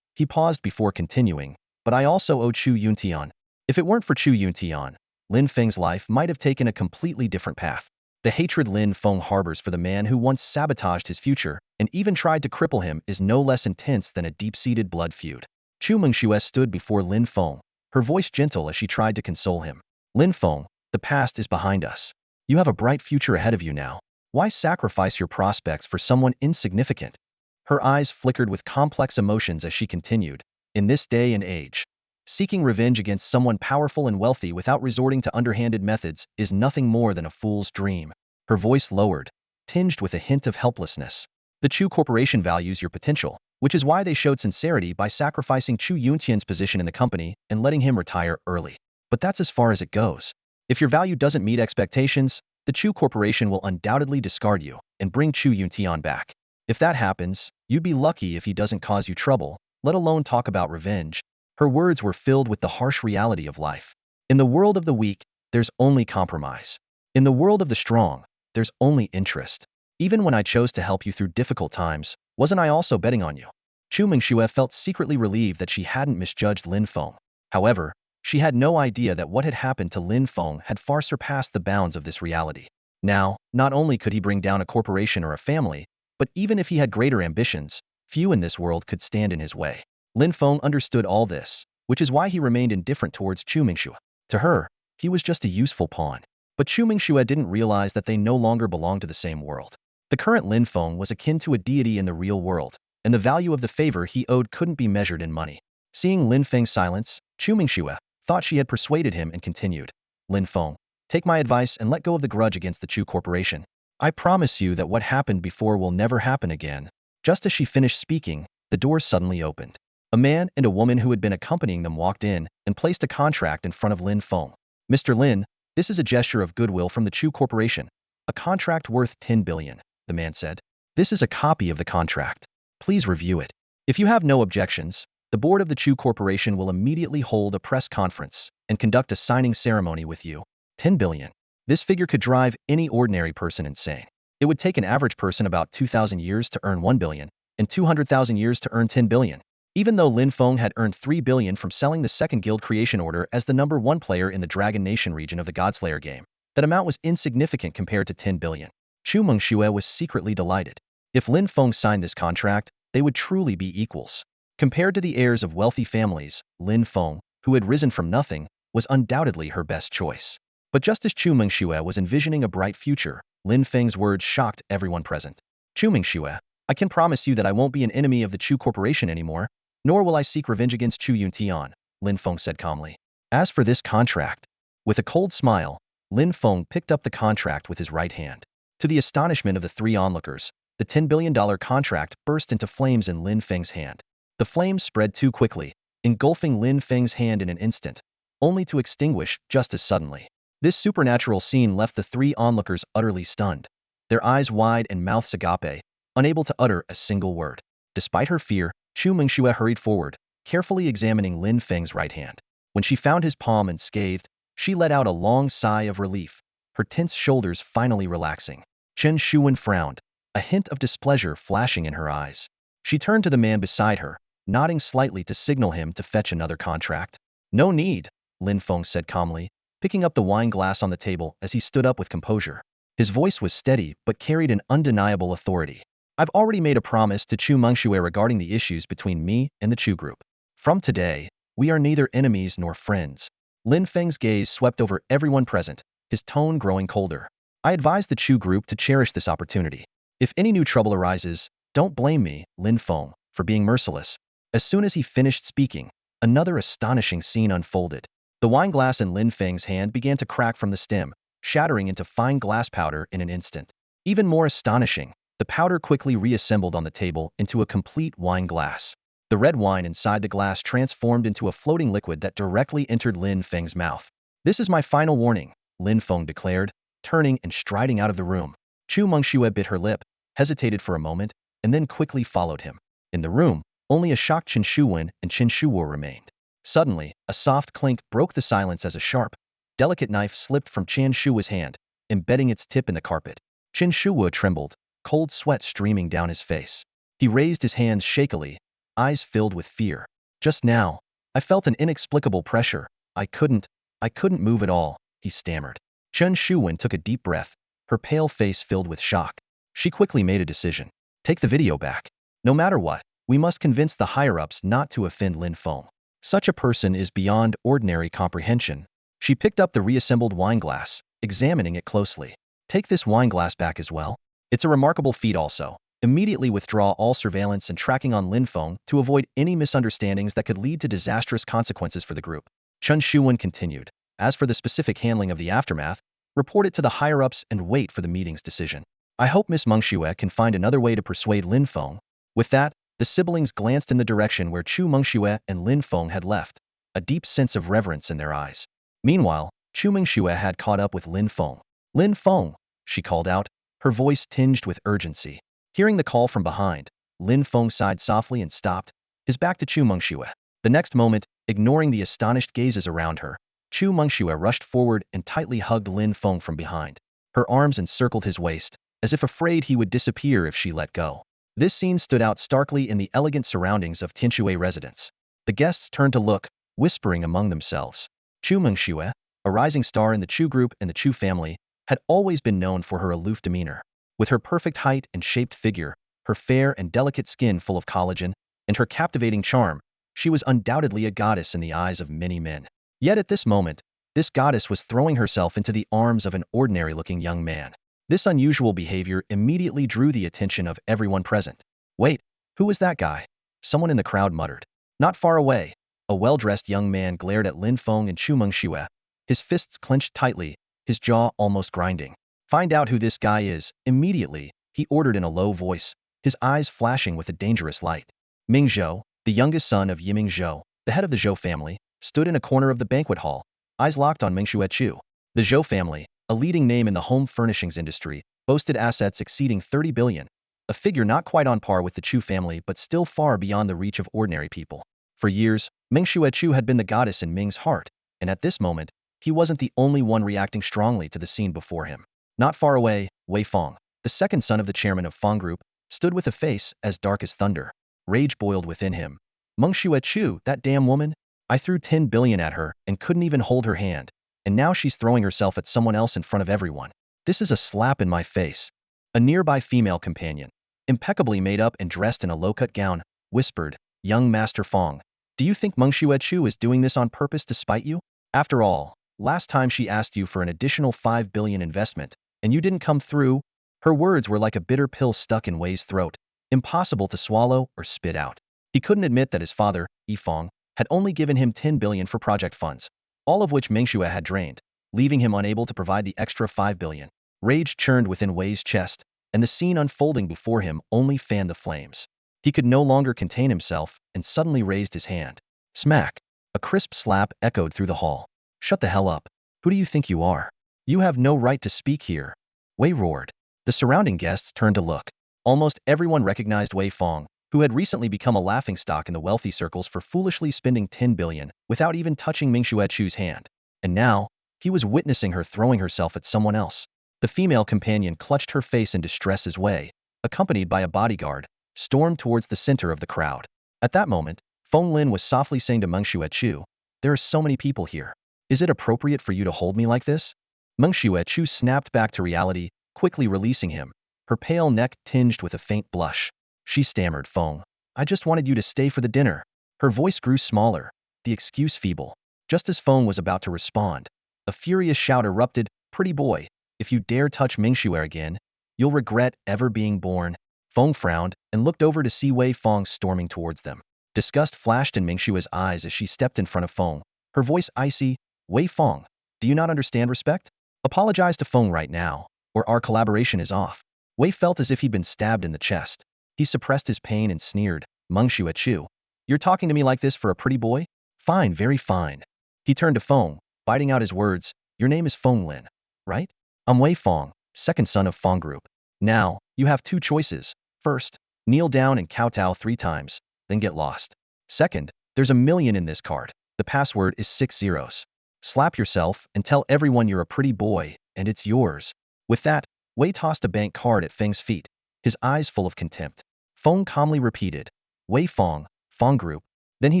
He paused before continuing, but I also owe Chu Yuntian. If it weren't for Chu Yuntian, Lin Feng's life might have taken a completely different path. The hatred Lin Feng harbors for the man who once sabotaged his future and even tried to cripple him is no less intense than a deep-seated blood feud. Chu Mingxue stood before Lin Feng, her voice gentle as she tried to console him. Lin Feng, the past is behind us. You have a bright future ahead of you now. Why sacrifice your prospects for someone insignificant? Her eyes flickered with complex emotions as she continued. In this day and age, seeking revenge against someone powerful and wealthy without resorting to underhanded methods is nothing more than a fool's dream. Her voice lowered, tinged with a hint of helplessness. The Chu Corporation values your potential, which is why they showed sincerity by sacrificing Chu Yuntian's position in the company and letting him retire early. But that's as far as it goes. If your value doesn't meet expectations, the Chu Corporation will undoubtedly discard you and bring Chu Yuntian back. If that happens, you'd be lucky if he doesn't cause you trouble, let alone talk about revenge. Her words were filled with the harsh reality of life. In the world of the weak, there's only compromise. In the world of the strong, there's only interest. Even when I chose to help you through difficult times, wasn't I also betting on you? Chu Mingxue felt secretly relieved that she hadn't misjudged Lin Feng. However, she had no idea that what had happened to Lin Feng had far surpassed the bounds of this reality. Now, not only could he bring down a corporation or a family, but even if he had greater ambitions, few in this world could stand in his way. Lin Feng understood all this, which is why he remained indifferent towards Chu Mingxue. To her, he was just a useful pawn. But Chu Mingxue didn't realize that they no longer belonged to the same world. The current Lin Feng was akin to a deity in the real world, and the value of the favor he owed couldn't be measured in money. Seeing Lin Feng's silence, Chu Mingxue thought she had persuaded him and continued. Lin Feng, take my advice and let go of the grudge against the Chu Corporation. I promise you that what happened before will never happen again. Just as she finished speaking, the door suddenly opened. A man and a woman who had been accompanying them walked in and placed a contract in front of Lin Feng. Mr. Lin, this is a gesture of goodwill from the Chu Corporation. A contract worth 10 billion, the man said. This is a copy of the contract. Please review it. If you have no objections, the board of the Chu Corporation will immediately hold a press conference and conduct a signing ceremony with you. 10 billion. This figure could drive any ordinary person insane. It would take an average person about 2,000 years to earn 1 billion and 200,000 years to earn 10 billion. Even though Lin Feng had earned 3 billion from selling the second guild creation order as the #1 player in the Dragon Nation region of the Godslayer game, that amount was insignificant compared to 10 billion. Chu Mingxue was secretly delighted. If Lin Feng signed this contract, they would truly be equals. Compared to the heirs of wealthy families, Lin Feng, who had risen from nothing, was undoubtedly her best choice. But just as Chu Mingxue was envisioning a bright future, Lin Feng's words shocked everyone present. Chu Mingxue, I can promise you that I won't be an enemy of the Chu Corporation anymore, nor will I seek revenge against Chu Yuntian, Lin Feng said calmly. As for this contract, with a cold smile, Lin Feng picked up the contract with his right hand. To the astonishment of the three onlookers, the $10 billion contract burst into flames in Lin Feng's hand. The flames spread too quickly, engulfing Lin Feng's hand in an instant, only to extinguish just as suddenly. This supernatural scene left the three onlookers utterly stunned, their eyes wide and mouths agape, unable to utter a single word. Despite her fear, Chu Mingxue hurried forward, carefully examining Lin Feng's right hand. When she found his palm unscathed, she let out a long sigh of relief, her tense shoulders finally relaxing. Chen Shuwen frowned, a hint of displeasure flashing in her eyes. She turned to the man beside her, nodding slightly to signal him to fetch another contract. No need, Lin Feng said calmly, picking up the wine glass on the table as he stood up with composure. His voice was steady but carried an undeniable authority. I've already made a promise to Chu Mingxue regarding the issues between me and the Chu group. From today, we are neither enemies nor friends. Lin Feng's gaze swept over everyone present, his tone growing colder. I advise the Chu group to cherish this opportunity. If any new trouble arises, Don't blame me, Lin Feng, for being merciless. As soon as he finished speaking, another astonishing scene unfolded. The wine glass in Lin Feng's hand began to crack from the stem, shattering into fine glass powder in an instant. Even more astonishing, the powder quickly reassembled on the table into a complete wine glass. The red wine inside the glass transformed into a floating liquid that directly entered Lin Feng's mouth. This is my final warning, Lin Feng declared, turning and striding out of the room. Chu Mengxue bit her lip, hesitated for a moment, and then quickly followed him. In the room, only a shocked Qin Shuwen and Qin Shuwo remained. Suddenly, a soft clink broke the silence as a sharp, delicate knife slipped from Qin Shuwo's hand, embedding its tip in the carpet. Qin Shuwo trembled, cold sweat streaming down his face. He raised his hands shakily, eyes filled with fear. Just now, I felt an inexplicable pressure. I couldn't move at all, he stammered. Chen Shuwen took a deep breath, her pale face filled with shock. She quickly made a decision. Take the video back. No matter what, we must convince the higher-ups not to offend Lin Feng. Such a person is beyond ordinary comprehension. She picked up the reassembled wine glass, examining it closely. Take this wine glass back as well. It's a remarkable feat also. Immediately withdraw all surveillance and tracking on Lin Feng to avoid any misunderstandings that could lead to disastrous consequences for the group. Chen Shuwen continued. As for the specific handling of the aftermath, report it to the higher-ups and wait for the meeting's decision. I hope Miss Mengxue can find another way to persuade Lin Feng. With that, the siblings glanced in the direction where Chu Mengxue and Lin Feng had left, a deep sense of reverence in their eyes. Meanwhile, Chu Mengxue had caught up with Lin Feng. Lin Feng, she called out, her voice tinged with urgency. Hearing the call from behind, Lin Feng sighed softly and stopped, his back to Chu Mengxue. The next moment, ignoring the astonished gazes around her, Chu Mengxue rushed forward and tightly hugged Lin Feng from behind. Her arms encircled his waist, as if afraid he would disappear if she let go. This scene stood out starkly in the elegant surroundings of Tianshui residence. The guests turned to look, whispering among themselves. Chu Mengxue, a rising star in the Chu group and the Chu family, had always been known for her aloof demeanor. With her perfect height and shaped figure, her fair and delicate skin full of collagen, and her captivating charm, she was undoubtedly a goddess in the eyes of many men. Yet at this moment, this goddess was throwing herself into the arms of an ordinary-looking young man. This unusual behavior immediately drew the attention of everyone present. Wait, who was that guy? Someone in the crowd muttered. Not far away, a well-dressed young man glared at Lin Feng and Chu Mengxue, his fists clenched tightly, his jaw almost grinding. Find out who this guy is, immediately, he ordered in a low voice, his eyes flashing with a dangerous light. Ming Zhou, the youngest son of Yiming Zhou, the head of the Zhou family, stood in a corner of the banquet hall, eyes locked on Mengxue Chu. The Zhou family, a leading name in the home furnishings industry, boasted assets exceeding 30 billion, a figure not quite on par with the Chu family but still far beyond the reach of ordinary people. For years, Mengxue Chu had been the goddess in Ming's heart, and at this moment, he wasn't the only one reacting strongly to the scene before him. Not far away, Wei Feng, the second son of the chairman of Feng Group, stood with a face as dark as thunder. Rage boiled within him. Mengxue Chu, that damn woman? I threw 10 billion at her and couldn't even hold her hand, and now she's throwing herself at someone else in front of everyone. This is a slap in my face. A nearby female companion, impeccably made up and dressed in a low-cut gown, whispered, Young Master Feng, do you think Mengxue Chu is doing this on purpose to spite you? After all, last time she asked you for an additional 5 billion investment, and you didn't come through. Her words were like a bitter pill stuck in Wei's throat, impossible to swallow or spit out. He couldn't admit that his father, Yifeng, had only given him 10 billion for project funds, all of which Mengxue had drained, leaving him unable to provide the extra 5 billion. Rage churned within Wei's chest, and the scene unfolding before him only fanned the flames. He could no longer contain himself and suddenly raised his hand. Smack! A crisp slap echoed through the hall. Shut the hell up. Who do you think you are? You have no right to speak here. Wei roared. The surrounding guests turned to look. Almost everyone recognized Wei Feng, who had recently become a laughingstock in the wealthy circles for foolishly spending 10 billion without even touching Mengxue Chu's hand. And now, he was witnessing her throwing herself at someone else. The female companion clutched her face in distress as Wei, accompanied by a bodyguard, stormed towards the center of the crowd. At that moment, Feng Lin was softly saying to Mengxue Chu, there are so many people here. Is it appropriate for you to hold me like this? Mengxue Chu snapped back to reality, quickly releasing him, her pale neck tinged with a faint blush. She stammered, Feng, I just wanted you to stay for the dinner. Her voice grew smaller, the excuse feeble. Just as Feng was about to respond, a furious shout erupted, pretty boy, if you dare touch Mengxue again, you'll regret ever being born. Feng frowned and looked over to see Wei Fong storming towards them. Disgust flashed in Mingshua's eyes as she stepped in front of Feng, her voice icy. Wei Fong, do you not understand respect? Apologize to Feng right now, or our collaboration is off. Wei felt as if he'd been stabbed in the chest. He suppressed his pain and sneered, Mengxue Chu. You're talking to me like this for a pretty boy? Fine, very fine. He turned to Feng, biting out his words. Your name is Feng Lin, right? I'm Wei Fong, second son of Fong Group. Now, you have two choices. First, kneel down and kowtow 3 times, then get lost. Second, there's a million in this card. The password is 6 zeros. Slap yourself and tell everyone you're a pretty boy, and it's yours. With that, Wei tossed a bank card at Feng's feet, his eyes full of contempt. Feng calmly repeated, Wei Fong, Fong Group. Then he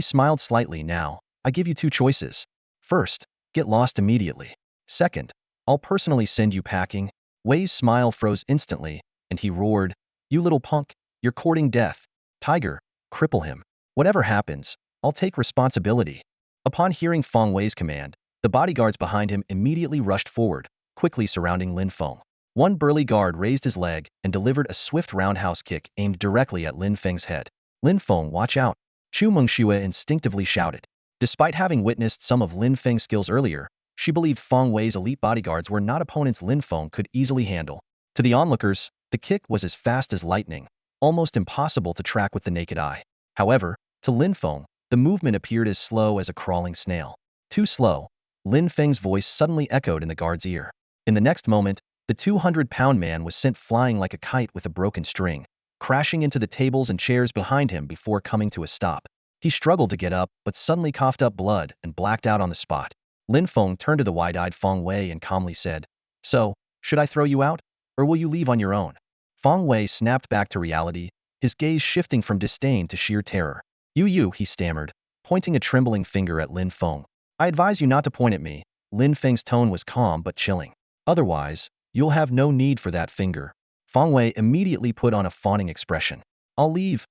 smiled slightly. Now, I give you 2 choices. First, get lost immediately. Second, I'll personally send you packing. Wei's smile froze instantly, and he roared, You little punk, you're courting death. Tiger, cripple him. Whatever happens, I'll take responsibility. Upon hearing Feng Wei's command, the bodyguards behind him immediately rushed forward, quickly surrounding Lin Feng. One burly guard raised his leg and delivered a swift roundhouse kick aimed directly at Lin Feng's head. Lin Feng, watch out! Chu Mengxue instinctively shouted. Despite having witnessed some of Lin Feng's skills earlier, she believed Feng Wei's elite bodyguards were not opponents Lin Feng could easily handle. To the onlookers, the kick was as fast as lightning, almost impossible to track with the naked eye. However, to Lin Feng, the movement appeared as slow as a crawling snail. Too slow. Lin Feng's voice suddenly echoed in the guard's ear. In the next moment, the 200-pound man was sent flying like a kite with a broken string, crashing into the tables and chairs behind him before coming to a stop. He struggled to get up, but suddenly coughed up blood and blacked out on the spot. Lin Feng turned to the wide-eyed Feng Wei and calmly said, So, should I throw you out, or will you leave on your own? Feng Wei snapped back to reality, his gaze shifting from disdain to sheer terror. You, he stammered, pointing a trembling finger at Lin Feng. I advise you not to point at me. Lin Feng's tone was calm but chilling. Otherwise, you'll have no need for that finger. Feng Wei immediately put on a fawning expression. I'll leave,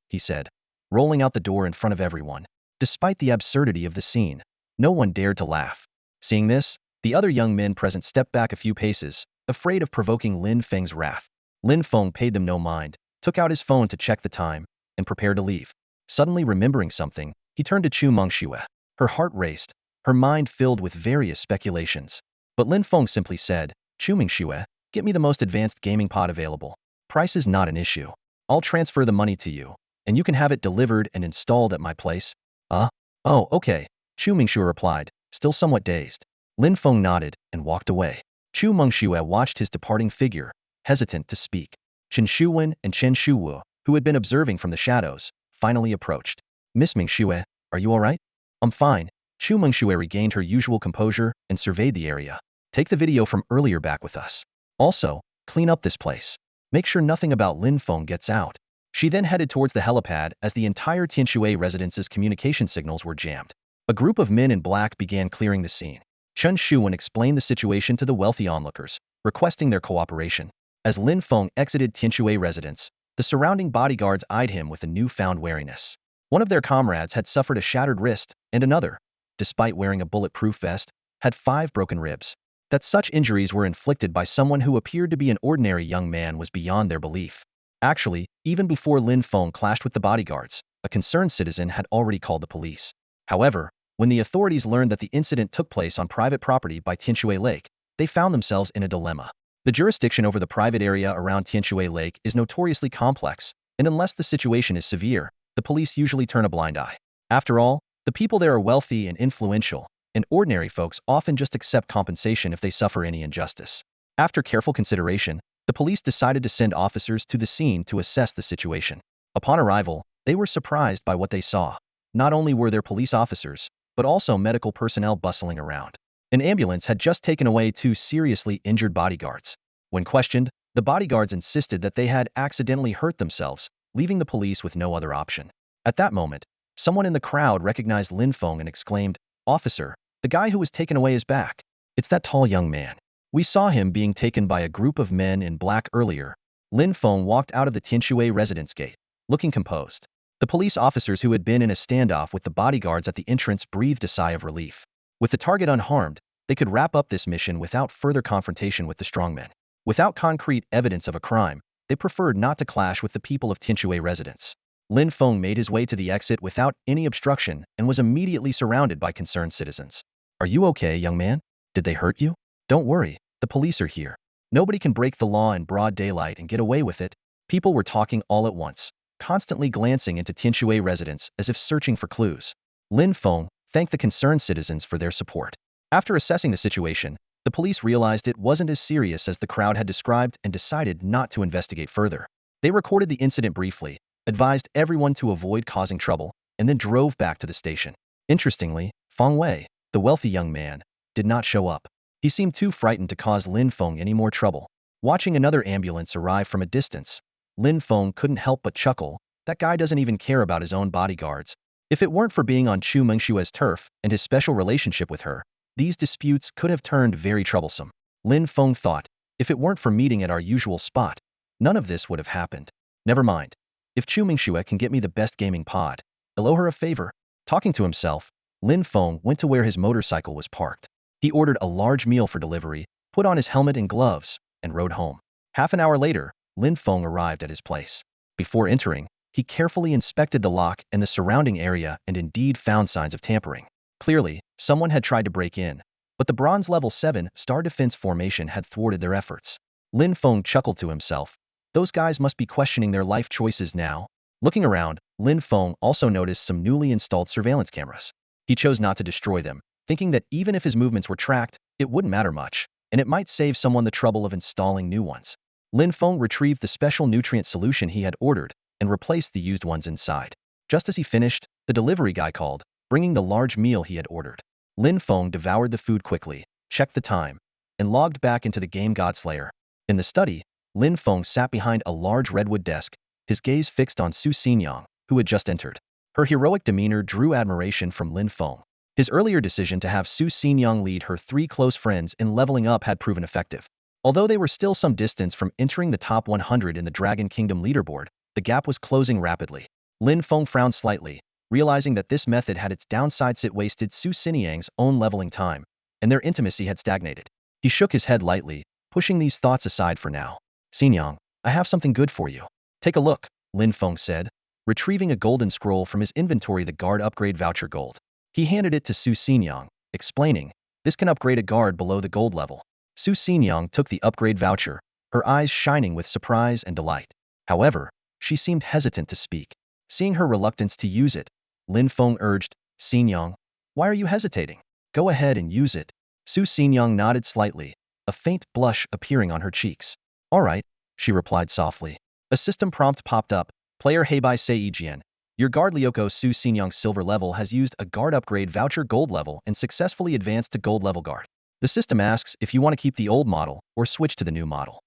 he said, rolling out the door in front of everyone. Despite the absurdity of the scene, no one dared to laugh. Seeing this, the other young men present stepped back a few paces, afraid of provoking Lin Feng's wrath. Lin Feng paid them no mind, took out his phone to check the time, and prepared to leave. Suddenly remembering something, he turned to Chu Mengxue. Her heart raced, her mind filled with various speculations. But Lin Feng simply said, Chu Mengxue, get me the most advanced gaming pod available. Price is not an issue. I'll transfer the money to you, and you can have it delivered and installed at my place. Oh, okay, Chu Mengxue replied, still somewhat dazed. Lin Feng nodded and walked away. Chu Mengxue watched his departing figure, hesitant to speak. Chen Shuwen and Chen Shuwu, who had been observing from the shadows, finally approached. Miss Mengxue, are you all right? I'm fine. Chu Mengxue regained her usual composure and surveyed the area. Take the video from earlier back with us. Also, clean up this place. Make sure nothing about Lin Feng gets out. She then headed towards the helipad as the entire Tianshui residence's communication signals were jammed. A group of men in black began clearing the scene. Chen Shuwen explained the situation to the wealthy onlookers, requesting their cooperation. As Lin Feng exited Tianshui residence, the surrounding bodyguards eyed him with a newfound wariness. One of their comrades had suffered a shattered wrist, and another, despite wearing a bulletproof vest, had 5 broken ribs. That such injuries were inflicted by someone who appeared to be an ordinary young man was beyond their belief. Actually, even before Lin Feng clashed with the bodyguards, a concerned citizen had already called the police. However, when the authorities learned that the incident took place on private property by Tianshui Lake, they found themselves in a dilemma. The jurisdiction over the private area around Tianshui Lake is notoriously complex, and unless the situation is severe, the police usually turn a blind eye. After all, the people there are wealthy and influential, and ordinary folks often just accept compensation if they suffer any injustice. After careful consideration, the police decided to send officers to the scene to assess the situation. Upon arrival, they were surprised by what they saw. Not only were there police officers, but also medical personnel bustling around. An ambulance had just taken away 2 seriously injured bodyguards. When questioned, the bodyguards insisted that they had accidentally hurt themselves, leaving the police with no other option. At that moment, someone in the crowd recognized Lin Feng and exclaimed, Officer, the guy who was taken away is back. It's that tall young man. We saw him being taken by a group of men in black earlier. Lin Feng walked out of the Tianshui residence gate, looking composed. The police officers who had been in a standoff with the bodyguards at the entrance breathed a sigh of relief. With the target unharmed, they could wrap up this mission without further confrontation with the strongmen. Without concrete evidence of a crime, they preferred not to clash with the people of Tianxue residents. Lin Feng made his way to the exit without any obstruction and was immediately surrounded by concerned citizens. Are you okay, young man? Did they hurt you? Don't worry, the police are here. Nobody can break the law in broad daylight and get away with it. People were talking all at once, constantly glancing into Tianxue residents as if searching for clues. Lin Feng thanked the concerned citizens for their support. After assessing the situation, the police realized it wasn't as serious as the crowd had described and decided not to investigate further. They recorded the incident briefly, advised everyone to avoid causing trouble, and then drove back to the station. Interestingly, Feng Wei, the wealthy young man, did not show up. He seemed too frightened to cause Lin Feng any more trouble. Watching another ambulance arrive from a distance, Lin Feng couldn't help but chuckle. That guy doesn't even care about his own bodyguards. If it weren't for being on Chu Mengshue's turf and his special relationship with her, these disputes could have turned very troublesome. Lin Feng thought, if it weren't for meeting at our usual spot, none of this would have happened. Never mind. If Chu Mingxue can get me the best gaming pod, I'll owe her a favor. Talking to himself, Lin Feng went to where his motorcycle was parked. He ordered a large meal for delivery, put on his helmet and gloves, and rode home. Half an hour later, Lin Feng arrived at his place. Before entering, he carefully inspected the lock and the surrounding area and indeed found signs of tampering. Clearly, someone had tried to break in, but the bronze level 7 star defense formation had thwarted their efforts. Lin Feng chuckled to himself. Those guys must be questioning their life choices now. Looking around, Lin Feng also noticed some newly installed surveillance cameras. He chose not to destroy them, thinking that even if his movements were tracked, it wouldn't matter much, and it might save someone the trouble of installing new ones. Lin Feng retrieved the special nutrient solution he had ordered and replaced the used ones inside. Just as he finished, the delivery guy called, bringing the large meal he had ordered. Lin Feng devoured the food quickly, checked the time, and logged back into the game Godslayer. In the study, Lin Feng sat behind a large redwood desk, his gaze fixed on Su Xinyang, who had just entered. Her heroic demeanor drew admiration from Lin Feng. His earlier decision to have Su Xinyang lead her 3 close friends in leveling up had proven effective. Although they were still some distance from entering the top 100 in the Dragon Kingdom leaderboard, the gap was closing rapidly. Lin Feng frowned slightly, realizing that this method had its downsides. It wasted Su Xinyang's own leveling time, and their intimacy had stagnated. He shook his head lightly, pushing these thoughts aside for now. Xinyang, I have something good for you. Take a look, Lin Feng said, retrieving a golden scroll from his inventory, the guard upgrade voucher gold. He handed it to Su Xinyang, explaining, this can upgrade a guard below the gold level. Su Xinyang took the upgrade voucher, her eyes shining with surprise and delight. However, she seemed hesitant to speak. Seeing her reluctance to use it, Lin Feng urged, Xinyang, why are you hesitating? Go ahead and use it. Su Xinyang nodded slightly, a faint blush appearing on her cheeks. All right, she replied softly. A system prompt popped up. Player Heibai Seijian, your guard Lioko Su Xinyang's silver level has used a guard upgrade voucher gold level and successfully advanced to gold level guard. The system asks if you want to keep the old model or switch to the new model.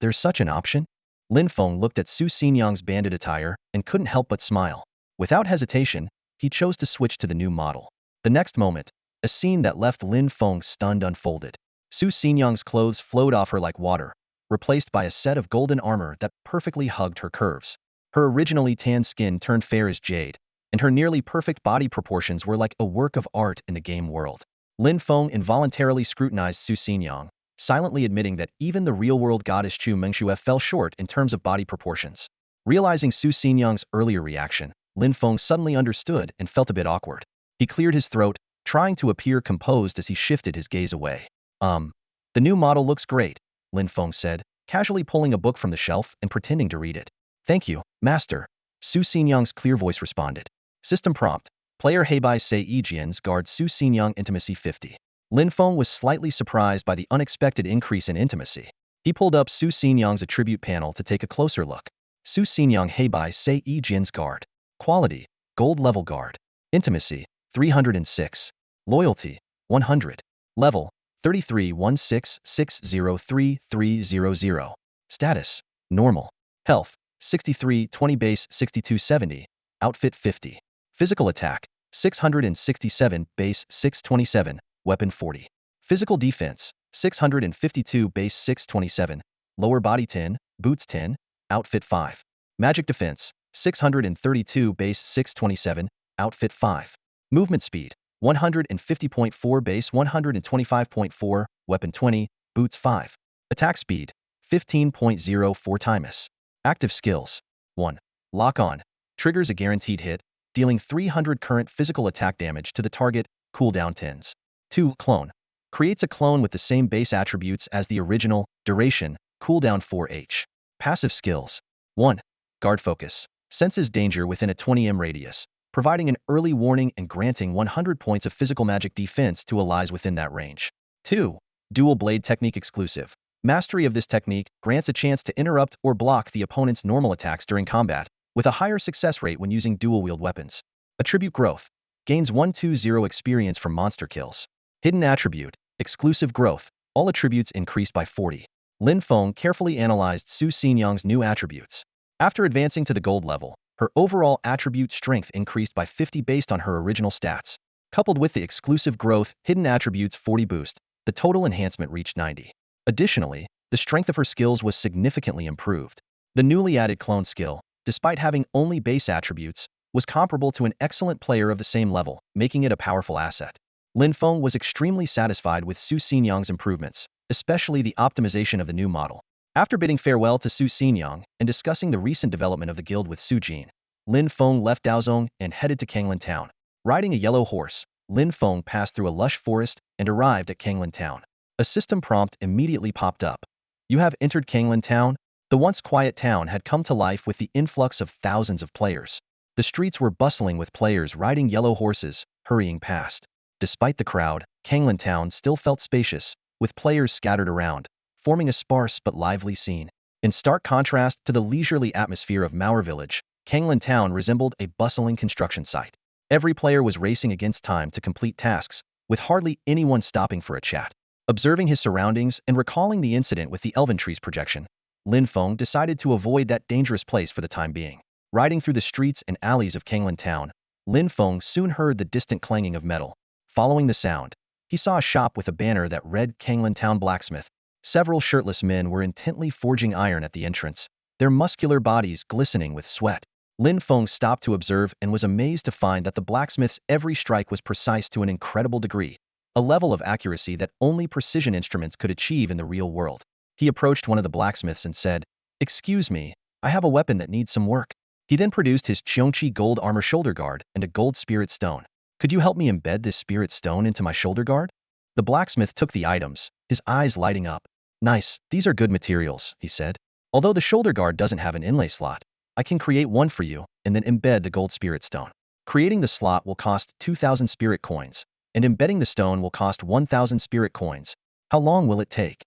There's such an option? Lin Feng looked at Su Xinyang's bandit attire and couldn't help but smile. Without hesitation, he chose to switch to the new model. The next moment, a scene that left Lin Feng stunned unfolded. Su Xinyang's clothes flowed off her like water, replaced by a set of golden armor that perfectly hugged her curves. Her originally tan skin turned fair as jade, and her nearly perfect body proportions were like a work of art in the game world. Lin Feng involuntarily scrutinized Su Xinyang, silently admitting that even the real-world goddess Chu Mengxue fell short in terms of body proportions. Realizing Su Xinyang's earlier reaction, Lin Feng suddenly understood and felt a bit awkward. He cleared his throat, trying to appear composed as he shifted his gaze away. The new model looks great, Lin Feng said, casually pulling a book from the shelf and pretending to read it. Thank you, Master, Su Xinyang's clear voice responded. System prompt, player Heibai Seijian's guard Su Xinyang intimacy 50. Lin Feng was slightly surprised by the unexpected increase in intimacy. He pulled up Su Xinyang's attribute panel to take a closer look. Su Xinyang Heibai Seijian's guard. Quality, gold level guard. Intimacy, 306. Loyalty, 100. Level, 3316603300. Status, normal. Health, 6320 base 6270. Outfit 50. Physical attack, 667 base 627. Weapon 40. Physical defense, 652 base 627. Lower body 10, boots 10. Outfit 5. Magic defense, 632 base 627. Outfit 5. Movement speed, 150.4 base 125.4. Weapon 20. Boots 5. Attack speed, 15.04 times. Active skills. 1. Lock on. Triggers a guaranteed hit, dealing 300 current physical attack damage to the target, cooldown 10s. 2. Clone. Creates a clone with the same base attributes as the original, duration, cooldown 4h. Passive skills. 1. Guard focus. Senses danger within a 20m radius, providing an early warning and granting 100 points of physical magic defense to allies within that range. 2. Dual blade technique exclusive. Mastery of this technique grants a chance to interrupt or block the opponent's normal attacks during combat, with a higher success rate when using dual-wield weapons. Attribute growth. Gains 120 experience from monster kills. Hidden attribute. Exclusive growth. All attributes increased by 40. Lin Feng carefully analyzed Su Xinyang's new attributes. After advancing to the gold level, her overall attribute strength increased by 50 based on her original stats. Coupled with the exclusive growth, hidden attributes 40 boost, the total enhancement reached 90. Additionally, the strength of her skills was significantly improved. The newly added clone skill, despite having only base attributes, was comparable to an excellent player of the same level, making it a powerful asset. Lin Feng was extremely satisfied with Su Xinyang's improvements, especially the optimization of the new model. After bidding farewell to Su Xinyang and discussing the recent development of the guild with Su Jin, Lin Feng left Daozong and headed to Kanglin Town. Riding a yellow horse, Lin Feng passed through a lush forest and arrived at Kanglin Town. A system prompt immediately popped up. You have entered Kanglin Town. The once quiet town had come to life with the influx of thousands of players. The streets were bustling with players riding yellow horses, hurrying past. Despite the crowd, Kanglin Town still felt spacious, with players scattered around, forming a sparse but lively scene. In stark contrast to the leisurely atmosphere of Maur Village, Kanglin Town resembled a bustling construction site. Every player was racing against time to complete tasks, with hardly anyone stopping for a chat. Observing his surroundings and recalling the incident with the elven trees projection, Lin Feng decided to avoid that dangerous place for the time being. Riding through the streets and alleys of Kanglin Town, Lin Feng soon heard the distant clanging of metal. Following the sound, he saw a shop with a banner that read Kanglin Town Blacksmith. Several shirtless men were intently forging iron at the entrance, their muscular bodies glistening with sweat. Lin Feng stopped to observe and was amazed to find that the blacksmith's every strike was precise to an incredible degree, a level of accuracy that only precision instruments could achieve in the real world. He approached one of the blacksmiths and said, "Excuse me, I have a weapon that needs some work." He then produced his Qiongqi gold armor shoulder guard and a gold spirit stone. "Could you help me embed this spirit stone into my shoulder guard?" The blacksmith took the items, his eyes lighting up. "Nice, these are good materials," he said. "Although the shoulder guard doesn't have an inlay slot, I can create one for you and then embed the gold spirit stone. Creating the slot will cost 2,000 spirit coins, and embedding the stone will cost 1,000 spirit coins. How long will it take?"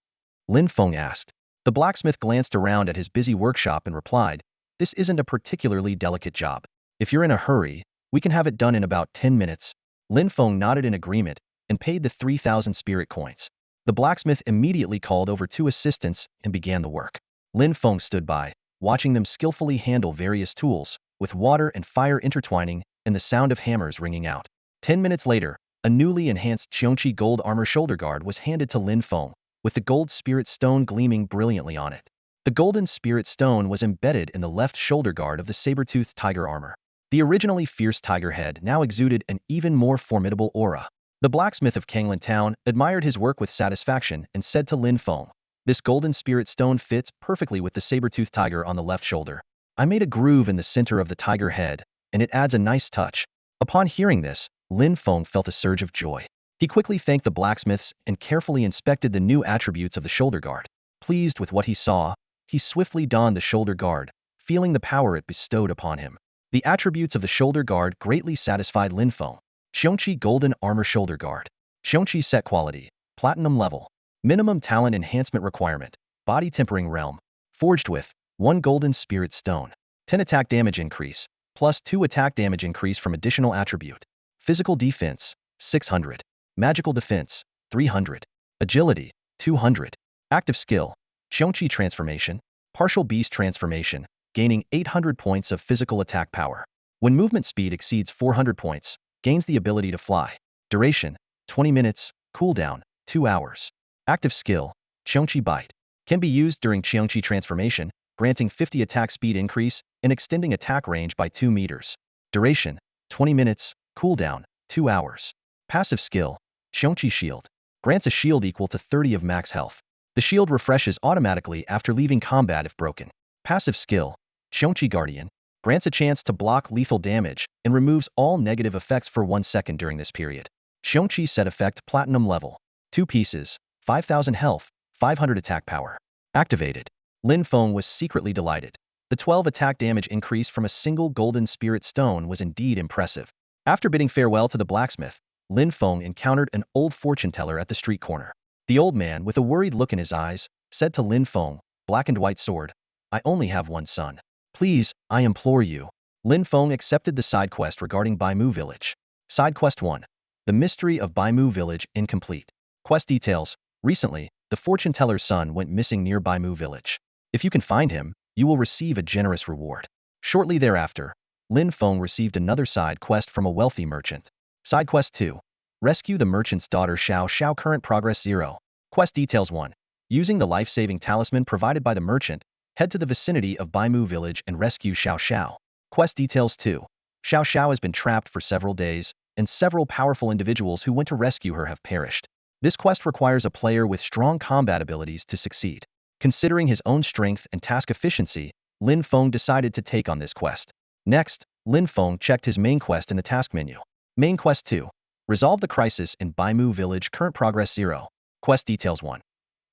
Lin Feng asked. The blacksmith glanced around at his busy workshop and replied, "This isn't a particularly delicate job. If you're in a hurry, we can have it done in about 10 minutes. Lin Feng nodded in agreement and paid the 3,000 spirit coins. The blacksmith immediately called over 2 assistants and began the work. Lin Feng stood by, watching them skillfully handle various tools, with water and fire intertwining and the sound of hammers ringing out. 10 minutes later, a newly enhanced Qiongqi gold armor shoulder guard was handed to Lin Feng, with the gold spirit stone gleaming brilliantly on it. The golden spirit stone was embedded in the left shoulder guard of the saber-toothed tiger armor. The originally fierce tiger head now exuded an even more formidable aura. The blacksmith of Kanglin Town admired his work with satisfaction and said to Lin Feng, "This golden spirit stone fits perfectly with the saber-toothed tiger on the left shoulder. I made a groove in the center of the tiger head, and it adds a nice touch." Upon hearing this, Lin Feng felt a surge of joy. He quickly thanked the blacksmiths and carefully inspected the new attributes of the shoulder guard. Pleased with what he saw, he swiftly donned the shoulder guard, feeling the power it bestowed upon him. The attributes of the shoulder guard greatly satisfied Lin Feng. Qiongqi Golden Armor Shoulder Guard. Qiongqi Set Quality. Platinum Level. Minimum Talent Enhancement Requirement. Body Tempering Realm. Forged with 1 Golden Spirit Stone. 10 Attack Damage Increase, plus 2 Attack Damage Increase from additional attribute. Physical Defense, 600. Magical Defense, 300. Agility, 200. Active Skill. Qiongqi Transformation. Partial Beast Transformation, gaining 800 points of physical attack power. When movement speed exceeds 400 points, gains the ability to fly. Duration, 20 minutes, cooldown, 2 hours. Active Skill, Qiongqi Bite. Can be used during Qiongqi Transformation, granting 50 attack speed increase and extending attack range by 2 meters. Duration, 20 minutes, cooldown, 2 hours. Passive Skill, Qiongqi Shield. Grants a shield equal to 30 of max health. The shield refreshes automatically after leaving combat if broken. Passive skill, Xiongqi Guardian, grants a chance to block lethal damage and removes all negative effects for 1 second during this period. Xiongqi set effect Platinum level. 2 pieces, 5,000 health, 500 attack power. Activated. Lin Feng was secretly delighted. The 12 attack damage increase from a single golden spirit stone was indeed impressive. After bidding farewell to the blacksmith, Lin Feng encountered an old fortune teller at the street corner. The old man, with a worried look in his eyes, said to Lin Feng, "Black and white sword, I only have one son. Please, I implore you." Lin Feng accepted the side quest regarding Baimu Village. Side quest 1. The mystery of Baimu Village incomplete. Quest details. Recently, the fortune teller's son went missing near Baimu Village. If you can find him, you will receive a generous reward. Shortly thereafter, Lin Feng received another side quest from a wealthy merchant. Side quest 2. Rescue the merchant's daughter Xiao Xiao. Current progress 0. Quest details 1. Using the life-saving talisman provided by the merchant, head to the vicinity of Baimu Village and rescue Xiao Xiao. Quest details 2. Xiao Xiao has been trapped for several days, and several powerful individuals who went to rescue her have perished. This quest requires a player with strong combat abilities to succeed. Considering his own strength and task efficiency, Lin Feng decided to take on this quest. Next, Lin Feng checked his main quest in the task menu. Main quest 2. Resolve the crisis in Baimu Village. Current progress 0. Quest details 1.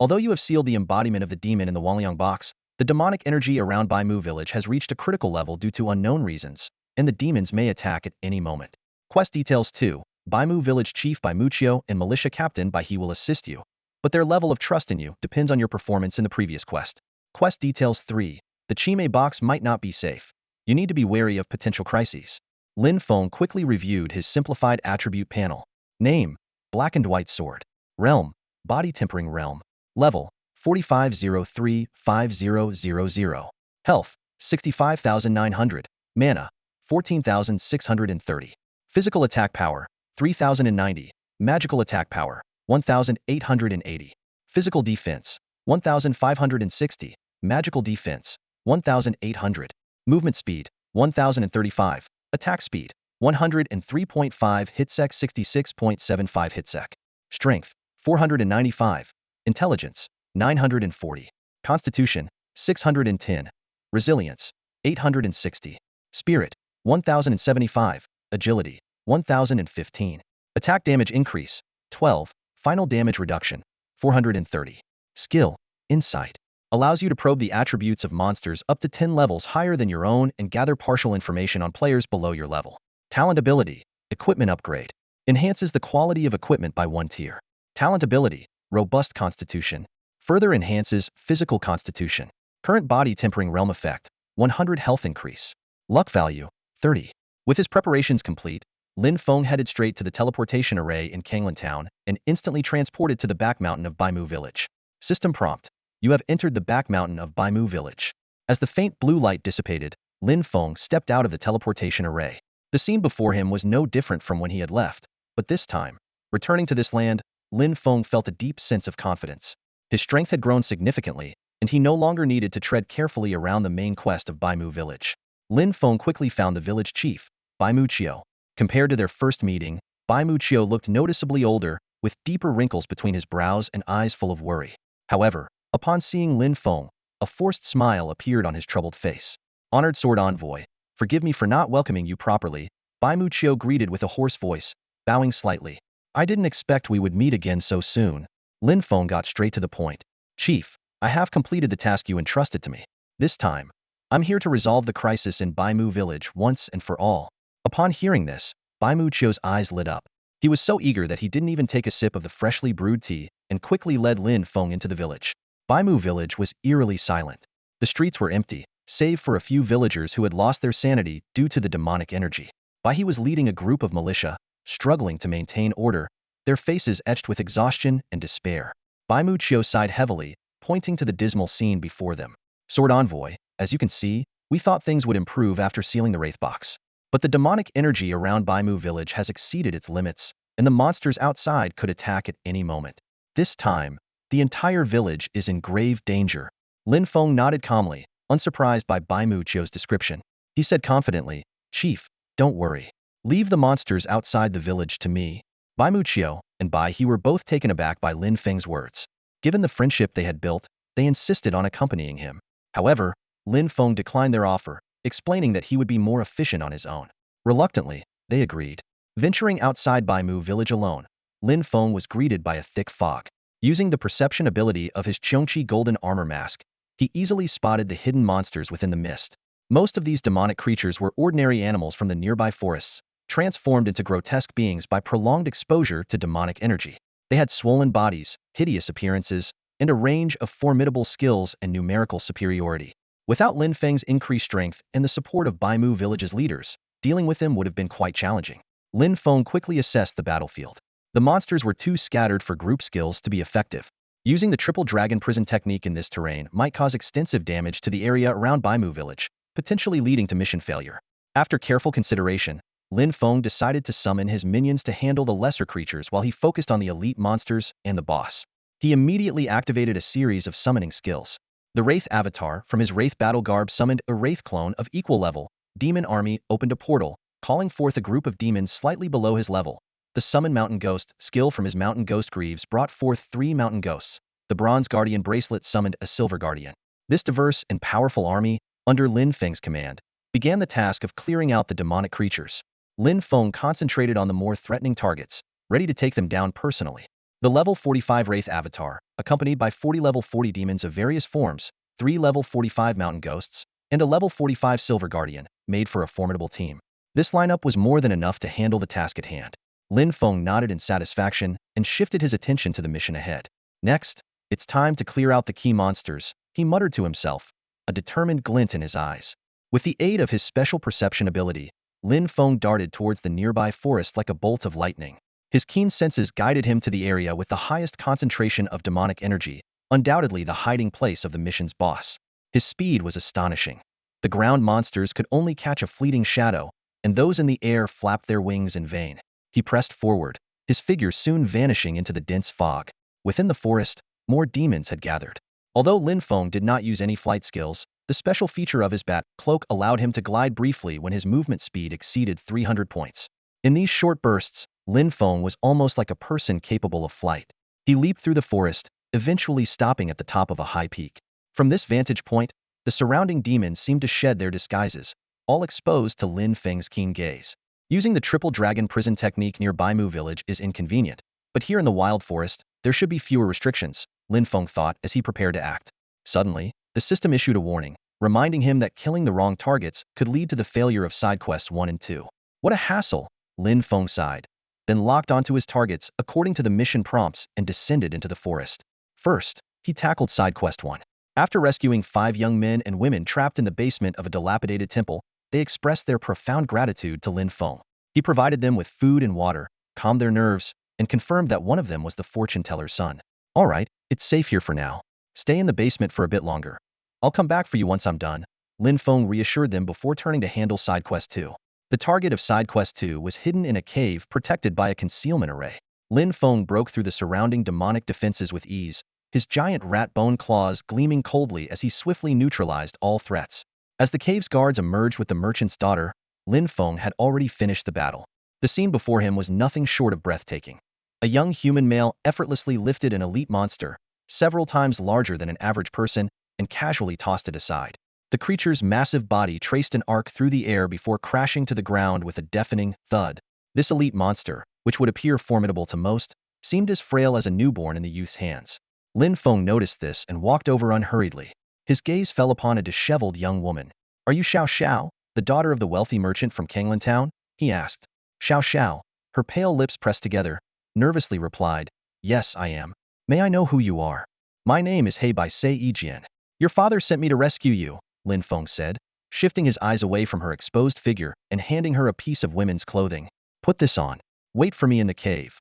Although you have sealed the embodiment of the demon in the Wangliang box, the demonic energy around Baimu Village has reached a critical level due to unknown reasons, and the demons may attack at any moment. Quest details 2. Baimu Village Chief by Muchio and Militia Captain by He will assist you, but their level of trust in you depends on your performance in the previous quest. Quest details 3. The Chime box might not be safe. You need to be wary of potential crises. Lin Feng quickly reviewed his simplified attribute panel. Name, Black and White Sword. Realm, Body Tempering Realm. Level, 4503-5000. Health, 65,900. Mana, 14,630. Physical attack power, 3,090. Magical attack power, 1,880. Physical defense, 1,560. Magical defense, 1,800. Movement speed, 1,035. Attack speed, 103.5. Hitsec, 66.75 hitsec. Strength, 495. Intelligence, 940. Constitution, 610. Resilience, 860. Spirit, 1075. Agility, 1015. Attack damage increase, 12. Final damage reduction, 430. Skill, Insight. Allows you to probe the attributes of monsters up to 10 levels higher than your own and gather partial information on players below your level. Talent ability, Equipment upgrade. Enhances the quality of equipment by 1 tier. Talent ability, Robust Constitution. Further enhances physical constitution. Current body tempering realm effect, 100 health increase. Luck value, 30. With his preparations complete, Lin Feng headed straight to the teleportation array in Kanglan Town and instantly transported to the back mountain of Baimu Village. System prompt. You have entered the back mountain of Baimu Village. As the faint blue light dissipated, Lin Feng stepped out of the teleportation array. The scene before him was no different from when he had left, but this time, returning to this land, Lin Feng felt a deep sense of confidence. His strength had grown significantly, and he no longer needed to tread carefully around the main quest of Baimu Village. Lin Feng quickly found the village chief, Bai Muchio. Compared to their first meeting, Bai Muchio looked noticeably older, with deeper wrinkles between his brows and eyes full of worry. However, upon seeing Lin Feng, a forced smile appeared on his troubled face. Honored Sword Envoy, forgive me for not welcoming you properly, Bai Muchio greeted with a hoarse voice, bowing slightly. I didn't expect we would meet again so soon. Lin Feng got straight to the point. Chief, I have completed the task you entrusted to me. This time, I'm here to resolve the crisis in Baimu Village once and for all. Upon hearing this, Bai Muchio's eyes lit up. He was so eager that he didn't even take a sip of the freshly brewed tea and quickly led Lin Feng into the village. Baimu Village was eerily silent. The streets were empty, save for a few villagers who had lost their sanity due to the demonic energy. Bai was leading a group of militia, struggling to maintain order, their faces etched with exhaustion and despair. Bai Muchio sighed heavily, pointing to the dismal scene before them. Sword Envoy, as you can see, we thought things would improve after sealing the Wraith Box. But the demonic energy around Baimu Village has exceeded its limits, and the monsters outside could attack at any moment. This time, the entire village is in grave danger. Lin Feng nodded calmly, unsurprised by Bai Muchio's description. He said confidently, Chief, don't worry. Leave the monsters outside the village to me. Bai Muchio and Bai He were both taken aback by Lin Feng's words. Given the friendship they had built, they insisted on accompanying him. However, Lin Feng declined their offer, explaining that he would be more efficient on his own. Reluctantly, they agreed. Venturing outside Baimu village alone, Lin Feng was greeted by a thick fog. Using the perception ability of his Chongqi golden armor mask, he easily spotted the hidden monsters within the mist. Most of these demonic creatures were ordinary animals from the nearby forests, transformed into grotesque beings by prolonged exposure to demonic energy. They had swollen bodies, hideous appearances, and a range of formidable skills and numerical superiority. Without Lin Feng's increased strength and the support of Baimu village's leaders, dealing with them would have been quite challenging. Lin Feng quickly assessed the battlefield. The monsters were too scattered for group skills to be effective. Using the triple dragon prison technique in this terrain might cause extensive damage to the area around Baimu village, potentially leading to mission failure. After careful consideration, Lin Feng decided to summon his minions to handle the lesser creatures while he focused on the elite monsters and the boss. He immediately activated a series of summoning skills. The Wraith avatar from his Wraith battle garb summoned a Wraith clone of equal level. Demon army opened a portal, calling forth a group of demons slightly below his level. The Summon Mountain Ghost skill from his Mountain Ghost Greaves brought forth 3 mountain ghosts. The Bronze Guardian bracelet summoned a Silver Guardian. This diverse and powerful army, under Lin Feng's command, began the task of clearing out the demonic creatures. Lin Feng concentrated on the more threatening targets, ready to take them down personally. The level 45 Wraith avatar, accompanied by 40 level 40 demons of various forms, 3 level 45 mountain ghosts, and a level 45 Silver Guardian, made for a formidable team. This lineup was more than enough to handle the task at hand. Lin Feng nodded in satisfaction and shifted his attention to the mission ahead. Next, it's time to clear out the key monsters, he muttered to himself, a determined glint in his eyes. With the aid of his special perception ability, Lin Feng darted towards the nearby forest like a bolt of lightning. His keen senses guided him to the area with the highest concentration of demonic energy, undoubtedly the hiding place of the mission's boss. His speed was astonishing. The ground monsters could only catch a fleeting shadow, and those in the air flapped their wings in vain. He pressed forward, his figure soon vanishing into the dense fog. Within the forest, more demons had gathered. Although Lin Feng did not use any flight skills, the special feature of his bat cloak allowed him to glide briefly when his movement speed exceeded 300 points. In these short bursts, Lin Feng was almost like a person capable of flight. He leaped through the forest, eventually stopping at the top of a high peak. From this vantage point, the surrounding demons seemed to shed their disguises, all exposed to Lin Feng's keen gaze. Using the triple dragon prison technique near Baimu village is inconvenient, but here in the wild forest, there should be fewer restrictions, Lin Feng thought as he prepared to act. Suddenly, the system issued a warning, reminding him that killing the wrong targets could lead to the failure of side quests 1 and 2. What a hassle, Lin Feng sighed, then locked onto his targets according to the mission prompts and descended into the forest. First, he tackled side quest 1. After rescuing 5 young men and women trapped in the basement of a dilapidated temple, they expressed their profound gratitude to Lin Feng. He provided them with food and water, calmed their nerves, and confirmed that one of them was the fortune teller's son. All right, it's safe here for now. Stay in the basement for a bit longer. I'll come back for you once I'm done, Lin Feng reassured them before turning to handle side quest 2. The target of side quest 2 was hidden in a cave protected by a concealment array. Lin Feng broke through the surrounding demonic defenses with ease, his giant rat-bone claws gleaming coldly as he swiftly neutralized all threats. As the cave's guards emerged with the merchant's daughter, Lin Feng had already finished the battle. The scene before him was nothing short of breathtaking. A young human male effortlessly lifted an elite monster, several times larger than an average person, and casually tossed it aside. The creature's massive body traced an arc through the air before crashing to the ground with a deafening thud. This elite monster, which would appear formidable to most, seemed as frail as a newborn in the youth's hands. Lin Feng noticed this and walked over unhurriedly. His gaze fell upon a disheveled young woman. "Are you Xiao Xiao, the daughter of the wealthy merchant from Kanglan Town?" he asked. Xiao Xiao, her pale lips pressed together, nervously replied, "Yes, I am. May I know who you are?" "My name is He Bai Sei Yijian. Your father sent me to rescue you," Lin Feng said, shifting his eyes away from her exposed figure and handing her a piece of women's clothing. "Put this on. Wait for me in the cave.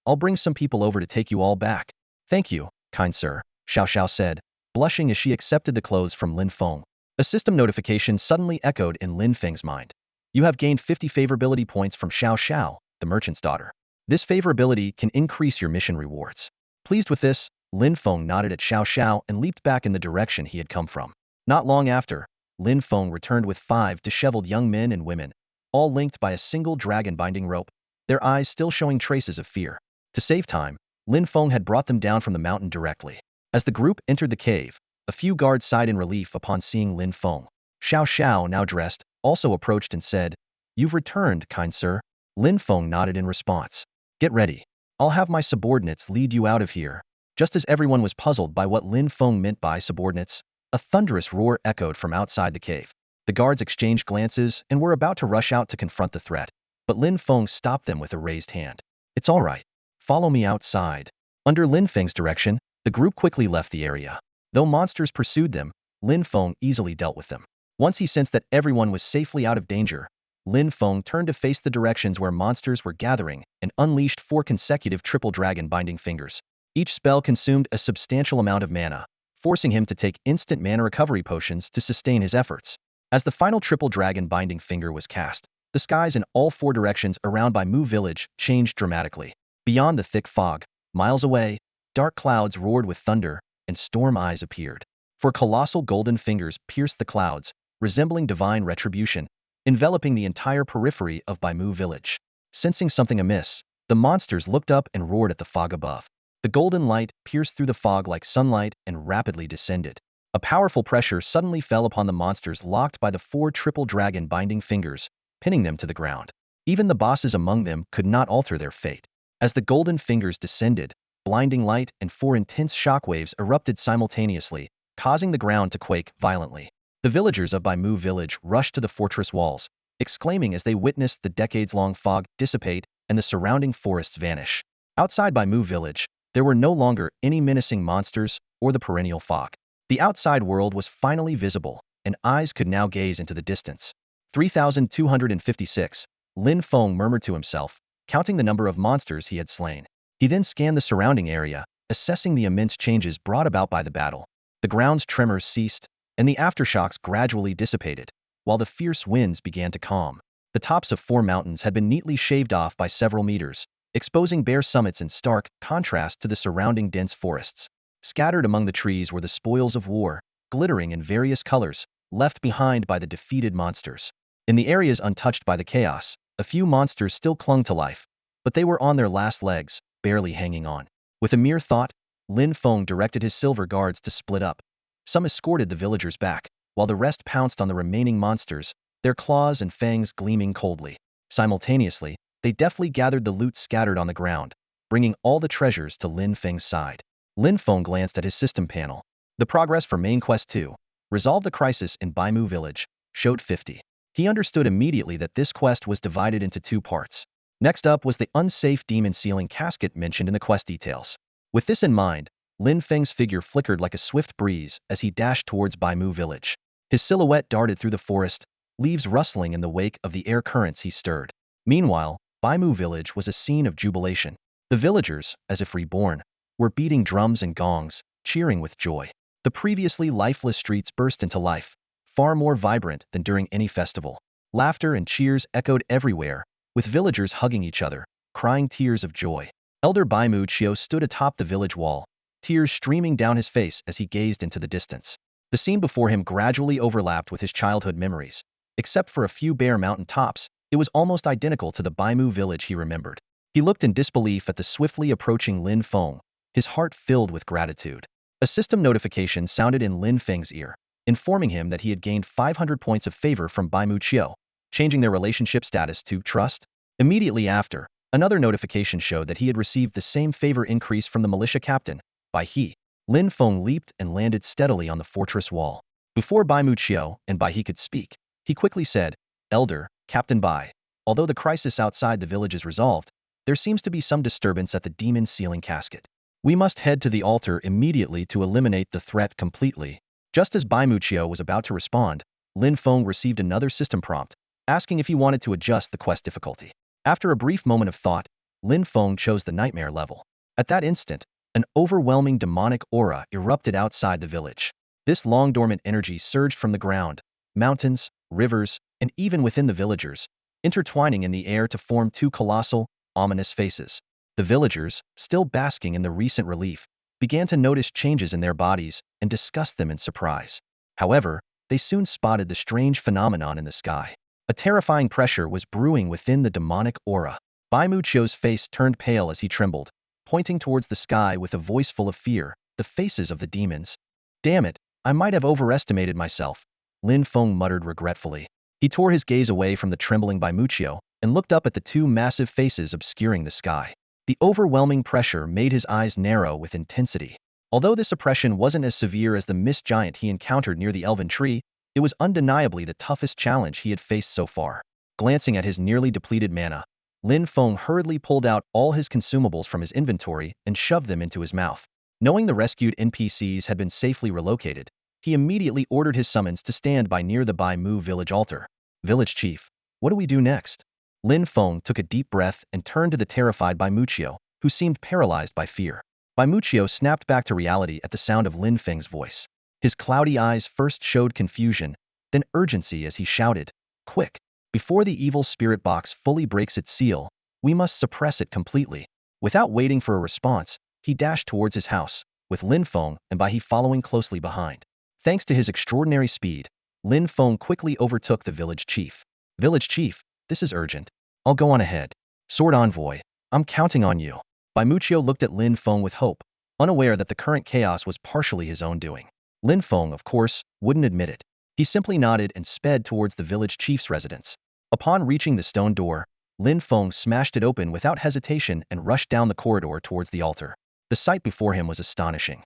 I'll bring some people over to take you all back." "Thank you, kind sir," Xiao Xiao said, blushing as she accepted the clothes from Lin Feng. A system notification suddenly echoed in Lin Feng's mind. "You have gained 50 favorability points from Xiao Xiao, the merchant's daughter. This favorability can increase your mission rewards." Pleased with this, Lin Feng nodded at Xiao Xiao and leaped back in the direction he had come from. Not long after, Lin Feng returned with 5 disheveled young men and women, all linked by a single dragon-binding rope, their eyes still showing traces of fear. To save time, Lin Feng had brought them down from the mountain directly. As the group entered the cave, a few guards sighed in relief upon seeing Lin Feng. Xiao Xiao, now dressed, also approached and said, "You've returned, kind sir." Lin Feng nodded in response. "Get ready. I'll have my subordinates lead you out of here." Just as everyone was puzzled by what Lin Feng meant by subordinates, a thunderous roar echoed from outside the cave. The guards exchanged glances and were about to rush out to confront the threat, but Lin Feng stopped them with a raised hand. "It's all right. Follow me outside." Under Lin Feng's direction, the group quickly left the area. Though monsters pursued them, Lin Feng easily dealt with them. Once he sensed that everyone was safely out of danger, Lin Feng turned to face the directions where monsters were gathering and unleashed 4 consecutive triple dragon binding fingers. Each spell consumed a substantial amount of mana, forcing him to take instant mana recovery potions to sustain his efforts. As the final triple dragon binding finger was cast, the skies in all 4 directions around Baimu village changed dramatically. Beyond the thick fog, miles away, dark clouds roared with thunder, and storm eyes appeared. 4 colossal golden fingers pierced the clouds, resembling divine retribution, enveloping the entire periphery of Baimu village. Sensing something amiss, the monsters looked up and roared at the fog above. The golden light pierced through the fog like sunlight and rapidly descended. A powerful pressure suddenly fell upon the monsters locked by the 4 triple dragon binding fingers, pinning them to the ground. Even the bosses among them could not alter their fate. As the golden fingers descended, blinding light and 4 intense shockwaves erupted simultaneously, causing the ground to quake violently. The villagers of Baimu village rushed to the fortress walls, exclaiming as they witnessed the decades-long fog dissipate and the surrounding forests vanish. Outside Baimu village, there were no longer any menacing monsters or the perennial fog. The outside world was finally visible, and eyes could now gaze into the distance. 3,256, Lin Feng murmured to himself, counting the number of monsters he had slain. He then scanned the surrounding area, assessing the immense changes brought about by the battle. The ground's tremors ceased, and the aftershocks gradually dissipated, while the fierce winds began to calm. The tops of 4 mountains had been neatly shaved off by several meters, exposing bare summits in stark contrast to the surrounding dense forests. Scattered among the trees were the spoils of war, glittering in various colors, left behind by the defeated monsters. In the areas untouched by the chaos, a few monsters still clung to life, but they were on their last legs, barely hanging on. With a mere thought, Lin Feng directed his silver guards to split up. Some escorted the villagers back, while the rest pounced on the remaining monsters, their claws and fangs gleaming coldly. Simultaneously, they deftly gathered the loot scattered on the ground, bringing all the treasures to Lin Feng's side. Lin Feng glanced at his system panel. The progress for Main Quest 2, Resolve the Crisis in Baimu Village, showed 50. He understood immediately that this quest was divided into 2 parts. Next up was the unsafe demon sealing casket mentioned in the quest details. With this in mind, Lin Feng's figure flickered like a swift breeze as he dashed towards Baimu village. His silhouette darted through the forest, leaves rustling in the wake of the air currents he stirred. Meanwhile, Baimu village was a scene of jubilation. The villagers, as if reborn, were beating drums and gongs, cheering with joy. The previously lifeless streets burst into life, far more vibrant than during any festival. Laughter and cheers echoed everywhere, with villagers hugging each other, crying tears of joy. Elder Baimu Chio stood atop the village wall, tears streaming down his face as he gazed into the distance. The scene before him gradually overlapped with his childhood memories. Except for a few bare mountain tops, it was almost identical to the Baimu village he remembered. He looked in disbelief at the swiftly approaching Lin Feng, his heart filled with gratitude. A system notification sounded in Lin Feng's ear, informing him that he had gained 500 points of favor from Baimu Chio, changing their relationship status to trust. Immediately after, another notification showed that he had received the same favor increase from the militia captain, Bai He. Lin Feng leaped and landed steadily on the fortress wall. Before Baimu Chio and Bai He could speak, he quickly said, "Elder, Captain Bai, although the crisis outside the village is resolved, there seems to be some disturbance at the demon sealing casket. We must head to the altar immediately to eliminate the threat completely." Just as Baimu Chio was about to respond, Lin Feng received another system prompt, asking if he wanted to adjust the quest difficulty. After a brief moment of thought, Lin Feng chose the nightmare level. At that instant, an overwhelming demonic aura erupted outside the village. This long-dormant energy surged from the ground, mountains, rivers, and even within the villagers, intertwining in the air to form 2 colossal, ominous faces. The villagers, still basking in the recent relief, began to notice changes in their bodies and discussed them in surprise. However, they soon spotted the strange phenomenon in the sky. A terrifying pressure was brewing within the demonic aura. Baimu Chio's face turned pale as he trembled, pointing towards the sky with a voice full of fear. "The the faces of the demons. Damn it, I might have overestimated myself, Lin Feng muttered regretfully. He tore his gaze away from the trembling Baimuchio and looked up at the two massive faces obscuring the sky. The overwhelming pressure made his eyes narrow with intensity. Although this oppression wasn't as severe as the mist giant he encountered near the elven tree, it was undeniably the toughest challenge he had faced so far. Glancing at his nearly depleted mana, Lin Feng hurriedly pulled out all his consumables from his inventory and shoved them into his mouth. Knowing the rescued NPCs had been safely relocated, he immediately ordered his summons to stand by near the Bai Mu village altar. Village chief, what do we do next? Lin Feng took a deep breath and turned to the terrified Baimuchio, who seemed paralyzed by fear. Baimuchio snapped back to reality at the sound of Lin Feng's voice. His cloudy eyes first showed confusion, then urgency as he shouted, "Quick! Before the evil spirit box fully breaks its seal, we must suppress it completely." Without waiting for a response, he dashed towards his house, with Lin Feng and Bai He following closely behind. Thanks to his extraordinary speed, Lin Feng quickly overtook the village chief. "Village chief, this is urgent. I'll go on ahead. Sword Envoy, I'm counting on you." Baimuchio looked at Lin Feng with hope, unaware that the current chaos was partially his own doing. Lin Feng, of course, wouldn't admit it. He simply nodded and sped towards the village chief's residence. Upon reaching the stone door, Lin Feng smashed it open without hesitation and rushed down the corridor towards the altar. The sight before him was astonishing.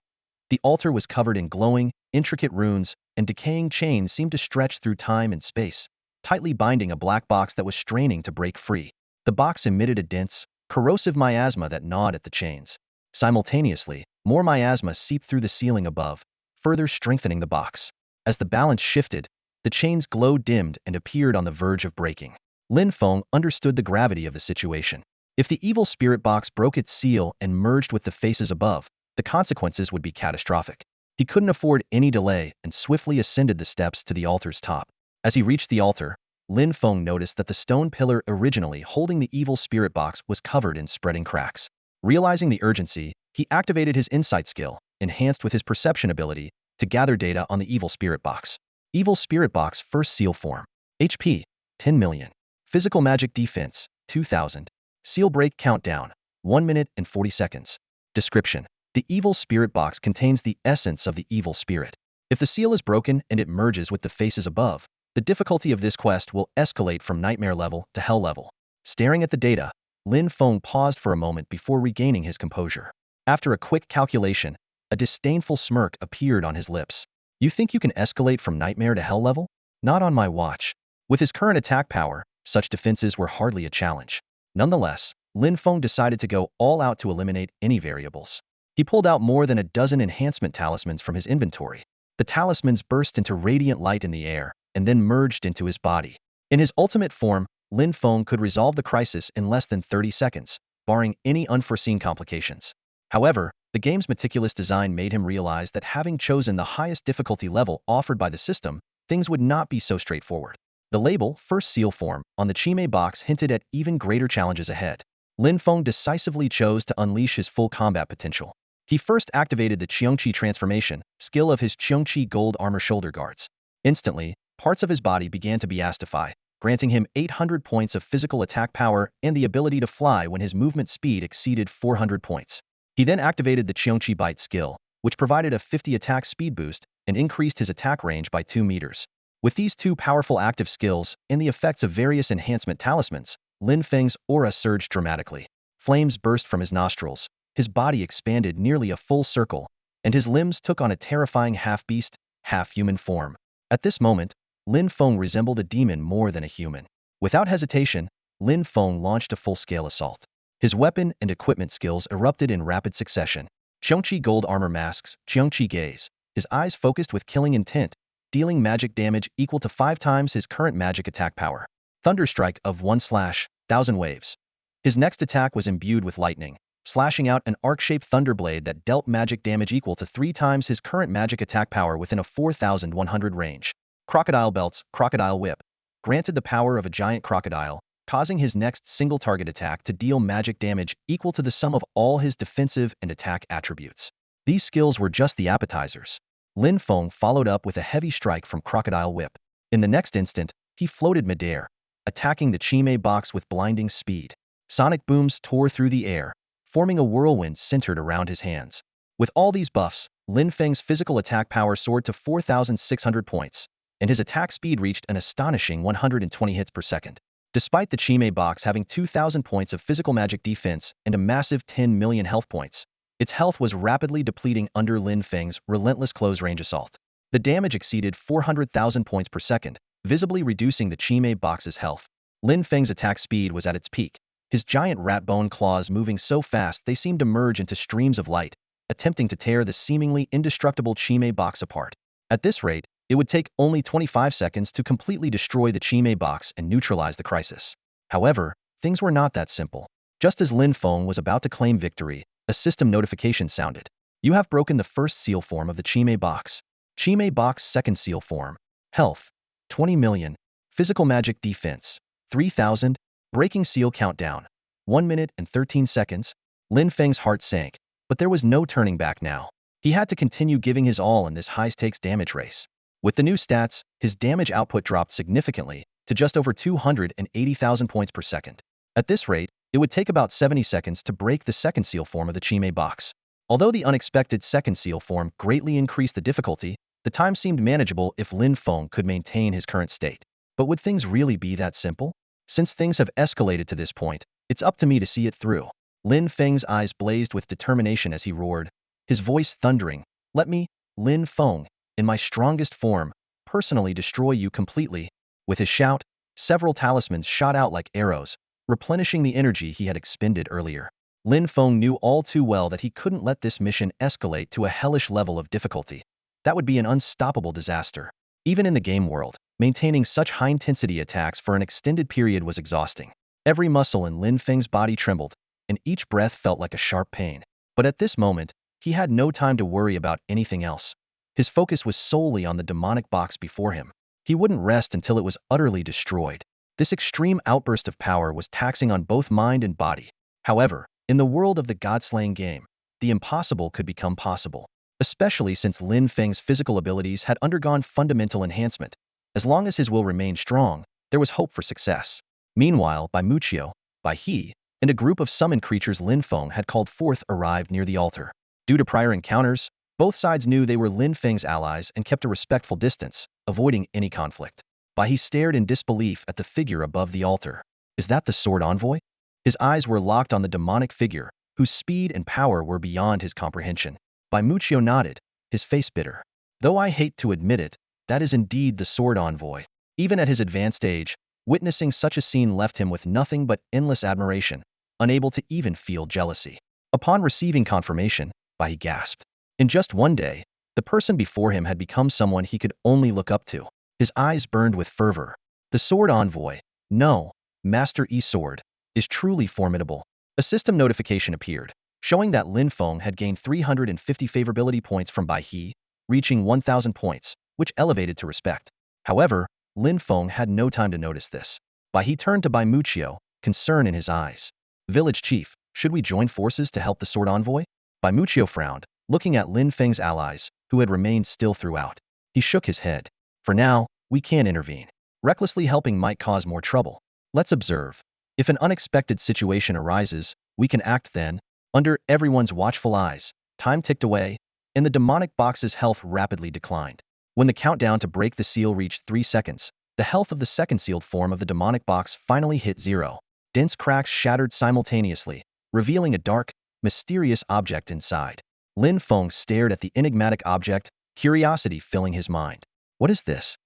The altar was covered in glowing, intricate runes, and decaying chains seemed to stretch through time and space, tightly binding a black box that was straining to break free. The box emitted a dense, corrosive miasma that gnawed at the chains. Simultaneously, more miasma seeped through the ceiling above, further strengthening the box. As the balance shifted, the chains glowed dimmed and appeared on the verge of breaking. Lin Feng understood the gravity of the situation. If the evil spirit box broke its seal and merged with the faces above, the consequences would be catastrophic. He couldn't afford any delay and swiftly ascended the steps to the altar's top. As he reached the altar, Lin Feng noticed that the stone pillar originally holding the evil spirit box was covered in spreading cracks. Realizing the urgency, he activated his insight skill, enhanced with his perception ability, to gather data on the evil spirit box. Evil spirit box first seal form. HP, 10 million. Physical magic defense, 2000. Seal break countdown, 1 minute and 40 seconds. Description: the evil spirit box contains the essence of the evil spirit. If the seal is broken and it merges with the faces above, the difficulty of this quest will escalate from nightmare level to hell level. Staring at the data, Lin Feng paused for a moment before regaining his composure. After a quick calculation, a disdainful smirk appeared on his lips. "You think you can escalate from nightmare to hell level? Not on my watch." With his current attack power, such defenses were hardly a challenge. Nonetheless, Lin Feng decided to go all out to eliminate any variables. He pulled out more than a dozen enhancement talismans from his inventory. The talismans burst into radiant light in the air, and then merged into his body. In his ultimate form, Lin Feng could resolve the crisis in less than 30 seconds, barring any unforeseen complications. However, the game's meticulous design made him realize that having chosen the highest difficulty level offered by the system, things would not be so straightforward. The label, First Seal Form, on the Chime box hinted at even greater challenges ahead. Lin Feng decisively chose to unleash his full combat potential. He first activated the Cheongqi transformation, skill of his Cheongqi gold armor shoulder guards. Instantly, parts of his body began to beastify, granting him 800 points of physical attack power and the ability to fly when his movement speed exceeded 400 points. He then activated the Cheongqi Bite skill, which provided a 50 attack speed boost and increased his attack range by 2 meters. With these two powerful active skills and the effects of various enhancement talismans, Lin Feng's aura surged dramatically. Flames burst from his nostrils, his body expanded nearly a full circle, and his limbs took on a terrifying half-beast, half-human form. At this moment, Lin Feng resembled a demon more than a human. Without hesitation, Lin Feng launched a full-scale assault. His weapon and equipment skills erupted in rapid succession. Cheongqi gold armor masks, Cheongqi gaze, his eyes focused with killing intent, dealing magic damage equal to 5 times his current magic attack power. Thunderstrike of 1/1000 waves. His next attack was imbued with lightning, slashing out an arc-shaped thunderblade that dealt magic damage equal to 3 times his current magic attack power within a 4100 range. Crocodile belts, crocodile whip, granted the power of a giant crocodile, causing his next single target attack to deal magic damage equal to the sum of all his defensive and attack attributes. These skills were just the appetizers. Lin Feng followed up with a heavy strike from Crocodile Whip. In the next instant, he floated midair, attacking the Chime box with blinding speed. Sonic booms tore through the air, forming a whirlwind centered around his hands. With all these buffs, Lin Feng's physical attack power soared to 4,600 points, and his attack speed reached an astonishing 120 hits per second. Despite the Chime box having 2,000 points of physical magic defense and a massive 10 million health points, its health was rapidly depleting under Lin Feng's relentless close-range assault. The damage exceeded 400,000 points per second, visibly reducing the Chime box's health. Lin Feng's attack speed was at its peak, his giant rat-bone claws moving so fast they seemed to merge into streams of light, attempting to tear the seemingly indestructible Chime box apart. At this rate, it would take only 25 seconds to completely destroy the Chime box and neutralize the crisis. However, things were not that simple. Just as Lin Feng was about to claim victory, a system notification sounded. You have broken the first seal form of the Chime box. Chime box second seal form. Health, 20 million. Physical magic defense, 3,000. Breaking seal countdown, 1 minute and 13 seconds. Lin Feng's heart sank, but there was no turning back now. He had to continue giving his all in this high-stakes damage race. With the new stats, his damage output dropped significantly to just over 280,000 points per second. At this rate, it would take about 70 seconds to break the second seal form of the Chime box. Although the unexpected second seal form greatly increased the difficulty, the time seemed manageable if Lin Feng could maintain his current state. But would things really be that simple? Since things have escalated to this point, it's up to me to see it through. Lin Feng's eyes blazed with determination as he roared, his voice thundering. Let me, Lin Feng, in my strongest form, personally destroy you completely. With his shout, several talismans shot out like arrows, replenishing the energy he had expended earlier. Lin Feng knew all too well that he couldn't let this mission escalate to a hellish level of difficulty. That would be an unstoppable disaster. Even in the game world, maintaining such high-intensity attacks for an extended period was exhausting. Every muscle in Lin Feng's body trembled, and each breath felt like a sharp pain. But at this moment, he had no time to worry about anything else. His focus was solely on the demonic box before him. He wouldn't rest until it was utterly destroyed. This extreme outburst of power was taxing on both mind and body. However, in the world of the god-slaying game, the impossible could become possible, especially since Lin Feng's physical abilities had undergone fundamental enhancement. As long as his will remained strong, there was hope for success. Meanwhile, Bai Muchio, Bai He, and a group of summoned creatures Lin Feng had called forth arrived near the altar. Due to prior encounters, both sides knew they were Lin Feng's allies and kept a respectful distance, avoiding any conflict. Bai He stared in disbelief at the figure above the altar. Is that the Sword Envoy? His eyes were locked on the demonic figure, whose speed and power were beyond his comprehension. Bai Muchio nodded, his face bitter. Though I hate to admit it, that is indeed the Sword Envoy. Even at his advanced age, witnessing such a scene left him with nothing but endless admiration, unable to even feel jealousy. Upon receiving confirmation, Bai He gasped. In just one day, the person before him had become someone he could only look up to. His eyes burned with fervor. The Sword Envoy, no, Master E-Sword, is truly formidable. A system notification appeared, showing that Lin Feng had gained 350 favorability points from Bai He, reaching 1,000 points, which elevated to respect. However, Lin Feng had no time to notice this. Bai He turned to Bai Muchio, concern in his eyes. Village Chief, should we join forces to help the Sword Envoy? Bai Muchio frowned, looking at Lin Feng's allies, who had remained still throughout. He shook his head. For now, we can't intervene. Recklessly helping might cause more trouble. Let's observe. If an unexpected situation arises, we can act then. Under everyone's watchful eyes, time ticked away, and the demonic box's health rapidly declined. When the countdown to break the seal reached 3 seconds, the health of the second sealed form of the demonic box finally hit 0. Dense cracks shattered simultaneously, revealing a dark, mysterious object inside. Lin Feng stared at the enigmatic object, curiosity filling his mind. What is this?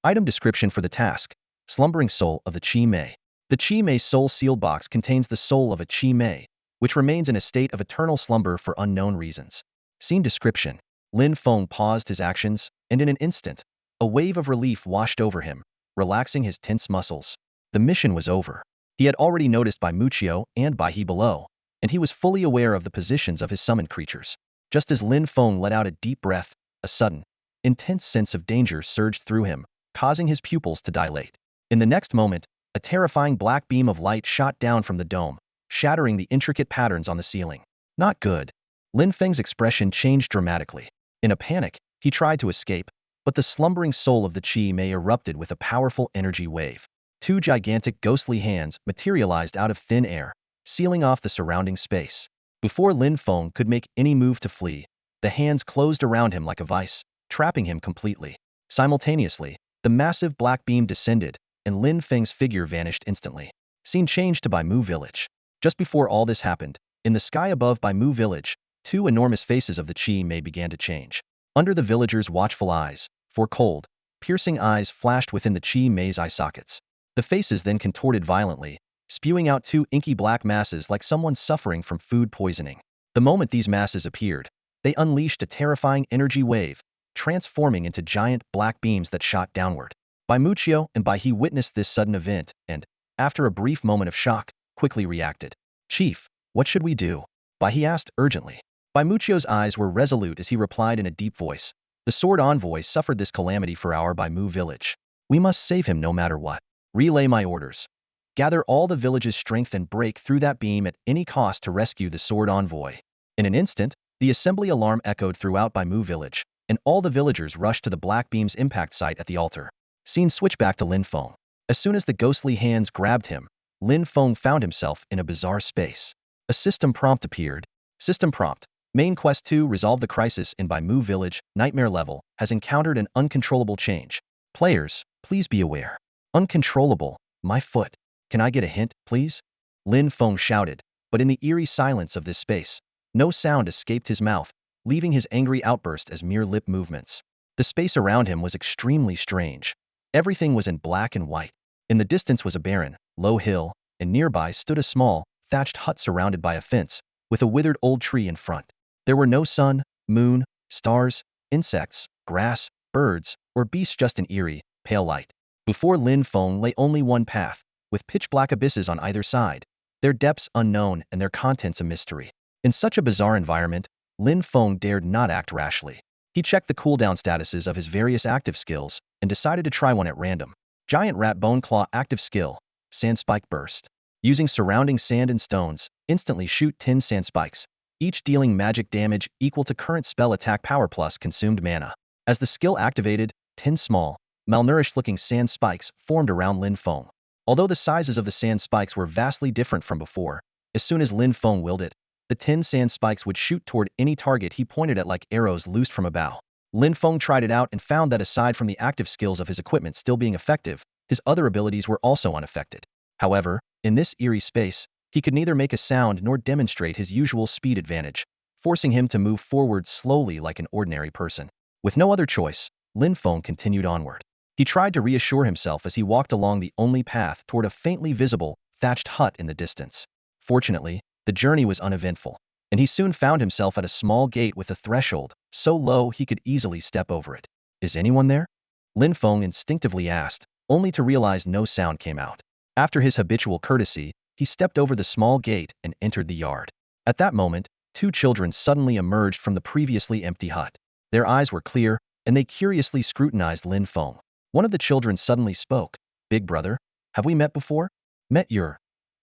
Item description for the task: Slumbering Soul of the Chi Mei. The Chi Mei soul sealed box contains the soul of a Chi Mei, which remains in a state of eternal slumber for unknown reasons. Scene description. Lin Feng paused his actions, and in an instant, a wave of relief washed over him, relaxing his tense muscles. The mission was over. He had already noticed Bai Muchio and Bai He below, and he was fully aware of the positions of his summoned creatures. Just as Lin Feng let out a deep breath, a sudden, intense sense of danger surged through him, causing his pupils to dilate. In the next moment, a terrifying black beam of light shot down from the dome, shattering the intricate patterns on the ceiling. Not good. Lin Feng's expression changed dramatically. In a panic, he tried to escape, but the slumbering soul of the Chi Mei erupted with a powerful energy wave. 2 gigantic ghostly hands materialized out of thin air, sealing off the surrounding space. Before Lin Feng could make any move to flee, The hands closed around him like a vice, trapping him completely. Simultaneously, the massive black beam descended, and Lin Feng's figure vanished instantly. Scene changed to Baimu Village. Just before all this happened, in the sky above Baimu Village, two enormous faces of the Qi Mei began to change. Under the villagers' watchful eyes, four cold, piercing eyes flashed within the Qi Mei's eye sockets. The faces then contorted violently, spewing out two inky black masses like someone suffering from food poisoning. The moment these masses appeared, they unleashed a terrifying energy wave, transforming into giant black beams that shot downward. Baimuchio and Bai He witnessed this sudden event and, after a brief moment of shock, quickly reacted. Chief, what should we do? Bai He asked urgently. Baimuchio's eyes were resolute as he replied in a deep voice. The sword envoy suffered this calamity for our Baimu village. We must save him no matter what. Relay my orders. Gather all the village's strength and break through that beam at any cost to rescue the sword envoy. In an instant, the assembly alarm echoed throughout Baimu village, and all the villagers rushed to the black beam's impact site at the altar. Scene switched back to Lin Feng. As soon as the ghostly hands grabbed him, Lin Feng found himself in a bizarre space. A system prompt appeared. System prompt. Main Quest 2 Resolve the crisis in Baimu Village, Nightmare level, has encountered an uncontrollable change. Players, please be aware. Uncontrollable, my foot. Can I get a hint, please? Lin Feng shouted, but in the eerie silence of this space, no sound escaped his mouth, leaving his angry outburst as mere lip movements. The space around him was extremely strange. Everything was in black and white. In the distance was a barren, low hill, and nearby stood a small, thatched hut surrounded by a fence, with a withered old tree in front. There were no sun, moon, stars, insects, grass, birds, or beasts, just an eerie, pale light. Before Lin Feng lay only one path, with pitch-black abysses on either side, their depths unknown and their contents a mystery. In such a bizarre environment, Lin Feng dared not act rashly. He checked the cooldown statuses of his various active skills and decided to try one at random. Giant Rat Bone Claw active skill, Sand Spike Burst. Using surrounding sand and stones, instantly shoot 10 sand spikes, each dealing magic damage equal to current spell attack power plus consumed mana. As the skill activated, 10 small, malnourished-looking sand spikes formed around Lin Feng. Although the sizes of the sand spikes were vastly different from before, as soon as Lin Feng willed it, the 10 sand spikes would shoot toward any target he pointed at like arrows loosed from a bow. Lin Feng tried it out and found that aside from the active skills of his equipment still being effective, his other abilities were also unaffected. However, in this eerie space, he could neither make a sound nor demonstrate his usual speed advantage, forcing him to move forward slowly like an ordinary person. With no other choice, Lin Feng continued onward. He tried to reassure himself as he walked along the only path toward a faintly visible, thatched hut in the distance. Fortunately, the journey was uneventful, and he soon found himself at a small gate with a threshold, so low he could easily step over it. Is anyone there? Lin Feng instinctively asked, only to realize no sound came out. After his habitual courtesy, he stepped over the small gate and entered the yard. At that moment, two children suddenly emerged from the previously empty hut. Their eyes were clear, and they curiously scrutinized Lin Feng. One of the children suddenly spoke. Big brother, have we met before? Met your...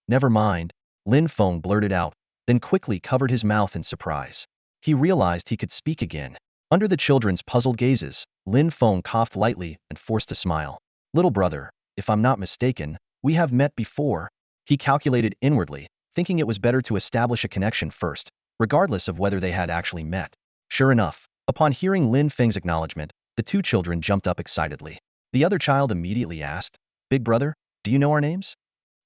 Never mind, Lin Feng blurted out, then quickly covered his mouth in surprise. He realized he could speak again. Under the children's puzzled gazes, Lin Feng coughed lightly and forced a smile. Little brother, if I'm not mistaken, we have met before. He calculated inwardly, thinking it was better to establish a connection first, regardless of whether they had actually met. Sure enough, upon hearing Lin Feng's acknowledgement, the two children jumped up excitedly. The other child immediately asked, Big brother, do you know our names?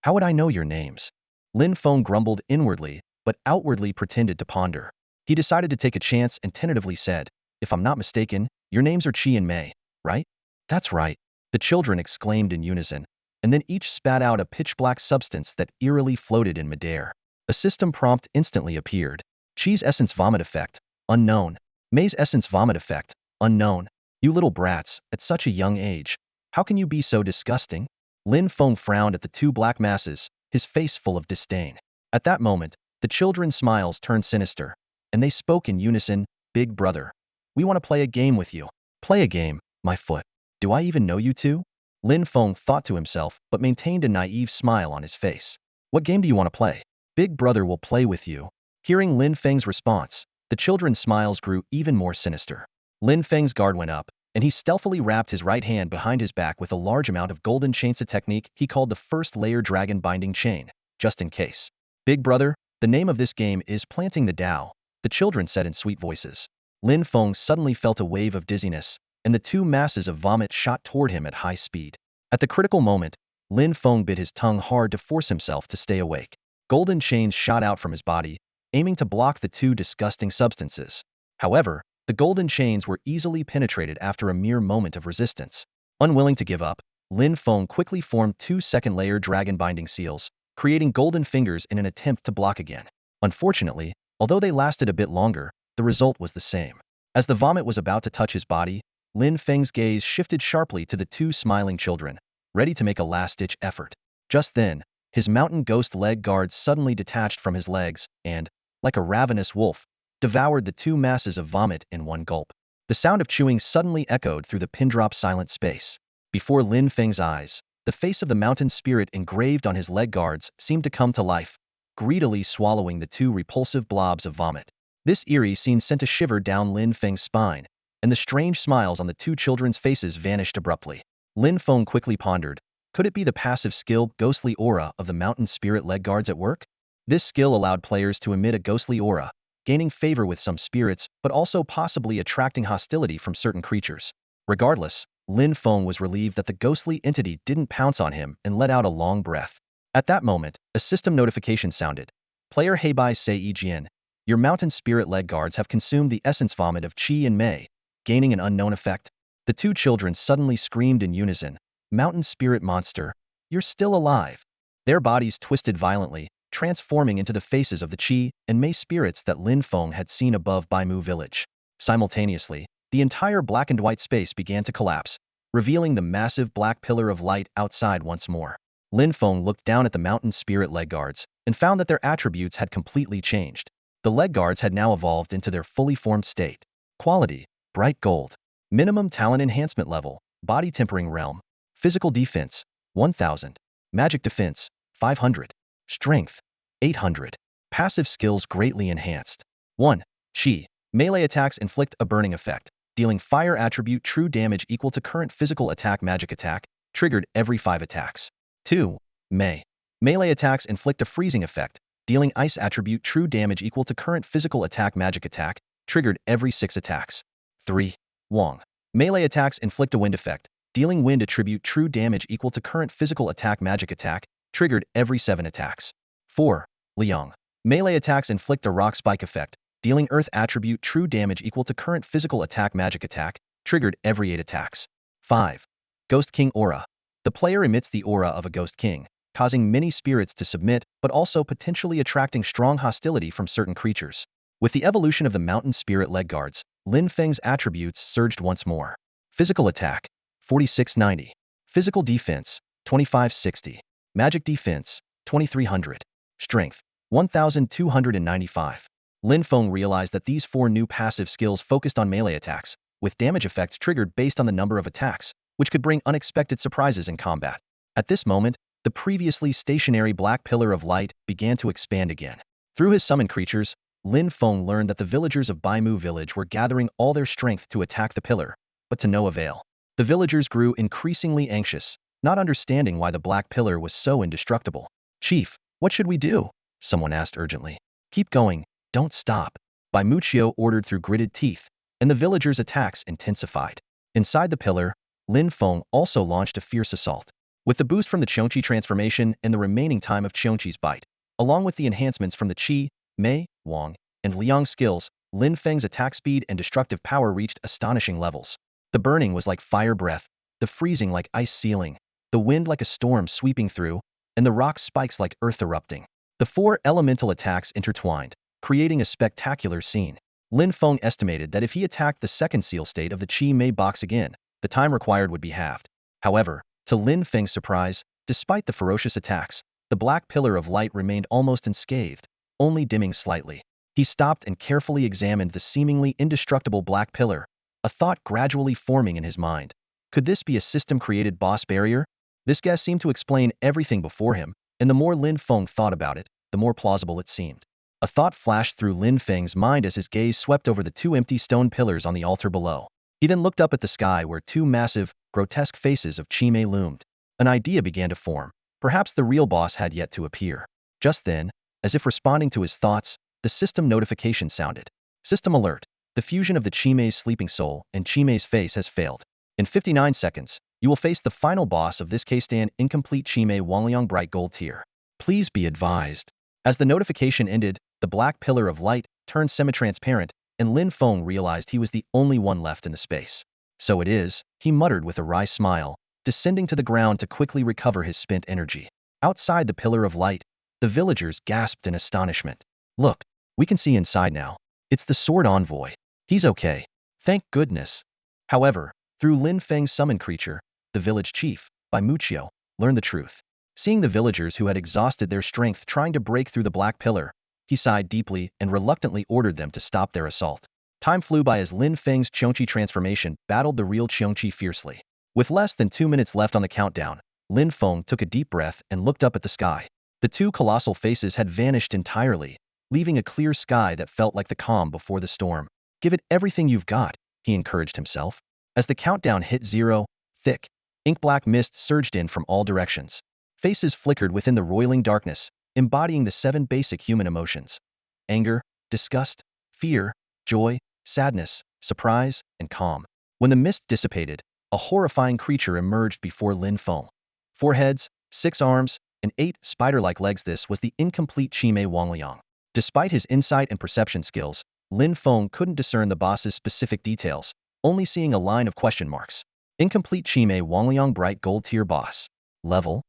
How would I know your names? Lin Feng grumbled inwardly, but outwardly pretended to ponder. He decided to take a chance and tentatively said, If I'm not mistaken, your names are Qi and Mei, right? That's right, the children exclaimed in unison, and then each spat out a pitch-black substance that eerily floated in midair. A system prompt instantly appeared. Qi's essence vomit effect, unknown. Mei's essence vomit effect, unknown. You little brats, at such a young age. How can you be so disgusting? Lin Feng frowned at the two black masses, his face full of disdain. At that moment, the children's smiles turned sinister, and they spoke in unison, Big brother, we want to play a game with you. Play a game, my foot. Do I even know you two? Lin Feng thought to himself, but maintained a naive smile on his face. What game do you want to play? Big brother will play with you. Hearing Lin Feng's response, the children's smiles grew even more sinister. Lin Feng's guard went up, and he stealthily wrapped his right hand behind his back with a large amount of golden chains, a technique he called the first layer dragon binding chain, just in case. Big brother, the name of this game is Planting the Tao, the children said in sweet voices. Lin Feng suddenly felt a wave of dizziness, and the two masses of vomit shot toward him at high speed. At the critical moment, Lin Feng bit his tongue hard to force himself to stay awake. Golden chains shot out from his body, aiming to block the two disgusting substances. However, the golden chains were easily penetrated after a mere moment of resistance. Unwilling to give up, Lin Feng quickly formed two second-layer dragon-binding seals, creating golden fingers in an attempt to block again. Unfortunately, although they lasted a bit longer, the result was the same. As the vomit was about to touch his body, Lin Feng's gaze shifted sharply to the two smiling children, ready to make a last-ditch effort. Just then, his mountain ghost leg guards suddenly detached from his legs and, like a ravenous wolf, devoured the two masses of vomit in one gulp. The sound of chewing suddenly echoed through the pin-drop silent space. Before Lin Feng's eyes, the face of the mountain spirit engraved on his leg guards seemed to come to life, greedily swallowing the two repulsive blobs of vomit. This eerie scene sent a shiver down Lin Feng's spine, and the strange smiles on the two children's faces vanished abruptly. Lin Feng quickly pondered, could it be the passive skill, ghostly aura of the mountain spirit leg guards at work? This skill allowed players to emit a ghostly aura, gaining favor with some spirits but also possibly attracting hostility from certain creatures. Regardless, Lin Feng was relieved that the ghostly entity didn't pounce on him and let out a long breath. At that moment, a system notification sounded. Player Heibai Sei Jian, your mountain spirit leg guards have consumed the essence vomit of Qi and Mei, gaining an unknown effect. The two children suddenly screamed in unison, "Mountain spirit monster, you're still alive." Their bodies twisted violently, transforming into the faces of the Qi and Mei spirits that Lin Feng had seen above Baimu village. Simultaneously, the entire black and white space began to collapse, revealing the massive black pillar of light outside once more. Lin Feng looked down at the mountain spirit leg guards and found that their attributes had completely changed. The leg guards had now evolved into their fully formed state. Quality: bright gold. Minimum talent enhancement level: body tempering realm. Physical defense: 1000. Magic defense: 500. Strength: 800. Passive skills greatly enhanced. 1. Qi. Melee attacks inflict a burning effect, dealing fire attribute true damage equal to current physical attack magic attack, triggered every 5 attacks. 2. Mei. Melee attacks inflict a freezing effect, dealing ice attribute true damage equal to current physical attack magic attack, triggered every 6 attacks. 3. Wang. Melee attacks inflict a wind effect, dealing wind attribute true damage equal to current physical attack magic attack, triggered every 7 attacks. 4. Liang. Melee attacks inflict a rock spike effect, dealing earth attribute true damage equal to current physical attack magic attack, triggered every 8 attacks. 5. Ghost King Aura. The player emits the aura of a Ghost King, causing many spirits to submit but also potentially attracting strong hostility from certain creatures. With the evolution of the mountain spirit leg guards, Lin Feng's attributes surged once more. Physical attack: 4690. Physical defense: 2560. Magic defense: 2300. Strength: 1295. Lin Feng realized that these 4 new passive skills focused on melee attacks, with damage effects triggered based on the number of attacks, which could bring unexpected surprises in combat. At this moment, the previously stationary black pillar of light began to expand again. Through his summoned creatures, Lin Feng learned that the villagers of Baimu village were gathering all their strength to attack the pillar, but to no avail. The villagers grew increasingly anxious, not understanding why the black pillar was so indestructible. "Chief, what should we do?" someone asked urgently. "Keep going, don't stop," Baimuchio ordered through gritted teeth, and the villagers' attacks intensified. Inside the pillar, Lin Feng also launched a fierce assault. With the boost from the Chongqi transformation and the remaining time of Chongqi's bite, along with the enhancements from the Qi, Mei, Wang, and Liang skills, Lin Feng's attack speed and destructive power reached astonishing levels. The burning was like fire breath, the freezing like ice sealing, the wind like a storm sweeping through, and the rock spikes like earth erupting. The 4 elemental attacks intertwined, creating a spectacular scene. Lin Feng estimated that if he attacked the second seal state of the Qi Mei box again, the time required would be halved. However, to Lin Feng's surprise, despite the ferocious attacks, the black pillar of light remained almost unscathed, only dimming slightly. He stopped and carefully examined the seemingly indestructible black pillar, a thought gradually forming in his mind. Could this be a system-created boss barrier? This guess seemed to explain everything before him, and the more Lin Feng thought about it, the more plausible it seemed. A thought flashed through Lin Feng's mind as his gaze swept over the 2 empty stone pillars on the altar below. He then looked up at the sky where 2 massive, grotesque faces of Qi Mei loomed. An idea began to form. Perhaps the real boss had yet to appear. Just then, as if responding to his thoughts, the system notification sounded. System alert. The fusion of the Chimei's sleeping soul and Chimei's face has failed. In 59 seconds, you will face the final boss of this K-stand incomplete Chimei Wangliang bright gold tier. Please be advised. As the notification ended, the black pillar of light turned semi-transparent, and Lin Feng realized he was the only one left in the space. So it is, he muttered with a wry smile, descending to the ground to quickly recover his spent energy. Outside the pillar of light, the villagers gasped in astonishment. Look, we can see inside now. It's the sword envoy. He's okay. Thank goodness. However, through Lin Feng's summon creature, the village chief, by Muchio, learned the truth. Seeing the villagers who had exhausted their strength trying to break through the black pillar, he sighed deeply and reluctantly ordered them to stop their assault. Time flew by as Lin Feng's Qiongqi transformation battled the real Qiongqi fiercely. With less than 2 minutes left on the countdown, Lin Feng took a deep breath and looked up at the sky. The two colossal faces had vanished entirely, leaving a clear sky that felt like the calm before the storm. Give it everything you've got, he encouraged himself. As the countdown hit 0, thick, ink-black mist surged in from all directions. Faces flickered within the roiling darkness, embodying the 7 basic human emotions: anger, disgust, fear, joy, sadness, surprise, and calm. When the mist dissipated, a horrifying creature emerged before Lin Feng. 4 heads, 6 arms, and 8 spider-like legs. This was the incomplete Chimei Wangliang. Despite his insight and perception skills, Lin Feng couldn't discern the boss's specific details, only seeing a line of question marks. Incomplete Chimei Wangliang bright gold tier boss. Level?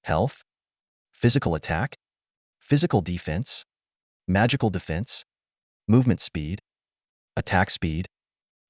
Health? Physical attack? Physical defense? Magical defense? Movement speed? Attack speed?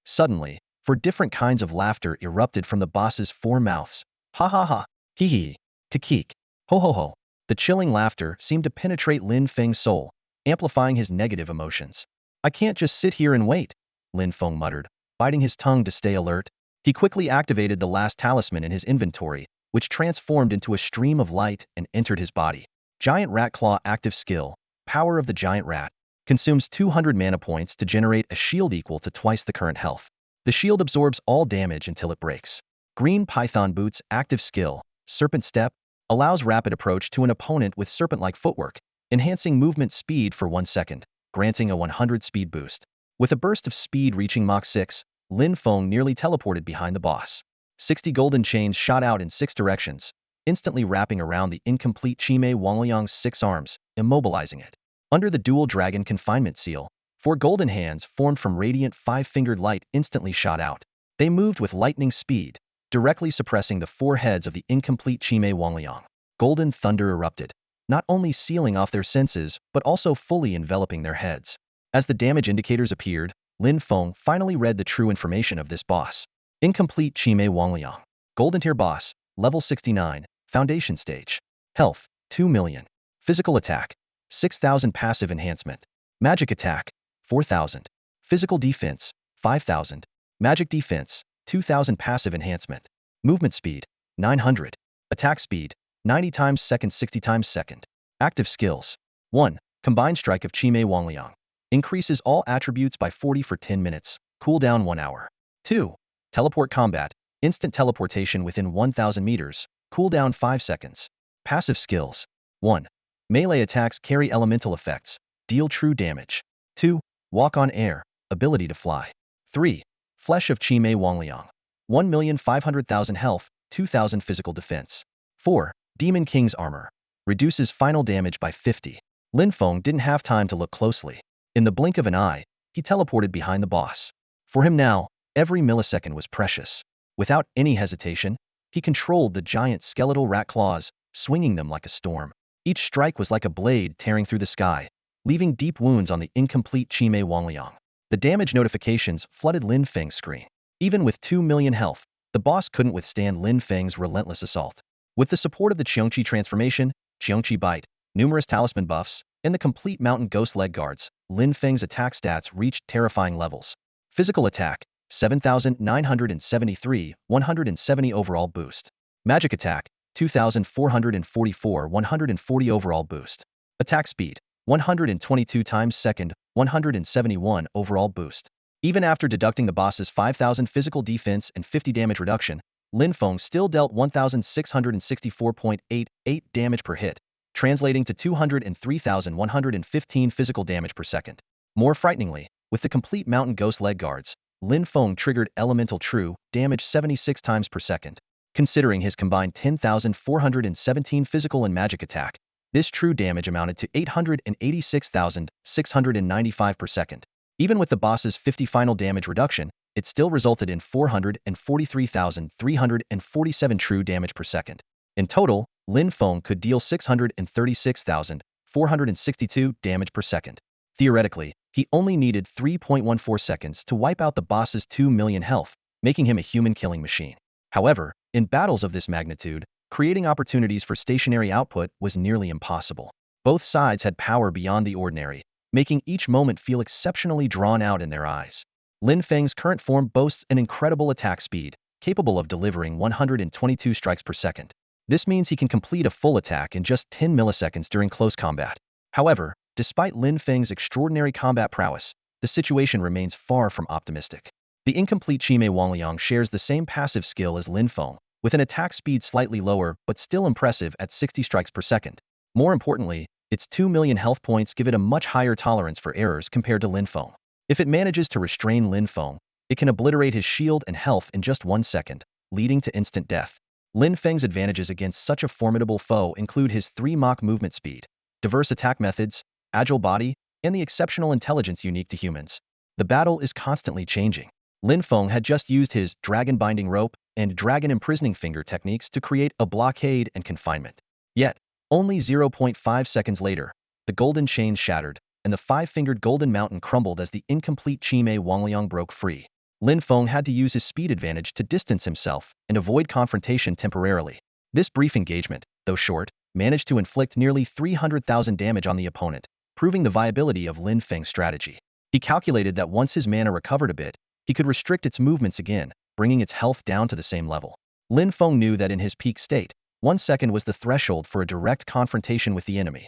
Suddenly, 4 different kinds of laughter erupted from the boss's 4 mouths. Ha ha ha, hee hee, kikik, ho ho ho. The chilling laughter seemed to penetrate Lin Feng's soul, amplifying his negative emotions. I can't just sit here and wait, Lin Feng muttered, biting his tongue to stay alert. He quickly activated the last talisman in his inventory, which transformed into a stream of light and entered his body. Giant Rat Claw active skill, Power of the Giant Rat, consumes 200 mana points to generate a shield equal to twice the current health. The shield absorbs all damage until it breaks. Green Python Boots active skill, Serpent Step, allows rapid approach to an opponent with serpent-like footwork, enhancing movement speed for 1 second, granting a 100 speed boost. With a burst of speed reaching Mach 6, Lin Feng nearly teleported behind the boss. 60 golden chains shot out in 6 directions, instantly wrapping around the incomplete Chimei Wangliang's 6 arms, immobilizing it. Under the dual dragon confinement seal, 4 golden hands formed from radiant 5-fingered light instantly shot out. They moved with lightning speed, directly suppressing the 4 heads of the incomplete Chimei Wangliang. Golden thunder erupted, not only sealing off their senses, but also fully enveloping their heads. As the damage indicators appeared, Lin Feng finally read the true information of this boss. Incomplete Chimei Wangliang. Golden tier boss, level 69, foundation stage. Health, 2 million. Physical attack, 6,000 passive enhancement. Magic attack, 4,000. Physical defense, 5,000. Magic defense, 2,000 passive enhancement. Movement speed, 900. Attack speed, 90 times second 60 times second. Active skills. 1. Combined Strike of Chimei Wangliang. Increases all attributes by 40 for 10 minutes. Cooldown 1 hour. 2. Teleport Combat. Instant teleportation within 1,000 meters. Cooldown 5 seconds. Passive skills. 1. Melee attacks carry elemental effects. Deal true damage. 2. Walk on air. Ability to fly. 3. Flesh of Chimei Wangliang. 1,500,000 health, 2,000 physical defense. 4. Demon King's Armor. Reduces final damage by 50. Lin Feng didn't have time to look closely. In the blink of an eye, he teleported behind the boss. For him now, every millisecond was precious. Without any hesitation, he controlled the giant skeletal rat claws, swinging them like a storm. Each strike was like a blade tearing through the sky, leaving deep wounds on the incomplete Chimei Wangliang. The damage notifications flooded Lin Feng's screen. Even with 2 million health, the boss couldn't withstand Lin Feng's relentless assault. With the support of the Qiongqi transformation, Qiongqi bite, numerous talisman buffs, and the complete mountain ghost leg guards, Lin Feng's attack stats reached terrifying levels. Physical attack, 7,973, 170 overall boost. Magic attack, 2,444, 140 overall boost. Attack speed, 122 times second, 171 overall boost. Even after deducting the boss's 5,000 physical defense and 50 damage reduction, Lin Feng still dealt 1,664.88 damage per hit, translating to 203,115 physical damage per second. More frighteningly, With the complete mountain ghost leg guards, Lin Feng triggered elemental true damage 76 times per second. Considering his combined 10,417 physical and magic attack, this true damage amounted to 886,695 per second. Even with the boss's 50 final damage reduction, it still resulted in 443,347 true damage per second. In total, Lin Feng could deal 636,462 damage per second. Theoretically, he only needed 3.14 seconds to wipe out the boss's 2 million health, making him a human-killing machine. However, in battles of this magnitude, creating opportunities for stationary output was nearly impossible. Both sides had power beyond the ordinary, making each moment feel exceptionally drawn out in their eyes. Lin Feng's current form boasts an incredible attack speed, capable of delivering 122 strikes per second. This means he can complete a full attack in just 10 milliseconds during close combat. However, despite Lin Feng's extraordinary combat prowess, the situation remains far from optimistic. The incomplete Qimei Wangliang shares the same passive skill as Lin Feng, with an attack speed slightly lower but still impressive at 60 strikes per second. More importantly, its 2 million health points give it a much higher tolerance for errors compared to Lin Feng. If it manages to restrain Lin Feng, it can obliterate his shield and health in just 1 second, leading to instant death. Lin Feng's advantages against such a formidable foe include his 3 Mach movement speed, diverse attack methods, agile body, and the exceptional intelligence unique to humans. The battle is constantly changing. Lin Feng had just used his dragon binding rope and dragon imprisoning finger techniques to create a blockade and confinement. Yet, only 0.5 seconds later, the golden chain shattered, and the 5-fingered golden mountain crumbled as the incomplete Qimei Wangliang broke free. Lin Feng had to use his speed advantage to distance himself and avoid confrontation temporarily. This brief engagement, though short, managed to inflict nearly 300,000 damage on the opponent, proving the viability of Lin Feng's strategy. He calculated that once his mana recovered a bit, he could restrict its movements again, bringing its health down to the same level. Lin Feng knew that in his peak state, 1 second was the threshold for a direct confrontation with the enemy.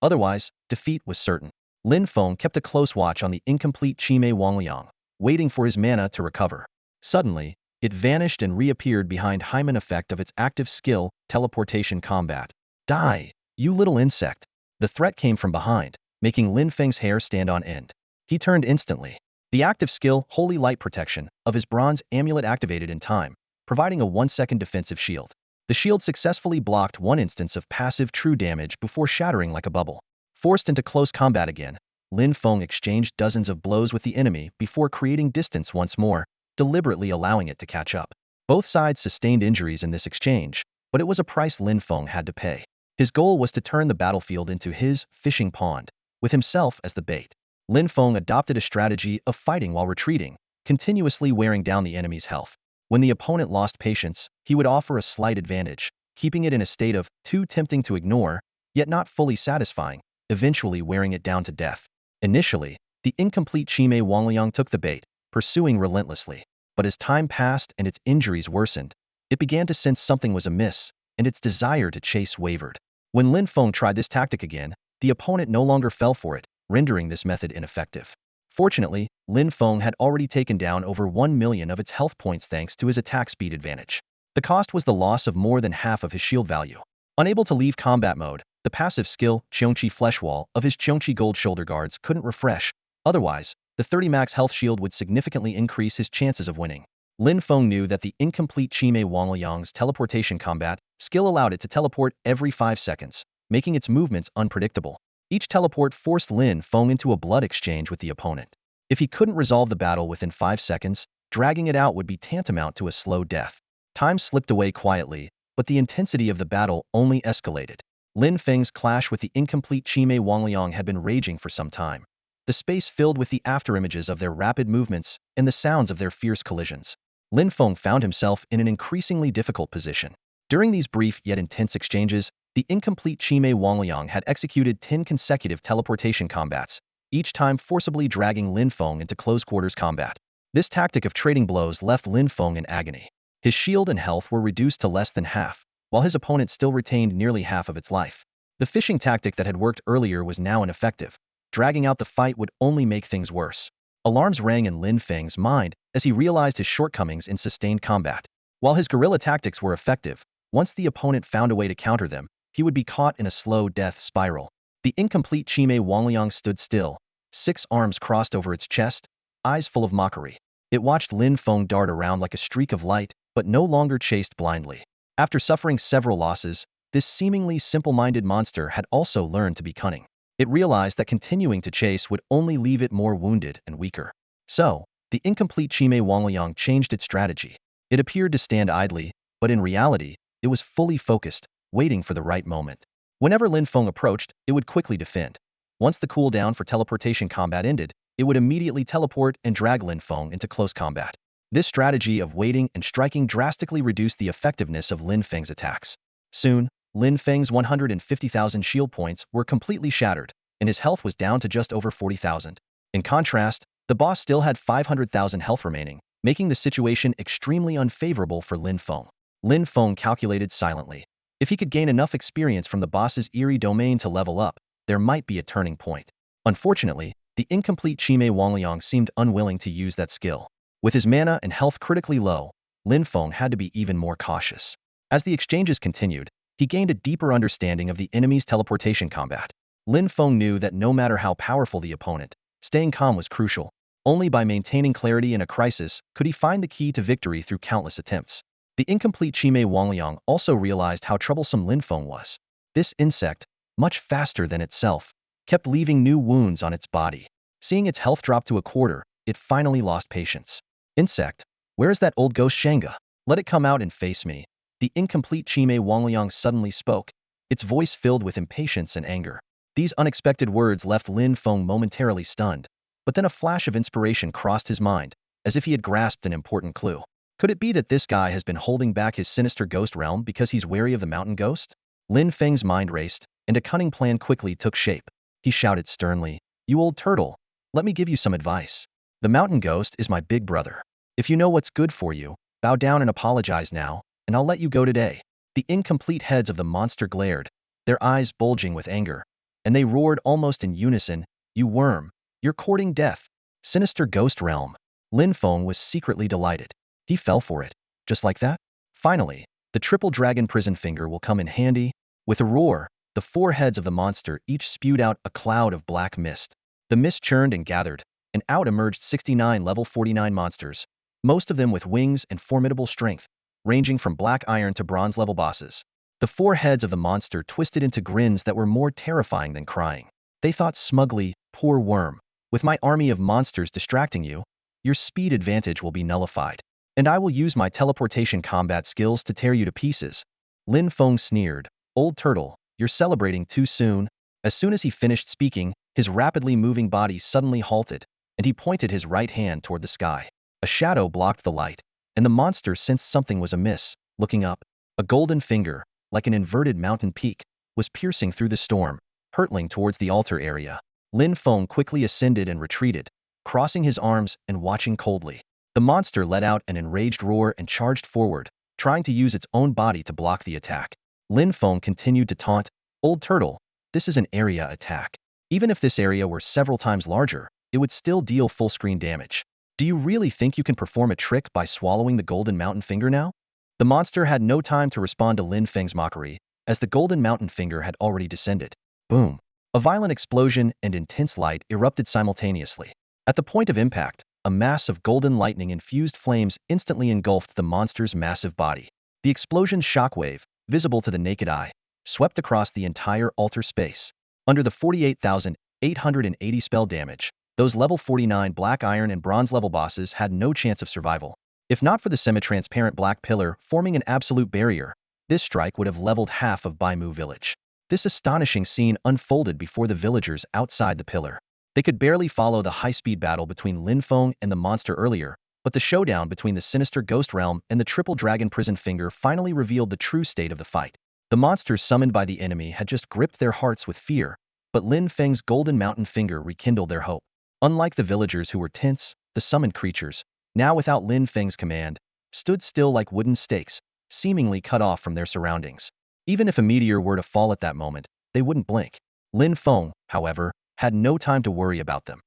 Otherwise, defeat was certain. Lin Feng kept a close watch on the incomplete Qimei Wangliang, waiting for his mana to recover. Suddenly, it vanished and reappeared behind Hyman effect of its active skill, teleportation combat. Die, you little insect! The threat came from behind, making Lin Feng's hair stand on end. He turned instantly. The active skill, Holy Light Protection, of his bronze amulet activated in time, providing a 1-second defensive shield. The shield successfully blocked 1 instance of passive true damage before shattering like a bubble. Forced into close combat again, Lin Feng exchanged dozens of blows with the enemy before creating distance once more, deliberately allowing it to catch up. Both sides sustained injuries in this exchange, but it was a price Lin Feng had to pay. His goal was to turn the battlefield into his fishing pond, with himself as the bait. Lin Feng adopted a strategy of fighting while retreating, continuously wearing down the enemy's health. When the opponent lost patience, he would offer a slight advantage, keeping it in a state of too tempting to ignore, yet not fully satisfying, eventually wearing it down to death. Initially, the incomplete Qimei Wangliang took the bait, pursuing relentlessly. But as time passed and its injuries worsened, it began to sense something was amiss, and its desire to chase wavered. When Lin Feng tried this tactic again, the opponent no longer fell for it, rendering this method ineffective. Fortunately, Lin Feng had already taken down over 1 million of its health points thanks to his attack speed advantage. The cost was the loss of more than half of his shield value. Unable to leave combat mode, the passive skill, Cheongqi Flesh Wall, of his Cheongqi Gold Shoulder Guards couldn't refresh. Otherwise, the 30 max health shield would significantly increase his chances of winning. Lin Feng knew that the incomplete Qimei Wangliang's teleportation combat skill allowed it to teleport every 5 seconds, making its movements unpredictable. Each teleport forced Lin Feng into a blood exchange with the opponent. If he couldn't resolve the battle within 5 seconds, dragging it out would be tantamount to a slow death. Time slipped away quietly, but the intensity of the battle only escalated. Lin Feng's clash with the incomplete Qimei Wangliang had been raging for some time. The space filled with the afterimages of their rapid movements and the sounds of their fierce collisions. Lin Feng found himself in an increasingly difficult position. During these brief yet intense exchanges, the incomplete Qimei Wangliang had executed 10 consecutive teleportation combats, each time forcibly dragging Lin Feng into close-quarters combat. This tactic of trading blows left Lin Feng in agony. His shield and health were reduced to less than half, while his opponent still retained nearly half of its life. The fishing tactic that had worked earlier was now ineffective. Dragging out the fight would only make things worse. Alarms rang in Lin Feng's mind as he realized his shortcomings in sustained combat. While his guerrilla tactics were effective, once the opponent found a way to counter them, he would be caught in a slow death spiral. The incomplete Qimei Wangliang stood still, 6 arms crossed over its chest, eyes full of mockery. It watched Lin Feng dart around like a streak of light, but no longer chased blindly. After suffering several losses, this seemingly simple-minded monster had also learned to be cunning. It realized that continuing to chase would only leave it more wounded and weaker. So, the incomplete Chime Wangliang changed its strategy. It appeared to stand idly, but in reality, it was fully focused, waiting for the right moment. Whenever Lin Feng approached, it would quickly defend. Once the cooldown for teleportation combat ended, it would immediately teleport and drag Lin Feng into close combat. This strategy of waiting and striking drastically reduced the effectiveness of Lin Feng's attacks. Soon, Lin Feng's 150,000 shield points were completely shattered, and his health was down to just over 40,000. In contrast, the boss still had 500,000 health remaining, making the situation extremely unfavorable for Lin Feng. Lin Feng calculated silently. If he could gain enough experience from the boss's eerie domain to level up, there might be a turning point. Unfortunately, the incomplete Chime Wangliang seemed unwilling to use that skill. With his mana and health critically low, Lin Feng had to be even more cautious. As the exchanges continued, he gained a deeper understanding of the enemy's teleportation combat. Lin Feng knew that no matter how powerful the opponent, staying calm was crucial. Only by maintaining clarity in a crisis could he find the key to victory through countless attempts. The incomplete Chime Wangliang also realized how troublesome Lin Feng was. This insect, much faster than itself, kept leaving new wounds on its body. Seeing its health drop to a quarter, it finally lost patience. Insect, where is that old ghost Shanga? Let it come out and face me. The incomplete Chime Wangliang suddenly spoke, its voice filled with impatience and anger. These unexpected words left Lin Feng momentarily stunned, but then a flash of inspiration crossed his mind, as if he had grasped an important clue. Could it be that this guy has been holding back his sinister ghost realm because he's wary of the mountain ghost? Lin Feng's mind raced, and a cunning plan quickly took shape. He shouted sternly, "You old turtle, let me give you some advice. The mountain ghost is my big brother. If you know what's good for you, bow down and apologize now, and I'll let you go today." The incomplete heads of the monster glared, their eyes bulging with anger, and they roared almost in unison, "You worm, you're courting death. Sinister ghost realm." Lin Feng was secretly delighted. He fell for it. Just like that? Finally, the triple dragon prison finger will come in handy. With a roar, the 4 heads of the monster each spewed out a cloud of black mist. The mist churned and gathered, and out emerged 69 level 49 monsters, most of them with wings and formidable strength, ranging from black iron to bronze level bosses. The 4 heads of the monster twisted into grins that were more terrifying than crying. They thought smugly, "Poor worm, with my army of monsters distracting you, your speed advantage will be nullified. And I will use my teleportation combat skills to tear you to pieces." Lin Feng sneered, "Old turtle, you're celebrating too soon." As soon as he finished speaking, his rapidly moving body suddenly halted, and he pointed his right hand toward the sky. A shadow blocked the light, and the monster sensed something was amiss. Looking up, a golden finger, like an inverted mountain peak, was piercing through the storm, hurtling towards the altar area. Lin Feng quickly ascended and retreated, crossing his arms and watching coldly. The monster let out an enraged roar and charged forward, trying to use its own body to block the attack. Lin Feng continued to taunt, "Old turtle, this is an area attack. Even if this area were several times larger, it would still deal full screen damage. Do you really think you can perform a trick by swallowing the golden mountain finger now?" The monster had no time to respond to Lin Feng's mockery, as the golden mountain finger had already descended. Boom! A violent explosion and intense light erupted simultaneously. At the point of impact, a mass of golden lightning-infused flames instantly engulfed the monster's massive body. The explosion's shockwave, visible to the naked eye, swept across the entire altar space. Under the 48,880 spell damage, those level 49 black iron and bronze level bosses had no chance of survival. If not for the semi-transparent black pillar forming an absolute barrier, this strike would have leveled half of Baimu village. This astonishing scene unfolded before the villagers outside the pillar. They could barely follow the high-speed battle between Lin Feng and the monster earlier, but the showdown between the sinister ghost realm and the triple dragon prison finger finally revealed the true state of the fight. The monsters summoned by the enemy had just gripped their hearts with fear, but Lin Feng's golden mountain finger rekindled their hope. Unlike the villagers who were tense, the summoned creatures, now without Lin Feng's command, stood still like wooden stakes, seemingly cut off from their surroundings. Even if a meteor were to fall at that moment, they wouldn't blink. Lin Feng, however, had no time to worry about them.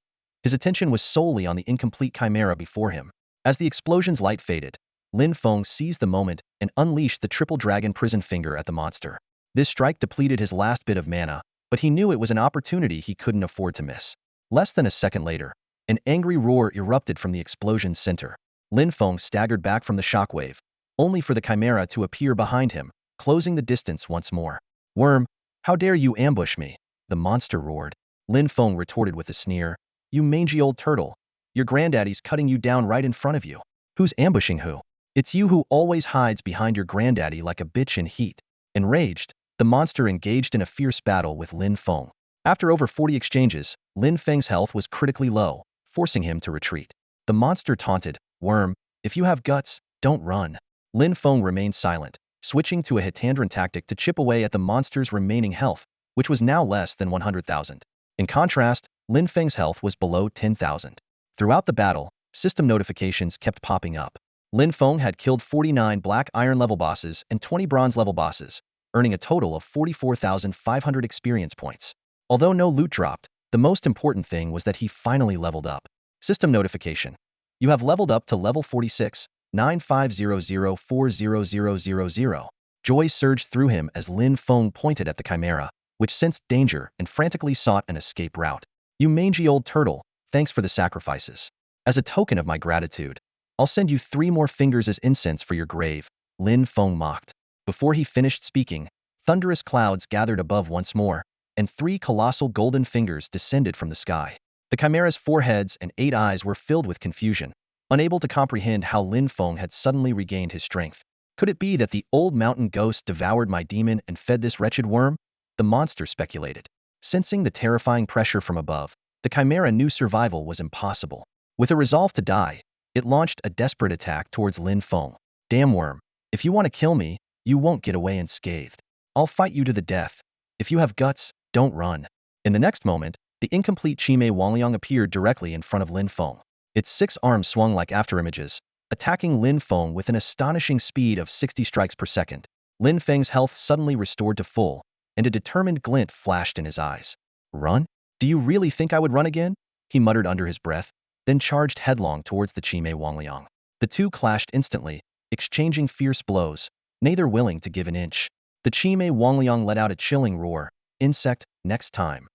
His attention was solely on the incomplete chimera before him. As the explosion's light faded, Lin Feng seized the moment and unleashed the triple dragon prison finger at the monster. This strike depleted his last bit of mana, but he knew it was an opportunity he couldn't afford to miss. Less than a second later, an angry roar erupted from the explosion's center. Lin Feng staggered back from the shockwave, only for the chimera to appear behind him, closing the distance once more. Worm, how dare you ambush me? The monster roared. Lin Feng retorted with a sneer. You mangy old turtle. Your granddaddy's cutting you down right in front of you. Who's ambushing who? It's you who always hides behind your granddaddy like a bitch in heat. Enraged, the monster engaged in a fierce battle with Lin Feng. After over 40 exchanges, Lin Feng's health was critically low, forcing him to retreat. The monster taunted, Worm, if you have guts, don't run. Lin Feng remained silent, switching to a Hitandran tactic to chip away at the monster's remaining health, which was now less than 100,000. In contrast, Lin Feng's health was below 10,000. Throughout the battle, system notifications kept popping up. Lin Feng had killed 49 black iron level bosses and 20 bronze level bosses, earning a total of 44,500 experience points. Although no loot dropped, the most important thing was that he finally leveled up. System notification. You have leveled up to level 46, 9500400000. Joy surged through him as Lin Feng pointed at the chimera, which sensed danger and frantically sought an escape route. You mangy old turtle, thanks for the sacrifices. As a token of my gratitude, I'll send you 3 more fingers as incense for your grave, Lin Feng mocked. Before he finished speaking, thunderous clouds gathered above once more, and 3 colossal golden fingers descended from the sky. The chimera's 4 heads and 8 eyes were filled with confusion, unable to comprehend how Lin Feng had suddenly regained his strength. Could it be that the old mountain ghost devoured my demon and fed this wretched worm? The monster speculated. Sensing the terrifying pressure from above, the chimera knew survival was impossible. With a resolve to die, it launched a desperate attack towards Lin Feng. Damn worm, if you want to kill me, you won't get away unscathed. I'll fight you to the death. If you have guts, don't run. In the next moment, the incomplete Chimei Wangliang appeared directly in front of Lin Feng. Its 6 arms swung like afterimages, attacking Lin Feng with an astonishing speed of 60 strikes per second. Lin Feng's health suddenly restored to full, and a determined glint flashed in his eyes. Run? Do you really think I would run again? He muttered under his breath, then charged headlong towards the Chimei Wangliang. The two clashed instantly, exchanging fierce blows, neither willing to give an inch. The Chimei Wangliang let out a chilling roar. Insect, next time.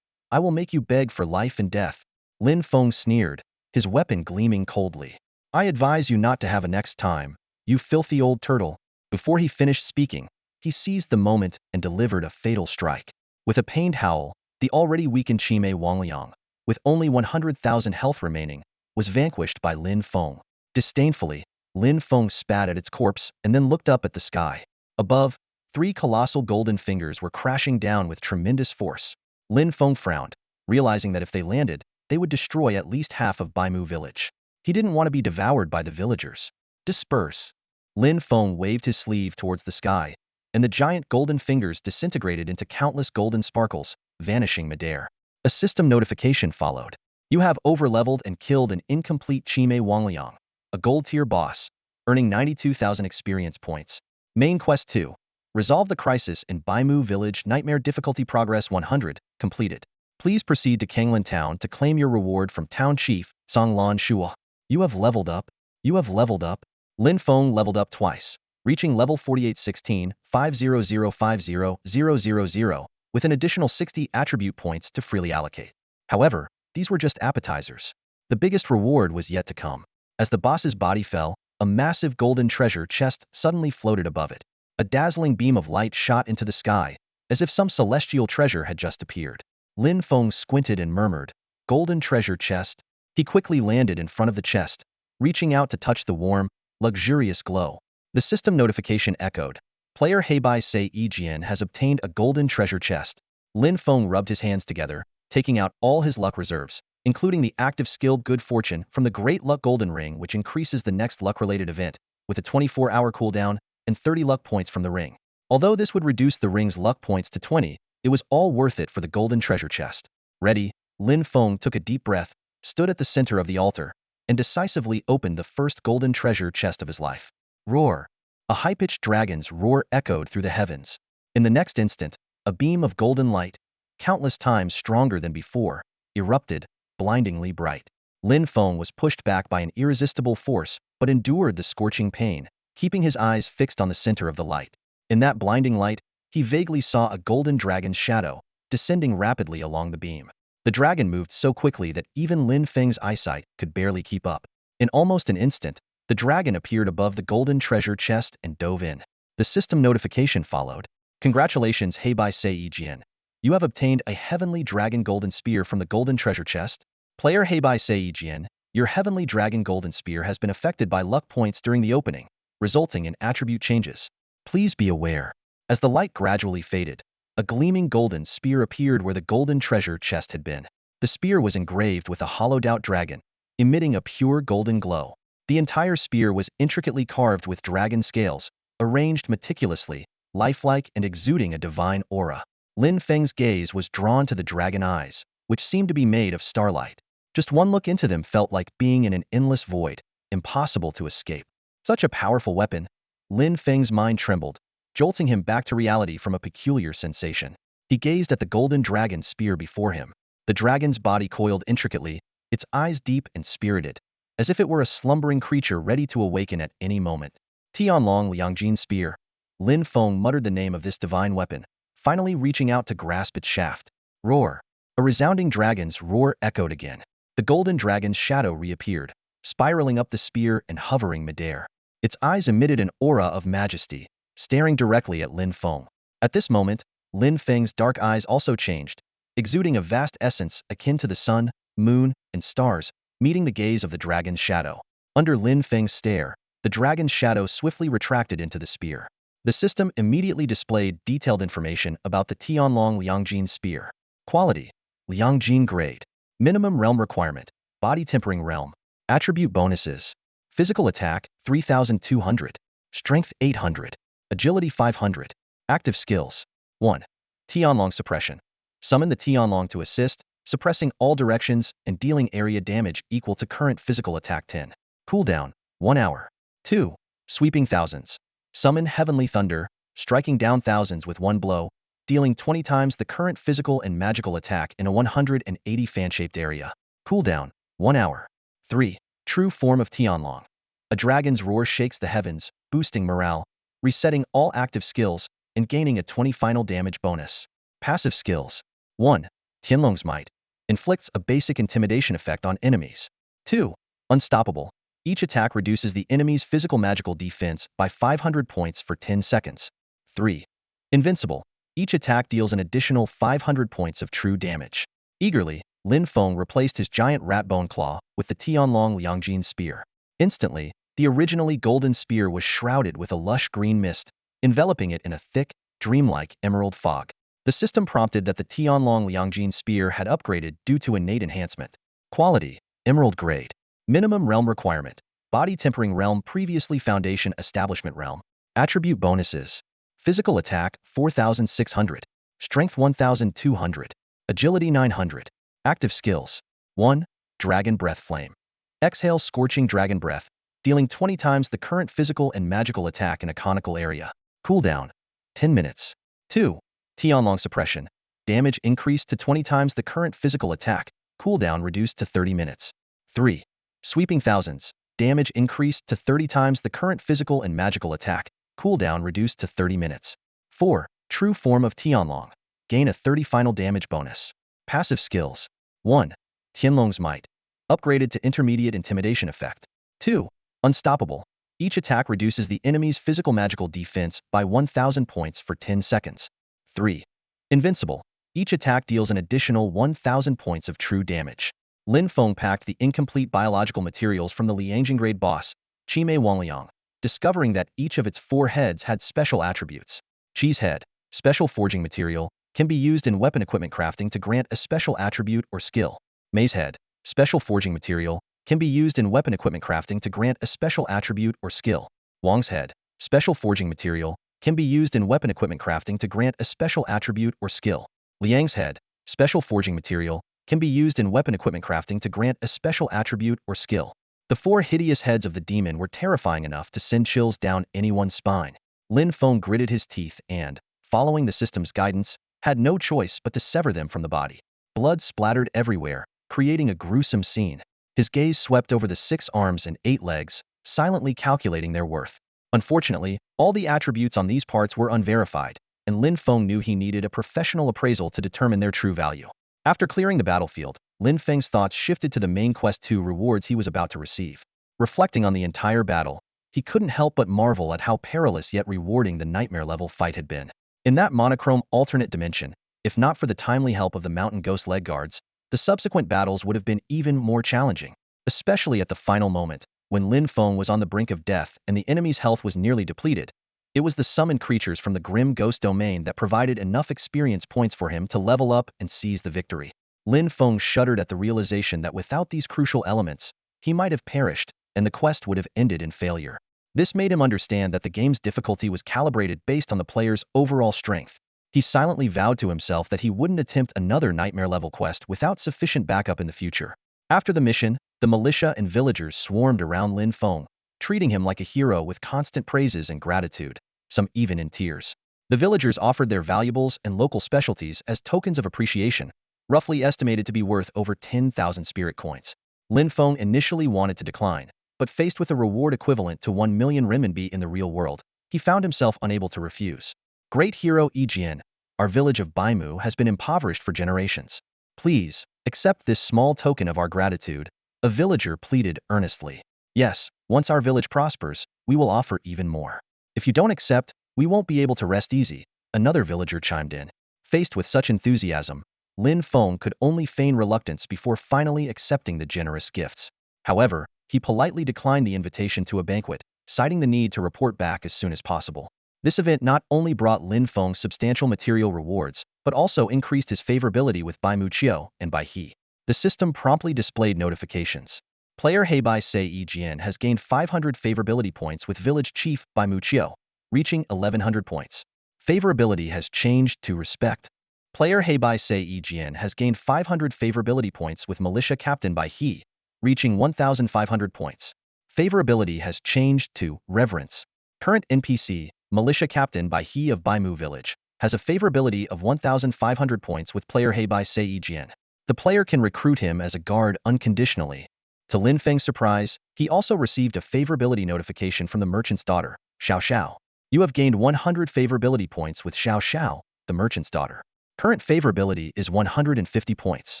I will make you beg for life and death. Lin Feng sneered, his weapon gleaming coldly. I advise you not to have a next time, you filthy old turtle. Before he finished speaking, he seized the moment and delivered a fatal strike. With a pained howl, the already weakened Chimei Wangliang, with only 100,000 health remaining, was vanquished by Lin Feng. Disdainfully, Lin Feng spat at its corpse and then looked up at the sky. Above, 3 colossal golden fingers were crashing down with tremendous force. Lin Feng frowned, realizing that if they landed, they would destroy at least half of Baimu village. He didn't want to be devoured by the villagers. Disperse. Lin Feng waved his sleeve towards the sky, and the giant golden fingers disintegrated into countless golden sparkles, vanishing midair. A system notification followed. You have overleveled and killed an incomplete Chimei Wangliang, a gold-tier boss, earning 92,000 experience points. Main Quest 2. Resolve the crisis in Baimu Village. Nightmare difficulty progress 100, completed. Please proceed to Kanglin Town to claim your reward from Town Chief, Songlan Shua. You have leveled up. You have leveled up. Lin Feng leveled up twice, reaching level 4816, 5005000, with an additional 60 attribute points to freely allocate. However, these were just appetizers. The biggest reward was yet to come. As the boss's body fell, a massive golden treasure chest suddenly floated above it. A dazzling beam of light shot into the sky, as if some celestial treasure had just appeared. Lin Feng squinted and murmured, "Golden treasure chest." He quickly landed in front of the chest, reaching out to touch the warm, luxurious glow. The system notification echoed. Player Heibai Sei Yijian has obtained a golden treasure chest. Lin Feng rubbed his hands together, taking out all his luck reserves, including the active skill Good Fortune from the Great Luck Golden Ring, which increases the next luck-related event, with a 24-hour cooldown, and 30 luck points from the ring. Although this would reduce the ring's luck points to 20, it was all worth it for the golden treasure chest. Ready, Lin Feng took a deep breath, stood at the center of the altar, and decisively opened the first golden treasure chest of his life. Roar! A high-pitched dragon's roar echoed through the heavens. In the next instant, a beam of golden light, countless times stronger than before, erupted, blindingly bright. Lin Feng was pushed back by an irresistible force, but endured the scorching pain, keeping his eyes fixed on the center of the light. In that blinding light, he vaguely saw a golden dragon's shadow, descending rapidly along the beam. The dragon moved so quickly that even Lin Feng's eyesight could barely keep up. In almost an instant, the dragon appeared above the golden treasure chest and dove in. The system notification followed. Congratulations, Heibai Sei Jian. You have obtained a heavenly dragon golden spear from the golden treasure chest. Player Heibai Sei Jian, your heavenly dragon golden spear has been affected by luck points during the opening, resulting in attribute changes. Please be aware. As the light gradually faded, a gleaming golden spear appeared where the golden treasure chest had been. The spear was engraved with a hollowed-out dragon, emitting a pure golden glow. The entire spear was intricately carved with dragon scales, arranged meticulously, lifelike and exuding a divine aura. Lin Feng's gaze was drawn to the dragon eyes, which seemed to be made of starlight. Just one look into them felt like being in an endless void, impossible to escape. Such a powerful weapon. Lin Feng's mind trembled, jolting him back to reality from a peculiar sensation. He gazed at the golden dragon spear before him. The dragon's body coiled intricately, its eyes deep and spirited, as if it were a slumbering creature ready to awaken at any moment. Tianlong Liangjin Spear. Lin Feng muttered the name of this divine weapon, finally reaching out to grasp its shaft. Roar. A resounding dragon's roar echoed again. The golden dragon's shadow reappeared, spiraling up the spear and hovering midair. Its eyes emitted an aura of majesty, staring directly at Lin Feng. At this moment, Lin Feng's dark eyes also changed, exuding a vast essence akin to the sun, moon, and stars, meeting the gaze of the dragon's shadow. Under Lin Feng's stare, the dragon's shadow swiftly retracted into the spear. The system immediately displayed detailed information about the Tianlong Liangjin spear. Quality: Liangjin grade. Minimum realm requirement: body tempering realm. Attribute bonuses: physical attack 3200, strength 800, agility 500. Active skills: 1. Tianlong suppression. Summon the Tianlong to assist, suppressing all directions and dealing area damage equal to current physical attack 10. Cooldown: 1 hour. 2. Sweeping thousands. Summon heavenly thunder, striking down thousands with one blow, dealing 20 times the current physical and magical attack in a 180 fan-shaped area. Cooldown: 1 hour. 3. True form of Tianlong. A dragon's roar shakes the heavens, boosting morale, resetting all active skills, and gaining a 20 final damage bonus. Passive skills: 1. Tianlong's might. Inflicts a basic intimidation effect on enemies. 2. Unstoppable. Each attack reduces the enemy's physical magical defense by 500 points for 10 seconds. 3. Invincible. Each attack deals an additional 500 points of true damage. Eagerly, Lin Feng replaced his giant rat bone claw with the Tianlong Liangjin spear. Instantly, the originally golden spear was shrouded with a lush green mist, enveloping it in a thick, dreamlike emerald fog. The system prompted that the Tianlong Liangjin spear had upgraded due to innate enhancement. Quality: emerald grade. Minimum realm requirement: body tempering realm, previously foundation establishment realm. Attribute bonuses: physical attack 4600, strength 1200, agility 900. Active skills: 1. Dragon breath flame. Exhale scorching dragon breath, dealing 20 times the current physical and magical attack in a conical area. Cooldown: 10 minutes. 2. Tianlong suppression. Damage increased to 20 times the current physical attack, cooldown reduced to 30 minutes. 3. Sweeping thousands. Damage increased to 30 times the current physical and magical attack, cooldown reduced to 30 minutes. 4. True form of Tianlong. Gain a 30 final damage bonus. Passive skills: 1. Tianlong's might. Upgraded to intermediate intimidation effect. 2. Unstoppable. Each attack reduces the enemy's physical magical defense by 1000 points for 10 seconds. 3. Invincible. Each attack deals an additional 1000 points of true damage. Lin Feng packed the incomplete biological materials from the Liangjin grade boss, Qimei Wangliang, discovering that each of its 4 heads had special attributes. Qi's head, special forging material, can be used in weapon equipment crafting to grant a special attribute or skill. Mei's head, special forging material, can be used in weapon equipment crafting to grant a special attribute or skill. Wang's head, special forging material, can be used in weapon equipment crafting to grant a special attribute or skill. Liang's head, special forging material, can be used in weapon equipment crafting to grant a special attribute or skill. The 4 hideous heads of the demon were terrifying enough to send chills down anyone's spine. Lin Feng gritted his teeth and, following the system's guidance, had no choice but to sever them from the body. Blood splattered everywhere, creating a gruesome scene. His gaze swept over the 6 arms and 8 legs, silently calculating their worth. Unfortunately, all the attributes on these parts were unverified, and Lin Feng knew he needed a professional appraisal to determine their true value. After clearing the battlefield, Lin Feng's thoughts shifted to the main quest 2 rewards he was about to receive. Reflecting on the entire battle, he couldn't help but marvel at how perilous yet rewarding the nightmare-level fight had been. In that monochrome alternate dimension, if not for the timely help of the mountain ghost leg guards, the subsequent battles would have been even more challenging, especially at the final moment, when Lin Feng was on the brink of death and the enemy's health was nearly depleted. It was the summoned creatures from the grim ghost domain that provided enough experience points for him to level up and seize the victory. Lin Feng shuddered at the realization that without these crucial elements, he might have perished, and the quest would have ended in failure. This made him understand that the game's difficulty was calibrated based on the player's overall strength. He silently vowed to himself that he wouldn't attempt another nightmare-level quest without sufficient backup in the future. After the mission, the militia and villagers swarmed around Lin Feng, treating him like a hero with constant praises and gratitude, some even in tears. The villagers offered their valuables and local specialties as tokens of appreciation, roughly estimated to be worth over 10,000 spirit coins. Lin Feng initially wanted to decline, but faced with a reward equivalent to 1 million renminbi in the real world, he found himself unable to refuse. Great hero Yijian, our village of Baimu has been impoverished for generations. Please, accept this small token of our gratitude, a villager pleaded earnestly. Yes, once our village prospers, we will offer even more. If you don't accept, we won't be able to rest easy, another villager chimed in. Faced with such enthusiasm, Lin Feng could only feign reluctance before finally accepting the generous gifts. However, he politely declined the invitation to a banquet, citing the need to report back as soon as possible. This event not only brought Lin Feng substantial material rewards, but also increased his favorability with Bai Mu Chiu and Bai He. The system promptly displayed notifications. Player Heibai Sei Yijian has gained 500 favorability points with village chief Bai Mu Chiu, reaching 1100 points. Favorability has changed to respect. Player Heibai Sei Yijian has gained 500 favorability points with militia captain Bai He, reaching 1500 points. Favorability has changed to reverence. Current NPC, militia captain Bai He of Baimu village, has a favorability of 1500 points with player Heibai Sei Yijian. The player can recruit him as a guard unconditionally. To Lin Feng's surprise, he also received a favorability notification from the merchant's daughter, Xiao Xiao. You have gained 100 favorability points with Xiao Xiao, the merchant's daughter. Current favorability is 150 points.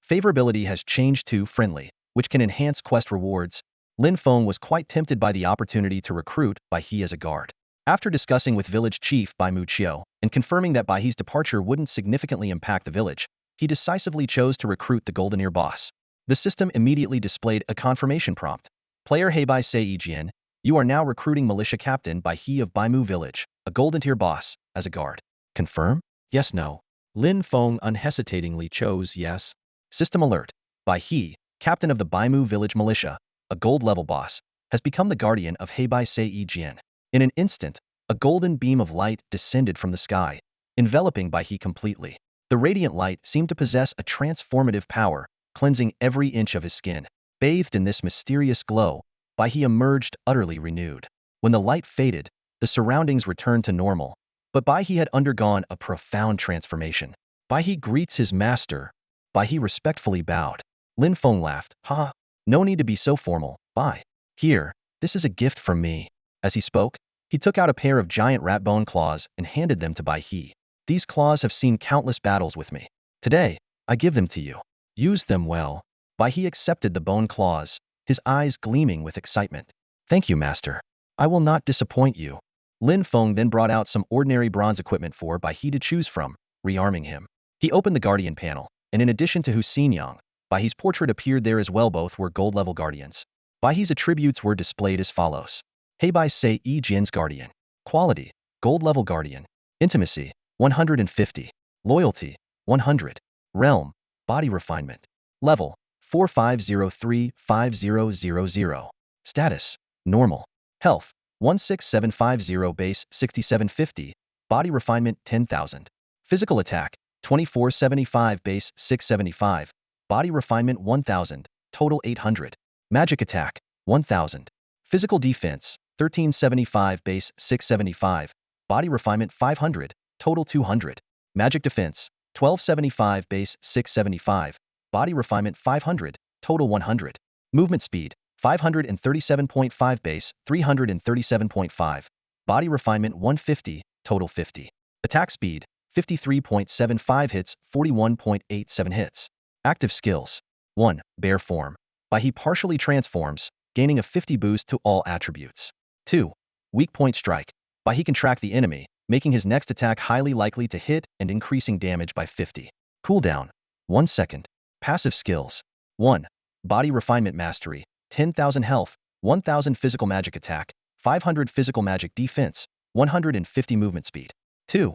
Favorability has changed to friendly, which can enhance quest rewards. Lin Feng was quite tempted by the opportunity to recruit Bai He as a guard. After discussing with village chief Bai Mu Chiu and confirming that Bai He's departure wouldn't significantly impact the village, he decisively chose to recruit the Golden Ear boss. The system immediately displayed a confirmation prompt. Player Heibai Sei Yijian, you are now recruiting militia captain Bai He of Baimu village, a Golden Tier boss, as a guard. Confirm? Yes, no. Lin Feng unhesitatingly chose yes. System alert. Bai He, captain of the Baimu village militia, a gold-level boss, has become the guardian of Heibai Sei Yijian. In an instant, a golden beam of light descended from the sky, enveloping Bai He completely. The radiant light seemed to possess a transformative power, cleansing every inch of his skin. Bathed in this mysterious glow, Bai He emerged utterly renewed. When the light faded, the surroundings returned to normal, but Bai He had undergone a profound transformation. Bai He greets his master. Bai He respectfully bowed. Lin Feng laughed. Ha! No need to be so formal, Bai. Here, this is a gift from me. As he spoke, he took out a pair of giant rat bone claws and handed them to Bai He. These claws have seen countless battles with me. Today, I give them to you. Use them well. Bai He accepted the bone claws, his eyes gleaming with excitement. Thank you, master. I will not disappoint you. Lin Feng then brought out some ordinary bronze equipment for Bai He to choose from, rearming him. He opened the guardian panel, and in addition to Hussein Yang, Bai He's portrait appeared there as well. Both were gold-level guardians. Bai He's attributes were displayed as follows. Heibai Sei Yijian's guardian. Quality, gold-level guardian. Intimacy, 150. Loyalty, 100. Realm, body refinement. Level, 4503-5000. Status, normal. Health, 16750 base 6750. Body refinement 10,000. Physical attack, 2475 base 675. Body refinement 1000, total 800. Magic attack, 1000. Physical defense, 1375 base 675. Body refinement 500, total 200. Magic defense, 1275 base 675. Body refinement 500, total 100. Movement speed, 537.5 base 337.5. Body refinement 150, total 50. Attack speed, 53.75 hits, 41.87 hits. Active skills. 1. Bear form. By he partially transforms, gaining a 50 boost to all attributes. 2. Weak point strike. By he can track the enemy, making his next attack highly likely to hit and increasing damage by 50. Cooldown. 1 second. Passive skills. 1. Body refinement mastery. 10,000 health, 1,000 physical magic attack, 500 physical magic defense, 150 movement speed. 2.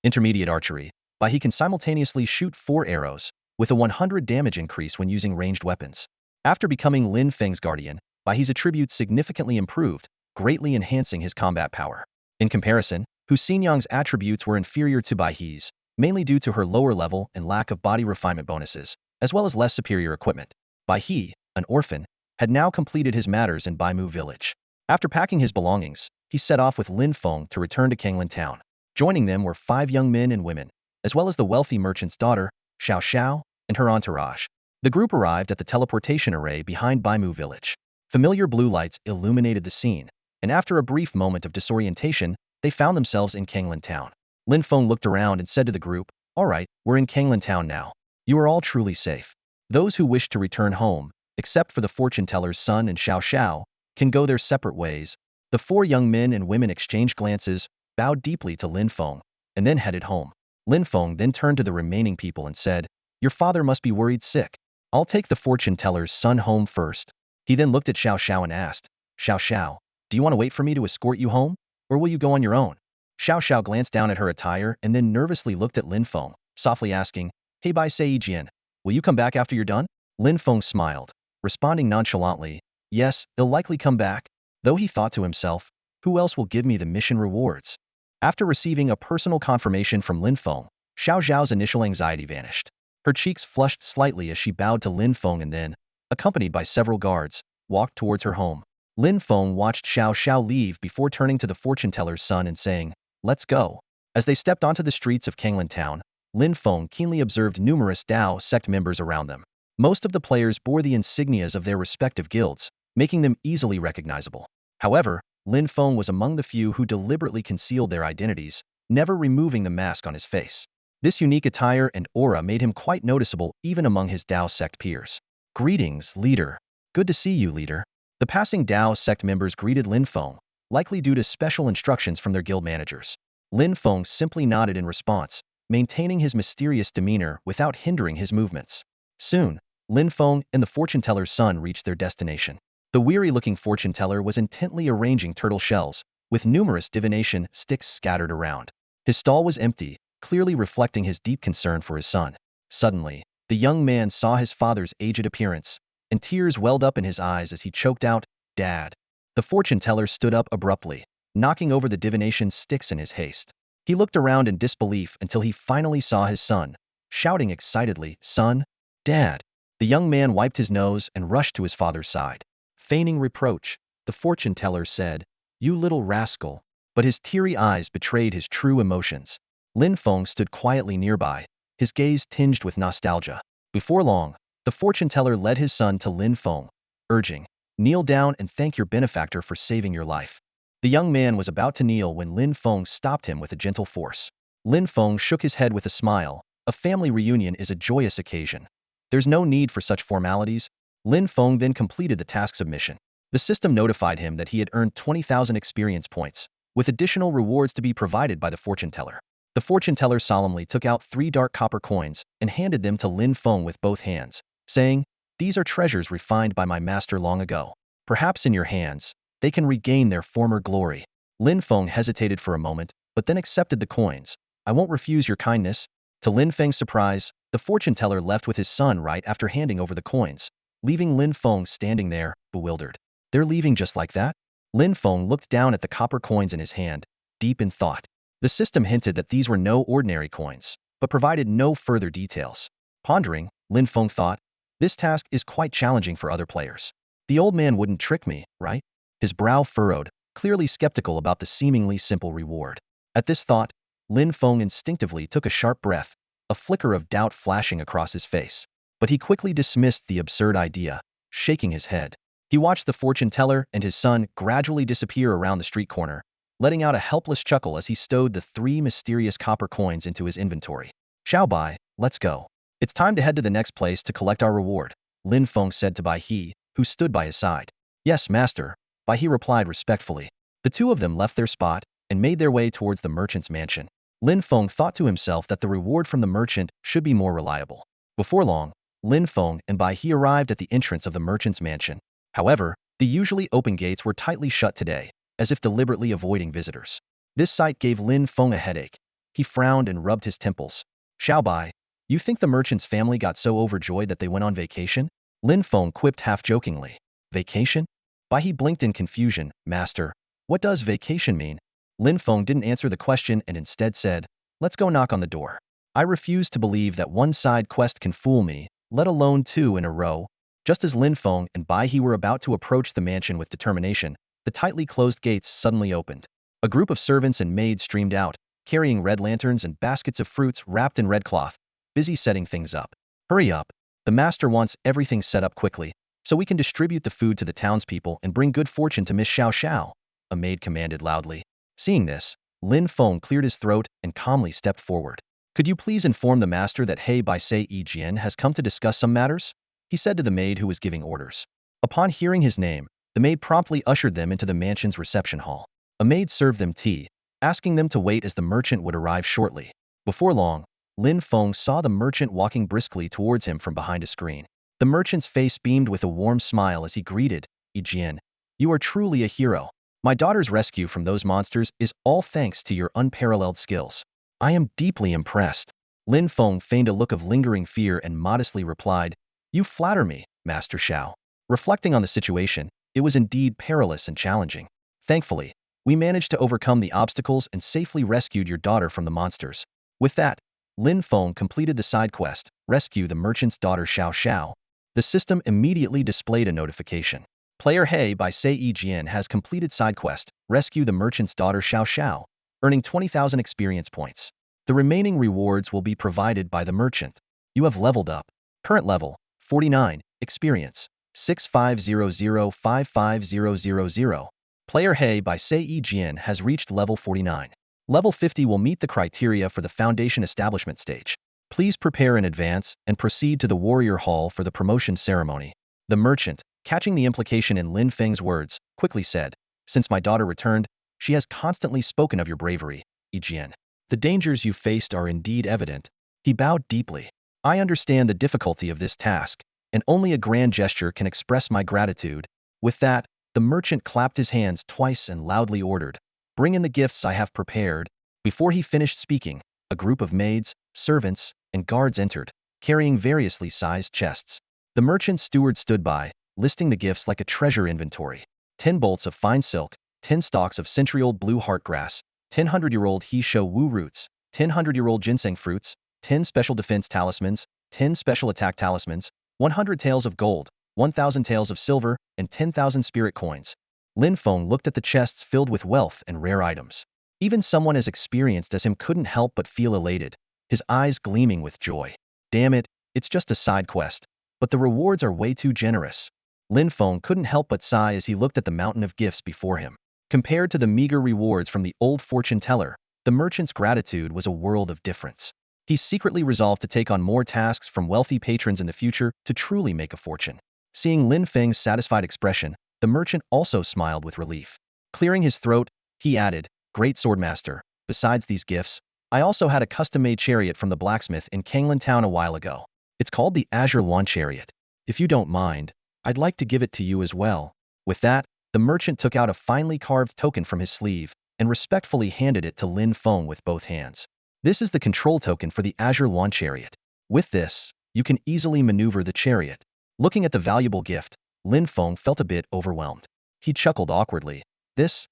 Intermediate archery. By he can simultaneously shoot 4 arrows, with a 100 damage increase when using ranged weapons. After becoming Lin Feng's guardian, Bai He's attributes significantly improved, greatly enhancing his combat power. In comparison, Hu Xinyang's attributes were inferior to Bai He's, mainly due to her lower level and lack of body refinement bonuses, as well as less superior equipment. Bai He, an orphan, had now completed his matters in Baimu village. After packing his belongings, he set off with Lin Feng to return to Kanglin town. Joining them were 5 young men and women, as well as the wealthy merchant's daughter, Xiao Xiao, and her entourage. The group arrived at the teleportation array behind Baimu village. Familiar blue lights illuminated the scene, and after a brief moment of disorientation, they found themselves in Kanglin town. Lin Feng looked around and said to the group, "All right, we're in Kanglin town now. You are all truly safe. Those who wish to return home, except for the fortune teller's son and Xiao Xiao, can go their separate ways." The 4 young men and women exchanged glances, bowed deeply to Lin Feng, and then headed home. Lin Feng then turned to the remaining people and said, "Your father must be worried sick. I'll take the fortune teller's son home first." He then looked at Xiao Xiao and asked, "Xiao Xiao, do you want to wait for me to escort you home, or will you go on your own?" Xiao Xiao glanced down at her attire and then nervously looked at Lin Feng, softly asking, "Hey Bai Sei Jian, will you come back after you're done?" Lin Feng smiled, responding nonchalantly, "Yes, he'll likely come back," though he thought to himself, "Who else will give me the mission rewards?" After receiving a personal confirmation from Lin Feng, Xiao Xiao's initial anxiety vanished. Her cheeks flushed slightly as she bowed to Lin Feng and then, accompanied by several guards, walked towards her home. Lin Feng watched Xiao Xiao leave before turning to the fortune teller's son and saying, "Let's go." As they stepped onto the streets of Kanglin town, Lin Feng keenly observed numerous Dao sect members around them. Most of the players bore the insignias of their respective guilds, making them easily recognizable. However, Lin Feng was among the few who deliberately concealed their identities, never removing the mask on his face. This unique attire and aura made him quite noticeable even among his Dao sect peers. "Greetings, leader. Good to see you, leader." The passing Dao sect members greeted Lin Feng, likely due to special instructions from their guild managers. Lin Feng simply nodded in response, maintaining his mysterious demeanor without hindering his movements. Soon, Lin Feng and the fortune teller's son reached their destination. The weary-looking fortune teller was intently arranging turtle shells, with numerous divination sticks scattered around. His stall was empty, clearly reflecting his deep concern for his son. Suddenly, the young man saw his father's aged appearance, and tears welled up in his eyes as he choked out, "Dad." The fortune teller stood up abruptly, knocking over the divination sticks in his haste. He looked around in disbelief until he finally saw his son, shouting excitedly, "Son, Dad." The young man wiped his nose and rushed to his father's side. Feigning reproach, the fortune teller said, "You little rascal," but his teary eyes betrayed his true emotions. Lin Feng stood quietly nearby, his gaze tinged with nostalgia. Before long, the fortune teller led his son to Lin Feng, urging, "Kneel down and thank your benefactor for saving your life." The young man was about to kneel when Lin Feng stopped him with a gentle force. Lin Feng shook his head with a smile. "A family reunion is a joyous occasion. There's no need for such formalities." Lin Feng then completed the task submission. The system notified him that he had earned 20,000 experience points, with additional rewards to be provided by the fortune teller. The fortune teller solemnly took out 3 dark copper coins and handed them to Lin Feng with both hands, saying, "These are treasures refined by my master long ago. Perhaps in your hands, they can regain their former glory." Lin Feng hesitated for a moment, but then accepted the coins. "I won't refuse your kindness." To Lin Feng's surprise, the fortune teller left with his son right after handing over the coins, leaving Lin Feng standing there, bewildered. "They're leaving just like that?" Lin Feng looked down at the copper coins in his hand, deep in thought. The system hinted that these were no ordinary coins, but provided no further details. Pondering, Lin Feng thought, "This task is quite challenging for other players. The old man wouldn't trick me, right?" His brow furrowed, clearly skeptical about the seemingly simple reward. At this thought, Lin Feng instinctively took a sharp breath, a flicker of doubt flashing across his face. But he quickly dismissed the absurd idea, shaking his head. He watched the fortune teller and his son gradually disappear around the street corner, letting out a helpless chuckle as he stowed the 3 mysterious copper coins into his inventory. Xiao Bai, let's go. It's time to head to the next place to collect our reward, Lin Feng said to Bai He, who stood by his side. Yes, master, Bai He replied respectfully. The two of them left their spot and made their way towards the merchant's mansion. Lin Feng thought to himself that the reward from the merchant should be more reliable. Before long, Lin Feng and Bai He arrived at the entrance of the merchant's mansion. However, the usually open gates were tightly shut today, as if deliberately avoiding visitors. This sight gave Lin Feng a headache. He frowned and rubbed his temples. Xiao Bai, you think the merchant's family got so overjoyed that they went on vacation? Lin Feng quipped half-jokingly. Vacation? Bai He blinked in confusion. Master, what does vacation mean? Lin Feng didn't answer the question and instead said, let's go knock on the door. I refuse to believe that one side quest can fool me, let alone 2 in a row. Just as Lin Feng and Bai He were about to approach the mansion with determination, the tightly closed gates suddenly opened. A group of servants and maids streamed out, carrying red lanterns and baskets of fruits wrapped in red cloth, busy setting things up. Hurry up. The master wants everything set up quickly, so we can distribute the food to the townspeople and bring good fortune to Miss Xiao Xiao, a maid commanded loudly. Seeing this, Lin Feng cleared his throat and calmly stepped forward. Could you please inform the master that He Bai Sei Jian has come to discuss some matters? He said to the maid who was giving orders. Upon hearing his name, the maid promptly ushered them into the mansion's reception hall. A maid served them tea, asking them to wait as the merchant would arrive shortly. Before long, Lin Feng saw the merchant walking briskly towards him from behind a screen. The merchant's face beamed with a warm smile as he greeted, Jian, you are truly a hero. My daughter's rescue from those monsters is all thanks to your unparalleled skills. I am deeply impressed. Lin Feng feigned a look of lingering fear and modestly replied, you flatter me, Master Xiao. Reflecting on the situation, it was indeed perilous and challenging. Thankfully, we managed to overcome the obstacles and safely rescued your daughter from the monsters. With that, Lin Feng completed the side quest, rescue the merchant's daughter Xiao Xiao. The system immediately displayed a notification. Player He Bai Sei Jian has completed side quest, rescue the merchant's daughter Xiao Xiao, earning 20,000 experience points. The remaining rewards will be provided by the merchant. You have leveled up. Current level, 49, experience, 6500-55000. Player He Bai Sei Jian has reached level 49. Level 50 will meet the criteria for the Foundation Establishment stage. Please prepare in advance and proceed to the Warrior Hall for the promotion ceremony. The merchant, catching the implication in Lin Feng's words, quickly said, since my daughter returned, she has constantly spoken of your bravery, Jian. The dangers you faced are indeed evident. He bowed deeply. I understand the difficulty of this task, and only a grand gesture can express my gratitude. With that, the merchant clapped his hands twice and loudly ordered, bring in the gifts I have prepared. Before he finished speaking, a group of maids, servants, and guards entered, carrying variously sized chests. The merchant's steward stood by, listing the gifts like a treasure inventory. 10 bolts of fine silk, 10 stalks of century-old blue heartgrass, 10 hundred-year-old he shou wu roots, 10 hundred-year-old ginseng fruits, 10 special defense talismans, 10 special attack talismans, 100 taels of gold, 1,000 taels of silver, and 10,000 spirit coins. Lin Feng looked at the chests filled with wealth and rare items. Even someone as experienced as him couldn't help but feel elated, his eyes gleaming with joy. Damn it, it's just a side quest, but the rewards are way too generous. Lin Feng couldn't help but sigh as he looked at the mountain of gifts before him. Compared to the meager rewards from the old fortune teller, the merchant's gratitude was a world of difference. He secretly resolved to take on more tasks from wealthy patrons in the future to truly make a fortune. Seeing Lin Feng's satisfied expression, the merchant also smiled with relief. Clearing his throat, he added, Great Swordmaster, besides these gifts, I also had a custom-made chariot from the blacksmith in Kanglan Town a while ago. It's called the Azure Lawn Chariot. If you don't mind, I'd like to give it to you as well. With that, the merchant took out a finely carved token from his sleeve and respectfully handed it to Lin Feng with both hands. This is the control token for the Azure Lawn Chariot. With this, you can easily maneuver the chariot. Looking at the valuable gift, Lin Feng felt a bit overwhelmed. He chuckled awkwardly. This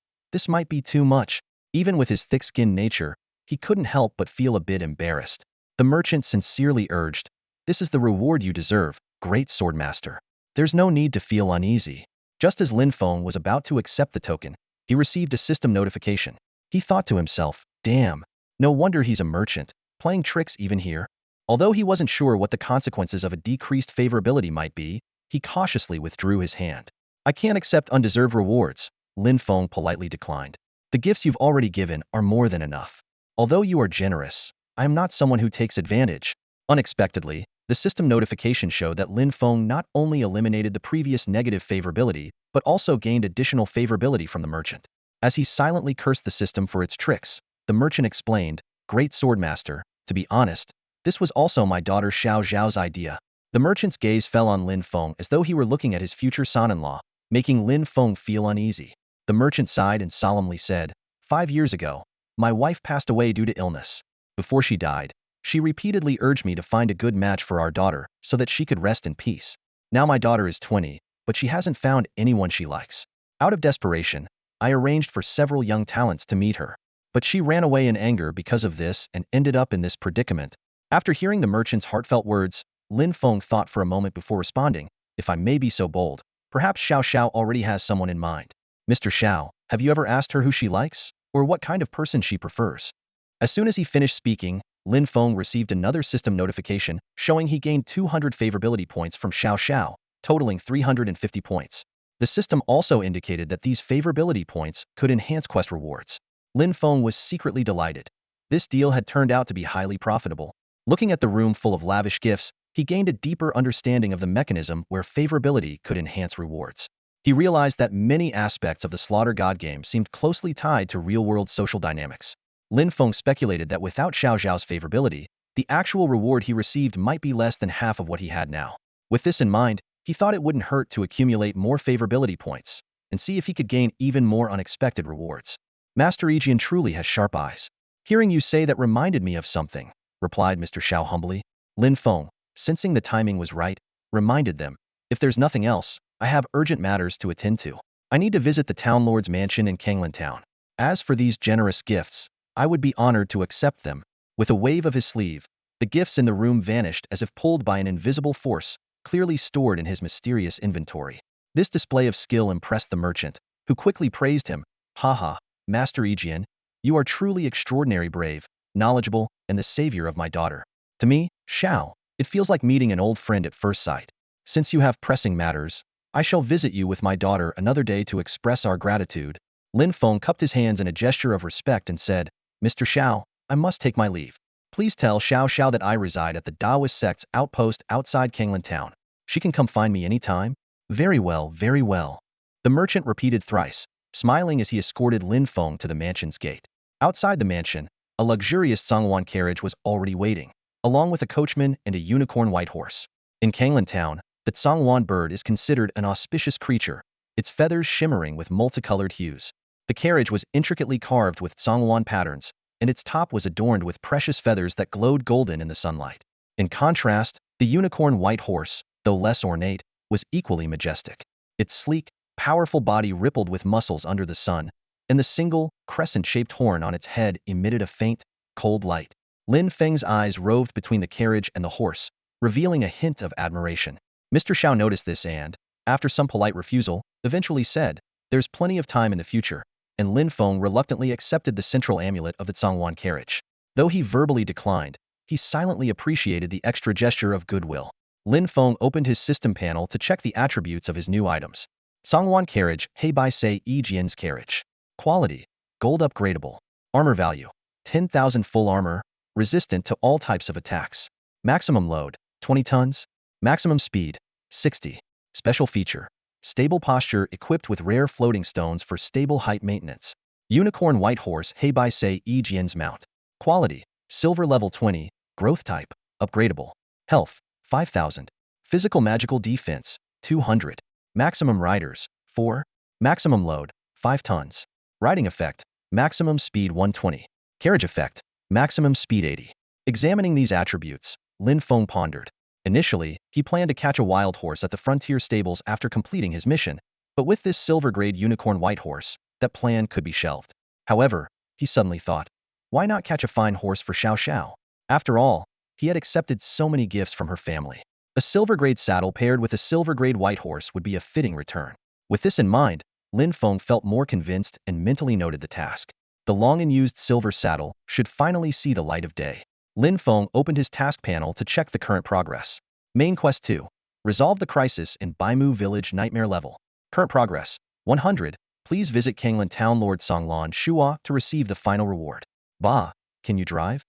might be too much. Even with his thick-skinned nature, he couldn't help but feel a bit embarrassed. The merchant sincerely urged, This is the reward you deserve, great swordmaster. There's no need to feel uneasy. Just as Lin Feng was about to accept the token, he received a system notification. He thought to himself, damn, no wonder he's a merchant, playing tricks even here. Although he wasn't sure what the consequences of a decreased favorability might be, he cautiously withdrew his hand. I can't accept undeserved rewards, Lin Feng politely declined. The The gifts you've already given are more than enough. Although you are generous, I am not someone who takes advantage. Unexpectedly, the system notification showed that Lin Feng not only eliminated the previous negative favorability, but also gained additional favorability from the merchant. As he silently cursed the system for its tricks, the merchant explained, "Great swordmaster, to be honest, this was also my daughter Xiao Zhao's idea." The merchant's gaze fell on Lin Feng as though he were looking at his future son-in-law, making Lin Feng feel uneasy. The merchant sighed and solemnly said, "5 years ago, my wife passed away due to illness. Before she died, she repeatedly urged me to find a good match for our daughter so that she could rest in peace. Now my daughter is 20, but she hasn't found anyone she likes. Out of desperation, I arranged for several young talents to meet her. But she ran away in anger because of this and ended up in this predicament." After hearing the merchant's heartfelt words, Lin Feng thought for a moment before responding, "If I may be so bold, perhaps Xiao Xiao already has someone in mind. Mr. Xiao, have you ever asked her who she likes, or what kind of person she prefers?" As soon as he finished speaking, Lin Feng received another system notification showing he gained 200 favorability points from Xiao Xiao, totaling 350 points. The system also indicated that these favorability points could enhance quest rewards. Lin Feng was secretly delighted. This deal had turned out to be highly profitable. Looking at the room full of lavish gifts, he gained a deeper understanding of the mechanism where favorability could enhance rewards. He realized that many aspects of the Slaughter God game seemed closely tied to real-world social dynamics. Lin Feng speculated that without Xiao Zhao's favorability, the actual reward he received might be less than half of what he had now. With this in mind, he thought it wouldn't hurt to accumulate more favorability points and see if he could gain even more unexpected rewards. "Master Yijian truly has sharp eyes. Hearing you say that reminded me of something," replied Mr. Xiao humbly. Lin Feng, sensing the timing was right, reminded them, "If there's nothing else, I have urgent matters to attend to. I need to visit the town lord's mansion in Kanglan Town. As for these generous gifts, I would be honored to accept them." With a wave of his sleeve, the gifts in the room vanished as if pulled by an invisible force, clearly stored in his mysterious inventory. This display of skill impressed the merchant, who quickly praised him. "Haha, Master Yijian, you are truly extraordinary brave, knowledgeable, and the savior of my daughter. To me, Xiao, it feels like meeting an old friend at first sight. Since you have pressing matters, I shall visit you with my daughter another day to express our gratitude." Lin Feng cupped his hands in a gesture of respect and said, "Mr. Xiao, I must take my leave. Please tell Xiao Xiao that I reside at the Taoist sect's outpost outside Kanglan Town. She can come find me anytime." "Very well, very well." The merchant repeated thrice, smiling as he escorted Lin Feng to the mansion's gate. Outside the mansion, a luxurious Songwan carriage was already waiting, along with a coachman and a unicorn white horse. In Kanglan Town, the Songwan bird is considered an auspicious creature, its feathers shimmering with multicolored hues. The carriage was intricately carved with Songwan patterns, and its top was adorned with precious feathers that glowed golden in the sunlight. In contrast, the unicorn white horse, though less ornate, was equally majestic. Its sleek, powerful body rippled with muscles under the sun, and the single, crescent-shaped horn on its head emitted a faint, cold light. Lin Feng's eyes roved between the carriage and the horse, revealing a hint of admiration. Mr. Xiao noticed this and, after some polite refusal, eventually said, "There's plenty of time in the future," and Lin Feng reluctantly accepted the central amulet of the Songwan carriage. Though he verbally declined, he silently appreciated the extra gesture of goodwill. Lin Feng opened his system panel to check the attributes of his new items. Songwan carriage, Heibai Sei Yijian's carriage. Quality, gold upgradable. Armor value, 10,000 full armor, resistant to all types of attacks. Maximum load, 20 tons. Maximum speed, 60. Special feature, stable posture equipped with rare floating stones for stable height maintenance. Unicorn white horse Heibai Sei Yijian's mount. Quality, silver level 20, growth type, upgradable. Health, 5,000. Physical magical defense, 200. Maximum riders, 4. Maximum load, 5 tons. Riding effect, maximum speed 120. Carriage effect, maximum speed 80. Examining these attributes, Lin Feng pondered. Initially, he planned to catch a wild horse at the frontier stables after completing his mission, but with this silver-grade unicorn white horse, that plan could be shelved. However, he suddenly thought, why not catch a fine horse for Xiao Xiao? After all, he had accepted so many gifts from her family. A silver-grade saddle paired with a silver-grade white horse would be a fitting return. With this in mind, Lin Feng felt more convinced and mentally noted the task. The long-unused silver saddle should finally see the light of day. Lin Feng opened his task panel to check the current progress. Main Quest 2. Resolve the crisis in Baimu Village Nightmare level. Current progress, 100. Please visit Kanglan Town Lord Songlan Shua to receive the final reward. Ba, can you drive?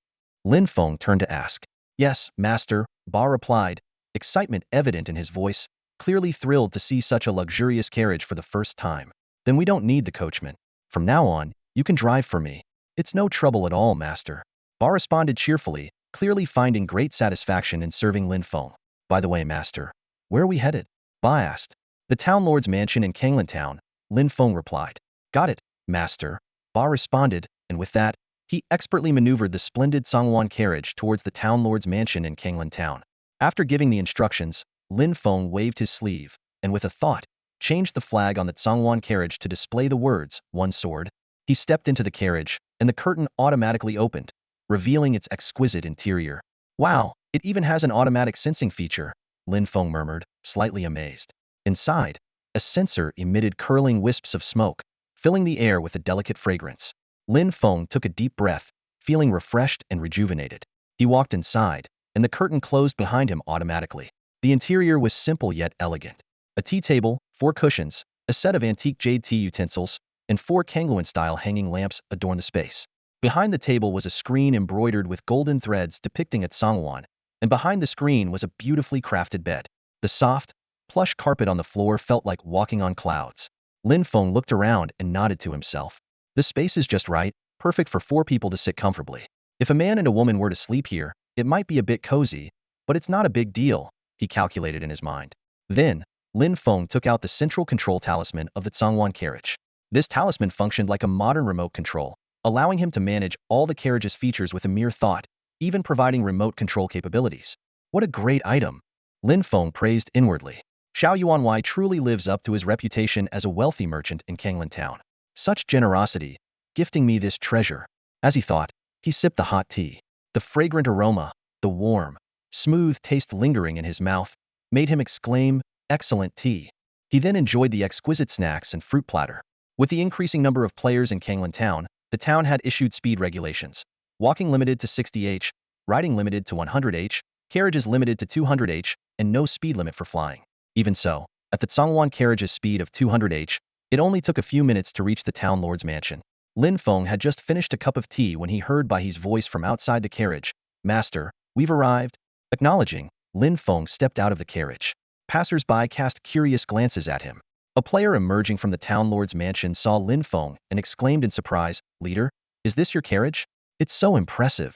Lin Feng turned to ask. Yes, master, Ba replied, excitement evident in his voice, clearly thrilled to see such a luxurious carriage for the first time. Then we don't need the coachman. From now on, you can drive for me. It's no trouble at all, master. Ba responded cheerfully, clearly finding great satisfaction in serving Lin Feng. By the way, master, where are we headed? Ba asked. The town lord's mansion in Kanglan Town, Lin Feng replied. Got it, master. Ba responded, and with that, he expertly maneuvered the splendid Songwan carriage towards the town lord's mansion in Kanglan Town. After giving the instructions, Lin Feng waved his sleeve, and with a thought, changed the flag on the Songwan carriage to display the words, one sword. He stepped into the carriage, and the curtain automatically opened, revealing its exquisite interior. Wow, it even has an automatic sensing feature, Lin Feng murmured, slightly amazed. Inside, a censer emitted curling wisps of smoke, filling the air with a delicate fragrance. Lin Feng took a deep breath, feeling refreshed and rejuvenated. He walked inside, and the curtain closed behind him automatically. The interior was simple yet elegant. A tea table, 4 cushions, a set of antique jade tea utensils, and 4 Kangluan-style hanging lamps adorned the space. Behind the table was a screen embroidered with golden threads depicting a Songwan, and behind the screen was a beautifully crafted bed. The soft, plush carpet on the floor felt like walking on clouds. Lin Feng looked around and nodded to himself. The space is just right, perfect for 4 people to sit comfortably. If a man and a woman were to sleep here, it might be a bit cozy, but it's not a big deal, he calculated in his mind. Then, Lin Feng took out the central control talisman of the Songwan carriage. This talisman functioned like a modern remote control, allowing him to manage all the carriage's features with a mere thought, even providing remote control capabilities. What a great item! Lin Feng praised inwardly. Xiao Yuanwei truly lives up to his reputation as a wealthy merchant in Kanglan Town. Such generosity, gifting me this treasure. As he thought, he sipped the hot tea. The fragrant aroma, the warm, smooth taste lingering in his mouth, made him exclaim, excellent tea. He then enjoyed the exquisite snacks and fruit platter. With the increasing number of players in Kanglan Town, the town had issued speed regulations. Walking limited to 60h, riding limited to 100h, carriages limited to 200h, and no speed limit for flying. Even so, at the Songwan carriage's speed of 200h, it only took a few minutes to reach the town lord's mansion. Lin Feng had just finished a cup of tea when he heard Baihe's voice from outside the carriage. Master, we've arrived. Acknowledging, Lin Feng stepped out of the carriage. Passers-by cast curious glances at him. A player emerging from the town lord's mansion saw Lin Feng and exclaimed in surprise, Leader, is this your carriage? It's so impressive.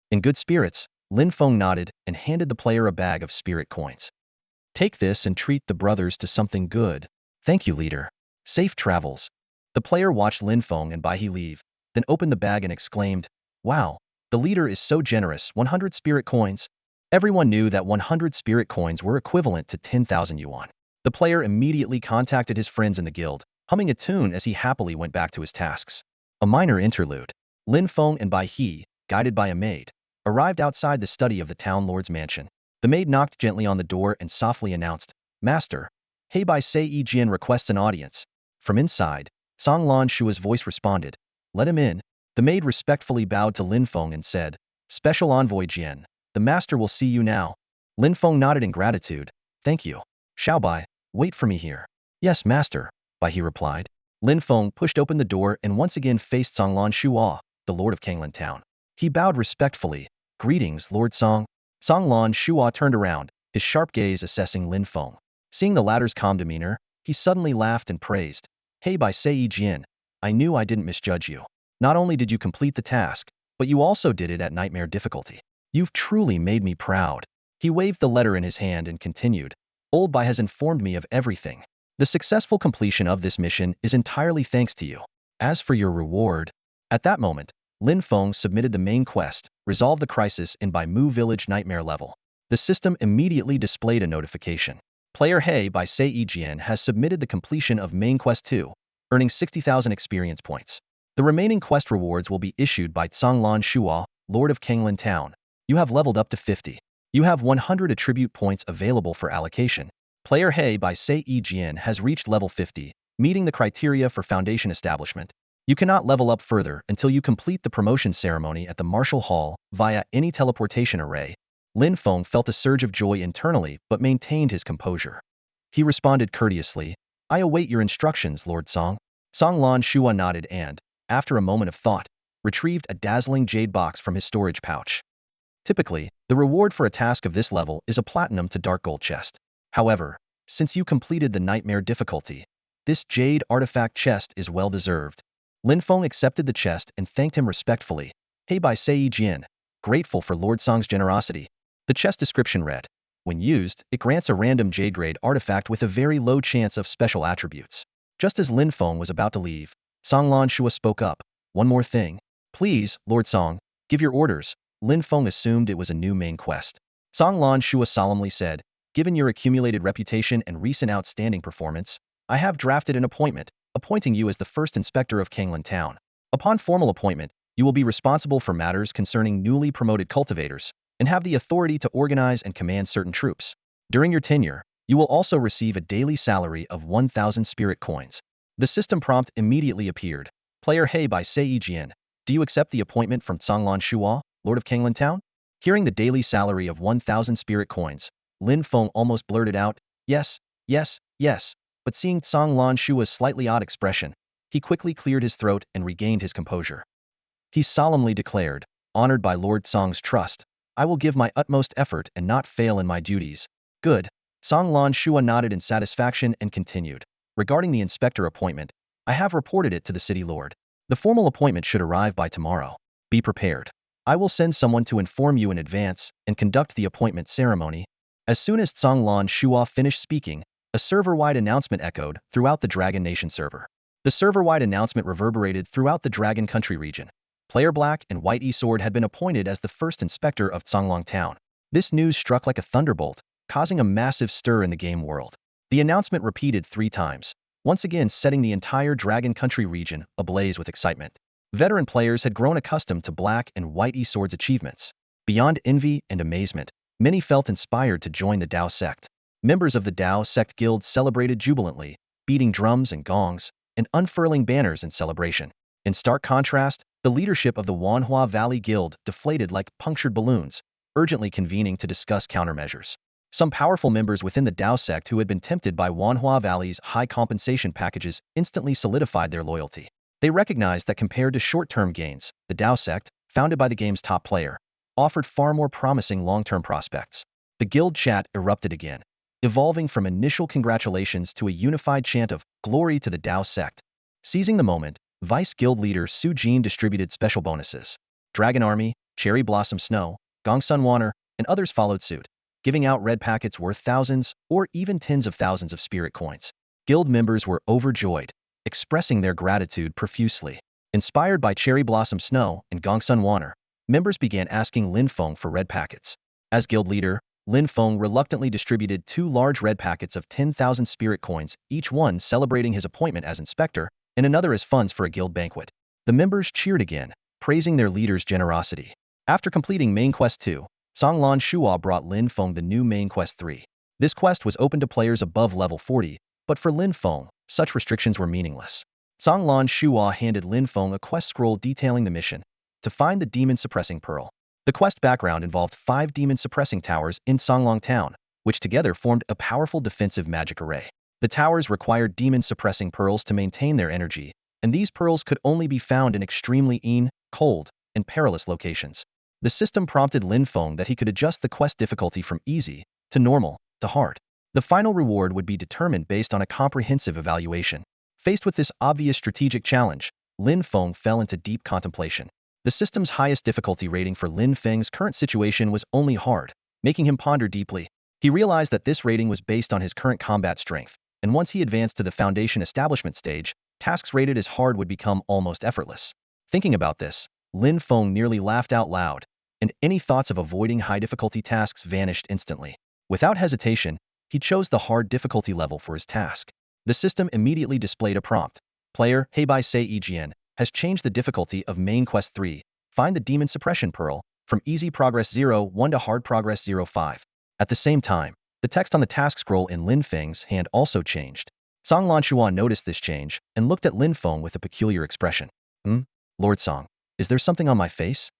In good spirits, Lin Feng nodded and handed the player a bag of spirit coins. Take this and treat the brothers to something good. Thank you, leader. Safe travels. The player watched Lin Feng and Baihe leave, then opened the bag and exclaimed, Wow, the leader is so generous, 100 spirit coins. Everyone knew that 100 spirit coins were equivalent to 10,000 yuan. The player immediately contacted his friends in the guild, humming a tune as he happily went back to his tasks. A minor interlude. Lin Feng and Baihe, guided by a maid, arrived outside the study of the town lord's mansion. The maid knocked gently on the door and softly announced, Master, Heibai Sei Jian requests an audience. From inside, Song Lan Shua's voice responded, Let him in. The maid respectfully bowed to Lin Feng and said, Special Envoy Jian, the master will see you now. Lin Feng nodded in gratitude, Thank you. Xiaobai, wait for me here. Yes, master, Baihe replied. Lin Feng pushed open the door and once again faced Song Lan Shua, the lord of Kanglan Town. He bowed respectfully, Greetings, Lord Song. Song Lan Shua turned around, his sharp gaze assessing Lin Feng. Seeing the latter's calm demeanor, he suddenly laughed and praised. Heibai Sei Jian, I knew I didn't misjudge you. Not only did you complete the task, but you also did it at nightmare difficulty. You've truly made me proud. He waved the letter in his hand and continued. Old Bai has informed me of everything. The successful completion of this mission is entirely thanks to you. As for your reward, at that moment, Lin Feng submitted the main quest, Resolve the Crisis in Bai Mu Village Nightmare level. The system immediately displayed a notification. Player Heibai Sei Jian has submitted the completion of Main Quest 2, earning 60,000 experience points. The remaining quest rewards will be issued by Songlan Shua, Lord of Kanglan Town. You have leveled up to 50. You have 100 attribute points available for allocation. Player Heibai Sei Jian has reached level 50, meeting the criteria for foundation establishment. You cannot level up further until you complete the promotion ceremony at the Martial Hall via any teleportation array. Lin Feng felt a surge of joy internally but maintained his composure. He responded courteously, I await your instructions, Lord Song. Song Lan Shua nodded and, after a moment of thought, retrieved a dazzling jade box from his storage pouch. Typically, the reward for a task of this level is a platinum to dark gold chest. However, since you completed the nightmare difficulty, this jade artifact chest is well deserved. Lin Feng accepted the chest and thanked him respectfully. Hey by Sei Jian, grateful for Lord Song's generosity. The chest description read, when used, it grants a random jade grade artifact with a very low chance of special attributes. Just as Lin Feng was about to leave, Song Lan Shua spoke up. One more thing. Please, Lord Song, give your orders. Lin Feng assumed it was a new main quest. Song Lan Shua solemnly said, given your accumulated reputation and recent outstanding performance, I have drafted an appointment, appointing you as the first inspector of Kanglan Town. Upon formal appointment, you will be responsible for matters concerning newly promoted cultivators, and have the authority to organize and command certain troops. During your tenure, you will also receive a daily salary of 1,000 spirit coins. The system prompt immediately appeared. Player Hey by Sei Jian, do you accept the appointment from Songlan Shua, Lord of Kanglan Town? Hearing the daily salary of 1,000 spirit coins, Lin Feng almost blurted out, yes, yes, yes, but seeing Songlan Shua's slightly odd expression, he quickly cleared his throat and regained his composure. He solemnly declared, honored by Lord Song's trust, I will give my utmost effort and not fail in my duties. Good. Song Lan Shua nodded in satisfaction and continued. Regarding the inspector appointment, I have reported it to the city lord. The formal appointment should arrive by tomorrow. Be prepared. I will send someone to inform you in advance and conduct the appointment ceremony. As soon as Song Lan Shua finished speaking, a server-wide announcement echoed throughout the Dragon Nation server. The server-wide announcement reverberated throughout the Dragon Country region. Player Black and White E-Sword had been appointed as the first inspector of Songlong Town. This news struck like a thunderbolt, causing a massive stir in the game world. The announcement repeated 3 times, once again setting the entire Dragon Country region ablaze with excitement. Veteran players had grown accustomed to Black and White E-Sword's achievements. Beyond envy and amazement, many felt inspired to join the Dao sect. Members of the Dao sect guild celebrated jubilantly, beating drums and gongs, and unfurling banners in celebration. In stark contrast, the leadership of the Wanhua Valley Guild deflated like punctured balloons, urgently convening to discuss countermeasures. Some powerful members within the Dao sect who had been tempted by Wanhua Valley's high compensation packages instantly solidified their loyalty. They recognized that compared to short-term gains, the Dao sect, founded by the game's top player, offered far more promising long-term prospects. The guild chat erupted again, evolving from initial congratulations to a unified chant of glory to the Dao sect. Seizing the moment, Vice Guild leader Su Jin distributed special bonuses. Dragon Army, Cherry Blossom Snow, Gongsun Waner, and others followed suit, giving out red packets worth thousands or even tens of thousands of spirit coins. Guild members were overjoyed, expressing their gratitude profusely. Inspired by Cherry Blossom Snow and Gongsun Waner, members began asking Lin Feng for red packets. As guild leader, Lin Feng reluctantly distributed 2 large red packets of 10,000 spirit coins, each one celebrating his appointment as inspector, and another as funds for a guild banquet. The members cheered again, praising their leader's generosity. After completing Main Quest 2, Song Lan Shua brought Lin Feng the new Main Quest 3. This quest was open to players above level 40, but for Lin Feng, such restrictions were meaningless. Song Lan Shua handed Lin Feng a quest scroll detailing the mission, to find the demon-suppressing pearl. The quest background involved 5 demon-suppressing towers in Songlong Town, which together formed a powerful defensive magic array. The towers required demon-suppressing pearls to maintain their energy, and these pearls could only be found in extremely cold, and perilous locations. The system prompted Lin Feng that he could adjust the quest difficulty from easy, to normal, to hard. The final reward would be determined based on a comprehensive evaluation. Faced with this obvious strategic challenge, Lin Feng fell into deep contemplation. The system's highest difficulty rating for Lin Feng's current situation was only hard, making him ponder deeply. He realized that this rating was based on his current combat strength, and once he advanced to the foundation establishment stage, tasks rated as hard would become almost effortless. Thinking about this, Lin Feng nearly laughed out loud, and any thoughts of avoiding high-difficulty tasks vanished instantly. Without hesitation, he chose the hard difficulty level for his task. The system immediately displayed a prompt. Player Heibai Sei Jian has changed the difficulty of Main Quest 3, Find the Demon Suppression Pearl, from Easy Progress 0-1 to Hard Progress 0-5. At the same time, the text on the task scroll in Lin Feng's hand also changed. Song Lanchuan noticed this change and looked at Lin Feng with a peculiar expression. Lord Song, is there something on my face?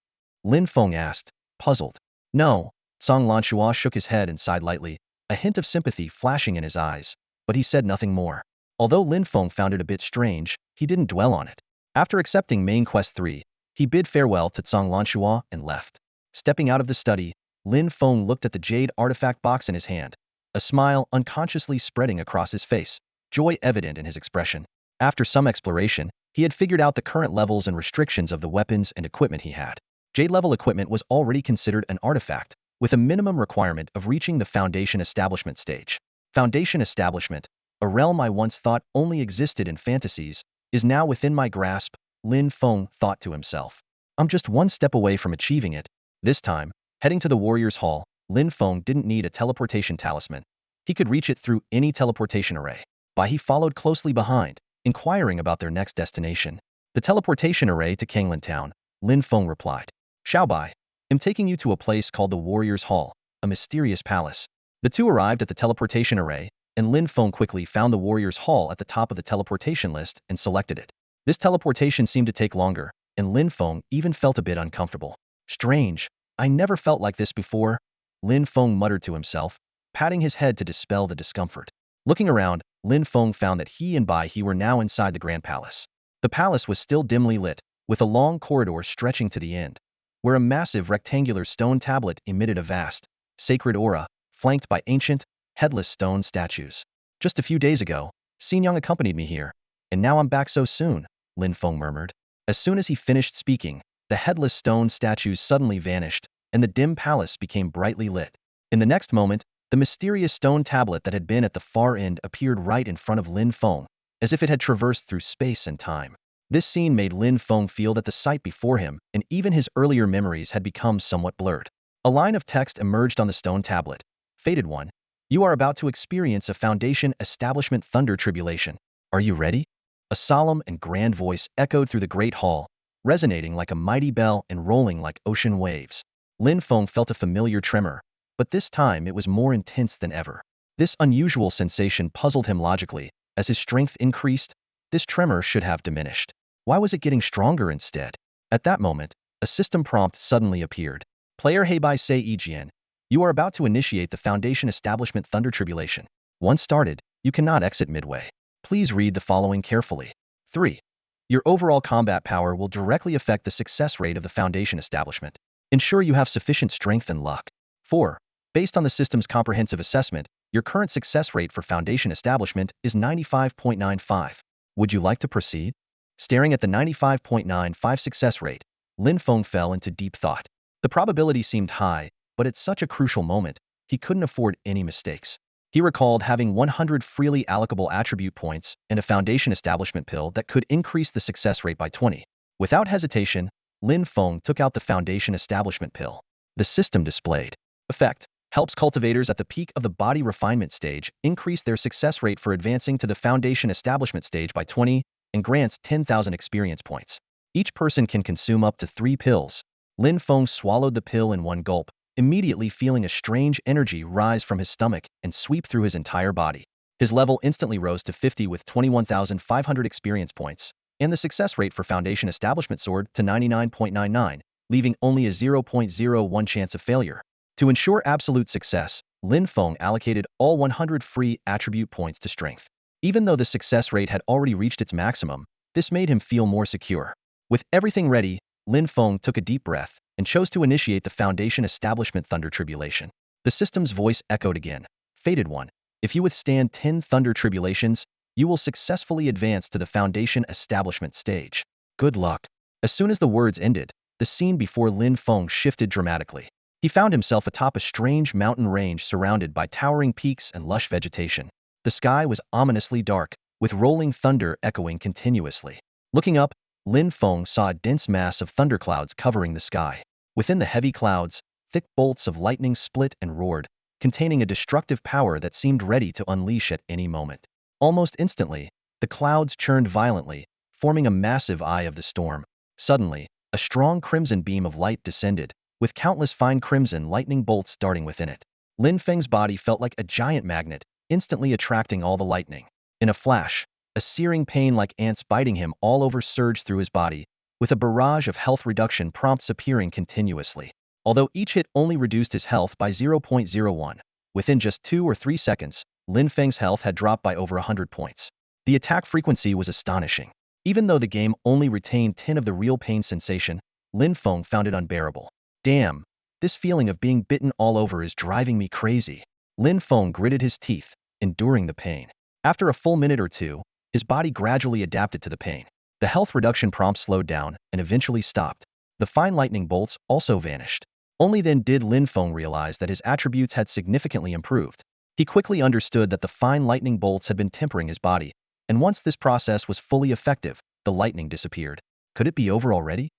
Lin Feng asked, puzzled. No. Song Lanchua shook his head and sighed lightly, a hint of sympathy flashing in his eyes, but he said nothing more. Although Lin Feng found it a bit strange, he didn't dwell on it. After accepting main quest 3, he bid farewell to Cang Lanshua and left. Stepping out of the study, Lin Feng looked at the jade artifact box in his hand, a smile unconsciously spreading across his face, joy evident in his expression. After some exploration, he had figured out the current levels and restrictions of the weapons and equipment he had. Jade-level equipment was already considered an artifact, with a minimum requirement of reaching the Foundation Establishment stage. Foundation Establishment, a realm I once thought only existed in fantasies, is now within my grasp, Lin Feng thought to himself. I'm just one step away from achieving it. This time, heading to the Warriors' Hall, Lin Feng didn't need a teleportation talisman. He could reach it through any teleportation array. He followed closely behind, inquiring about their next destination. The teleportation array to Kanglan Town, Lin Feng replied. Xiaobai, I'm taking you to a place called the Warriors' Hall, a mysterious palace. The two arrived at the teleportation array, and Lin Feng quickly found the Warriors' Hall at the top of the teleportation list and selected it. This teleportation seemed to take longer, and Lin Feng even felt a bit uncomfortable. Strange, I never felt like this before, Lin Feng muttered to himself, patting his head to dispel the discomfort. Looking around, Lin Feng found that he and Bai He were now inside the Grand Palace. The palace was still dimly lit, with a long corridor stretching to the end, where a massive rectangular stone tablet emitted a vast, sacred aura, flanked by ancient, headless stone statues. Just a few days ago, Xingyang accompanied me here, and now I'm back so soon, Lin Feng murmured. As soon as he finished speaking, the headless stone statues suddenly vanished, and the dim palace became brightly lit. In the next moment, the mysterious stone tablet that had been at the far end appeared right in front of Lin Feng, as if it had traversed through space and time. This scene made Lin Feng feel that the sight before him and even his earlier memories had become somewhat blurred. A line of text emerged on the stone tablet. Fated one, you are about to experience a Foundation Establishment Thunder Tribulation. Are you ready? A solemn and grand voice echoed through the great hall, resonating like a mighty bell and rolling like ocean waves. Lin Feng felt a familiar tremor, but this time it was more intense than ever. This unusual sensation puzzled him logically. As his strength increased, this tremor should have diminished. Why was it getting stronger instead? At that moment, a system prompt suddenly appeared. Player Heibai Sei Yijian, you are about to initiate the Foundation Establishment Thunder Tribulation. Once started, you cannot exit midway. Please read the following carefully. 3. Your overall combat power will directly affect the success rate of the Foundation Establishment. Ensure you have sufficient strength and luck. 4. Based on the system's comprehensive assessment, your current success rate for Foundation Establishment is 95.95. Would you like to proceed? Staring at the 95.95 success rate, Lin Feng fell into deep thought. The probability seemed high, but at such a crucial moment, he couldn't afford any mistakes. He recalled having 100 freely allocable attribute points and a Foundation Establishment pill that could increase the success rate by 20. Without hesitation, Lin Feng took out the Foundation Establishment pill. The system displayed. Effect. Helps cultivators at the peak of the body refinement stage increase their success rate for advancing to the Foundation Establishment stage by 20 and grants 10,000 experience points. Each person can consume up to 3 pills. Lin Feng swallowed the pill in one gulp, immediately feeling a strange energy rise from his stomach and sweep through his entire body. His level instantly rose to 50 with 21,500 experience points, and the success rate for Foundation Establishment soared to 99.99, leaving only a 0.01 chance of failure. To ensure absolute success, Lin Feng allocated all 100 free attribute points to strength. Even though the success rate had already reached its maximum, this made him feel more secure. With everything ready, Lin Feng took a deep breath and chose to initiate the Foundation Establishment Thunder Tribulation. The system's voice echoed again. Fated one, if you withstand 10 Thunder Tribulations, you will successfully advance to the Foundation Establishment stage. Good luck. As soon as the words ended, the scene before Lin Feng shifted dramatically. He found himself atop a strange mountain range surrounded by towering peaks and lush vegetation. The sky was ominously dark, with rolling thunder echoing continuously. Looking up, Lin Feng saw a dense mass of thunderclouds covering the sky. Within the heavy clouds, thick bolts of lightning split and roared, containing a destructive power that seemed ready to unleash at any moment. Almost instantly, the clouds churned violently, forming a massive eye of the storm. Suddenly, a strong crimson beam of light descended, with countless fine crimson lightning bolts darting within it. Lin Feng's body felt like a giant magnet, instantly attracting all the lightning. In a flash, a searing pain like ants biting him all over surged through his body, with a barrage of health reduction prompts appearing continuously. Although each hit only reduced his health by 0.01, within just 2 or 3 seconds, Lin Feng's health had dropped by over 100 points. The attack frequency was astonishing. Even though the game only retained 10 of the real pain sensation, Lin Feng found it unbearable. Damn, this feeling of being bitten all over is driving me crazy. Lin Feng gritted his teeth, enduring the pain. After a full minute or two, his body gradually adapted to the pain. The health reduction prompt slowed down and eventually stopped. The fine lightning bolts also vanished. Only then did Lin Feng realize that his attributes had significantly improved. He quickly understood that the fine lightning bolts had been tempering his body, and once this process was fully effective, the lightning disappeared. Could it be over already?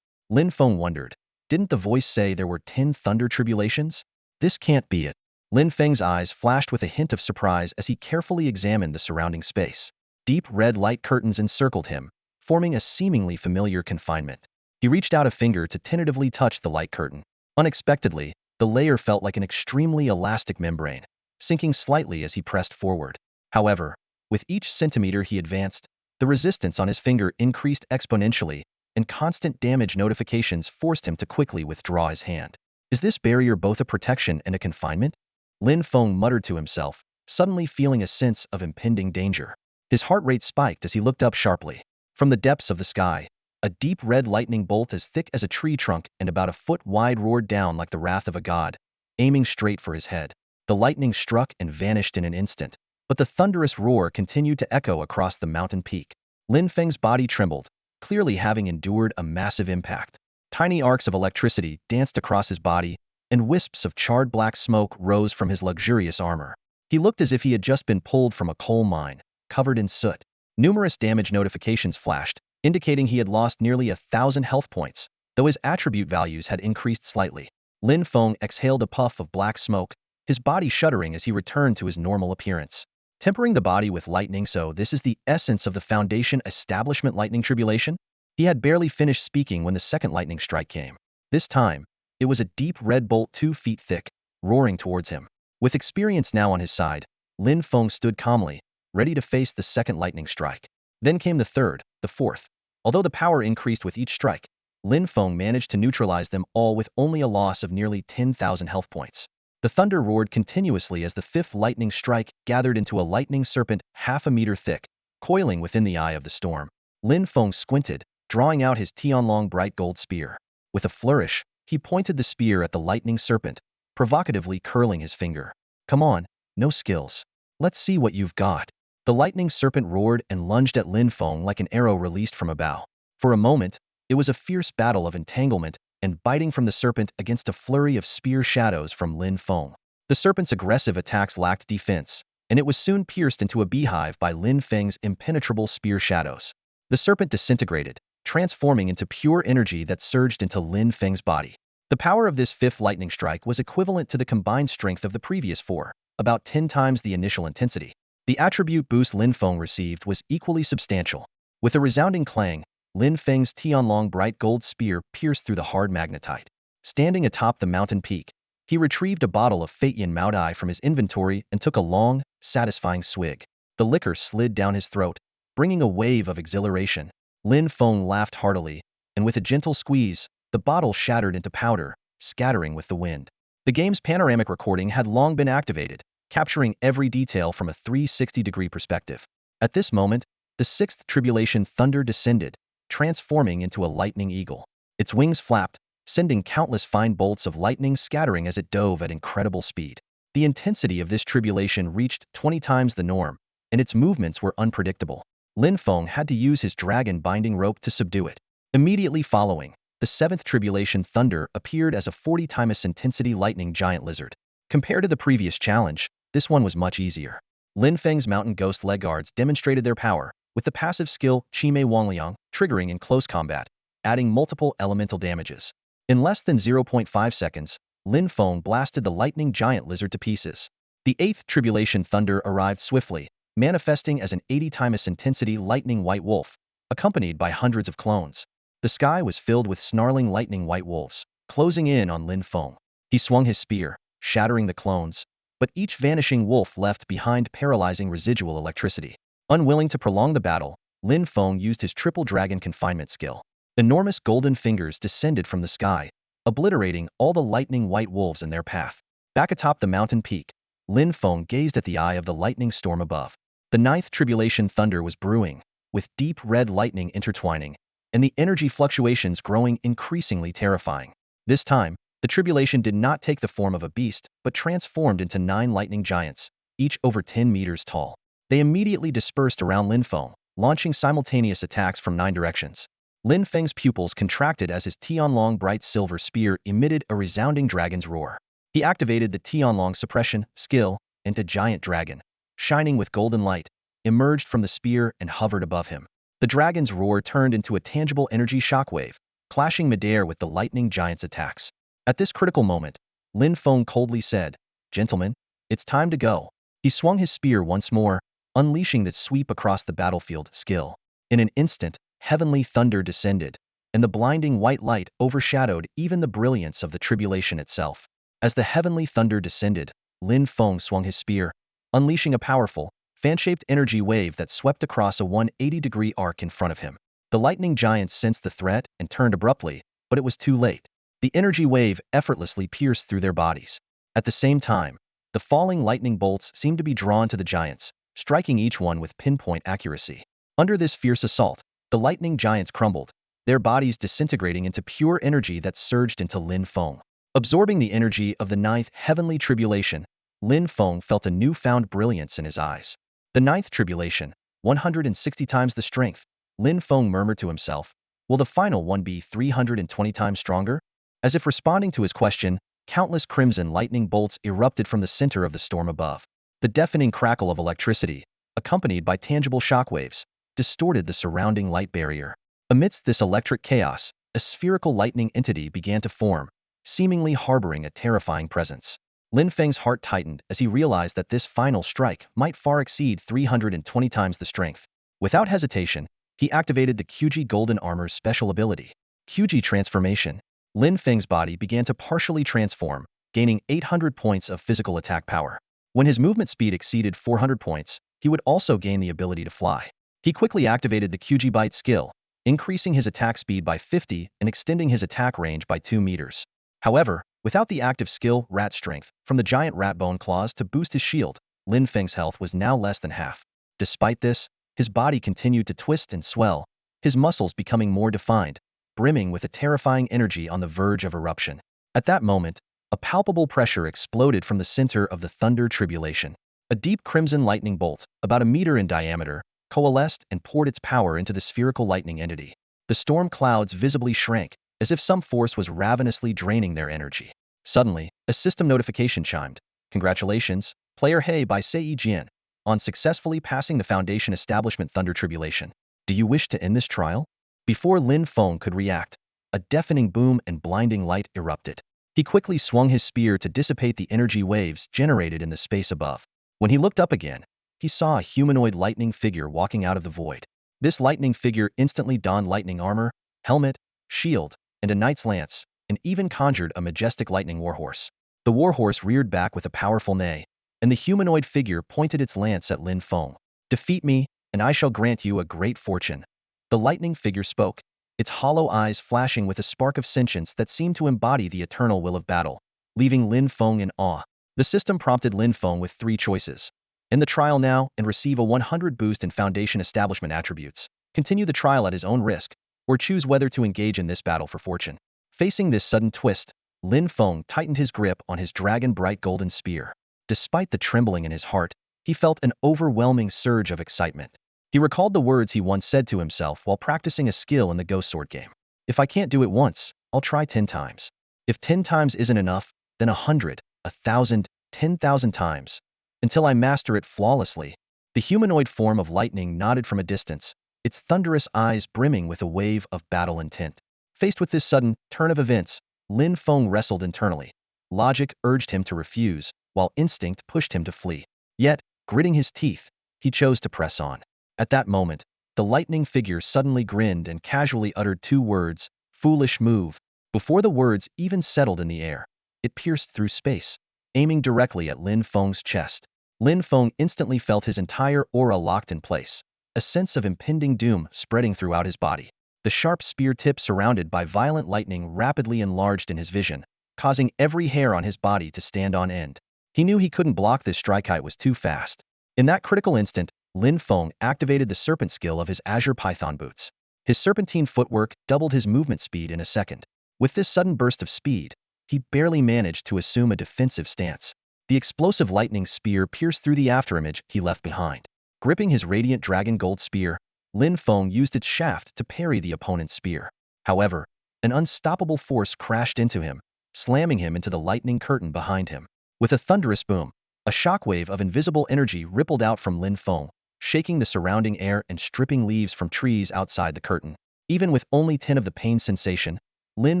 Lin Feng wondered. Didn't the voice say there were 10 thunder tribulations? This can't be it. Lin Feng's eyes flashed with a hint of surprise as he carefully examined the surrounding space. Deep red light curtains encircled him, forming a seemingly familiar confinement. He reached out a finger to tentatively touch the light curtain. Unexpectedly, the layer felt like an extremely elastic membrane, sinking slightly as he pressed forward. However, with each centimeter he advanced, the resistance on his finger increased exponentially, and constant damage notifications forced him to quickly withdraw his hand. Is this barrier both a protection and a confinement? Lin Feng muttered to himself, suddenly feeling a sense of impending danger. His heart rate spiked as he looked up sharply. From the depths of the sky, a deep red lightning bolt as thick as a tree trunk and about a foot wide roared down like the wrath of a god, aiming straight for his head. The lightning struck and vanished in an instant, but the thunderous roar continued to echo across the mountain peak. Lin Feng's body trembled, clearly having endured a massive impact. Tiny arcs of electricity danced across his body, and wisps of charred black smoke rose from his luxurious armor. He looked as if he had just been pulled from a coal mine, covered in soot. Numerous damage notifications flashed, indicating he had lost nearly 1,000 health points, though his attribute values had increased slightly. Lin Feng exhaled a puff of black smoke, his body shuddering as he returned to his normal appearance. Tempering the body with lightning, so this is the essence of the Foundation establishment lightning tribulation? He had barely finished speaking when the second lightning strike came. This time, it was a deep red bolt 2 feet thick, roaring towards him. With experience now on his side, Lin Feng stood calmly, ready to face the second lightning strike. Then came the third, the fourth. Although the power increased with each strike, Lin Feng managed to neutralize them all with only a loss of nearly 10,000 health points. The thunder roared continuously as the fifth lightning strike gathered into a lightning serpent half a meter thick, coiling within the eye of the storm. Lin Feng squinted, drawing out his Tianlong bright gold spear. With a flourish, he pointed the spear at the lightning serpent, provocatively curling his finger. Come on, no skills. Let's see what you've got. The lightning serpent roared and lunged at Lin Feng like an arrow released from a bow. For a moment, it was a fierce battle of entanglement and biting from the serpent against a flurry of spear shadows from Lin Feng. The serpent's aggressive attacks lacked defense, and it was soon pierced into a beehive by Lin Feng's impenetrable spear shadows. The serpent disintegrated, transforming into pure energy that surged into Lin Feng's body. The power of this fifth lightning strike was equivalent to the combined strength of the previous four, about 10 times the initial intensity. The attribute boost Lin Feng received was equally substantial. With a resounding clang, Lin Feng's Tianlong bright gold spear pierced through the hard magnetite. Standing atop the mountain peak, he retrieved a bottle of Feitian Maodai from his inventory and took a long, satisfying swig. The liquor slid down his throat, bringing a wave of exhilaration. Lin Feng laughed heartily, and with a gentle squeeze, the bottle shattered into powder, scattering with the wind. The game's panoramic recording had long been activated, capturing every detail from a 360-degree perspective. At this moment, the sixth tribulation thunder descended, transforming into a lightning eagle. Its wings flapped, sending countless fine bolts of lightning scattering as it dove at incredible speed. The intensity of this tribulation reached 20 times the norm, and its movements were unpredictable. Lin Feng had to use his dragon binding rope to subdue it. Immediately following, the seventh tribulation thunder appeared as a 40 times intensity lightning giant lizard. Compared to the previous challenge, this one was much easier. Lin Feng's mountain ghost leg guards demonstrated their power, with the passive skill Qimei Wangliang triggering in close combat, adding multiple elemental damages. In less than 0.5 seconds, Lin Feng blasted the lightning giant lizard to pieces. The eighth tribulation thunder arrived swiftly, manifesting as an 80 times intensity lightning white wolf, accompanied by hundreds of clones. The sky was filled with snarling lightning white wolves, closing in on Lin Feng. He swung his spear, shattering the clones, but each vanishing wolf left behind paralyzing residual electricity. Unwilling to prolong the battle, Lin Feng used his triple dragon confinement skill. Enormous golden fingers descended from the sky, obliterating all the lightning white wolves in their path. Back atop the mountain peak, Lin Feng gazed at the eye of the lightning storm above. The ninth tribulation thunder was brewing, with deep red lightning intertwining, and the energy fluctuations growing increasingly terrifying. This time, the tribulation did not take the form of a beast, but transformed into 9 lightning giants, each over 10 meters tall. They immediately dispersed around Lin Feng, launching simultaneous attacks from 9 directions. Lin Feng's pupils contracted as his Tianlong bright silver spear emitted a resounding dragon's roar. He activated the Tianlong suppression skill, and a giant dragon, shining with golden light, emerged from the spear and hovered above him. The dragon's roar turned into a tangible energy shockwave, clashing midair with the lightning giant's attacks. At this critical moment, Lin Feng coldly said, "Gentlemen, it's time to go." He swung his spear once more, unleashing the sweep across the battlefield skill. In an instant, heavenly thunder descended, and the blinding white light overshadowed even the brilliance of the tribulation itself. As the heavenly thunder descended, Lin Feng swung his spear, unleashing a powerful, fan-shaped energy wave that swept across a 180-degree arc in front of him. The lightning giants sensed the threat and turned abruptly, but it was too late. The energy wave effortlessly pierced through their bodies. At the same time, the falling lightning bolts seemed to be drawn to the giants, striking each one with pinpoint accuracy. Under this fierce assault, the lightning giants crumbled, their bodies disintegrating into pure energy that surged into Lin Feng. Absorbing the energy of the ninth heavenly tribulation, Lin Feng felt a newfound brilliance in his eyes. The ninth tribulation, 160 times the strength, Lin Feng murmured to himself. Will the final one be 320 times stronger? As if responding to his question, countless crimson lightning bolts erupted from the center of the storm above. The deafening crackle of electricity, accompanied by tangible shockwaves, distorted the surrounding light barrier. Amidst this electric chaos, a spherical lightning entity began to form, seemingly harboring a terrifying presence. Lin Feng's heart tightened as he realized that this final strike might far exceed 320 times the strength. Without hesitation, he activated the QG Golden Armor's special ability, QG Transformation. Lin Feng's body began to partially transform, gaining 800 points of physical attack power. When his movement speed exceeded 400 points, he would also gain the ability to fly. He quickly activated the QG Bite skill, increasing his attack speed by 50 and extending his attack range by 2 meters. However, without the active skill Rat Strength from the giant rat bone claws to boost his shield, Lin Feng's health was now less than half. Despite this, his body continued to twist and swell, his muscles becoming more defined, brimming with a terrifying energy on the verge of eruption. At that moment, a palpable pressure exploded from the center of the thunder tribulation. A deep crimson lightning bolt, about a meter in diameter, coalesced and poured its power into the spherical lightning entity. The storm clouds visibly shrank, as if some force was ravenously draining their energy. Suddenly, a system notification chimed. "Congratulations, Player He by Sei Jian, on successfully passing the Foundation Establishment Thunder Tribulation. Do you wish to end this trial?" Before Lin Feng could react, a deafening boom and blinding light erupted. He quickly swung his spear to dissipate the energy waves generated in the space above. When he looked up again, he saw a humanoid lightning figure walking out of the void. This lightning figure instantly donned lightning armor, helmet, shield, and a knight's lance, and even conjured a majestic lightning warhorse. The warhorse reared back with a powerful neigh, and the humanoid figure pointed its lance at Lin Feng. "Defeat me, and I shall grant you a great fortune." The lightning figure spoke, its hollow eyes flashing with a spark of sentience that seemed to embody the eternal will of battle, leaving Lin Feng in awe. The system prompted Lin Feng with 3 choices. End the trial now and receive a 100 boost in Foundation Establishment attributes, continue the trial at his own risk, or choose whether to engage in this battle for fortune. Facing this sudden twist, Lin Feng tightened his grip on his dragon-bright golden spear. Despite the trembling in his heart, he felt an overwhelming surge of excitement. He recalled the words he once said to himself while practicing a skill in the Ghost Sword game. "If I can't do it once, I'll try 10 times. If 10 times isn't enough, then 100, 1,000, 10,000 times, until I master it flawlessly." The humanoid form of lightning nodded from a distance, its thunderous eyes brimming with a wave of battle intent. Faced with this sudden turn of events, Lin Feng wrestled internally. Logic urged him to refuse, while instinct pushed him to flee. Yet, gritting his teeth, he chose to press on. At that moment, the lightning figure suddenly grinned and casually uttered 2 words, "Foolish move." Before the words even settled in the air, it pierced through space, aiming directly at Lin Feng's chest. Lin Feng instantly felt his entire aura locked in place, a sense of impending doom spreading throughout his body. The sharp spear tip surrounded by violent lightning rapidly enlarged in his vision, causing every hair on his body to stand on end. He knew he couldn't block this strike, it was too fast. In that critical instant, Lin Feng activated the serpent skill of his azure python boots. His serpentine footwork doubled his movement speed in a second. With this sudden burst of speed, he barely managed to assume a defensive stance. The explosive lightning spear pierced through the afterimage he left behind. Gripping his radiant dragon gold spear, Lin Feng used its shaft to parry the opponent's spear. However, an unstoppable force crashed into him, slamming him into the lightning curtain behind him. With a thunderous boom, a shockwave of invisible energy rippled out from Lin Feng, shaking the surrounding air and stripping leaves from trees outside the curtain. Even with only 10 of the pain sensation, Lin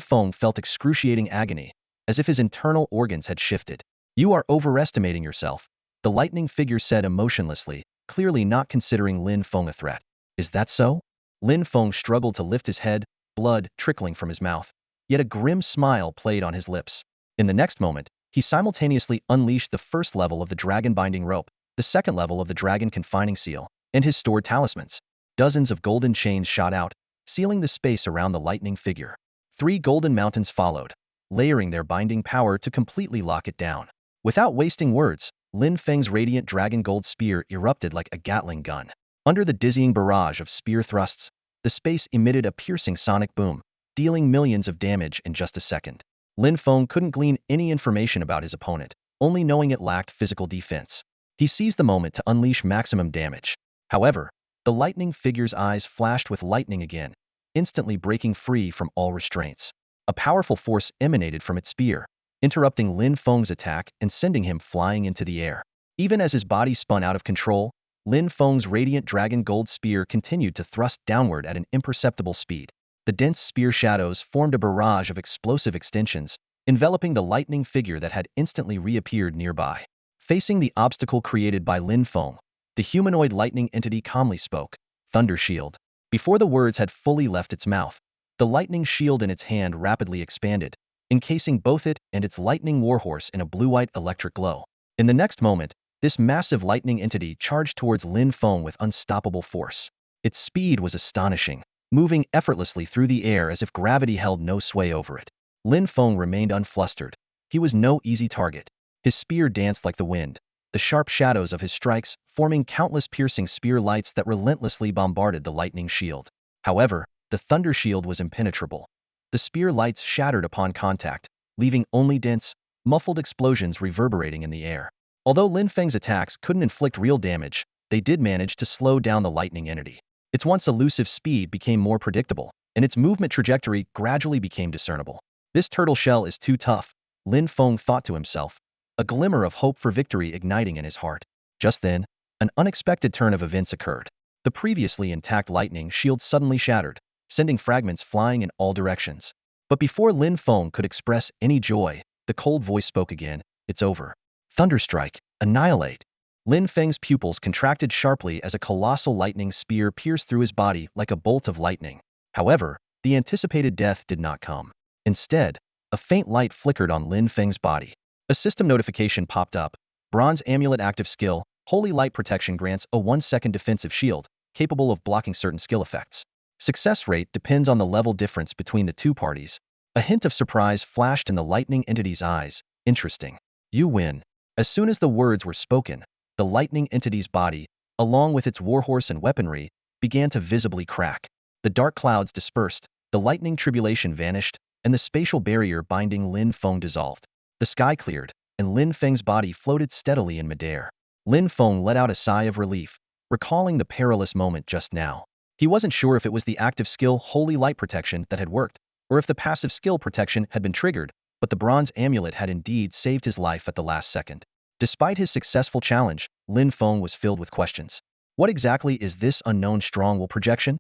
Feng felt excruciating agony, as if his internal organs had shifted. "You are overestimating yourself," the lightning figure said emotionlessly, clearly not considering Lin Feng a threat. "Is that so?" Lin Feng struggled to lift his head, blood trickling from his mouth, yet a grim smile played on his lips. In the next moment, he simultaneously unleashed the first level of the dragon binding rope, the second level of the dragon confining seal, and his stored talismans. Dozens of golden chains shot out, sealing the space around the lightning figure. 3 golden mountains followed, layering their binding power to completely lock it down. Without wasting words, Lin Feng's radiant dragon gold spear erupted like a Gatling gun. Under the dizzying barrage of spear thrusts, the space emitted a piercing sonic boom, dealing millions of damage in just a second. Lin Feng couldn't glean any information about his opponent, only knowing it lacked physical defense. He seized the moment to unleash maximum damage. However, the lightning figure's eyes flashed with lightning again, instantly breaking free from all restraints. A powerful force emanated from its spear, interrupting Lin Feng's attack and sending him flying into the air. Even as his body spun out of control, Lin Feng's radiant dragon gold spear continued to thrust downward at an imperceptible speed. The dense spear shadows formed a barrage of explosive extensions, enveloping the lightning figure that had instantly reappeared nearby. Facing the obstacle created by Lin Feng, the humanoid lightning entity calmly spoke, "Thunder Shield." Before the words had fully left its mouth, the lightning shield in its hand rapidly expanded, encasing both it and its lightning warhorse in a blue-white electric glow. In the next moment, this massive lightning entity charged towards Lin Feng with unstoppable force. Its speed was astonishing, moving effortlessly through the air as if gravity held no sway over it. Lin Feng remained unflustered. He was no easy target. His spear danced like the wind, the sharp shadows of his strikes forming countless piercing spear lights that relentlessly bombarded the lightning shield. However, the thunder shield was impenetrable. The spear lights shattered upon contact, leaving only dense, muffled explosions reverberating in the air. Although Lin Feng's attacks couldn't inflict real damage, they did manage to slow down the lightning entity. Its once elusive speed became more predictable, and its movement trajectory gradually became discernible. "This turtle shell is too tough," Lin Feng thought to himself, a glimmer of hope for victory igniting in his heart. Just then, an unexpected turn of events occurred. The previously intact lightning shield suddenly shattered, sending fragments flying in all directions. But before Lin Feng could express any joy, the cold voice spoke again, "It's over. Thunderstrike, annihilate." Lin Feng's pupils contracted sharply as a colossal lightning spear pierced through his body like a bolt of lightning. However, the anticipated death did not come. Instead, a faint light flickered on Lin Feng's body. A system notification popped up. Bronze Amulet active skill, Holy Light Protection grants a 1-second defensive shield, capable of blocking certain skill effects. Success rate depends on the level difference between the two parties. A hint of surprise flashed in the lightning entity's eyes. "Interesting. You win." As soon as the words were spoken, the lightning entity's body, along with its warhorse and weaponry, began to visibly crack. The dark clouds dispersed, the lightning tribulation vanished, and the spatial barrier binding Lin Feng dissolved. The sky cleared, and Lin Feng's body floated steadily in midair. Lin Feng let out a sigh of relief, recalling the perilous moment just now. He wasn't sure if it was the active skill Holy Light Protection that had worked, or if the passive skill protection had been triggered, but the bronze amulet had indeed saved his life at the last second. Despite his successful challenge, Lin Feng was filled with questions. What exactly is this unknown strong will projection?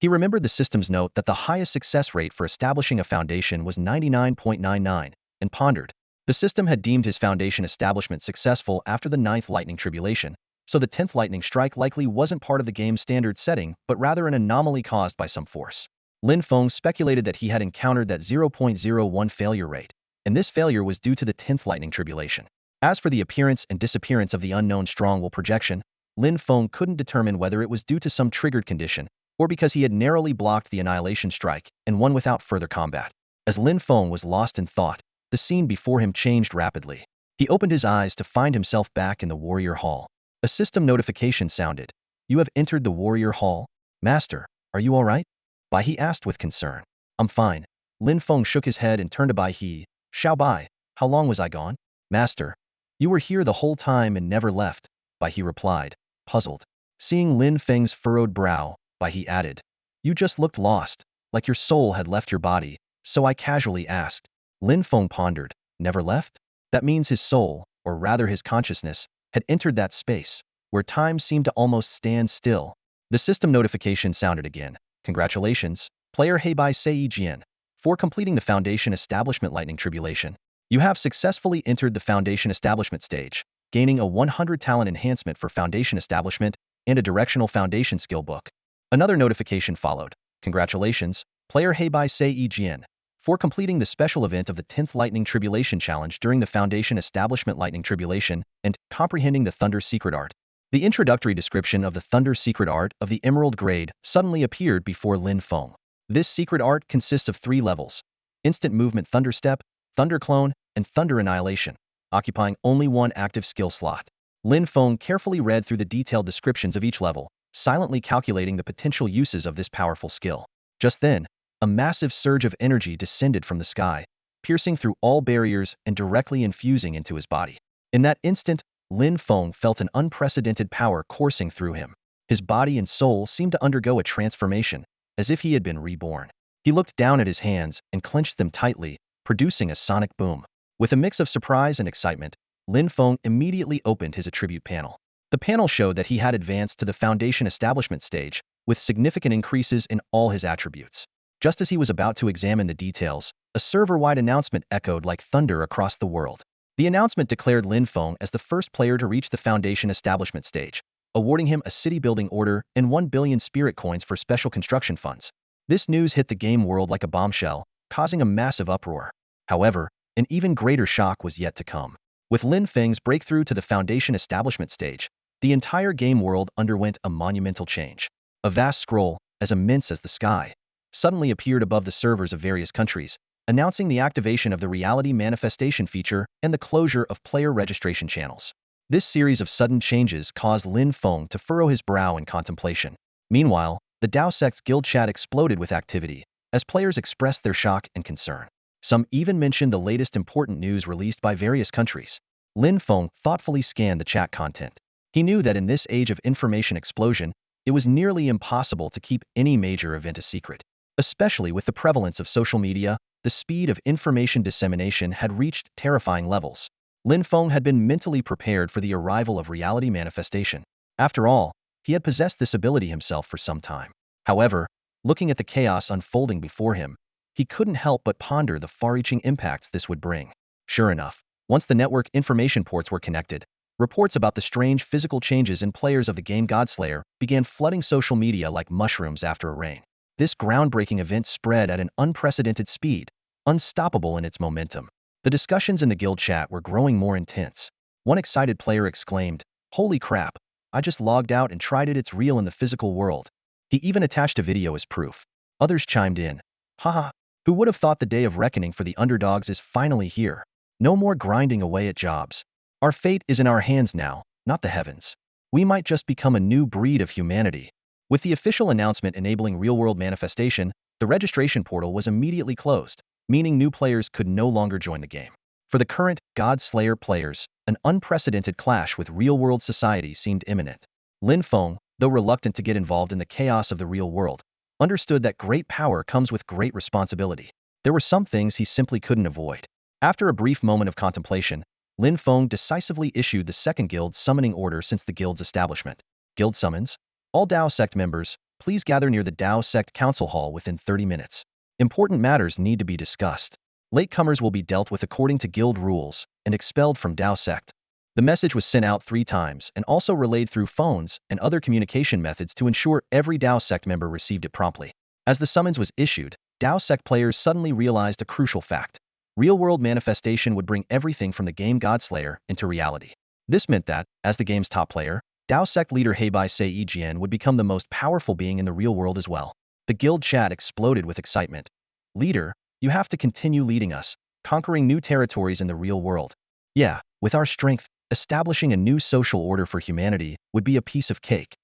He remembered the system's note that the highest success rate for establishing a foundation was 99.99, and pondered. The system had deemed his foundation establishment successful after the 9th lightning tribulation, so the 10th lightning strike likely wasn't part of the game's standard setting, but rather an anomaly caused by some force. Lin Feng speculated that he had encountered that 0.01 failure rate, and this failure was due to the 10th lightning tribulation. As for the appearance and disappearance of the unknown strong will projection, Lin Feng couldn't determine whether it was due to some triggered condition, or because he had narrowly blocked the annihilation strike and won without further combat. As Lin Feng was lost in thought, the scene before him changed rapidly. He opened his eyes to find himself back in the warrior hall. A system notification sounded. You have entered the warrior hall. Master, are you all right? Bai He asked with concern. I'm fine. Lin Feng shook his head and turned to Bai He. Xiao Bai, how long was I gone? Master, you were here the whole time and never left, Bai He replied, puzzled. Seeing Lin Feng's furrowed brow, Bai He added, you just looked lost, like your soul had left your body, so I casually asked. Lin Feng pondered, never left? That means his soul, or rather his consciousness, had entered that space, where time seemed to almost stand still. The system notification sounded again. Congratulations, player Heibai Sei Jian, for completing the Foundation Establishment Lightning Tribulation. You have successfully entered the Foundation Establishment stage, gaining a 100 talent enhancement for Foundation Establishment and a directional Foundation skill book. Another notification followed. Congratulations, player Heibai Sei Jian, for completing the special event of the 10th Lightning Tribulation Challenge during the Foundation Establishment Lightning Tribulation and comprehending the Thunder Secret Art. The introductory description of the Thunder Secret Art of the Emerald Grade suddenly appeared before Lin Feng. This secret art consists of 3 levels: Instant Movement Thunder Step, Thunder Clone, and Thunder Annihilation, occupying only 1 active skill slot. Lin Feng carefully read through the detailed descriptions of each level, silently calculating the potential uses of this powerful skill. Just then, a massive surge of energy descended from the sky, piercing through all barriers and directly infusing into his body. In that instant, Lin Feng felt an unprecedented power coursing through him. His body and soul seemed to undergo a transformation, as if he had been reborn. He looked down at his hands and clenched them tightly, producing a sonic boom. With a mix of surprise and excitement, Lin Feng immediately opened his attribute panel. The panel showed that he had advanced to the Foundation Establishment stage, with significant increases in all his attributes. Just as he was about to examine the details, a server-wide announcement echoed like thunder across the world. The announcement declared Lin Feng as the first player to reach the Foundation Establishment stage, awarding him a city-building order and 1 billion spirit coins for special construction funds. This news hit the game world like a bombshell, causing a massive uproar. However, an even greater shock was yet to come. With Lin Feng's breakthrough to the Foundation Establishment stage, the entire game world underwent a monumental change. A vast scroll, as immense as the sky, suddenly appeared above the servers of various countries, announcing the activation of the reality manifestation feature and the closure of player registration channels. This series of sudden changes caused Lin Feng to furrow his brow in contemplation. Meanwhile, the Dao Sect's guild chat exploded with activity, as players expressed their shock and concern. Some even mentioned the latest important news released by various countries. Lin Feng thoughtfully scanned the chat content. He knew that in this age of information explosion, it was nearly impossible to keep any major event a secret. Especially with the prevalence of social media, the speed of information dissemination had reached terrifying levels. Lin Feng had been mentally prepared for the arrival of reality manifestation. After all, he had possessed this ability himself for some time. However, looking at the chaos unfolding before him, he couldn't help but ponder the far-reaching impacts this would bring. Sure enough, once the network information ports were connected, reports about the strange physical changes in players of the game Godslayer began flooding social media like mushrooms after a rain. This groundbreaking event spread at an unprecedented speed, unstoppable in its momentum. The discussions in the guild chat were growing more intense. One excited player exclaimed, "Holy crap, I just logged out and tried it, it's real in the physical world." He even attached a video as proof. Others chimed in, "Haha, who would have thought the day of reckoning for the underdogs is finally here? No more grinding away at jobs. Our fate is in our hands now, not the heavens. We might just become a new breed of humanity." With the official announcement enabling real-world manifestation, the registration portal was immediately closed, meaning new players could no longer join the game. For the current God Slayer players, an unprecedented clash with real-world society seemed imminent. Lin Feng, though reluctant to get involved in the chaos of the real world, understood that great power comes with great responsibility. There were some things he simply couldn't avoid. After a brief moment of contemplation, Lin Feng decisively issued the second guild's summoning order since the guild's establishment. Guild summons. All Dao Sect members, please gather near the Dao Sect Council Hall within 30 minutes. Important matters need to be discussed. Latecomers will be dealt with according to guild rules and expelled from Dao Sect. The message was sent out 3 times and also relayed through phones and other communication methods to ensure every Dao Sect member received it promptly. As the summons was issued, Dao Sect players suddenly realized a crucial fact. Real-world manifestation would bring everything from the game Godslayer into reality. This meant that, as the game's top player, Dao Sect leader Heibai Sei Jian would become the most powerful being in the real world as well. The guild chat exploded with excitement. "Leader, you have to continue leading us, conquering new territories in the real world. Yeah, with our strength, establishing a new social order for humanity would be a piece of cake."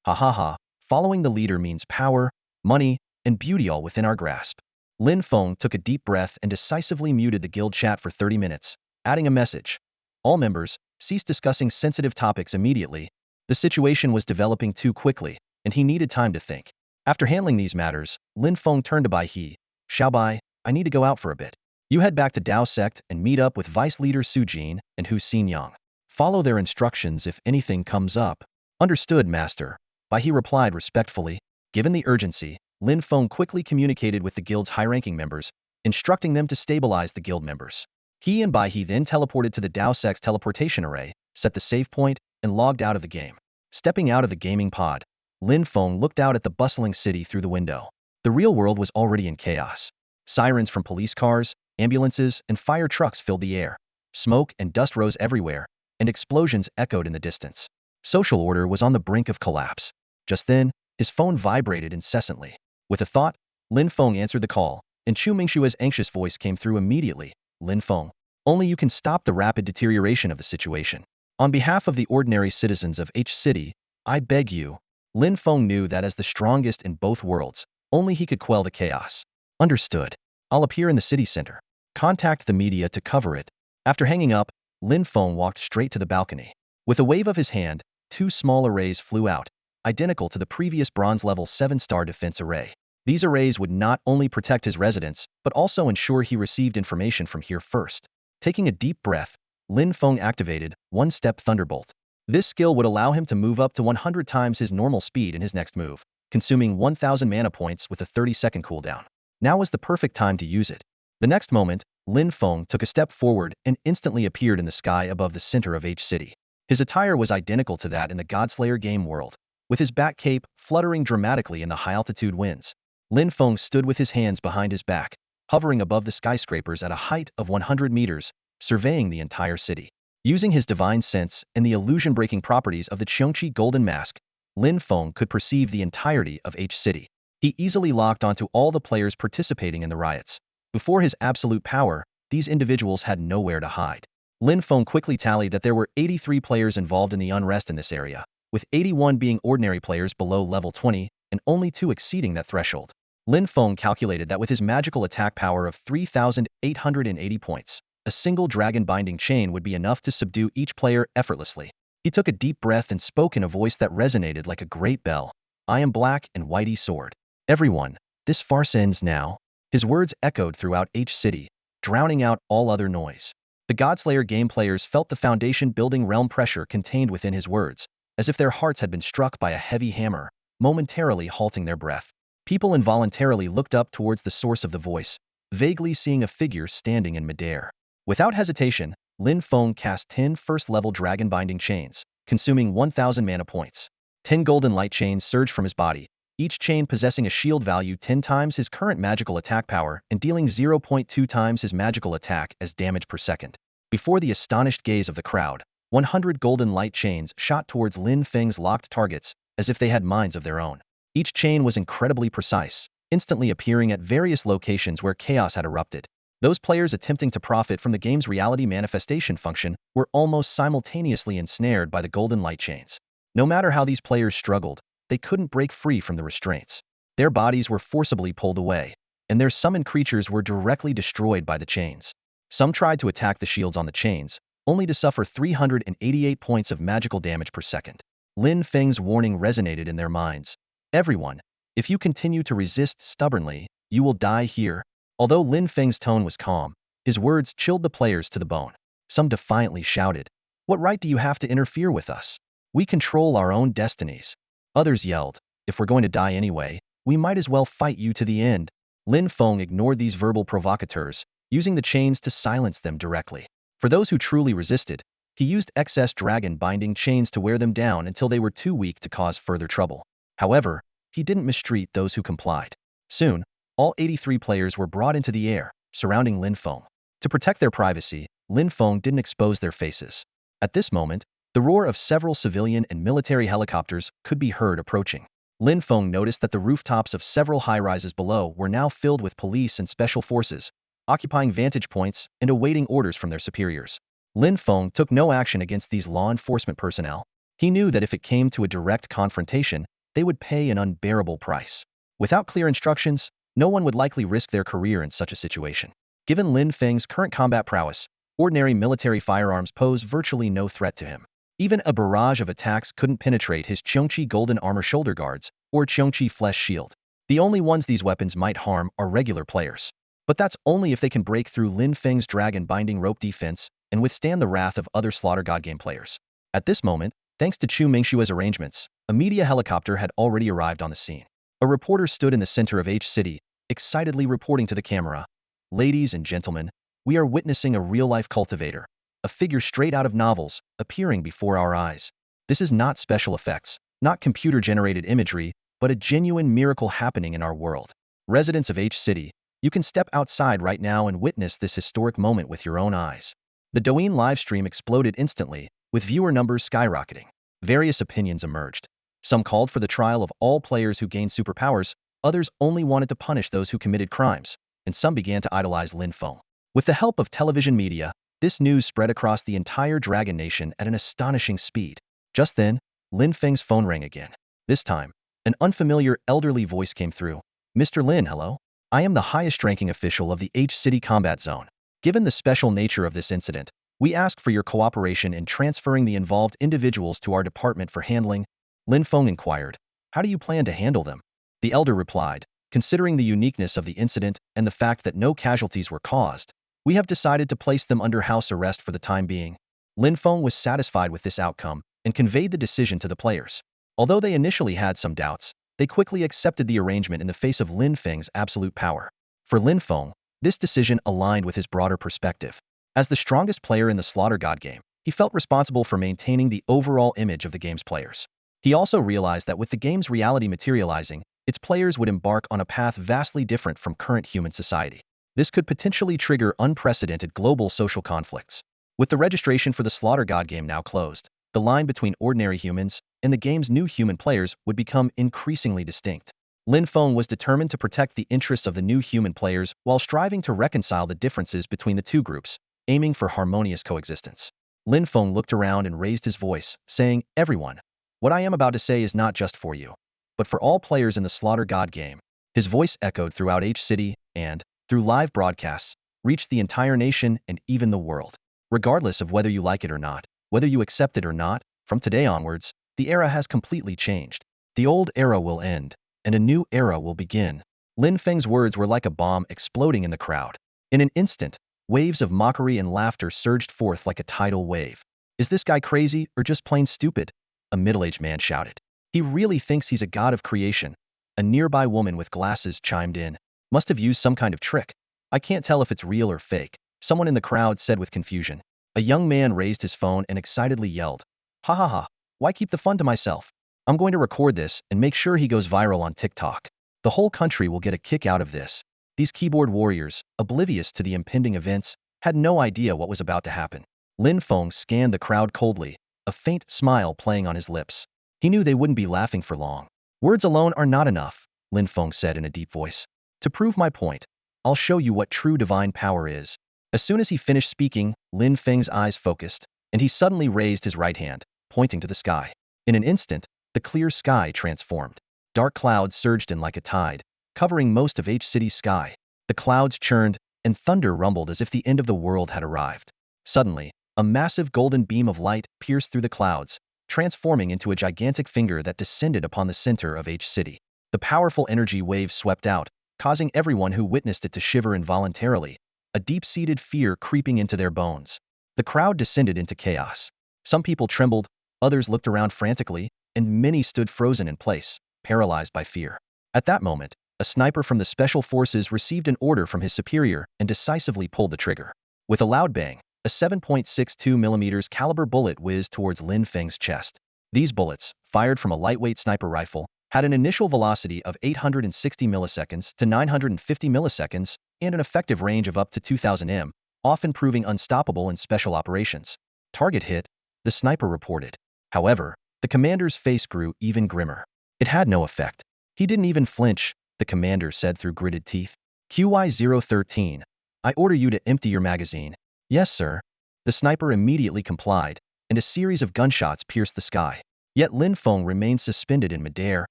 Ha ha ha, following the leader means power, money, and beauty all within our grasp. Lin Feng took a deep breath and decisively muted the guild chat for 30 minutes, adding a message. All members, cease discussing sensitive topics immediately. The situation was developing too quickly, and he needed time to think. After handling these matters, Lin Feng turned to Bai He. Xiaobai, I need to go out for a bit. You head back to Dao Sect and meet up with Vice Leader Su Jin and Hu Xinyang. Follow their instructions if anything comes up. Understood, Master. Bai He replied respectfully. Given the urgency, Lin Feng quickly communicated with the guild's high-ranking members, instructing them to stabilize the guild members. He and Bai He then teleported to the Dao Sect's teleportation array, set the save point, and logged out of the game. Stepping out of the gaming pod, Lin Feng looked out at the bustling city through the window. The real world was already in chaos. Sirens from police cars, ambulances, and fire trucks filled the air. Smoke and dust rose everywhere, and explosions echoed in the distance. Social order was on the brink of collapse. Just then, his phone vibrated incessantly. With a thought, Lin Feng answered the call, and Chu Mingshua's anxious voice came through immediately. Lin Feng, only you can stop the rapid deterioration of the situation. On behalf of the ordinary citizens of H City, I beg you. Lin Feng knew that as the strongest in both worlds, only he could quell the chaos. Understood. I'll appear in the city center. Contact the media to cover it. After hanging up, Lin Feng walked straight to the balcony. With a wave of his hand, two small arrays flew out, identical to the previous bronze level 7-star defense array. These arrays would not only protect his residence, but also ensure he received information from here first. Taking a deep breath, Lin Feng activated One-Step Thunderbolt. This skill would allow him to move up to 100 times his normal speed in his next move, consuming 1,000 mana points with a 30-second cooldown. Now was the perfect time to use it. The next moment, Lin Feng took a step forward and instantly appeared in the sky above the center of H City. His attire was identical to that in the Godslayer game world, with his bat cape fluttering dramatically in the high-altitude winds. Lin Feng stood with his hands behind his back, hovering above the skyscrapers at a height of 100 meters, surveying the entire city. Using his divine sense and the illusion-breaking properties of the Qiongqi Golden Mask, Lin Feng could perceive the entirety of H City. He easily locked onto all the players participating in the riots. Before his absolute power, these individuals had nowhere to hide. Lin Feng quickly tallied that there were 83 players involved in the unrest in this area, with 81 being ordinary players below level 20, and only 2 exceeding that threshold. Lin Feng calculated that with his magical attack power of 3,880 points, a single dragon-binding chain would be enough to subdue each player effortlessly. He took a deep breath and spoke in a voice that resonated like a great bell. I am Black and Whitey Sword. Everyone, this farce ends now. His words echoed throughout H City, drowning out all other noise. The Godslayer game players felt the foundation-building realm pressure contained within his words, as if their hearts had been struck by a heavy hammer, momentarily halting their breath. People involuntarily looked up towards the source of the voice, vaguely seeing a figure standing in midair. Without hesitation, Lin Feng cast 10 first-level dragon-binding chains, consuming 1,000 mana points. 10 golden light chains surged from his body, each chain possessing a shield value 10 times his current magical attack power and dealing 0.2 times his magical attack as damage per second. Before the astonished gaze of the crowd, 100 golden light chains shot towards Lin Feng's locked targets, as if they had minds of their own. Each chain was incredibly precise, instantly appearing at various locations where chaos had erupted. Those players attempting to profit from the game's reality manifestation function were almost simultaneously ensnared by the golden light chains. No matter how these players struggled, they couldn't break free from the restraints. Their bodies were forcibly pulled away, and their summoned creatures were directly destroyed by the chains. Some tried to attack the shields on the chains, only to suffer 388 points of magical damage per second. Lin Feng's warning resonated in their minds. Everyone, if you continue to resist stubbornly, you will die here. Although Lin Feng's tone was calm, his words chilled the players to the bone. Some defiantly shouted, "What right do you have to interfere with us? We control our own destinies." Others yelled, "If we're going to die anyway, we might as well fight you to the end." Lin Feng ignored these verbal provocateurs, using the chains to silence them directly. For those who truly resisted, he used excess dragon-binding chains to wear them down until they were too weak to cause further trouble. However, he didn't mistreat those who complied. Soon, all 83 players were brought into the air, surrounding Lin Feng. To protect their privacy, Lin Feng didn't expose their faces. At this moment, the roar of several civilian and military helicopters could be heard approaching. Lin Feng noticed that the rooftops of several high-rises below were now filled with police and special forces, occupying vantage points and awaiting orders from their superiors. Lin Feng took no action against these law enforcement personnel. He knew that if it came to a direct confrontation, they would pay an unbearable price. Without clear instructions, no one would likely risk their career in such a situation. Given Lin Feng's current combat prowess, ordinary military firearms pose virtually no threat to him. Even a barrage of attacks couldn't penetrate his Qiongqi golden armor shoulder guards or Qiongqi flesh shield. The only ones these weapons might harm are regular players. But that's only if they can break through Lin Feng's dragon binding rope defense and withstand the wrath of other Slaughter God game players. At this moment, thanks to Chu Mingshua's arrangements, a media helicopter had already arrived on the scene. A reporter stood in the center of H City, excitedly reporting to the camera. Ladies and gentlemen, we are witnessing a real-life cultivator, a figure straight out of novels, appearing before our eyes. This is not special effects, not computer-generated imagery, but a genuine miracle happening in our world. Residents of H City, you can step outside right now and witness this historic moment with your own eyes. The Douyin livestream exploded instantly, with viewer numbers skyrocketing. Various opinions emerged. Some called for the trial of all players who gained superpowers, others only wanted to punish those who committed crimes, and some began to idolize Lin Feng. With the help of television media, this news spread across the entire Dragon Nation at an astonishing speed. Just then, Lin Feng's phone rang again. This time, an unfamiliar elderly voice came through. Mr. Lin, hello? I am the highest-ranking official of the H City Combat Zone. Given the special nature of this incident, we ask for your cooperation in transferring the involved individuals to our department for handling. Lin Feng inquired. How do you plan to handle them? The elder replied. Considering the uniqueness of the incident and the fact that no casualties were caused, we have decided to place them under house arrest for the time being. Lin Feng was satisfied with this outcome and conveyed the decision to the players. Although they initially had some doubts, they quickly accepted the arrangement in the face of Lin Feng's absolute power. For Lin Feng, this decision aligned with his broader perspective. As the strongest player in the Slaughter God game, he felt responsible for maintaining the overall image of the game's players. He also realized that with the game's reality materializing, its players would embark on a path vastly different from current human society. This could potentially trigger unprecedented global social conflicts. With the registration for the Slaughter God game now closed, the line between ordinary humans and the game's new human players would become increasingly distinct. Lin Feng was determined to protect the interests of the new human players while striving to reconcile the differences between the two groups, aiming for harmonious coexistence. Lin Feng looked around and raised his voice, saying, "Everyone, what I am about to say is not just for you, but for all players in the Slaughter God game." His voice echoed throughout H City and, through live broadcasts, reached the entire nation and even the world. Regardless of whether you like it or not, whether you accept it or not, from today onwards, the era has completely changed. The old era will end, and a new era will begin. Lin Feng's words were like a bomb exploding in the crowd. In an instant, waves of mockery and laughter surged forth like a tidal wave. Is this guy crazy or just plain stupid? A middle-aged man shouted. He really thinks he's a god of creation. A nearby woman with glasses chimed in. Must have used some kind of trick. I can't tell if it's real or fake, someone in the crowd said with confusion. A young man raised his phone and excitedly yelled. Ha ha ha, why keep the fun to myself? I'm going to record this and make sure he goes viral on TikTok. The whole country will get a kick out of this. These keyboard warriors, oblivious to the impending events, had no idea what was about to happen. Lin Feng scanned the crowd coldly, a faint smile playing on his lips. He knew they wouldn't be laughing for long. Words alone are not enough, Lin Feng said in a deep voice. To prove my point, I'll show you what true divine power is. As soon as he finished speaking, Lin Feng's eyes focused, and he suddenly raised his right hand, pointing to the sky. In an instant, the clear sky transformed. Dark clouds surged in like a tide, covering most of H City's sky. The clouds churned, and thunder rumbled as if the end of the world had arrived. Suddenly, a massive golden beam of light pierced through the clouds, transforming into a gigantic finger that descended upon the center of H City. The powerful energy wave swept out, causing everyone who witnessed it to shiver involuntarily, a deep-seated fear creeping into their bones. The crowd descended into chaos. Some people trembled, others looked around frantically, and many stood frozen in place, paralyzed by fear. At that moment, a sniper from the Special Forces received an order from his superior and decisively pulled the trigger. With a loud bang, a 7.62mm caliber bullet whizzed towards Lin Feng's chest. These bullets, fired from a lightweight sniper rifle, had an initial velocity of 860 milliseconds to 950 milliseconds and an effective range of up to 2000 m, often proving unstoppable in special operations. Target hit, the sniper reported. However, the commander's face grew even grimmer. It had no effect. He didn't even flinch, the commander said through gritted teeth. QY-013, I order you to empty your magazine. Yes, sir. The sniper immediately complied, and a series of gunshots pierced the sky. Yet Lin Feng remained suspended in midair,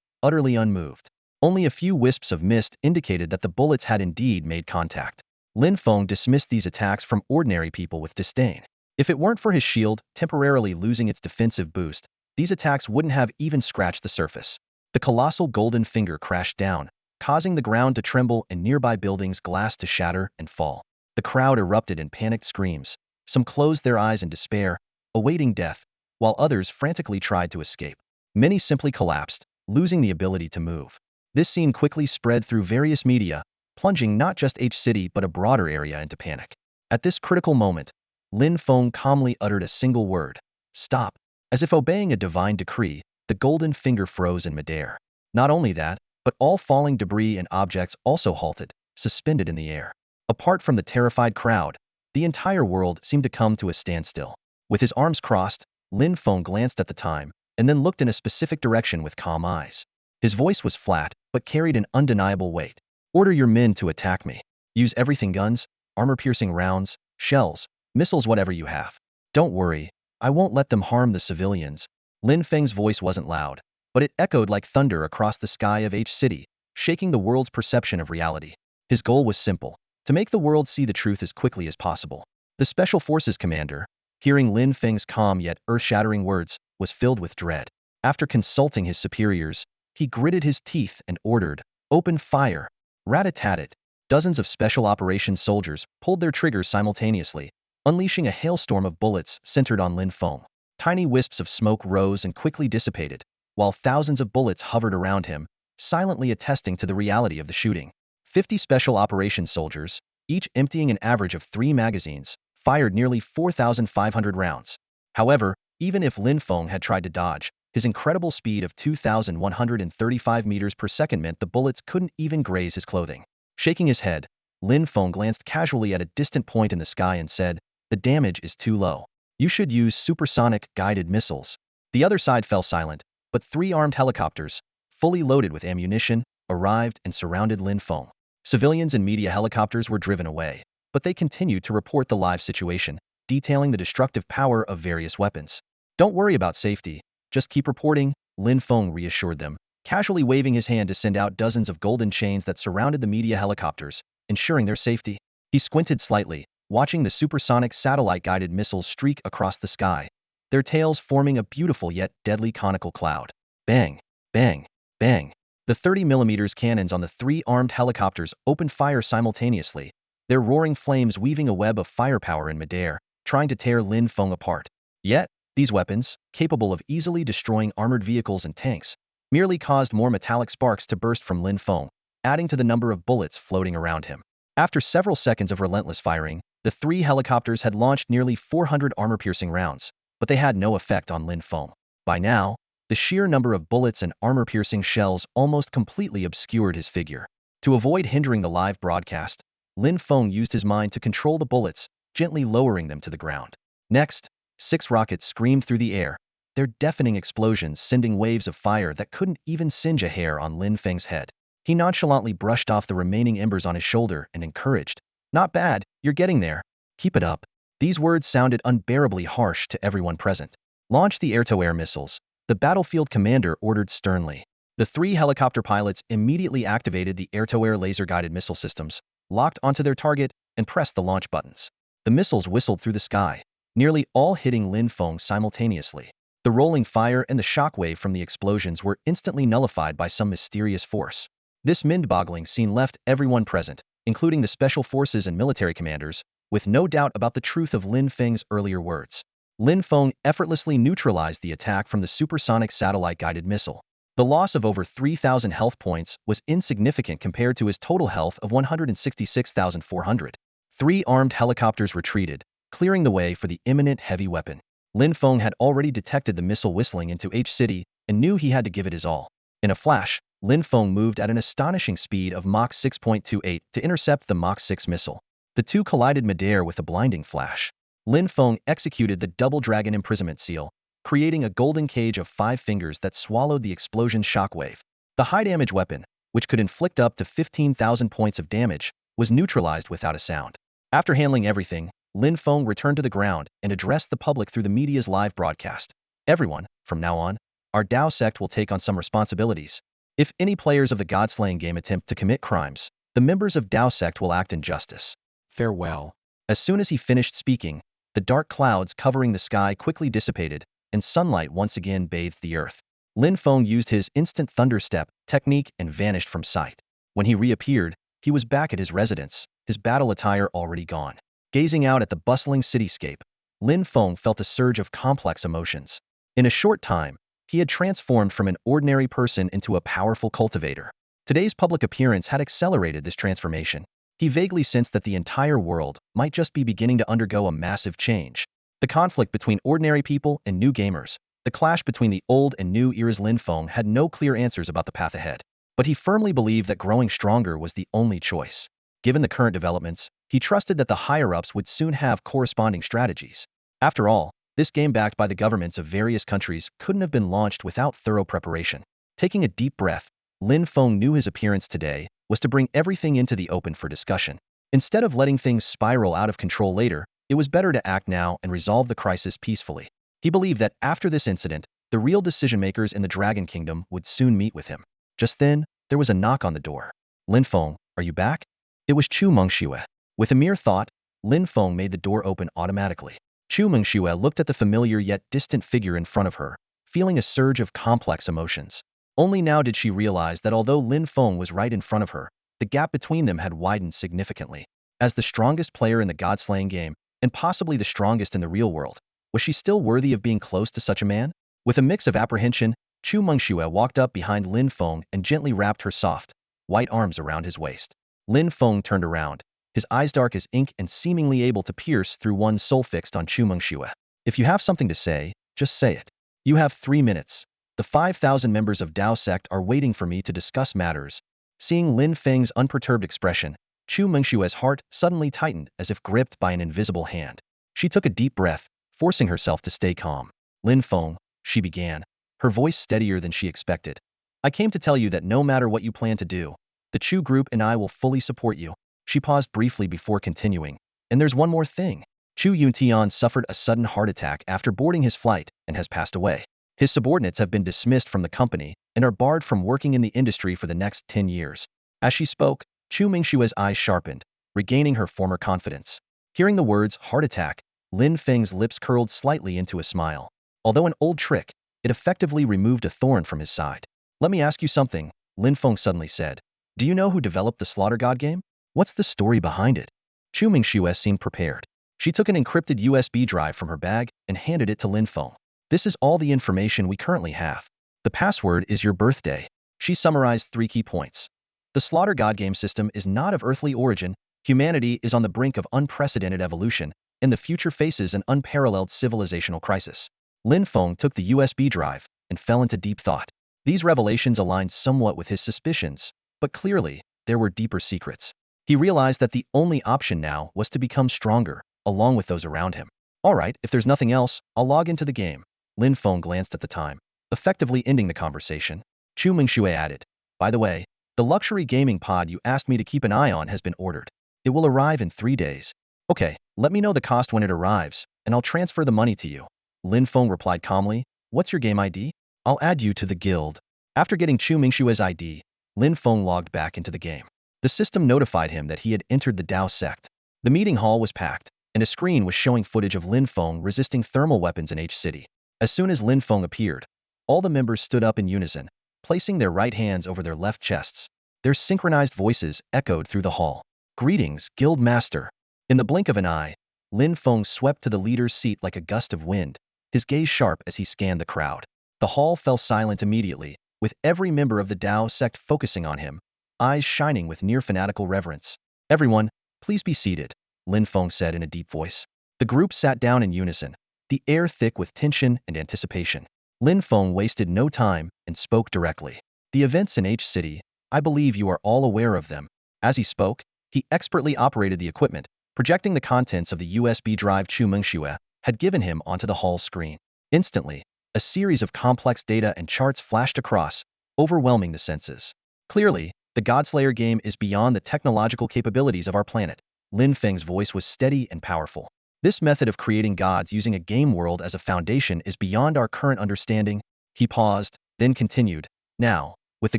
utterly unmoved. Only a few wisps of mist indicated that the bullets had indeed made contact. Lin Feng dismissed these attacks from ordinary people with disdain. If it weren't for his shield temporarily losing its defensive boost, these attacks wouldn't have even scratched the surface. The colossal golden finger crashed down, causing the ground to tremble and nearby buildings' glass to shatter and fall. The crowd erupted in panicked screams. Some closed their eyes in despair, awaiting death, while others frantically tried to escape. Many simply collapsed, losing the ability to move. This scene quickly spread through various media, plunging not just H City but a broader area into panic. At this critical moment, Lin Feng calmly uttered a single word: "Stop." As if obeying a divine decree, the golden finger froze in midair. Not only that, but all falling debris and objects also halted, suspended in the air. Apart from the terrified crowd, the entire world seemed to come to a standstill. With his arms crossed, Lin Feng glanced at the time, and then looked in a specific direction with calm eyes. His voice was flat, but carried an undeniable weight. "Order your men to attack me. Use everything: guns, armor-piercing rounds, shells, missiles, whatever you have. Don't worry, I won't let them harm the civilians." Lin Feng's voice wasn't loud, but it echoed like thunder across the sky of H City, shaking the world's perception of reality. His goal was simple: to make the world see the truth as quickly as possible. The Special Forces commander, hearing Lin Feng's calm yet earth-shattering words, was filled with dread. After consulting his superiors, he gritted his teeth and ordered, "Open fire." Rat-a-tat-tat. Dozens of special operations soldiers pulled their triggers simultaneously, unleashing a hailstorm of bullets centered on Lin Feng. Tiny wisps of smoke rose and quickly dissipated, while thousands of bullets hovered around him, silently attesting to the reality of the shooting. 50 special operations soldiers, each emptying an average of 3 magazines, fired nearly 4,500 rounds. However, even if Lin Feng had tried to dodge, his incredible speed of 2,135 meters per second meant the bullets couldn't even graze his clothing. Shaking his head, Lin Feng glanced casually at a distant point in the sky and said, "The damage is too low. You should use supersonic guided missiles." The other side fell silent, but 3 armed helicopters, fully loaded with ammunition, arrived and surrounded Lin Feng. Civilians and media helicopters were driven away, but they continued to report the live situation, detailing the destructive power of various weapons. "Don't worry about safety, just keep reporting," Lin Feng reassured them, casually waving his hand to send out dozens of golden chains that surrounded the media helicopters, ensuring their safety. He squinted slightly, watching the supersonic satellite-guided missiles streak across the sky, their tails forming a beautiful yet deadly conical cloud. Bang, bang, bang. The 30mm cannons on the 3 armed helicopters opened fire simultaneously, their roaring flames weaving a web of firepower in midair, trying to tear Lin Feng apart. Yet, these weapons, capable of easily destroying armored vehicles and tanks, merely caused more metallic sparks to burst from Lin Feng, adding to the number of bullets floating around him. After several seconds of relentless firing, the 3 helicopters had launched nearly 400 armor-piercing rounds, but they had no effect on Lin Feng. By now, the sheer number of bullets and armor-piercing shells almost completely obscured his figure. To avoid hindering the live broadcast, Lin Feng used his mind to control the bullets, gently lowering them to the ground. Next, 6 rockets screamed through the air, their deafening explosions sending waves of fire that couldn't even singe a hair on Lin Feng's head. He nonchalantly brushed off the remaining embers on his shoulder and encouraged, "Not bad, you're getting there. Keep it up." These words sounded unbearably harsh to everyone present. "Launch the air-to-air missiles," the battlefield commander ordered sternly. The 3 helicopter pilots immediately activated the air-to-air laser-guided missile systems, locked onto their target, and pressed the launch buttons. The missiles whistled through the sky, nearly all hitting Lin Feng simultaneously. The rolling fire and the shockwave from the explosions were instantly nullified by some mysterious force. This mind-boggling scene left everyone present, including the special forces and military commanders, with no doubt about the truth of Lin Feng's earlier words. Lin Feng effortlessly neutralized the attack from the supersonic satellite-guided missile. The loss of over 3,000 health points was insignificant compared to his total health of 166,400. 3 armed helicopters retreated, clearing the way for the imminent heavy weapon. Lin Feng had already detected the missile whistling into H City and knew he had to give it his all. In a flash, Lin Feng moved at an astonishing speed of Mach 6.28 to intercept the Mach 6 missile. The two collided midair with a blinding flash. Lin Feng executed the Double Dragon Imprisonment Seal, creating a golden cage of 5 fingers that swallowed the explosion's shockwave. The high-damage weapon, which could inflict up to 15,000 points of damage, was neutralized without a sound. After handling everything, Lin Feng returned to the ground and addressed the public through the media's live broadcast. "Everyone, from now on, our Dao sect will take on some responsibilities. If any players of the God-slaying game attempt to commit crimes, the members of Dao sect will act in justice. Farewell. As soon as he finished speaking, the dark clouds covering the sky quickly dissipated, and sunlight once again bathed the earth. Lin Feng used his instant thunderstep technique and vanished from sight. When he reappeared, he was back at his residence, his battle attire already gone. Gazing out at the bustling cityscape, Lin Feng felt a surge of complex emotions. In a short time, he had transformed from an ordinary person into a powerful cultivator. Today's public appearance had accelerated this transformation. He vaguely sensed that the entire world might just be beginning to undergo a massive change. The conflict between ordinary people and new gamers, the clash between the old and new eras. Lin Feng had no clear answers about the path ahead, but he firmly believed that growing stronger was the only choice. Given the current developments, he trusted that the higher-ups would soon have corresponding strategies. After all, this game backed by the governments of various countries couldn't have been launched without thorough preparation. Taking a deep breath, Lin Feng knew his appearance today was to bring everything into the open for discussion. Instead of letting things spiral out of control later, it was better to act now and resolve the crisis peacefully. He believed that after this incident, the real decision-makers in the Dragon Kingdom would soon meet with him. Just then, there was a knock on the door. Lin Feng, are you back? It was Chu Mengxue. With a mere thought, Lin Feng made the door open automatically. Chu Mengxue looked at the familiar yet distant figure in front of her, feeling a surge of complex emotions. Only now did she realize that although Lin Feng was right in front of her, the gap between them had widened significantly. As the strongest player in the God-slaying game, and possibly the strongest in the real world, was she still worthy of being close to such a man? With a mix of apprehension, Chu Mengxue walked up behind Lin Feng and gently wrapped her soft, white arms around his waist. Lin Feng turned around, his eyes dark as ink and seemingly able to pierce through one soul fixed on Chu Mengxue. If you have something to say, just say it. You have 3 minutes. The 5,000 members of Dao sect are waiting for me to discuss matters. Seeing Lin Feng's unperturbed expression, Chu Mengxue's heart suddenly tightened as if gripped by an invisible hand. She took a deep breath, forcing herself to stay calm. Lin Feng, she began, her voice steadier than she expected. I came to tell you that no matter what you plan to do, the Chu group and I will fully support you. She paused briefly before continuing. And there's one more thing. Chu Yuntian suffered a sudden heart attack after boarding his flight and has passed away. His subordinates have been dismissed from the company and are barred from working in the industry for the next 10 years. As she spoke, Chu Mingxue's eyes sharpened, regaining her former confidence. Hearing the words heart attack, Lin Feng's lips curled slightly into a smile. Although an old trick, it effectively removed a thorn from his side. Let me ask you something, Lin Feng suddenly said. Do you know who developed the Slaughter God game? What's the story behind it? Chu Mingxue seemed prepared. She took an encrypted USB drive from her bag and handed it to Lin Feng. This is all the information we currently have. The password is your birthday. She summarized 3 key points. The Slaughter God game system is not of earthly origin, humanity is on the brink of unprecedented evolution, and the future faces an unparalleled civilizational crisis. Lin Feng took the USB drive and fell into deep thought. These revelations aligned somewhat with his suspicions, but clearly, there were deeper secrets. He realized that the only option now was to become stronger, along with those around him. All right, if there's nothing else, I'll log into the game. Lin Feng glanced at the time, effectively ending the conversation. Chu Mingxue added, by the way, the luxury gaming pod you asked me to keep an eye on has been ordered. It will arrive in 3 days. Okay, let me know the cost when it arrives, and I'll transfer the money to you. Lin Feng replied calmly, what's your game ID? I'll add you to the guild. After getting Chu Mingxue's ID, Lin Feng logged back into the game. The system notified him that he had entered the Dao sect. The meeting hall was packed, and a screen was showing footage of Lin Feng resisting thermal weapons in H City. As soon as Lin Feng appeared, all the members stood up in unison, placing their right hands over their left chests. Their synchronized voices echoed through the hall. Greetings, Guild Master. In the blink of an eye, Lin Feng swept to the leader's seat like a gust of wind, his gaze sharp as he scanned the crowd. The hall fell silent immediately, with every member of the Dao sect focusing on him, eyes shining with near-fanatical reverence. Everyone, please be seated, Lin Feng said in a deep voice. The group sat down in unison, the air thick with tension and anticipation. Lin Feng wasted no time and spoke directly. The events in H City, I believe you are all aware of them. As he spoke, he expertly operated the equipment, projecting the contents of the USB drive Chu Mingxue had given him onto the hall screen. Instantly, a series of complex data and charts flashed across, overwhelming the senses. Clearly, the Godslayer game is beyond the technological capabilities of our planet. Lin Feng's voice was steady and powerful. This method of creating gods using a game world as a foundation is beyond our current understanding. He paused, then continued. Now, with the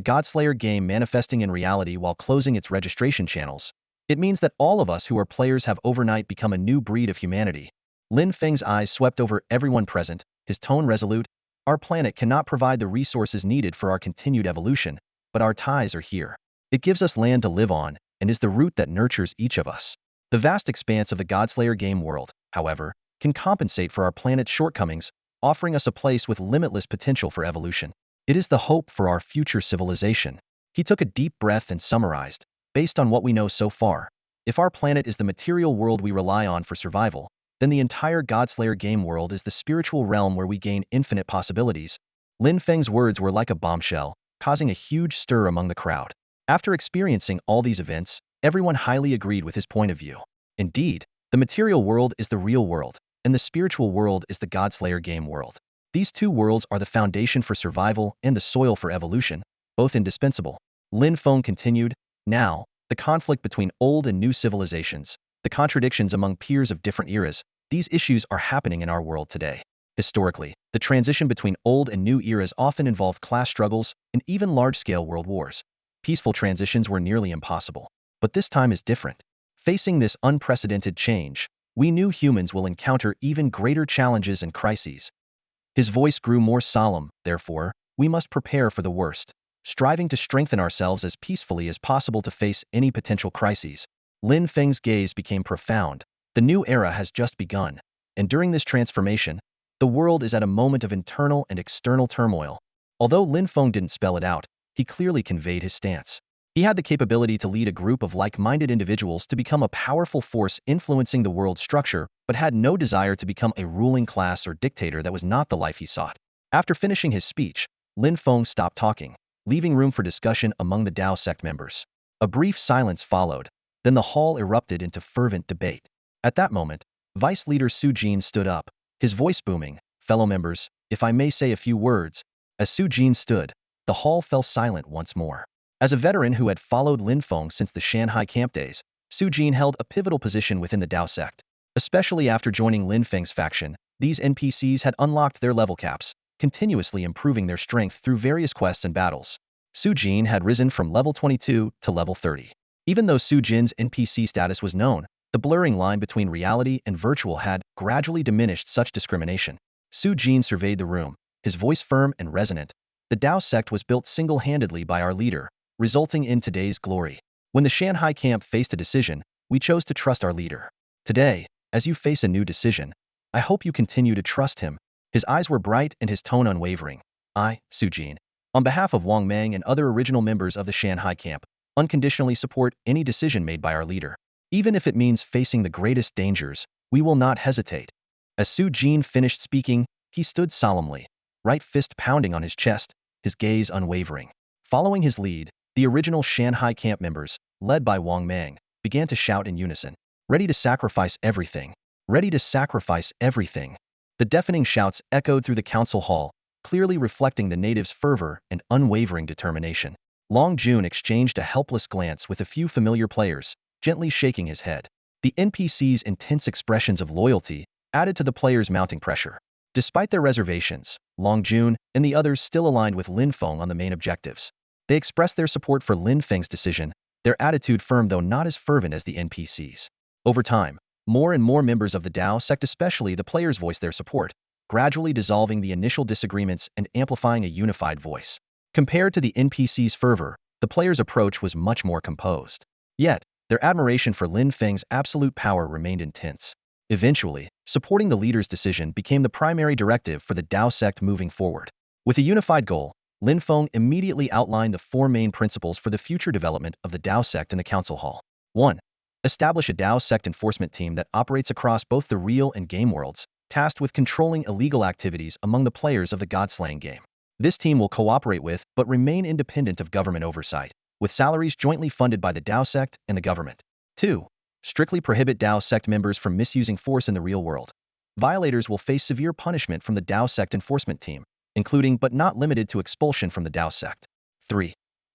Godslayer game manifesting in reality while closing its registration channels, it means that all of us who are players have overnight become a new breed of humanity. Lin Feng's eyes swept over everyone present, his tone resolute. Our planet cannot provide the resources needed for our continued evolution, but our ties are here. It gives us land to live on, and is the root that nurtures each of us. The vast expanse of the Godslayer game world, however, can compensate for our planet's shortcomings, offering us a place with limitless potential for evolution. It is the hope for our future civilization. He took a deep breath and summarized, based on what we know so far, if our planet is the material world we rely on for survival, then the entire Godslayer game world is the spiritual realm where we gain infinite possibilities. Lin Feng's words were like a bombshell, causing a huge stir among the crowd. After experiencing all these events, everyone highly agreed with his point of view. Indeed, the material world is the real world, and the spiritual world is the Godslayer game world. These two worlds are the foundation for survival and the soil for evolution, both indispensable. Lin Feng continued, now, the conflict between old and new civilizations, the contradictions among peers of different eras, these issues are happening in our world today. Historically, the transition between old and new eras often involved class struggles and even large-scale world wars. Peaceful transitions were nearly impossible. But this time is different. Facing this unprecedented change, we new humans will encounter even greater challenges and crises. His voice grew more solemn, therefore, we must prepare for the worst, striving to strengthen ourselves as peacefully as possible to face any potential crises. Lin Feng's gaze became profound. The new era has just begun, and during this transformation, the world is at a moment of internal and external turmoil. Although Lin Feng didn't spell it out, he clearly conveyed his stance. He had the capability to lead a group of like-minded individuals to become a powerful force influencing the world's structure, but had no desire to become a ruling class or dictator that was not the life he sought. After finishing his speech, Lin Feng stopped talking, leaving room for discussion among the Dao sect members. A brief silence followed, then the hall erupted into fervent debate. At that moment, Vice Leader Su Jin stood up, his voice booming, fellow members, if I may say a few words. As Su Jin stood, the hall fell silent once more. As a veteran who had followed Lin Feng since the Shanghai camp days, Su Jin held a pivotal position within the Dao sect. Especially after joining Lin Feng's faction, these NPCs had unlocked their level caps, continuously improving their strength through various quests and battles. Su Jin had risen from level 22 to level 30. Even though Su Jin's NPC status was known, the blurring line between reality and virtual had gradually diminished such discrimination. Su Jin surveyed the room, his voice firm and resonant. The Dao sect was built single-handedly by our leader, resulting in today's glory. When the Shanghai camp faced a decision, we chose to trust our leader. Today, as you face a new decision, I hope you continue to trust him. His eyes were bright and his tone unwavering. I, Su Jin, on behalf of Wang Mang and other original members of the Shanghai camp, unconditionally support any decision made by our leader. Even if it means facing the greatest dangers, we will not hesitate. As Su Jin finished speaking, he stood solemnly, right fist pounding on his chest, his gaze unwavering. Following his lead, the original Shanghai camp members, led by Wang Mang, began to shout in unison, ready to sacrifice everything, ready to sacrifice everything. The deafening shouts echoed through the council hall, clearly reflecting the natives' fervor and unwavering determination. Long Jun exchanged a helpless glance with a few familiar players, gently shaking his head. The NPC's intense expressions of loyalty added to the players' mounting pressure. Despite their reservations, Long Jun and the others still aligned with Lin Feng on the main objectives. They expressed their support for Lin Feng's decision, their attitude firm though not as fervent as the NPCs. Over time, more and more members of the Dao sect, especially the players, voiced their support, gradually dissolving the initial disagreements and amplifying a unified voice. Compared to the NPC's fervor, the players' approach was much more composed. Yet, their admiration for Lin Feng's absolute power remained intense. Eventually, supporting the leader's decision became the primary directive for the Dao sect moving forward. With a unified goal, Lin Feng immediately outlined the four main principles for the future development of the Dao sect in the council hall. 1. Establish a Dao sect enforcement team that operates across both the real and game worlds, tasked with controlling illegal activities among the players of the God-slaying game. This team will cooperate with, but remain independent of government oversight, with salaries jointly funded by the Dao sect and the government. 2. Strictly prohibit Dao sect members from misusing force in the real world. Violators will face severe punishment from the Dao sect enforcement team, including but not limited to expulsion from the Dao sect. 3.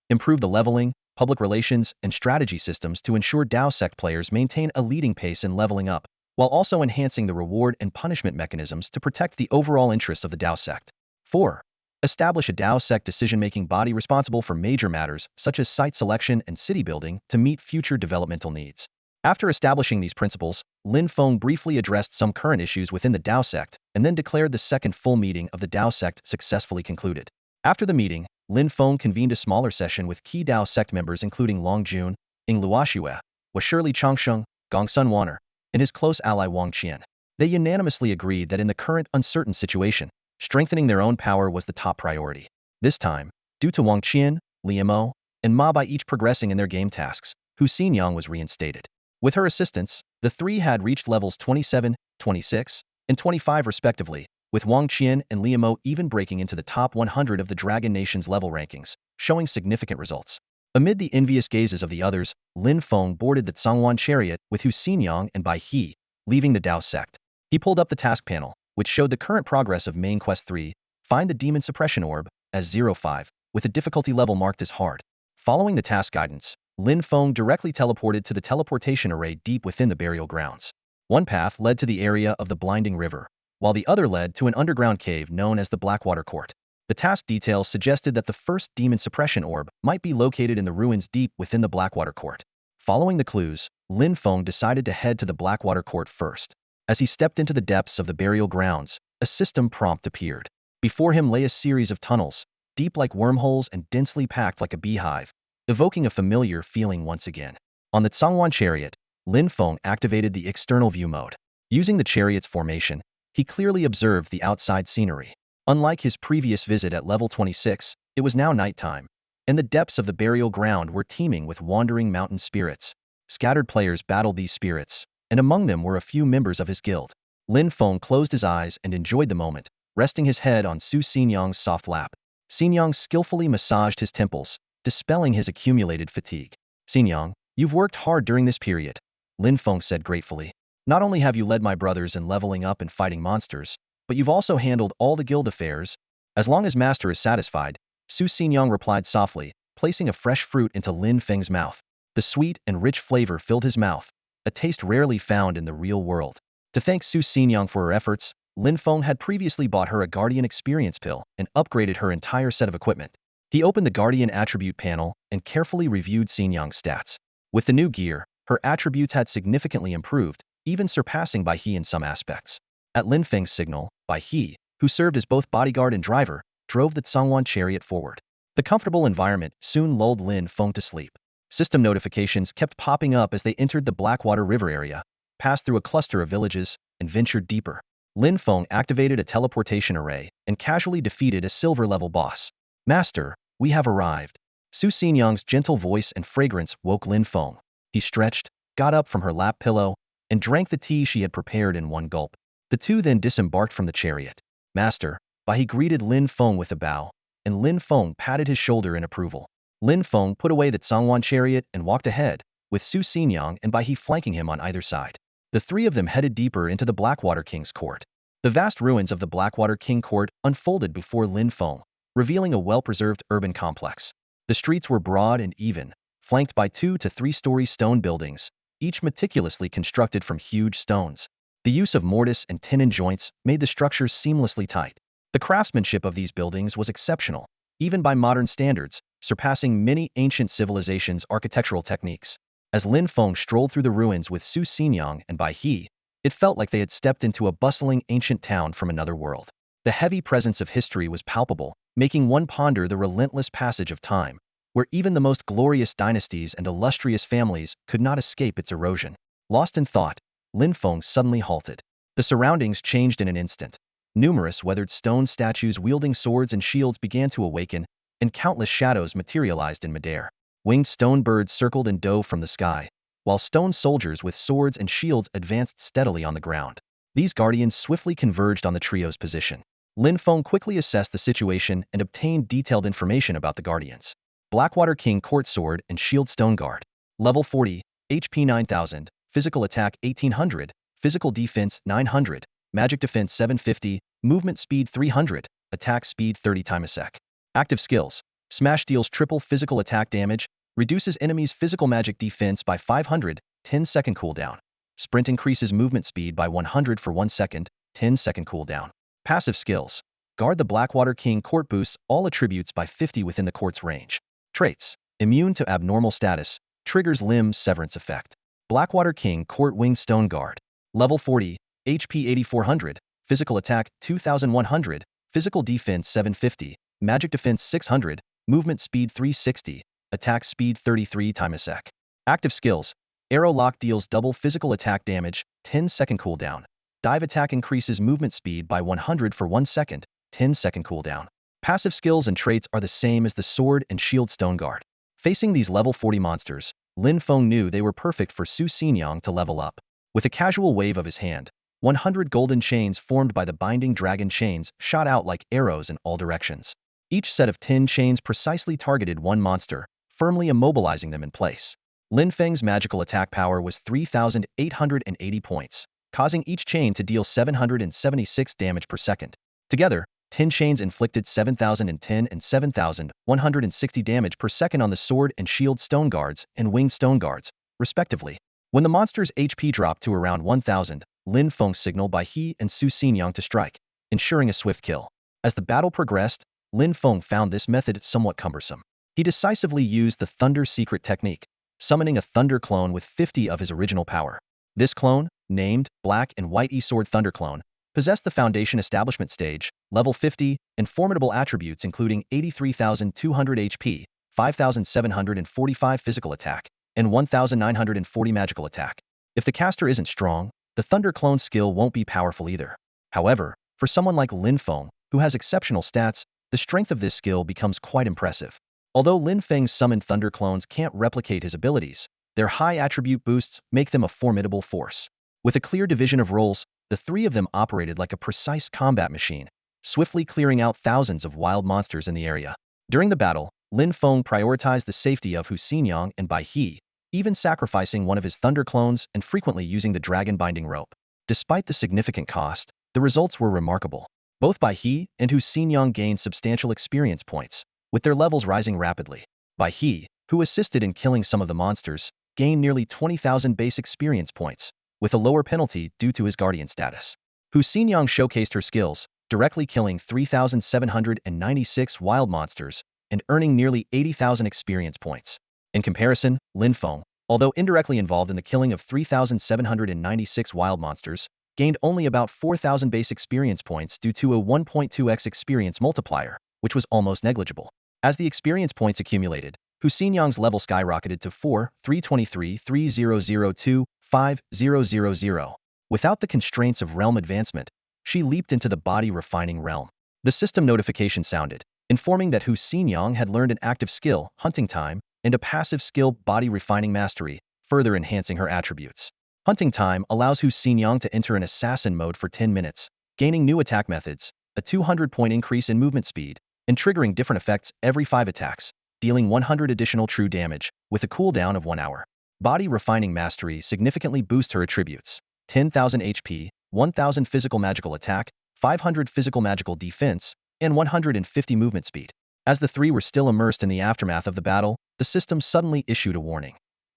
Improve the leveling, public relations, and strategy systems to ensure Dao sect players maintain a leading pace in leveling up, while also enhancing the reward and punishment mechanisms to protect the overall interests of the Dao sect. 4. Establish a Dao sect decision-making body responsible for major matters such as site selection and city building to meet future developmental needs. After establishing these principles, Lin Feng briefly addressed some current issues within the Dao sect and then declared the second full meeting of the Dao sect successfully concluded. After the meeting, Lin Feng convened a smaller session with key Dao sect members including Long Jun, Ing Luoxue, Shirley Changsheng, Gongsun Wan'er, and his close ally Wang Qian. They unanimously agreed that in the current uncertain situation, strengthening their own power was the top priority. This time, due to Wang Qian, Liu and Ma Bai each progressing in their game tasks, Hu Xinyang was reinstated. With her assistance, the three had reached levels 27, 26, and 25 respectively, with Wang Qian and Liu even breaking into the top 100 of the Dragon Nation's level rankings, showing significant results. Amid the envious gazes of the others, Lin Feng boarded the Zhongwan chariot with Hu Xinyang and Bai He, leaving the Dao sect. He pulled up the task panel, which showed the current progress of Main Quest 3, find the Demon Suppression Orb, as 05, with a difficulty level marked as hard. Following the task guidance, Lin Feng directly teleported to the teleportation array deep within the burial grounds. One path led to the area of the Blinding River, while the other led to an underground cave known as the Blackwater Court. The task details suggested that the first Demon Suppression Orb might be located in the ruins deep within the Blackwater Court. Following the clues, Lin Feng decided to head to the Blackwater Court first. As he stepped into the depths of the burial grounds, a system prompt appeared. Before him lay a series of tunnels, deep like wormholes and densely packed like a beehive, evoking a familiar feeling once again. On the Zhongwan chariot, Lin Feng activated the external view mode. Using the chariot's formation, he clearly observed the outside scenery. Unlike his previous visit at level 26, it was now nighttime, and the depths of the burial ground were teeming with wandering mountain spirits. Scattered players battled these spirits, and among them were a few members of his guild. Lin Feng closed his eyes and enjoyed the moment, resting his head on Su Xinyang's soft lap. Xinyang skillfully massaged his temples, dispelling his accumulated fatigue. Xinyang, you've worked hard during this period, Lin Feng said gratefully. Not only have you led my brothers in leveling up and fighting monsters, but you've also handled all the guild affairs. As long as Master is satisfied, Su Xinyang replied softly, placing a fresh fruit into Lin Feng's mouth. The sweet and rich flavor filled his mouth, a taste rarely found in the real world. To thank Su Xinyang for her efforts, Lin Feng had previously bought her a Guardian Experience Pill and upgraded her entire set of equipment. He opened the Guardian Attribute panel and carefully reviewed Xinyang's stats. With the new gear, her attributes had significantly improved, even surpassing Bai He in some aspects. At Lin Feng's signal, Bai He, who served as both bodyguard and driver, drove the Zhongwan chariot forward. The comfortable environment soon lulled Lin Feng to sleep. System notifications kept popping up as they entered the Blackwater River area, passed through a cluster of villages, and ventured deeper. Lin Feng activated a teleportation array and casually defeated a silver-level boss. Master, we have arrived. Su Xinyang's gentle voice and fragrance woke Lin Feng. He stretched, got up from her lap pillow, and drank the tea she had prepared in one gulp. The two then disembarked from the chariot. Master, Bai He greeted Lin Feng with a bow, and Lin Feng patted his shoulder in approval. Lin Feng put away the Zhongwan chariot and walked ahead, with Su Xinyang and Bai He flanking him on either side. The three of them headed deeper into the Blackwater King's court. The vast ruins of the Blackwater King court unfolded before Lin Feng, revealing a well-preserved urban complex. The streets were broad and even, flanked by 2 to 3-story stone buildings, each meticulously constructed from huge stones. The use of mortise and tenon joints made the structures seamlessly tight. The craftsmanship of these buildings was exceptional, even by modern standards, surpassing many ancient civilizations' architectural techniques. As Lin Feng strolled through the ruins with Su Xinyang and Bai He, it felt like they had stepped into a bustling ancient town from another world. The heavy presence of history was palpable, making one ponder the relentless passage of time, where even the most glorious dynasties and illustrious families could not escape its erosion. Lost in thought, Lin Feng suddenly halted. The surroundings changed in an instant. Numerous weathered stone statues wielding swords and shields began to awaken, and countless shadows materialized in midair. Winged stone birds circled and dove from the sky, while stone soldiers with swords and shields advanced steadily on the ground. These guardians swiftly converged on the trio's position. Lin Feng quickly assessed the situation and obtained detailed information about the guardians. Blackwater King Court Sword and Shield Stone Guard. Level 40, HP 9000, Physical Attack 1800, Physical Defense 900, Magic Defense 750, Movement Speed 300, Attack Speed 30 times a sec. Active skills. Smash deals triple physical attack damage, reduces enemies' physical magic defense by 500, 10-second cooldown. Sprint increases movement speed by 100 for 1 second, 10-second cooldown. Passive skills. Guard the Blackwater King court boosts all attributes by 50 within the court's range. Traits. Immune to abnormal status. Triggers limb severance effect. Blackwater King court winged stone guard. Level 40. HP 8400. Physical attack 2100. Physical defense 750. Magic defense 600. Movement speed 360. Attack speed 33 time a sec. Active skills. Arrow lock deals double physical attack damage, 10-second cooldown. Dive attack increases movement speed by 100 for 1 second, 10-second cooldown. Passive skills and traits are the same as the sword and shield stone guard. Facing these level 40 monsters, Lin Feng knew they were perfect for Su Xinyang to level up. With a casual wave of his hand, 100 golden chains formed by the binding dragon chains shot out like arrows in all directions. Each set of 10 chains precisely targeted one monster, firmly immobilizing them in place. Lin Feng's magical attack power was 3,880 points, causing each chain to deal 776 damage per second. Together, 10 chains inflicted 7,010 and 7,160 damage per second on the sword and shield stone guards and winged stone guards, respectively. When the monster's HP dropped to around 1,000, Lin Feng signaled Bai He and Su Xinyang to strike, ensuring a swift kill. As the battle progressed, Lin Feng found this method somewhat cumbersome. He decisively used the Thunder Secret technique, summoning a Thunder clone with 50 of his original power. This clone, named Black and White E-Sword Thunder Clone, possessed the Foundation Establishment Stage, level 50, and formidable attributes including 83,200 HP, 5,745 physical attack, and 1,940 magical attack. If the caster isn't strong, the Thunder Clone skill won't be powerful either. However, for someone like Lin Feng, who has exceptional stats, the strength of this skill becomes quite impressive. Although Lin Feng's summoned Thunder Clones can't replicate his abilities, their high attribute boosts make them a formidable force. With a clear division of roles, the three of them operated like a precise combat machine, swiftly clearing out thousands of wild monsters in the area. During the battle, Lin Feng prioritized the safety of Hu Xinyang and Bai He, even sacrificing one of his Thunder Clones and frequently using the dragon binding rope. Despite the significant cost, the results were remarkable. Both Bai He and Hu Xinyang gained substantial experience points, with their levels rising rapidly. Bai He, who assisted in killing some of the monsters, gained nearly 20,000 base experience points, with a lower penalty due to his guardian status. Hu Xinyang showcased her skills, directly killing 3,796 wild monsters and earning nearly 80,000 experience points. In comparison, Lin Feng, although indirectly involved in the killing of 3,796 wild monsters, gained only about 4,000 base experience points due to a 1.2x experience multiplier, which was almost negligible. As the experience points accumulated, Hu Xinyang's level skyrocketed to 4,323,3,002,5,000. Without the constraints of realm advancement, she leaped into the body refining realm. The system notification sounded, informing that Hu Xinyang had learned an active skill, Hunting Time, and a passive skill, Body Refining Mastery, further enhancing her attributes. Hunting Time allows Hu Xinyang to enter an assassin mode for 10 minutes, gaining new attack methods, a 200-point increase in movement speed, and triggering different effects every 5 attacks, dealing 100 additional true damage, with a cooldown of 1 hour. Body Refining Mastery significantly boosts her attributes, 10,000 HP, 1,000 physical magical attack, 500 physical magical defense, and 150 movement speed. As the three were still immersed in the aftermath of the battle, the system suddenly issued a warning.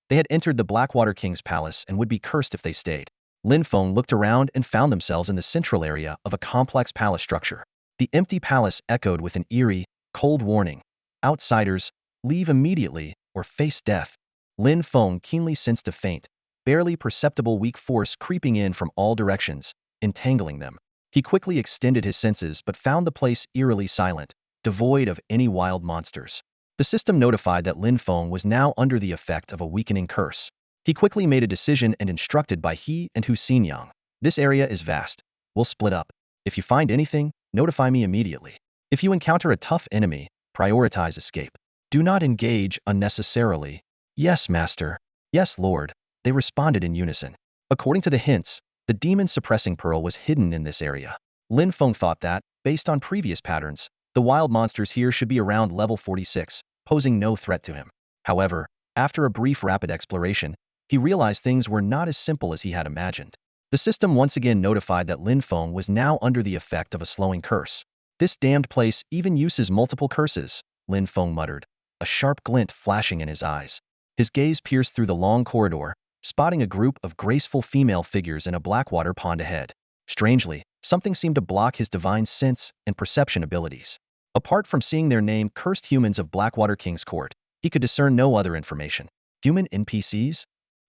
They had entered the Blackwater King's palace and would be cursed if they stayed. Lin Feng looked around and found themselves in the central area of a complex palace structure. The empty palace echoed with an eerie, cold warning. Outsiders, leave immediately or face death. Lin Feng keenly sensed a faint, barely perceptible weak force creeping in from all directions, entangling them. He quickly extended his senses but found the place eerily silent, devoid of any wild monsters. The system notified that Lin Feng was now under the effect of a weakening curse. He quickly made a decision and instructed Bai He and Hu Xinyang. This area is vast. We'll split up. If you find anything, notify me immediately. If you encounter a tough enemy, prioritize escape. Do not engage unnecessarily. Yes, Master. Yes, Lord. They responded in unison. According to the hints, the demon suppressing pearl was hidden in this area. Lin Feng thought that, based on previous patterns, the wild monsters here should be around level 46, posing no threat to him. However, after a brief rapid exploration, he realized things were not as simple as he had imagined. The system once again notified that Lin Feng was now under the effect of a slowing curse. This damned place even uses multiple curses, Lin Feng muttered, a sharp glint flashing in his eyes. His gaze pierced through the long corridor, spotting a group of graceful female figures in a blackwater pond ahead. Strangely, Something seemed to block his divine sense and perception abilities. Apart from seeing their name, cursed humans of Blackwater King's court, he could discern no other information. Human NPCs?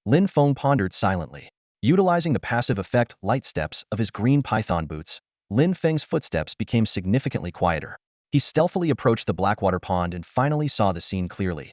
Lin Feng pondered silently. Utilizing the passive effect light steps of his green python boots, Lin Feng's footsteps became significantly quieter. He stealthily approached the Blackwater Pond and finally saw the scene clearly.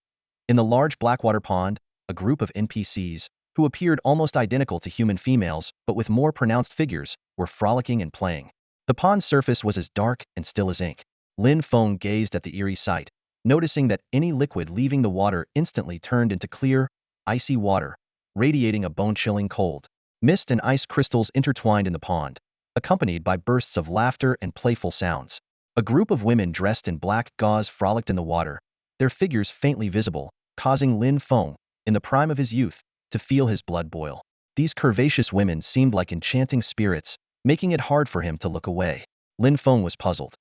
In the large Blackwater Pond, a group of NPCs, who appeared almost identical to human females but with more pronounced figures, were frolicking and playing. The pond's surface was as dark and still as ink. Lin Feng gazed at the eerie sight, noticing that any liquid leaving the water instantly turned into clear, icy water, radiating a bone-chilling cold. Mist and ice crystals intertwined in the pond, accompanied by bursts of laughter and playful sounds. A group of women dressed in black gauze frolicked in the water, their figures faintly visible, causing Lin Feng, in the prime of his youth, to feel his blood boil. These curvaceous women seemed like enchanting spirits, making it hard for him to look away. Lin Feng was puzzled.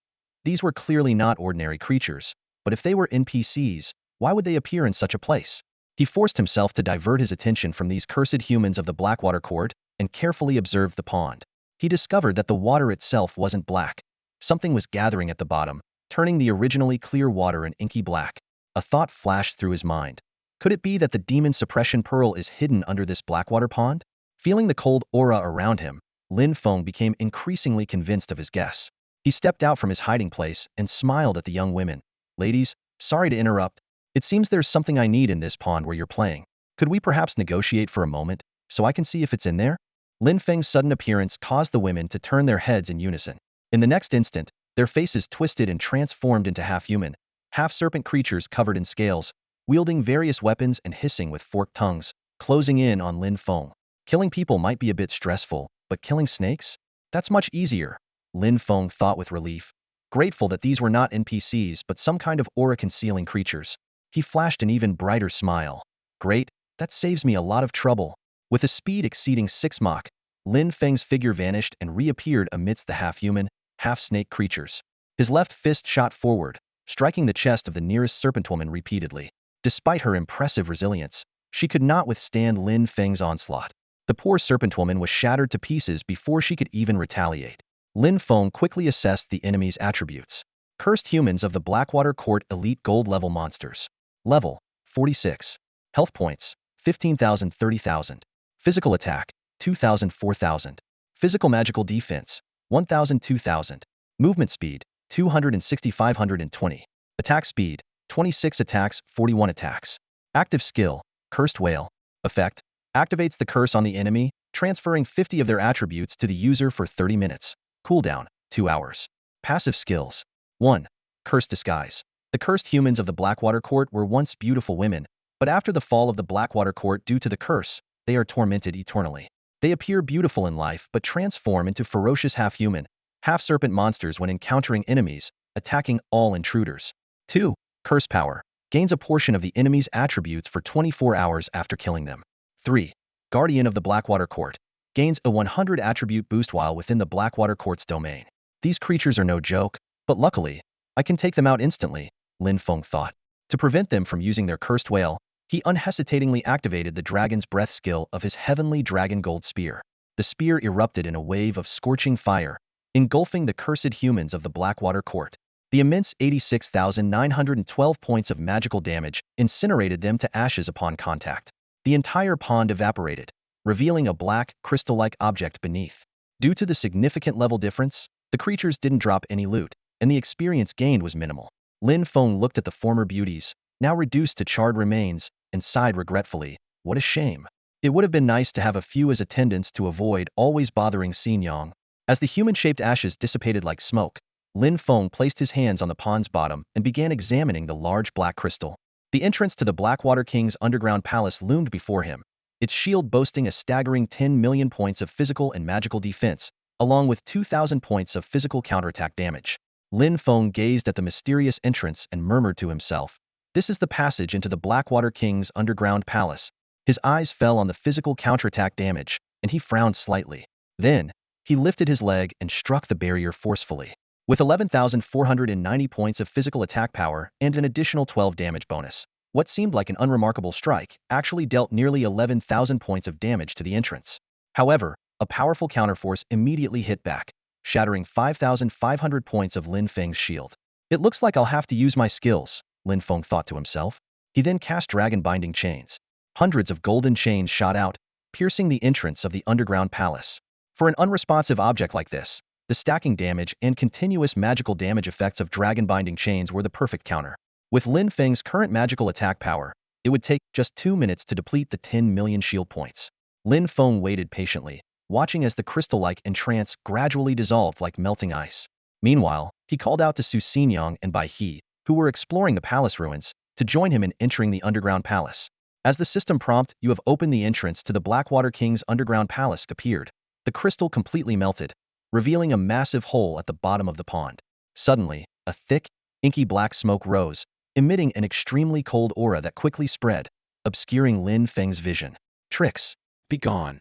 These were clearly not ordinary creatures, but if they were NPCs, why would they appear in such a place? He forced himself to divert his attention from these cursed humans of the Blackwater Court and carefully observed the pond. He discovered that the water itself wasn't black. Something was gathering at the bottom, turning the originally clear water an inky black. A thought flashed through his mind. Could it be that the demon suppression pearl is hidden under this Blackwater pond? Feeling the cold aura around him, Lin Feng became increasingly convinced of his guess. He stepped out from his hiding place and smiled at the young women. Ladies, sorry to interrupt. It seems there's something I need in this pond where you're playing. Could we perhaps negotiate for a moment, so I can see if it's in there? Lin Feng's sudden appearance caused the women to turn their heads in unison. In the next instant, their faces twisted and transformed into half-human, half-serpent creatures covered in scales, wielding various weapons and hissing with forked tongues, closing in on Lin Feng. Killing people might be a bit stressful, but killing snakes? That's much easier, Lin Feng thought with relief, grateful that these were not NPCs but some kind of aura-concealing creatures. He flashed an even brighter smile. Great, that saves me a lot of trouble. With a speed exceeding 6 Mach, Lin Feng's figure vanished and reappeared amidst the half-human, half-snake creatures. His left fist shot forward, striking the chest of the nearest serpentwoman repeatedly. Despite her impressive resilience, she could not withstand Lin Feng's onslaught. The poor serpentwoman was shattered to pieces before she could even retaliate. Lin Feng quickly assessed the enemy's attributes. Cursed humans of the Blackwater Court elite gold-level monsters. Level, 46. Health points, 15,000 30,000. Physical attack, 2,000 4,000. Physical magical defense, 1,000 2,000. Movement speed, 260 520. Attack speed, 26 attacks 41 attacks. Active skill, Cursed Whale. Effect, activates the curse on the enemy, transferring 50 of their attributes to the user for 30 minutes. Cooldown, 2 hours. Passive skills. 1. Cursed Disguise. The cursed humans of the Blackwater Court were once beautiful women, but after the fall of the Blackwater Court due to the curse, they are tormented eternally. They appear beautiful in life but transform into ferocious half-human, half-serpent monsters when encountering enemies, attacking all intruders. 2. Curse Power. Gains a portion of the enemy's attributes for 24 hours after killing them. 3. Guardian of the Blackwater Court. Gains a 100 attribute boost while within the Blackwater Court's domain. These creatures are no joke, but luckily, I can take them out instantly, Lin Feng thought. To prevent them from using their cursed whale, he unhesitatingly activated the dragon's breath skill of his heavenly dragon gold spear. The spear erupted in a wave of scorching fire, engulfing the cursed humans of the Blackwater Court. The immense 86,912 points of magical damage incinerated them to ashes upon contact. The entire pond evaporated, revealing a black, crystal-like object beneath. Due to the significant level difference, the creatures didn't drop any loot, and the experience gained was minimal. Lin Feng looked at the former beauties, now reduced to charred remains, and sighed regretfully. What a shame. It would have been nice to have a few as attendants to avoid always bothering Xin Yang. As the human-shaped ashes dissipated like smoke, Lin Feng placed his hands on the pond's bottom and began examining the large black crystal. The entrance to the Blackwater King's underground palace loomed before him, its shield boasting a staggering 10 million points of physical and magical defense, along with 2,000 points of physical counterattack damage. Lin Feng gazed at the mysterious entrance and murmured to himself, "This is the passage into the Blackwater King's underground palace." His eyes fell on the physical counterattack damage, and he frowned slightly. Then, he lifted his leg and struck the barrier forcefully. With 11,490 points of physical attack power and an additional 12 damage bonus, what seemed like an unremarkable strike actually dealt nearly 11,000 points of damage to the entrance. However, a powerful counterforce immediately hit back, shattering 5,500 points of Lin Feng's shield. It looks like I'll have to use my skills, Lin Feng thought to himself. He then cast dragon-binding chains. Hundreds of golden chains shot out, piercing the entrance of the underground palace. For an unresponsive object like this, the stacking damage and continuous magical damage effects of dragon-binding chains were the perfect counter. With Lin Feng's current magical attack power, it would take just 2 minutes to deplete the 10 million shield points. Lin Feng waited patiently, watching as the crystal-like entrance gradually dissolved like melting ice. Meanwhile, he called out to Su Xinyang and Bai He, who were exploring the palace ruins, to join him in entering the underground palace. As the system prompt, "You have opened the entrance to the Blackwater King's underground palace," appeared. The crystal completely melted, revealing a massive hole at the bottom of the pond. Suddenly, a thick, inky black smoke rose, emitting an extremely cold aura that quickly spread, obscuring Lin Feng's vision. "Tricks! Be gone!"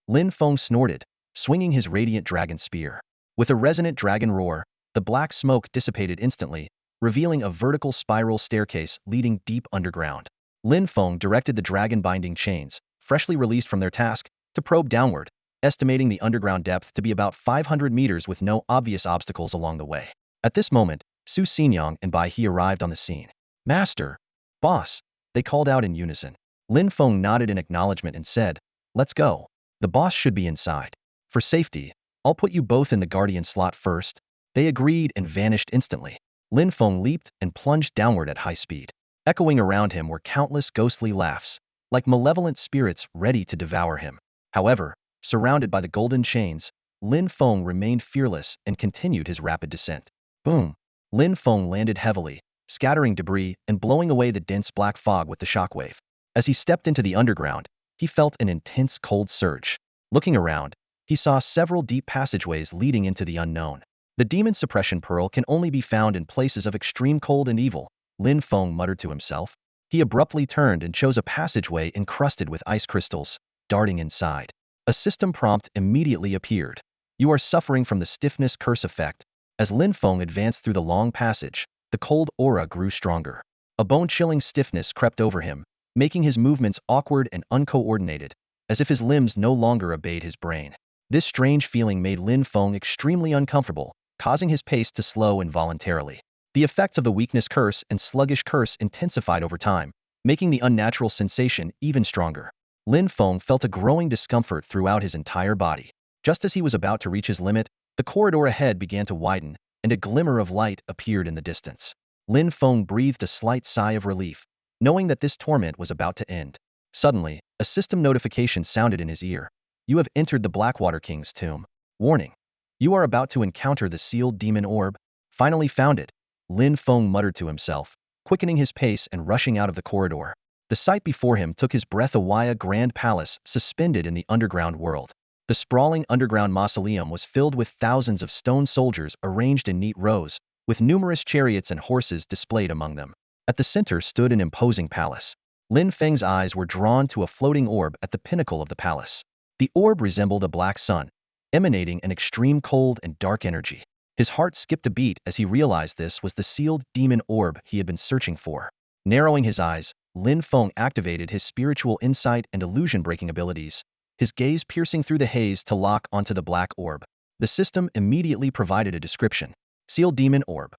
Lin Feng snorted, swinging his radiant dragon spear. With a resonant dragon roar, the black smoke dissipated instantly, revealing a vertical spiral staircase leading deep underground. Lin Feng directed the dragon-binding chains, freshly released from their task, to probe downward, estimating the underground depth to be about 500 meters with no obvious obstacles along the way. At this moment, Su Xinyang and Bai He arrived on the scene. "Master! Boss!" they called out in unison. Lin Feng nodded in acknowledgement and said, "Let's go. The boss should be inside. For safety, I'll put you both in the guardian slot first." They agreed and vanished instantly. Lin Feng leaped and plunged downward at high speed. Echoing around him were countless ghostly laughs, like malevolent spirits ready to devour him. However, surrounded by the golden chains, Lin Feng remained fearless and continued his rapid descent. Boom! Lin Feng landed heavily, scattering debris and blowing away the dense black fog with the shockwave. As he stepped into the underground, he felt an intense cold surge. Looking around, he saw several deep passageways leading into the unknown. The demon suppression pearl can only be found in places of extreme cold and evil, Lin Feng muttered to himself. He abruptly turned and chose a passageway encrusted with ice crystals, darting inside. A system prompt immediately appeared. "You are suffering from the stiffness curse effect." As Lin Feng advanced through the long passage, the cold aura grew stronger. A bone-chilling stiffness crept over him, making his movements awkward and uncoordinated, as if his limbs no longer obeyed his brain. This strange feeling made Lin Feng extremely uncomfortable, causing his pace to slow involuntarily. The effects of the weakness curse and sluggish curse intensified over time, making the unnatural sensation even stronger. Lin Feng felt a growing discomfort throughout his entire body. Just as he was about to reach his limit, the corridor ahead began to widen, and a glimmer of light appeared in the distance. Lin Feng breathed a slight sigh of relief, knowing that this torment was about to end. Suddenly, a system notification sounded in his ear. "You have entered the Blackwater King's tomb. Warning! You are about to encounter the sealed demon orb." "Finally found it," Lin Feng muttered to himself, quickening his pace and rushing out of the corridor. The sight before him took his breath away. A grand palace suspended in the underground world. The sprawling underground mausoleum was filled with thousands of stone soldiers arranged in neat rows, with numerous chariots and horses displayed among them. At the center stood an imposing palace. Lin Feng's eyes were drawn to a floating orb at the pinnacle of the palace. The orb resembled a black sun, emanating an extreme cold and dark energy. His heart skipped a beat as he realized this was the sealed demon orb he had been searching for. Narrowing his eyes, Lin Feng activated his spiritual insight and illusion-breaking abilities, his gaze piercing through the haze to lock onto the black orb. The system immediately provided a description. Sealed demon orb.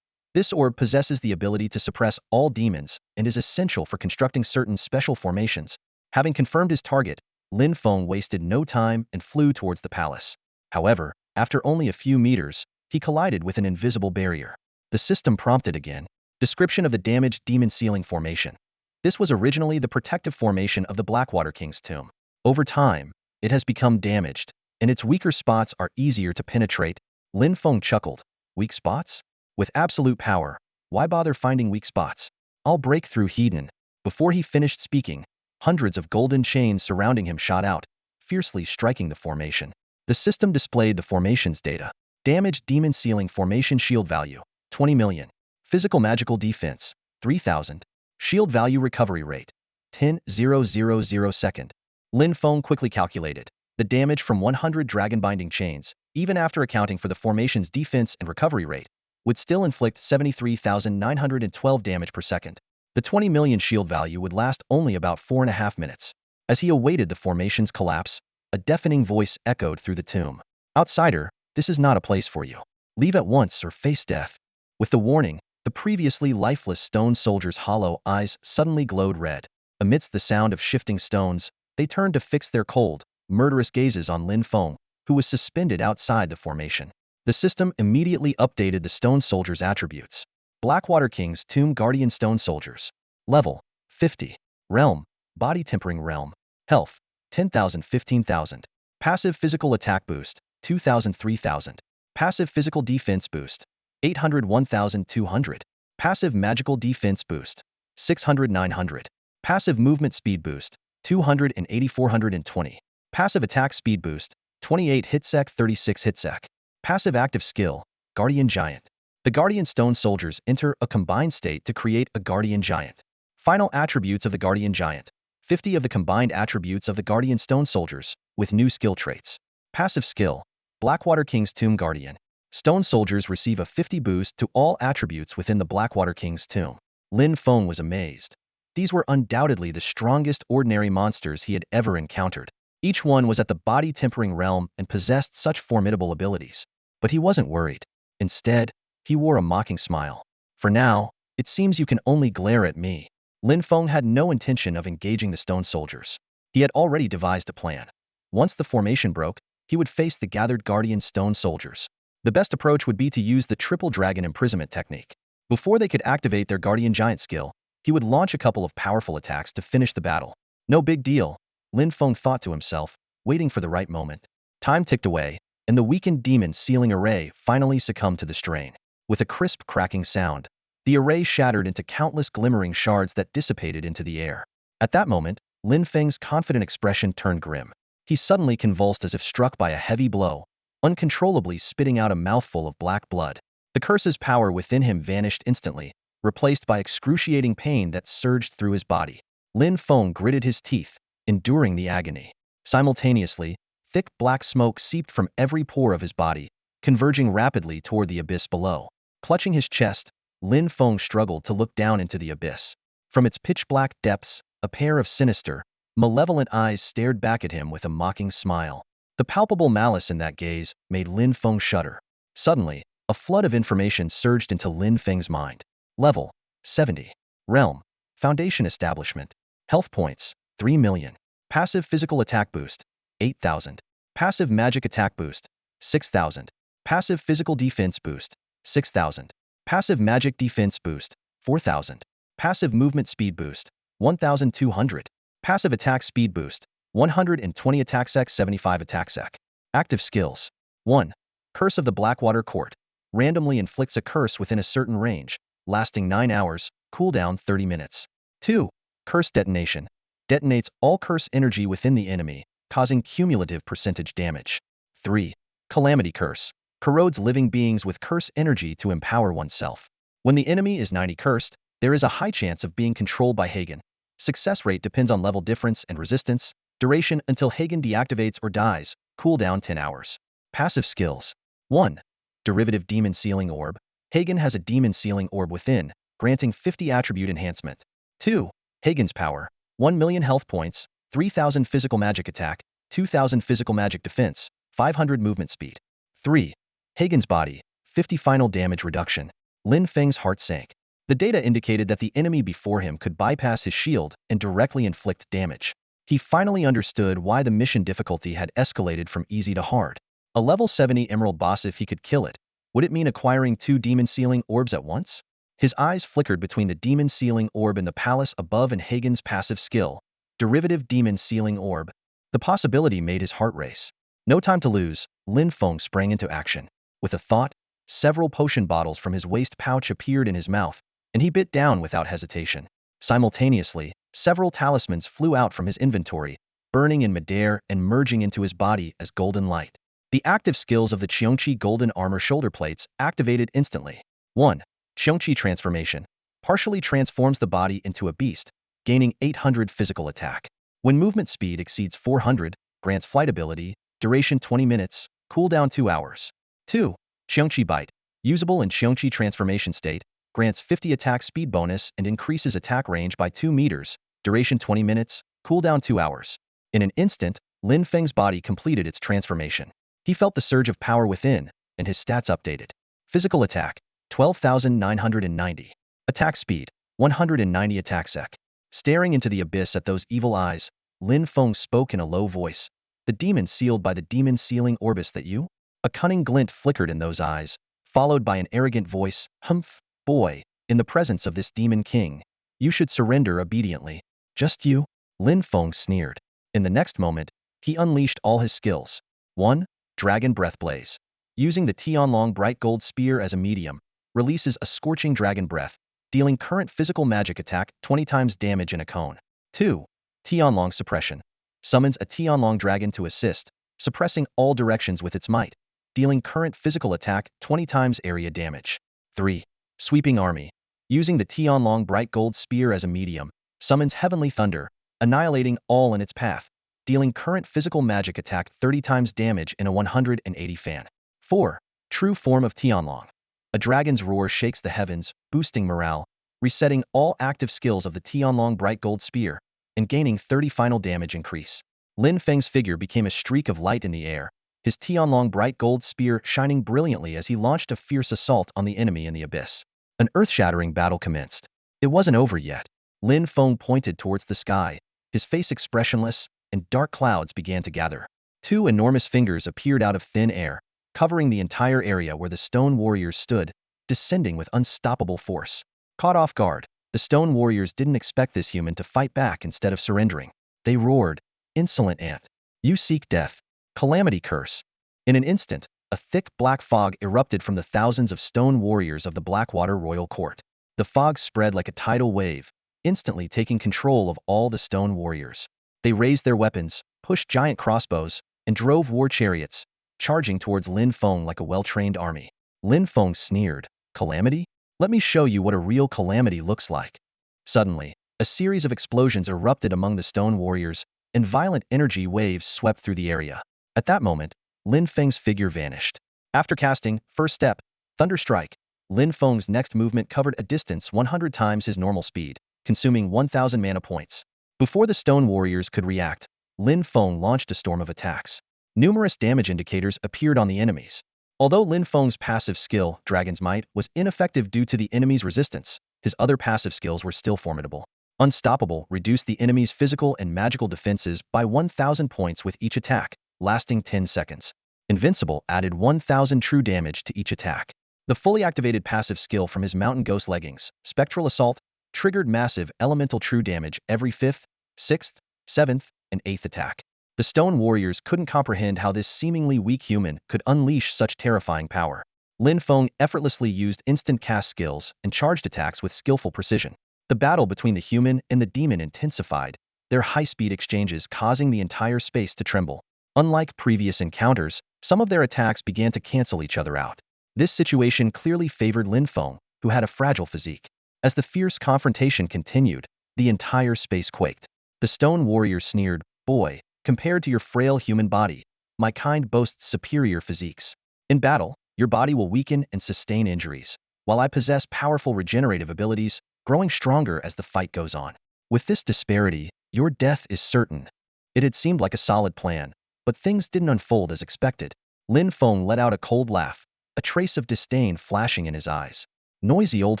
This orb possesses the ability to suppress all demons and is essential for constructing certain special formations. Having confirmed his target, Lin Feng wasted no time and flew towards the palace. However, after only a few meters, he collided with an invisible barrier. The system prompted again. Description of the damaged demon sealing formation. This was originally the protective formation of the Blackwater King's tomb. Over time, it has become damaged, and its weaker spots are easier to penetrate. Lin Feng chuckled. Weak spots? With absolute power, why bother finding weak spots? I'll break through Hedon. Before he finished speaking, hundreds of golden chains surrounding him shot out, fiercely striking the formation. The system displayed the formation's data. Damaged demon sealing formation shield value, 20 million. Physical magical defense, 3,000. Shield value recovery rate, 10,000 second. Lin Feng quickly calculated. The damage from 100 dragon-binding chains, even after accounting for the formation's defense and recovery rate, would still inflict 73,912 damage per second. The 20 million shield value would last only about 4.5 minutes. As he awaited the formation's collapse, a deafening voice echoed through the tomb. "Outsider, This is not a place for you. Leave at once or face death. With the warning, the previously lifeless stone soldier's hollow eyes suddenly glowed red. Amidst the sound of shifting stones, they turned to fix their cold, murderous gazes on Lin Feng, who was suspended outside the formation. The system immediately updated the stone soldier's attributes. Blackwater King's Tomb Guardian Stone Soldiers. Level 50. Realm Body Tempering Realm. Health 10,000 15,000. Passive Physical Attack Boost 2,000 3,000. Passive Physical Defense Boost 800 1,200. Passive Magical Defense Boost 600 900. Passive Movement Speed Boost 280 420. Passive Attack Speed Boost 28 hitsec 36 hitsec. Passive Active Skill Guardian Giant. The Guardian Stone Soldiers enter a combined state to create a Guardian Giant. Final attributes of the Guardian Giant. 50 of the combined attributes of the Guardian Stone Soldiers, with new skill traits. Passive Skill Blackwater King's Tomb Guardian. Stone Soldiers receive a 50 boost to all attributes within the Blackwater King's Tomb. Lin Feng was amazed. These were undoubtedly the strongest ordinary monsters he had ever encountered. Each one was at the body tempering realm and possessed such formidable abilities. But he wasn't worried. Instead, he wore a mocking smile. For now, it seems you can only glare at me. Lin Feng had no intention of engaging the stone soldiers. He had already devised a plan. Once the formation broke, he would face the gathered guardian stone soldiers. The best approach would be to use the triple dragon imprisonment technique. Before they could activate their guardian giant skill, he would launch a couple of powerful attacks to finish the battle. No big deal, Lin Feng thought to himself, waiting for the right moment. Time ticked away, and the weakened demon sealing array finally succumbed to the strain. With a crisp cracking sound, the array shattered into countless glimmering shards that dissipated into the air. At that moment, Lin Feng's confident expression turned grim. He suddenly convulsed as if struck by a heavy blow, uncontrollably spitting out a mouthful of black blood. The curse's power within him vanished instantly, replaced by excruciating pain that surged through his body. Lin Feng gritted his teeth, enduring the agony. Simultaneously, thick black smoke seeped from every pore of his body, converging rapidly toward the abyss below. Clutching his chest, Lin Feng struggled to look down into the abyss. From its pitch-black depths, a pair of sinister, malevolent eyes stared back at him with a mocking smile. The palpable malice in that gaze made Lin Feng shudder. Suddenly, a flood of information surged into Lin Feng's mind. Level 70. Realm Foundation Establishment. Health points 3 million. Passive Physical Attack Boost 8,000. Passive Magic Attack Boost 6,000. Passive Physical Defense Boost 6,000. Passive Magic Defense Boost 4,000. Passive Movement Speed Boost 1,200. Passive Attack Speed Boost 120 Attack Sec 75 Attack Sec. Active Skills 1. Curse of the Blackwater Court. Randomly inflicts a curse within a certain range, lasting 9 hours, cooldown 30 minutes. 2. Curse Detonation. Detonates all curse energy within the enemy, causing cumulative percentage damage. 3. Calamity Curse. Corrodes living beings with curse energy to empower oneself. When the enemy is 90 cursed, there is a high chance of being controlled by Hagen. Success rate depends on level difference and resistance. Duration until Hagen deactivates or dies. Cooldown 10 hours. Passive Skills 1. Derivative Demon Sealing Orb. Hagen has a Demon Sealing Orb within, granting 50 attribute enhancement. 2. Hagen's Power. 1 million health points, 3,000 physical magic attack, 2,000 physical magic defense, 500 movement speed. 3. Hagen's Body. 50 final damage reduction. Lin Feng's heart sank. The data indicated that the enemy before him could bypass his shield and directly inflict damage. He finally understood why the mission difficulty had escalated from easy to hard. A level 70 emerald boss, if he could kill it, would it mean acquiring 2 demon sealing orbs at once? His eyes flickered between the demon sealing orb in the palace above and Hagen's passive skill, derivative demon sealing orb. The possibility made his heart race. No time to lose, Lin Feng sprang into action. With a thought, several potion bottles from his waist pouch appeared in his mouth, and he bit down without hesitation. Simultaneously, several talismans flew out from his inventory, burning in midair and merging into his body as golden light. The active skills of the Qiongqi Golden Armor shoulder plates activated instantly. 1. Qiongqi Transformation. Partially transforms the body into a beast, gaining 800 physical attack. When movement speed exceeds 400, grants flight ability, duration 20 minutes, cooldown 2 hours. 2. Qiongqi Bite. Usable in Qiongqi Transformation state, grants 50 attack speed bonus and increases attack range by 2 meters, duration 20 minutes, cooldown 2 hours. In an instant, Lin Feng's body completed its transformation. He felt the surge of power within, and his stats updated. Physical attack, 12,990. Attack speed, 190 attack sec. Staring into the abyss at those evil eyes, Lin Feng spoke in a low voice. The demon sealed by the demon sealing orbis that you? A cunning glint flickered in those eyes, followed by an arrogant voice. Humph, boy, in the presence of this demon king, you should surrender obediently. Just you? Lin Feng sneered. In the next moment, he unleashed all his skills. 1. Dragon Breath Blaze. Using the Tianlong Bright Gold Spear as a medium, releases a scorching dragon breath, dealing current physical magic attack 20 times damage in a cone. 2. Tianlong Suppression. Summons a Tianlong dragon to assist, suppressing all directions with its might, dealing current physical attack 20 times area damage. 3. Sweeping Army. Using the Tianlong Bright Gold Spear as a medium, summons Heavenly Thunder, annihilating all in its path, dealing current physical magic attack 30 times damage in a 180 fan. 4. True Form of Tianlong. A dragon's roar shakes the heavens, boosting morale, resetting all active skills of the Tianlong Bright Gold Spear, and gaining 30 final damage increase. Lin Feng's figure became a streak of light in the air, his Tianlong Bright Gold Spear shining brilliantly as he launched a fierce assault on the enemy in the abyss. An earth-shattering battle commenced. It wasn't over yet. Lin Feng pointed towards the sky, his face expressionless, and dark clouds began to gather. 2 enormous fingers appeared out of thin air, covering the entire area where the stone warriors stood, descending with unstoppable force. Caught off guard, the stone warriors didn't expect this human to fight back instead of surrendering. They roared, "Insolent ant! You seek death! Calamity curse!" In an instant, a thick black fog erupted from the thousands of stone warriors of the Blackwater Royal Court. The fog spread like a tidal wave, instantly taking control of all the stone warriors. They raised their weapons, pushed giant crossbows, and drove war chariots, charging towards Lin Feng like a well-trained army. Lin Feng sneered, "Calamity? Let me show you what a real calamity looks like." Suddenly, a series of explosions erupted among the stone warriors, and violent energy waves swept through the area. At that moment, Lin Feng's figure vanished. After casting First Step, Thunder Strike, Lin Feng's next movement covered a distance 100 times his normal speed, consuming 1,000 mana points. Before the stone warriors could react, Lin Feng launched a storm of attacks. Numerous damage indicators appeared on the enemies. Although Lin Feng's passive skill, Dragon's Might, was ineffective due to the enemy's resistance, his other passive skills were still formidable. Unstoppable reduced the enemy's physical and magical defenses by 1,000 points with each attack, lasting 10 seconds. Invincible added 1,000 true damage to each attack. The fully activated passive skill from his Mountain Ghost leggings, Spectral Assault, triggered massive elemental true damage every 5th, 6th, 7th, and 8th attack. The stone warriors couldn't comprehend how this seemingly weak human could unleash such terrifying power. Lin Feng effortlessly used instant cast skills and charged attacks with skillful precision. The battle between the human and the demon intensified, their high-speed exchanges causing the entire space to tremble. Unlike previous encounters, some of their attacks began to cancel each other out. This situation clearly favored Lin Feng, who had a fragile physique. As the fierce confrontation continued, the entire space quaked. The stone warrior sneered, "Boy, compared to your frail human body, my kind boasts superior physiques. In battle, your body will weaken and sustain injuries, while I possess powerful regenerative abilities, growing stronger as the fight goes on. With this disparity, your death is certain." It had seemed like a solid plan, but things didn't unfold as expected. Lin Feng let out a cold laugh, a trace of disdain flashing in his eyes. "Noisy old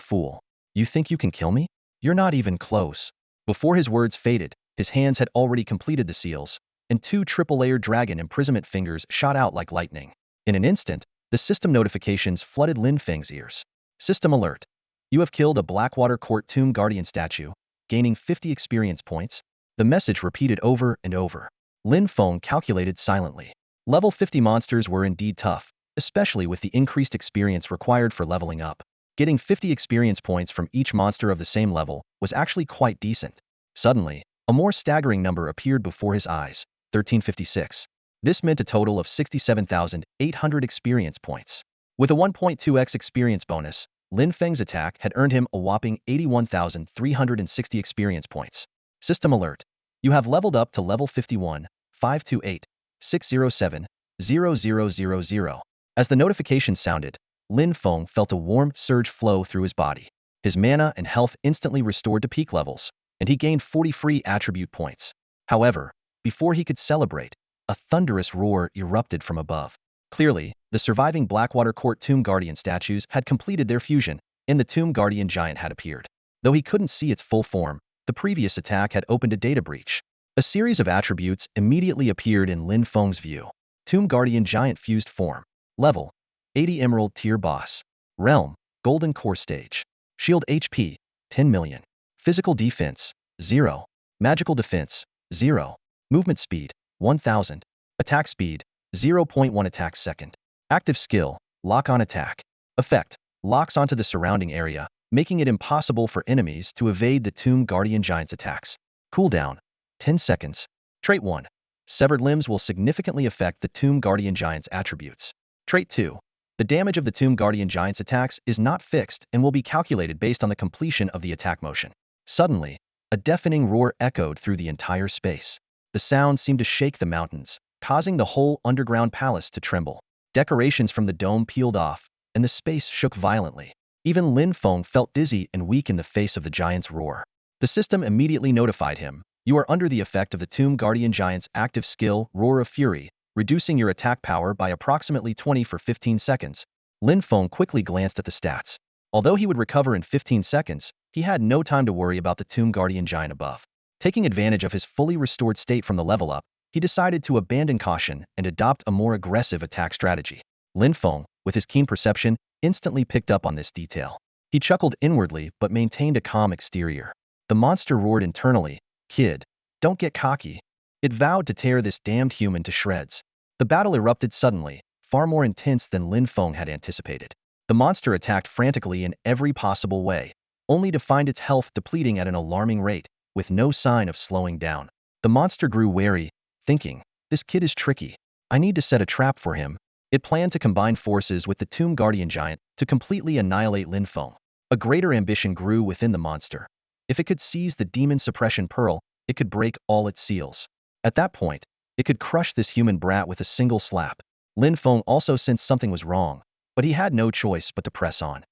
fool. You think you can kill me? You're not even close." Before his words faded, his hands had already completed the seals, and 2 triple-layered dragon imprisonment fingers shot out like lightning. In an instant, the system notifications flooded Lin Feng's ears. System alert. You have killed a Blackwater Court Tomb Guardian statue, gaining 50 experience points. The message repeated over and over. Lin Feng calculated silently. Level 50 monsters were indeed tough, especially with the increased experience required for leveling up. Getting 50 experience points from each monster of the same level was actually quite decent. Suddenly, a more staggering number appeared before his eyes, 1356. This meant a total of 67,800 experience points. With a 1.2x experience bonus, Lin Feng's attack had earned him a whopping 81,360 experience points. System alert. You have leveled up to level 51, 528, 607, 0000. As the notification sounded, Lin Feng felt a warm surge flow through his body. His mana and health instantly restored to peak levels, and he gained 40 free attribute points. However, before he could celebrate, a thunderous roar erupted from above. Clearly, the surviving Blackwater Court Tomb Guardian statues had completed their fusion, and the Tomb Guardian giant had appeared. Though he couldn't see its full form, the previous attack had opened a data breach. A series of attributes immediately appeared in Lin Feng's view. Tomb Guardian Giant Fused Form. Level: 80 Emerald Tier Boss. Realm: Golden Core Stage. Shield HP: 10 million. Physical Defense: 0. Magical Defense: 0. Movement Speed: 1000. Attack Speed: 0.1 attack second. Active Skill: Lock on Attack. Effect: locks onto the surrounding area, making it impossible for enemies to evade the Tomb Guardian Giant's attacks. Cooldown: 10 seconds. Trait 1. Severed limbs will significantly affect the Tomb Guardian Giant's attributes. Trait 2. The damage of the Tomb Guardian Giant's attacks is not fixed and will be calculated based on the completion of the attack motion. Suddenly, a deafening roar echoed through the entire space. The sound seemed to shake the mountains, causing the whole underground palace to tremble. Decorations from the dome peeled off, and the space shook violently. Even Lin Feng felt dizzy and weak in the face of the giant's roar. The system immediately notified him, "You are under the effect of the Tomb Guardian Giant's active skill, Roar of Fury, reducing your attack power by approximately 20 for 15 seconds. Lin Feng quickly glanced at the stats. Although he would recover in 15 seconds, he had no time to worry about the Tomb Guardian Giant above. Taking advantage of his fully restored state from the level up, he decided to abandon caution and adopt a more aggressive attack strategy. Lin Feng, with his keen perception, instantly picked up on this detail. He chuckled inwardly but maintained a calm exterior. The monster roared internally, "Kid, don't get cocky." It vowed to tear this damned human to shreds. The battle erupted suddenly, far more intense than Lin Feng had anticipated. The monster attacked frantically in every possible way, only to find its health depleting at an alarming rate, with no sign of slowing down. The monster grew wary, thinking, "This kid is tricky. I need to set a trap for him." It planned to combine forces with the Tomb Guardian Giant to completely annihilate Lin Feng. A greater ambition grew within the monster. If it could seize the Demon Suppression Pearl, it could break all its seals. At that point, it could crush this human brat with a single slap. Lin Feng also sensed something was wrong, but he had no choice but to press on.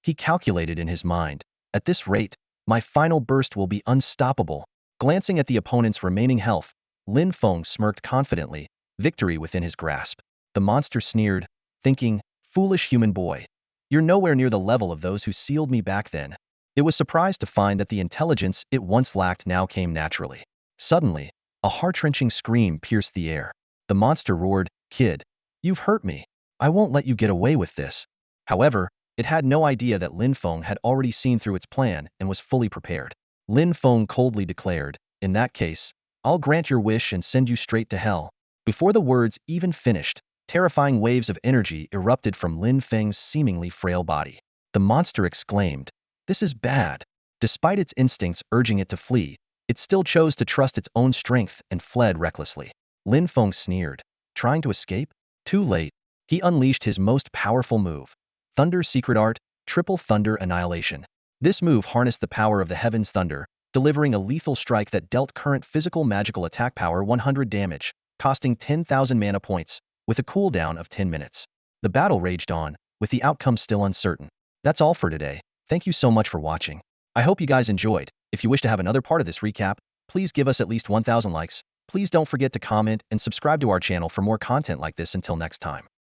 He calculated in his mind, "At this rate, my final burst will be unstoppable." Glancing at the opponent's remaining health, Lin Feng smirked confidently, victory within his grasp. The monster sneered, thinking, "Foolish human boy. You're nowhere near the level of those who sealed me back then." It was surprised to find that the intelligence it once lacked now came naturally. Suddenly, a heart-wrenching scream pierced the air. The monster roared, "Kid, you've hurt me. I won't let you get away with this." However, it had no idea that Lin Feng had already seen through its plan and was fully prepared. Lin Feng coldly declared, "In that case, I'll grant your wish and send you straight to hell." Before the words even finished, terrifying waves of energy erupted from Lin Feng's seemingly frail body. The monster exclaimed, "This is bad." Despite its instincts urging it to flee, it still chose to trust its own strength and fled recklessly. Lin Feng sneered, "Trying to escape? Too late." He unleashed his most powerful move, Thunder Secret Art, Triple Thunder Annihilation. This move harnessed the power of the Heaven's Thunder, delivering a lethal strike that dealt current physical magical attack power 100 damage, costing 10,000 mana points, with a cooldown of 10 minutes. The battle raged on, with the outcome still uncertain. That's all for today. Thank you so much for watching. I hope you guys enjoyed. If you wish to have another part of this recap, please give us at least 1,000 likes. Please don't forget to comment and subscribe to our channel for more content like this. Until next time.